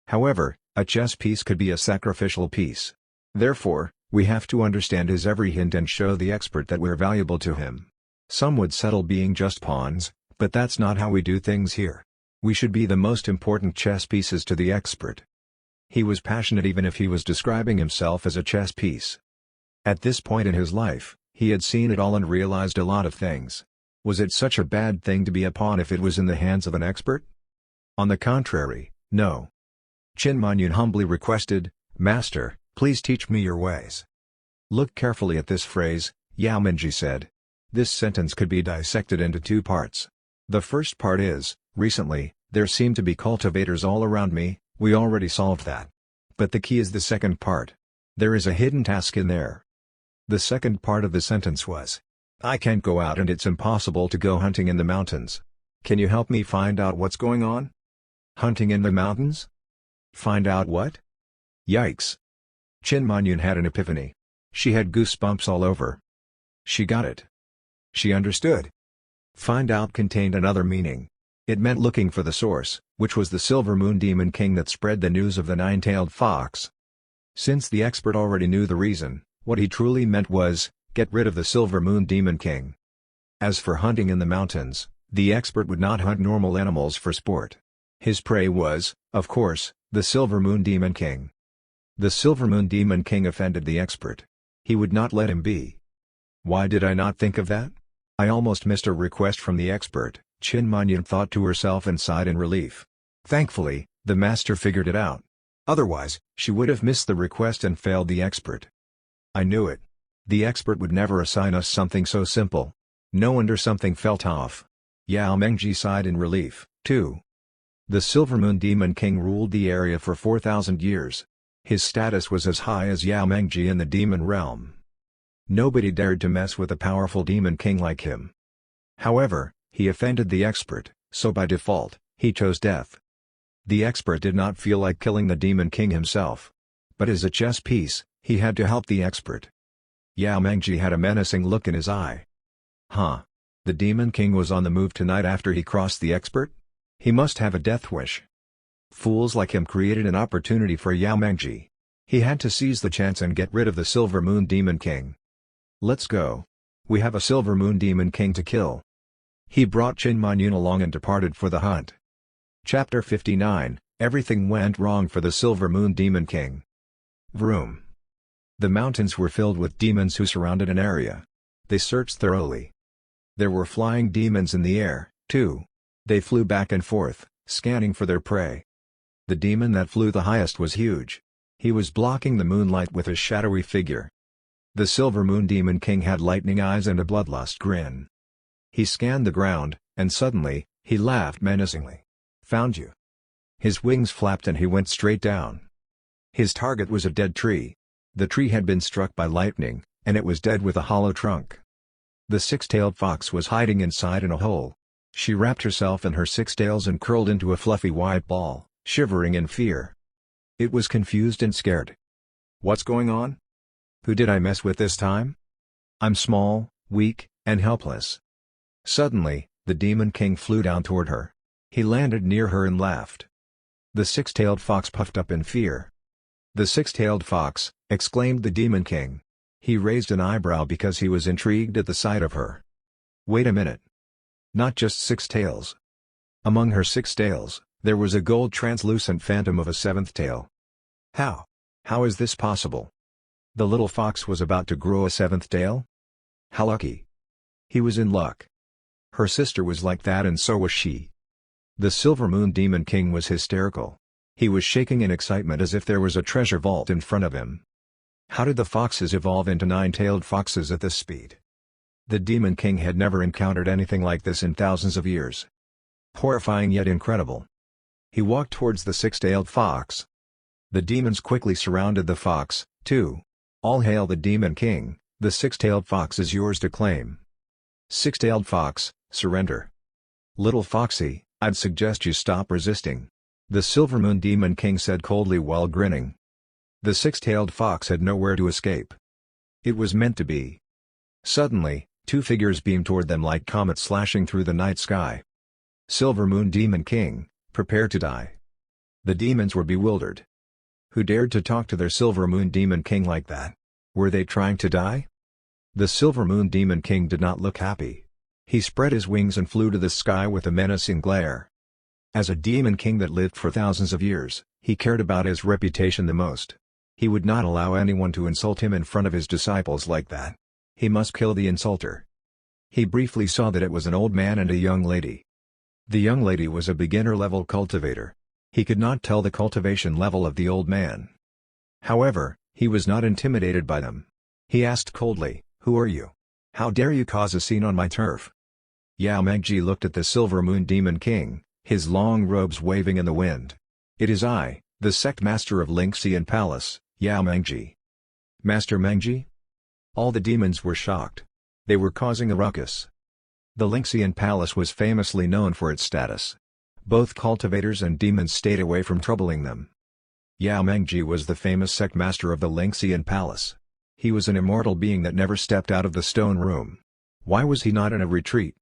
However, a chess piece could be a sacrificial piece. Therefore, we have to understand his every hint and show the expert that we're valuable to him. Some would settle being just pawns, but that's not how we do things here. We should be the most important chess pieces to the expert. He was passionate even if he was describing himself as a chess piece. At this point in his life, he had seen it all and realized a lot of things. Was it such a bad thing to be a pawn if it was in the hands of an expert? On the contrary, no. Qin Manyun humbly requested, Master, please teach me your ways. Look carefully at this phrase, Yao Mengji said. This sentence could be dissected into 2 parts. The first part is, recently, there seem to be cultivators all around me. We already solved that. But the key is the second part. There is a hidden task in there. The second part of the sentence was, I can't go out and it's impossible to go hunting in the mountains. Can you help me find out what's going on? Hunting in the mountains? Find out what? Yikes. Qin Manyun had an epiphany. She had goosebumps all over. She got it. She understood. Find out contained another meaning. It meant looking for the source, which was the Silver Moon Demon King that spread the news of the nine-tailed fox. Since the expert already knew the reason, what he truly meant was, get rid of the Silver Moon Demon King. As for hunting in the mountains, the expert would not hunt normal animals for sport. His prey was, of course, the Silver Moon Demon King. The Silver Moon Demon King offended the expert. He would not let him be. Why did I not think of that? I almost missed a request from the expert, Qin Manyun thought to herself and sighed in relief. Thankfully, the master figured it out. Otherwise, she would have missed the request and failed the expert. I knew it. The expert would never assign us something so simple. No wonder something felt off. Yao Mengji sighed in relief, too. The Silver Moon Demon King ruled the area for 4,000 years. His status was as high as Yao Mengji in the demon realm. Nobody dared to mess with a powerful demon king like him. However, he offended the expert, so by default, he chose death. The expert did not feel like killing the demon king himself. But as a chess piece, he had to help the expert. Yao Mengji had a menacing look in his eye. Huh. The Demon King was on the move tonight after he crossed the expert? He must have a death wish. Fools like him created an opportunity for Yao Mengji. He had to seize the chance and get rid of the Silver Moon Demon King. Let's go. We have a Silver Moon Demon King to kill. He brought Qin Manyun along and departed for the hunt. Chapter 59, Everything went wrong for the Silver Moon Demon King. Vroom. The mountains were filled with demons who surrounded an area. They searched thoroughly. There were flying demons in the air, too. They flew back and forth, scanning for their prey. The demon that flew the highest was huge. He was blocking the moonlight with his shadowy figure. The Silver Moon Demon King had lightning eyes and a bloodlust grin. He scanned the ground, and suddenly, he laughed menacingly. Found you. His wings flapped and he went straight down. His target was a dead tree. The tree had been struck by lightning, and it was dead with a hollow trunk. The six-tailed fox was hiding inside in a hole. She wrapped herself in her six tails and curled into a fluffy white ball, shivering in fear. It was confused and scared. What's going on? Who did I mess with this time? I'm small, weak, and helpless. Suddenly, the Demon King flew down toward her. He landed near her and laughed. The six-tailed fox puffed up in fear. The six-tailed fox, exclaimed the Demon King. He raised an eyebrow because he was intrigued at the sight of her. Wait a minute. Not just six tails. Among her six tails, there was a gold translucent phantom of a seventh tail. How? How is this possible? The little fox was about to grow a seventh tail? How lucky. He was in luck. Her sister was like that and so was she. The Silver Moon Demon King was hysterical. He was shaking in excitement as if there was a treasure vault in front of him. How did the foxes evolve into nine-tailed foxes at this speed? The Demon King had never encountered anything like this in thousands of years. Horrifying yet incredible. He walked towards the six-tailed fox. The demons quickly surrounded the fox, too. All hail the Demon King, the six-tailed fox is yours to claim. Six-tailed fox, surrender. Little foxy, I'd suggest you stop resisting. The Silver Moon Demon King said coldly while grinning. The six-tailed fox had nowhere to escape. It was meant to be. Suddenly, two figures beamed toward them like comets slashing through the night sky. Silver Moon Demon King, prepare to die. The demons were bewildered. Who dared to talk to their Silver Moon Demon King like that? Were they trying to die? The Silver Moon Demon King did not look happy. He spread his wings and flew to the sky with a menacing glare. As a Demon King that lived for thousands of years, he cared about his reputation the most. He would not allow anyone to insult him in front of his disciples like that. He must kill the insulter. He briefly saw that it was an old man and a young lady. The young lady was a beginner-level cultivator. He could not tell the cultivation level of the old man. However, he was not intimidated by them. He asked coldly, "Who are you? How dare you cause a scene on my turf?" Yao Mengji looked at the Silver Moon Demon King, his long robes waving in the wind. "It is I, the sect master of Lingxian Palace, Yao Mengji." Master Mengji? All the demons were shocked. They were causing a ruckus. The Lingxian Palace was famously known for its status. Both cultivators and demons stayed away from troubling them. Yao Mengji was the famous sect master of the Lingxian Palace. He was an immortal being that never stepped out of the stone room. Why was he not in a retreat?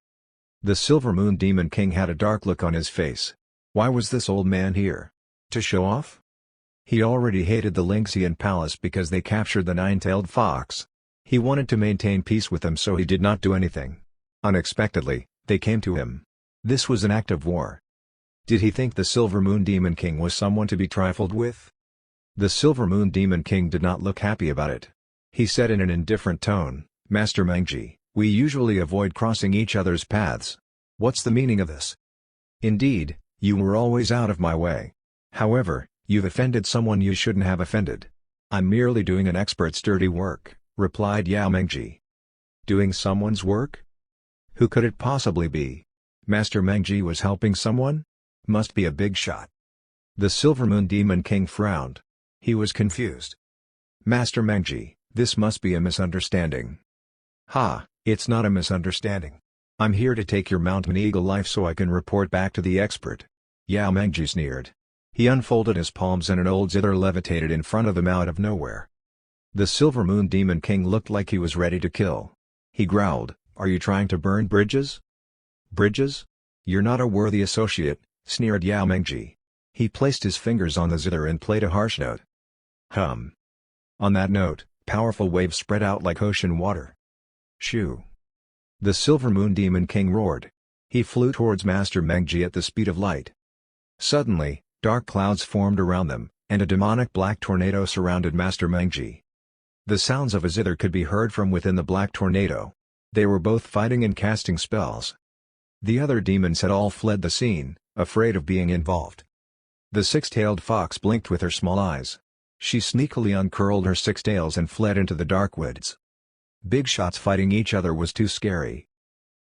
The Silver Moon Demon King had a dark look on his face. Why was this old man here? To show off? He already hated the Lingxian Palace because they captured the nine-tailed fox. He wanted to maintain peace with them, so he did not do anything. Unexpectedly, they came to him. This was an act of war. Did he think the Silver Moon Demon King was someone to be trifled with? The Silver Moon Demon King did not look happy about it. He said in an indifferent tone, "Master Mengji, we usually avoid crossing each other's paths. What's the meaning of this? Indeed, you were always out of my way. However, you've offended someone you shouldn't have offended." "I'm merely doing an expert's dirty work," replied Yao Mengji. Doing someone's work? Who could it possibly be? Master Mengji was helping someone? Must be a Bigshot. The Silver Moon Demon King frowned. He was confused. "Master Mengji, this must be a misunderstanding." "Ha, it's not a misunderstanding. I'm here to take your mountain eagle life so I can report back to the expert." Yao Mengji sneered. He unfolded his palms and an old zither levitated in front of him out of nowhere. The Silver Moon Demon King looked like he was ready to kill. He growled, Are you trying to burn bridges? Bridges? You're not a worthy associate, sneered Yao Mengji. He placed his fingers on the zither and played a harsh note. Hum. On that note, powerful waves spread out like ocean water. Shoo! The Silver Moon Demon King roared. He flew towards Master Mengji at the speed of light. Suddenly, dark clouds formed around them, and a demonic black tornado surrounded Master Mengji. The sounds of a zither could be heard from within the black tornado. They were both fighting and casting spells. The other demons had all fled the scene, afraid of being involved. The six-tailed fox blinked with her small eyes. She sneakily uncurled her six tails and fled into the dark woods. Bigshots fighting each other was too scary.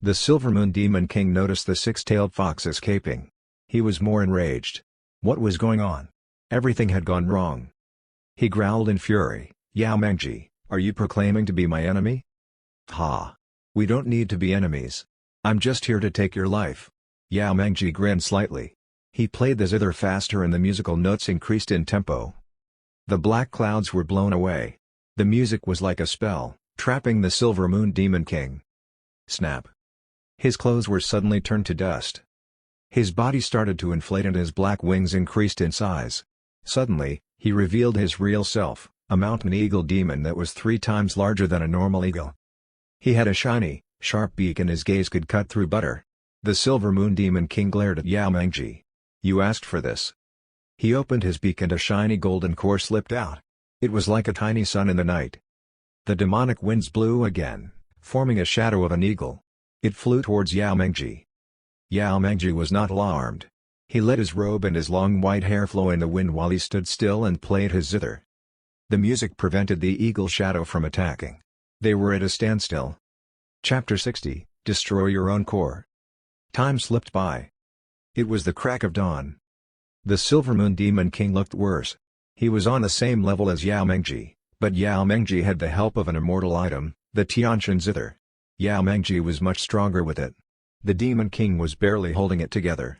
The Silver Moon Demon King noticed the six-tailed fox escaping. He was more enraged. What was going on? Everything had gone wrong. He growled in fury, Yao Mengji, are you proclaiming to be my enemy? Ha! We don't need to be enemies. I'm just here to take your life. Yao Mengji grinned slightly. He played the zither faster and the musical notes increased in tempo. The black clouds were blown away. The music was like a spell, trapping the Silver Moon Demon King. Snap! His clothes were suddenly turned to dust. His body started to inflate and his black wings increased in size. Suddenly, he revealed his real self, a mountain eagle demon that was 3 times larger than a normal eagle. He had a shiny, sharp beak and his gaze could cut through butter. The Silver Moon Demon King glared at Yao Mengji. You asked for this. He opened his beak and a shiny golden core slipped out. It was like a tiny sun in the night. The demonic winds blew again, forming a shadow of an eagle. It flew towards Yao Mengji. Yao Mengji was not alarmed. He let his robe and his long white hair flow in the wind while he stood still and played his zither. The music prevented the eagle shadow from attacking. They were at a standstill. Chapter 60, Destroy Your Own Core. Time slipped by. It was the crack of dawn. The Silver Moon Demon King looked worse. He was on the same level as Yao Mengji, but Yao Mengji had the help of an immortal item, the Tiantian zither. Yao Mengji was much stronger with it. The Demon King was barely holding it together.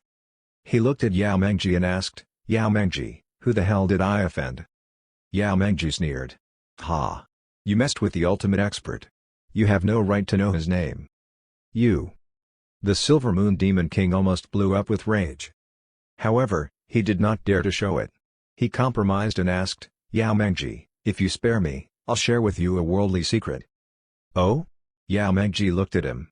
He looked at Yao Mengji and asked, Yao Mengji, who the hell did I offend? Yao Mengji sneered. Ha! You messed with the ultimate expert. You have no right to know his name. You. The Silver Moon Demon King almost blew up with rage. However, he did not dare to show it. He compromised and asked, Yao Mengji, if you spare me, I'll share with you a worldly secret. Oh? Yao Mengji looked at him.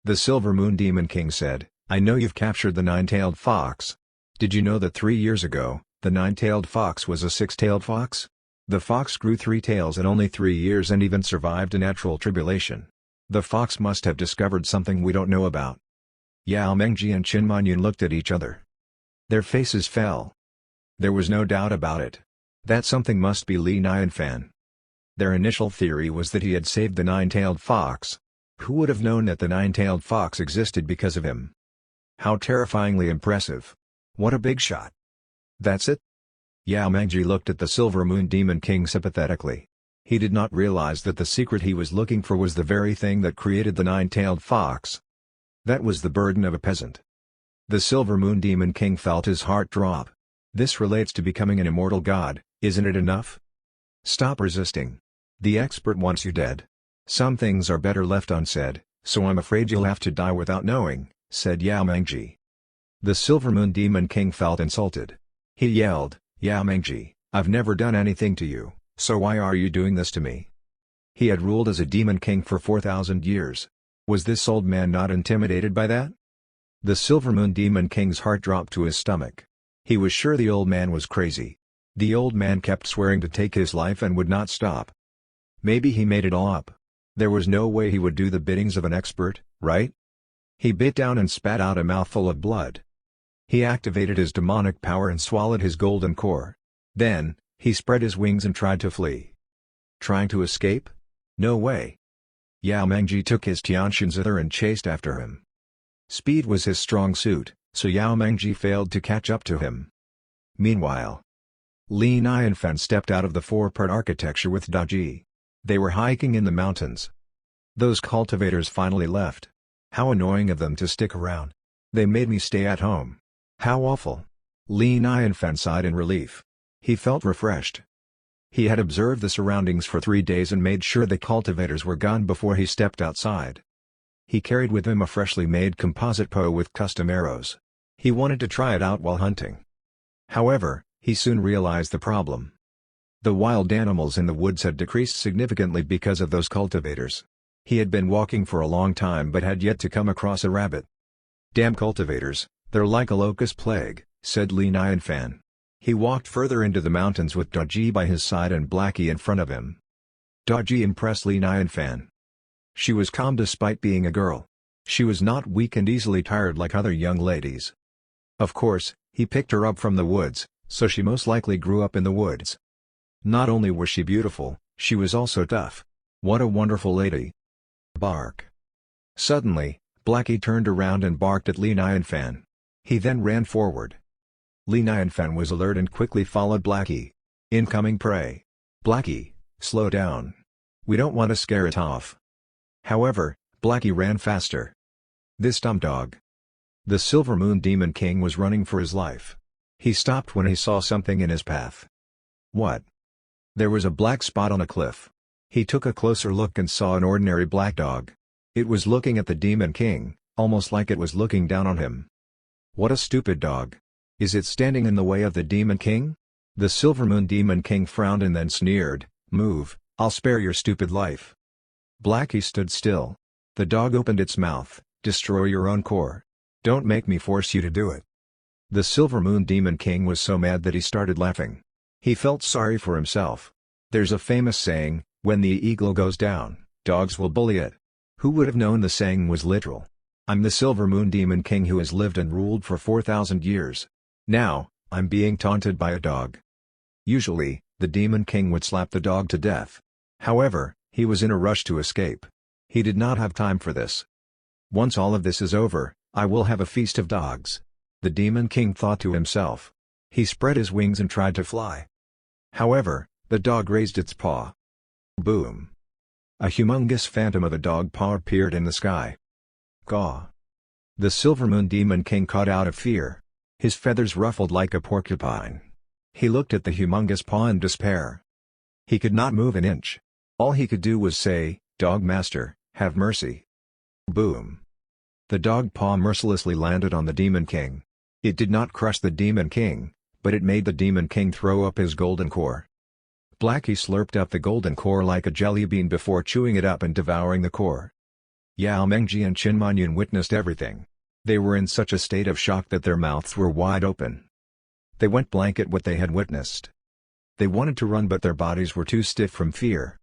The Silver Moon Demon King said, I know you've captured the nine-tailed fox. Did you know that 3 years ago, the nine-tailed fox was a six-tailed fox? The fox grew 3 tails in only 3 years and even survived a natural tribulation. The fox must have discovered something we don't know about. Yao Mengji and Qin Manyun looked at each other. Their faces fell. There was no doubt about it. That something must be Li Nianfan. Their initial theory was that he had saved the nine-tailed fox. Who would have known that the nine-tailed fox existed because of him? How terrifyingly impressive. What a big shot. That's it? Yao Mengji looked at the Silver Moon Demon King sympathetically. He did not realize that the secret he was looking for was the very thing that created the nine-tailed fox. That was the burden of a peasant. The Silver Moon Demon King felt his heart drop. This relates to becoming an immortal god, isn't it enough? Stop resisting. The expert wants you dead. Some things are better left unsaid, so I'm afraid you'll have to die without knowing, said Yao Mengji. The Silver Moon Demon King felt insulted. He yelled, Yao Mengji, I've never done anything to you, so why are you doing this to me? He had ruled as a demon king for 4,000 years. Was this old man not intimidated by that? The Silver Moon Demon King's heart dropped to his stomach. He was sure the old man was crazy. The old man kept swearing to take his life and would not stop. Maybe he made it all up. There was no way he would do the biddings of an expert, right? He bit down and spat out a mouthful of blood. He activated his demonic power and swallowed his golden core. Then, he spread his wings and tried to flee. Trying to escape? No way. Yao Mengji took his Tiantian zither and chased after him. Speed was his strong suit, so Yao Mengji failed to catch up to him. Meanwhile, Li Nianfan stepped out of the 4-part architecture with Daji. They were hiking in the mountains. Those cultivators finally left. How annoying of them to stick around. They made me stay at home. How awful. Li Nianfan sighed in relief. He felt refreshed. He had observed the surroundings for 3 days and made sure the cultivators were gone before he stepped outside. He carried with him a freshly made composite bow with custom arrows. He wanted to try it out while hunting. However, he soon realized the problem. The wild animals in the woods had decreased significantly because of those cultivators. He had been walking for a long time but had yet to come across a rabbit. "Damn cultivators, they're like a locust plague," said Li Nianfan. He walked further into the mountains with Daji by his side and Blackie in front of him. Daji impressed Li Nianfan. She was calm despite being a girl. She was not weak and easily tired like other young ladies. Of course, he picked her up from the woods, so she most likely grew up in the woods. Not only was she beautiful, she was also tough. What a wonderful lady. Bark. Suddenly, Blackie turned around and barked at Li Nianfan. He then ran forward. Li Nianfan was alert and quickly followed Blackie. Incoming prey. "Blackie, slow down. We don't want to scare it off." However, Blackie ran faster. This dumb dog. The Silver Moon Demon King was running for his life. He stopped when he saw something in his path. What? There was a black spot on a cliff. He took a closer look and saw an ordinary black dog. It was looking at the Demon King, almost like it was looking down on him. What a stupid dog. Is it standing in the way of the Demon King? The Silver Moon Demon King frowned and then sneered, "Move, I'll spare your stupid life." Blackie stood still. The dog opened its mouth, "Destroy your own core. Don't make me force you to do it." The Silver Moon Demon King was so mad that he started laughing. He felt sorry for himself. There's a famous saying, "When the eagle goes down, dogs will bully it." Who would have known the saying was literal? I'm the Silver Moon Demon King who has lived and ruled for 4,000 years. Now, I'm being taunted by a dog. Usually, the Demon King would slap the dog to death. However, he was in a rush to escape. He did not have time for this. Once all of this is over, I will have a feast of dogs. The Demon King thought to himself. He spread his wings and tried to fly. However, the dog raised its paw. Boom! A humongous phantom of a dog paw appeared in the sky. Caw! The Silver Moon Demon King caught out of fear. His feathers ruffled like a porcupine. He looked at the humongous paw in despair. He could not move an inch. All he could do was say, "Dog Master, have mercy." Boom! The dog paw mercilessly landed on the Demon King. It did not crush the Demon King, but it made the Demon King throw up his golden core. Blackie slurped up the golden core like a jelly bean before chewing it up and devouring the core. Yao Mengji and Qin Manyun witnessed everything. They were in such a state of shock that their mouths were wide open. They went blank at what they had witnessed. They wanted to run but their bodies were too stiff from fear.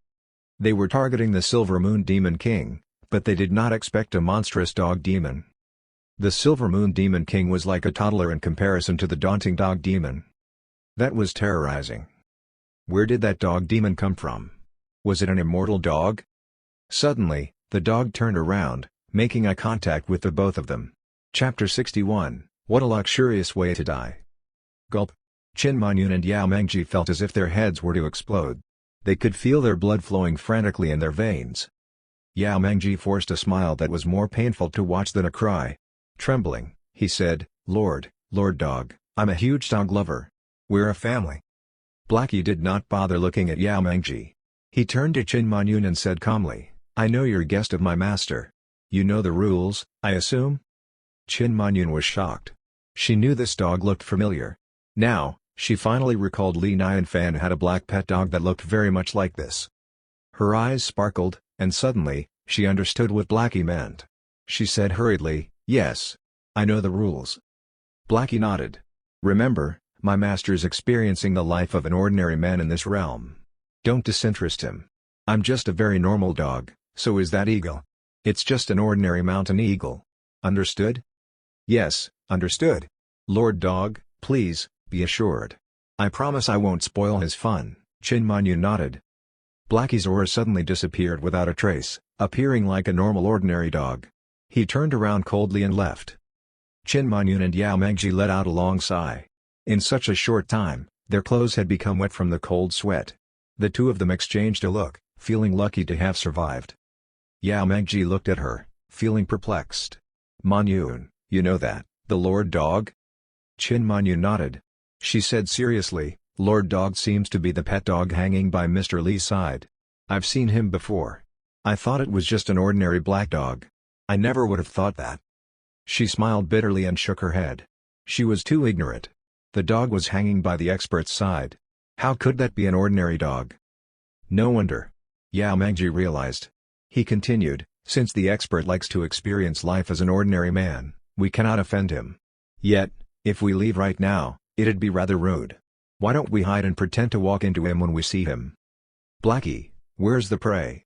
They were targeting the Silver Moon Demon King, but they did not expect a monstrous dog demon. The Silver Moon Demon King was like a toddler in comparison to the daunting dog demon. That was terrorizing. Where did that dog demon come from? Was it an immortal dog? Suddenly, the dog turned around, making eye contact with the both of them. Chapter 61, What a Luxurious Way to Die. Gulp. Qin Manyun and Yao Mengji felt as if their heads were to explode. They could feel their blood flowing frantically in their veins. Yao Mengji forced a smile that was more painful to watch than a cry. Trembling, he said, Lord Dog, I'm a huge dog lover. We're a family." Blackie did not bother looking at Yao Mengji. He turned to Qin Manyun and said calmly, "I know you're a guest of my master. You know the rules, I assume?" Qin Manyun was shocked. She knew this dog looked familiar. Now, she finally recalled Li Nianfan had a black pet dog that looked very much like this. Her eyes sparkled, and suddenly, she understood what Blackie meant. She said hurriedly, "Yes. I know the rules." Blackie nodded. "Remember, my master's experiencing the life of an ordinary man in this realm. Don't disinterest him. I'm just a very normal dog, so is that eagle. It's just an ordinary mountain eagle. Understood?" "Yes, understood. Lord Dog, please, be assured. I promise I won't spoil his fun." Qin Manyun nodded. Blackie's aura suddenly disappeared without a trace, appearing like a normal ordinary dog. He turned around coldly and left. Qin Manyun and Yao Mengji let out a long sigh. In such a short time, their clothes had become wet from the cold sweat. The two of them exchanged a look, feeling lucky to have survived. Yao Mengji looked at her, feeling perplexed. "Manyun, you know that, the Lord Dog?" Qin Manyun nodded. She said seriously, "Lord Dog seems to be the pet dog hanging by Mr. Li's side. I've seen him before. I thought it was just an ordinary black dog." I never would have thought that. She smiled bitterly and shook her head. She was too ignorant. The dog was hanging by the expert's side. How could that be an ordinary dog? No wonder. Yao Mengji realized. He continued, since the expert likes to experience life as an ordinary man, we cannot offend him. Yet, if we leave right now, it'd be rather rude. Why don't we hide and pretend to walk into him when we see him? Blackie, where's the prey?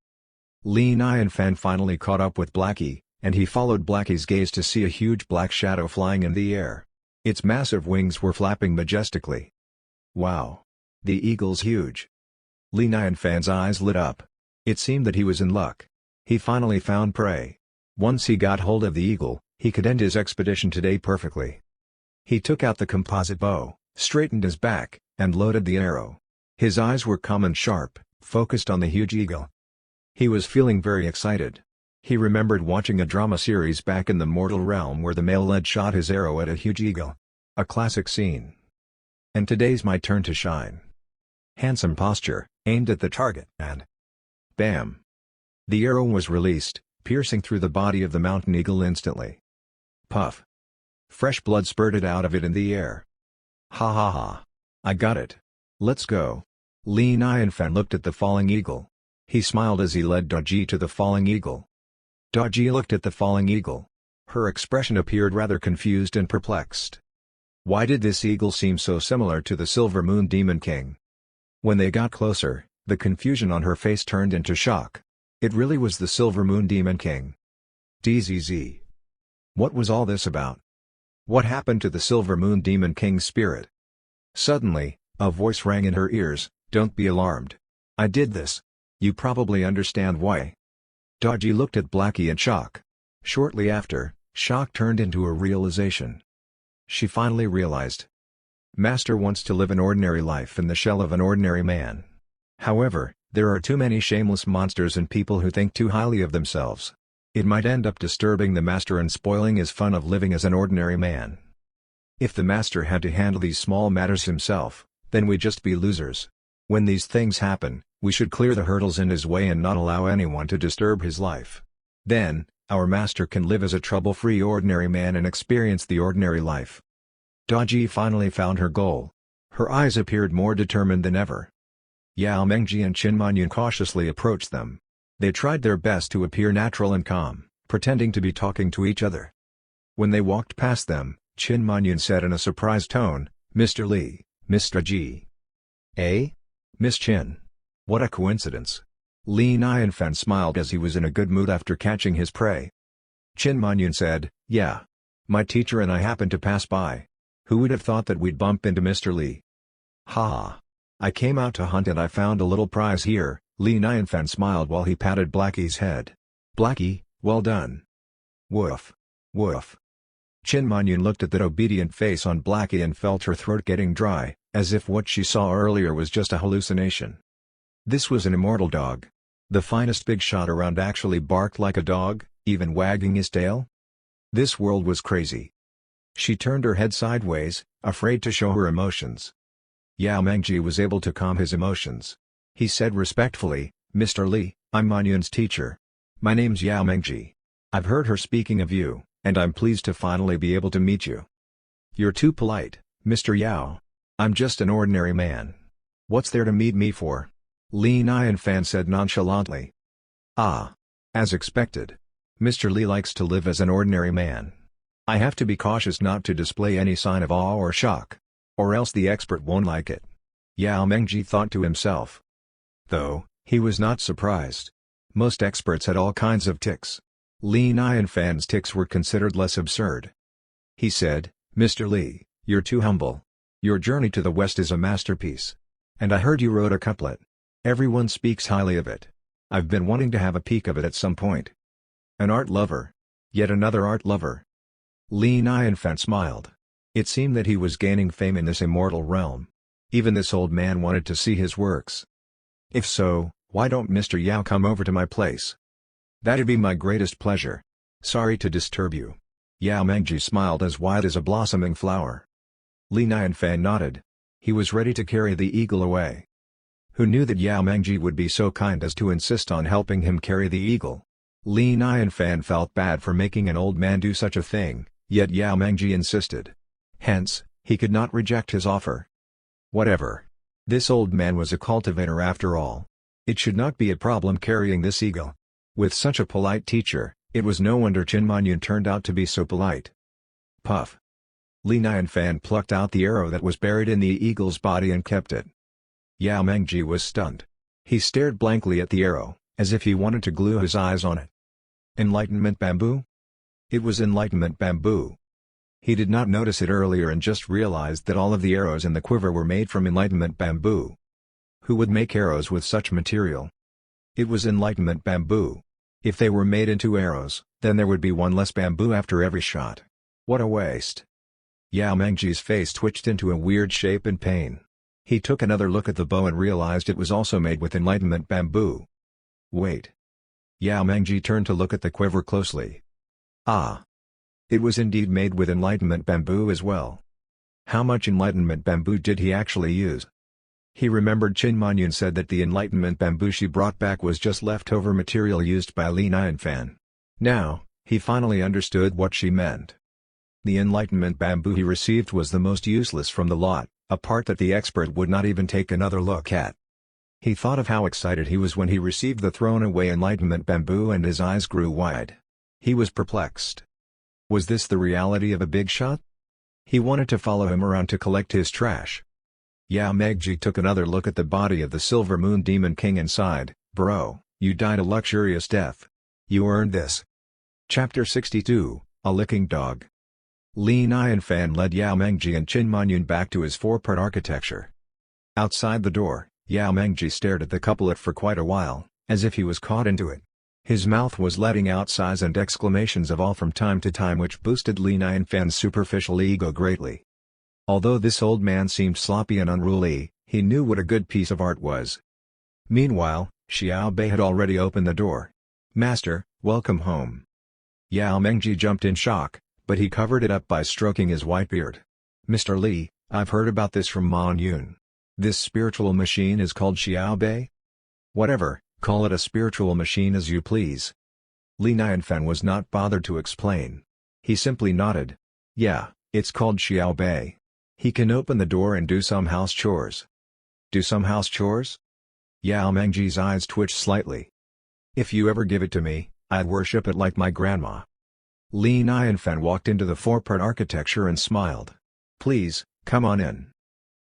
Li Nianfan finally caught up with Blackie, and he followed Blackie's gaze to see a huge black shadow flying in the air. Its massive wings were flapping majestically. Wow! The eagle's huge. Li Nianfan's eyes lit up. It seemed that he was in luck. He finally found prey. Once he got hold of the eagle, he could end his expedition today perfectly. He took out the composite bow, straightened his back, and loaded the arrow. His eyes were calm and sharp, focused on the huge eagle. He was feeling very excited. He remembered watching a drama series back in the mortal realm where the male lead shot his arrow at a huge eagle. A classic scene. And today's my turn to shine. Handsome posture, aimed at the target, and bam! The arrow was released, piercing through the body of the mountain eagle instantly. Puff! Fresh blood spurted out of it in the air. Ha ha ha! I got it! Let's go! Li Nianfan looked at the falling eagle. He smiled as he led Daji to the falling eagle. Daji looked at the falling eagle. Her expression appeared rather confused and perplexed. Why did this eagle seem so similar to the Silver Moon Demon King? When they got closer, the confusion on her face turned into shock. It really was the Silver Moon Demon King. DZZ. What was all this about? What happened to the Silver Moon Demon King's spirit? Suddenly, a voice rang in her ears, "Don't be alarmed. I did this. You probably understand why." Daji looked at Blackie in shock. Shortly after, shock turned into a realization. She finally realized. Master wants to live an ordinary life in the shell of an ordinary man. However, there are too many shameless monsters and people who think too highly of themselves. It might end up disturbing the master and spoiling his fun of living as an ordinary man. If the master had to handle these small matters himself, then we'd just be losers. When these things happen, we should clear the hurdles in his way and not allow anyone to disturb his life. Then, our master can live as a trouble-free ordinary man and experience the ordinary life. Daji finally found her goal. Her eyes appeared more determined than ever. Yao Mengji and Qin Manyun cautiously approached them. They tried their best to appear natural and calm, pretending to be talking to each other. When they walked past them, Qin Manyun said in a surprised tone, "Mr. Li, Mr. Ji." "Eh? Miss Qin. What a coincidence." Li Nianfan smiled as he was in a good mood after catching his prey. Qin Manyun said, "Yeah. My teacher and I happened to pass by. Who would have thought that we'd bump into Mr. Li?" "Ha ha. I came out to hunt and I found a little prize here." Li Nianfan smiled while he patted Blackie's head. "Blackie, well done." "Woof. Woof." Qin Manyun looked at that obedient face on Blackie and felt her throat getting dry, as if what she saw earlier was just a hallucination. This was an immortal dog. The finest Bigshot around actually barked like a dog, even wagging his tail. This world was crazy. She turned her head sideways, afraid to show her emotions. Yao Mengji was able to calm his emotions. He said respectfully, "Mr. Li, I'm Manyun's teacher. My name's Yao Mengji. I've heard her speaking of you, and I'm pleased to finally be able to meet you." "You're too polite, Mr. Yao. I'm just an ordinary man. What's there to meet me for?" Li Nianfan said nonchalantly. "Ah. As expected. Mr. Li likes to live as an ordinary man. I have to be cautious not to display any sign of awe or shock. Or else the expert won't like it." Yao Mengji thought to himself. Though, he was not surprised. Most experts had all kinds of tics. Li Nianfan's tics were considered less absurd. He said, "Mr. Li, you're too humble. Your journey to the west is a masterpiece. And I heard you wrote a couplet. Everyone speaks highly of it. I've been wanting to have a peek of it at some point." An art lover. Yet another art lover. Li Nianfan smiled. It seemed that he was gaining fame in this immortal realm. Even this old man wanted to see his works. "If so, why don't Mr. Yao come over to my place?" "That'd be my greatest pleasure. Sorry to disturb you." Yao Mengji smiled as wide as a blossoming flower. Li Nianfan nodded. He was ready to carry the eagle away. Who knew that Yao Mengji would be so kind as to insist on helping him carry the eagle? Li Nianfan felt bad for making an old man do such a thing, yet Yao Mengji insisted. Hence, he could not reject his offer. Whatever. This old man was a cultivator after all. It should not be a problem carrying this eagle. With such a polite teacher, it was no wonder Qin Manyun turned out to be so polite. Puff. Li Nianfan plucked out the arrow that was buried in the eagle's body and kept it. Yao Mengji was stunned. He stared blankly at the arrow, as if he wanted to glue his eyes on it. Enlightenment bamboo? It was enlightenment bamboo. He did not notice it earlier and just realized that all of the arrows in the quiver were made from enlightenment bamboo. Who would make arrows with such material? It was enlightenment bamboo. If they were made into arrows, then there would be one less bamboo after every shot. What a waste. Yao Mengji's face twitched into a weird shape in pain. He took another look at the bow and realized it was also made with enlightenment bamboo. Wait. Yao Mengji turned to look at the quiver closely. Ah. It was indeed made with enlightenment bamboo as well. How much enlightenment bamboo did he actually use? He remembered Qin Manyun said that the enlightenment bamboo she brought back was just leftover material used by Li Nianfan. Now, he finally understood what she meant. The enlightenment bamboo he received was the most useless from the lot, a part that the expert would not even take another look at. He thought of how excited he was when he received the thrown-away enlightenment bamboo and his eyes grew wide. He was perplexed. Was this the reality of a Bigshot? He wanted to follow him around to collect his trash. Yao Mengji took another look at the body of the Silver Moon Demon King and sighed, "Bro, you died a luxurious death. You earned this." Chapter 62, A Licking Dog. Li Nianfan led Yao Mengji and Qin Manyun back to his four-part architecture. Outside the door, Yao Mengji stared at the couplet for quite a while, as if he was caught into it. His mouth was letting out sighs and exclamations of awe from time to time which boosted Li Nianfan's superficial ego greatly. Although this old man seemed sloppy and unruly, he knew what a good piece of art was. Meanwhile, Xiao Bei had already opened the door. "Master, welcome home." Yao Mengji jumped in shock, but he covered it up by stroking his white beard. "Mr. Li, I've heard about this from Manyun. This spiritual machine is called Xiao Bei?" "Whatever, call it a spiritual machine as you please." Li Nianfan was not bothered to explain. He simply nodded. "Yeah, it's called Xiao Bei. He can open the door and do some house chores." "Do some house chores?" Yao Mengji's eyes twitched slightly. "If you ever give it to me, I'd worship it like my grandma." Li Nianfan walked into the four-part architecture and smiled. "Please, come on in."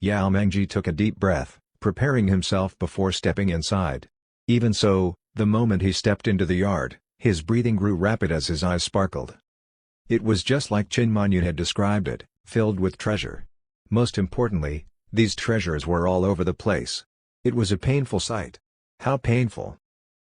Yao Mengji took a deep breath, preparing himself before stepping inside. Even so, the moment he stepped into the yard, his breathing grew rapid as his eyes sparkled. It was just like Qin Manyun had described it, filled with treasure. Most importantly, these treasures were all over the place. It was a painful sight. How painful!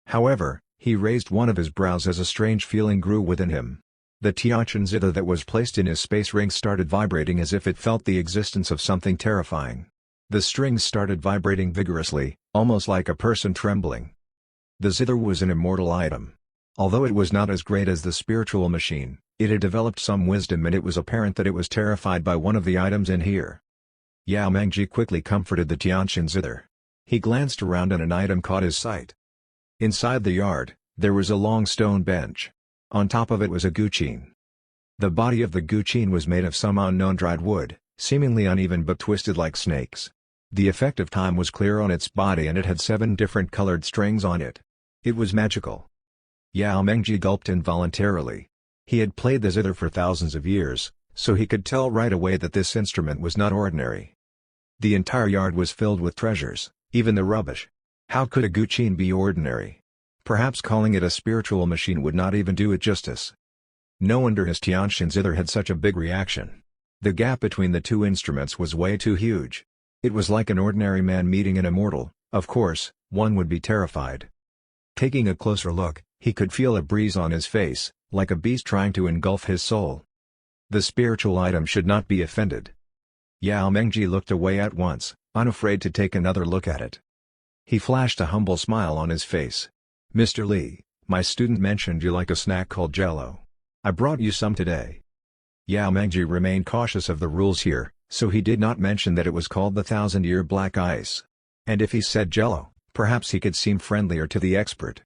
However, he raised one of his brows as a strange feeling grew within him. The Tianqian zither that was placed in his space ring started vibrating as if it felt the existence of something terrifying. The strings started vibrating vigorously, almost like a person trembling. The zither was an immortal item. Although it was not as great as the spiritual machine, it had developed some wisdom and it was apparent that it was terrified by one of the items in here. Yao Mengji quickly comforted the Tianqian zither. He glanced around and an item caught his sight. Inside the yard, there was a long stone bench. On top of it was a guqin. The body of the guqin was made of some unknown dried wood, seemingly uneven but twisted like snakes. The effect of time was clear on its body and it had 7 different colored strings on it. It was magical. Yao Mengji gulped involuntarily. He had played the zither for thousands of years, so he could tell right away that this instrument was not ordinary. The entire yard was filled with treasures, even the rubbish. How could a guqin be ordinary? Perhaps calling it a spiritual machine would not even do it justice. No wonder his Tianqian zither had such a big reaction. The gap between the two instruments was way too huge. It was like an ordinary man meeting an immortal. Of course, one would be terrified. Taking a closer look, he could feel a breeze on his face, like a beast trying to engulf his soul. The spiritual item should not be offended. Yao Mengji looked away at once, unafraid to take another look at it. He flashed a humble smile on his face. "Mr. Li, my student mentioned you like a snack called Jello. I brought you some today." Yao Mengji remained cautious of the rules here, so he did not mention that it was called the 1000-year black ice. And if he said Jello, perhaps he could seem friendlier to the expert.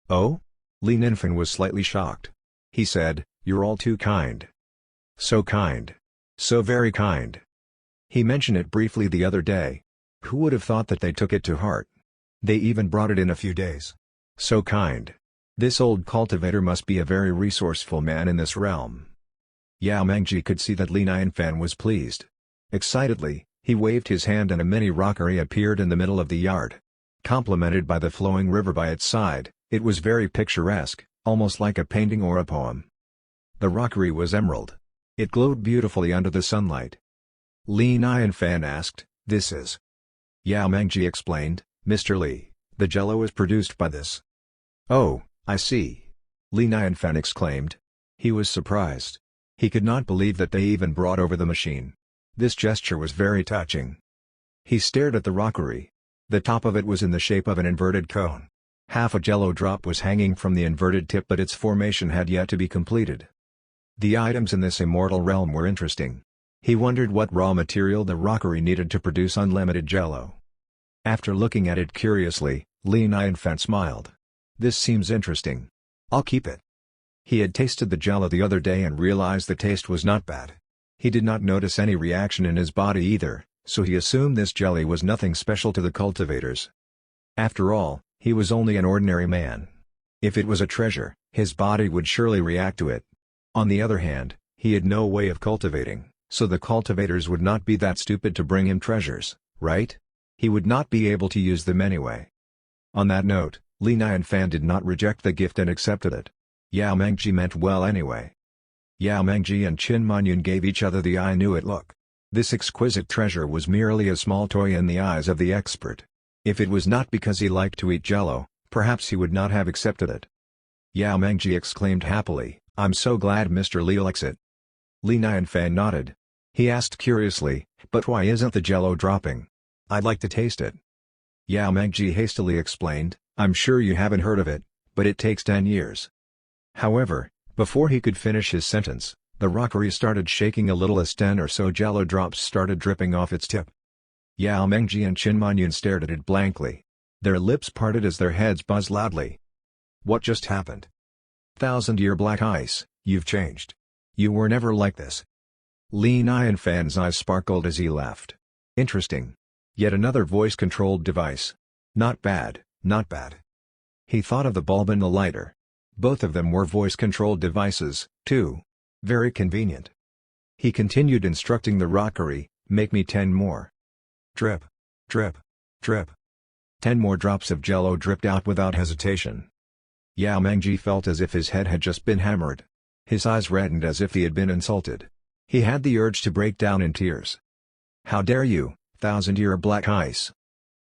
"Oh? Li Ninfen was slightly shocked. He said, "You're all too kind. So kind. So very kind." He mentioned it briefly the other day. Who would have thought that they took it to heart? They even brought it in a few days. So kind. This old cultivator must be a very resourceful man in this realm. Yao Mengji could see that Li Ninfen was pleased. Excitedly, he waved his hand and a mini rockery appeared in the middle of the yard. Complemented by the flowing river by its side, it was very picturesque, almost like a painting or a poem. The rockery was emerald. It glowed beautifully under the sunlight. Li Ninfen asked, "This is?" Yao Mengji explained, "Mr. Li, the jello is produced by this." "Oh, I see." Li Ninfen exclaimed. He was surprised. He could not believe that they even brought over the machine. This gesture was very touching. He stared at the rockery. The top of it was in the shape of an inverted cone. Half a jello drop was hanging from the inverted tip, but its formation had yet to be completed. The items in this immortal realm were interesting. He wondered what raw material the rockery needed to produce unlimited jello. After looking at it curiously, Li Ninfen smiled. "This seems interesting. I'll keep it." He had tasted the jello the other day and realized the taste was not bad. He did not notice any reaction in his body either, so he assumed this jelly was nothing special to the cultivators. After all, he was only an ordinary man. If it was a treasure, his body would surely react to it. On the other hand, he had no way of cultivating, so the cultivators would not be that stupid to bring him treasures, right? He would not be able to use them anyway. On that note, Li Ninfen did not reject the gift and accepted it. Yao Mengji meant well anyway. Yao Mengji and Qin Manyun gave each other the "I knew it" look. This exquisite treasure was merely a small toy in the eyes of the expert. If it was not because he liked to eat jello, perhaps he would not have accepted it. Yao Mengji exclaimed happily, "I'm so glad Mr. Li likes it." Li Ninfen nodded. He asked curiously, "But why isn't the jello dropping? I'd like to taste it." Yao Mengji hastily explained, "I'm sure you haven't heard of it, but it takes 10 years. However, before he could finish his sentence, the rockery started shaking a little as 10 or so jello drops started dripping off its tip. Yao Mengji and Qin Manyun stared at it blankly. Their lips parted as their heads buzzed loudly. What just happened? 1,000-year black ice, you've changed. You were never like this. Li Ninfen's eyes sparkled as he laughed. Interesting. Yet another voice-controlled device. Not bad, not bad. He thought of the bulb and the lighter. Both of them were voice-controlled devices, too. Very convenient. He continued instructing the rockery, "Make me 10 more." Drip. Drip. Drip. 10 more drops of jello dripped out without hesitation. Yao Mengji felt as if his head had just been hammered. His eyes reddened as if he had been insulted. He had the urge to break down in tears. "How dare you, 1,000-year black ice!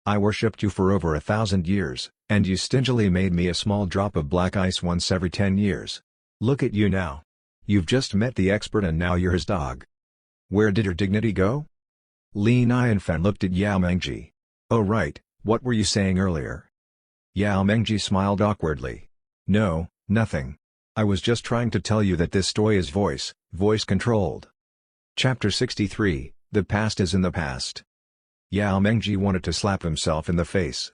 I worshipped you for over 1,000 years, and you stingily made me a small drop of black ice once every 10 years. Look at you now. You've just met the expert and now you're his dog. Where did your dignity go?" Li Ninfen looked at Yao Mengji. "Oh right, what were you saying earlier?" Yao Mengji smiled awkwardly. "No, nothing. I was just trying to tell you that this toy is voice-controlled. Chapter 63, The Past is in the Past. Yao Mengji wanted to slap himself in the face.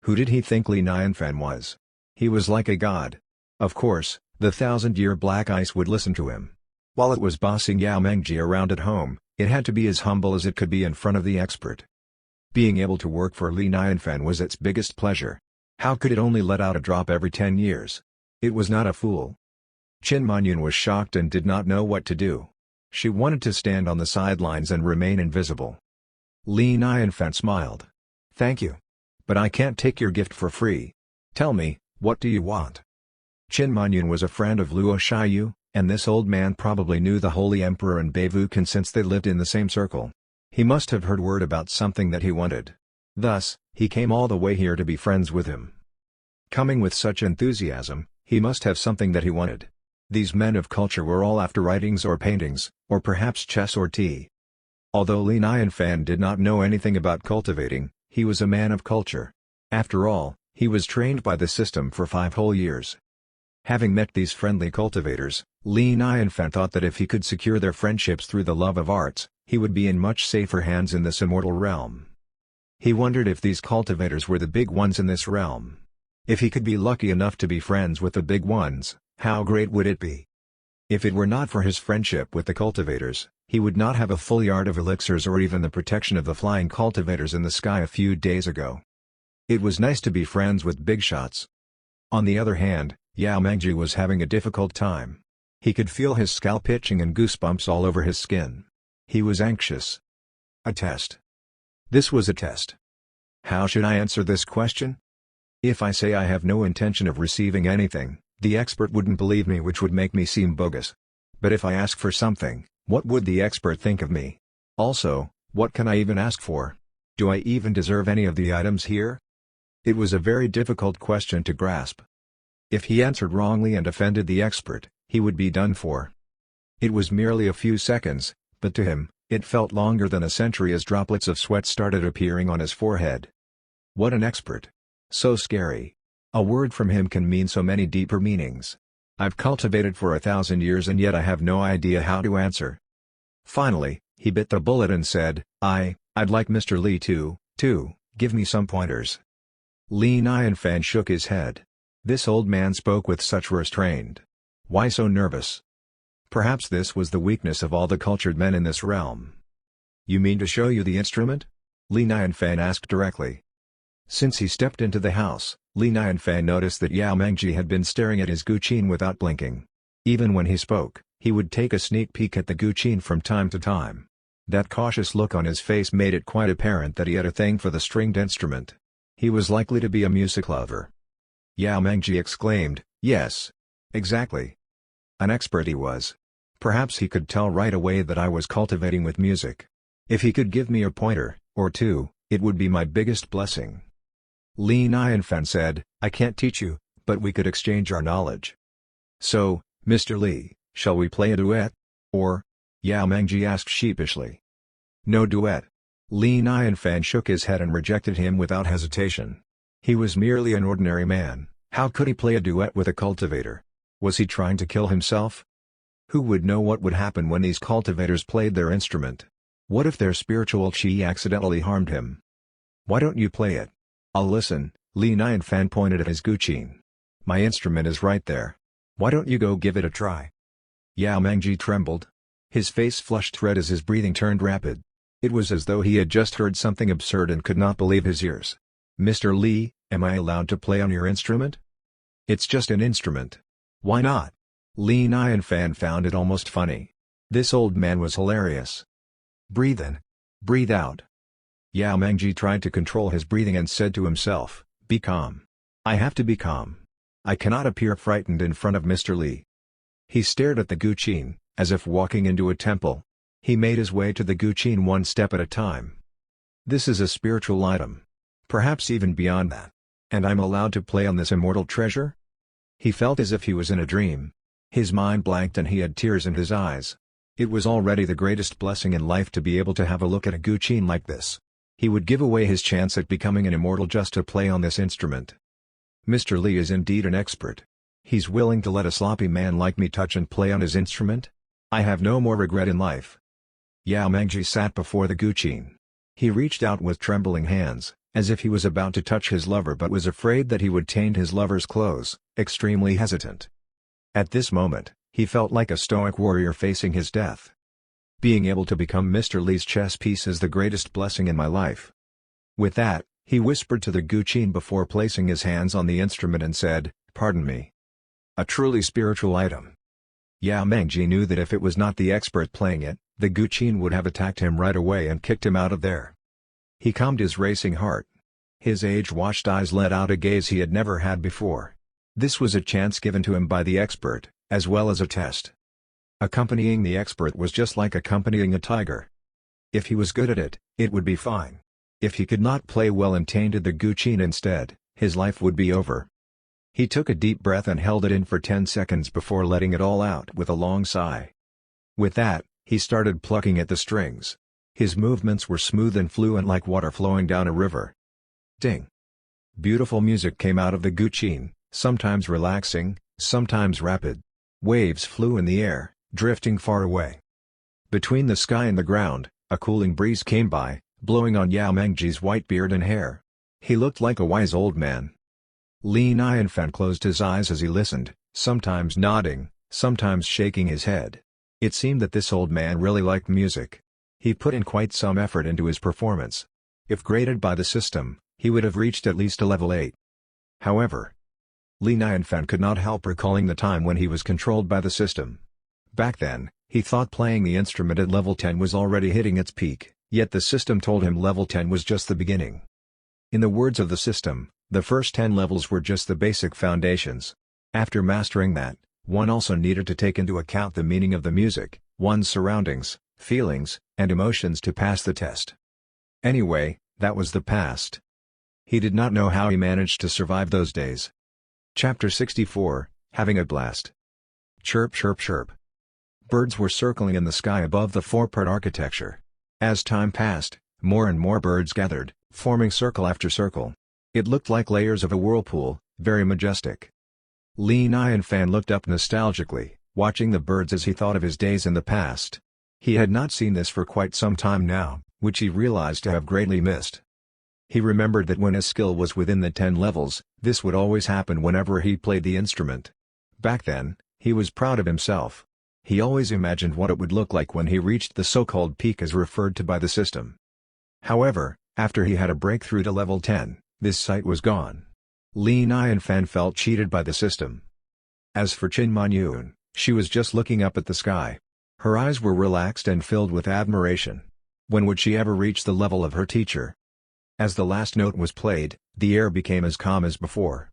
Who did he think Li Ninfen was? He was like a god. Of course, the 1,000-year black ice would listen to him. While it was bossing Yao Mengji around at home, it had to be as humble as it could be in front of the expert. Being able to work for Li Ninfen was its biggest pleasure. How could it only let out a drop every 10 years? It was not a fool. Qin Manyun was shocked and did not know what to do. She wanted to stand on the sidelines and remain invisible. Li Ninfen smiled. "Thank you. But I can't take your gift for free. Tell me, what do you want?" Qin Manyun was a friend of Luo Shiyu, and this old man probably knew the Holy Emperor and Beivu Can since they lived in the same circle. He must have heard word about something that he wanted. Thus, he came all the way here to be friends with him. Coming with such enthusiasm, he must have something that he wanted. These men of culture were all after writings or paintings, or perhaps chess or tea. Although Li Ninfen did not know anything about cultivating, he was a man of culture. After all, he was trained by the system for 5 whole years. Having met these friendly cultivators, Li Ninfen thought that if he could secure their friendships through the love of arts, he would be in much safer hands in this immortal realm. He wondered if these cultivators were the big ones in this realm. If he could be lucky enough to be friends with the big ones, how great would it be? If it were not for his friendship with the cultivators, he would not have a full yard of elixirs or even the protection of the flying cultivators in the sky a few days ago. It was nice to be friends with Bigshots. On the other hand, Yao Mengji was having a difficult time. He could feel his scalp itching and goosebumps all over his skin. He was anxious. A test. This was a test. How should I answer this question? If I say I have no intention of receiving anything, the expert wouldn't believe me, which would make me seem bogus. But if I ask for something, what would the expert think of me? Also, what can I even ask for? Do I even deserve any of the items here? It was a very difficult question to grasp. If he answered wrongly and offended the expert, he would be done for. It was merely a few seconds, but to him, it felt longer than a century as droplets of sweat started appearing on his forehead. What an expert! So scary. A word from him can mean so many deeper meanings. I've cultivated for 1,000 years and yet I have no idea how to answer. Finally, he bit the bullet and said, I'd like Mr. Li to give me some pointers. Li Nianfan shook his head. This old man spoke with such restraint. Why so nervous? Perhaps this was the weakness of all the cultured men in this realm. You mean to show you the instrument? Li Nianfan asked directly. Since he stepped into the house, Li Nianfan noticed that Yao Mengji had been staring at his guqin without blinking. Even when he spoke, he would take a sneak peek at the guqin from time to time. That cautious look on his face made it quite apparent that he had a thing for the stringed instrument. He was likely to be a music lover. Yao Mengji exclaimed, yes. Exactly. An expert he was. Perhaps he could tell right away that I was cultivating with music. If he could give me a pointer, or two, it would be my biggest blessing. Li Nianfan said, I can't teach you, but we could exchange our knowledge. So, Mr. Li, shall we play a duet? Or? Yao Mengji asked sheepishly. No duet. Li Nianfan shook his head and rejected him without hesitation. He was merely an ordinary man. How could he play a duet with a cultivator? Was he trying to kill himself? Who would know what would happen when these cultivators played their instrument? What if their spiritual qi accidentally harmed him? Why don't you play it? I'll listen. Li Nianfan pointed at his guqin. My instrument is right there. Why don't you go give it a try? Yao Mengji trembled. His face flushed red as his breathing turned rapid. It was as though he had just heard something absurd and could not believe his ears. Mr. Li, am I allowed to play on your instrument? It's just an instrument. Why not? Li Nianfan found it almost funny. This old man was hilarious. Breathe in. Breathe out. Yao Mengji tried to control his breathing and said to himself, be calm. I have to be calm. I cannot appear frightened in front of Mr. Li. He stared at the guqin, as if walking into a temple. He made his way to the guqin one step at a time. This is a spiritual item. Perhaps even beyond that. And I'm allowed to play on this immortal treasure? He felt as if he was in a dream. His mind blanked and he had tears in his eyes. It was already the greatest blessing in life to be able to have a look at a guqin like this. He would give away his chance at becoming an immortal just to play on this instrument. Mr. Li is indeed an expert. He's willing to let a sloppy man like me touch and play on his instrument? I have no more regret in life. Yao Mengji sat before the guqin. He reached out with trembling hands, as if he was about to touch his lover but was afraid that he would taint his lover's clothes, extremely hesitant. At this moment, he felt like a stoic warrior facing his death. Being able to become Mr. Li's chess piece is the greatest blessing in my life. With that, he whispered to the guqin before placing his hands on the instrument and said, pardon me. A truly spiritual item. Yao Mengji knew that if it was not the expert playing it, the guqin would have attacked him right away and kicked him out of there. He calmed his racing heart. His age-washed eyes let out a gaze he had never had before. This was a chance given to him by the expert, as well as a test. Accompanying the expert was just like accompanying a tiger. If he was good at it, it would be fine. If he could not play well and tainted the guqin instead, his life would be over. He took a deep breath and held it in for 10 seconds before letting it all out with a long sigh. With that, he started plucking at the strings. His movements were smooth and fluent like water flowing down a river. Ding! Beautiful music came out of the guqin, sometimes relaxing, sometimes rapid. Waves flew in the air, drifting far away. Between the sky and the ground, a cooling breeze came by, blowing on Yao Mengji's white beard and hair. He looked like a wise old man. Li Nianfan closed his eyes as he listened, sometimes nodding, sometimes shaking his head. It seemed that this old man really liked music. He put in quite some effort into his performance. If graded by the system, he would have reached at least a level 8. However, Li Nianfan could not help recalling the time when he was controlled by the system. Back then, he thought playing the instrument at level 10 was already hitting its peak, yet the system told him level 10 was just the beginning. In the words of the system, the first 10 levels were just the basic foundations. After mastering that, one also needed to take into account the meaning of the music, one's surroundings, feelings, and emotions to pass the test. Anyway, that was the past. He did not know how he managed to survive those days. Chapter 64, Having a Blast. Chirp chirp chirp. Birds were circling in the sky above the four-part architecture. As time passed, more and more birds gathered, forming circle after circle. It looked like layers of a whirlpool, very majestic. Li Nianfan looked up nostalgically, watching the birds as he thought of his days in the past. He had not seen this for quite some time now, which he realized to have greatly missed. He remembered that when his skill was within the 10 levels, this would always happen whenever he played the instrument. Back then, he was proud of himself. He always imagined what it would look like when he reached the so-called peak as referred to by the system. However, after he had a breakthrough to level 10, this sight was gone. Li Nianfan felt cheated by the system. As for Qin Manyun, she was just looking up at the sky. Her eyes were relaxed and filled with admiration. When would she ever reach the level of her teacher? As the last note was played, the air became as calm as before.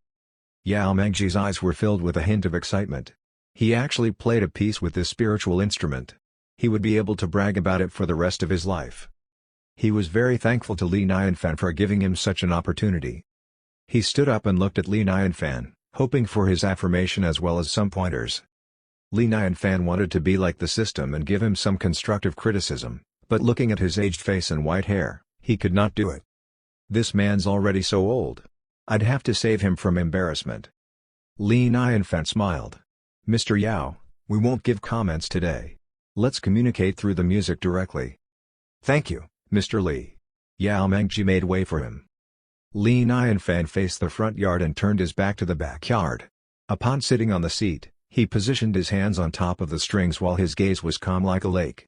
Yao Mengji's eyes were filled with a hint of excitement. He actually played a piece with this spiritual instrument. He would be able to brag about it for the rest of his life. He was very thankful to Li Nianfan for giving him such an opportunity. He stood up and looked at Li Nianfan, hoping for his affirmation as well as some pointers. Li Nianfan wanted to be like the system and give him some constructive criticism, but looking at his aged face and white hair, he could not do it. This man's already so old. I'd have to save him from embarrassment. Li Nianfan smiled. Mr. Yao, we won't give comments today. Let's communicate through the music directly. Thank you, Mr. Li. Yao Mengji made way for him. Li Nianfan faced the front yard and turned his back to the backyard. Upon sitting on the seat, he positioned his hands on top of the strings while his gaze was calm like a lake.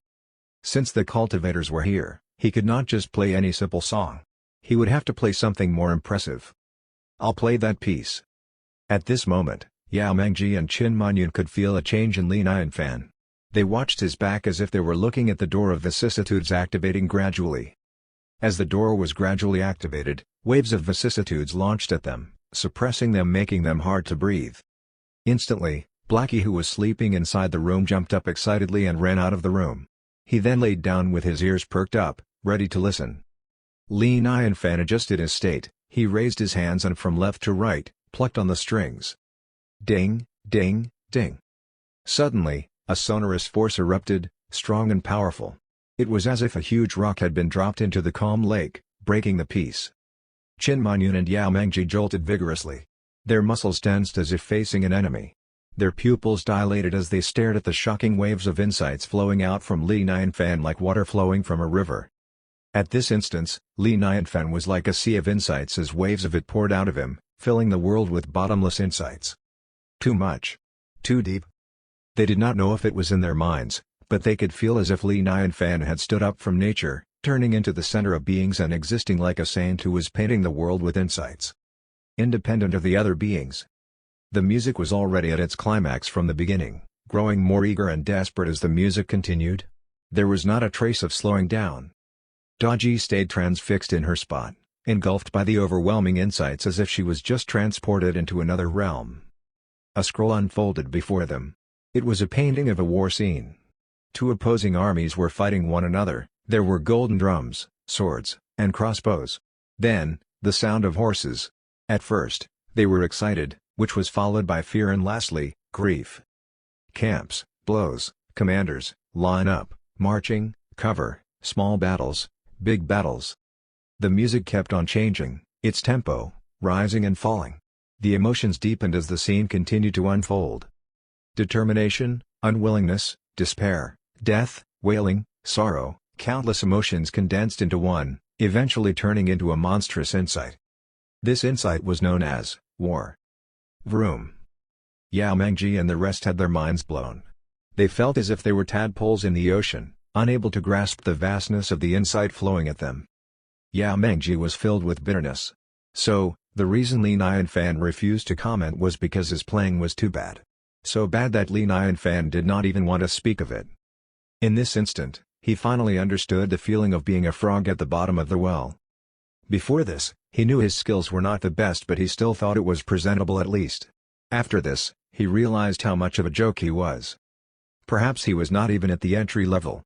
Since the cultivators were here, he could not just play any simple song. He would have to play something more impressive. I'll play that piece. At this moment, Yao Mengji and Qin Manyun could feel a change in Li Nianfan. They watched his back as if they were looking at the door of vicissitudes activating gradually. As the door was gradually activated, waves of vicissitudes launched at them, suppressing them, making them hard to breathe. Instantly, Blackie, who was sleeping inside the room, jumped up excitedly and ran out of the room. He then laid down with his ears perked up, ready to listen. Li Nianfan adjusted his state. He raised his hands and from left to right, plucked on the strings. Ding, ding, ding. Suddenly, a sonorous force erupted, strong and powerful. It was as if a huge rock had been dropped into the calm lake, breaking the peace. Qin Manyun and Yao Mengji jolted vigorously. Their muscles tensed as if facing an enemy. Their pupils dilated as they stared at the shocking waves of insights flowing out from Li Nianfan like water flowing from a river. At this instance, Li Nianfan was like a sea of insights as waves of it poured out of him, filling the world with bottomless insights. Too much. Too deep. They did not know if it was in their minds, but they could feel as if Li Nianfan had stood up from nature, turning into the center of beings and existing like a saint who was painting the world with insights. Independent of the other beings. The music was already at its climax from the beginning, growing more eager and desperate as the music continued. There was not a trace of slowing down. Daji stayed transfixed in her spot, engulfed by the overwhelming insights as if she was just transported into another realm. A scroll unfolded before them. It was a painting of a war scene. Two opposing armies were fighting one another. There were golden drums, swords, and crossbows. Then, the sound of horses. At first, they were excited, which was followed by fear and lastly, grief. Camps, blows, commanders, line up, marching, cover, small battles, big battles. The music kept on changing, its tempo, rising and falling. The emotions deepened as the scene continued to unfold. Determination, unwillingness, despair, death, wailing, sorrow, countless emotions condensed into one, eventually turning into a monstrous insight. This insight was known as War. Vroom. Yao Mengji and the rest had their minds blown. They felt as if they were tadpoles in the ocean, unable to grasp the vastness of the insight flowing at them. Yao Mengji was filled with bitterness. So, the reason Li Nianfan refused to comment was because his playing was too bad. So bad that Li Nianfan did not even want to speak of it. In this instant, he finally understood the feeling of being a frog at the bottom of the well. Before this, he knew his skills were not the best, but he still thought it was presentable at least. After this, he realized how much of a joke he was. Perhaps he was not even at the entry level.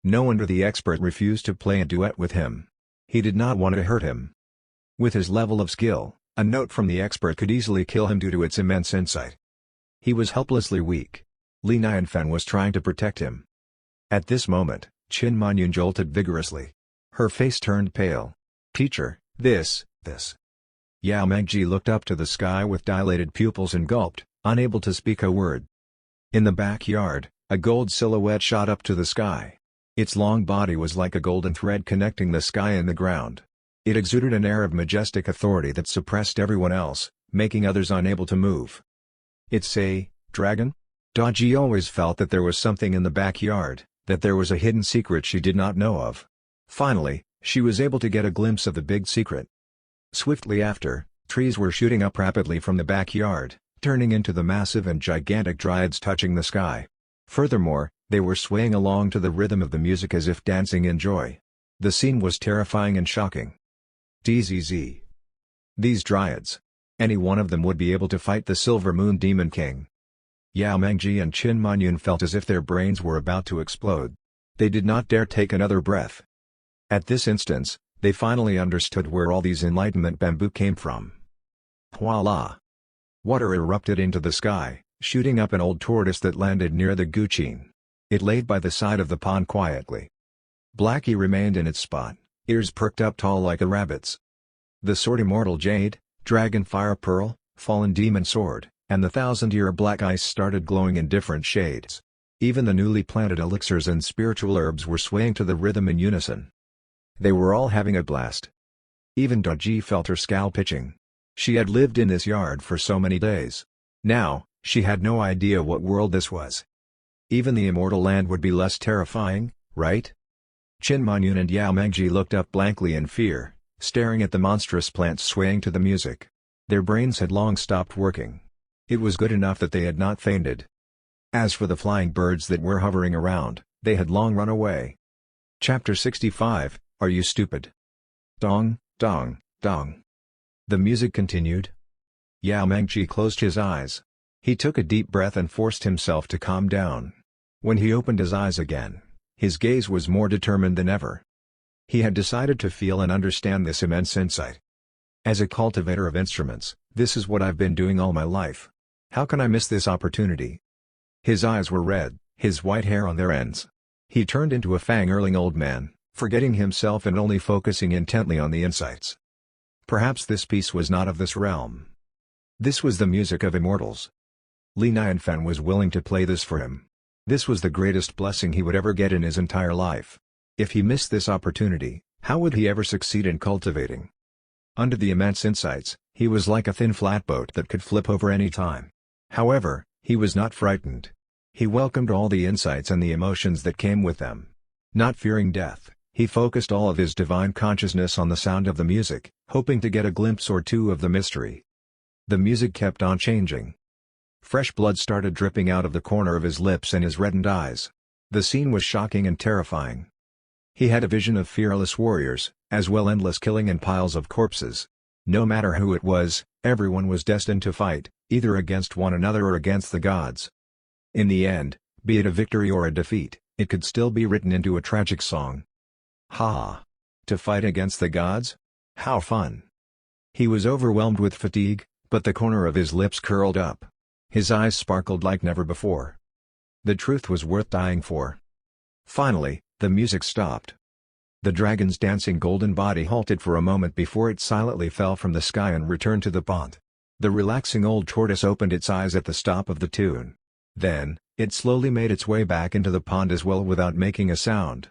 No wonder the expert refused to play a duet with him. He did not want to hurt him. With his level of skill, a note from the expert could easily kill him due to its immense insight. He was helplessly weak. Li Nianfan was trying to protect him. At this moment, Qin Manyun jolted vigorously. Her face turned pale. "Teacher, this. Yao Mengji looked up to the sky with dilated pupils and gulped, unable to speak a word. In the backyard, a gold silhouette shot up to the sky. Its long body was like a golden thread connecting the sky and the ground. It exuded an air of majestic authority that suppressed everyone else, making others unable to move. "It's a dragon?" Daji always felt that there was something in the backyard, that there was a hidden secret she did not know of. Finally, she was able to get a glimpse of the big secret. Swiftly after, trees were shooting up rapidly from the backyard, turning into the massive and gigantic dryads touching the sky. Furthermore, they were swaying along to the rhythm of the music as if dancing in joy. The scene was terrifying and shocking. DZZ. These dryads. Any one of them would be able to fight the Silver Moon Demon King. Yao Mengji and Qin Manyun felt as if their brains were about to explode. They did not dare take another breath. At this instance, they finally understood where all these enlightenment bamboo came from. Voila! Water erupted into the sky, shooting up an old tortoise that landed near the Guqin. It laid by the side of the pond quietly. Blackie remained in its spot, ears perked up tall like a rabbit's. The sword Immortal Jade, Dragon Fire Pearl, Fallen Demon Sword, and the 1,000-year Black Ice started glowing in different shades. Even the newly planted elixirs and spiritual herbs were swaying to the rhythm in unison. They were all having a blast. Even Daji felt her scalp itching. She had lived in this yard for so many days. Now, she had no idea what world this was. Even the immortal land would be less terrifying, right? Qin Manyun and Yao Mengji looked up blankly in fear, staring at the monstrous plants swaying to the music. Their brains had long stopped working. It was good enough that they had not fainted. As for the flying birds that were hovering around, they had long run away. Chapter 65, Are You Stupid? Dong, dong, dong. The music continued. Yao Mengji closed his eyes. He took a deep breath and forced himself to calm down. When he opened his eyes again, his gaze was more determined than ever. He had decided to feel and understand this immense insight. As a cultivator of instruments, this is what I've been doing all my life. How can I miss this opportunity? His eyes were red, his white hair on their ends. He turned into a fang-erling old man, forgetting himself and only focusing intently on the insights. Perhaps this piece was not of this realm. This was the music of immortals. Li Nianfan was willing to play this for him. This was the greatest blessing he would ever get in his entire life. If he missed this opportunity, how would he ever succeed in cultivating? Under the immense insights, he was like a thin flatboat that could flip over any time. However, he was not frightened. He welcomed all the insights and the emotions that came with them. Not fearing death, he focused all of his divine consciousness on the sound of the music, hoping to get a glimpse or two of the mystery. The music kept on changing. Fresh blood started dripping out of the corner of his lips and his reddened eyes. The scene was shocking and terrifying. He had a vision of fearless warriors, as well endless killing and piles of corpses. No matter who it was, everyone was destined to fight, either against one another or against the gods. In the end, be it a victory or a defeat, it could still be written into a tragic song. Ha! To fight against the gods? How fun! He was overwhelmed with fatigue, but the corner of his lips curled up. His eyes sparkled like never before. The truth was worth dying for. Finally, the music stopped. The dragon's dancing golden body halted for a moment before it silently fell from the sky and returned to the pond. The relaxing old tortoise opened its eyes at the stop of the tune. Then, it slowly made its way back into the pond as well without making a sound.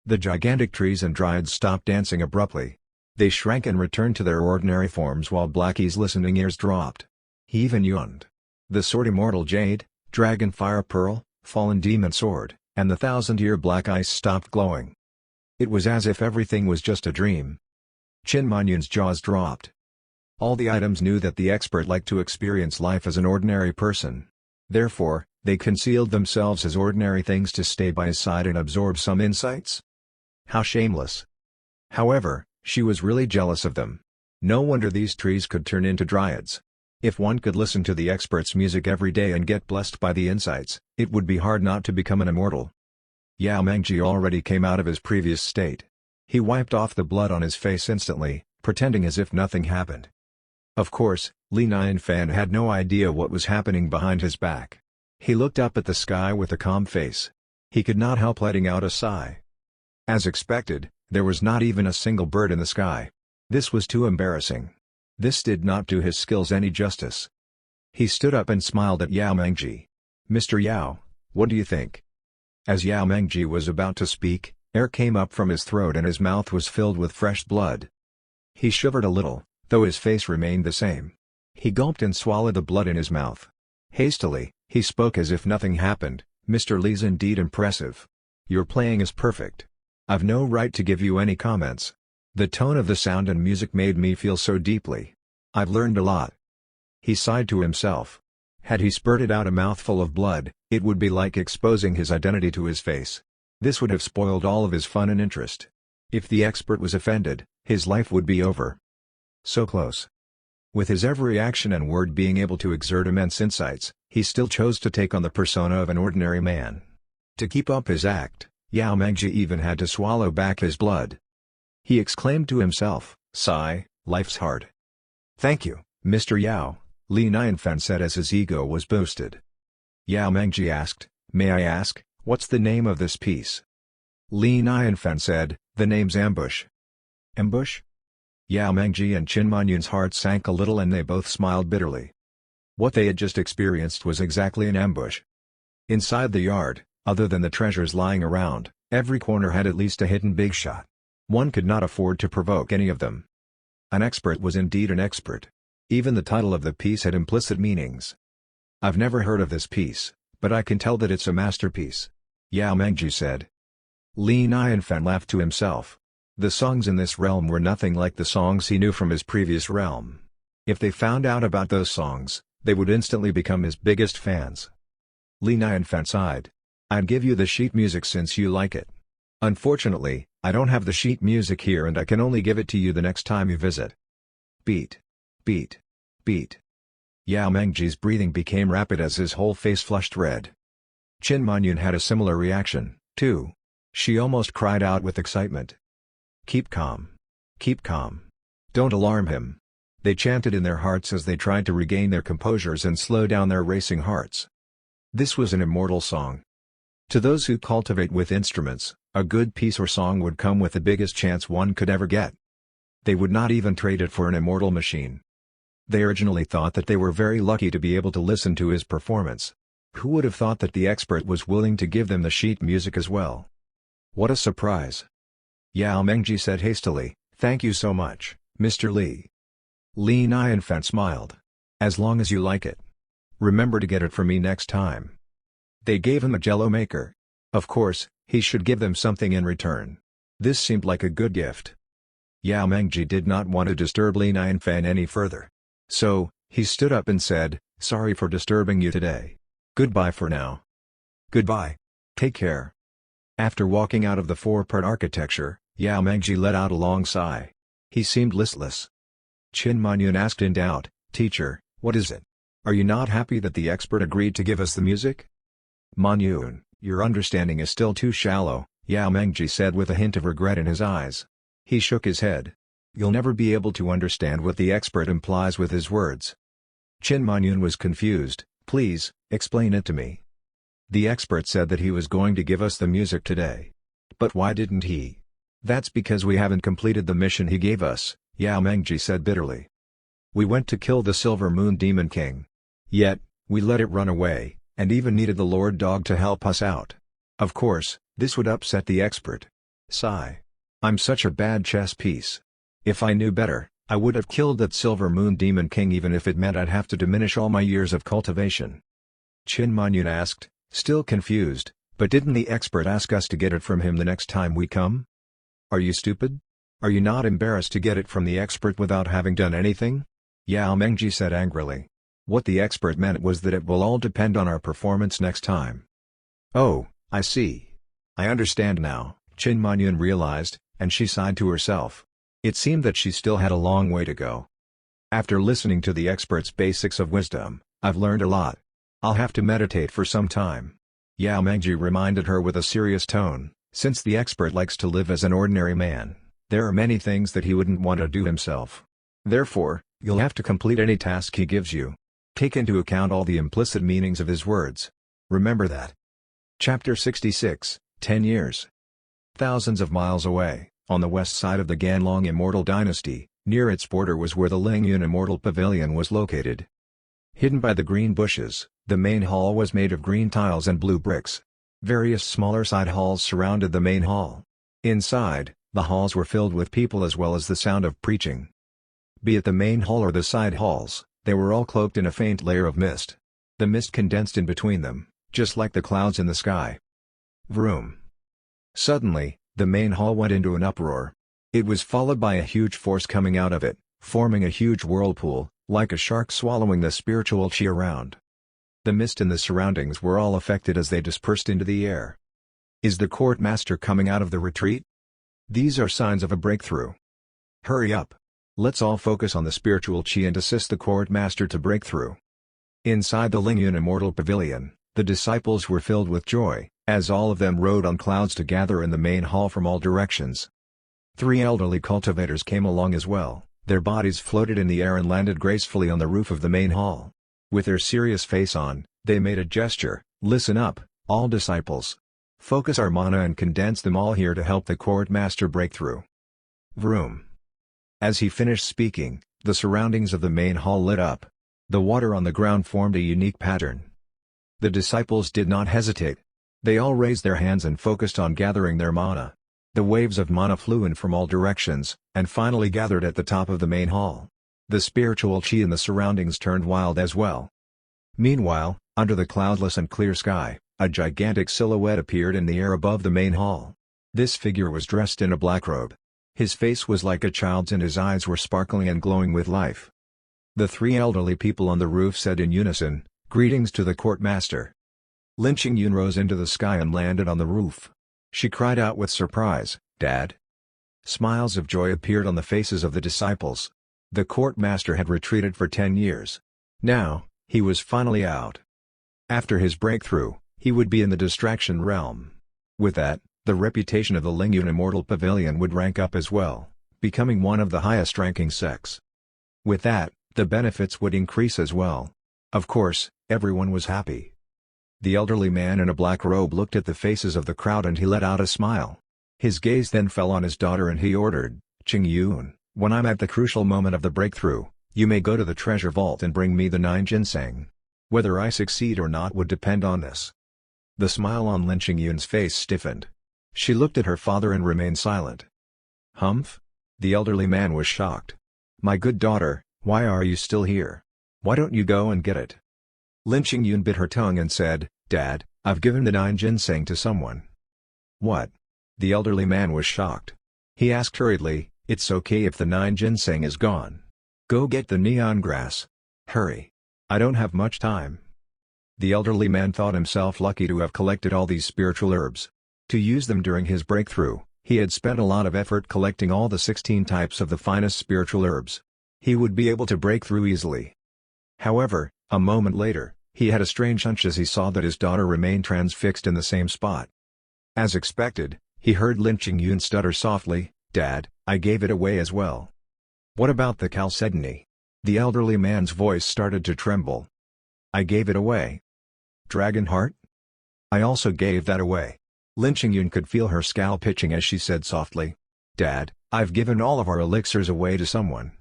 The gigantic trees and dryads stopped dancing abruptly. They shrank and returned to their ordinary forms while Blackie's listening ears dropped. He even yawned. The sword Immortal Jade, Dragon Fire Pearl, Fallen Demon Sword, and the 1000-year Black Ice stopped glowing. It was as if everything was just a dream. Chin Manyun's jaws dropped. All the items knew that the expert liked to experience life as an ordinary person. Therefore, they concealed themselves as ordinary things to stay by his side and absorb some insights. How shameless. However, she was really jealous of them. No wonder these trees could turn into dryads. If one could listen to the expert's music every day and get blessed by the insights, it would be hard not to become an immortal. Yao Mengji already came out of his previous state. He wiped off the blood on his face instantly, pretending as if nothing happened. Of course, Li Nianfan had no idea what was happening behind his back. He looked up at the sky with a calm face. He could not help letting out a sigh. As expected, there was not even a single bird in the sky. This was too embarrassing. This did not do his skills any justice. He stood up and smiled at Yao Mengji. "Mr. Yao, what do you think?" As Yao Mengji was about to speak, air came up from his throat and his mouth was filled with fresh blood. He shivered a little, though his face remained the same. He gulped and swallowed the blood in his mouth. Hastily, he spoke as if nothing happened. "Mr. Li's indeed impressive. Your playing is perfect. I've no right to give you any comments. The tone of the sound and music made me feel so deeply. I've learned a lot." He sighed to himself. Had he spurted out a mouthful of blood, it would be like exposing his identity to his face. This would have spoiled all of his fun and interest. If the expert was offended, his life would be over. So close. With his every action and word being able to exert immense insights, he still chose to take on the persona of an ordinary man. To keep up his act, Yao Mengji even had to swallow back his blood. He exclaimed to himself, "Sigh, life's hard." "Thank you, Mr. Yao," Li Nianfan said as his ego was boosted. Yao Mengji asked, "May I ask, what's the name of this piece?" Li Nianfan said, "The name's Ambush." "Ambush?" Yao Mengji and Qin Manyun's hearts sank a little and they both smiled bitterly. What they had just experienced was exactly an ambush. Inside the yard, other than the treasures lying around, every corner had at least a hidden Bigshot. One could not afford to provoke any of them. An expert was indeed an expert. Even the title of the piece had implicit meanings. "I've never heard of this piece, but I can tell that it's a masterpiece," Yao Mengji said. Li Nianfan laughed to himself. The songs in this realm were nothing like the songs he knew from his previous realm. If they found out about those songs, they would instantly become his biggest fans. Li Nianfan sighed. "I'd give you the sheet music since you like it. Unfortunately, I don't have the sheet music here and I can only give it to you the next time you visit." Beat. Beat. Beat. Yao Mengji's breathing became rapid as his whole face flushed red. Qin Manyun had a similar reaction, too. She almost cried out with excitement. "Keep calm. Keep calm. Don't alarm him," they chanted in their hearts as they tried to regain their composures and slow down their racing hearts. This was an immortal song. To those who cultivate with instruments, a good piece or song would come with the biggest chance one could ever get. They would not even trade it for an immortal machine. They originally thought that they were very lucky to be able to listen to his performance. Who would have thought that the expert was willing to give them the sheet music as well? What a surprise! Yao Mengji said hastily, "Thank you so much, Mr. Li." Li Nianfan smiled. "As long as you like it. Remember to get it for me next time." They gave him a jello maker. Of course, he should give them something in return. This seemed like a good gift. Yao Mengji did not want to disturb Li Nianfan any further. So, he stood up and said, "Sorry for disturbing you today. Goodbye for now." "Goodbye. Take care." After walking out of the four-part architecture, Yao Mengji let out a long sigh. He seemed listless. Qin Manyun asked in doubt, "Teacher, what is it? Are you not happy that the expert agreed to give us the music?" "Manyun, your understanding is still too shallow," Yao Mengji said with a hint of regret in his eyes. He shook his head. "You'll never be able to understand what the expert implies with his words." Qin Manyun was confused. "Please, explain it to me." "The expert said that he was going to give us the music today. But why didn't he?" "That's because we haven't completed the mission he gave us," Yao Mengji said bitterly. "We went to kill the Silver Moon Demon King. Yet, we let it run away, and even needed the Lord Dog to help us out. Of course, this would upset the expert." Sigh. "I'm such a bad chess piece. If I knew better, I would have killed that Silver Moon Demon King even if it meant I'd have to diminish all my years of cultivation. Qin Manyun asked, still confused, but didn't the expert ask us to get it from him the next time we come? Are you stupid? Are you not embarrassed to get it from the expert without having done anything? Yao Mengji said angrily. What the expert meant was that it will all depend on our performance next time. Oh, I see. I understand now, Qin Manyun realized, and she sighed to herself. It seemed that she still had a long way to go. After listening to the expert's basics of wisdom, I've learned a lot. I'll have to meditate for some time. Yao Mengji reminded her with a serious tone, since the expert likes to live as an ordinary man, there are many things that he wouldn't want to do himself. Therefore, you'll have to complete any task he gives you. Take into account all the implicit meanings of his words. Remember that. Chapter 66, 10 years. Thousands of miles away, on the west side of the Ganlong Immortal Dynasty, near its border was where the Lingyun Immortal Pavilion was located. Hidden by the green bushes, the main hall was made of green tiles and blue bricks. Various smaller side halls surrounded the main hall. Inside, the halls were filled with people as well as the sound of preaching. Be it the main hall or the side halls, they were all cloaked in a faint layer of mist. The mist condensed in between them, just like the clouds in the sky. Vroom. Suddenly, the main hall went into an uproar. It was followed by a huge force coming out of it, forming a huge whirlpool, like a shark swallowing the spiritual chi around. The mist and the surroundings were all affected as they dispersed into the air. Is the court master coming out of the retreat? These are signs of a breakthrough. Hurry up. Let's all focus on the spiritual chi and assist the court master to break through. Inside the Lingyun Immortal Pavilion, the disciples were filled with joy, as all of them rode on clouds to gather in the main hall from all directions. 3 elderly cultivators came along as well. Their bodies floated in the air and landed gracefully on the roof of the main hall. With their serious face on, they made a gesture. Listen up, all disciples. Focus our mana and condense them all here to help the court master break through. Vroom. As he finished speaking, the surroundings of the main hall lit up. The water on the ground formed a unique pattern. The disciples did not hesitate. They all raised their hands and focused on gathering their mana. The waves of mana flew in from all directions, and finally gathered at the top of the main hall. The spiritual chi in the surroundings turned wild as well. Meanwhile, under the cloudless and clear sky, a gigantic silhouette appeared in the air above the main hall. This figure was dressed in a black robe. His face was like a child's and his eyes were sparkling and glowing with life. The 3 elderly people on the roof said in unison, "Greetings to the court master." Lin Qingyun rose into the sky and landed on the roof. She cried out with surprise, "Dad?" Smiles of joy appeared on the faces of the disciples. The court master had retreated for 10 years. Now, he was finally out. After his breakthrough, he would be in the distraction realm. With that, the reputation of the Lingyun Immortal Pavilion would rank up as well, becoming one of the highest-ranking sects. With that, the benefits would increase as well. Of course, everyone was happy. The elderly man in a black robe looked at the faces of the crowd and he let out a smile. His gaze then fell on his daughter and he ordered, "Qingyun, when I'm at the crucial moment of the breakthrough, you may go to the treasure vault and bring me the 9 ginseng. Whether I succeed or not would depend on this." The smile on Lin Qingyun's face stiffened. She looked at her father and remained silent. "Humph?" The elderly man was shocked. "My good daughter, why are you still here? Why don't you go and get it?" Lin Qingyun bit her tongue and said, "Dad, I've given the 9 ginseng to someone." "What?" The elderly man was shocked. He asked hurriedly, "It's okay if the 9 ginseng is gone. Go get the neon grass. Hurry. I don't have much time." The elderly man thought himself lucky to have collected all these spiritual herbs. To use them during his breakthrough, he had spent a lot of effort collecting all the 16 types of the finest spiritual herbs. He would be able to break through easily. However, a moment later, he had a strange hunch as he saw that his daughter remained transfixed in the same spot. As expected, he heard Lin Qingyun stutter softly, "Dad, I gave it away as well." "What about the chalcedony?" The elderly man's voice started to tremble. "I gave it away." "Dragon heart?" "I also gave that away." Lin Qingyun could feel her scalp itching as she said softly, "Dad, I've given all of our elixirs away to someone."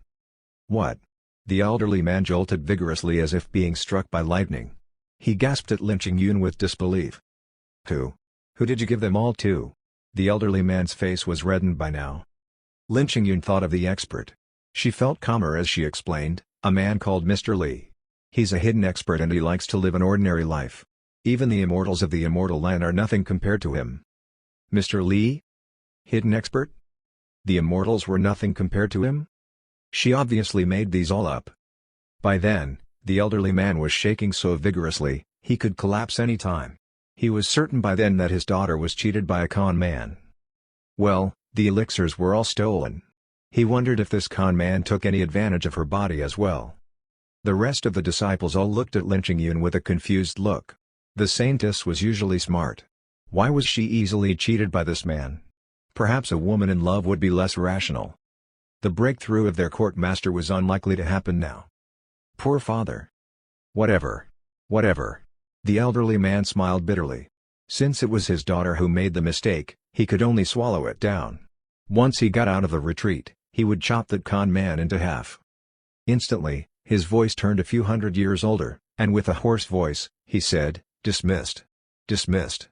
"What?" The elderly man jolted vigorously as if being struck by lightning. He gasped at Lin Qingyun with disbelief. "Who? Who did you give them all to?" The elderly man's face was reddened by now. Lin Qingyun thought of the expert. She felt calmer as she explained, a man called Mr. Li. He's a hidden expert and he likes to live an ordinary life. Even the immortals of the immortal land are nothing compared to him. Mr. Li? Hidden expert? The immortals were nothing compared to him? She obviously made these all up. By then, the elderly man was shaking so vigorously, he could collapse any time. He was certain by then that his daughter was cheated by a con man. Well, the elixirs were all stolen. He wondered if this con man took any advantage of her body as well. The rest of the disciples all looked at Lin Qingyun with a confused look. The saintess was usually smart. Why was she easily cheated by this man? Perhaps a woman in love would be less rational. The breakthrough of their court master was unlikely to happen now. Poor father. Whatever. Whatever. The elderly man smiled bitterly. Since it was his daughter who made the mistake, he could only swallow it down. Once he got out of the retreat, he would chop that con man into half. Instantly, his voice turned a few hundred years older, and with a hoarse voice, he said, "Dismissed. Dismissed."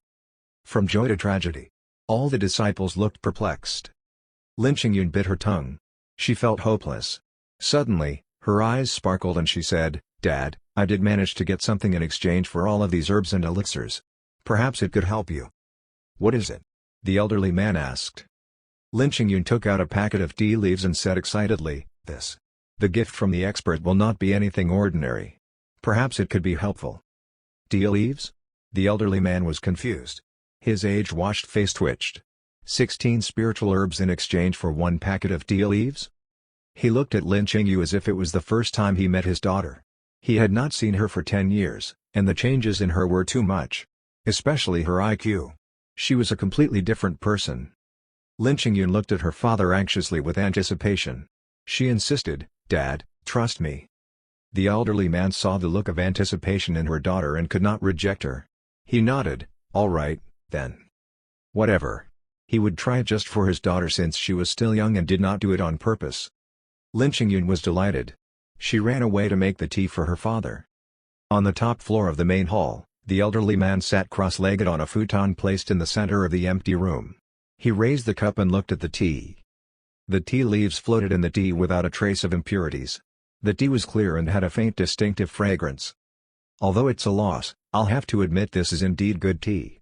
From joy to tragedy. All the disciples looked perplexed. Lin Qingyun bit her tongue. She felt hopeless. Suddenly, her eyes sparkled and she said, "Dad, I did manage to get something in exchange for all of these herbs and elixirs. Perhaps it could help you." "What is it?" the elderly man asked. Lin Qingyun took out a packet of tea leaves and said excitedly, "This. The gift from the expert will not be anything ordinary. Perhaps it could be helpful." "Tea leaves?" The elderly man was confused. His age-washed face twitched. 16 spiritual herbs in exchange for one packet of tea leaves? He looked at Lin Qingyun as if it was the first time he met his daughter. He had not seen her for 10 years, and the changes in her were too much. Especially her IQ. She was a completely different person. Lin Qingyun looked at her father anxiously with anticipation. She insisted, "Dad, trust me." The elderly man saw the look of anticipation in her daughter and could not reject her. He nodded, "All right, then. Whatever." He would try it just for his daughter since she was still young and did not do it on purpose. Lin Qingyun was delighted. She ran away to make the tea for her father. On the top floor of the main hall, the elderly man sat cross-legged on a futon placed in the center of the empty room. He raised the cup and looked at the tea. The tea leaves floated in the tea without a trace of impurities. The tea was clear and had a faint distinctive fragrance. "Although it's a loss, I'll have to admit this is indeed good tea."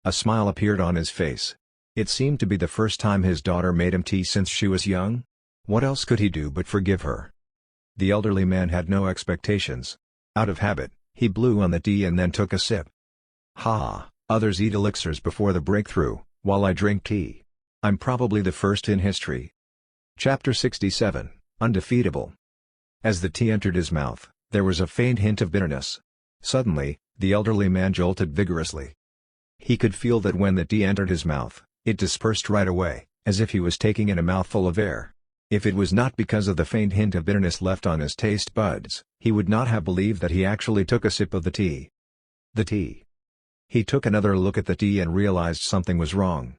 A smile appeared on his face. It seemed to be the first time his daughter made him tea since she was young. What else could he do but forgive her? The elderly man had no expectations. Out of habit, he blew on the tea and then took a sip. "Ha, others eat elixirs before the breakthrough, while I drink tea. I'm probably the first in history." Chapter 67, Undefeatable. As the tea entered his mouth, there was a faint hint of bitterness. Suddenly, the elderly man jolted vigorously. He could feel that when the tea entered his mouth, it dispersed right away, as if he was taking in a mouthful of air. If it was not because of the faint hint of bitterness left on his taste buds, he would not have believed that he actually took a sip of the tea. The tea. He took another look at the tea and realized something was wrong.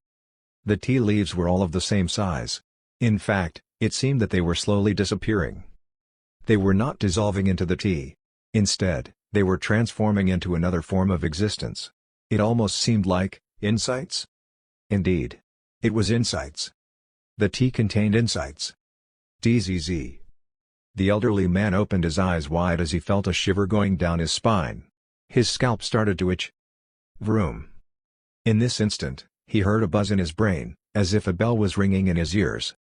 The tea leaves were all of the same size. In fact, it seemed that they were slowly disappearing. They were not dissolving into the tea. Instead, they were transforming into another form of existence. It almost seemed like insights. Indeed. It was insights. The tea contained insights. DZZ. The elderly man opened his eyes wide as he felt a shiver going down his spine. His scalp started to itch. Vroom. In this instant, he heard a buzz in his brain, as if a bell was ringing in his ears.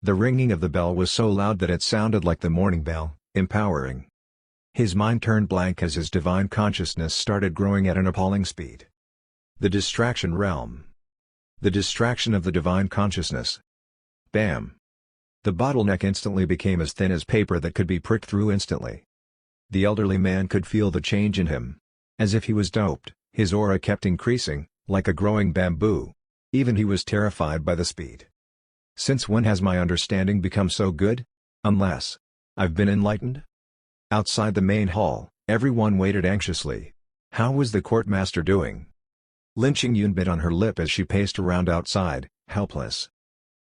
The ringing of the bell was so loud that it sounded like the morning bell, empowering. His mind turned blank as his divine consciousness started growing at an appalling speed. The distraction realm. The distraction of the divine consciousness. Bam! The bottleneck instantly became as thin as paper that could be pricked through instantly. The elderly man could feel the change in him. As if he was doped, his aura kept increasing, like a growing bamboo. Even he was terrified by the speed. Since when has my understanding become so good? Unless I've been enlightened? Outside the main hall, everyone waited anxiously. How was the court master doing? Lin Qingyun bit on her lip as she paced around outside, helpless.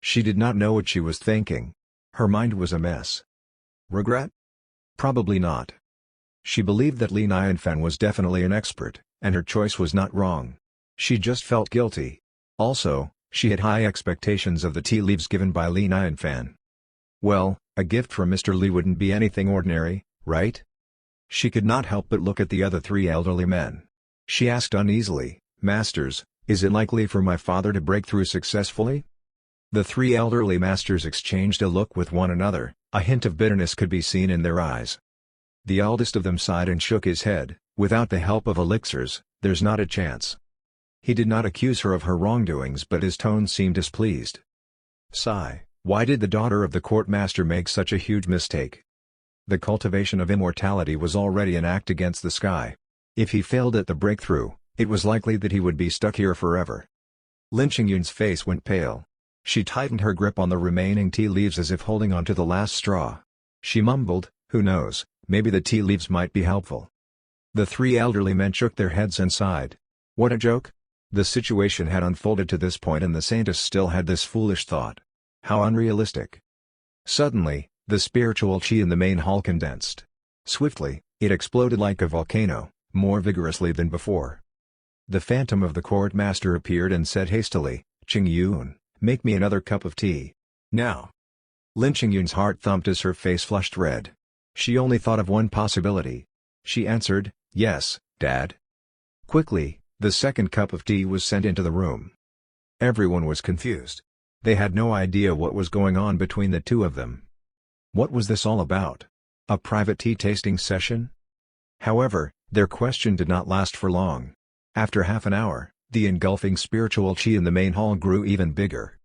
She did not know what she was thinking. Her mind was a mess. Regret? Probably not. She believed that Li Nianfan was definitely an expert, and her choice was not wrong. She just felt guilty. Also, She had high expectations of the tea leaves given by Li Nianfan. Well, a gift from Mr. Li wouldn't be anything ordinary, right? She could not help but look at the other three elderly men. She asked uneasily, "Masters, is it likely for my father to break through successfully?" The three elderly masters exchanged a look with one another. A hint of bitterness could be seen in their eyes. The eldest of them sighed and shook his head. "Without the help of elixirs, there's not a chance." He did not accuse her of her wrongdoings, but his tone seemed displeased. Sigh, why did the daughter of the court master make such a huge mistake? The cultivation of immortality was already an act against the sky. If he failed at the breakthrough, it was likely that he would be stuck here forever. Lin Qingyun's face went pale. She tightened her grip on the remaining tea leaves as if holding on to the last straw. She mumbled, "Who knows, maybe the tea leaves might be helpful." The three elderly men shook their heads and sighed. What a joke! The situation had unfolded to this point and the saintess still had this foolish thought. How unrealistic. Suddenly, the spiritual chi in the main hall condensed. Swiftly, it exploded like a volcano, more vigorously than before. The phantom of the court master appeared and said hastily, "Qingyun, make me another cup of tea. Now." Lin Qingyun's heart thumped as her face flushed red. She only thought of one possibility. She answered, "Yes, Dad." Quickly, the second cup of tea was sent into the room. Everyone was confused. They had no idea what was going on between the two of them. What was this all about? A private tea tasting session? However, their question did not last for long. After half an hour, the engulfing spiritual chi in the main hall grew even bigger.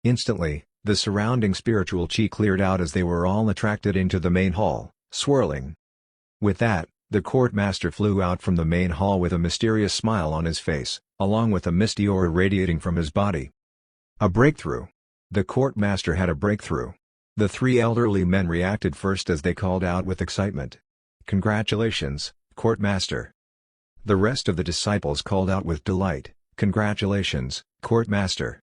Instantly, the surrounding spiritual chi cleared out as they were all attracted into the main hall, swirling. With that, the court master flew out from the main hall with a mysterious smile on his face, along with a misty aura radiating from his body. A breakthrough. The court master had a breakthrough. The three elderly men reacted first as they called out with excitement. "Congratulations, court master." The rest of the disciples called out with delight, "Congratulations, court master."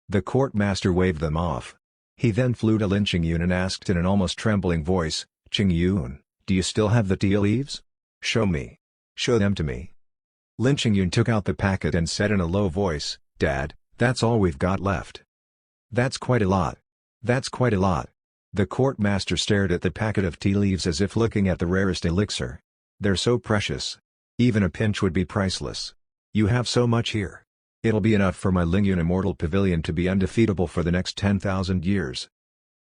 The court master waved them off. He then flew to Lin Qingyun and asked in an almost trembling voice, "Qingyun, do you still have the tea leaves? Show me. Show them to me." Lin Qingyun took out the packet and said in a low voice, "Dad, that's all we've got left." "That's quite a lot. That's quite a lot." The court master stared at the packet of tea leaves as if looking at the rarest elixir. "They're so precious. Even a pinch would be priceless. You have so much here. It'll be enough for my Lingyun Immortal Pavilion to be undefeatable for the next 10,000 years."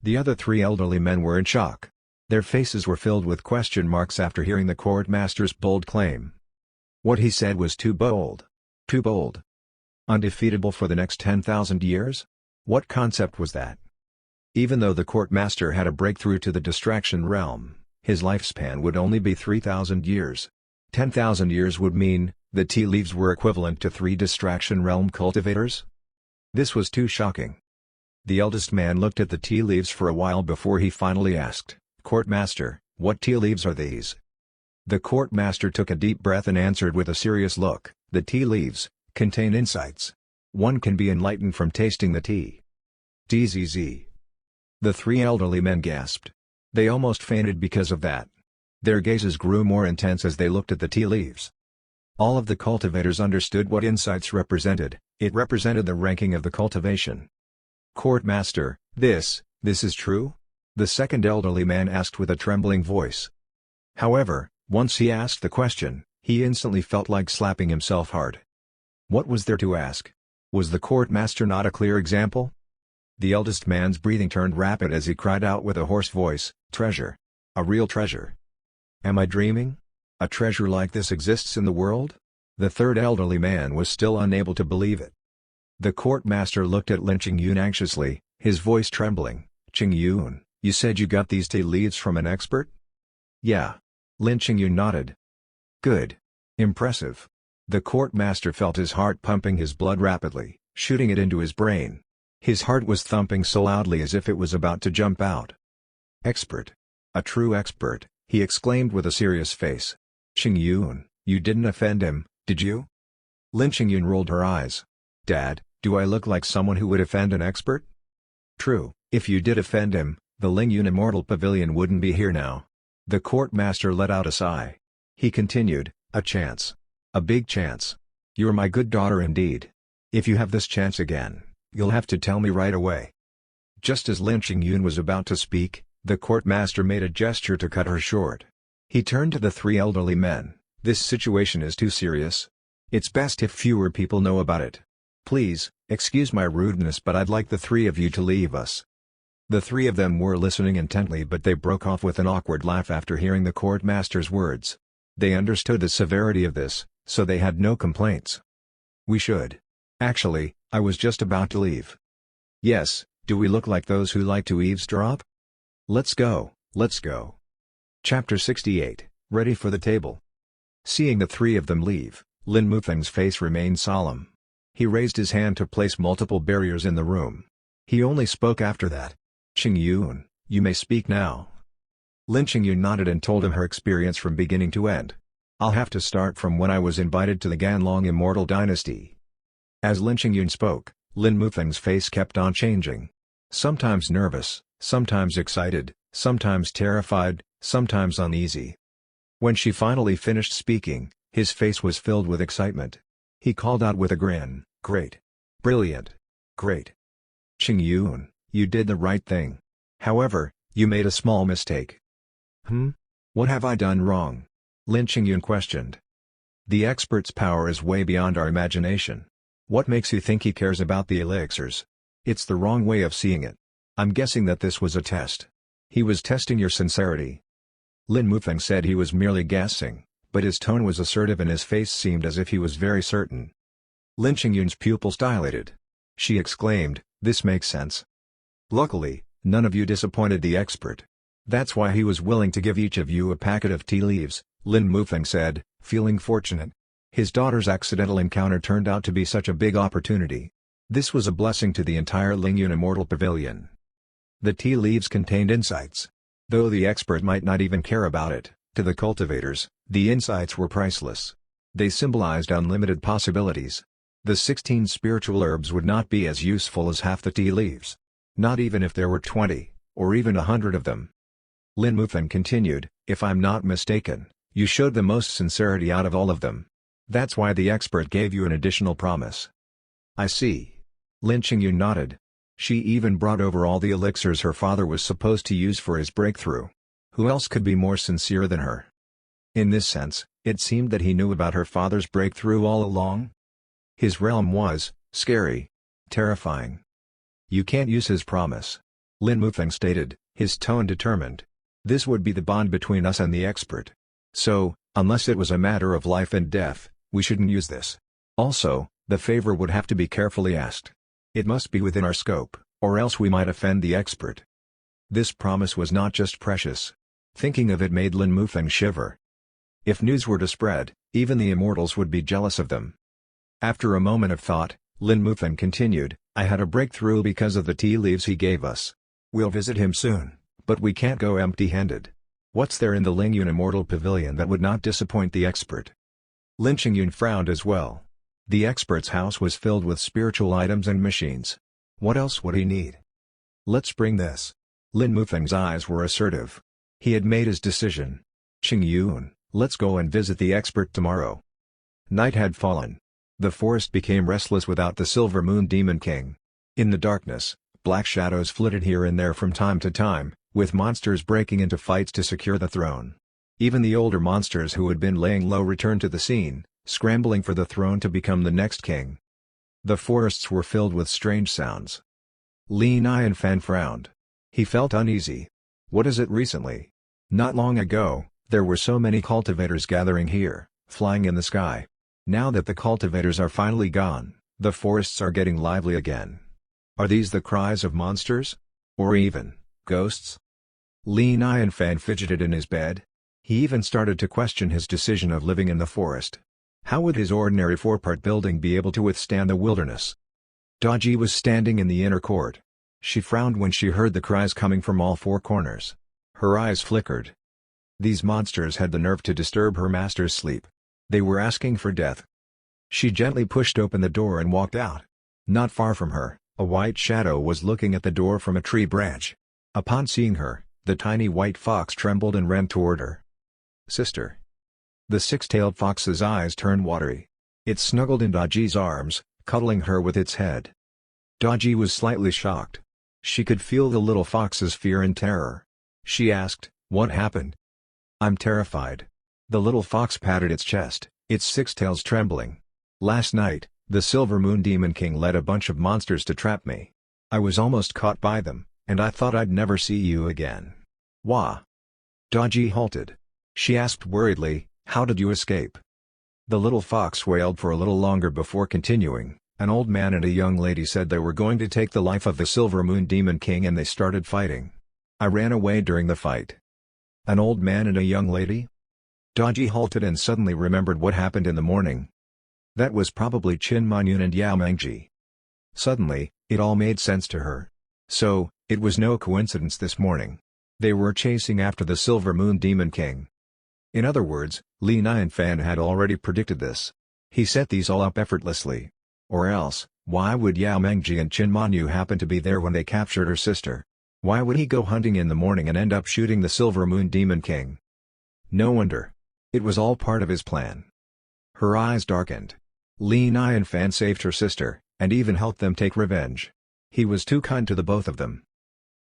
The other three elderly men were in shock. Their faces were filled with question marks after hearing the court master's bold claim. What he said was too bold. Too bold. Undefeatable for the next 10,000 years? What concept was that? Even though the court master had a breakthrough to the distraction realm, his lifespan would only be 3,000 years. 10,000 years would mean, the tea leaves were equivalent to 3 distraction realm cultivators? This was too shocking. The eldest man looked at the tea leaves for a while before he finally asked, "Court master, what tea leaves are these?" The court master took a deep breath and answered with a serious look, "The tea leaves contain insights. One can be enlightened from tasting the tea." DZZ. The three elderly men gasped. They almost fainted because of that. Their gazes grew more intense as they looked at the tea leaves. All of the cultivators understood what insights represented. It represented the ranking of the cultivation. "Court master, this is true?" The second elderly man asked with a trembling voice. However, once he asked the question, he instantly felt like slapping himself hard. What was there to ask? Was the court master not a clear example? The eldest man's breathing turned rapid as he cried out with a hoarse voice, "Treasure! A real treasure! Am I dreaming? A treasure like this exists in the world?" The third elderly man was still unable to believe it. The court master looked at Lin Qingyun anxiously, his voice trembling. "Qingyun, you said you got these tea leaves from an expert?" "Yeah." Lin Qingyun nodded. "Good. Impressive." The court master felt his heart pumping his blood rapidly, shooting it into his brain. His heart was thumping so loudly as if it was about to jump out. "Expert. A true expert," he exclaimed with a serious face. "Qingyun, you didn't offend him, did you?" Lin Qingyun rolled her eyes. "Dad, do I look like someone who would offend an expert?" "True, if you did offend him, the Lingyun Immortal Pavilion wouldn't be here now." The court master let out a sigh. He continued, "A chance. A big chance. You're my good daughter indeed. If you have this chance again, You'll have to tell me right away." Just as Lin Qingyun was about to speak, the courtmaster made a gesture to cut her short. He turned to the three elderly men. "This situation is too serious. It's best if fewer people know about it. Please, excuse my rudeness, but I'd like the three of you to leave us." The three of them were listening intently, but they broke off with an awkward laugh after hearing the courtmaster's words. They understood the severity of this, so they had no complaints. "We should. Actually, I was just about to leave." "Yes, do we look like those who like to eavesdrop? Let's go, let's go." Chapter 68, Ready for the Table. Seeing the three of them leave, Lin Mufeng's face remained solemn. He raised his hand to place multiple barriers in the room. He only spoke after that. "Qingyun, you may speak now." Lin Qingyun nodded and told him her experience from beginning to end. "I'll have to start from when I was invited to the Ganlong Immortal Dynasty." As Lin Qingyun spoke, Lin Mufeng's face kept on changing. Sometimes nervous, sometimes excited, sometimes terrified, sometimes uneasy. When she finally finished speaking, his face was filled with excitement. He called out with a grin, "Great! Brilliant! Great! Qingyun, you did the right thing. However, you made a small mistake." What have I done wrong?" Lin Qingyun questioned. "The expert's power is way beyond our imagination. What makes you think he cares about the elixirs? It's the wrong way of seeing it. I'm guessing that this was a test. He was testing your sincerity." Lin Mufeng said he was merely guessing, but his tone was assertive and his face seemed as if he was very certain. Lin Qingyun's pupils dilated. She exclaimed, "This makes sense. Luckily, none of you disappointed the expert. That's why he was willing to give each of you a packet of tea leaves," Lin Mufeng said, feeling fortunate. His daughter's accidental encounter turned out to be such a big opportunity. This was a blessing to the entire Lingyun Immortal Pavilion. The tea leaves contained insights. Though the expert might not even care about it, to the cultivators, the insights were priceless. They symbolized unlimited possibilities. The 16 spiritual herbs would not be as useful as half the tea leaves. Not even if there were 20, or even 100 of them. Lin Mufeng continued, "If I'm not mistaken, you showed the most sincerity out of all of them. That's why the expert gave you an additional promise." "I see." Lin Qingyun nodded. She even brought over all the elixirs her father was supposed to use for his breakthrough. Who else could be more sincere than her? In this sense, it seemed that he knew about her father's breakthrough all along. His realm was scary, terrifying. "You can't use his promise," Lin Mufeng stated, his tone determined. "This would be the bond between us and the expert. So, unless it was a matter of life and death, we shouldn't use this. Also, the favor would have to be carefully asked. It must be within our scope, or else we might offend the expert." This promise was not just precious. Thinking of it made Lin Mufeng shiver. If news were to spread, even the immortals would be jealous of them. After a moment of thought, Lin Mufeng continued, "I had a breakthrough because of the tea leaves he gave us. We'll visit him soon, but we can't go empty-handed. What's there in the Lingyun Immortal Pavilion that would not disappoint the expert?" Lin Qingyun frowned as well. The expert's house was filled with spiritual items and machines. What else would he need? "Let's bring this." Lin Mufeng's eyes were assertive. He had made his decision. "Qingyun, let's go and visit the expert tomorrow." Night had fallen. The forest became restless without the Silver Moon Demon King. In the darkness, black shadows flitted here and there from time to time, with monsters breaking into fights to secure the throne. Even the older monsters who had been laying low returned to the scene, scrambling for the throne to become the next king. The forests were filled with strange sounds. Li Nian Fan frowned. He felt uneasy. What is it recently? Not long ago, there were so many cultivators gathering here, flying in the sky. Now that the cultivators are finally gone, the forests are getting lively again. Are these the cries of monsters? Or even ghosts? Li Nian Fan fidgeted in his bed. He even started to question his decision of living in the forest. How would his ordinary four-part building be able to withstand the wilderness? Daji was standing in the inner court. She frowned when she heard the cries coming from all four corners. Her eyes flickered. These monsters had the nerve to disturb her master's sleep. They were asking for death. She gently pushed open the door and walked out. Not far from her, a white shadow was looking at the door from a tree branch. Upon seeing her, the tiny white fox trembled and ran toward her. "Sister." The six-tailed fox's eyes turned watery. It snuggled in Daji's arms, cuddling her with its head. Dodgy was slightly shocked. She could feel the little fox's fear and terror. She asked, "What happened?" "I'm terrified." The little fox patted its chest, its 6 tails trembling. "Last night, the Silver Moon Demon King led a bunch of monsters to trap me. I was almost caught by them, and I thought I'd never see you again." "Wah?" Dodgy halted. She asked worriedly, "How did you escape?" The little fox wailed for a little longer before continuing. "An old man and a young lady said they were going to take the life of the Silver Moon Demon King and they started fighting. I ran away during the fight." "An old man and a young lady?" Dodgy halted and suddenly remembered what happened in the morning. That was probably Qin Manyun and Yao Mengji. Suddenly, it all made sense to her. So, it was no coincidence this morning. They were chasing after the Silver Moon Demon King. In other words, Li Nianfan had already predicted this. He set these all up effortlessly. Or else, why would Yao Mengji and Qin Manyu happen to be there when they captured her sister? Why would he go hunting in the morning and end up shooting the Silver Moon Demon King? No wonder. It was all part of his plan. Her eyes darkened. Li Nianfan saved her sister, and even helped them take revenge. He was too kind to the both of them.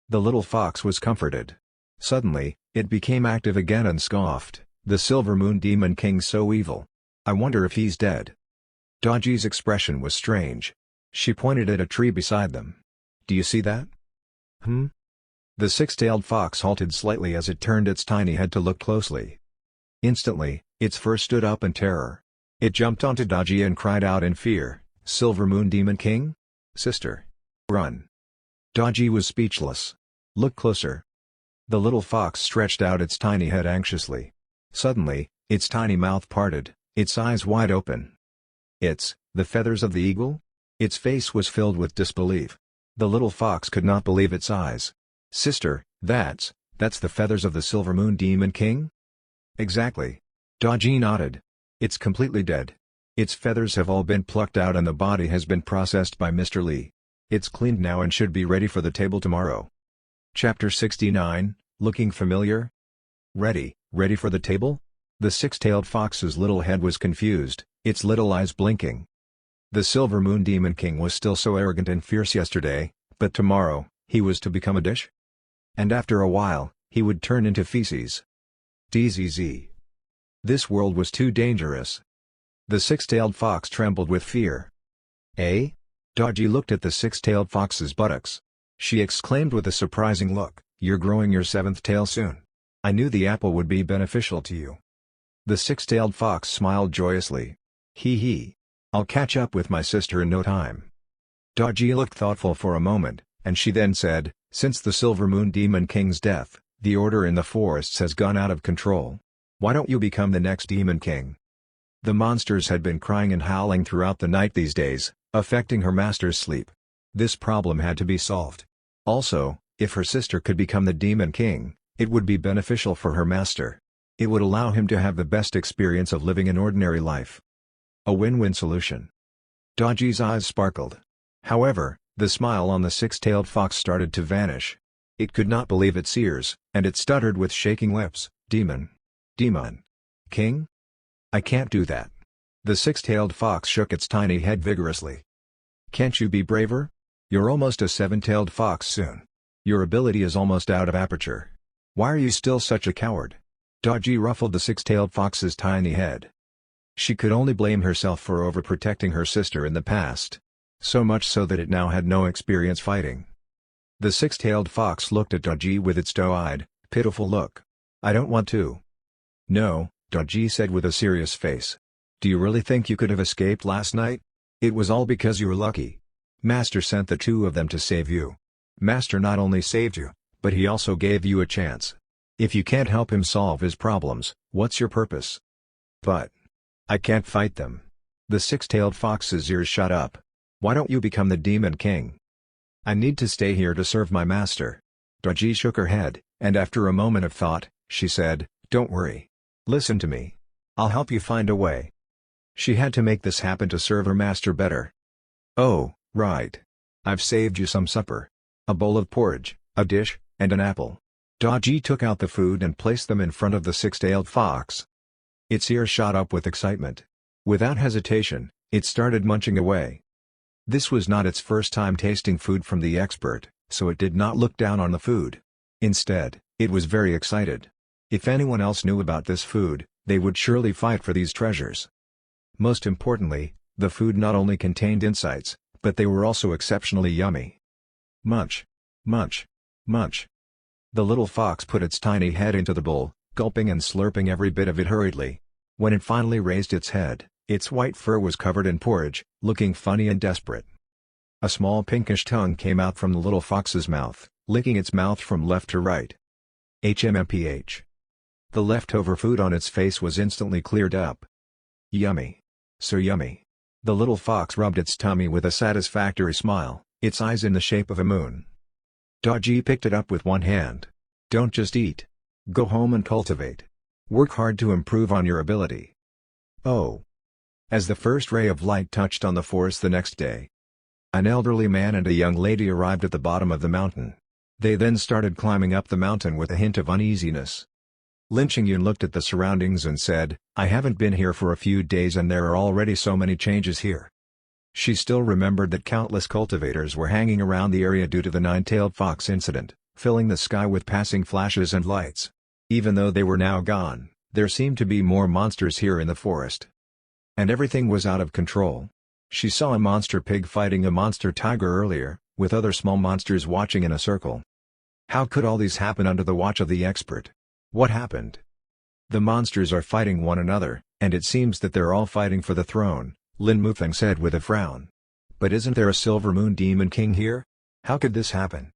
The little fox was comforted. Suddenly, it became active again and scoffed, "The Silver Moon Demon King's so evil. I wonder if he's dead." Dodgy's expression was strange. She pointed at a tree beside them. "Do you see that?" "Hmm?" The 6-tailed fox halted slightly as it turned its tiny head to look closely. Instantly, its fur stood up in terror. It jumped onto Dodgy and cried out in fear, "Silver Moon Demon King? Sister! Run!" Dodgy was speechless. "Look closer." The little fox stretched out its tiny head anxiously. Suddenly, its tiny mouth parted, its eyes wide open. "It's the feathers of the eagle?" Its face was filled with disbelief. The little fox could not believe its eyes. "Sister, that's the feathers of the Silver Moon Demon King?" "Exactly." Dodgy nodded. "It's completely dead. Its feathers have all been plucked out and the body has been processed by Mr. Li. It's cleaned now and should be ready for the table tomorrow." Chapter 69, Looking Familiar? Ready for the table? The 6-tailed fox's little head was confused, its little eyes blinking. The Silver Moon Demon King was still so arrogant and fierce yesterday, but tomorrow, he was to become a dish? And after a while, he would turn into feces. DZZ. This world was too dangerous. The 6-tailed fox trembled with fear. "Eh?" Dodgy looked at the 6-tailed fox's buttocks. She exclaimed with a surprising look, "You're growing your 7th tail soon. I knew the apple would be beneficial to you." The 6-tailed fox smiled joyously. "Hee hee. I'll catch up with my sister in no time." Dodgy looked thoughtful for a moment, and she then said, "Since the Silver Moon Demon King's death, the order in the forests has gone out of control. Why don't you become the next Demon King?" The monsters had been crying and howling throughout the night these days, affecting her master's sleep. This problem had to be solved. Also, if her sister could become the Demon King, it would be beneficial for her master. It would allow him to have the best experience of living an ordinary life. A win-win solution. Dodgy's eyes sparkled. However, the smile on the 6-tailed fox started to vanish. It could not believe its ears, and it stuttered with shaking lips, "Demon King? I can't do that." The 6-tailed fox shook its tiny head vigorously. "Can't you be braver? You're almost a 7-tailed fox soon. Your ability is almost out of aperture. Why are you still such a coward?" Dodgy ruffled the 6-tailed fox's tiny head. She could only blame herself for overprotecting her sister in the past. So much so that it now had no experience fighting. The 6-tailed fox looked at Dodgy with its doe-eyed, pitiful look. "I don't want to." "No," Dodgy said with a serious face. "Do you really think you could have escaped last night? It was all because you were lucky. Master sent the two of them to save you. Master not only saved you, but he also gave you a chance. If you can't help him solve his problems, what's your purpose?" "But I can't fight them." The 6-tailed fox's ears shut up. "Why don't you become the Demon King?" "I need to stay here to serve my master." Dodgy shook her head, and after a moment of thought, she said, "Don't worry. Listen to me. I'll help you find a way." She had to make this happen to serve her master better. "Oh, right. I've saved you some supper. A bowl of porridge, a dish, and an apple." Dodgy took out the food and placed them in front of the 6-tailed fox. Its ears shot up with excitement. Without hesitation, it started munching away. This was not its first time tasting food from the expert, so it did not look down on the food. Instead, it was very excited. If anyone else knew about this food, they would surely fight for these treasures. Most importantly, the food not only contained insights, but they were also exceptionally yummy. Munch. Munch. Munch. The little fox put its tiny head into the bowl, gulping and slurping every bit of it hurriedly. When it finally raised its head, its white fur was covered in porridge, looking funny and desperate. A small pinkish tongue came out from the little fox's mouth, licking its mouth from left to right. HMMPH. The leftover food on its face was instantly cleared up. Yummy. So yummy. The little fox rubbed its tummy with a satisfactory smile, its eyes in the shape of a moon. Dodgy picked it up with one hand. Don't just eat. Go home and cultivate. Work hard to improve on your ability. Oh. As the first ray of light touched on the forest the next day, an elderly man and a young lady arrived at the bottom of the mountain. They then started climbing up the mountain with a hint of uneasiness. Lin Qingyun looked at the surroundings and said, I haven't been here for a few days and there are already so many changes here. She still remembered that countless cultivators were hanging around the area due to the nine-tailed fox incident, filling the sky with passing flashes and lights. Even though they were now gone, there seemed to be more monsters here in the forest. And everything was out of control. She saw a monster pig fighting a monster tiger earlier, with other small monsters watching in a circle. How could all these happen under the watch of the expert? What happened? The monsters are fighting one another, and it seems that they're all fighting for the throne, Lin Mufeng said with a frown. But isn't there a Silver Moon Demon King here? How could this happen?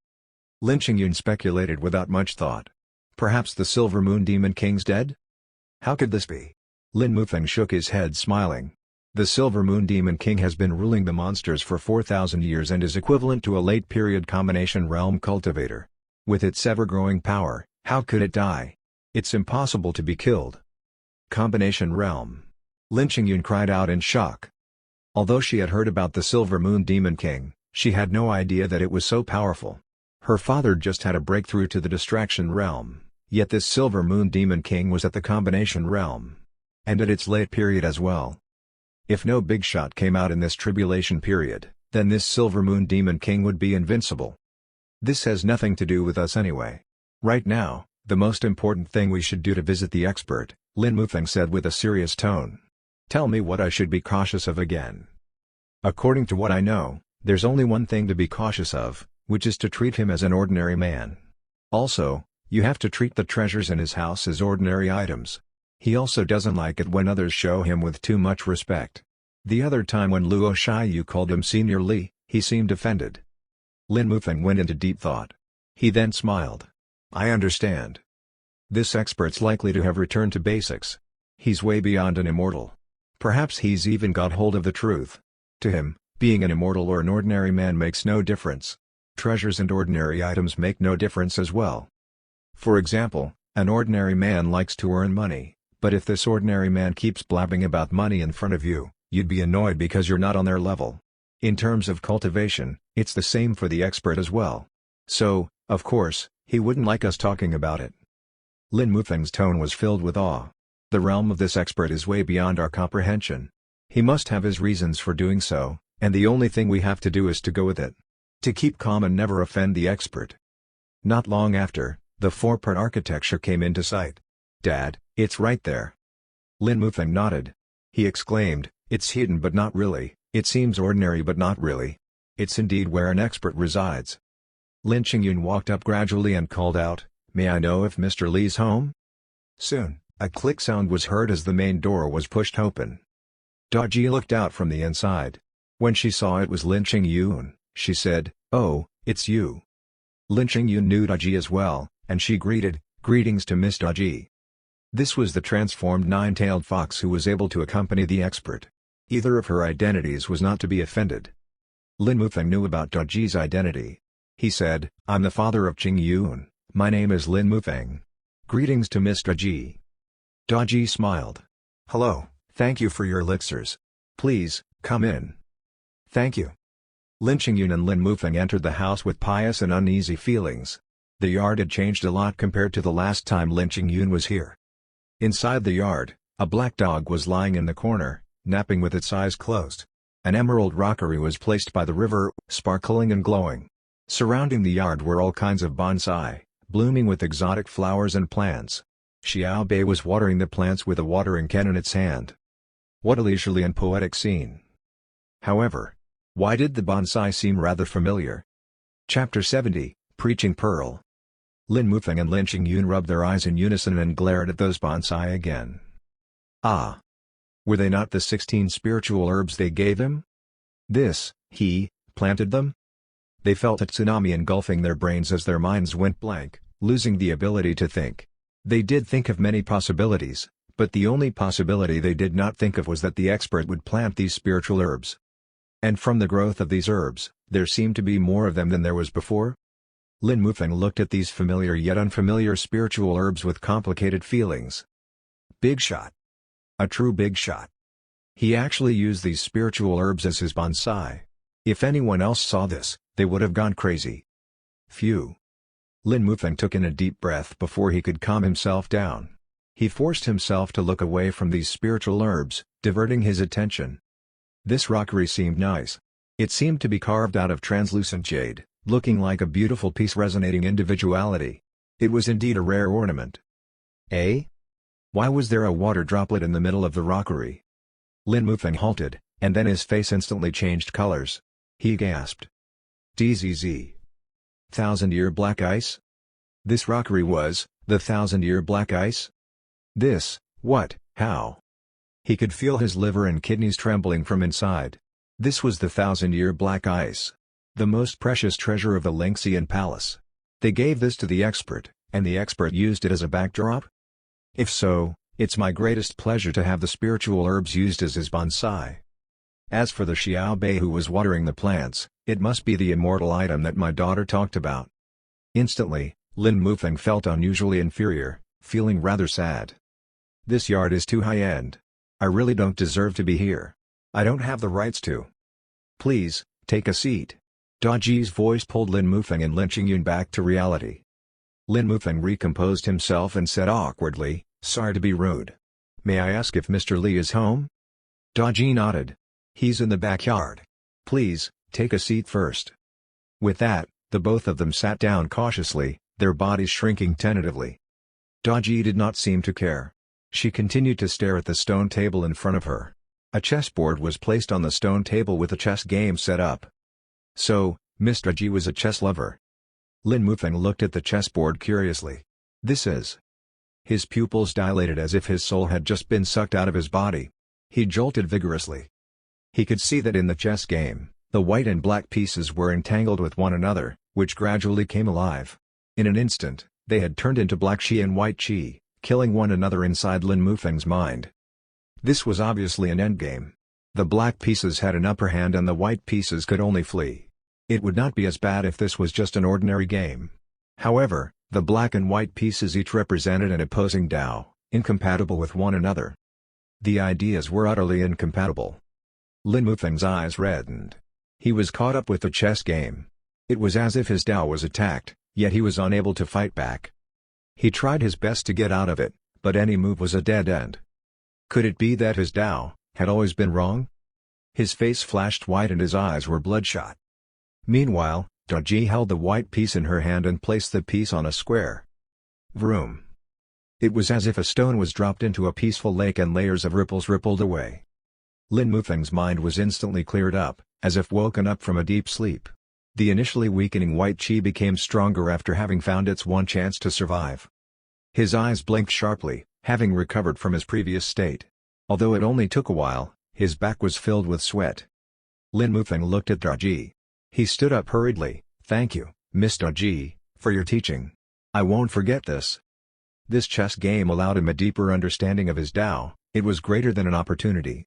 Lin Qingyun speculated without much thought. Perhaps the Silver Moon Demon King's dead? How could this be? Lin Mufeng shook his head smiling. The Silver Moon Demon King has been ruling the monsters for 4,000 years and is equivalent to a late-period combination realm cultivator. With its ever-growing power, how could it die? It's impossible to be killed. Combination realm. Lin Qingyun cried out in shock. Although she had heard about the Silver Moon Demon King, she had no idea that it was so powerful. Her father just had a breakthrough to the distraction realm, yet this Silver Moon Demon King was at the combination realm. And at its late period as well. If no Bigshot came out in this tribulation period, then this Silver Moon Demon King would be invincible. This has nothing to do with us anyway. Right now, the most important thing we should do to visit the expert, Lin Mufeng said with a serious tone. Tell me what I should be cautious of again. According to what I know, there's only one thing to be cautious of, which is to treat him as an ordinary man. Also, you have to treat the treasures in his house as ordinary items. He also doesn't like it when others show him with too much respect. The other time when Luo Shiyu called him Senior Li, he seemed offended. Lin Mufeng went into deep thought. He then smiled. I understand. This expert's likely to have returned to basics. He's way beyond an immortal. Perhaps he's even got hold of the truth. To him, being an immortal or an ordinary man makes no difference. Treasures and ordinary items make no difference as well. For example, an ordinary man likes to earn money. But if this ordinary man keeps blabbing about money in front of you, you'd be annoyed because you're not on their level. In terms of cultivation, it's the same for the expert as well. So, of course, he wouldn't like us talking about it. Lin Mufeng's tone was filled with awe. The realm of this expert is way beyond our comprehension. He must have his reasons for doing so, and the only thing we have to do is to go with it. To keep calm and never offend the expert. Not long after, the four-part architecture came into sight. Dad, it's right there. Lin Mufeng nodded. He exclaimed, it's hidden but not really, it seems ordinary but not really. It's indeed where an expert resides. Lin Qingyun walked up gradually and called out, may I know if Mr. Li's home? Soon, a click sound was heard as the main door was pushed open. Dodgy looked out from the inside. When she saw it was Lin Qingyun, she said, oh, it's you. Lin Qingyun knew Dodgy as well, and she greeted, greetings to Miss Dodgy. This was the transformed nine-tailed fox who was able to accompany the expert. Either of her identities was not to be offended. Lin Mufeng knew about Dodgy's identity. He said, I'm the father of Qingyun, my name is Lin Mufeng. Greetings to Miss Dodgy. Dodgy smiled. Hello, thank you for your elixirs. Please, come in. Thank you. Lin Qingyun and Lin Mufeng entered the house with pious and uneasy feelings. The yard had changed a lot compared to the last time Lin Qingyun was here. Inside the yard, a black dog was lying in the corner, napping with its eyes closed. An emerald rockery was placed by the river, sparkling and glowing. Surrounding the yard were all kinds of bonsai, blooming with exotic flowers and plants. Xiao Bei was watering the plants with a watering can in its hand. What a leisurely and poetic scene. However, why did the bonsai seem rather familiar? Chapter 70, Preaching Pearl. Lin Mufeng and Lin Qingyun rubbed their eyes in unison and glared at those bonsai again. Ah! Were they not the 16 spiritual herbs they gave him? He planted them? They felt a tsunami engulfing their brains as their minds went blank, losing the ability to think. They did think of many possibilities, but the only possibility they did not think of was that the expert would plant these spiritual herbs. And from the growth of these herbs, there seemed to be more of them than there was before? Lin Mufeng looked at these familiar yet unfamiliar spiritual herbs with complicated feelings. Bigshot. A true Bigshot. He actually used these spiritual herbs as his bonsai. If anyone else saw this, they would have gone crazy. Phew. Lin Mufeng took in a deep breath before he could calm himself down. He forced himself to look away from these spiritual herbs, diverting his attention. This rockery seemed nice. It seemed to be carved out of translucent jade, looking like a beautiful piece resonating individuality. It was indeed a rare ornament. Eh? Why was there a water droplet in the middle of the rockery? Lin Mufeng halted, and then his face instantly changed colors. He gasped. DZZ. 1,000-year black ice? This rockery was the 1,000-year black ice? What, how? He could feel his liver and kidneys trembling from inside. This was the 1,000-year black ice. The most precious treasure of the Lingxian palace. They gave this to the expert, and the expert used it as a backdrop? If so, it's my greatest pleasure to have the spiritual herbs used as his bonsai. As for the Xiao Bei who was watering the plants, it must be the immortal item that my daughter talked about. Instantly, Lin Mufeng felt unusually inferior, feeling rather sad. This yard is too high-end. I really don't deserve to be here. I don't have the rights to. Please, take a seat. Daji's voice pulled Lin Mufeng and Lin Qingyun back to reality. Lin Mufeng recomposed himself and said awkwardly, "Sorry to be rude. May I ask if Mr. Li is home?" Daji nodded. "He's in the backyard. Please, take a seat first." With that, the both of them sat down cautiously, their bodies shrinking tentatively. Daji did not seem to care. She continued to stare at the stone table in front of her. A chessboard was placed on the stone table with a chess game set up. So, Mr. Daji was a chess lover. Lin Mufeng looked at the chessboard curiously. This is. His pupils dilated as if his soul had just been sucked out of his body. He jolted vigorously. He could see that in the chess game, the white and black pieces were entangled with one another, which gradually came alive. In an instant, they had turned into black qi and white qi, killing one another inside Lin Mufeng's mind. This was obviously an endgame. The black pieces had an upper hand and the white pieces could only flee. It would not be as bad if this was just an ordinary game. However, the black and white pieces each represented an opposing Dao, incompatible with one another. The ideas were utterly incompatible. Lin Mufeng's eyes reddened. He was caught up with the chess game. It was as if his Dao was attacked, yet he was unable to fight back. He tried his best to get out of it, but any move was a dead end. Could it be that his Dao had always been wrong? His face flashed white and his eyes were bloodshot. Meanwhile, Daji held the white piece in her hand and placed the piece on a square. Vroom. It was as if a stone was dropped into a peaceful lake and layers of ripples rippled away. Lin Mufeng's mind was instantly cleared up, as if woken up from a deep sleep. The initially weakening white qi became stronger after having found its one chance to survive. His eyes blinked sharply, having recovered from his previous state. Although it only took a while, his back was filled with sweat. Lin Mufeng looked at Daji. He stood up hurriedly. "Thank you, Miss Daji, for your teaching. I won't forget this." This chess game allowed him a deeper understanding of his Dao. It was greater than an opportunity.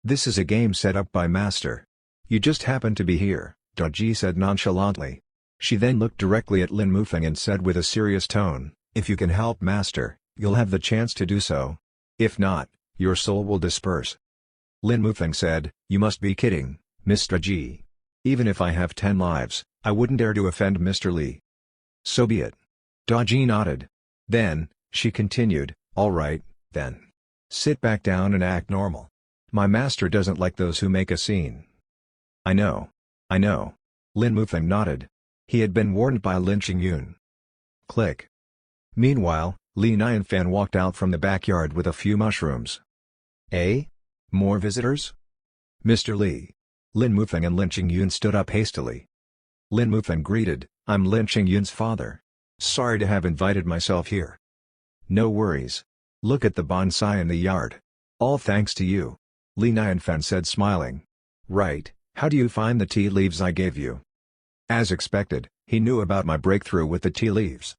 "This is a game set up by Master. You just happen to be here," Daji said nonchalantly. She then looked directly at Lin Mufeng and said with a serious tone, "If you can help Master, you'll have the chance to do so. If not, your soul will disperse." Lin Mufeng said, "You must be kidding, Miss Daji. Even if I have 10 lives, I wouldn't dare to offend Mr. Li." "So be it." Daji nodded. Then, she continued, "All right, then. Sit back down and act normal. My master doesn't like those who make a scene. I know. I know. Lin Mufeng nodded. He had been warned by Lin Qingyun. Click. Meanwhile, Li Nianfan walked out from the backyard with a few mushrooms. Eh? More visitors? Mr. Li. Lin Mufeng and Lin Qingyun stood up hastily. Lin Mufeng greeted, I'm Lin Qingyun's father. Sorry to have invited myself here. No worries. Look at the bonsai in the yard. All thanks to you. Li Nianfan said smiling. Right, how do you find the tea leaves I gave you? As expected, he knew about my breakthrough with the tea leaves.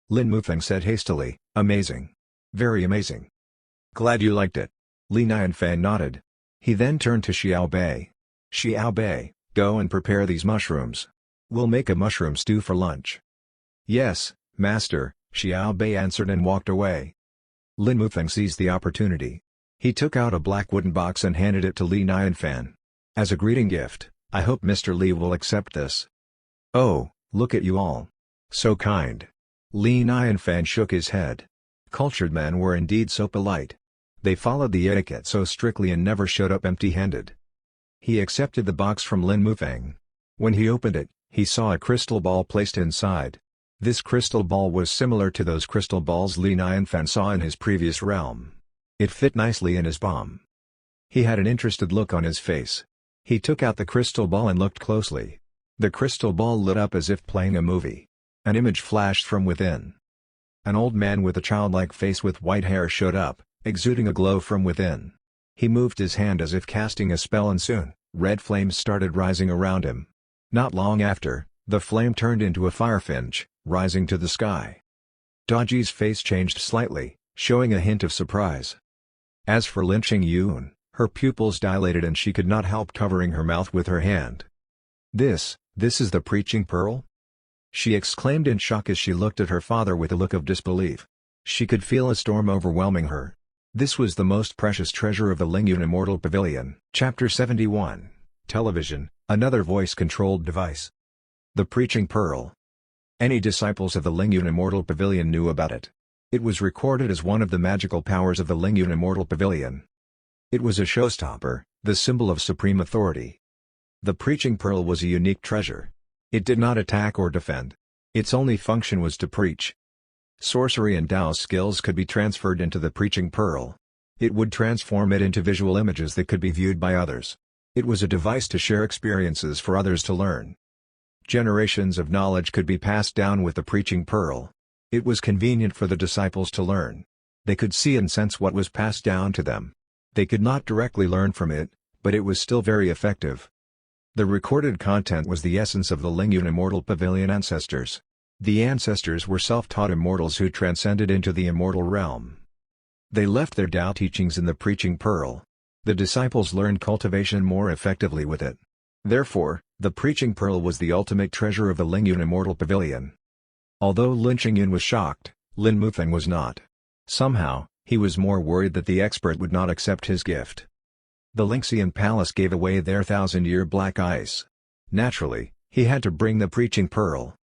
Lin Mufeng said hastily, amazing. Very amazing. Glad you liked it. Li Nianfan nodded. He then turned to Xiao Bei. Xiao Bei, go and prepare these mushrooms. We'll make a mushroom stew for lunch. Yes, master, Xiao Bei answered and walked away. Lin Mufeng seized the opportunity. He took out a black wooden box and handed it to Li Nianfan. As a greeting gift, I hope Mr. Li will accept this. Oh, look at you all. So kind. Li Nianfan shook his head. Cultured men were indeed so polite. They followed the etiquette so strictly and never showed up empty-handed. He accepted the box from Lin Mufeng. When he opened it, he saw a crystal ball placed inside. This crystal ball was similar to those crystal balls Li Nianfan saw in his previous realm. It fit nicely in his palm. He had an interested look on his face. He took out the crystal ball and looked closely. The crystal ball lit up as if playing a movie. An image flashed from within. An old man with a childlike face with white hair showed up, exuding a glow from within. He moved his hand as if casting a spell and soon, red flames started rising around him. Not long after, the flame turned into a firefinch, rising to the sky. Daji's face changed slightly, showing a hint of surprise. As for Lin Qingyun, her pupils dilated and she could not help covering her mouth with her hand. This is the preaching pearl? She exclaimed in shock as she looked at her father with a look of disbelief. She could feel a storm overwhelming her. This was the most precious treasure of the Lingyun Immortal Pavilion. Chapter 71, Television, another voice-controlled device. The Preaching Pearl. Any disciples of the Lingyun Immortal Pavilion knew about it. It was recorded as one of the magical powers of the Lingyun Immortal Pavilion. It was a showstopper, the symbol of supreme authority. The Preaching Pearl was a unique treasure. It did not attack or defend. Its only function was to preach. Sorcery and Dao skills could be transferred into the Preaching Pearl. It would transform it into visual images that could be viewed by others. It was a device to share experiences for others to learn. Generations of knowledge could be passed down with the Preaching Pearl. It was convenient for the disciples to learn. They could see and sense what was passed down to them. They could not directly learn from it, but it was still very effective. The recorded content was the essence of the Lingyun Immortal Pavilion ancestors. The ancestors were self-taught immortals who transcended into the immortal realm. They left their Tao teachings in the Preaching Pearl. The disciples learned cultivation more effectively with it. Therefore, the Preaching Pearl was the ultimate treasure of the Lingyun Immortal Pavilion. Although Lin Qingyun was shocked, Lin Mufeng was not. Somehow, he was more worried that the expert would not accept his gift. The Lingxian Palace gave away their 1,000-year black ice. Naturally, he had to bring the Preaching Pearl.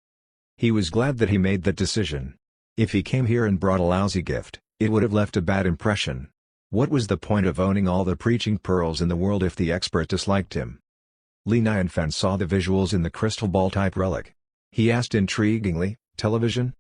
He was glad that he made that decision. If he came here and brought a lousy gift, it would have left a bad impression. What was the point of owning all the Preaching Pearls in the world if the expert disliked him? Li Nianfan saw the visuals in the crystal ball-type relic. He asked intriguingly, television?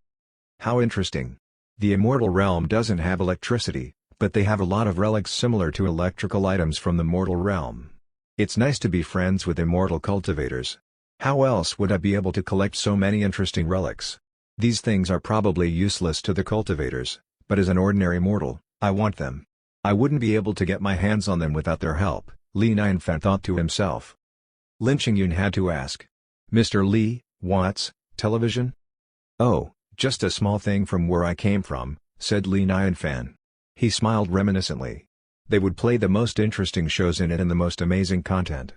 How interesting. The immortal realm doesn't have electricity, but they have a lot of relics similar to electrical items from the mortal realm. It's nice to be friends with immortal cultivators. How else would I be able to collect so many interesting relics? These things are probably useless to the cultivators, but as an ordinary mortal, I want them. I wouldn't be able to get my hands on them without their help, Li Nianfan thought to himself. Lin Qingyun had to ask. Mr. Li, what's television? Oh, just a small thing from where I came from, said Li Nianfan. He smiled reminiscently. They would play the most interesting shows in it and the most amazing content.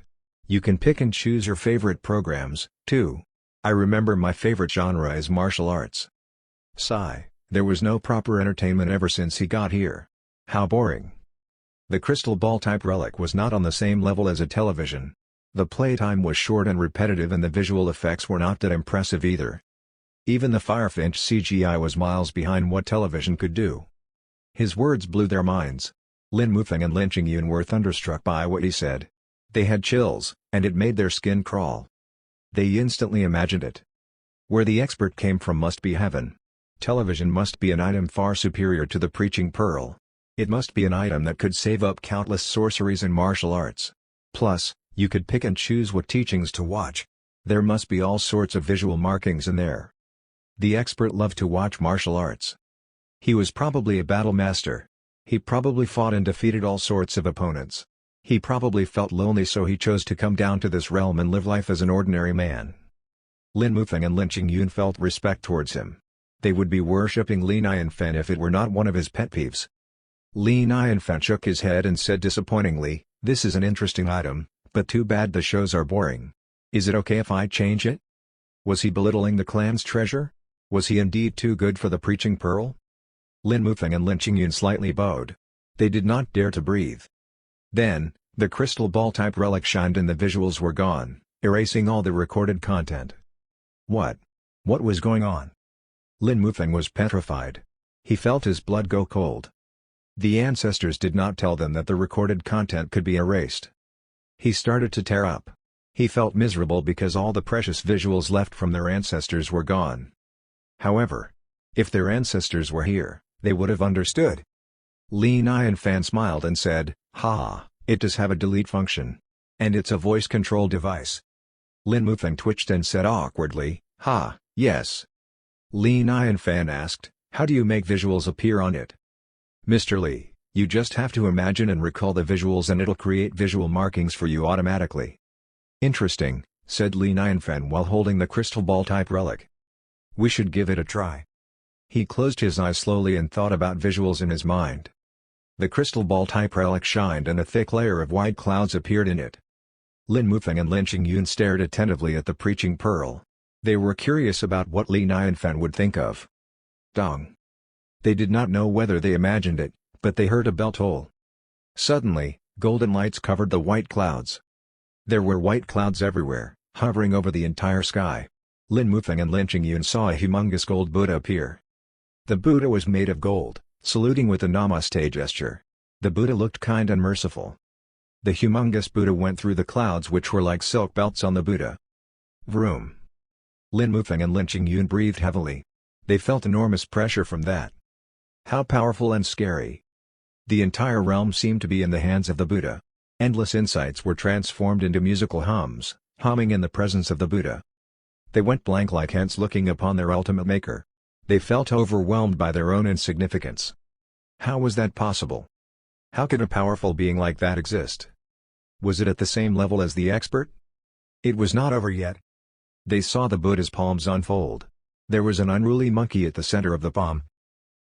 You can pick and choose your favorite programs, too. I remember my favorite genre is martial arts. Sigh, there was no proper entertainment ever since he got here. How boring. The crystal ball-type relic was not on the same level as a television. The playtime was short and repetitive and the visual effects were not that impressive either. Even the Firefinch CGI was miles behind what television could do. His words blew their minds. Lin Mufeng and Lin Qingyun were thunderstruck by what he said. They had chills, and it made their skin crawl. They instantly imagined it. Where the expert came from must be heaven. Television must be an item far superior to the preaching pearl. It must be an item that could save up countless sorceries and martial arts. Plus, you could pick and choose what teachings to watch. There must be all sorts of visual markings in there. The expert loved to watch martial arts. He was probably a battle master. He probably fought and defeated all sorts of opponents. He probably felt lonely, so he chose to come down to this realm and live life as an ordinary man. Lin Mufeng and Lin Qingyun felt respect towards him. They would be worshipping Li Nianfen if it were not one of his pet peeves. Li Nianfen shook his head and said disappointingly, "This is an interesting item, but too bad the shows are boring. Is it okay if I change it?" Was he belittling the clan's treasure? Was he indeed too good for the preaching pearl? Lin Mufeng and Lin Qingyun slightly bowed. They did not dare to breathe. Then, the crystal ball-type relic shined and the visuals were gone, erasing all the recorded content. What? What was going on? Lin Mufeng was petrified. He felt his blood go cold. The ancestors did not tell them that the recorded content could be erased. He started to tear up. He felt miserable because all the precious visuals left from their ancestors were gone. However, if their ancestors were here, they would have understood. Li Nianfen smiled and said, "Ha, it does have a delete function. And it's a voice control device." Lin Mufeng twitched and said awkwardly, "Ha, yes." Li Nianfen asked, "How do you make visuals appear on it?" "Mr. Li, you just have to imagine and recall the visuals and it'll create visual markings for you automatically." "Interesting," said Li Nianfen while holding the crystal ball-type relic. "We should give it a try." He closed his eyes slowly and thought about visuals in his mind. The crystal ball-type relic shined and a thick layer of white clouds appeared in it. Lin Mufeng and Lin Qingyun stared attentively at the preaching pearl. They were curious about what Li Nianfen would think of. Dong. They did not know whether they imagined it, but they heard a bell toll. Suddenly, golden lights covered the white clouds. There were white clouds everywhere, hovering over the entire sky. Lin Mufeng and Lin Qingyun saw a humongous gold Buddha appear. The Buddha was made of gold, saluting with a namaste gesture. The Buddha looked kind and merciful. The humongous Buddha went through the clouds, which were like silk belts on the Buddha. Vroom. Lin Mufeng and Lin Qingyun breathed heavily. They felt enormous pressure from that. How powerful and scary. The entire realm seemed to be in the hands of the Buddha. Endless insights were transformed into musical hums, humming in the presence of the Buddha. They went blank like ants looking upon their ultimate maker. They felt overwhelmed by their own insignificance. How was that possible? How could a powerful being like that exist? Was it at the same level as the expert? It was not over yet. They saw the Buddha's palms unfold. There was an unruly monkey at the center of the palm.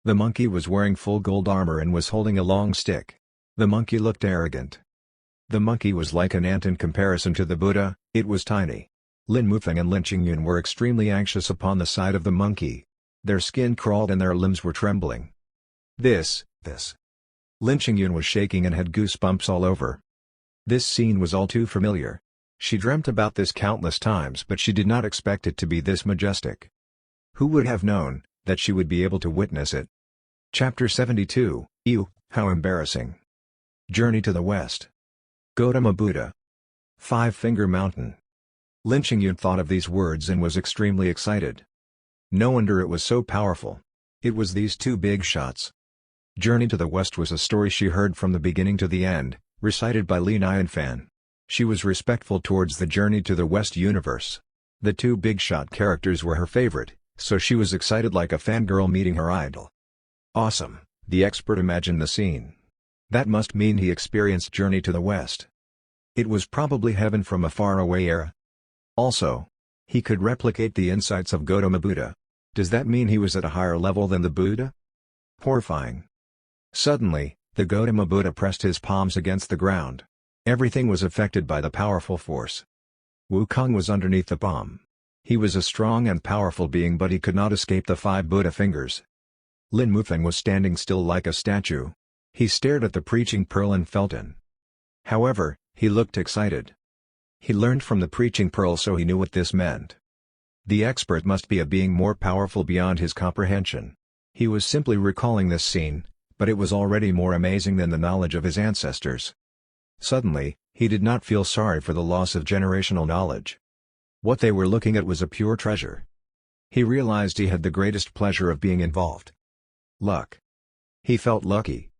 The monkey was wearing full gold armor and was holding a long stick. The monkey looked arrogant. The monkey was like an ant in comparison to the Buddha. It was tiny. Lin Mufeng and Lin Qingyun were extremely anxious upon the sight of the monkey. Their skin crawled and their limbs were trembling. This. Lin Qingyun was shaking and had goosebumps all over. This scene was all too familiar. She dreamt about this countless times, but she did not expect it to be this majestic. Who would have known that she would be able to witness it? Chapter 72, Ew, how embarrassing. Journey to the West. Gautama Buddha. Five-Finger Mountain. Lin Qingyun thought of these words and was extremely excited. No wonder it was so powerful. It was these two big shots. Journey to the West was a story she heard from the beginning to the end, recited by Li Nianfen. She was respectful towards the Journey to the West universe. The two Bigshot characters were her favorite, so she was excited like a fangirl meeting her idol. Awesome, the expert imagined the scene. That must mean he experienced Journey to the West. It was probably heaven from a faraway era. Also, he could replicate the insights of Gautama Buddha. Does that mean he was at a higher level than the Buddha? Horrifying. Suddenly, the Gautama Buddha pressed his palms against the ground. Everything was affected by the powerful force. Wukong was underneath the palm. He was a strong and powerful being, but he could not escape the five Buddha fingers. Lin Mufeng was standing still like a statue. He stared at the preaching pearl and felt in. However, he looked excited. He learned from the preaching pearl, so he knew what this meant. The expert must be a being more powerful beyond his comprehension. He was simply recalling this scene, but it was already more amazing than the knowledge of his ancestors. Suddenly, he did not feel sorry for the loss of generational knowledge. What they were looking at was a pure treasure. He realized he had the greatest pleasure of being involved. Luck. He felt lucky.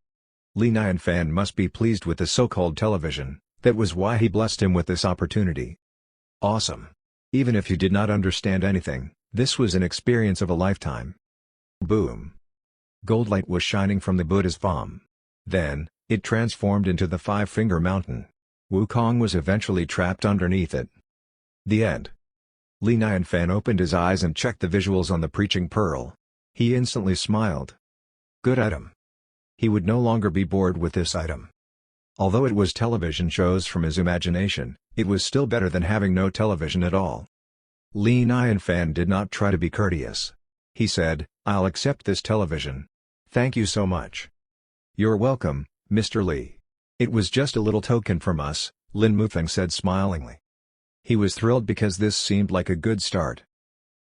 Li Nianfan must be pleased with the so-called television, that was why he blessed him with this opportunity. Awesome. Even if you did not understand anything, this was an experience of a lifetime. Boom. Gold light was shining from the Buddha's palm. Then, it transformed into the Five-Finger Mountain. Wukong was eventually trapped underneath it. The end. Li Nianfan opened his eyes and checked the visuals on the preaching pearl. He instantly smiled. Good item. He would no longer be bored with this item. Although it was television shows from his imagination, it was still better than having no television at all. Li Nianfan did not try to be courteous. He said, "I'll accept this television. Thank you so much." "You're welcome, Mr. Li. It was just a little token from us," Lin Mufeng said smilingly. He was thrilled because this seemed like a good start.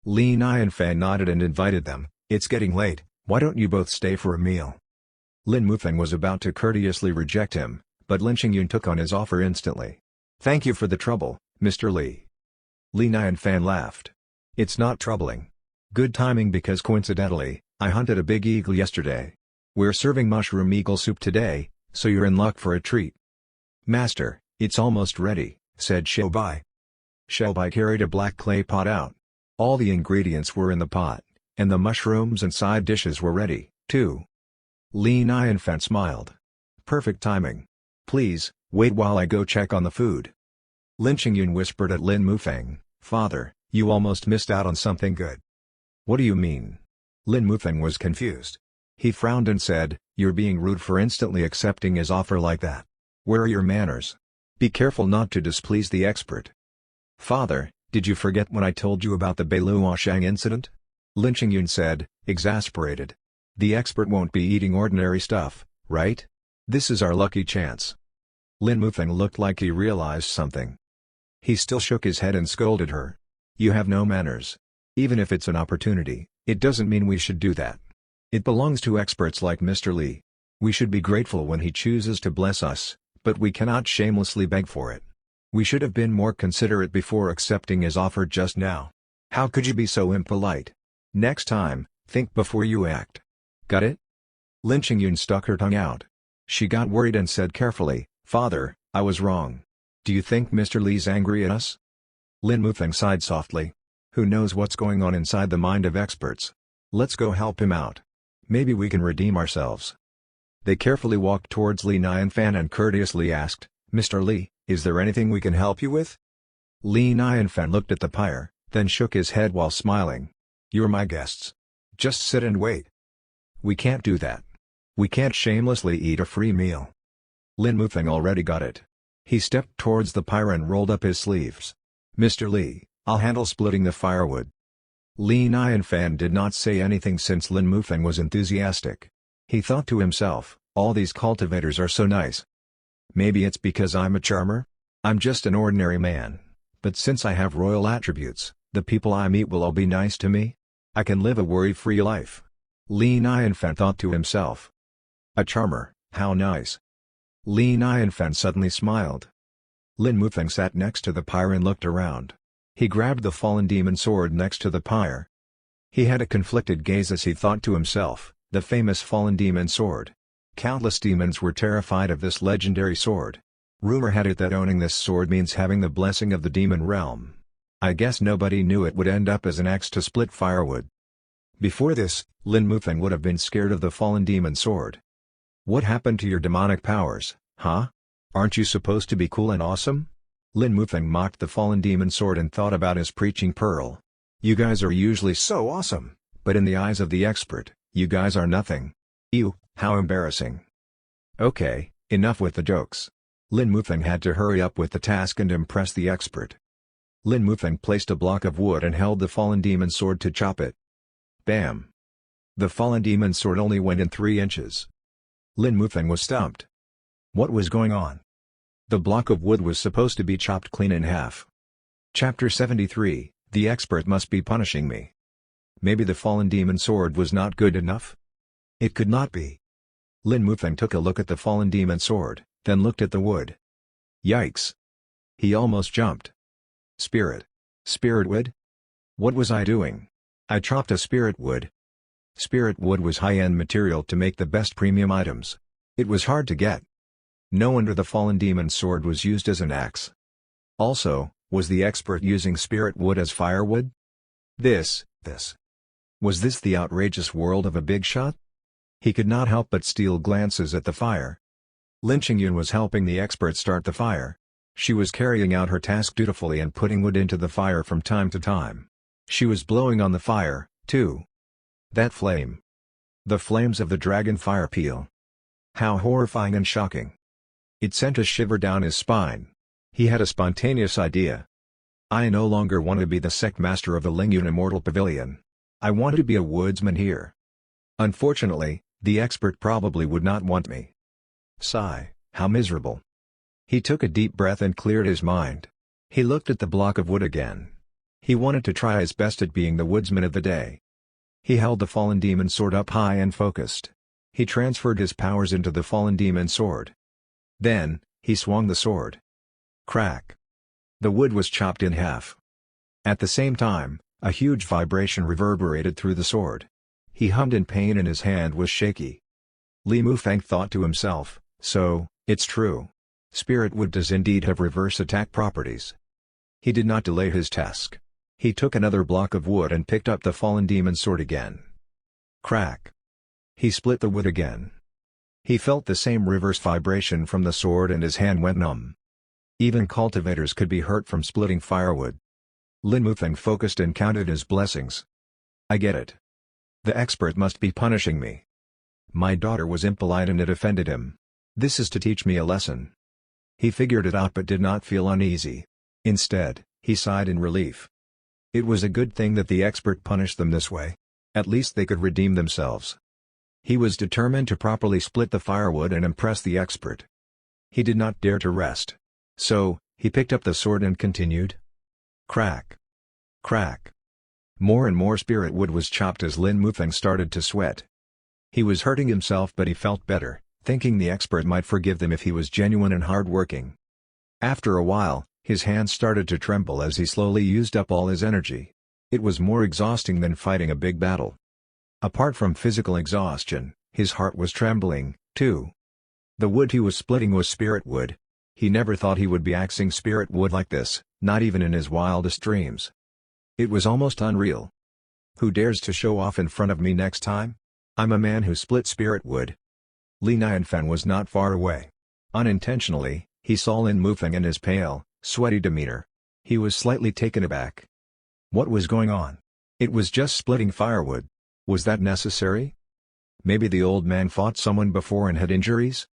Li Nianfan nodded and invited them, "It's getting late, why don't you both stay for a meal?" Lin Mufeng was about to courteously reject him, but Lin Qingyun took on his offer instantly. "Thank you for the trouble, Mr. Li." Li Nianfan laughed. "It's not troubling. Good timing because coincidentally, I hunted a big eagle yesterday. We're serving mushroom eagle soup today, so you're in luck for a treat." "Master, it's almost ready," said Xiaobai. Xiaobai carried a black clay pot out. All the ingredients were in the pot, and the mushrooms and side dishes were ready, too. Li Nianfan smiled. "Perfect timing. Please, wait while I go check on the food." Lin Qingyun whispered at Lin Mufeng, "Father, you almost missed out on something good." "What do you mean?" Lin Mufeng was confused. He frowned and said, "You're being rude for instantly accepting his offer like that. Where are your manners? Be careful not to displease the expert." "Father, did you forget when I told you about the Beiluoshang incident?" Lin Qingyun said, exasperated. "The expert won't be eating ordinary stuff, right? This is our lucky chance." Lin Mufeng looked like he realized something. He still shook his head and scolded her. "You have no manners. Even if it's an opportunity, it doesn't mean we should do that. It belongs to experts like Mr. Li. We should be grateful when he chooses to bless us, but we cannot shamelessly beg for it. We should have been more considerate before accepting his offer just now. How could you be so impolite? Next time, think before you act. Got it?" Lin Qingyun stuck her tongue out. She got worried and said carefully, "Father, I was wrong. Do you think Mr. Li's angry at us?" Lin Mufeng sighed softly. Who knows what's going on inside the mind of experts? Let's go help him out. Maybe we can redeem ourselves. They carefully walked towards Li Nianfan and courteously asked, "Mr. Li, is there anything we can help you with?" Li Nianfan looked at the pyre, then shook his head while smiling. "You're my guests. Just sit and wait." "We can't do that. We can't shamelessly eat a free meal." Lin Mufeng already got it. He stepped towards the pyre and rolled up his sleeves. "Mr. Li, I'll handle splitting the firewood." Li Nianfan did not say anything since Lin Mufeng was enthusiastic. He thought to himself, all these cultivators are so nice. Maybe it's because I'm a charmer? I'm just an ordinary man. But since I have royal attributes, the people I meet will all be nice to me? I can live a worry-free life. Li Nianfan thought to himself. A charmer, how nice. Li Nianfan suddenly smiled. Lin Mufeng sat next to the pyre and looked around. He grabbed the fallen demon sword next to the pyre. He had a conflicted gaze as he thought to himself, the famous fallen demon sword. Countless demons were terrified of this legendary sword. Rumor had it that owning this sword means having the blessing of the demon realm. I guess nobody knew it would end up as an axe to split firewood. Before this, Lin Mufeng would have been scared of the fallen demon sword. What happened to your demonic powers, huh? Aren't you supposed to be cool and awesome? Lin Mufeng mocked the fallen demon sword and thought about his preaching pearl. You guys are usually so awesome, but in the eyes of the expert, you guys are nothing. Ew, how embarrassing. Okay, enough with the jokes. Lin Mufeng had to hurry up with the task and impress the expert. Lin Mufeng placed a block of wood and held the fallen demon sword to chop it. Bam! The fallen demon sword only went in 3 inches. Lin Mufeng was stumped. What was going on? The block of wood was supposed to be chopped clean in half. Chapter 73, The expert must be punishing me. Maybe the fallen demon sword was not good enough? It could not be. Lin Mufeng took a look at the fallen demon sword, then looked at the wood. Yikes! He almost jumped. Spirit. Spirit wood? What was I doing? I chopped a spirit wood. Spirit wood was high-end material to make the best premium items. It was hard to get. No wonder the fallen demon's sword was used as an axe. Also, was the expert using spirit wood as firewood? Was this the outrageous world of a Bigshot? He could not help but steal glances at the fire. Lin Qingyun was helping the expert start the fire. She was carrying out her task dutifully and putting wood into the fire from time to time. She was blowing on the fire, too. That flame. The flames of the dragon fire peel. How horrifying and shocking. It sent a shiver down his spine. He had a spontaneous idea. I no longer want to be the sect master of the Lingyun Immortal Pavilion. I want to be a woodsman here. Unfortunately, the expert probably would not want me. Sigh, how miserable. He took a deep breath and cleared his mind. He looked at the block of wood again. He wanted to try his best at being the woodsman of the day. He held the fallen demon sword up high and focused. He transferred his powers into the fallen demon sword. Then, he swung the sword. Crack. The wood was chopped in half. At the same time, a huge vibration reverberated through the sword. He hummed in pain and his hand was shaky. Li Mufeng thought to himself, so, it's true. Spirit wood does indeed have reverse attack properties. He did not delay his task. He took another block of wood and picked up the fallen demon's sword again. Crack. He split the wood again. He felt the same reverse vibration from the sword and his hand went numb. Even cultivators could be hurt from splitting firewood. Lin Mufeng focused and counted his blessings. I get it. The expert must be punishing me. My daughter was impolite and it offended him. This is to teach me a lesson. He figured it out but did not feel uneasy. Instead, he sighed in relief. It was a good thing that the expert punished them this way. At least they could redeem themselves. He was determined to properly split the firewood and impress the expert. He did not dare to rest. So, he picked up the sword and continued. Crack. Crack. More and more spirit wood was chopped as Lin Mufeng started to sweat. He was hurting himself but he felt better, thinking the expert might forgive them if he was genuine and hard-working. After a while, his hands started to tremble as he slowly used up all his energy. It was more exhausting than fighting a big battle. Apart from physical exhaustion, his heart was trembling, too. The wood he was splitting was spirit wood. He never thought he would be axing spirit wood like this, not even in his wildest dreams. It was almost unreal. Who dares to show off in front of me next time? I'm a man who split spirit wood. Li Nianfan was not far away. Unintentionally, he saw Lin Mufeng and his pale, sweaty demeanor. He was slightly taken aback. What was going on? It was just splitting firewood. Was that necessary? Maybe the old man fought someone before and had injuries?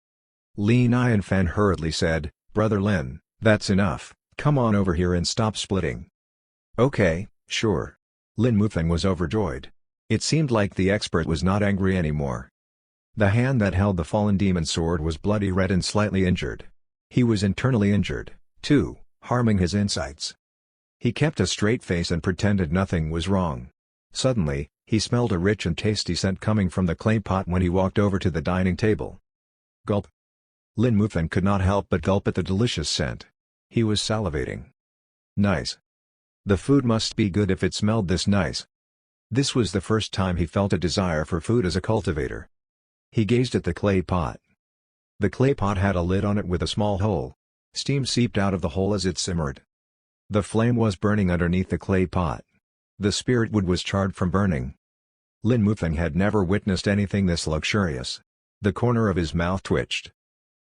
Li Nianfan hurriedly said, Brother Lin, that's enough, come on over here and stop splitting. Okay, sure. Lin Mufeng was overjoyed. It seemed like the expert was not angry anymore. The hand that held the fallen demon's sword was bloody red and slightly injured. He was internally injured, too, harming his insights. He kept a straight face and pretended nothing was wrong. Suddenly, he smelled a rich and tasty scent coming from the clay pot when he walked over to the dining table. Gulp. Lin Mufeng could not help but gulp at the delicious scent. He was salivating. Nice. The food must be good if it smelled this nice. This was the first time he felt a desire for food as a cultivator. He gazed at the clay pot. The clay pot had a lid on it with a small hole. Steam seeped out of the hole as it simmered. The flame was burning underneath the clay pot. The spirit wood was charred from burning. Lin Mufeng had never witnessed anything this luxurious. The corner of his mouth twitched.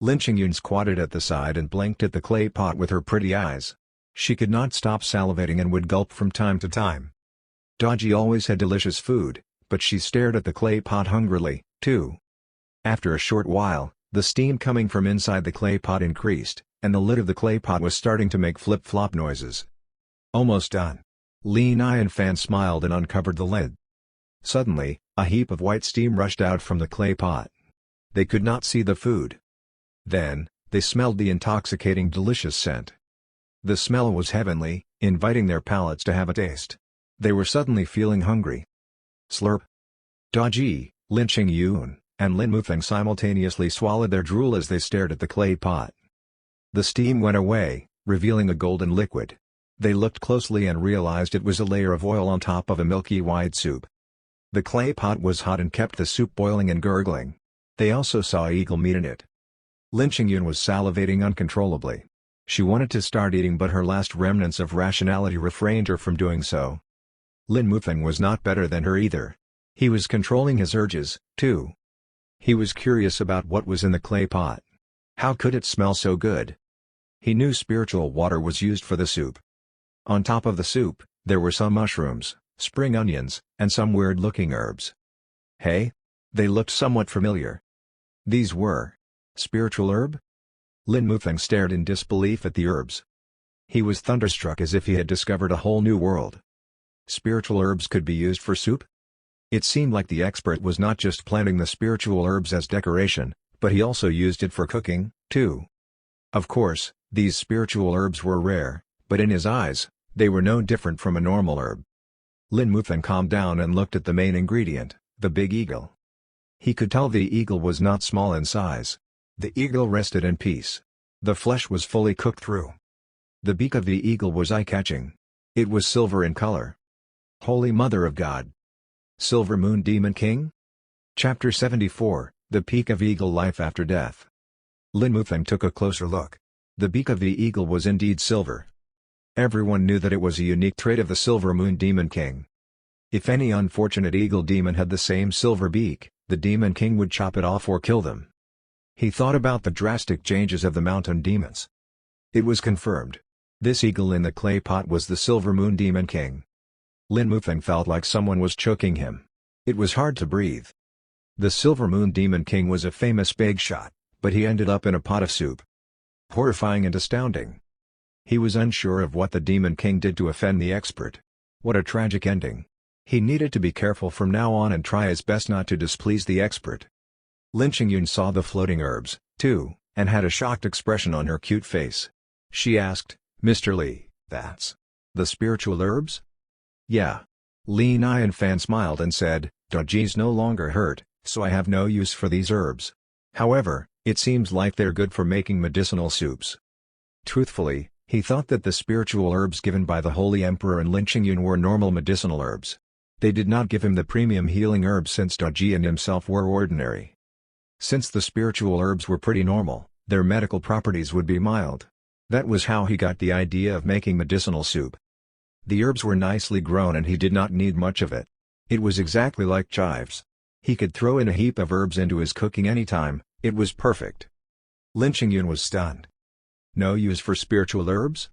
Lin Qingyun squatted at the side and blinked at the clay pot with her pretty eyes. She could not stop salivating and would gulp from time to time. Daji always had delicious food, but she stared at the clay pot hungrily, too. After a short while, the steam coming from inside the clay pot increased, and the lid of the clay pot was starting to make flip-flop noises. Almost done. Li Nianfan smiled and uncovered the lid. Suddenly, a heap of white steam rushed out from the clay pot. They could not see the food. Then, they smelled the intoxicating delicious scent. The smell was heavenly, inviting their palates to have a taste. They were suddenly feeling hungry. Slurp. Daji, Lin Qingyun, and Lin Mufeng simultaneously swallowed their drool as they stared at the clay pot. The steam went away, revealing a golden liquid. They looked closely and realized it was a layer of oil on top of a milky white soup. The clay pot was hot and kept the soup boiling and gurgling. They also saw eagle meat in it. Lin Qingyun was salivating uncontrollably. She wanted to start eating, but her last remnants of rationality refrained her from doing so. Lin Mufeng was not better than her either. He was controlling his urges, too. He was curious about what was in the clay pot. How could it smell so good? He knew spiritual water was used for the soup. On top of the soup, there were some mushrooms, spring onions, and some weird-looking herbs. Hey? They looked somewhat familiar. These were spiritual herb? Lin Mufeng stared in disbelief at the herbs. He was thunderstruck as if he had discovered a whole new world. Spiritual herbs could be used for soup? It seemed like the expert was not just planting the spiritual herbs as decoration, but he also used it for cooking, too. Of course, these spiritual herbs were rare, but in his eyes, they were no different from a normal herb. Lin Mufeng calmed down and looked at the main ingredient, the big eagle. He could tell the eagle was not small in size. The eagle rested in peace. The flesh was fully cooked through. The beak of the eagle was eye-catching. It was silver in color. Holy Mother of God! Silver Moon Demon King? Chapter 74, The Peak of Eagle Life After Death. Lin Mufeng took a closer look. The beak of the eagle was indeed silver. Everyone knew that it was a unique trait of the Silver Moon Demon King. If any unfortunate eagle demon had the same silver beak, the Demon King would chop it off or kill them. He thought about the drastic changes of the mountain demons. It was confirmed. This eagle in the clay pot was the Silver Moon Demon King. Lin Mufeng felt like someone was choking him. It was hard to breathe. The Silver Moon Demon King was a famous Bigshot, but he ended up in a pot of soup. Horrifying and astounding. He was unsure of what the Demon King did to offend the expert. What a tragic ending. He needed to be careful from now on and try his best not to displease the expert. Lin Qingyun saw the floating herbs, too, and had a shocked expression on her cute face. She asked, "Mr. Li, that's the spiritual herbs?" "Yeah." Li Nianfan smiled and said, "Daji's no longer hurt, so I have no use for these herbs. However, it seems like they're good for making medicinal soups." Truthfully, he thought that the spiritual herbs given by the Holy Emperor and Lin Qingyun were normal medicinal herbs. They did not give him the premium healing herbs since Daji and himself were ordinary. Since the spiritual herbs were pretty normal, their medical properties would be mild. That was how he got the idea of making medicinal soup. The herbs were nicely grown and he did not need much of it. It was exactly like chives. He could throw in a heap of herbs into his cooking anytime, it was perfect. Lin Qingyun was stunned. No use for spiritual herbs?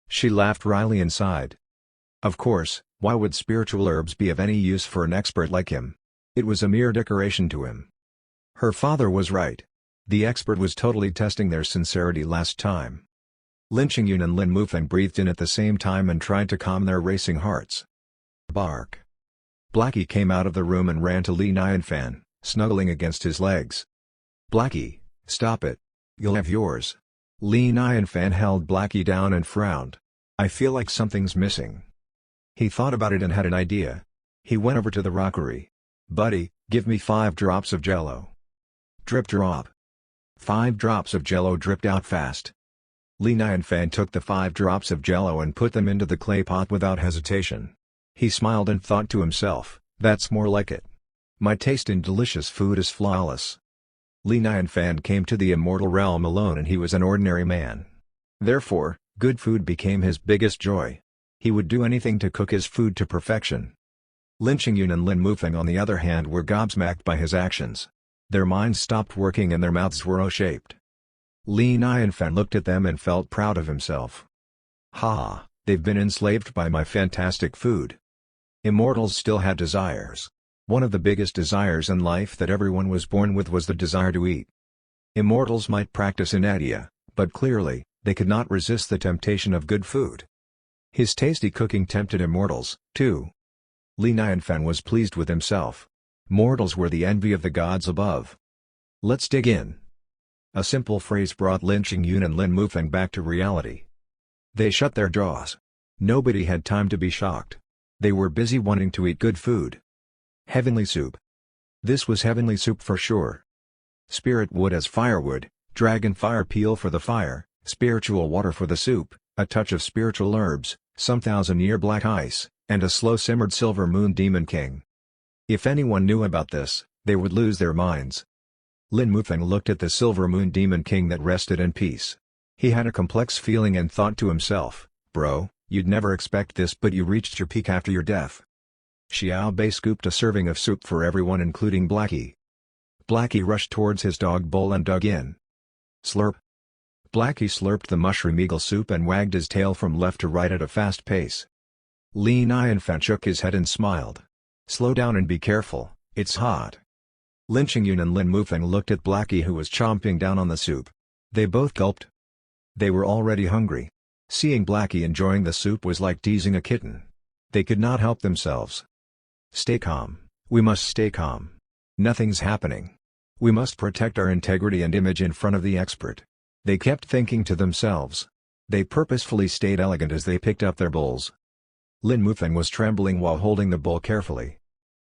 She laughed wryly and sighed. Of course, why would spiritual herbs be of any use for an expert like him? It was a mere decoration to him. Her father was right. The expert was totally testing their sincerity last time. Lin Qingyun and Lin Mufeng breathed in at the same time and tried to calm their racing hearts. Bark. Blackie came out of the room and ran to Li Nianfan, snuggling against his legs. "Blackie, stop it. You'll have yours." Li Nianfan held Blackie down and frowned. "I feel like something's missing." He thought about it and had an idea. He went over to the rockery. "Buddy, give me 5 drops of jello." Drip drop. 5 drops of jello dripped out fast. Li Nianfan took the 5 drops of jello and put them into the clay pot without hesitation. He smiled and thought to himself, "That's more like it. My taste in delicious food is flawless." Li Nianfan came to the immortal realm alone and he was an ordinary man. Therefore, good food became his biggest joy. He would do anything to cook his food to perfection. Lin Qingyun and Lin Mufeng on the other hand were gobsmacked by his actions. Their minds stopped working and their mouths were O-shaped. Li Nianfan looked at them and felt proud of himself. "Ha, they've been enslaved by my fantastic food." Immortals still had desires. One of the biggest desires in life that everyone was born with was the desire to eat. Immortals might practice inertia, but clearly, they could not resist the temptation of good food. His tasty cooking tempted immortals, too. Li Nianfan was pleased with himself. Mortals were the envy of the gods above. "Let's dig in." A simple phrase brought Lin Qingyun and Lin Mufeng back to reality. They shut their jaws. Nobody had time to be shocked. They were busy wanting to eat good food. Heavenly soup. This was heavenly soup for sure. Spirit wood as firewood, dragon fire peel for the fire, spiritual water for the soup, a touch of spiritual herbs, some 1,000-year black ice, and a slow-simmered silver moon demon king. If anyone knew about this, they would lose their minds. Lin Mufeng looked at the silver moon demon king that rested in peace. He had a complex feeling and thought to himself, bro, you'd never expect this but you reached your peak after your death. Xiao Bei scooped a serving of soup for everyone including Blackie. Blackie rushed towards his dog bowl and dug in. Slurp. Blackie slurped the mushroom eagle soup and wagged his tail from left to right at a fast pace. Lin Yanfan shook his head and smiled. Slow down and be careful, it's hot. Lin Qingyun and Lin Mufeng looked at Blackie who was chomping down on the soup. They both gulped. They were already hungry. Seeing Blackie enjoying the soup was like teasing a kitten. They could not help themselves. Stay calm, we must stay calm. Nothing's happening. We must protect our integrity and image in front of the expert. They kept thinking to themselves. They purposefully stayed elegant as they picked up their bowls. Lin Mufeng was trembling while holding the bowl carefully.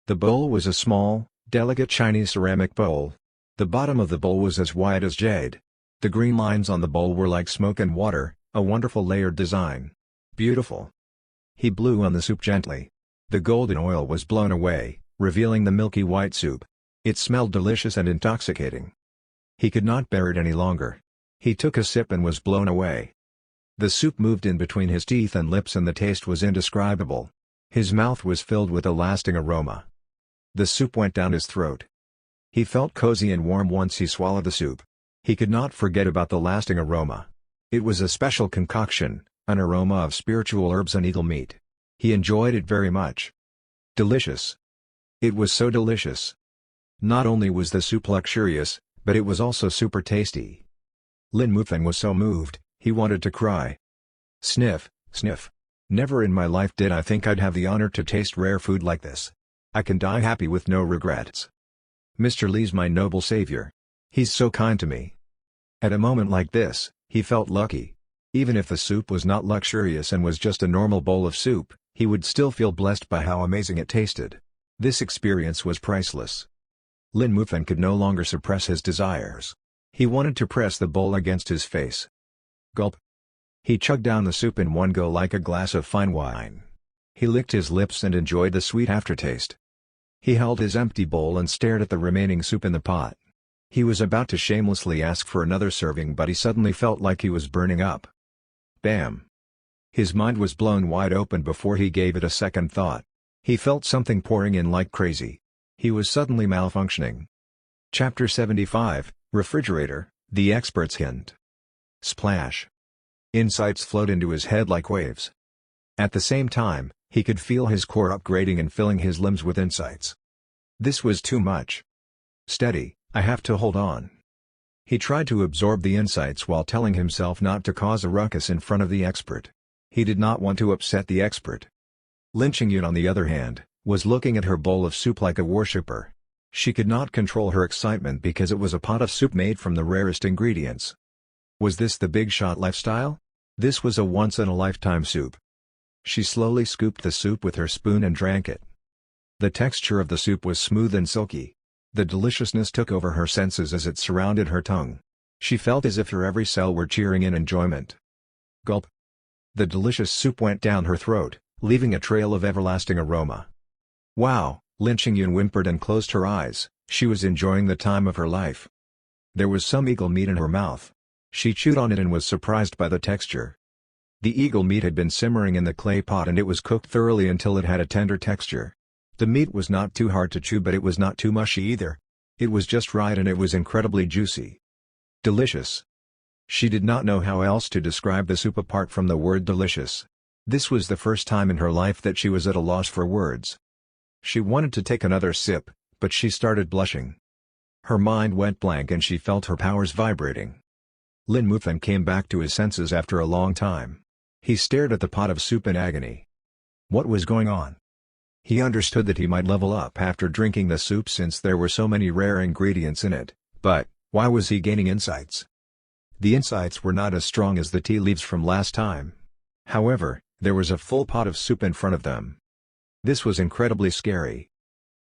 The bowl was a small, delicate Chinese ceramic bowl. The bottom of the bowl was as white as jade. The green lines on the bowl were like smoke and water, a wonderful layered design. Beautiful. He blew on the soup gently. The golden oil was blown away, revealing the milky white soup. It smelled delicious and intoxicating. He could not bear it any longer. He took a sip and was blown away. The soup moved in between his teeth and lips and the taste was indescribable. His mouth was filled with a lasting aroma. The soup went down his throat. He felt cozy and warm once he swallowed the soup. He could not forget about the lasting aroma. It was a special concoction, an aroma of spiritual herbs and eagle meat. He enjoyed it very much. Delicious. It was so delicious. Not only was the soup luxurious, but it was also super tasty. Lin Mufeng was so moved, he wanted to cry. Sniff, sniff. Never in my life did I think I'd have the honor to taste rare food like this. I can die happy with no regrets. Mr. Li's my noble savior. He's so kind to me. At a moment like this, he felt lucky. Even if the soup was not luxurious and was just a normal bowl of soup, he would still feel blessed by how amazing it tasted. This experience was priceless. Lin Mufeng could no longer suppress his desires. He wanted to press the bowl against his face. Gulp. He chugged down the soup in one go like a glass of fine wine. He licked his lips and enjoyed the sweet aftertaste. He held his empty bowl and stared at the remaining soup in the pot. He was about to shamelessly ask for another serving but he suddenly felt like he was burning up. Bam! His mind was blown wide open before he gave it a second thought. He felt something pouring in like crazy. He was suddenly malfunctioning. Chapter 75, Refrigerator, The Expert's Hint. Splash! Insights flowed into his head like waves. At the same time, he could feel his core upgrading and filling his limbs with insights. This was too much. Steady, I have to hold on. He tried to absorb the insights while telling himself not to cause a ruckus in front of the expert. He did not want to upset the expert. Lin Qingyun on the other hand, was looking at her bowl of soup like a worshipper. She could not control her excitement because it was a pot of soup made from the rarest ingredients. Was this the Bigshot lifestyle? This was a once-in-a-lifetime soup. She slowly scooped the soup with her spoon and drank it. The texture of the soup was smooth and silky. The deliciousness took over her senses as it surrounded her tongue. She felt as if her every cell were cheering in enjoyment. Gulp. The delicious soup went down her throat, leaving a trail of everlasting aroma. Wow, Lin Qingyun whimpered and closed her eyes. She was enjoying the time of her life. There was some eagle meat in her mouth. She chewed on it and was surprised by the texture. The eagle meat had been simmering in the clay pot and it was cooked thoroughly until it had a tender texture. The meat was not too hard to chew but it was not too mushy either. It was just right and it was incredibly juicy. Delicious. She did not know how else to describe the soup apart from the word delicious. This was the first time in her life that she was at a loss for words. She wanted to take another sip, but she started blushing. Her mind went blank and she felt her powers vibrating. Lin Mufeng came back to his senses after a long time. He stared at the pot of soup in agony. What was going on? He understood that he might level up after drinking the soup since there were so many rare ingredients in it, but why was he gaining insights? The insights were not as strong as the tea leaves from last time. However, there was a full pot of soup in front of them. This was incredibly scary.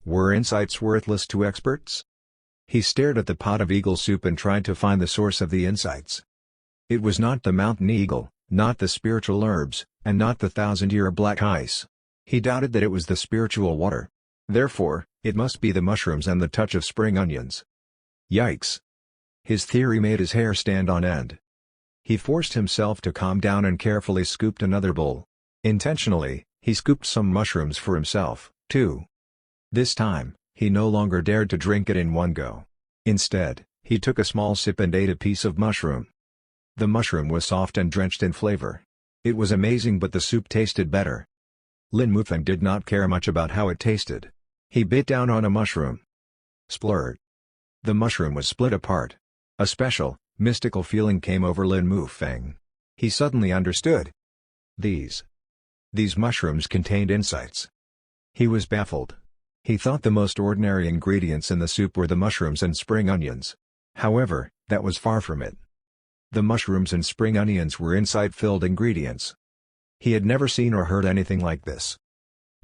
Were insights worthless to experts? He stared at the pot of eagle soup and tried to find the source of the insights. It was not the mountain eagle, not the spiritual herbs, and not the 1,000-year black ice. He doubted that it was the spiritual water. Therefore, it must be the mushrooms and the touch of spring onions. Yikes! His theory made his hair stand on end. He forced himself to calm down and carefully scooped another bowl. Intentionally, he scooped some mushrooms for himself, too. This time, he no longer dared to drink it in one go. Instead, he took a small sip and ate a piece of mushroom. The mushroom was soft and drenched in flavor. It was amazing, but the soup tasted better. Lin Mufeng did not care much about how it tasted. He bit down on a mushroom. Splurt. The mushroom was split apart. A special, mystical feeling came over Lin Mufeng. He suddenly understood. These mushrooms contained insights. He was baffled. He thought the most ordinary ingredients in the soup were the mushrooms and spring onions. However, that was far from it. The mushrooms and spring onions were insight-filled ingredients. He had never seen or heard anything like this.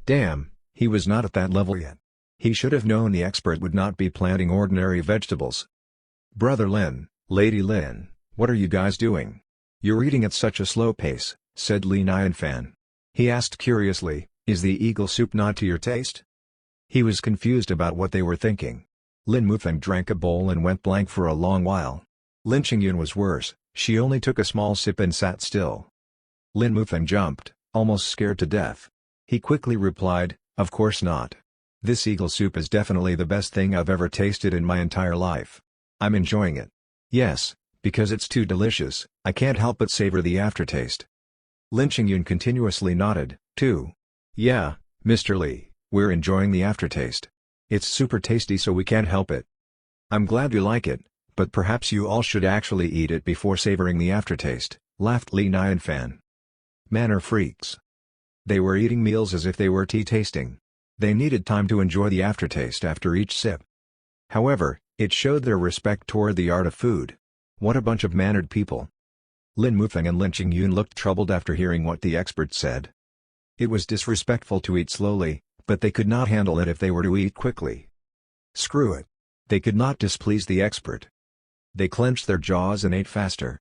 Damn, he was not at that level yet. He should have known the expert would not be planting ordinary vegetables. Brother Lin, Lady Lin, what are you guys doing? You're eating at such a slow pace, said Li Nianfan. He asked curiously, is the eagle soup not to your taste? He was confused about what they were thinking. Lin Mufeng drank a bowl and went blank for a long while. Lin Qingyun was worse, she only took a small sip and sat still. Lin Mufeng jumped, almost scared to death. He quickly replied, of course not. This eagle soup is definitely the best thing I've ever tasted in my entire life. I'm enjoying it. Yes, because it's too delicious, I can't help but savor the aftertaste. Lin Qingyun continuously nodded, too. Yeah, Mr. Li, we're enjoying the aftertaste. It's super tasty, so we can't help it. I'm glad you like it, but perhaps you all should actually eat it before savoring the aftertaste, laughed Li Nianfan. Men are freaks. They were eating meals as if they were tea tasting. They needed time to enjoy the aftertaste after each sip. However, it showed their respect toward the art of food. What a bunch of mannered people. Lin Mufeng and Lin Qingyun looked troubled after hearing what the expert said. It was disrespectful to eat slowly, but they could not handle it if they were to eat quickly. Screw it. They could not displease the expert. They clenched their jaws and ate faster.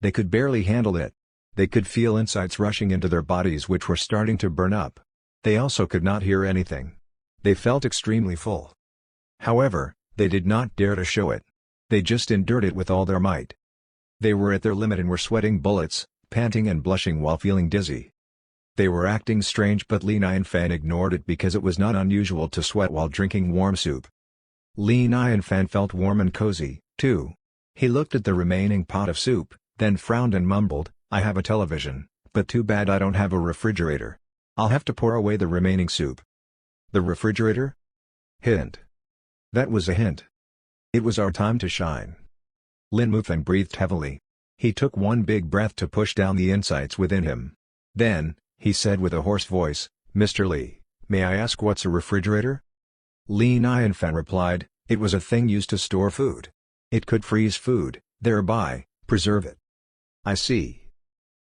They could barely handle it. They could feel insights rushing into their bodies which were starting to burn up. They also could not hear anything. They felt extremely full. However, they did not dare to show it. They just endured it with all their might. They were at their limit and were sweating bullets, panting and blushing while feeling dizzy. They were acting strange, but Li Nianfan ignored it because it was not unusual to sweat while drinking warm soup. Li Nianfan felt warm and cozy, too. He looked at the remaining pot of soup, then frowned and mumbled, I have a television, but too bad I don't have a refrigerator. I'll have to pour away the remaining soup. The refrigerator? Hint. That was a hint. It was our time to shine. Lin Mufeng breathed heavily. He took one big breath to push down the insights within him. Then, he said with a hoarse voice, Mr. Li, may I ask what's a refrigerator? Li Nianfan replied, it was a thing used to store food. It could freeze food, thereby, preserve it. I see.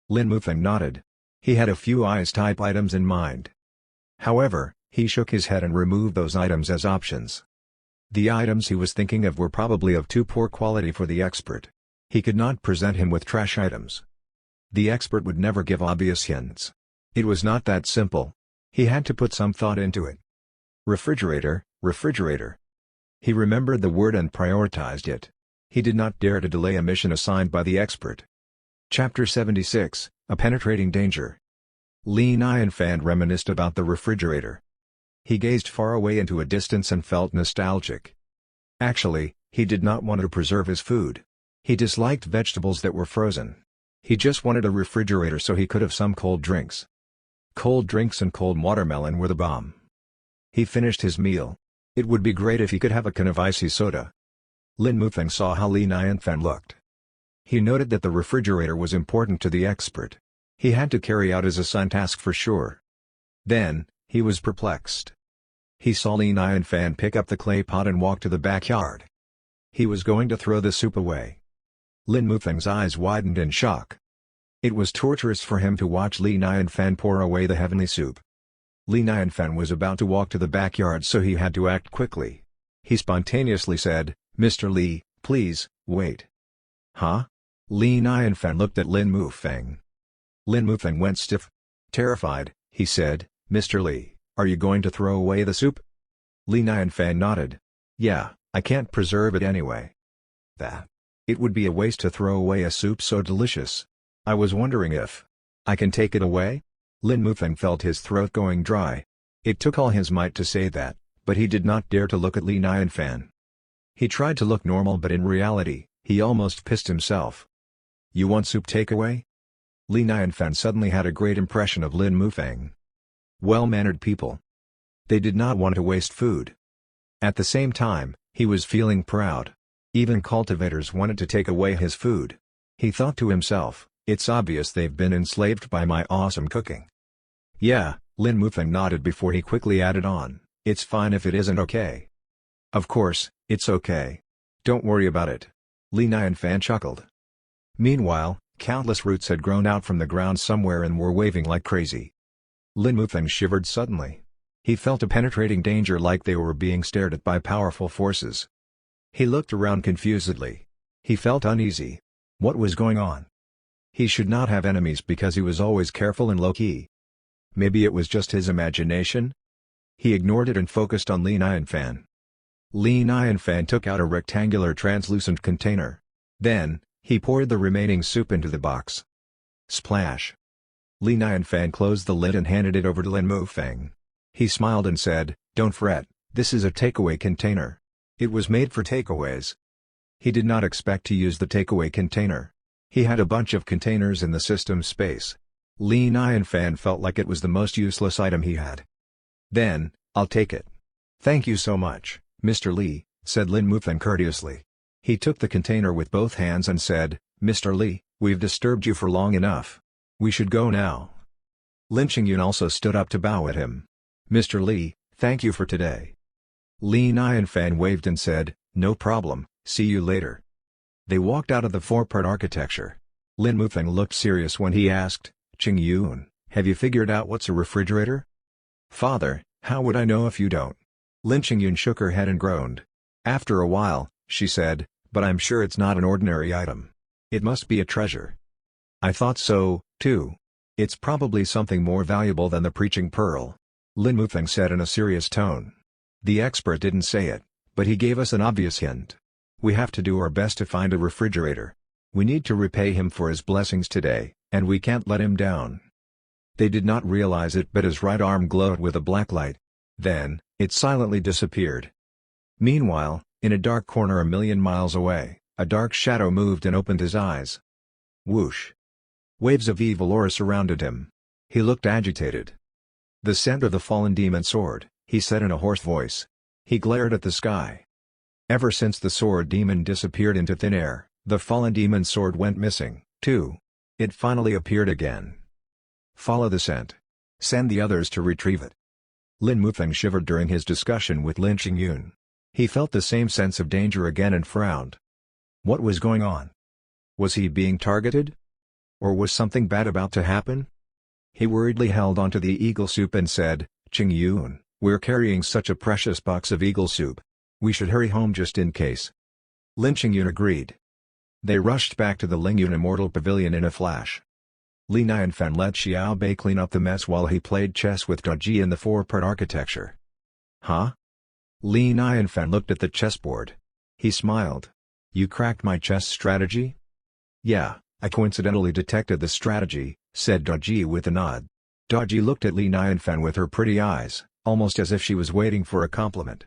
Lin Mufeng nodded. He had a few ice-type items in mind. However, he shook his head and removed those items as options. The items he was thinking of were probably of too poor quality for the expert. He could not present him with trash items. The expert would never give obvious hints. It was not that simple. He had to put some thought into it. Refrigerator, refrigerator. He remembered the word and prioritized it. He did not dare to delay a mission assigned by the expert. Chapter 76, A Penetrating Danger. Li Nianfan reminisced about the refrigerator. He gazed far away into a distance and felt nostalgic. Actually, he did not want to preserve his food. He disliked vegetables that were frozen. He just wanted a refrigerator so he could have some cold drinks. Cold drinks and cold watermelon were the bomb. He finished his meal. It would be great if he could have a can of icy soda. Lin Mufeng saw how Li Nianfan looked. He noted that the refrigerator was important to the expert. He had to carry out his assigned task for sure. Then, he was perplexed. He saw Li Nianfan pick up the clay pot and walk to the backyard. He was going to throw the soup away. Lin Mufeng's eyes widened in shock. It was torturous for him to watch Li Nianfan pour away the heavenly soup. Li Nianfan was about to walk to the backyard, so he had to act quickly. He spontaneously said, "Mr. Li, please, wait." Huh? Li Nianfan looked at Lin Mufeng. Lin Mufeng went stiff. Terrified, he said, "Mr. Li, are you going to throw away the soup?" Li Nianfan nodded. "Yeah, I can't preserve it anyway." "That. It would be a waste to throw away a soup so delicious. I was wondering if I can take it away?" Lin Mufeng felt his throat going dry. It took all his might to say that, but he did not dare to look at Li Nianfan. He tried to look normal, but in reality, he almost pissed himself. "You want soup takeaway?" Li Nianfan suddenly had a great impression of Lin Mufeng. Well-mannered people. They did not want to waste food. At the same time, he was feeling proud. Even cultivators wanted to take away his food. He thought to himself, "It's obvious they've been enslaved by my awesome cooking." "Yeah," Lin Mufeng nodded before he quickly added on, "It's fine if it isn't okay." "Of course, it's okay. Don't worry about it." Li Nianfan chuckled. Meanwhile, countless roots had grown out from the ground somewhere and were waving like crazy. Lin Mufeng shivered suddenly. He felt a penetrating danger, like they were being stared at by powerful forces. He looked around confusedly. He felt uneasy. What was going on? He should not have enemies because he was always careful and low-key. Maybe it was just his imagination? He ignored it and focused on Li Nianfan. Li Nianfan took out a rectangular translucent container. Then, he poured the remaining soup into the box. Splash! Li Nianfan closed the lid and handed it over to Lin Mufeng. He smiled and said, "Don't fret, this is a takeaway container. It was made for takeaways." He did not expect to use the takeaway container. He had a bunch of containers in the system space. Li Nianfan felt like it was the most useless item he had. "Then, I'll take it." "Thank you so much, Mr. Li," said Lin Mufeng courteously. He took the container with both hands and said, "Mr. Li, we've disturbed you for long enough. We should go now." Lin Qingyun also stood up to bow at him. "Mr. Li, thank you for today." Li Nianfan waved and said, "No problem, see you later." They walked out of the four-part architecture. Lin Mufeng looked serious when he asked, "Qingyun, have you figured out what's a refrigerator?" "Father, how would I know if you don't?" Lin Qingyun shook her head and groaned. After a while, she said, "But I'm sure it's not an ordinary item. It must be a treasure." "I thought so, too. It's probably something more valuable than the preaching pearl," Lin Mufeng said in a serious tone. "The expert didn't say it, but he gave us an obvious hint. We have to do our best to find a refrigerator. We need to repay him for his blessings today, and we can't let him down." They did not realize it, but his right arm glowed with a black light. Then, it silently disappeared. Meanwhile, in a dark corner a million miles away, a dark shadow moved and opened his eyes. Whoosh! Waves of evil aura surrounded him. He looked agitated. "The scent of the fallen demon sword," he said in a hoarse voice. He glared at the sky. Ever since the sword demon disappeared into thin air, the fallen demon sword went missing, too. It finally appeared again. "Follow the scent. Send the others to retrieve it." Lin Mufeng shivered during his discussion with Lin Qingyun. He felt the same sense of danger again and frowned. What was going on? Was he being targeted? Or was something bad about to happen? He worriedly held onto the eagle soup and said, "Qingyun, we're carrying such a precious box of eagle soup. We should hurry home just in case." Lin Qingyun agreed. They rushed back to the Lingyun Immortal Pavilion in a flash. Li Nianfan let Xiao Bei clean up the mess while he played chess with Daji in the four-part architecture. "Huh?" Li Nianfan looked at the chessboard. He smiled. "You cracked my chess strategy?" "Yeah, I coincidentally detected the strategy," said Daji with a nod. Daji looked at Li Nianfan with her pretty eyes, almost as if she was waiting for a compliment.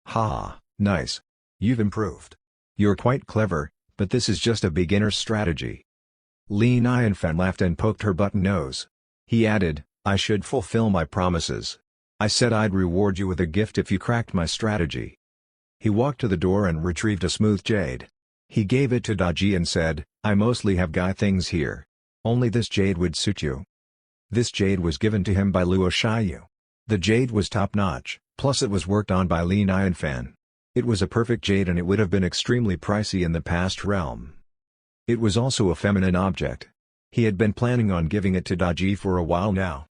"Ha, nice. You've improved. You're quite clever, but this is just a beginner's strategy." Li Nianfan laughed and poked her button nose. He added, "I should fulfill my promises. I said I'd reward you with a gift if you cracked my strategy." He walked to the door and retrieved a smooth jade. He gave it to Daji and said, "I mostly have guy things here. Only this jade would suit you." This jade was given to him by Luo Shiyu. The jade was top-notch, plus it was worked on by Li Nianfan. It was a perfect jade and it would have been extremely pricey in the past realm. It was also a feminine object. He had been planning on giving it to Daji for a while now.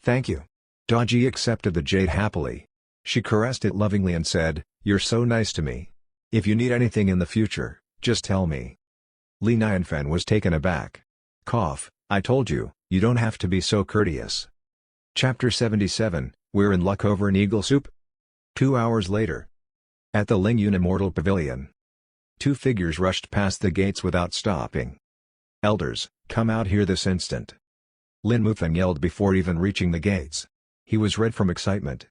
"Thank you." Daji accepted the jade happily. She caressed it lovingly and said, "You're so nice to me. If you need anything in the future, just tell me." Li Nianfen was taken aback. Cough, I told you, you don't have to be so courteous. Chapter 77, We're in luck over an eagle soup? 2 hours later. At the Lingyun Immortal Pavilion. Two figures rushed past the gates without stopping. "Elders, come out here this instant." Lin Mufeng yelled before even reaching the gates. He was red from excitement.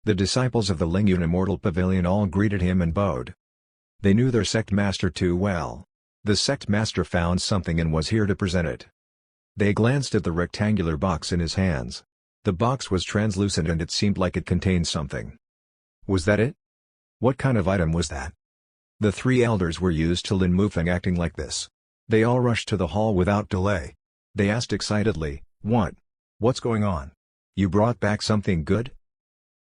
The disciples of the Lingyun Immortal Pavilion all greeted him and bowed. They knew their sect master too well. The sect master found something and was here to present it. They glanced at the rectangular box in his hands. The box was translucent and it seemed like it contained something. Was that it? What kind of item was that? The three elders were used to Lin Mufeng acting like this. They all rushed to the hall without delay. They asked excitedly, What's going on? You brought back something good?"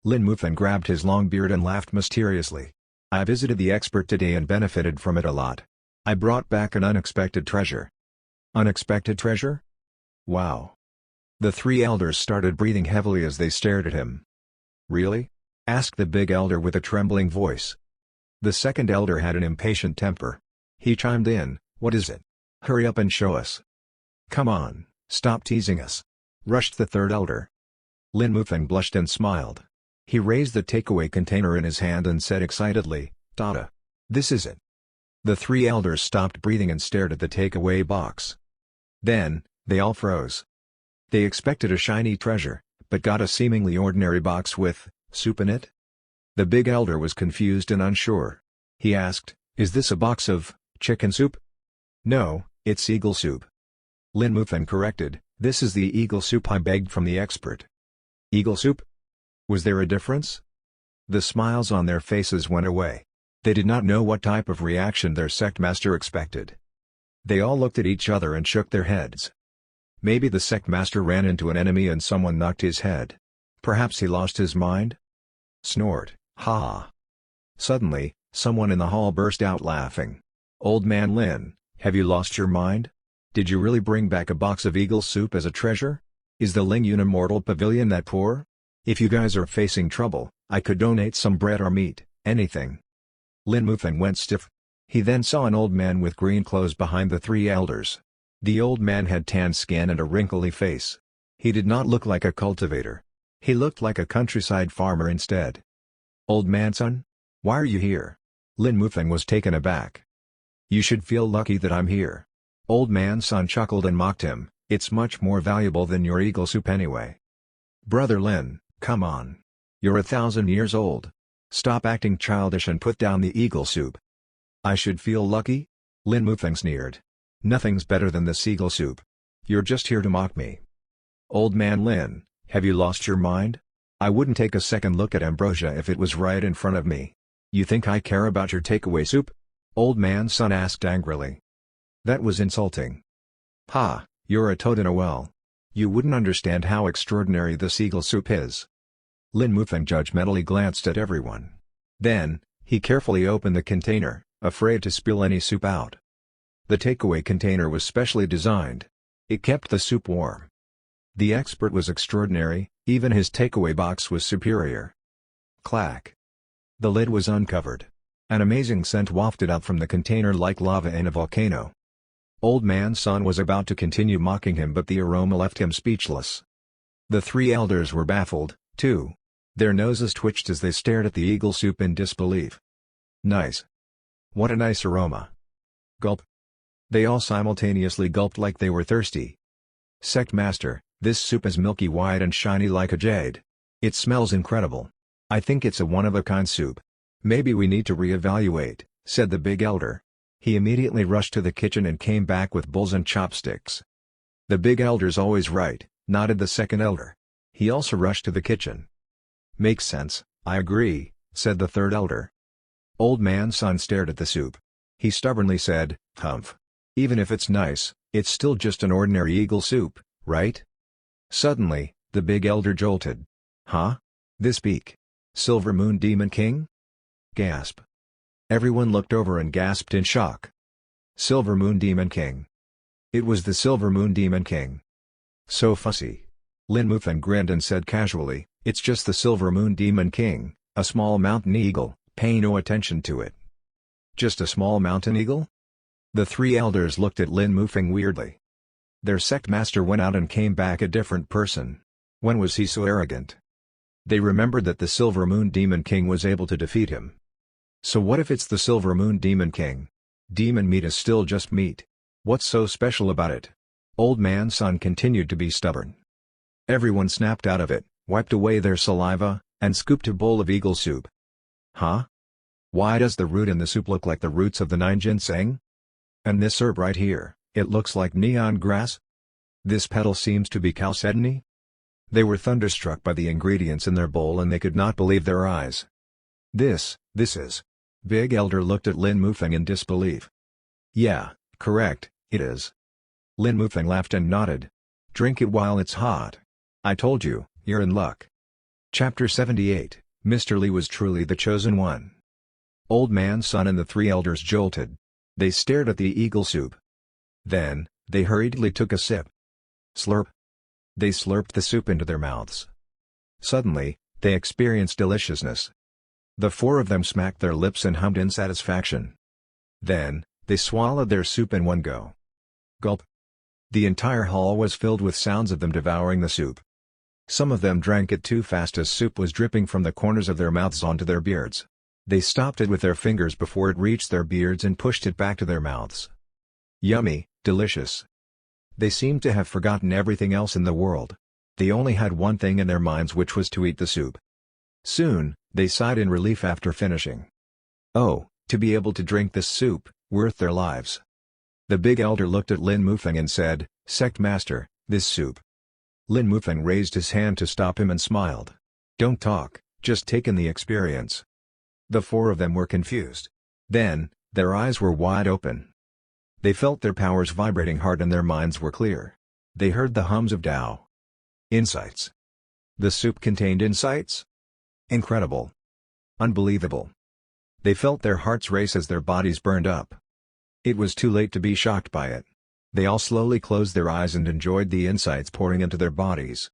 Lin Mufeng grabbed his long beard and laughed mysteriously. "I visited the expert today and benefited from it a lot. I brought back an unexpected treasure." "Unexpected treasure? Wow." The three elders started breathing heavily as they stared at him. "Really?" asked the big elder with a trembling voice. The second elder had an impatient temper. He chimed in, "What is it? Hurry up and show us." "Come on, stop teasing us," rushed the third elder. Lin Mufeng blushed and smiled. He raised the takeaway container in his hand and said excitedly, "Tada! This is it." The three elders stopped breathing and stared at the takeaway box. Then, they all froze. They expected a shiny treasure, but got a seemingly ordinary box with soup in it? The big elder was confused and unsure. He asked, "Is this a box of chicken soup?" "No, it's eagle soup." Lin Mufeng corrected, "This is the eagle soup I begged from the expert." "Eagle soup?" Was there a difference? The smiles on their faces went away. They did not know what type of reaction their sect master expected. They all looked at each other and shook their heads. Maybe the sect master ran into an enemy and someone knocked his head. Perhaps he lost his mind? Snort, ha! Suddenly, someone in the hall burst out laughing. "Old man Lin, have you lost your mind? Did you really bring back a box of eagle soup as a treasure? Is the Lingyun Immortal Pavilion that poor? If you guys are facing trouble, I could donate some bread or meat, anything." Lin Mufeng went stiff. He then saw an old man with green clothes behind the three elders. The old man had tan skin and a wrinkly face. He did not look like a cultivator. He looked like a countryside farmer instead. "Old man son? Why are you here?" Lin Mufeng was taken aback. "You should feel lucky that I'm here." Old man son chuckled and mocked him, "It's much more valuable than your eagle soup anyway." "Brother Lin, come on. You're 1,000 years old. Stop acting childish and put down the eagle soup." "I should feel lucky?" Lin Mufeng sneered. "Nothing's better than this eagle soup. You're just here to mock me." "Old man Lin, have you lost your mind? I wouldn't take a second look at ambrosia if it was right in front of me. You think I care about your takeaway soup?" Old man son asked angrily. That was insulting. "Ha, you're a toad in a well. You wouldn't understand how extraordinary this eagle soup is." Lin Mufeng judgmentally glanced at everyone. Then, he carefully opened the container, afraid to spill any soup out. The takeaway container was specially designed. It kept the soup warm. The expert was extraordinary, even his takeaway box was superior. Clack. The lid was uncovered. An amazing scent wafted out from the container like lava in a volcano. Old man son was about to continue mocking him, but the aroma left him speechless. The three elders were baffled, too. Their noses twitched as they stared at the eagle soup in disbelief. "Nice. What a nice aroma." Gulp. They all simultaneously gulped like they were thirsty. "Sect master, this soup is milky white and shiny like a jade. It smells incredible. I think it's a one-of-a-kind soup. Maybe we need to re-evaluate," said the big elder. He immediately rushed to the kitchen and came back with bowls and chopsticks. "The big elder's always right," nodded the second elder. He also rushed to the kitchen. "Makes sense, I agree," said the third elder. Old man son stared at the soup. He stubbornly said, "Humph. Even if it's nice, it's still just an ordinary eagle soup, right?" Suddenly, the big elder jolted. "Huh? This beak? Silver Moon Demon King?" Gasp. Everyone looked over and gasped in shock. Silver Moon Demon King. It was the Silver Moon Demon King. So fussy. Lin Mufeng grinned and said casually, "It's just the Silver Moon Demon King, a small mountain eagle, pay no attention to it." "Just a small mountain eagle?" The three elders looked at Lin Mufeng weirdly. Their sect master went out and came back a different person. When was he so arrogant? They remembered that the Silver Moon Demon King was able to defeat him. So what if it's the Silver Moon Demon King? Demon meat is still just meat. What's so special about it? Old Man Sun continued to be stubborn. Everyone snapped out of it, wiped away their saliva, and scooped a bowl of eagle soup. Huh? Why does the root in the soup look like the roots of the 9 ginseng? And this herb right here, it looks like neon grass? This petal seems to be chalcedony? They were thunderstruck by the ingredients in their bowl and they could not believe their eyes. This is... Big Elder looked at Lin Mufeng in disbelief. "Yeah, correct, it is." Lin Mufeng laughed and nodded. "Drink it while it's hot. I told you, you're in luck." Chapter 78, Mr. Li was truly the chosen one. Old Man Sun and the three elders jolted. They stared at the eagle soup. Then, they hurriedly took a sip. Slurp. They slurped the soup into their mouths. Suddenly, they experienced deliciousness. The four of them smacked their lips and hummed in satisfaction. Then, they swallowed their soup in one go. Gulp. The entire hall was filled with sounds of them devouring the soup. Some of them drank it too fast as soup was dripping from the corners of their mouths onto their beards. They stopped it with their fingers before it reached their beards and pushed it back to their mouths. Yummy, delicious. They seemed to have forgotten everything else in the world. They only had one thing in their minds, which was to eat the soup. Soon, they sighed in relief after finishing. Oh, to be able to drink this soup, worth their lives. The big elder looked at Lin Mufeng and said, "Sect Master, this soup." Lin Mufeng raised his hand to stop him and smiled. "Don't talk, just take in the experience." The four of them were confused. Then, their eyes were wide open. They felt their powers vibrating hard and their minds were clear. They heard the hums of Tao. Insights. The soup contained insights? Incredible. Unbelievable. They felt their hearts race as their bodies burned up. It was too late to be shocked by it. They all slowly closed their eyes and enjoyed the insights pouring into their bodies.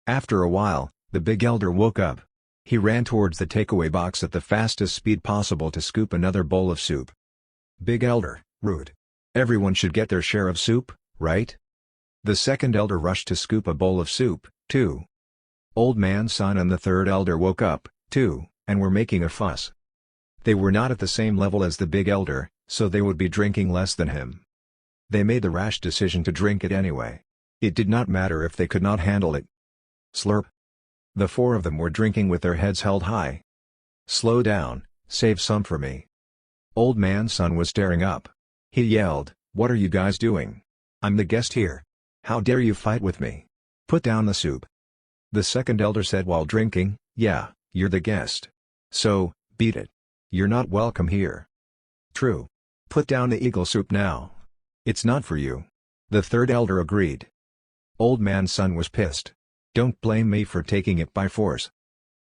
After a while, the big elder woke up. He ran towards the takeaway box at the fastest speed possible to scoop another bowl of soup. "Big elder, rude. Everyone should get their share of soup, right?" The second elder rushed to scoop a bowl of soup, too. Old Man Sun and the third elder woke up, too, and were making a fuss. They were not at the same level as the big elder, so they would be drinking less than him. They made the rash decision to drink it anyway. It did not matter if they could not handle it. Slurp. The four of them were drinking with their heads held high. "Slow down, save some for me." Old Man Sun was staring up. He yelled, "What are you guys doing? I'm the guest here. How dare you fight with me? Put down the soup." The second elder said while drinking, "Yeah, you're the guest. So, beat it. You're not welcome here." "True. Put down the eagle soup now. It's not for you." The third elder agreed. Old Man Sun was pissed. "Don't blame me for taking it by force."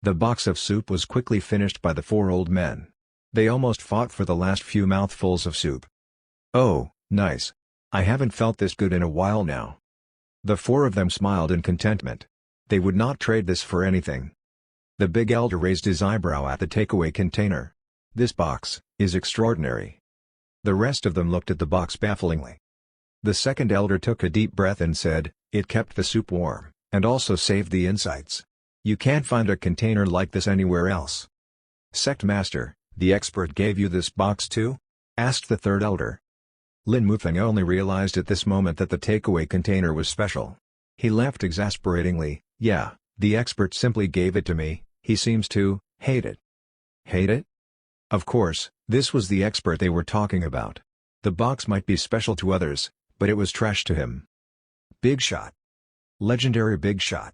The box of soup was quickly finished by the four old men. They almost fought for the last few mouthfuls of soup. "Oh, nice. I haven't felt this good in a while now." The four of them smiled in contentment. They would not trade this for anything. The big elder raised his eyebrow at the takeaway container. "This box is extraordinary." The rest of them looked at the box bafflingly. The second elder took a deep breath and said, "It kept the soup warm, and also saved the insights. You can't find a container like this anywhere else." "Sect Master, the expert gave you this box too?" asked the third elder. Lin Mufeng only realized at this moment that the takeaway container was special. He laughed exasperatingly, "Yeah, the expert simply gave it to me, he seems to hate it." Hate it? Of course, this was the expert they were talking about. The box might be special to others, but it was trash to him. Bigshot. Legendary Bigshot.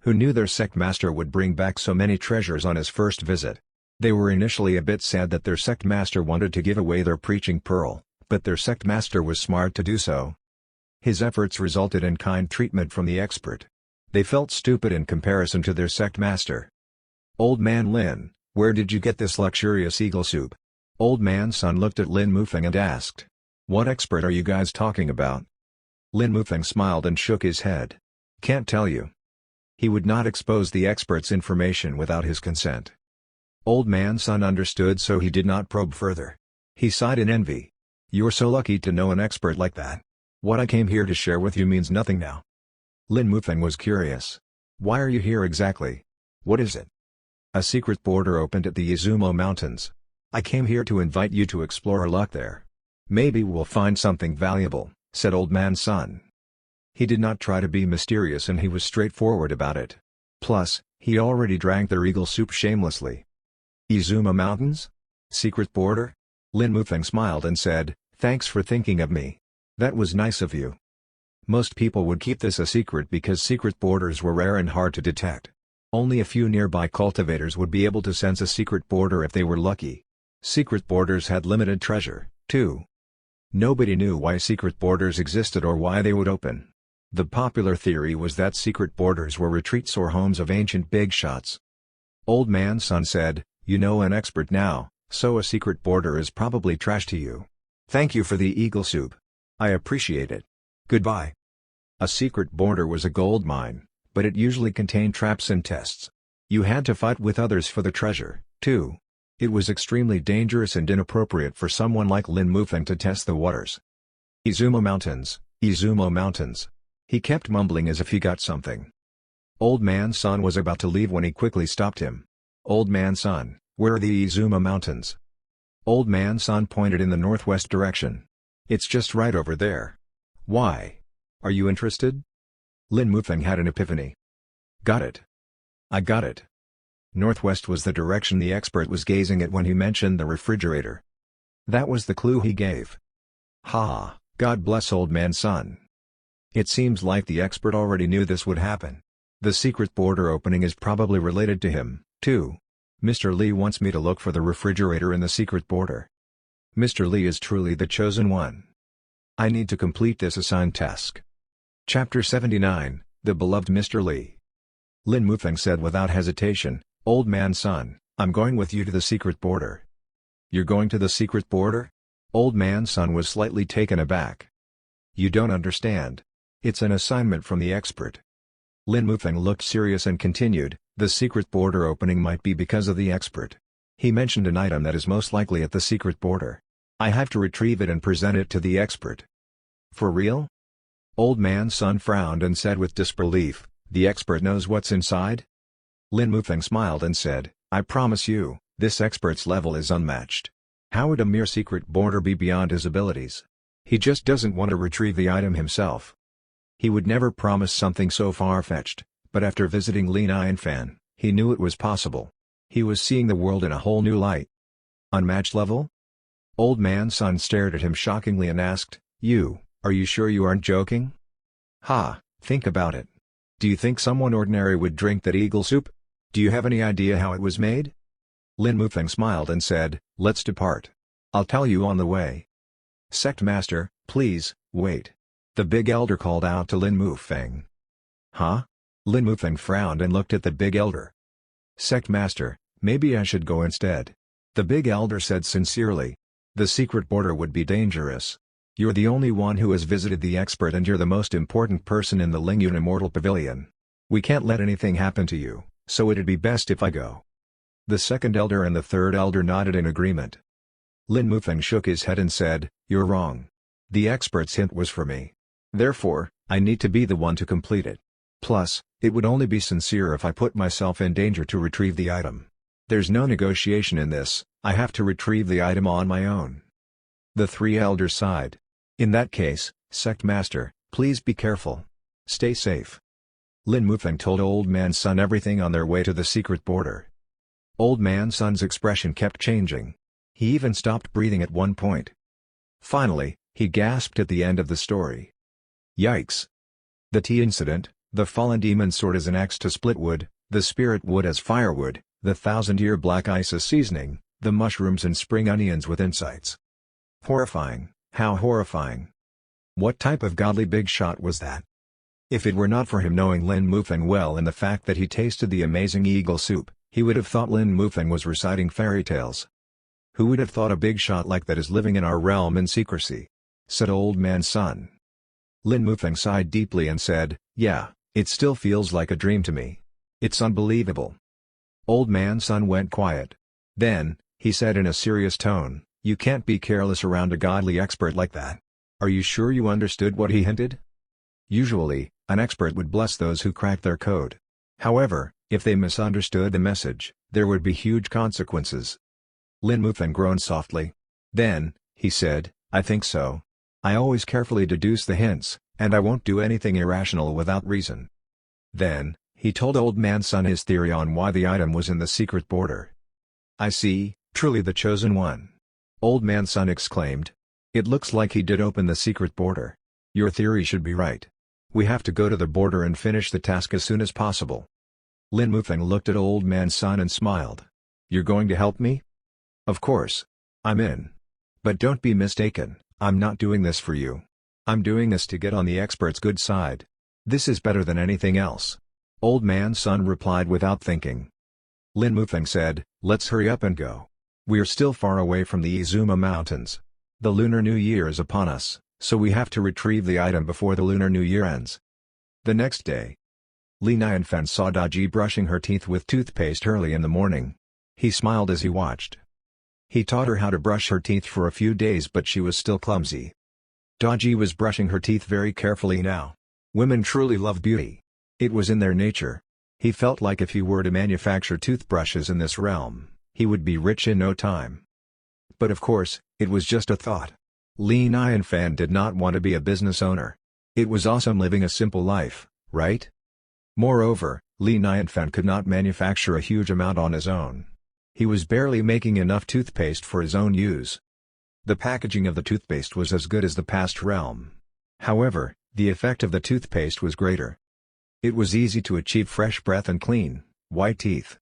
Who knew their sect master would bring back so many treasures on his first visit? They were initially a bit sad that their sect master wanted to give away their preaching pearl, but their sect master was smart to do so. His efforts resulted in kind treatment from the expert. They felt stupid in comparison to their sect master. "Old Man Lin, where did you get this luxurious eagle soup?" Old Man Sun looked at Lin Mufeng and asked. "What expert are you guys talking about?" Lin Mufeng smiled and shook his head. "Can't tell you, He would not expose the expert's information without his consent. Old Man Sun understood, so he did not probe further. He sighed in envy. "You're so lucky to know an expert like that. What I came here to share with you means nothing now." Lin Mufeng was curious. "Why are you here exactly? What is it?" "A secret border opened at the Izumo Mountains. I came here to invite you to explore our luck there. Maybe we'll find something valuable," said Old Man Sun. He did not try to be mysterious and he was straightforward about it. Plus, he already drank their eagle soup shamelessly. "Izumo Mountains? Secret border?" Lin Mufeng smiled and said, "Thanks for thinking of me. That was nice of you." Most people would keep this a secret because secret borders were rare and hard to detect. Only a few nearby cultivators would be able to sense a secret border if they were lucky. Secret borders had limited treasure, too. Nobody knew why secret borders existed or why they would open. The popular theory was that secret borders were retreats or homes of ancient bigshots. Old Man Sun said, "You know an expert now, so a secret border is probably trash to you. Thank you for the eagle soup. I appreciate it. Goodbye." A secret border was a gold mine, but it usually contained traps and tests. You had to fight with others for the treasure, too. It was extremely dangerous and inappropriate for someone like Lin Mufeng to test the waters. "Izumo Mountains, Izumo Mountains." He kept mumbling as if he got something. Old Man Sun was about to leave when he quickly stopped him. "Old Man Sun, where are the Izumo Mountains?" Old Man Sun pointed in the northwest direction. "It's just right over there." "Why? Are you interested?" Lin Mufeng had an epiphany. "Got it. I got it." Northwest was the direction the expert was gazing at when he mentioned the refrigerator. That was the clue he gave. Ha! God bless Old Man Sun. It seems like the expert already knew this would happen. The secret border opening is probably related to him, too. Mr. Lee wants me to look for the refrigerator in the secret border. Mr. Lee is truly the chosen one. I need to complete this assigned task. Chapter 79, The Beloved Mr. Lee. Lin Mufeng said without hesitation, "Old Man Sun, I'm going with you to the secret border." "You're going to the secret border?" Old Man Sun was slightly taken aback. "You don't understand. It's an assignment from the expert." Lin Mufeng looked serious and continued, "The secret border opening might be because of the expert. He mentioned an item that is most likely at the secret border. I have to retrieve it and present it to the expert." "For real?" Old Man Sun frowned and said with disbelief, "The expert knows what's inside?" Lin Mufeng smiled and said, "I promise you, this expert's level is unmatched. How would a mere secret border be beyond his abilities? He just doesn't want to retrieve the item himself." He would never promise something so far-fetched, but after visiting Li Nianfan, he knew it was possible. He was seeing the world in a whole new light. "Unmatched level?" Old Man Sun stared at him shockingly and asked, Are you sure you aren't joking?" "Ha, think about it. Do you think someone ordinary would drink that eagle soup? Do you have any idea how it was made?" Lin Mufeng smiled and said, "Let's depart. I'll tell you on the way." "Sect Master, please, wait." The big elder called out to Lin Mufeng. "Huh?" Lin Mufeng frowned and looked at the big elder. "Sect Master, maybe I should go instead." The big elder said sincerely. "The secret border would be dangerous. You're the only one who has visited the expert and you're the most important person in the Lingyun Immortal Pavilion. We can't let anything happen to you, so it'd be best if I go." The second elder and the third elder nodded in agreement. Lin Mufeng shook his head and said, "You're wrong. The expert's hint was for me. Therefore, I need to be the one to complete it. Plus, it would only be sincere if I put myself in danger to retrieve the item. There's no negotiation in this, I have to retrieve the item on my own." The three elders sighed. "In that case, Sect Master, please be careful. Stay safe." Lin Mufeng told Old Man Sun everything on their way to the secret border. Old Man Sun's expression kept changing. He even stopped breathing at one point. Finally, he gasped at the end of the story. Yikes! The tea incident, the fallen demon's sword as an axe to split wood, the spirit wood as firewood, the 1,000-year black ice as seasoning, the mushrooms and spring onions with insights. Horrifying, how horrifying. What type of godly big shot was that? If it were not for him knowing Lin Mufeng well and the fact that he tasted the amazing eagle soup, he would have thought Lin Mufeng was reciting fairy tales. "Who would have thought a big shot like that is living in our realm in secrecy?" said Old Man Sun. Lin Mufeng sighed deeply and said, "Yeah, It still feels like a dream to me. It's unbelievable." Old Man Sun went quiet. Then, he said in a serious tone, "You can't be careless around a godly expert like that. Are you sure you understood what he hinted?" Usually, an expert would bless those who crack their code. However, if they misunderstood the message, there would be huge consequences. Lin Mufeng groaned softly. Then, he said, "I think so. I always carefully deduce the hints, and I won't do anything irrational without reason." Then, he told Old Man Sun his theory on why the item was in the secret border. "I see, truly the chosen one!" Old Man Sun exclaimed. "It looks like he did open the secret border. Your theory should be right. We have to go to the border and finish the task as soon as possible." Lin Mufeng looked at Old Man Sun and smiled. "You're going to help me?" "Of course. I'm in. But don't be mistaken, I'm not doing this for you. I'm doing this to get on the expert's good side. This is better than anything else." Old Man Sun replied without thinking. Lin Mufeng said, "Let's hurry up and go. We're still far away from the Izuma Mountains. The Lunar New Year is upon us, so we have to retrieve the item before the Lunar New Year ends." The next day, Li Nianfan saw Daji brushing her teeth with toothpaste early in the morning. He smiled as he watched. He taught her how to brush her teeth for a few days, but she was still clumsy. Daji was brushing her teeth very carefully now. Women truly love beauty. It was in their nature. He felt like if he were to manufacture toothbrushes in this realm, he would be rich in no time. But of course, it was just a thought. Li Nianfan did not want to be a business owner. It was awesome living a simple life, right? Moreover, Li Nianfan could not manufacture a huge amount on his own. He was barely making enough toothpaste for his own use. The packaging of the toothpaste was as good as the past realm. However, the effect of the toothpaste was greater. It was easy to achieve fresh breath and clean, white teeth.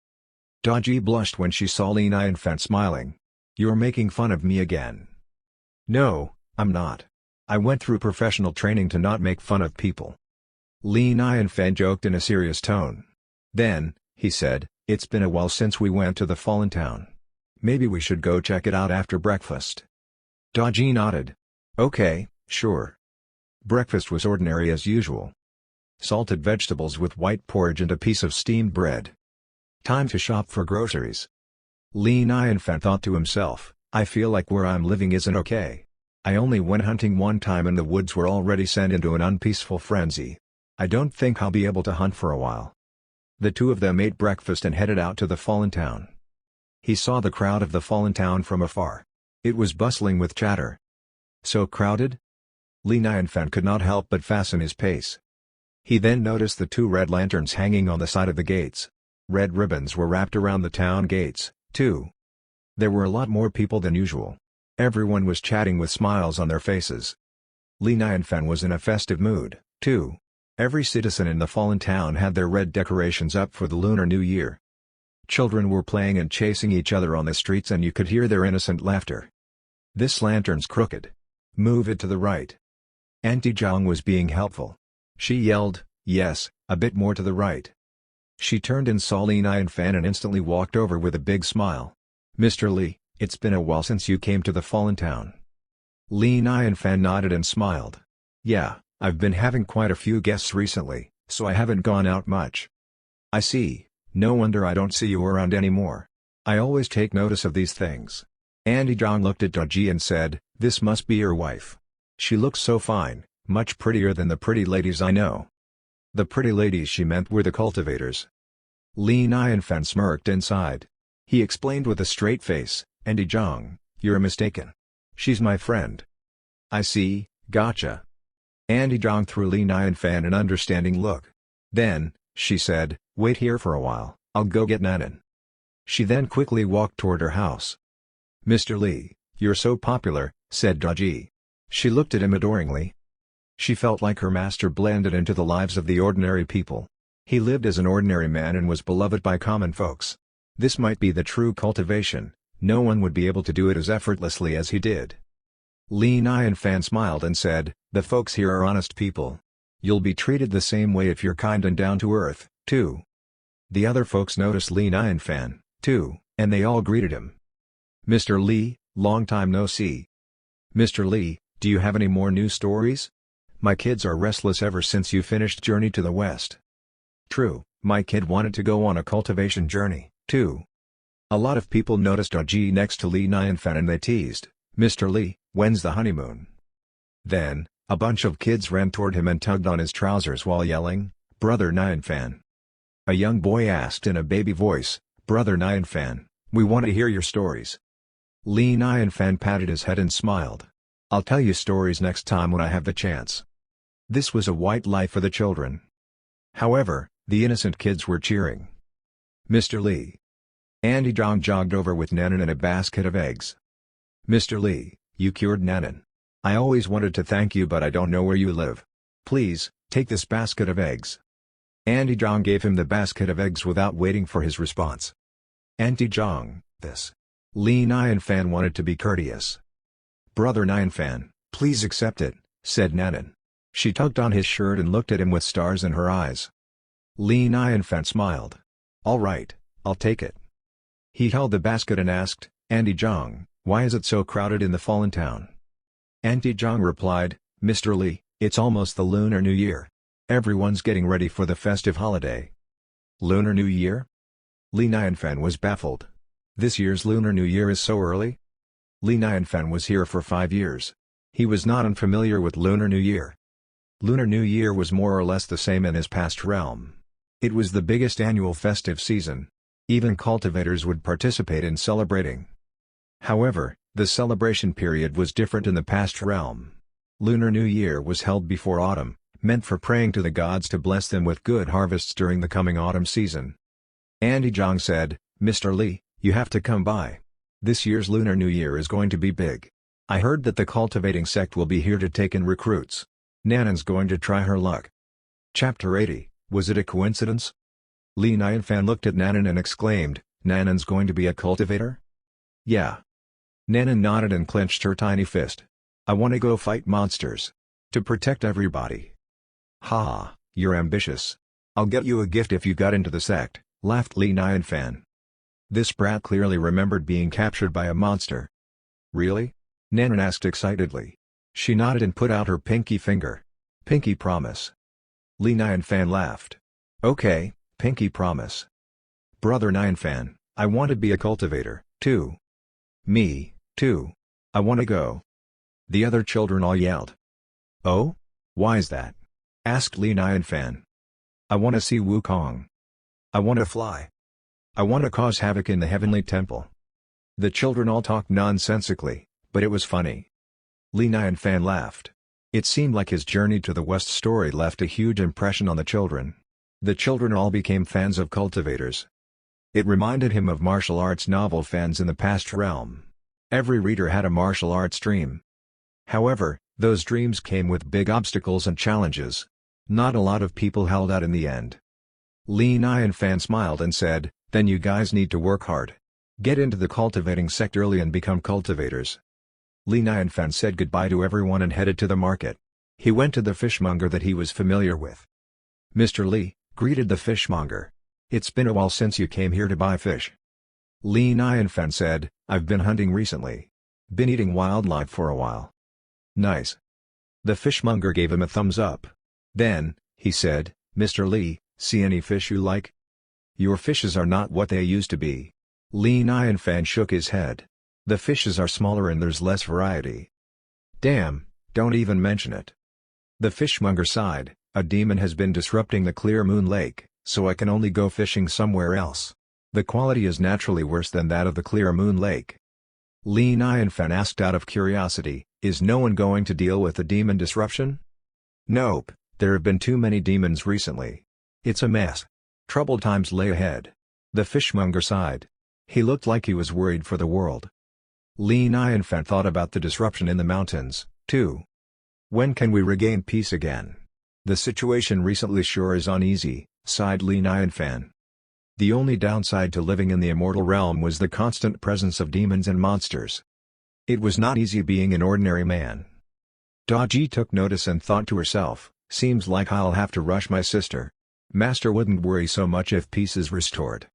Daji blushed when she saw Li Nianfan smiling. "You're making fun of me again." "No, I'm not. I went through professional training to not make fun of people." Li Nianfan joked in a serious tone. Then, he said, "It's been a while since we went to the Fallen Town. Maybe we should go check it out after breakfast." Daji nodded. "Okay, sure." Breakfast was ordinary as usual. Salted vegetables with white porridge and a piece of steamed bread. Time to shop for groceries. Li Nianfan thought to himself, "I feel like where I'm living isn't okay. I only went hunting one time and the woods were already sent into an unpeaceful frenzy. I don't think I'll be able to hunt for a while." The two of them ate breakfast and headed out to the Fallen Town. He saw the crowd of the Fallen Town from afar. It was bustling with chatter. So crowded? Li Nianfan could not help but fasten his pace. He then noticed the two red lanterns hanging on the side of the gates. Red ribbons were wrapped around the town gates, too. There were a lot more people than usual. Everyone was chatting with smiles on their faces. Li Nianfan was in a festive mood, too. Every citizen in the Fallen Town had their red decorations up for the Lunar New Year. Children were playing and chasing each other on the streets and you could hear their innocent laughter. "This lantern's crooked. Move it to the right." Auntie Zhang was being helpful. She yelled, "Yes, a bit more to the right." She turned and saw Li Nianfan and instantly walked over with a big smile. "Mr. Li, it's been a while since you came to the Fallen Town." Li Nianfan nodded and smiled. "Yeah, I've been having quite a few guests recently, so I haven't gone out much." "I see, no wonder I don't see you around anymore. I always take notice of these things." Auntie Zhang looked at Daji and said, "This must be your wife. She looks so fine, much prettier than the pretty ladies I know." The pretty ladies she meant were the cultivators. Li Nianfan smirked inside. He explained with a straight face, "Auntie Zhang, you're mistaken. She's my friend." "I see, gotcha." Auntie Zhang threw Li Nianfan an understanding look. Then, she said, "Wait here for a while, I'll go get Nanan." She then quickly walked toward her house. "Mr. Li, you're so popular," said Daji. She looked at him adoringly. She felt like her master blended into the lives of the ordinary people. He lived as an ordinary man and was beloved by common folks. This might be the true cultivation, no one would be able to do it as effortlessly as he did. Li Nianfan smiled and said, "The folks here are honest people. You'll be treated the same way if you're kind and down to earth, too." The other folks noticed Li Nianfan, too, and they all greeted him. "Mr. Li, long time no see. Mr. Li, do you have any more new stories? My kids are restless ever since you finished Journey to the West." True, my kid wanted to go on a cultivation journey, too. A lot of people noticed Aji next to Li Nianfan and they teased, "Mr. Li, when's the honeymoon?" Then, a bunch of kids ran toward him and tugged on his trousers while yelling, "Brother Nianfan." A young boy asked in a baby voice, "Brother Nianfan, we want to hear your stories." Li Nianfan patted his head and smiled. "I'll tell you stories next time when I have the chance." This was a white lie for the children. However, the innocent kids were cheering. "Mr. Li." Andy Zhang jogged over with Nanan and a basket of eggs. "Mr. Li, you cured Nanan. I always wanted to thank you but I don't know where you live. Please, take this basket of eggs." Andy Zhang gave him the basket of eggs without waiting for his response. "Auntie Zhang, this." Li Nianfan wanted to be courteous. "Brother Nianfan, please accept it," said Nanan. She tugged on his shirt and looked at him with stars in her eyes. Li Nianfan smiled. "All right, I'll take it." He held the basket and asked, "Auntie Zhang, why is it so crowded in the fallen town?" Auntie Zhang replied, "Mr. Li, it's almost the Lunar New Year. Everyone's getting ready for the festive holiday." "Lunar New Year?" Li Nianfan was baffled. This year's Lunar New Year is so early? Li Nianfan was here for 5 years. He was not unfamiliar with Lunar New Year. Lunar New Year was more or less the same in his past realm. It was the biggest annual festive season. Even cultivators would participate in celebrating. However, the celebration period was different in the past realm. Lunar New Year was held before autumn, meant for praying to the gods to bless them with good harvests during the coming autumn season. Andy Zhang said, "Mr. Li, you have to come by. This year's Lunar New Year is going to be big. I heard that the cultivating sect will be here to take in recruits. Nanan's going to try her luck." Chapter 80, Was it a coincidence? Li Nianfan looked at Nanan and exclaimed, "Nanan's going to be a cultivator?" "Yeah." Nanan nodded and clenched her tiny fist. "I want to go fight monsters. To protect everybody." "Ha, you're ambitious. I'll get you a gift if you got into the sect," laughed Li Nianfan. This brat clearly remembered being captured by a monster. "Really?" Nanan asked excitedly. She nodded and put out her pinky finger. "Pinky promise." Li Nianfan laughed. "Okay, pinky promise." "Brother Nianfan, I want to be a cultivator, too." "Me, too. I want to go." The other children all yelled. "Oh? Why's that?" asked Li Nianfan. "I want to see Wukong. I want to fly. I want to cause havoc in the heavenly temple." The children all talked nonsensically, but it was funny. Li Nianfan laughed. It seemed like his journey to the West story left a huge impression on the children. The children all became fans of cultivators. It reminded him of martial arts novel fans in the past realm. Every reader had a martial arts dream. However, those dreams came with big obstacles and challenges. Not a lot of people held out in the end. Li Nianfan smiled and said, "Then you guys need to work hard. Get into the cultivating sect early and become cultivators." Li Nianfan said goodbye to everyone and headed to the market. He went to the fishmonger that he was familiar with. "Mr. Li," greeted the fishmonger. "It's been a while since you came here to buy fish." Li Nianfan said, "I've been hunting recently. Been eating wildlife for a while." "Nice." The fishmonger gave him a thumbs up. Then, he said, "Mr. Li, see any fish you like?" "Your fishes are not what they used to be." Li Nianfan shook his head. "The fishes are smaller and there's less variety." "Damn, don't even mention it." The fishmonger sighed, "A demon has been disrupting the Clear Moon Lake, so I can only go fishing somewhere else. The quality is naturally worse than that of the Clear Moon Lake." Li Nianfan asked out of curiosity, "Is no one going to deal with the demon disruption?" "Nope, there have been too many demons recently. It's a mess. Troubled times lay ahead." The fishmonger sighed. He looked like he was worried for the world. Li Nianfan thought about the disruption in the mountains, too. "When can we regain peace again? The situation recently sure is uneasy," sighed Li Nianfan. The only downside to living in the immortal realm was the constant presence of demons and monsters. It was not easy being an ordinary man. Daji took notice and thought to herself, "Seems like I'll have to rush my sister. Master wouldn't worry so much if peace is restored."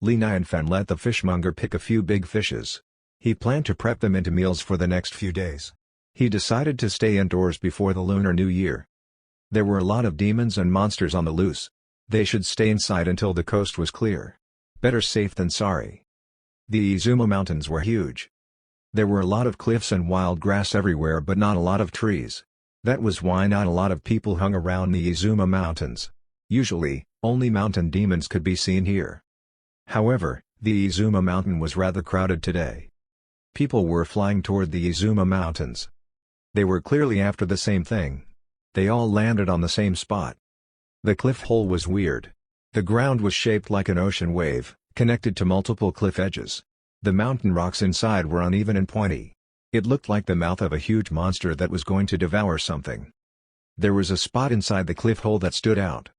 Li Nianfan let the fishmonger pick a few big fishes. He planned to prep them into meals for the next few days. He decided to stay indoors before the Lunar New Year. There were a lot of demons and monsters on the loose. They should stay inside until the coast was clear. Better safe than sorry. The Izuma Mountains were huge. There were a lot of cliffs and wild grass everywhere but not a lot of trees. That was why not a lot of people hung around the Izuma Mountains. Usually, only mountain demons could be seen here. However, the Izuma Mountain was rather crowded today. People were flying toward the Izuma Mountains. They were clearly after the same thing. They all landed on the same spot. The cliff hole was weird. The ground was shaped like an ocean wave, connected to multiple cliff edges. The mountain rocks inside were uneven and pointy. It looked like the mouth of a huge monster that was going to devour something. There was a spot inside the cliff hole that stood out.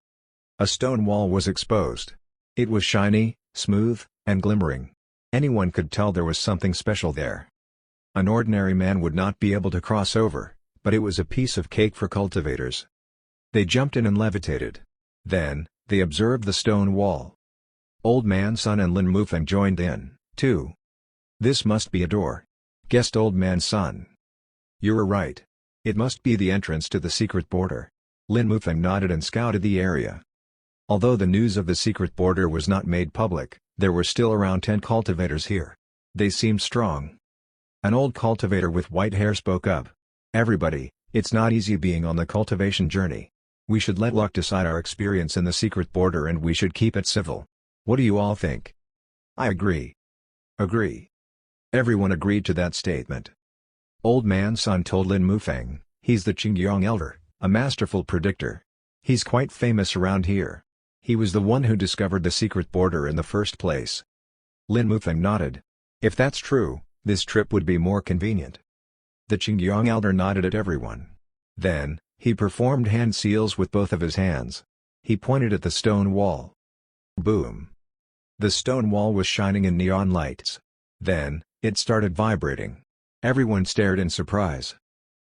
A stone wall was exposed. It was shiny, smooth, and glimmering. Anyone could tell there was something special there. An ordinary man would not be able to cross over, but it was a piece of cake for cultivators. They jumped in and levitated. Then, they observed the stone wall. Old Man Sun and Lin Mufeng joined in, too. "This must be a door," guessed Old Man Sun. "You're right. It must be the entrance to the secret border." Lin Mufeng nodded and scouted the area. Although the news of the secret border was not made public, there were still around 10 cultivators here. They seemed strong. An old cultivator with white hair spoke up. "Everybody, it's not easy being on the cultivation journey. We should let luck decide our experience in the secret border and we should keep it civil. What do you all think?" "I agree." "Agree." Everyone agreed to that statement. Old Man Sun told Lin Mufeng, "He's the Qingyang Elder, a masterful predictor. He's quite famous around here. He was the one who discovered the secret border in the first place." Lin Mufeng nodded. "If that's true, this trip would be more convenient." The Qingyang Elder nodded at everyone. Then, he performed hand seals with both of his hands. He pointed at the stone wall. Boom! The stone wall was shining in neon lights. Then, it started vibrating. Everyone stared in surprise.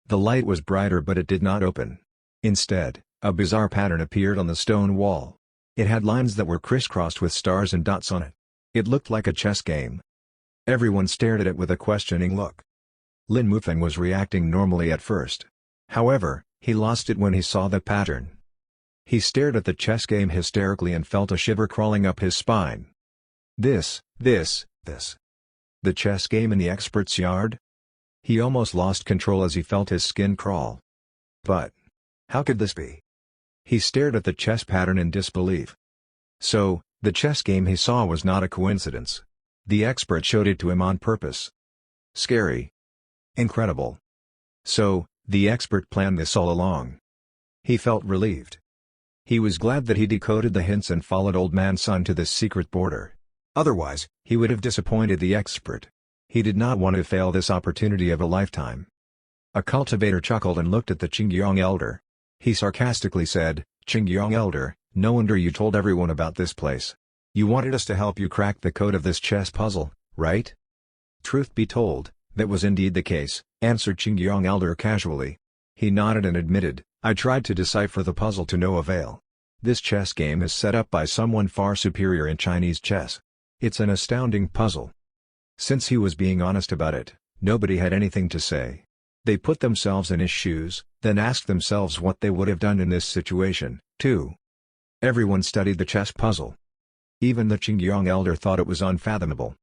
The light was brighter but it did not open. Instead, a bizarre pattern appeared on the stone wall. It had lines that were crisscrossed with stars and dots on it. It looked like a chess game. Everyone stared at it with a questioning look. Lin Mufeng was reacting normally at first. However, he lost it when he saw the pattern. He stared at the chess game hysterically and felt a shiver crawling up his spine. This. The chess game in the expert's yard? He almost lost control as he felt his skin crawl. But how could this be? He stared at the chess pattern in disbelief. So, the chess game he saw was not a coincidence. The expert showed it to him on purpose. Scary. Incredible. So, the expert planned this all along. He felt relieved. He was glad that he decoded the hints and followed Old Man Sun to this secret border. Otherwise, he would have disappointed the expert. He did not want to fail this opportunity of a lifetime. A cultivator chuckled and looked at the Qingyang Elder. He sarcastically said, "Qingyang Elder, no wonder you told everyone about this place. You wanted us to help you crack the code of this chess puzzle, right?" "Truth be told, that was indeed the case," answered Qingyang Elder casually. He nodded and admitted, "I tried to decipher the puzzle to no avail. This chess game is set up by someone far superior in Chinese chess. It's an astounding puzzle." Since he was being honest about it, nobody had anything to say. They put themselves in his shoes, then asked themselves what they would have done in this situation, too. Everyone studied the chess puzzle. Even the Qingyang Elder thought it was unfathomable.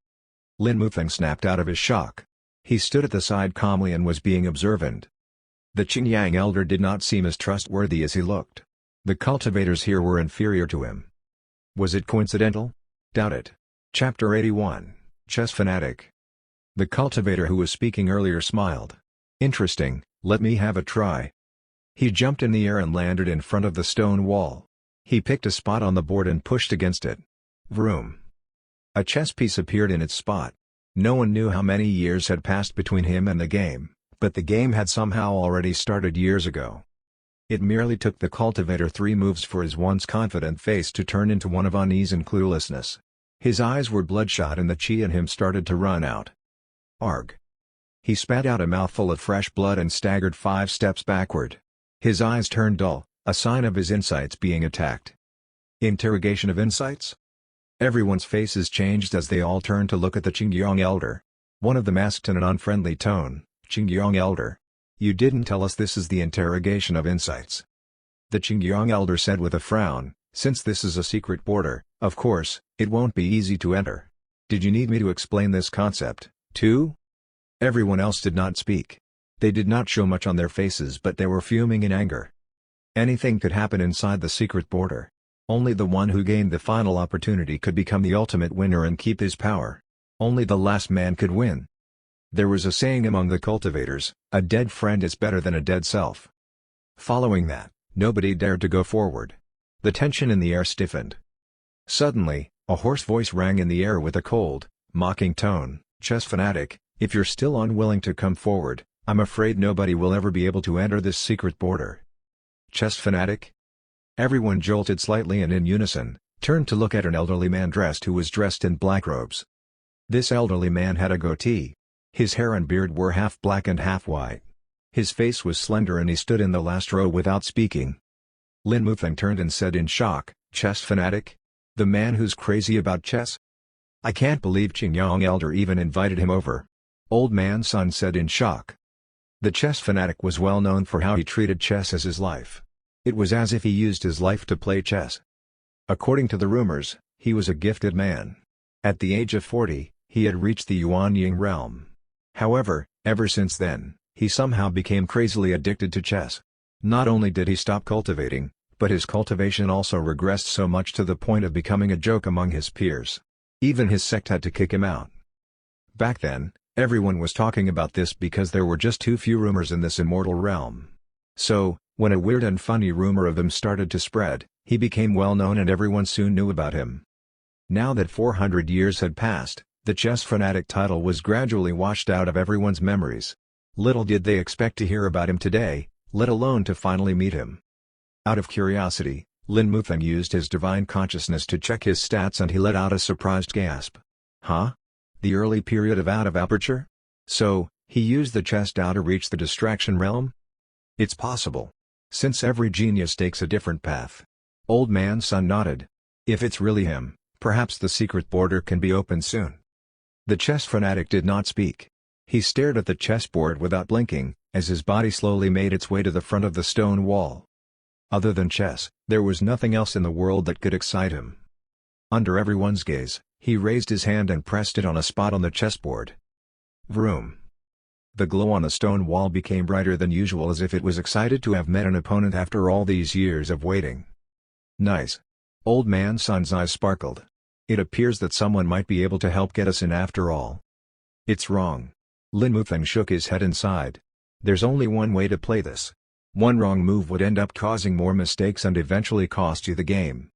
Lin Mufeng snapped out of his shock. He stood at the side calmly and was being observant. The Qingyang Elder did not seem as trustworthy as he looked. The cultivators here were inferior to him. Was it coincidental? Doubt it. Chapter 81, Chess Fanatic. The cultivator who was speaking earlier smiled. "Interesting, let me have a try." He jumped in the air and landed in front of the stone wall. He picked a spot on the board and pushed against it. Vroom. A chess piece appeared in its spot. No one knew how many years had passed between him and the game, but the game had somehow already started years ago. It merely took the cultivator 3 moves for his once confident face to turn into one of unease and cluelessness. His eyes were bloodshot and the chi in him started to run out. Arg. He spat out a mouthful of fresh blood and staggered 5 steps backward. His eyes turned dull, a sign of his insights being attacked. Interrogation of insights? Everyone's faces changed as they all turned to look at the Qingyang Elder. One of them asked in an unfriendly tone, "Qingyang Elder, you didn't tell us this is the interrogation of insights." The Qingyang Elder said with a frown, Since this is a secret border, of course, it won't be easy to enter. Did you need me to explain this concept, too? Everyone else did not speak. They did not show much on their faces, but they were fuming in anger. Anything could happen inside the secret border. Only the one who gained the final opportunity could become the ultimate winner and keep his power. Only the last man could win. There was a saying among the cultivators, a dead friend is better than a dead self. Following that, nobody dared to go forward. The tension in the air stiffened. Suddenly, a hoarse voice rang in the air with a cold, mocking tone, "Chess fanatic, if you're still unwilling to come forward, I'm afraid nobody will ever be able to enter this secret border." Chess fanatic? Everyone jolted slightly and in unison, turned to look at an elderly man who was dressed in black robes. This elderly man had a goatee. His hair and beard were half black and half white. His face was slender and he stood in the last row without speaking. Lin Mufeng turned and said in shock, "Chess fanatic? The man who's crazy about chess? I can't believe Qingyang Elder even invited him over." Old Man Sun said in shock. The chess fanatic was well known for how he treated chess as his life. It was as if he used his life to play chess. According to the rumors, he was a gifted man. At the age of 40, he had reached the Yuanying realm. However, ever since then, he somehow became crazily addicted to chess. Not only did he stop cultivating, but his cultivation also regressed so much to the point of becoming a joke among his peers. Even his sect had to kick him out. Back then, everyone was talking about this because there were just too few rumors in this immortal realm. So, when a weird and funny rumor of him started to spread, he became well known and everyone soon knew about him. Now that 400 years had passed, the chess fanatic title was gradually washed out of everyone's memories. Little did they expect to hear about him today, let alone to finally meet him. Out of curiosity, Lin Mufeng used his divine consciousness to check his stats and he let out a surprised gasp. Huh? The early period of out of aperture? So, he used the chess Dao to reach the distraction realm? It's possible. Since every genius takes a different path. Old Man Sun nodded. If it's really him, perhaps the secret border can be opened soon. The chess fanatic did not speak. He stared at the chessboard without blinking, as his body slowly made its way to the front of the stone wall. Other than chess, there was nothing else in the world that could excite him. Under everyone's gaze, he raised his hand and pressed it on a spot on the chessboard. Vroom. The glow on the stone wall became brighter than usual as if it was excited to have met an opponent after all these years of waiting. Nice. Old Man Sun's eyes sparkled. It appears that someone might be able to help get us in after all. It's wrong. Lin Mufeng shook his head and sighed. There's only one way to play this. One wrong move would end up causing more mistakes and eventually cost you the game.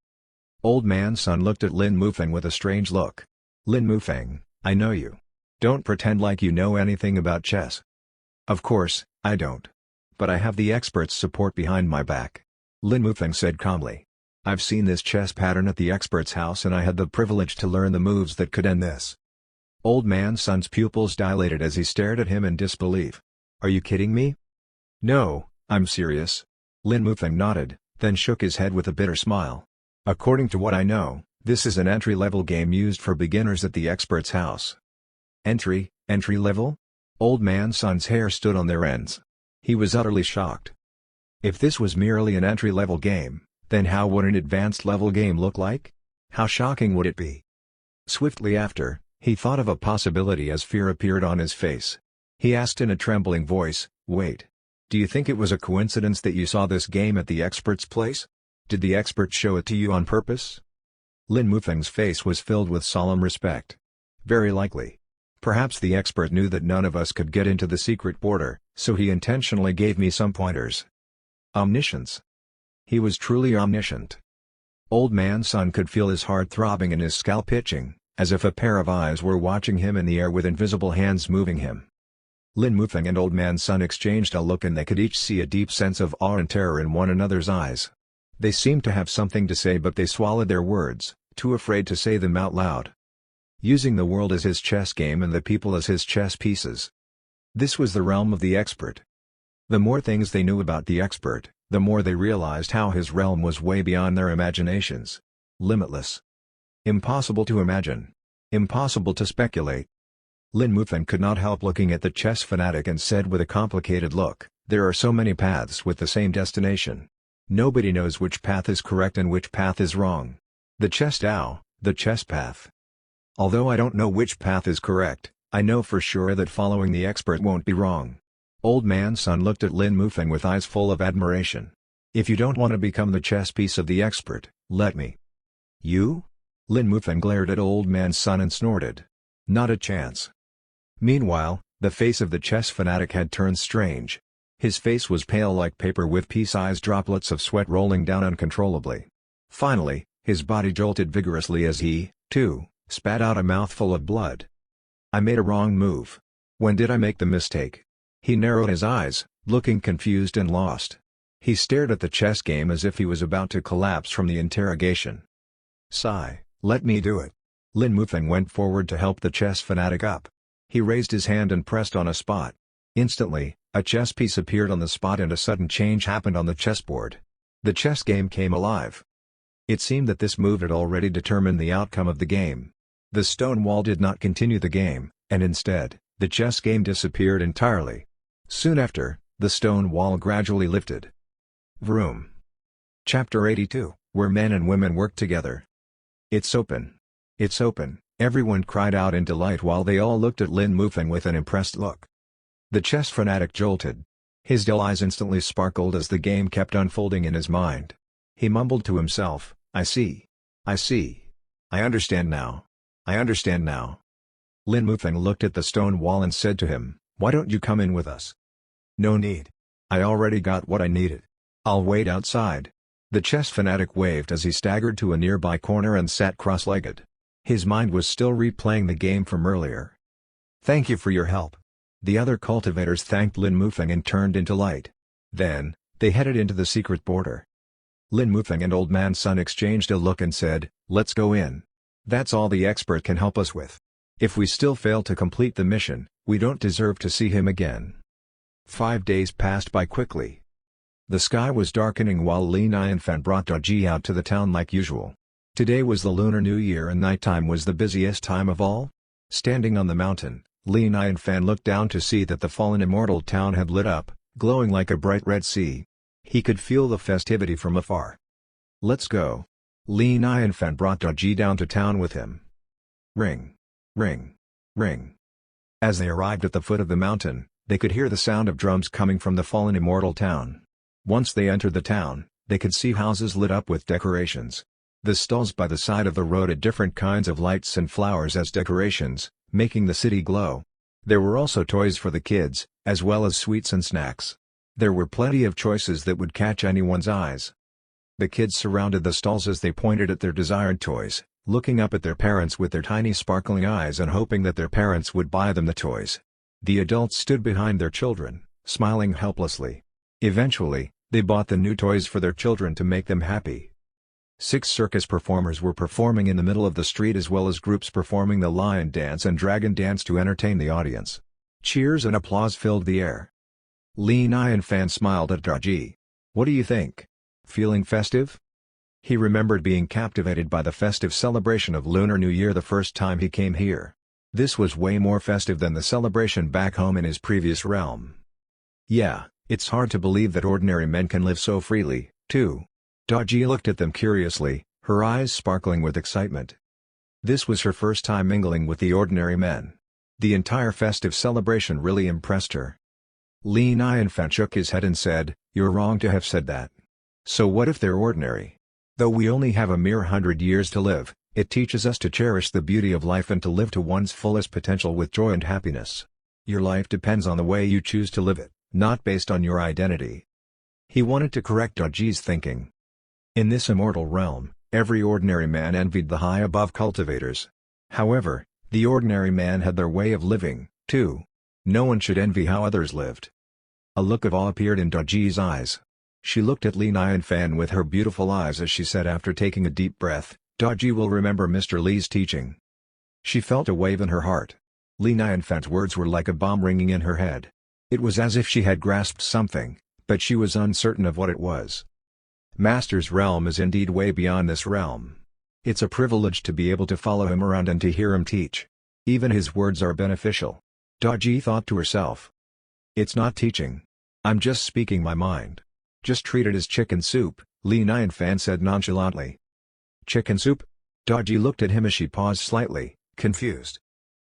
Old Man Sun looked at Lin Mufeng with a strange look. Lin Mufeng, I know you. Don't pretend like you know anything about chess. Of course, I don't. But I have the experts' support behind my back. Lin Mufeng said calmly. I've seen this chess pattern at the expert's house and I had the privilege to learn the moves that could end this. Old Man Sun's pupils dilated as he stared at him in disbelief. Are you kidding me? No, I'm serious. Lin Mufeng nodded, then shook his head with a bitter smile. According to what I know, this is an entry-level game used for beginners at the expert's house. Entry level? Old Man Sun's hair stood on their ends. He was utterly shocked. If this was merely an entry-level game, then how would an advanced level game look like? How shocking would it be? Swiftly after, he thought of a possibility as fear appeared on his face. He asked in a trembling voice, wait. Do you think it was a coincidence that you saw this game at the expert's place? Did the expert show it to you on purpose? Lin Mufeng's face was filled with solemn respect. Very likely. Perhaps the expert knew that none of us could get into the secret border, so he intentionally gave me some pointers. Omniscience. He was truly omniscient. Old Man Sun could feel his heart throbbing and his scalp itching, as if a pair of eyes were watching him in the air with invisible hands moving him. Lin Mufeng and Old Man Sun exchanged a look and they could each see a deep sense of awe and terror in one another's eyes. They seemed to have something to say but they swallowed their words, too afraid to say them out loud. Using the world as his chess game and the people as his chess pieces. This was the realm of the expert. The more things they knew about the expert, the more they realized how his realm was way beyond their imaginations. Limitless. Impossible to imagine. Impossible to speculate. Lin Mufeng could not help looking at the chess fanatic and said with a complicated look, there are so many paths with the same destination. Nobody knows which path is correct and which path is wrong. The chess path. Although I don't know which path is correct, I know for sure that following the expert won't be wrong. Old man Sun looked at Lin Mufeng with eyes full of admiration. If you don't want to become the chess piece of the expert, let me. You? Lin Mufeng glared at old man Sun and snorted. Not a chance. Meanwhile, the face of the chess fanatic had turned strange. His face was pale like paper with pea-sized droplets of sweat rolling down uncontrollably. Finally, his body jolted vigorously as he, too, spat out a mouthful of blood. I made a wrong move. When did I make the mistake? He narrowed his eyes, looking confused and lost. He stared at the chess game as if he was about to collapse from the interrogation. Sigh, let me do it. Lin Mufeng went forward to help the chess fanatic up. He raised his hand and pressed on a spot. Instantly, a chess piece appeared on the spot and a sudden change happened on the chessboard. The chess game came alive. It seemed that this move had already determined the outcome of the game. The stone wall did not continue the game, and instead, the chess game disappeared entirely. Soon after, the stone wall gradually lifted. Vroom. Chapter 82, where men and women work together. It's open. It's open, everyone cried out in delight while they all looked at Lin Mufeng with an impressed look. The chess fanatic jolted. His dull eyes instantly sparkled as the game kept unfolding in his mind. He mumbled to himself, I see. I see. I understand now. I understand now. Lin Mufeng looked at the stone wall and said to him, why don't you come in with us? No need. I already got what I needed. I'll wait outside. The chess fanatic waved as he staggered to a nearby corner and sat cross-legged. His mind was still replaying the game from earlier. Thank you for your help. The other cultivators thanked Lin Mufeng and turned into light. Then, they headed into the secret border. Lin Mufeng and Old Man Sun exchanged a look and said, let's go in. That's all the expert can help us with. If we still fail to complete the mission, we don't deserve to see him again. 5 days passed by quickly. The sky was darkening while Li Nianfan brought Daji out to the town like usual. Today was the Lunar New Year and nighttime was the busiest time of all. Standing on the mountain, Li Nianfan looked down to see that the fallen immortal town had lit up, glowing like a bright red sea. He could feel the festivity from afar. Let's go. Li Nianfan brought Daji down to town with him. Ring. Ring. Ring. As they arrived at the foot of the mountain, they could hear the sound of drums coming from the fallen immortal town. Once they entered the town, they could see houses lit up with decorations. The stalls by the side of the road had different kinds of lights and flowers as decorations, making the city glow. There were also toys for the kids, as well as sweets and snacks. There were plenty of choices that would catch anyone's eyes. The kids surrounded the stalls as they pointed at their desired toys, looking up at their parents with their tiny sparkling eyes and hoping that their parents would buy them the toys. The adults stood behind their children, smiling helplessly. Eventually, they bought the new toys for their children to make them happy. 6 circus performers were performing in the middle of the street as well as groups performing the lion dance and dragon dance to entertain the audience. Cheers and applause filled the air. Li Nianfan smiled at Daji. What do you think? Feeling festive? He remembered being captivated by the festive celebration of Lunar New Year the first time he came here. This was way more festive than the celebration back home in his previous realm. Yeah, it's hard to believe that ordinary men can live so freely, too. Daji looked at them curiously, her eyes sparkling with excitement. This was her first time mingling with the ordinary men. The entire festive celebration really impressed her. Li Nianfan shook his head and said, you're wrong to have said that. So what if they're ordinary? Though we only have a mere 100 years to live, it teaches us to cherish the beauty of life and to live to one's fullest potential with joy and happiness. Your life depends on the way you choose to live it, not based on your identity. He wanted to correct Daji's thinking. In this immortal realm, every ordinary man envied the high above cultivators. However, the ordinary man had their way of living, too. No one should envy how others lived. A look of awe appeared in Daji's eyes. She looked at Li Nianfan with her beautiful eyes as she said after taking a deep breath, Daji will remember Mr. Li's teaching. She felt a wave in her heart. Li Nianfan's words were like a bomb ringing in her head. It was as if she had grasped something, but she was uncertain of what it was. Master's realm is indeed way beyond this realm. It's a privilege to be able to follow him around and to hear him teach. Even his words are beneficial. Daji thought to herself. It's not teaching. I'm just speaking my mind. Just treat it as chicken soup, Li Nianfan said nonchalantly. Chicken soup? Daji looked at him as she paused slightly, confused.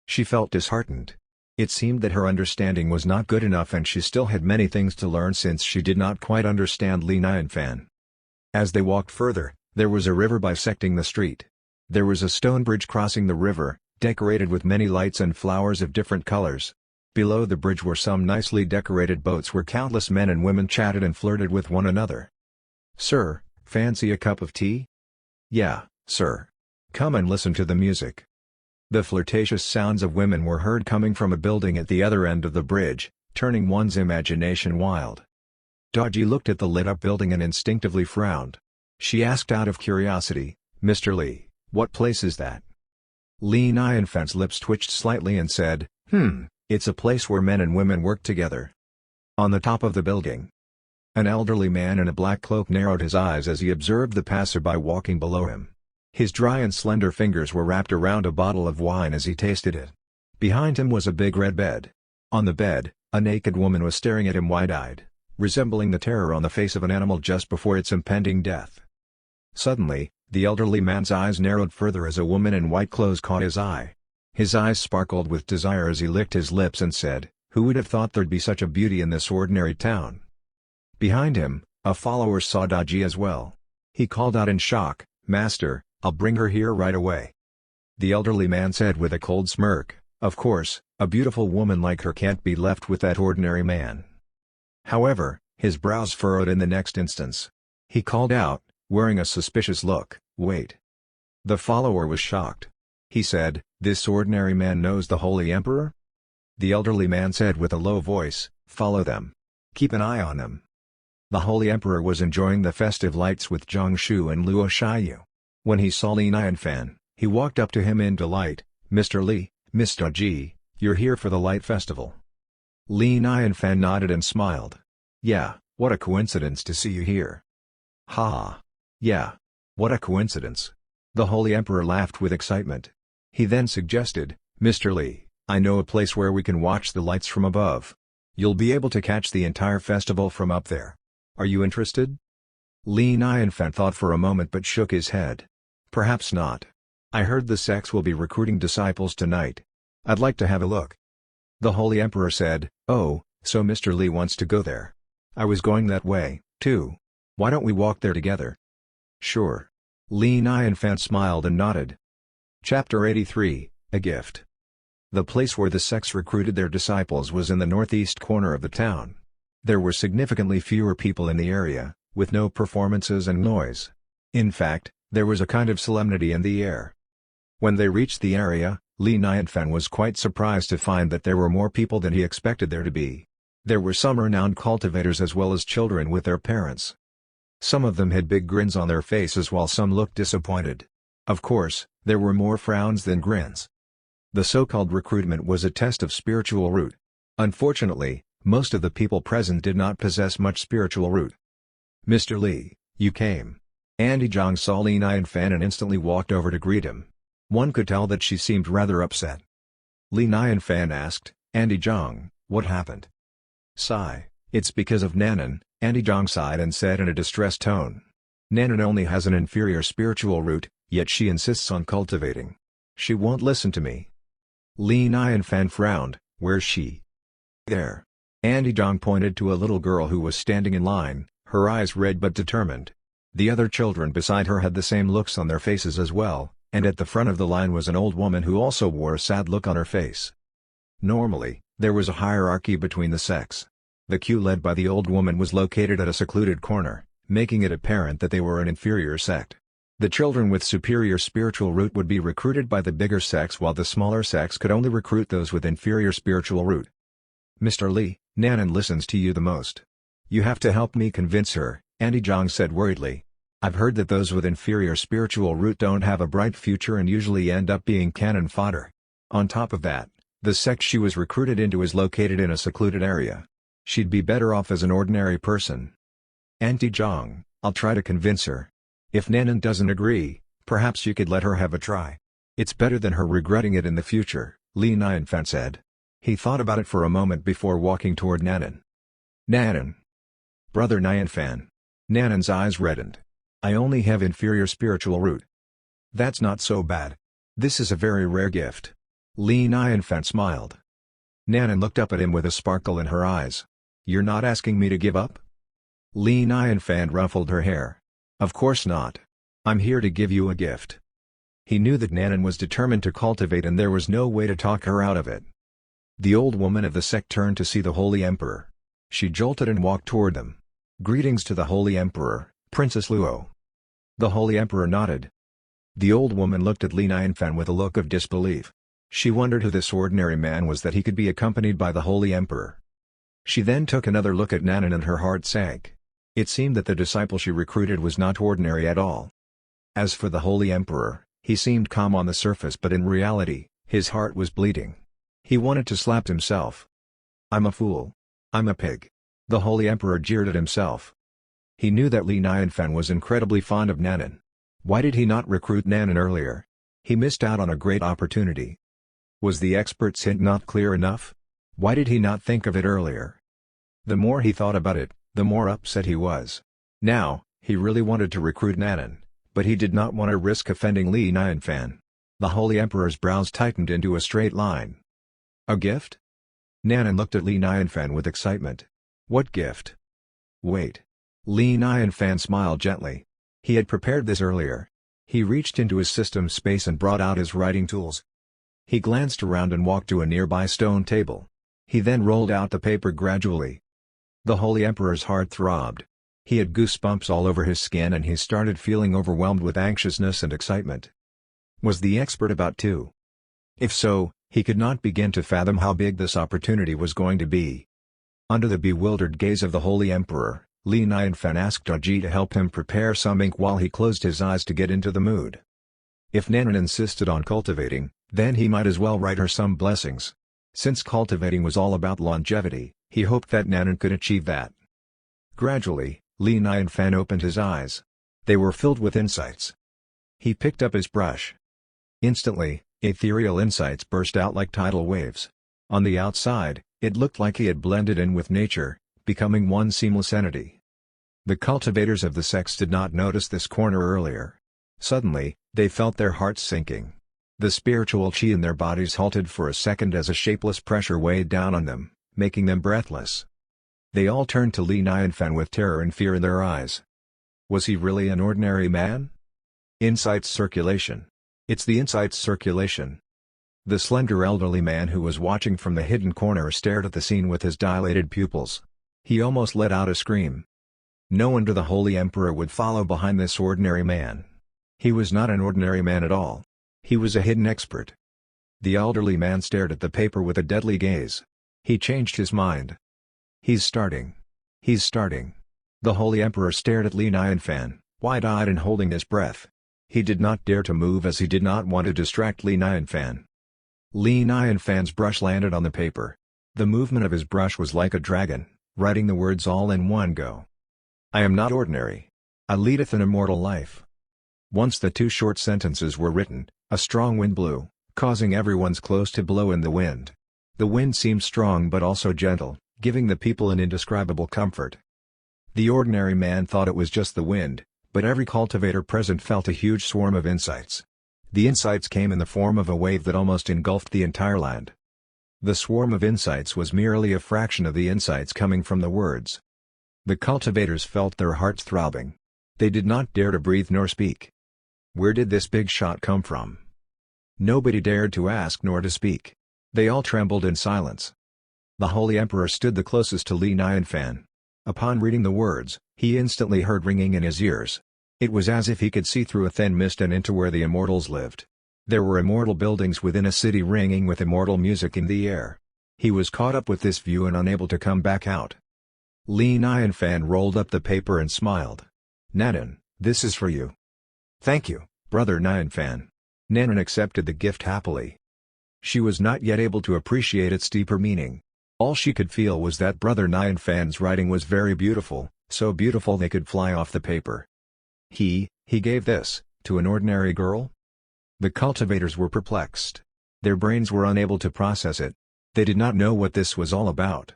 She felt disheartened. It seemed that her understanding was not good enough and she still had many things to learn since she did not quite understand Li Nianfan. As they walked further, there was a river bisecting the street. There was a stone bridge crossing the river, decorated with many lights and flowers of different colors. Below the bridge were some nicely decorated boats where countless men and women chatted and flirted with one another. "Sir, fancy a cup of tea?" "Yeah, sir. Come and listen to the music." The flirtatious sounds of women were heard coming from a building at the other end of the bridge, turning one's imagination wild. Daji looked at the lit-up building and instinctively frowned. She asked out of curiosity, "Mr. Li, what place is that?" Li Nianfan's lips twitched slightly and said, It's a place where men and women work together." On the top of the building. An elderly man in a black cloak narrowed his eyes as he observed the passerby walking below him. His dry and slender fingers were wrapped around a bottle of wine as he tasted it. Behind him was a big red bed. On the bed, a naked woman was staring at him wide-eyed, resembling the terror on the face of an animal just before its impending death. Suddenly, the elderly man's eyes narrowed further as a woman in white clothes caught his eye. His eyes sparkled with desire as he licked his lips and said, "Who would have thought there'd be such a beauty in this ordinary town?" Behind him, a follower saw Daji as well. He called out in shock, "Master, I'll bring her here right away." The elderly man said with a cold smirk, "Of course, a beautiful woman like her can't be left with that ordinary man." However, his brows furrowed in the next instance. He called out, wearing a suspicious look, "Wait." The follower was shocked. He said, "This ordinary man knows the Holy Emperor?" The elderly man said with a low voice, "Follow them. Keep an eye on them." The Holy Emperor was enjoying the festive lights with Zhang Shu and Luo Shiyu. When he saw Li Nianfan, he walked up to him in delight, "Mr. Li, Mr. Ji, you're here for the light festival." Li Nianfan nodded and smiled. "Yeah, what a coincidence to see you here." "Ha! Yeah. What a coincidence." The Holy Emperor laughed with excitement. He then suggested, "Mr. Li, I know a place where we can watch the lights from above. You'll be able to catch the entire festival from up there. Are you interested?" Li Nianfan thought for a moment but shook his head. "Perhaps not. I heard the sects will be recruiting disciples tonight. I'd like to have a look." The Holy Emperor said, "Oh, so Mr. Li wants to go there. I was going that way, too. Why don't we walk there together?" "Sure." Li Nianfan smiled and nodded. Chapter 83, A Gift. The place where the sects recruited their disciples was in the northeast corner of the town. There were significantly fewer people in the area, with no performances and noise. In fact, there was a kind of solemnity in the air. When they reached the area, Li Nianfan was quite surprised to find that there were more people than he expected there to be. There were some renowned cultivators as well as children with their parents. Some of them had big grins on their faces while some looked disappointed. Of course, there were more frowns than grins. The so-called recruitment was a test of spiritual root. Unfortunately, most of the people present did not possess much spiritual root. "Mr. Li, you came." Andy Zhang saw Li Nianfan and instantly walked over to greet him. One could tell that she seemed rather upset. Li Nianfan asked, "Andy Zhang, what happened?" "Sigh, it's because of Nanan," Andy Zhang sighed and said in a distressed tone. "Nanan only has an inferior spiritual root, yet she insists on cultivating. She won't listen to me." Li Nianfan frowned, "Where's she?" "There." Andy Zhang pointed to a little girl who was standing in line, her eyes red but determined. The other children beside her had the same looks on their faces as well, and at the front of the line was an old woman who also wore a sad look on her face. Normally, there was a hierarchy between the sects. The queue led by the old woman was located at a secluded corner, making it apparent that they were an inferior sect. The children with superior spiritual root would be recruited by the bigger sects while the smaller sects could only recruit those with inferior spiritual root. "Mr. Li, Nanan listens to you the most. You have to help me convince her," Andy Zhang said worriedly. "I've heard that those with inferior spiritual root don't have a bright future and usually end up being cannon fodder. On top of that, the sect she was recruited into is located in a secluded area. She'd be better off as an ordinary person." "Andy Zhang, I'll try to convince her. If Nanan doesn't agree, perhaps you could let her have a try. It's better than her regretting it in the future," Li Nianfan said. He thought about it for a moment before walking toward Nanan. "Nanan. Brother Nyanfan. Nanan's eyes reddened. I only have inferior spiritual root. That's not so bad. This is a very rare gift. Li Nyanfan smiled. Nanan looked up at him with a sparkle in her eyes. You're not asking me to give up? Li Nyanfan ruffled her hair. Of course not. I'm here to give you a gift. He knew that Nanan was determined to cultivate and there was no way to talk her out of it. The old woman of the sect turned to see the Holy Emperor. She jolted and walked toward them. Greetings to the Holy Emperor, Princess Luo. The Holy Emperor nodded. The old woman looked at Li Nyanfan with a look of disbelief. She wondered who this ordinary man was that he could be accompanied by the Holy Emperor. She then took another look at Nanan and her heart sank. It seemed that the disciple she recruited was not ordinary at all. As for the Holy Emperor, he seemed calm on the surface but in reality, his heart was bleeding. He wanted to slap himself. I'm a fool. I'm a pig. The Holy Emperor jeered at himself. He knew that Li Nyanfan was incredibly fond of Nanan. Why did he not recruit Nanan earlier? He missed out on a great opportunity. Was the expert's hint not clear enough? Why did he not think of it earlier? The more he thought about it, the more upset he was. Now, he really wanted to recruit Nanan, but he did not want to risk offending Li Nyanfan. The Holy Emperor's brows tightened into a straight line. A gift? Nanan looked at Li Nyanfan with excitement. What gift? Wait. Li Nyanfan smiled gently. He had prepared this earlier. He reached into his system space and brought out his writing tools. He glanced around and walked to a nearby stone table. He then rolled out the paper gradually. The Holy Emperor's heart throbbed. He had goosebumps all over his skin and he started feeling overwhelmed with anxiousness and excitement. Was the expert about to? If so, he could not begin to fathom how big this opportunity was going to be. Under the bewildered gaze of the Holy Emperor, Li Nyanfan asked Aji to help him prepare some ink while he closed his eyes to get into the mood. If Nanan insisted on cultivating, then he might as well write her some blessings. Since cultivating was all about longevity, he hoped that Nanan could achieve that. Gradually, Li Nyanfan opened his eyes. They were filled with insights. He picked up his brush. Instantly, ethereal insights burst out like tidal waves. On the outside, it looked like he had blended in with nature, becoming one seamless entity. The cultivators of the sects did not notice this corner earlier. Suddenly, they felt their hearts sinking. The spiritual chi in their bodies halted for a second as a shapeless pressure weighed down on them, making them breathless. They all turned to Li Nyanfan with terror and fear in their eyes. Was he really an ordinary man? Insights circulation. It's the insights circulation. The slender elderly man who was watching from the hidden corner stared at the scene with his dilated pupils. He almost let out a scream. No wonder the Holy Emperor would follow behind this ordinary man. He was not an ordinary man at all. He was a hidden expert. The elderly man stared at the paper with a deadly gaze. He changed his mind. He's starting. He's starting. The Holy Emperor stared at Li Nyanfan, wide-eyed and holding his breath. He did not dare to move as he did not want to distract Li Nyanfan. Li Nyanfan's brush landed on the paper. The movement of his brush was like a dragon, writing the words all in one go. I am not ordinary. I leadeth an immortal life. Once the two short sentences were written, a strong wind blew, causing everyone's clothes to blow in the wind. The wind seemed strong but also gentle, giving the people an indescribable comfort. The ordinary man thought it was just the wind, but every cultivator present felt a huge swarm of insights. The insights came in the form of a wave that almost engulfed the entire land. The swarm of insights was merely a fraction of the insights coming from the words. The cultivators felt their hearts throbbing. They did not dare to breathe nor speak. Where did this big shot come from? Nobody dared to ask nor to speak. They all trembled in silence. The Holy Emperor stood the closest to Li Nyanfan. Upon reading the words, he instantly heard ringing in his ears. It was as if he could see through a thin mist and into where the immortals lived. There were immortal buildings within a city ringing with immortal music in the air. He was caught up with this view and unable to come back out. Li Nyanfan rolled up the paper and smiled. Nanan, this is for you. Thank you, Brother Nyanfan. Nanan accepted the gift happily. She was not yet able to appreciate its deeper meaning. All she could feel was that Brother Nyanfan's writing was very beautiful, so beautiful they could fly off the paper. He gave this, to an ordinary girl? The cultivators were perplexed. Their brains were unable to process it. They did not know what this was all about.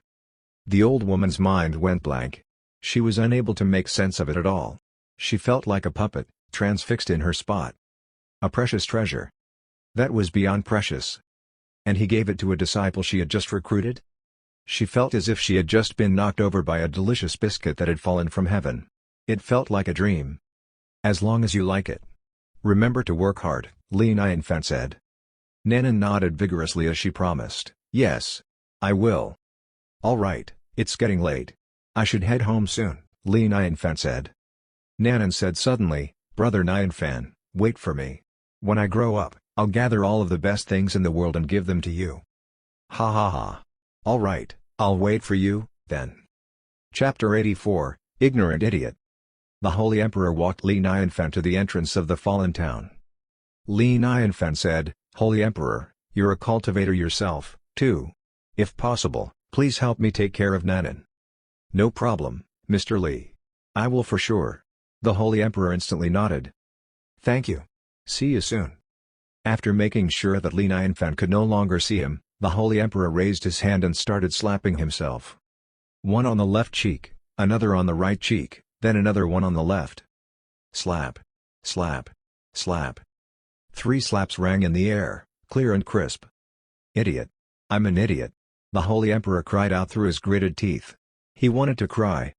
The old woman's mind went blank. She was unable to make sense of it at all. She felt like a puppet, transfixed in her spot. A precious treasure. That was beyond precious. And he gave it to a disciple she had just recruited? She felt as if she had just been knocked over by a delicious biscuit that had fallen from heaven. It felt like a dream. As long as you like it. Remember to work hard, Li Nianfan said. Nanan nodded vigorously as she promised, yes. I will. All right, it's getting late. I should head home soon, Li Nianfan said. Nanan said suddenly, Brother Nianfan, wait for me. When I grow up, I'll gather all of the best things in the world and give them to you. Ha ha ha. All right, I'll wait for you, then. Chapter 84, Ignorant Idiot. The Holy Emperor walked Li Nianfan to the entrance of the fallen town. Li Nianfan said, Holy Emperor, you're a cultivator yourself, too. If possible, please help me take care of Nanan. No problem, Mr. Li. I will for sure. The Holy Emperor instantly nodded. Thank you. See you soon. After making sure that Li Nianfan could no longer see him, the Holy Emperor raised his hand and started slapping himself. One on the left cheek, another on the right cheek, then another one on the left. Slap. Slap. Slap. 3 slaps rang in the air, clear and crisp. Idiot. I'm an idiot. The Holy Emperor cried out through his gritted teeth. He wanted to cry.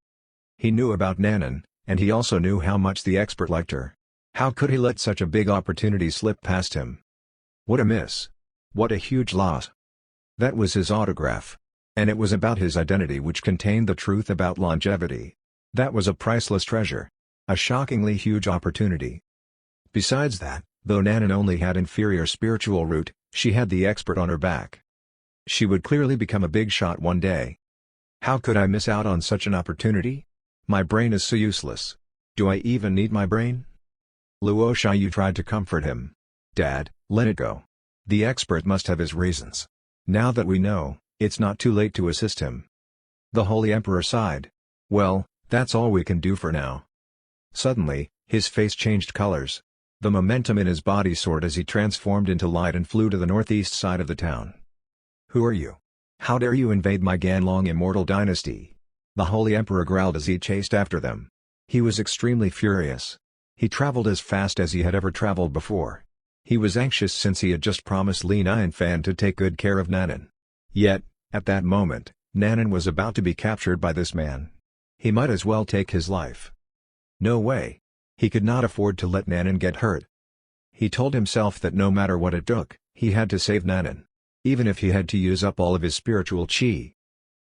He knew about Nanan, and he also knew how much the expert liked her. How could he let such a big opportunity slip past him? What a miss. What a huge loss. That was his autograph. And it was about his identity, which contained the truth about longevity. That was a priceless treasure. A shockingly huge opportunity. Besides that, though Nanan only had inferior spiritual root, she had the expert on her back. She would clearly become a big shot one day. How could I miss out on such an opportunity? My brain is so useless. Do I even need my brain? Luo Shiyu tried to comfort him. Dad, let it go. The expert must have his reasons. Now that we know, it's not too late to assist him. The Holy Emperor sighed. Well, that's all we can do for now. Suddenly, his face changed colors. The momentum in his body soared as he transformed into light and flew to the northeast side of the town. Who are you? How dare you invade my Ganlong immortal dynasty? The Holy Emperor growled as he chased after them. He was extremely furious. He traveled as fast as he had ever traveled before. He was anxious since he had just promised Li Nianfan to take good care of Nanan. Yet, at that moment, Nanan was about to be captured by this man. He might as well take his life. No way. He could not afford to let Nanan get hurt. He told himself that no matter what it took, he had to save Nanan. Even if he had to use up all of his spiritual chi.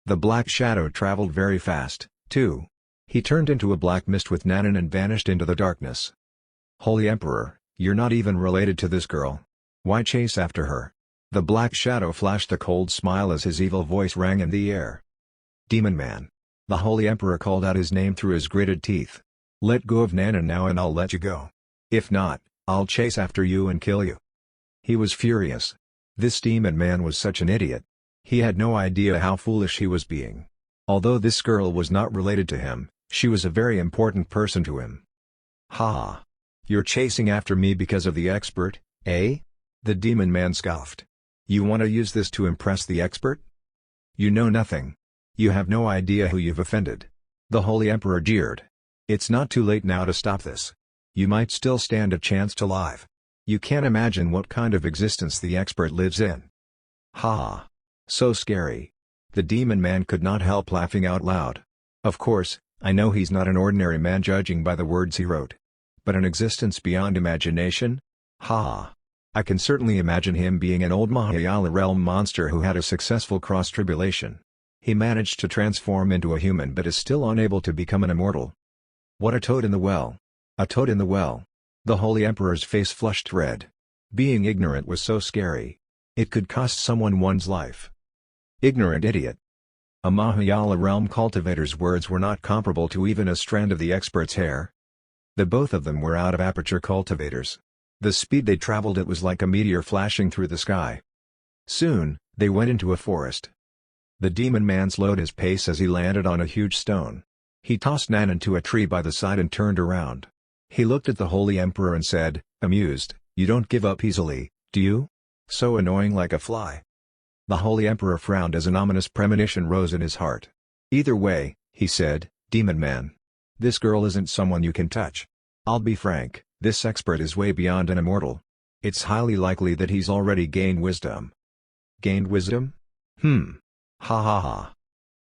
The black shadow traveled very fast, too. He turned into a black mist with Nanan and vanished into the darkness. Holy Emperor, you're not even related to this girl. Why chase after her? The black shadow flashed a cold smile as his evil voice rang in the air. Demon Man. The Holy Emperor called out his name through his gritted teeth. Let go of Nanan now and I'll let you go. If not, I'll chase after you and kill you. He was furious. This demon man was such an idiot. He had no idea how foolish he was being. Although this girl was not related to him, she was a very important person to him. Ha ha. You're chasing after me because of the expert, eh? The demon man scoffed. You want to use this to impress the expert? You know nothing. You have no idea who you've offended. The Holy Emperor jeered. It's not too late now to stop this. You might still stand a chance to live. You can't imagine what kind of existence the expert lives in. Ha ha. So scary. The demon man could not help laughing out loud. Of course, I know he's not an ordinary man judging by the words he wrote. But an existence beyond imagination? Ha ha. I can certainly imagine him being an old Mahayala realm monster who had a successful cross-tribulation. He managed to transform into a human but is still unable to become an immortal. What a toad in the well. A toad in the well. The Holy Emperor's face flushed red. Being ignorant was so scary. It could cost someone one's life. Ignorant idiot. A Mahayala realm cultivator's words were not comparable to even a strand of the expert's hair. The both of them were out of aperture cultivators. The speed they traveled it was like a meteor flashing through the sky. Soon, they went into a forest. The demon man slowed his pace as he landed on a huge stone. He tossed Nanan to a tree by the side and turned around. He looked at the Holy Emperor and said, amused, you don't give up easily, do you? So annoying like a fly. The Holy Emperor frowned as an ominous premonition rose in his heart. Either way, he said, Demon Man. This girl isn't someone you can touch. I'll be frank, this expert is way beyond an immortal. It's highly likely that he's already gained wisdom. Gained wisdom? Ha ha ha.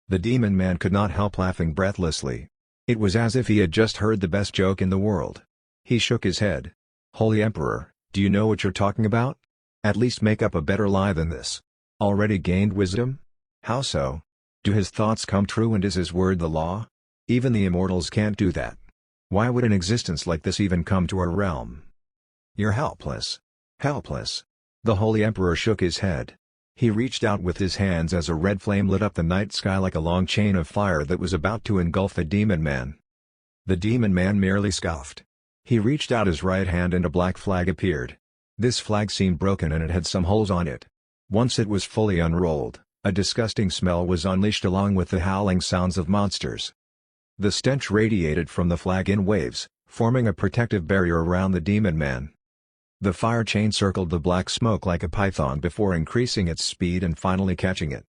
The Demon Man could not help laughing breathlessly. It was as if he had just heard the best joke in the world. He shook his head. Holy Emperor, do you know what you're talking about? At least make up a better lie than this. Already gained wisdom? How so? Do his thoughts come true and is his word the law? Even the immortals can't do that. Why would an existence like this even come to our realm? You're helpless. Helpless. The Holy Emperor shook his head. He reached out with his hands as a red flame lit up the night sky like a long chain of fire that was about to engulf the Demon Man. The Demon Man merely scoffed. He reached out his right hand and a black flag appeared. This flag seemed broken and it had some holes on it. Once it was fully unrolled, a disgusting smell was unleashed along with the howling sounds of monsters. The stench radiated from the flag in waves, forming a protective barrier around the Demon Man. The fire chain circled the black smoke like a python before increasing its speed and finally catching it.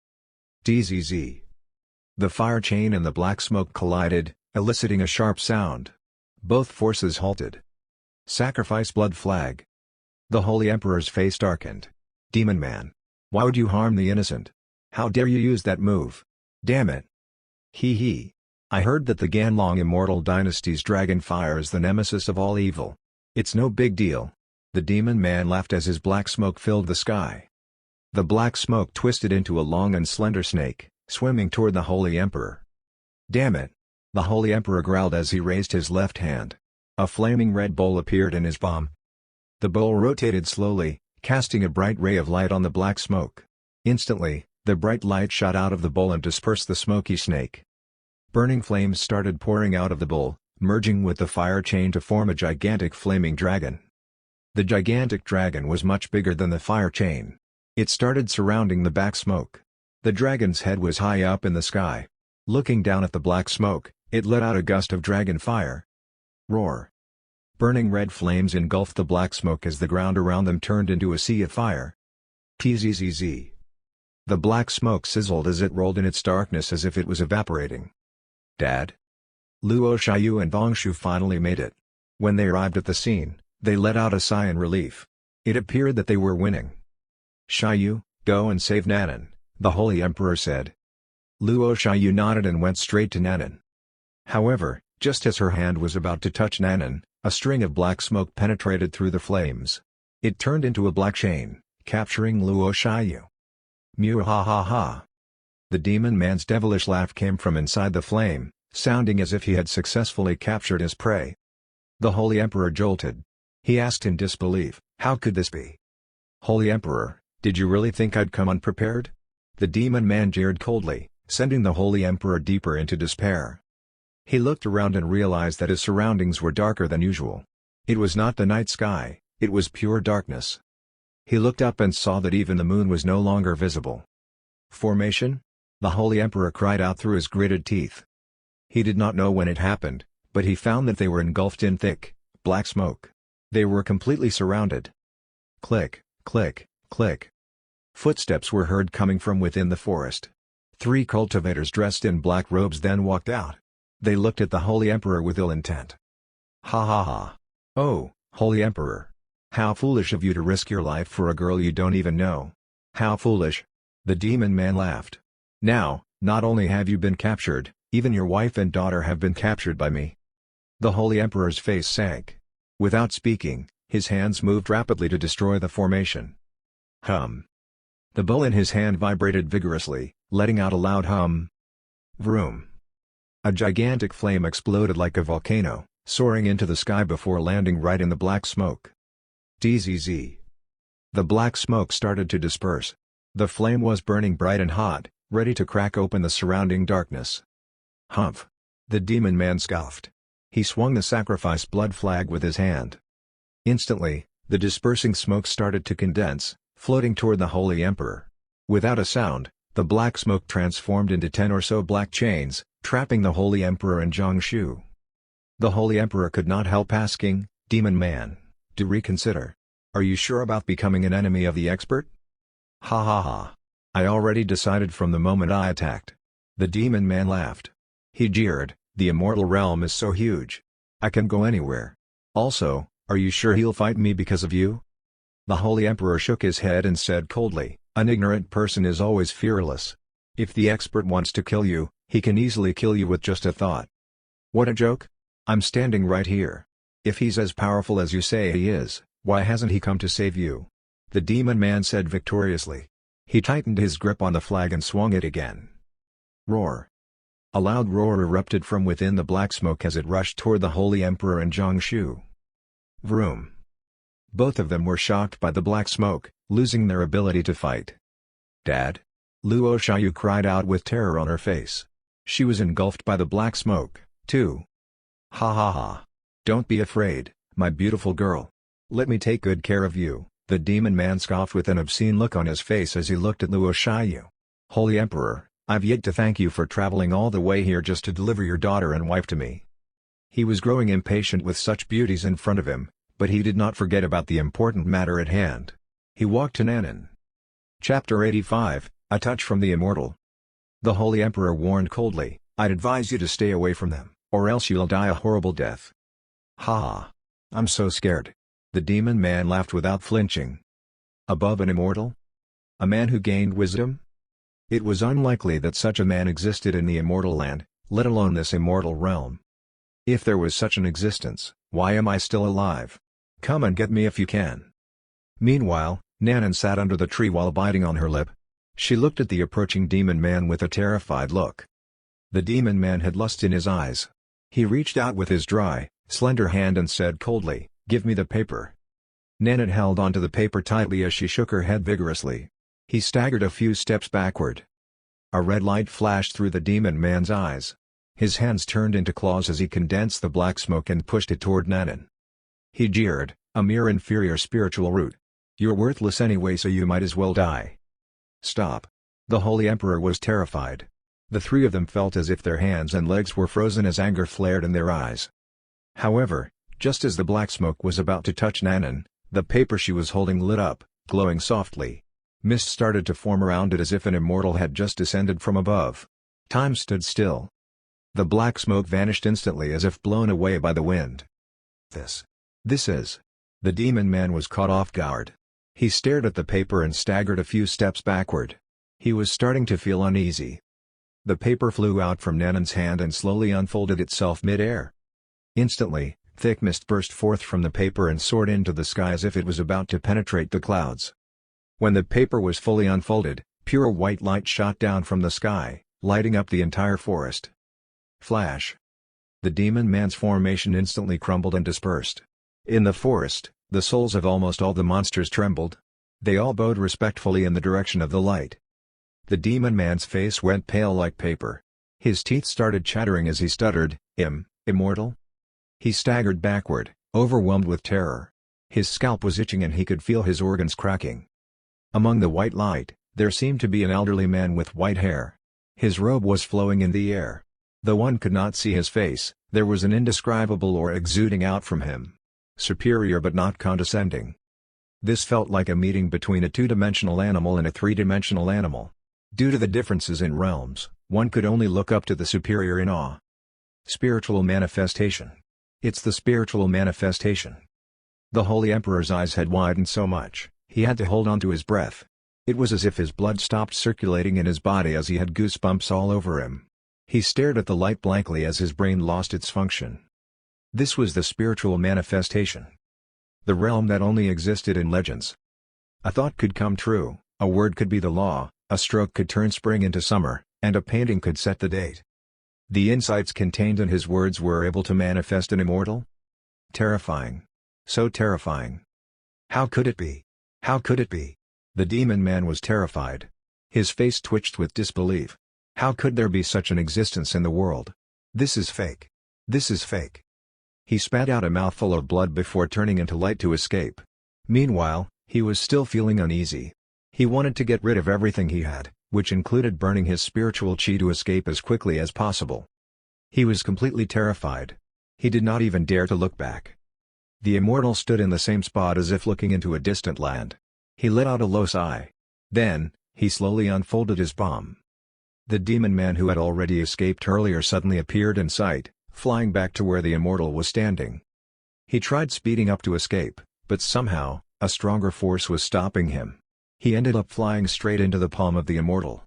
Dzz. The fire chain and the black smoke collided, eliciting a sharp sound. Both forces halted. Sacrifice blood flag. The Holy Emperor's face darkened. Demon Man. Why would you harm the innocent? How dare you use that move? Damn it. Hee hee. I heard that the Ganlong Immortal Dynasty's dragon fire is the nemesis of all evil. It's no big deal. The Demon Man laughed as his black smoke filled the sky. The black smoke twisted into a long and slender snake, swimming toward the Holy Emperor. Damn it. The Holy Emperor growled as he raised his left hand. A flaming red bowl appeared in his palm. The bowl rotated slowly, casting a bright ray of light on the black smoke. Instantly, the bright light shot out of the bowl and dispersed the smoky snake. Burning flames started pouring out of the bowl, merging with the fire chain to form a gigantic flaming dragon. The gigantic dragon was much bigger than the fire chain. It started surrounding the black smoke. The dragon's head was high up in the sky. Looking down at the black smoke, it let out a gust of dragon fire. Roar. Burning red flames engulfed the black smoke as the ground around them turned into a sea of fire. Tzzz. The black smoke sizzled as it rolled in its darkness as if it was evaporating. Dad? Luo Xiaoyu and Vongshu finally made it. When they arrived at the scene, they let out a sigh in relief. It appeared that they were winning. Xiaoyu, go and save Nanan, the Holy Emperor said. Luo Xiaoyu nodded and went straight to Nanan. However, just as her hand was about to touch Nanan, a string of black smoke penetrated through the flames. It turned into a black chain, capturing Luo Xiaoyu. Mew ha ha ha. The Demon Man's devilish laugh came from inside the flame, sounding as if he had successfully captured his prey. The Holy Emperor jolted. He asked in disbelief, how could this be? Holy Emperor, did you really think I'd come unprepared? The Demon Man jeered coldly, sending the Holy Emperor deeper into despair. He looked around and realized that his surroundings were darker than usual. It was not the night sky, it was pure darkness. He looked up and saw that even the moon was no longer visible. Formation? The Holy Emperor cried out through his gritted teeth. He did not know when it happened, but he found that they were engulfed in thick, black smoke. They were completely surrounded. Click, click, click. Footsteps were heard coming from within the forest. 3 cultivators dressed in black robes then walked out. They looked at the Holy Emperor with ill intent. Ha ha ha. Oh, Holy Emperor. How foolish of you to risk your life for a girl you don't even know. How foolish. The Demon Man laughed. Now, not only have you been captured, even your wife and daughter have been captured by me. The Holy Emperor's face sank. Without speaking, his hands moved rapidly to destroy the formation. Hum. The bow in his hand vibrated vigorously, letting out a loud hum. Vroom. A gigantic flame exploded like a volcano, soaring into the sky before landing right in the black smoke. Dzz. The black smoke started to disperse. The flame was burning bright and hot, ready to crack open the surrounding darkness. Humph. The Demon Man scoffed. He swung the sacrifice blood flag with his hand. Instantly, the dispersing smoke started to condense, floating toward the Holy Emperor. Without a sound, the black smoke transformed into 10 or so black chains, trapping the Holy Emperor and Zhongshu. The Holy Emperor could not help asking, Demon Man, to reconsider. Are you sure about becoming an enemy of the expert? Ha ha ha. I already decided from the moment I attacked. The Demon Man laughed. He jeered, The immortal realm is so huge. I can go anywhere. Also, are you sure he'll fight me because of you?" The Holy Emperor shook his head and said coldly, "An ignorant person is always fearless. If the expert wants to kill you, he can easily kill you with just a thought." "What a joke? I'm standing right here. If he's as powerful as you say he is, why hasn't he come to save you?" the demon man said victoriously. He tightened his grip on the flag and swung it again. Roar! A loud roar erupted from within the black smoke as it rushed toward the Holy Emperor and Zhang Shu. Vroom! Both of them were shocked by the black smoke, losing their ability to fight. "Dad?" Luo Xiaoyu cried out with terror on her face. She was engulfed by the black smoke, too. "Ha ha ha! Don't be afraid, my beautiful girl. Let me take good care of you," the demon man scoffed with an obscene look on his face as he looked at Luo Xiaoyu. "Holy Emperor, I've yet to thank you for traveling all the way here just to deliver your daughter and wife to me." He was growing impatient with such beauties in front of him, but he did not forget about the important matter at hand. He walked to Nanan. Chapter 85, A Touch from the Immortal. The Holy Emperor warned coldly, "I'd advise you to stay away from them, or else you'll die a horrible death." "Ha! I'm so scared." The demon man laughed without flinching. Above an immortal? A man who gained wisdom? It was unlikely that such a man existed in the immortal land, let alone this immortal realm. If there was such an existence, why am I still alive? Come and get me if you can. Meanwhile, Nanan sat under the tree while biting on her lip. She looked at the approaching demon man with a terrified look. The demon man had lust in his eyes. He reached out with his dry, slender hand and said coldly, "Give me the paper." Nanan held onto the paper tightly as she shook her head vigorously. He staggered a few steps backward. A red light flashed through the demon man's eyes. His hands turned into claws as he condensed the black smoke and pushed it toward Nanan. He jeered, "A mere inferior spiritual root. You're worthless anyway, so you might as well die." "Stop." The Holy Emperor was terrified. The three of them felt as if their hands and legs were frozen as anger flared in their eyes. However, just as the black smoke was about to touch Nanan, the paper she was holding lit up, glowing softly. Mist started to form around it as if an immortal had just descended from above. Time stood still. The black smoke vanished instantly as if blown away by the wind. This is... The demon man was caught off guard. He stared at the paper and staggered a few steps backward. He was starting to feel uneasy. The paper flew out from Nanan's hand and slowly unfolded itself mid-air. Instantly, thick mist burst forth from the paper and soared into the sky as if it was about to penetrate the clouds. When the paper was fully unfolded, pure white light shot down from the sky, lighting up the entire forest. Flash! The demon man's formation instantly crumbled and dispersed. In the forest, the souls of almost all the monsters trembled. They all bowed respectfully in the direction of the light. The demon man's face went pale like paper. His teeth started chattering as he stuttered, Immortal?" He staggered backward, overwhelmed with terror. His scalp was itching and he could feel his organs cracking. Among the white light, there seemed to be an elderly man with white hair. His robe was flowing in the air. Though one could not see his face, there was an indescribable aura exuding out from him. Superior but not condescending. This felt like a meeting between a two-dimensional animal and a three-dimensional animal. Due to the differences in realms, one could only look up to the superior in awe. Spiritual manifestation. It's the spiritual manifestation. The Holy Emperor's eyes had widened so much, he had to hold on to his breath. It was as if his blood stopped circulating in his body as he had goosebumps all over him. He stared at the light blankly as his brain lost its function. This was the spiritual manifestation. The realm that only existed in legends. A thought could come true, a word could be the law, a stroke could turn spring into summer, and a painting could set the date. The insights contained in his words were able to manifest an immortal? Terrifying. So terrifying. How could it be? How could it be? The demon man was terrified. His face twitched with disbelief. How could there be such an existence in the world? This is fake. This is fake. He spat out a mouthful of blood before turning into light to escape. Meanwhile, he was still feeling uneasy. He wanted to get rid of everything he had, which included burning his spiritual chi to escape as quickly as possible. He was completely terrified. He did not even dare to look back. The immortal stood in the same spot as if looking into a distant land. He let out a low sigh. Then, he slowly unfolded his palm. The demon man who had already escaped earlier suddenly appeared in sight, flying back to where the immortal was standing. He tried speeding up to escape, but somehow, a stronger force was stopping him. He ended up flying straight into the palm of the immortal.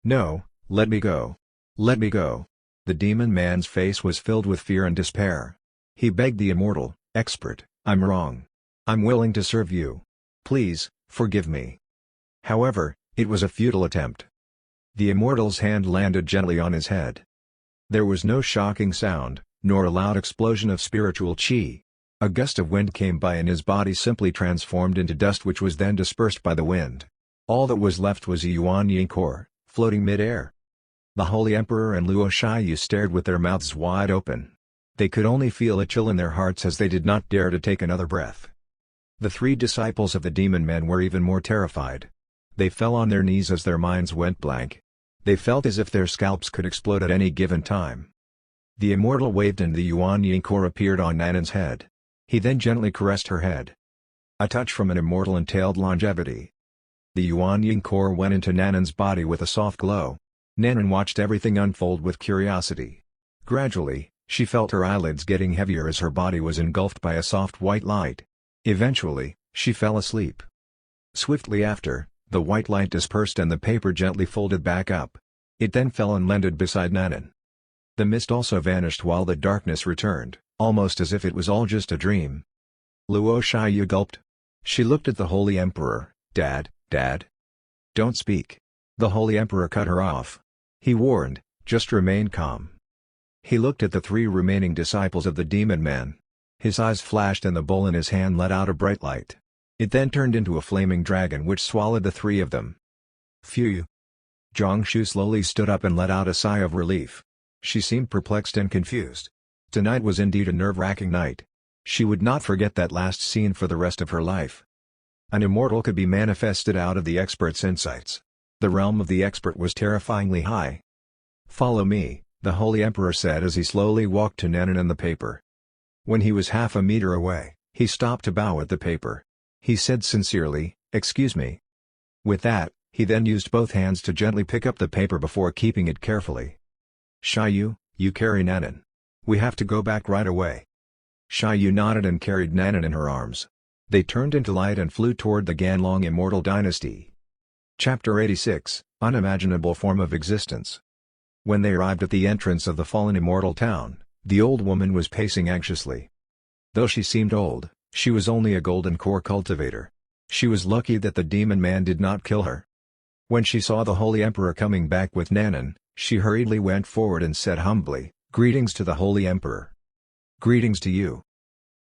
"No, let me go. Let me go." The demon man's face was filled with fear and despair. He begged the immortal, "Expert, I'm wrong. I'm willing to serve you. Please, forgive me." However, it was a futile attempt. The immortal's hand landed gently on his head. There was no shocking sound, nor a loud explosion of spiritual chi. A gust of wind came by and his body simply transformed into dust, which was then dispersed by the wind. All that was left was a Yuan Yin core, floating mid-air. The Holy Emperor and Luo Shiyu stared with their mouths wide open. They could only feel a chill in their hearts as they did not dare to take another breath. The three disciples of the demon man were even more terrified. They fell on their knees as their minds went blank. They felt as if their scalps could explode at any given time. The immortal waved and the Yuan Yin core appeared on Nanan's head. He then gently caressed her head. A touch from an immortal entailed longevity. The Yuan Yin core went into Nanan's body with a soft glow. Nanan watched everything unfold with curiosity. Gradually, she felt her eyelids getting heavier as her body was engulfed by a soft white light. Eventually, she fell asleep. Swiftly after, the white light dispersed and the paper gently folded back up. It then fell and landed beside Nanan. The mist also vanished while the darkness returned, almost as if it was all just a dream. Luo Shiyu gulped. She looked at the Holy Emperor. Dad. Don't speak." The Holy Emperor cut her off. He warned, "Just remain calm." He looked at the three remaining disciples of the demon man. His eyes flashed and the bowl in his hand let out a bright light. It then turned into a flaming dragon which swallowed the three of them. Phew! Jiangshu slowly stood up and let out a sigh of relief. She seemed perplexed and confused. Tonight was indeed a nerve-wracking night. She would not forget that last scene for the rest of her life. An immortal could be manifested out of the expert's insights. The realm of the expert was terrifyingly high. "Follow me," the Holy Emperor said as he slowly walked to Nanan and the paper. When he was half a meter away, he stopped to bow at the paper. He said sincerely, "Excuse me." With that, he then used both hands to gently pick up the paper before keeping it carefully. "Shiyu, you carry Nanan. We have to go back right away." Shiyu nodded and carried Nanan in her arms. They turned into light and flew toward the Ganlong Immortal Dynasty. Chapter 86, Unimaginable Form of Existence. When they arrived at the entrance of the fallen immortal town, the old woman was pacing anxiously. Though she seemed old, she was only a golden core cultivator. She was lucky that the demon man did not kill her. When she saw the Holy Emperor coming back with Nanan, she hurriedly went forward and said humbly, "Greetings to the Holy Emperor." "Greetings to you."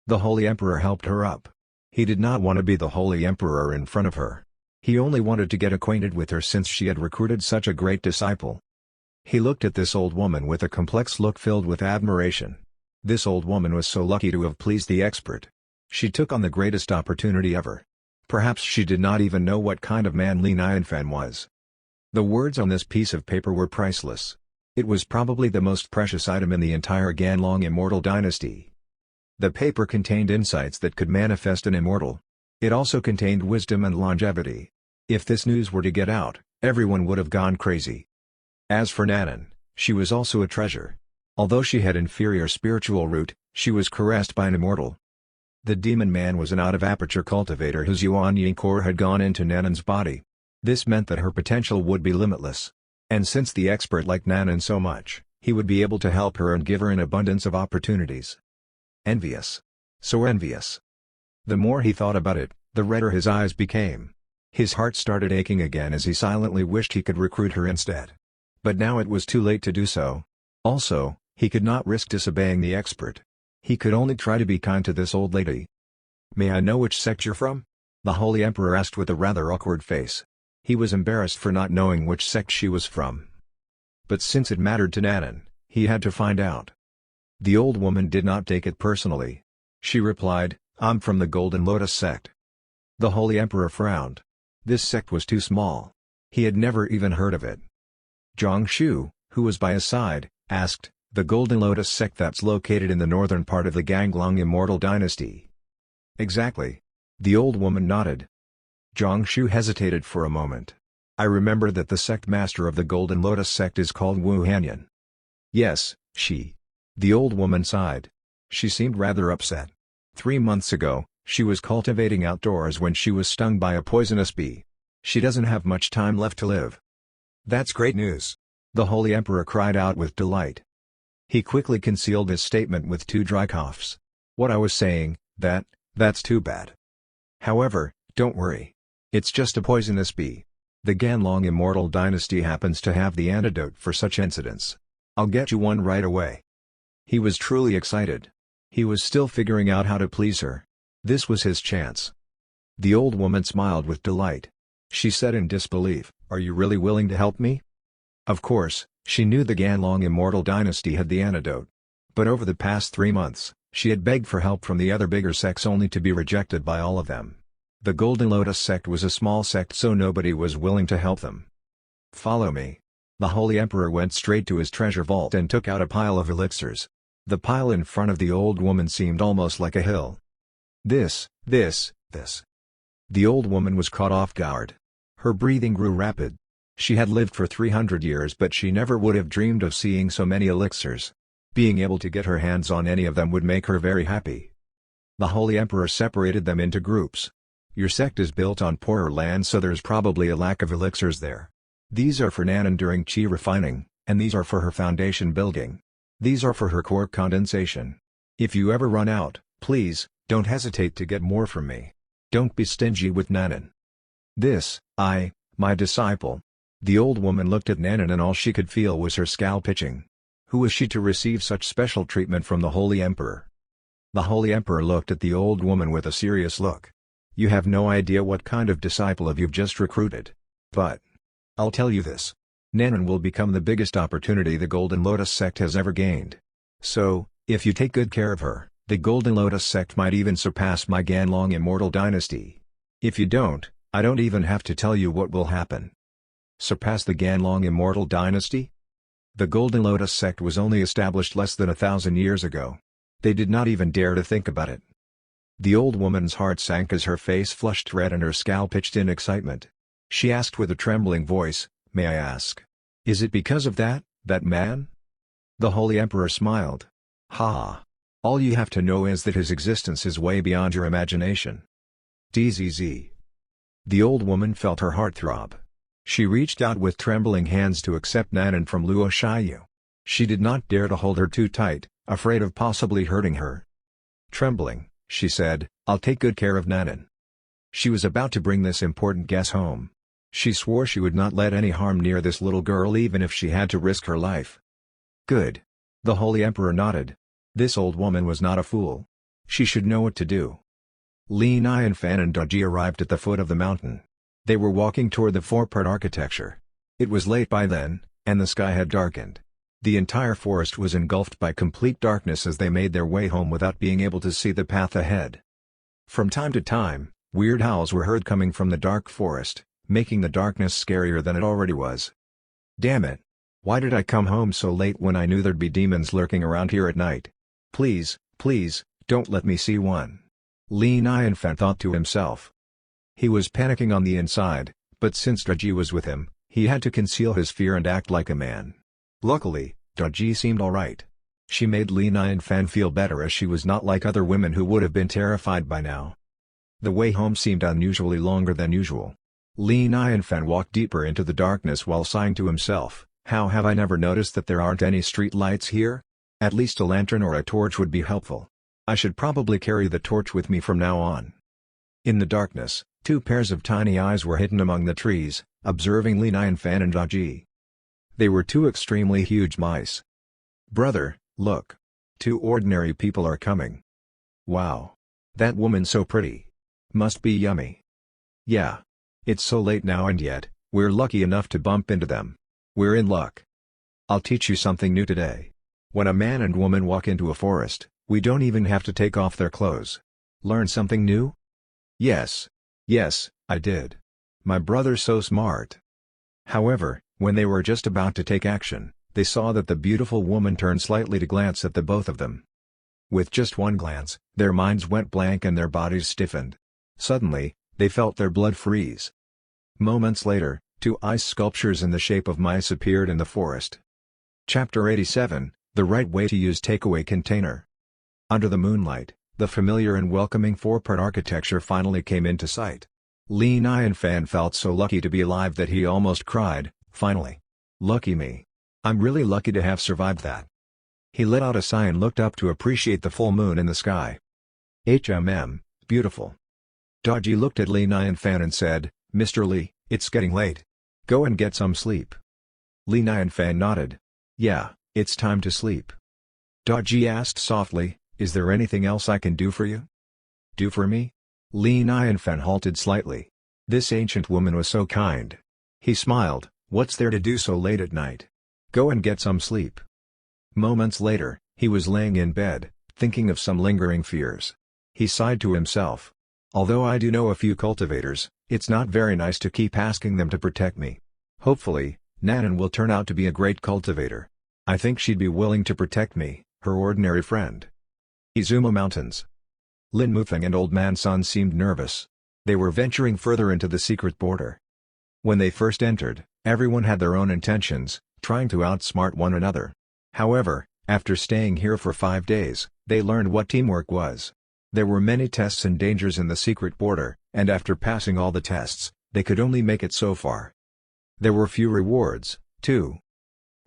The Holy Emperor helped her up. He did not want to be the Holy Emperor in front of her. He only wanted to get acquainted with her since she had recruited such a great disciple. He looked at this old woman with a complex look filled with admiration. This old woman was so lucky to have pleased the expert. She took on the greatest opportunity ever. Perhaps she did not even know what kind of man Li Nianfan was. The words on this piece of paper were priceless. It was probably the most precious item in the entire Ganlong Immortal Dynasty. The paper contained insights that could manifest an immortal. It also contained wisdom and longevity. If this news were to get out, everyone would have gone crazy. As for Nanan, she was also a treasure. Although she had inferior spiritual root, she was caressed by an immortal. The demon man was an out-of-aperture cultivator whose Yuan Yin core had gone into Nanan's body. This meant that her potential would be limitless. And since the expert liked Nanan so much, he would be able to help her and give her an abundance of opportunities. Envious. So envious. The more he thought about it, the redder his eyes became. His heart started aching again as he silently wished he could recruit her instead. But now it was too late to do so. Also, he could not risk disobeying the expert. He could only try to be kind to this old lady. "May I know which sect you're from?" the Holy Emperor asked with a rather awkward face. He was embarrassed for not knowing which sect she was from. But since it mattered to Nanan, he had to find out. The old woman did not take it personally. She replied, "I'm from the Golden Lotus sect." The Holy Emperor frowned. This sect was too small. He had never even heard of it. Jiangshu, who was by his side, asked, "The Golden Lotus sect that's located in the northern part of the Ganglong Immortal Dynasty?" "Exactly." The old woman nodded. Jiangshu hesitated for a moment. I remember that the sect master of the Golden Lotus sect is called Wu Hanyan. Yes, she. The old woman sighed. She seemed rather upset. 3 months ago, she was cultivating outdoors when she was stung by a poisonous bee. She doesn't have much time left to live. That's great news. The Holy Emperor cried out with delight. He quickly concealed his statement with 2 dry coughs. What I was saying, that's too bad. However, don't worry. It's just a poisonous bee. The Ganlong Immortal Dynasty happens to have the antidote for such incidents. I'll get you one right away. He was truly excited. He was still figuring out how to please her. This was his chance. The old woman smiled with delight. She said in disbelief, "Are you really willing to help me?" Of course, she knew the Ganlong Immortal Dynasty had the antidote. But over the past 3 months, she had begged for help from the other bigger sects only to be rejected by all of them. The Golden Lotus sect was a small sect, so nobody was willing to help them. Follow me. The Holy Emperor went straight to his treasure vault and took out a pile of elixirs. The pile in front of the old woman seemed almost like a hill. This. The old woman was caught off guard. Her breathing grew rapid. She had lived for 300 years, but she never would have dreamed of seeing so many elixirs. Being able to get her hands on any of them would make her very happy. The Holy Emperor separated them into groups. Your sect is built on poorer land, so there's probably a lack of elixirs there. These are for Nanan during chi refining, and these are for her foundation building. These are for her core condensation. If you ever run out, please, don't hesitate to get more from me. Don't be stingy with Nanan. My disciple. The old woman looked at Nanan and all she could feel was her scalp itching. Who was she to receive such special treatment from the Holy Emperor? The Holy Emperor looked at the old woman with a serious look. You have no idea what kind of disciple you've just recruited. But I'll tell you this. Nanan will become the biggest opportunity the Golden Lotus sect has ever gained. So, if you take good care of her, the Golden Lotus sect might even surpass my Ganlong Immortal Dynasty. If you don't, I don't even have to tell you what will happen. Surpass the Ganlong Immortal Dynasty? The Golden Lotus sect was only established less than 1,000 years ago. They did not even dare to think about it. The old woman's heart sank as her face flushed red and her scalp itched in excitement. She asked with a trembling voice, "May I ask? Is it because of that man?" The Holy Emperor smiled. "Ha! All you have to know is that his existence is way beyond your imagination." DZZ. The old woman felt her heart throb. She reached out with trembling hands to accept Nanan from Luo Shiyu. She did not dare to hold her too tight, afraid of possibly hurting her. Trembling, she said, "I'll take good care of Nanan." She was about to bring this important guest home. She swore she would not let any harm near this little girl even if she had to risk her life. Good. The Holy Emperor nodded. This old woman was not a fool. She should know what to do. Li Nianfan and Daji arrived at the foot of the mountain. They were walking toward the four-part architecture. It was late by then, and the sky had darkened. The entire forest was engulfed by complete darkness as they made their way home without being able to see the path ahead. From time to time, weird howls were heard coming from the dark forest, making the darkness scarier than it already was. Damn it! Why did I come home so late when I knew there'd be demons lurking around here at night? Please, don't let me see one. Li Nianfan thought to himself. He was panicking on the inside, but since Daji was with him, he had to conceal his fear and act like a man. Luckily, Daji seemed alright. She made Li Nianfan feel better as she was not like other women who would have been terrified by now. The way home seemed unusually longer than usual. Li Nianfan walked deeper into the darkness while sighing to himself, "How have I never noticed that there aren't any street lights here? At least a lantern or a torch would be helpful. I should probably carry the torch with me from now on." In the darkness, 2 pairs of tiny eyes were hidden among the trees, observing Li Nianfan and Daji. They were 2 extremely huge mice. "Brother, look. 2 ordinary people are coming. Wow. That woman's so pretty. Must be yummy. Yeah. It's so late now and yet, we're lucky enough to bump into them. We're in luck. I'll teach you something new today. When a man and woman walk into a forest, we don't even have to take off their clothes. Learn something new?" Yes, I did. My brother's so smart." However, when they were just about to take action, they saw that the beautiful woman turned slightly to glance at the both of them. With just one glance, their minds went blank and their bodies stiffened. Suddenly, they felt their blood freeze. Moments later, Two ice sculptures in the shape of mice appeared in the forest. Chapter 87, The Right Way to Use Takeaway Container. Under the moonlight, the familiar and welcoming four-part architecture finally came into sight. Li Nianfan felt so lucky to be alive that he almost cried, finally. Lucky me. I'm really lucky to have survived that. He let out a sigh and looked up to appreciate the full moon in the sky. Beautiful. Daji looked at Li Nianfan and said, Mr. Li, it's getting late. Go and get some sleep. Li Nianfan nodded. Yeah, it's time to sleep. Daji asked softly, is there anything else I can do for you? Do for me? Li Nianfan halted slightly. This ancient woman was so kind. He smiled, what's there to do so late at night? Go and get some sleep. Moments later, he was laying in bed, thinking of some lingering fears. He sighed to himself. Although I do know a few cultivators, it's not very nice to keep asking them to protect me. Hopefully, Nanan will turn out to be a great cultivator. I think she'd be willing to protect me, her ordinary friend. Izuma Mountains. Lin Mufeng and Old Man Sun seemed nervous. They were venturing further into the secret border. When they first entered, everyone had their own intentions, trying to outsmart one another. However, after staying here for 5 days, they learned what teamwork was. There were many tests and dangers in the secret border, and after passing all the tests, they could only make it so far. There were few rewards, too.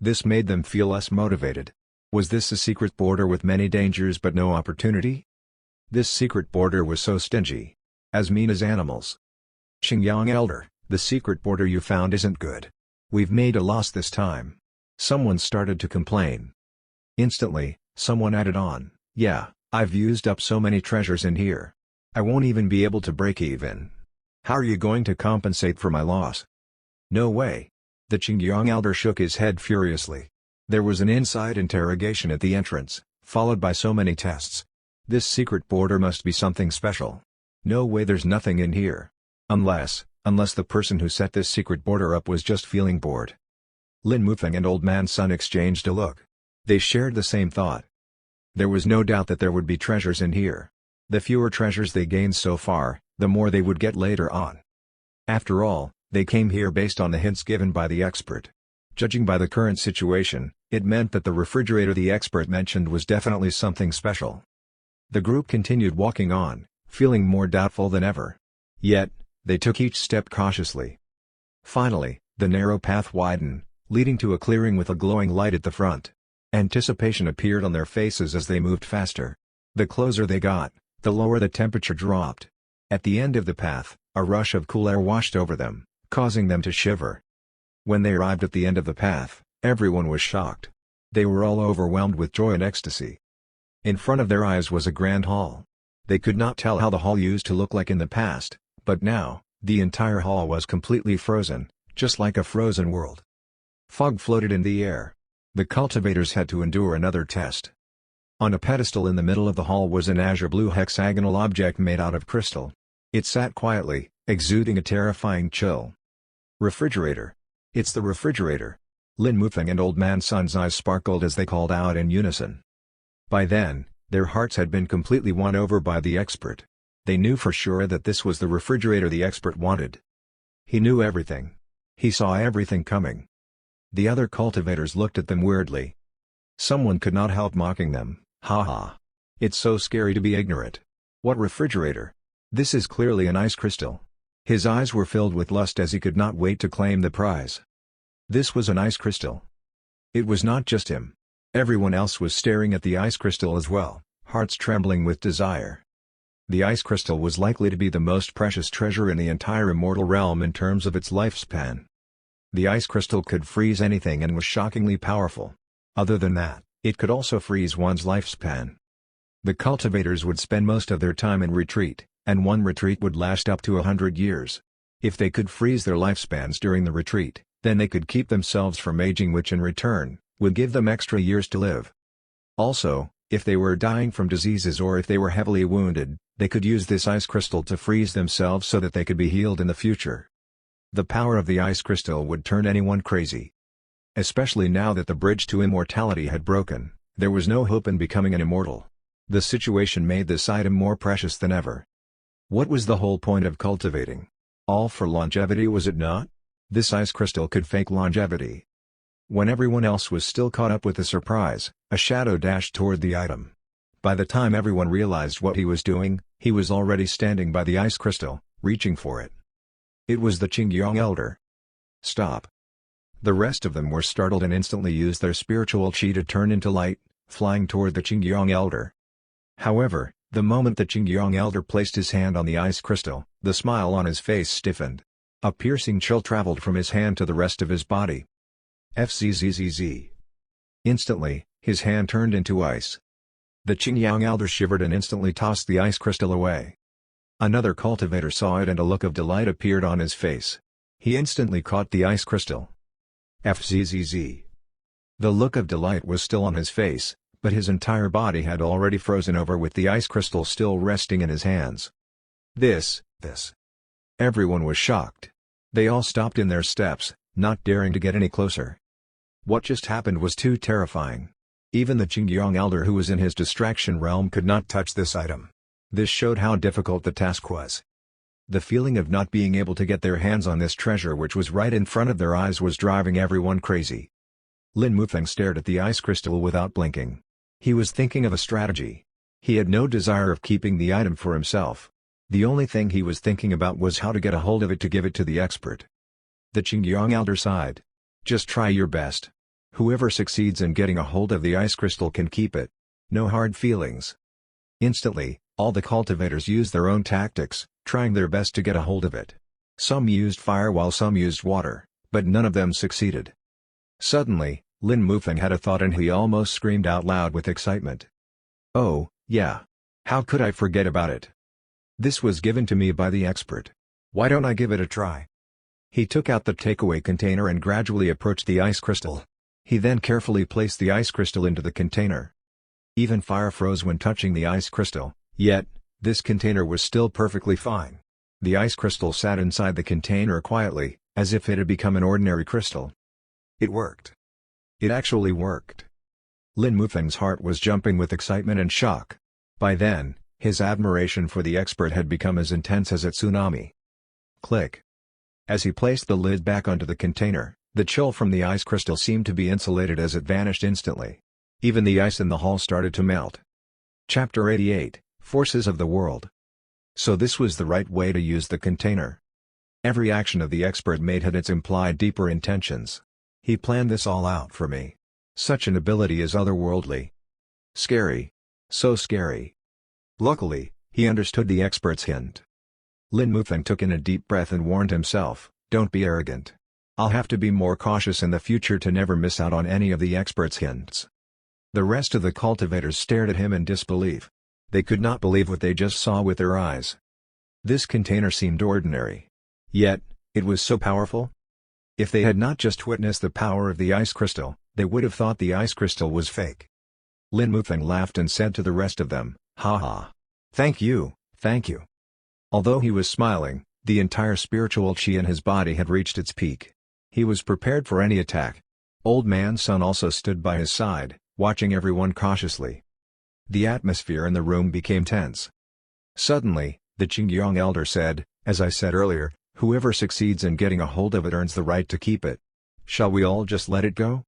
This made them feel less motivated. Was this a secret border with many dangers but no opportunity? This secret border was so stingy. As mean as animals. Xingyang Elder, the secret border you found isn't good. We've made a loss this time. Someone started to complain. Instantly, someone added on, yeah, I've used up so many treasures in here. I won't even be able to break even. How are you going to compensate for my loss? No way. The Xingyang Elder shook his head furiously. There was an inside interrogation at the entrance, followed by so many tests. This secret border must be something special. No way there's nothing in here. Unless the person who set this secret border up was just feeling bored. Lin Mufeng and Old Man Sun exchanged a look. They shared the same thought. There was no doubt that there would be treasures in here. The fewer treasures they gained so far, the more they would get later on. After all, they came here based on the hints given by the expert. Judging by the current situation, it meant that the refrigerator the expert mentioned was definitely something special. The group continued walking on, feeling more doubtful than ever. Yet, they took each step cautiously. Finally, the narrow path widened, leading to a clearing with a glowing light at the front. Anticipation appeared on their faces as they moved faster. The closer they got, the lower the temperature dropped. At the end of the path, a rush of cool air washed over them, causing them to shiver. When they arrived at the end of the path, everyone was shocked. They were all overwhelmed with joy and ecstasy. In front of their eyes was a grand hall. They could not tell how the hall used to look like in the past, but now, the entire hall was completely frozen, just like a frozen world. Fog floated in the air. The cultivators had to endure another test. On a pedestal in the middle of the hall was an azure blue hexagonal object made out of crystal. It sat quietly, exuding a terrifying chill. Refrigerator. It's the refrigerator. Lin Mufeng and Old Man Sun's eyes sparkled as they called out in unison. By then, their hearts had been completely won over by the expert. They knew for sure that this was the refrigerator the expert wanted. He knew everything. He saw everything coming. The other cultivators looked at them weirdly. Someone could not help mocking them. Ha ha. It's so scary to be ignorant. What refrigerator? This is clearly an ice crystal. His eyes were filled with lust as he could not wait to claim the prize. This was an ice crystal. It was not just him. Everyone else was staring at the ice crystal as well, hearts trembling with desire. The ice crystal was likely to be the most precious treasure in the entire immortal realm in terms of its lifespan. The ice crystal could freeze anything and was shockingly powerful. Other than that, it could also freeze one's lifespan. The cultivators would spend most of their time in retreat, and one retreat would last up to 100 years. If they could freeze their lifespans during the retreat, then they could keep themselves from aging, which in return, would give them extra years to live. Also, if they were dying from diseases or if they were heavily wounded, they could use this ice crystal to freeze themselves so that they could be healed in the future. The power of the ice crystal would turn anyone crazy. Especially now that the bridge to immortality had broken, there was no hope in becoming an immortal. The situation made this item more precious than ever. What was the whole point of cultivating? All for longevity, was it not? This ice crystal could fake longevity. When everyone else was still caught up with the surprise, a shadow dashed toward the item. By the time everyone realized what he was doing, he was already standing by the ice crystal, reaching for it. It was the Qingyang Elder. Stop. The rest of them were startled and instantly used their spiritual chi to turn into light, flying toward the Qingyang Elder. However, the moment the Qingyang Elder placed his hand on the ice crystal, the smile on his face stiffened. A piercing chill traveled from his hand to the rest of his body. FZZZZ. Instantly, his hand turned into ice. The Qingyang Elder shivered and instantly tossed the ice crystal away. Another cultivator saw it and a look of delight appeared on his face. He instantly caught the ice crystal. FZZZ. The look of delight was still on his face, but his entire body had already frozen over with the ice crystal still resting in his hands. This. Everyone was shocked. They all stopped in their steps, not daring to get any closer. What just happened was too terrifying. Even the Qingyang Elder who was in his distraction realm could not touch this item. This showed how difficult the task was. The feeling of not being able to get their hands on this treasure which was right in front of their eyes was driving everyone crazy. Lin Mufeng stared at the ice crystal without blinking. He was thinking of a strategy. He had no desire of keeping the item for himself. The only thing he was thinking about was how to get a hold of it to give it to the expert. The Qingyang Elder sighed. Just try your best. Whoever succeeds in getting a hold of the ice crystal can keep it. No hard feelings. Instantly, all the cultivators used their own tactics, trying their best to get a hold of it. Some used fire while some used water, but none of them succeeded. Suddenly, Lin Mufeng had a thought and he almost screamed out loud with excitement. Oh, yeah. How could I forget about it? This was given to me by the expert. Why don't I give it a try? He took out the takeaway container and gradually approached the ice crystal. He then carefully placed the ice crystal into the container. Even fire froze when touching the ice crystal, yet, this container was still perfectly fine. The ice crystal sat inside the container quietly, as if it had become an ordinary crystal. It worked. It actually worked. Lin Mufeng's heart was jumping with excitement and shock. By then, his admiration for the expert had become as intense as a tsunami. Click. As he placed the lid back onto the container, the chill from the ice crystal seemed to be insulated as it vanished instantly. Even the ice in the hall started to melt. Chapter 88, Forces of the World. So this was the right way to use the container. Every action of the expert made had its implied deeper intentions. He planned this all out for me. Such an ability is otherworldly. Scary. So scary. Luckily, he understood the expert's hint. Lin Mufeng took in a deep breath and warned himself, don't be arrogant. I'll have to be more cautious in the future to never miss out on any of the expert's hints. The rest of the cultivators stared at him in disbelief. They could not believe what they just saw with their eyes. This container seemed ordinary. Yet, it was so powerful. If they had not just witnessed the power of the ice crystal, they would have thought the ice crystal was fake. Lin Mufeng laughed and said to the rest of them, "Ha ha. Thank you, thank you." Although he was smiling, the entire spiritual chi in his body had reached its peak. He was prepared for any attack. Old Man Sun also stood by his side, watching everyone cautiously. The atmosphere in the room became tense. Suddenly, the Qingyang Elder said, as I said earlier, whoever succeeds in getting a hold of it earns the right to keep it. Shall we all just let it go?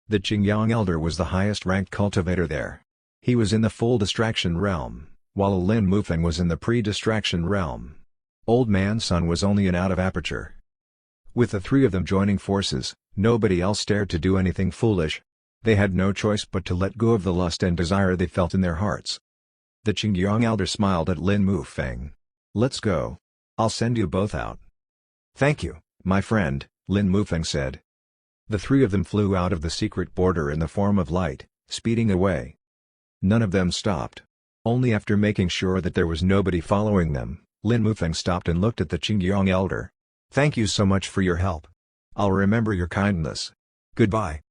The Qingyang Elder was the highest-ranked cultivator there. He was in the full distraction realm, while Lin Mufeng was in the pre-distraction realm. Old Man Sun was only an out of aperture. With the three of them joining forces, nobody else dared to do anything foolish. They had no choice but to let go of the lust and desire they felt in their hearts. The Qingyang Elder smiled at Lin Mufeng. Let's go. I'll send you both out. Thank you, my friend, Lin Mufeng said. The three of them flew out of the secret border in the form of light, speeding away. None of them stopped. Only after making sure that there was nobody following them, Lin Mufeng stopped and looked at the Qingyang Elder. Thank you so much for your help. I'll remember your kindness. Goodbye.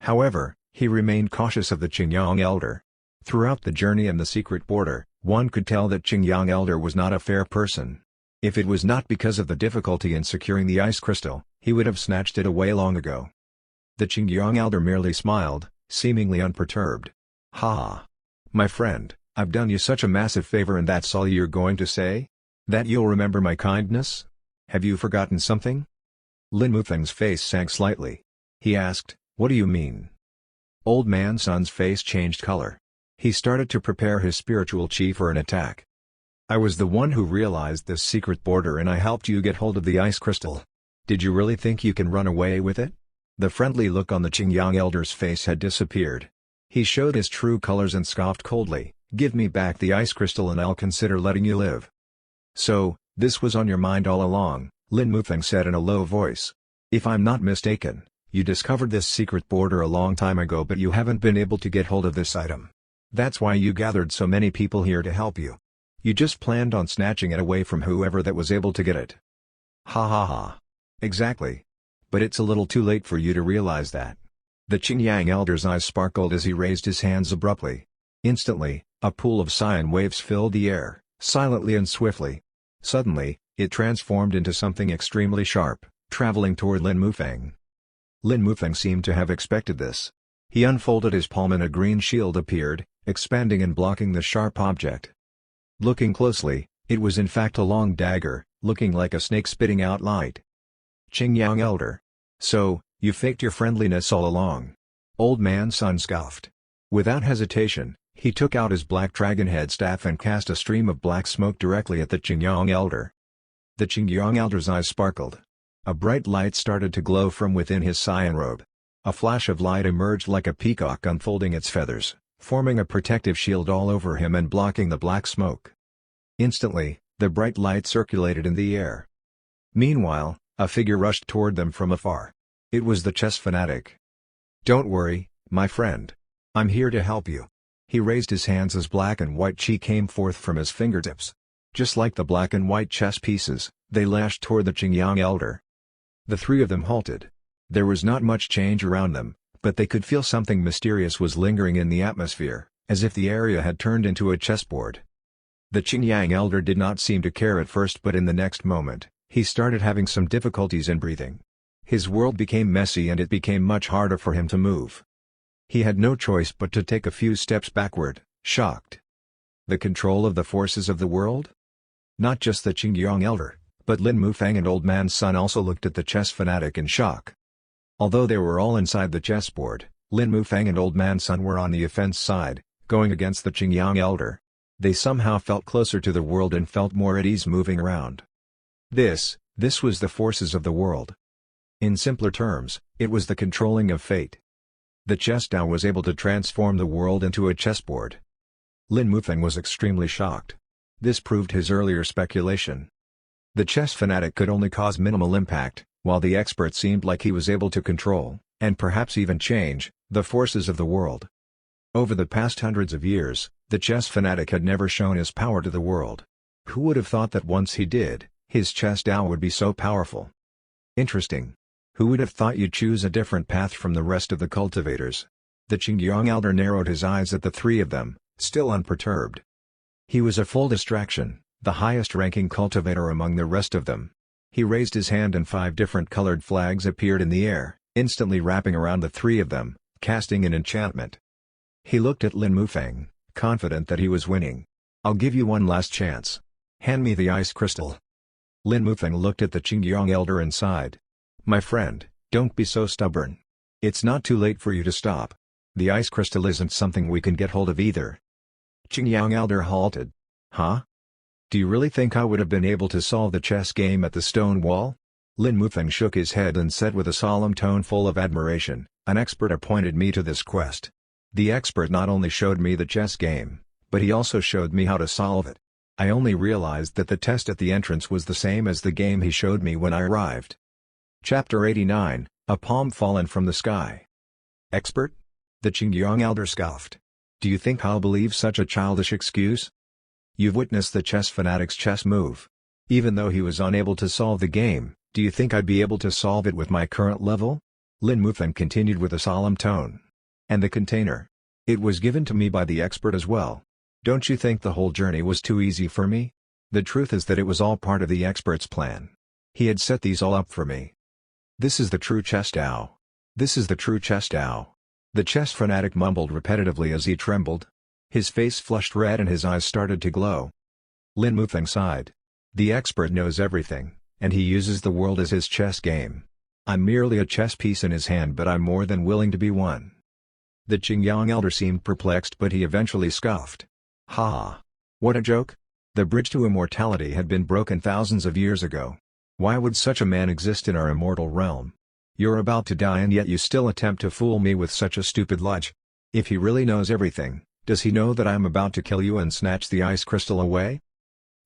However, he remained cautious of the Qingyang Elder. Throughout the journey and the secret border, one could tell that Qingyang Elder was not a fair person. If it was not because of the difficulty in securing the ice crystal, he would have snatched it away long ago. The Qingyang Elder merely smiled, seemingly unperturbed. Ha! My friend, I've done you such a massive favor and that's all you're going to say? That you'll remember my kindness? Have you forgotten something? Lin Mufeng's face sank slightly. He asked, "What do you mean?" Old Man Sun's face changed color. He started to prepare his spiritual chi for an attack. "I was the one who realized this secret border and I helped you get hold of the ice crystal. Did you really think you can run away with it?" The friendly look on the Qingyang elder's face had disappeared. He showed his true colors and scoffed coldly, "Give me back the ice crystal and I'll consider letting you live." "So, this was on your mind all along," Lin Mufeng said in a low voice. "If I'm not mistaken, you discovered this secret border a long time ago but you haven't been able to get hold of this item. That's why you gathered so many people here to help you. You just planned on snatching it away from whoever that was able to get it." "Ha ha ha. Exactly. But it's a little too late for you to realize that." The Qingyang elder's eyes sparkled as he raised his hands abruptly. Instantly, a pool of cyan waves filled the air, silently and swiftly. Suddenly, it transformed into something extremely sharp, traveling toward Lin Mufeng. Lin Mufeng seemed to have expected this. He unfolded his palm and a green shield appeared, expanding and blocking the sharp object. Looking closely, it was in fact a long dagger, looking like a snake spitting out light. "Qingyang elder. So, you faked your friendliness all along." Old Man Sun scoffed. Without hesitation, he took out his black dragon-head staff and cast a stream of black smoke directly at the Qingyang elder. The Qingyang elder's eyes sparkled. A bright light started to glow from within his cyan robe. A flash of light emerged like a peacock unfolding its feathers, forming a protective shield all over him and blocking the black smoke. Instantly, the bright light circulated in the air. Meanwhile, a figure rushed toward them from afar. It was the chess fanatic. "Don't worry, my friend. I'm here to help you." He raised his hands as black and white chi came forth from his fingertips. Just like the black and white chess pieces, they lashed toward the Qingyang elder. The three of them halted. There was not much change around them, but they could feel something mysterious was lingering in the atmosphere, as if the area had turned into a chessboard. The Qingyang elder did not seem to care at first, but in the next moment, he started having some difficulties in breathing. His world became messy and it became much harder for him to move. He had no choice but to take a few steps backward, shocked. The control of the forces of the world? Not just the Qingyang elder, but Lin Mufeng and Old Man Sun also looked at the chess fanatic in shock. Although they were all inside the chessboard, Lin Mufeng and Old Man Sun were on the offense side, going against the Qingyang elder. They somehow felt closer to the world and felt more at ease moving around. This was the forces of the world. In simpler terms, it was the controlling of fate. The chess Tao was able to transform the world into a chessboard. Lin Mufeng was extremely shocked. This proved his earlier speculation. The chess fanatic could only cause minimal impact, while the expert seemed like he was able to control, and perhaps even change, the forces of the world. Over the past hundreds of years, the chess fanatic had never shown his power to the world. Who would have thought that once he did, his chess Tao would be so powerful? Interesting. Who would have thought you'd choose a different path from the rest of the cultivators? The Qingyang elder narrowed his eyes at the three of them, still unperturbed. He was a full distraction, the highest-ranking cultivator among the rest of them. He raised his hand and 5 different colored flags appeared in the air, instantly wrapping around the three of them, casting an enchantment. He looked at Lin Mufeng, confident that he was winning. "I'll give you one last chance. Hand me the ice crystal." Lin Mufeng looked at the Qingyang elder and sighed. "My friend, don't be so stubborn. It's not too late for you to stop. The ice crystal isn't something we can get hold of either." Qingyang elder halted. "Huh? Do you really think I would have been able to solve the chess game at the stone wall?" Lin Mufeng shook his head and said with a solemn tone full of admiration, "An expert appointed me to this quest. The expert not only showed me the chess game, but he also showed me how to solve it. I only realized that the test at the entrance was the same as the game he showed me when I arrived." Chapter 89, A Palm Fallen from the Sky. "Expert?" The Qingyang elder scoffed. "Do you think I'll believe such a childish excuse? You've witnessed the chess fanatic's chess move. Even though he was unable to solve the game, do you think I'd be able to solve it with my current level?" Lin Mufeng continued with a solemn tone. "And the container? It was given to me by the expert as well. Don't you think the whole journey was too easy for me? The truth is that it was all part of the expert's plan. He had set these all up for me. This is the true chess Tao. This is the true chess Tao." The chess fanatic mumbled repetitively as he trembled. His face flushed red and his eyes started to glow. Lin Mufeng sighed. "The expert knows everything, and he uses the world as his chess game. I'm merely a chess piece in his hand, but I'm more than willing to be one. The Qingyang elder seemed perplexed, but he eventually scoffed. Ha ha. What a joke? The bridge to immortality had been broken thousands of years ago. Why would such a man exist in our immortal realm? You're about to die and yet you still attempt to fool me with such a stupid logic. If he really knows everything, does he know that I'm about to kill you and snatch the ice crystal away?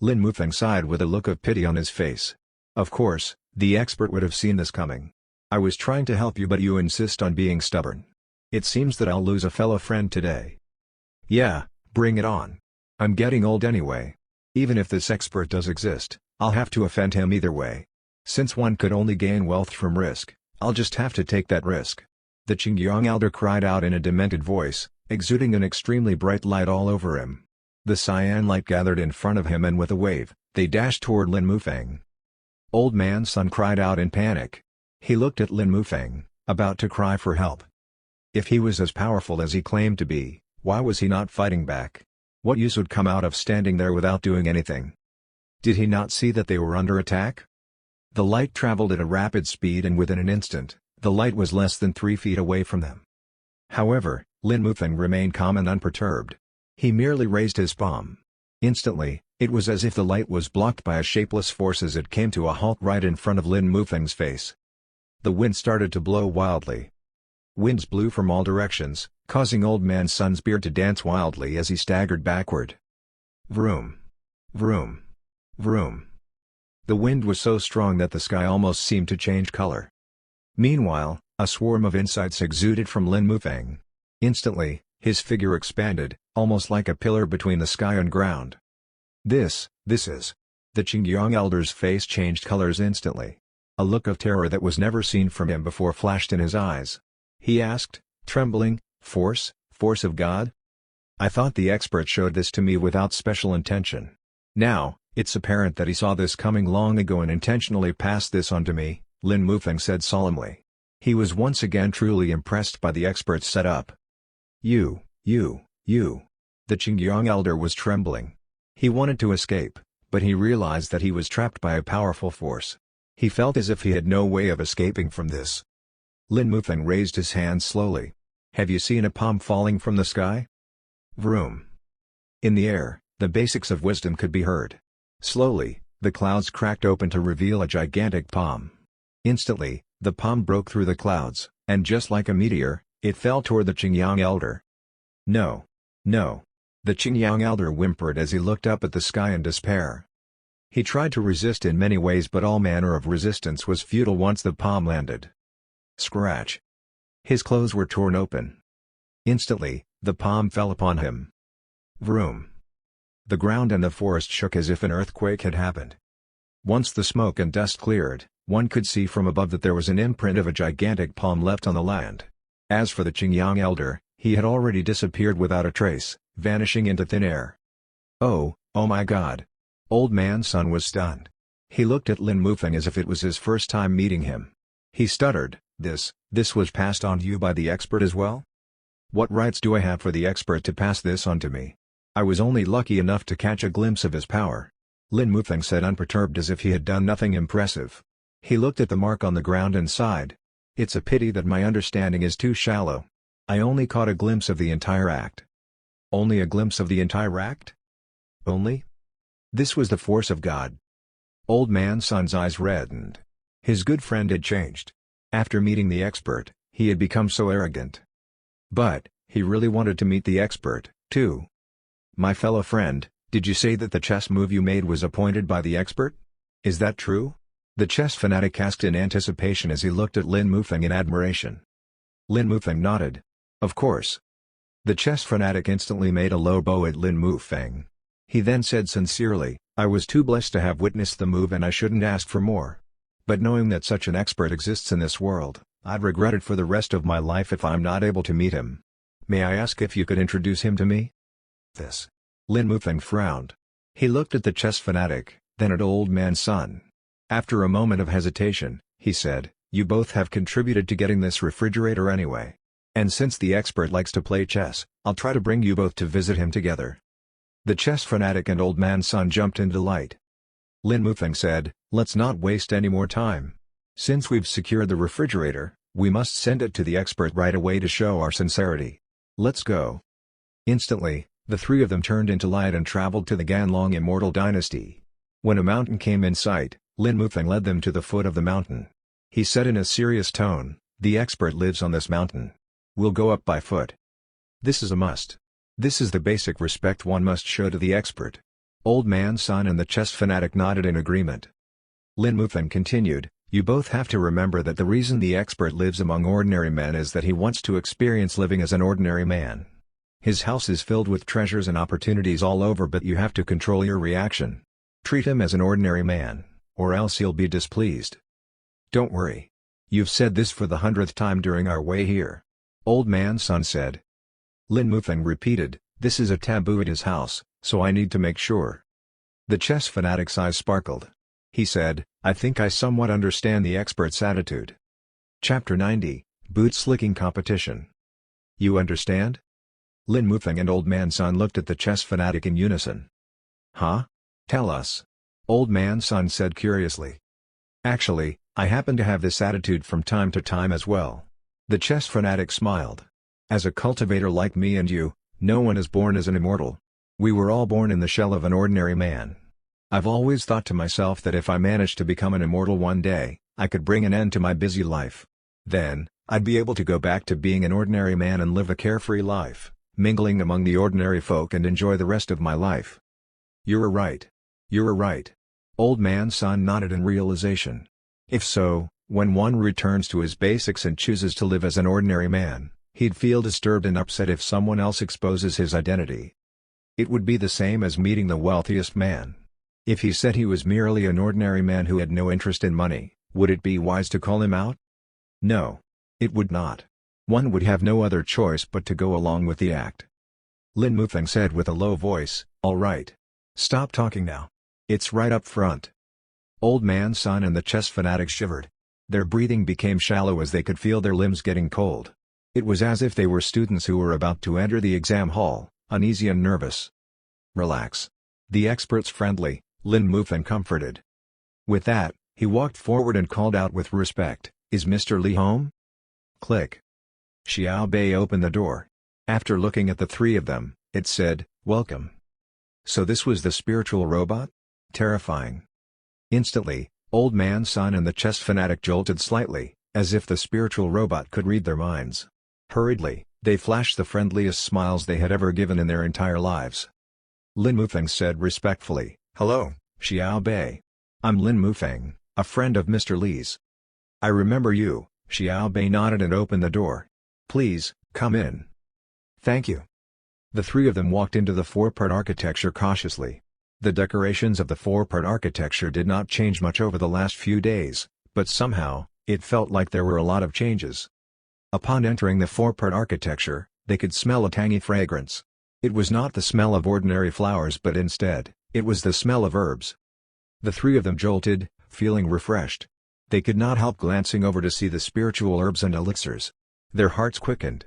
Lin Mufeng sighed with a look of pity on his face. Of course, the expert would have seen this coming. I was trying to help you, but you insist on being stubborn. It seems that I'll lose a fellow friend today. Yeah, bring it on. I'm getting old anyway. Even if this expert does exist, I'll have to offend him either way. Since one could only gain wealth from risk, I'll just have to take that risk. The Qingyang elder cried out in a demented voice, exuding an extremely bright light all over him. The cyan light gathered in front of him and with a wave, they dashed toward Lin Mufeng. Old Man Sun cried out in panic. He looked at Lin Mufeng, about to cry for help. If he was as powerful as he claimed to be, why was he not fighting back? What use would come out of standing there without doing anything? Did he not see that they were under attack? The light traveled at a rapid speed and within an instant, the light was less than 3 feet away from them. However, Lin Mufeng remained calm and unperturbed. He merely raised his palm. Instantly, it was as if the light was blocked by a shapeless force as it came to a halt right in front of Lin Mufeng's face. The wind started to blow wildly. Winds blew from all directions, causing Old Man Sun's beard to dance wildly as he staggered backward. Vroom. Vroom. Vroom. The wind was so strong that the sky almost seemed to change color. Meanwhile, a swarm of insights exuded from Lin Mufeng. Instantly, his figure expanded, almost like a pillar between the sky and ground. This is... The Qingyang elder's face changed colors instantly. A look of terror that was never seen from him before flashed in his eyes. He asked, trembling, Force of God? I thought the expert showed this to me without special intention. Now, it's apparent that he saw this coming long ago and intentionally passed this on to me, Lin Mufeng said solemnly. He was once again truly impressed by the expert's setup. You. The Qingyang elder was trembling. He wanted to escape, but he realized that he was trapped by a powerful force. He felt as if he had no way of escaping from this. Lin Mufeng raised his hand slowly. Have you seen a palm falling from the sky? Vroom. In the air, the basics of wisdom could be heard. Slowly, the clouds cracked open to reveal a gigantic palm. Instantly, the palm broke through the clouds, and just like a meteor, it fell toward the Qingyang elder. No. The Qingyang elder whimpered as he looked up at the sky in despair. He tried to resist in many ways, but all manner of resistance was futile once the palm landed. Scratch. His clothes were torn open. Instantly, the palm fell upon him. Vroom. The ground and the forest shook as if an earthquake had happened. Once the smoke and dust cleared, one could see from above that there was an imprint of a gigantic palm left on the land. As for the Qingyang elder, he had already disappeared without a trace, vanishing into thin air. Oh my God! Old Man Sun was stunned. He looked at Lin Mufeng as if it was his first time meeting him. He stuttered, This was passed on to you by the expert as well? What rights do I have for the expert to pass this on to me? I was only lucky enough to catch a glimpse of his power. Lin Mufeng said, unperturbed as if he had done nothing impressive. He looked at the mark on the ground and sighed. It's a pity that my understanding is too shallow. I only caught a glimpse of the entire act. Only a glimpse of the entire act? Only? This was the force of God. Old Man Sun's eyes reddened. His good friend had changed. After meeting the expert, he had become so arrogant. But, he really wanted to meet the expert, too. My fellow friend, did you say that the chess move you made was appointed by the expert? Is that true? The chess fanatic asked in anticipation as he looked at Lin Mufeng in admiration. Lin Mufeng nodded. Of course. The chess fanatic instantly made a low bow at Lin Mufeng. He then said sincerely, I was too blessed to have witnessed the move and I shouldn't ask for more. But knowing that such an expert exists in this world, I'd regret it for the rest of my life if I'm not able to meet him. May I ask if you could introduce him to me? This. Lin Mufeng frowned. He looked at the chess fanatic, then at Old Man Sun. After a moment of hesitation, he said, You both have contributed to getting this refrigerator anyway. And since the expert likes to play chess, I'll try to bring you both to visit him together. The chess fanatic and Old Man Sun jumped in delight. Lin Mufeng said, Let's not waste any more time. Since we've secured the refrigerator, we must send it to the expert right away to show our sincerity. Let's go. Instantly, the three of them turned into light and traveled to the Ganlong Immortal Dynasty. When a mountain came in sight, Lin Mufeng led them to the foot of the mountain. He said in a serious tone, "The expert lives on this mountain. We'll go up by foot. This is a must. This is the basic respect one must show to the expert." Old Man Sun and the chess fanatic nodded in agreement. Lin Mufeng continued, "You both have to remember that the reason the expert lives among ordinary men is that he wants to experience living as an ordinary man. His house is filled with treasures and opportunities all over, but you have to control your reaction. Treat him as an ordinary man, or else he'll be displeased. Don't worry. You've said this for the 100th time during our way here." Old Man Sun said. Lin Mufeng repeated, "This is a taboo at his house, so I need to make sure." The chess fanatic's eyes sparkled. He said, "I think I somewhat understand the expert's attitude." Chapter 90, Boot Slicking Competition. "You understand?" Lin Mufeng and Old Man Sun looked at the chess fanatic in unison. "Huh? Tell us." Old Man Sun said curiously. "Actually, I happen to have this attitude from time to time as well." The chess fanatic smiled. "As a cultivator like me and you, no one is born as an immortal. We were all born in the shell of an ordinary man. I've always thought to myself that if I managed to become an immortal one day, I could bring an end to my busy life. Then, I'd be able to go back to being an ordinary man and live a carefree life, mingling among the ordinary folk and enjoy the rest of my life." "You're right. You're right." Old Man Sun nodded in realization. If so, when one returns to his basics and chooses to live as an ordinary man, he'd feel disturbed and upset if someone else exposes his identity. It would be the same as meeting the wealthiest man. If he said he was merely an ordinary man who had no interest in money, would it be wise to call him out? No. It would not. One would have no other choice but to go along with the act. Lin Mufeng said with a low voice, "All right. Stop talking now. It's right up front." Old Man Sun and the chess fanatic shivered. Their breathing became shallow as they could feel their limbs getting cold. It was as if they were students who were about to enter the exam hall, uneasy and nervous. "Relax. The expert's friendly," Lin Mufeng comforted. With that, he walked forward and called out with respect, "Is Mr. Li home?" Click. Xiao Bei opened the door. After looking at the three of them, it said, "Welcome." So this was the spiritual robot? Terrifying. Instantly, Old Man Sun and the chess fanatic jolted slightly, as if the spiritual robot could read their minds. Hurriedly, they flashed the friendliest smiles they had ever given in their entire lives. Lin Mufeng said respectfully, "Hello, Xiao Bei. I'm Lin Mufeng, a friend of Mr. Li's." "I remember you." Xiao Bei nodded and opened the door. "Please, come in." "Thank you." The three of them walked into the four-part architecture cautiously. The decorations of the four-part architecture did not change much over the last few days, but somehow, it felt like there were a lot of changes. Upon entering the four-part architecture, they could smell a tangy fragrance. It was not the smell of ordinary flowers but instead, it was the smell of herbs. The three of them jolted, feeling refreshed. They could not help glancing over to see the spiritual herbs and elixirs. Their hearts quickened.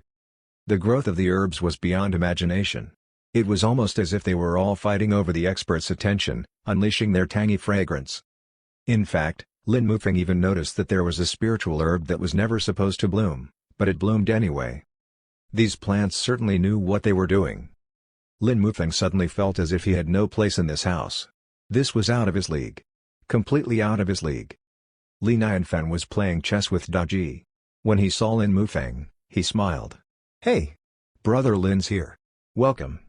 The growth of the herbs was beyond imagination. It was almost as if they were all fighting over the expert's attention, unleashing their tangy fragrance. In fact, Lin Mufeng even noticed that there was a spiritual herb that was never supposed to bloom, but it bloomed anyway. These plants certainly knew what they were doing. Lin Mufeng suddenly felt as if he had no place in this house. This was out of his league. Completely out of his league. Li Nianfan was playing chess with Daji. When he saw Lin Mufeng, he smiled. "Hey! Brother Lin's here. Welcome."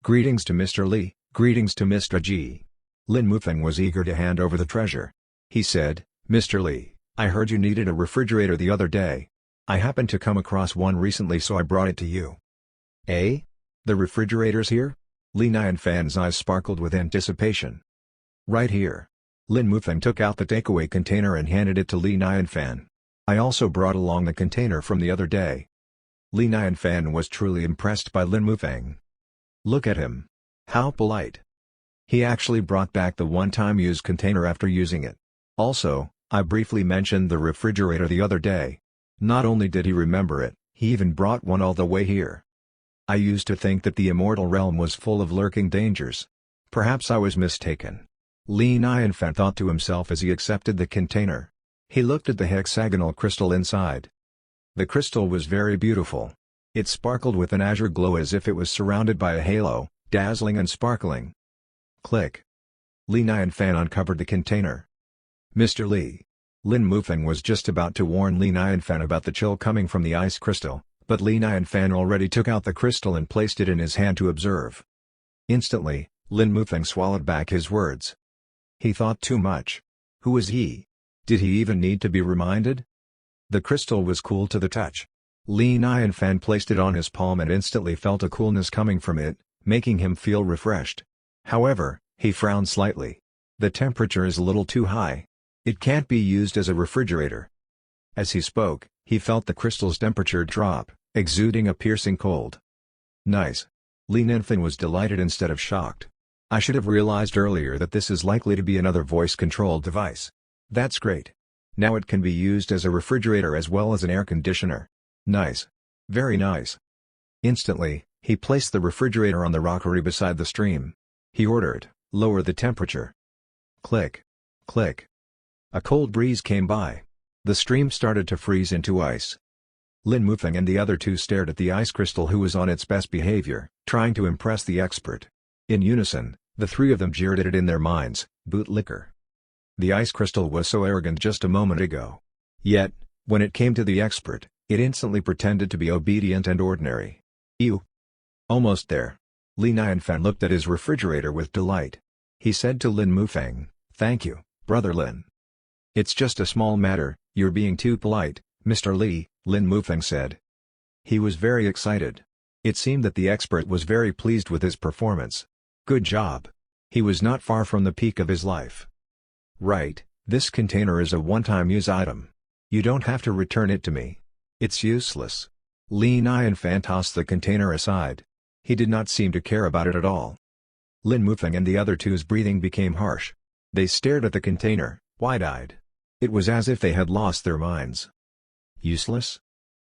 "Greetings to Mr. Li, greetings to Mr. Ji." Lin Mufeng was eager to hand over the treasure. He said, "Mr. Li, I heard you needed a refrigerator the other day. I happened to come across one recently so I brought it to you." "Eh? The refrigerator's here?" Li Nianfan's eyes sparkled with anticipation. "Right here." Lin Mufeng took out the takeaway container and handed it to Li Nianfan. "I also brought along the container from the other day." Li Nianfan was truly impressed by Lin Mufeng. Look at him. How polite. He actually brought back the one-time use container after using it. "Also, I briefly mentioned the refrigerator the other day. Not only did he remember it, he even brought one all the way here. I used to think that the immortal realm was full of lurking dangers. Perhaps I was mistaken." Li Nianfan thought to himself as he accepted the container. He looked at the hexagonal crystal inside. The crystal was very beautiful. It sparkled with an azure glow as if it was surrounded by a halo, dazzling and sparkling. Click. Li Nianfan uncovered the container. Mr. Li. Lin Mufeng was just about to warn Li Nianfan about the chill coming from the ice crystal, but Li Nianfan already took out the crystal and placed it in his hand to observe. Instantly, Lin Mufeng swallowed back his words. He thought too much. Who was he? Did he even need to be reminded? The crystal was cool to the touch. Li Nianfan placed it on his palm and instantly felt a coolness coming from it, making him feel refreshed. However, he frowned slightly. The temperature is a little too high. It can't be used as a refrigerator. As he spoke, he felt the crystal's temperature drop, exuding a piercing cold. Nice. Li Nianfan was delighted instead of shocked. I should have realized earlier that this is likely to be another voice-controlled device. That's great. Now it can be used as a refrigerator as well as an air conditioner. Nice. Very nice. Instantly, he placed the refrigerator on the rockery beside the stream. He ordered, lower the temperature. Click. Click. A cold breeze came by. The stream started to freeze into ice. Lin Mufeng and the other two stared at the ice crystal, who was on its best behavior, trying to impress the expert. In unison, the three of them jeered at it in their minds, bootlicker. The ice crystal was so arrogant just a moment ago. Yet, when it came to the expert, it instantly pretended to be obedient and ordinary. Ew. Almost there. Li Nianfan looked at his refrigerator with delight. He said to Lin Mufeng, "Thank you, Brother Lin." "It's just a small matter, you're being too polite, Mr. Li," Lin Mufeng said. He was very excited. It seemed that the expert was very pleased with his performance. Good job. He was not far from the peak of his life. Right, this container is a one-time use item. You don't have to return it to me. It's useless. Li Nianfan tossed the container aside. He did not seem to care about it at all. Lin Mufeng and the other two's breathing became harsh. They stared at the container, wide-eyed. It was as if they had lost their minds. Useless?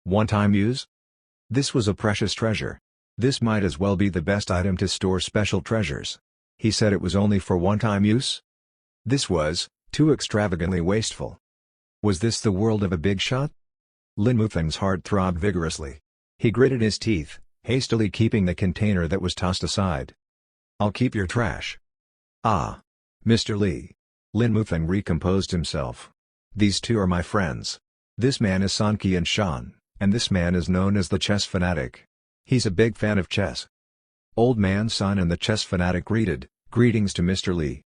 One-time use? This was a precious treasure. This might as well be the best item to store special treasures. He said it was only for one-time use? This was too extravagantly wasteful. Was this the world of a Bigshot? Lin Mufeng's heart throbbed vigorously. He gritted his teeth, hastily keeping the container that was tossed aside. "I'll keep your trash." "Ah. Mr. Li." Lin Mufeng recomposed himself. "These two are my friends. This man is San Qian Shan, and this man is known as the chess fanatic. He's a big fan of chess." Old Man San and the chess fanatic greeted, "Greetings to Mr. Li."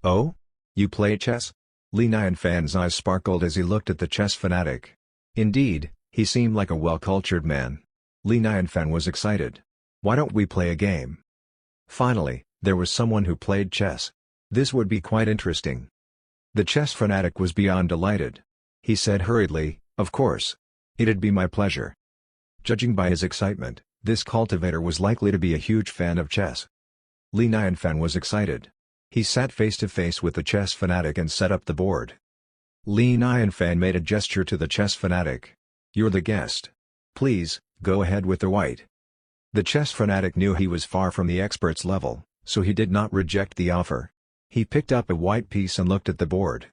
"Oh? You play chess?" Li Nianfan's eyes sparkled as he looked at the chess fanatic. Indeed, he seemed like a well-cultured man. Li Nianfan was excited. "Why don't we play a game?" Finally, there was someone who played chess. This would be quite interesting. The chess fanatic was beyond delighted. He said hurriedly, "Of course. It'd be my pleasure." Judging by his excitement, this cultivator was likely to be a huge fan of chess. Li Nianfan was excited. He sat face to face with the chess fanatic and set up the board. Li Nianfan made a gesture to the chess fanatic. "You're the guest. Please, go ahead with the white." The chess fanatic knew he was far from the expert's level, so he did not reject the offer. He picked up a white piece and looked at the board.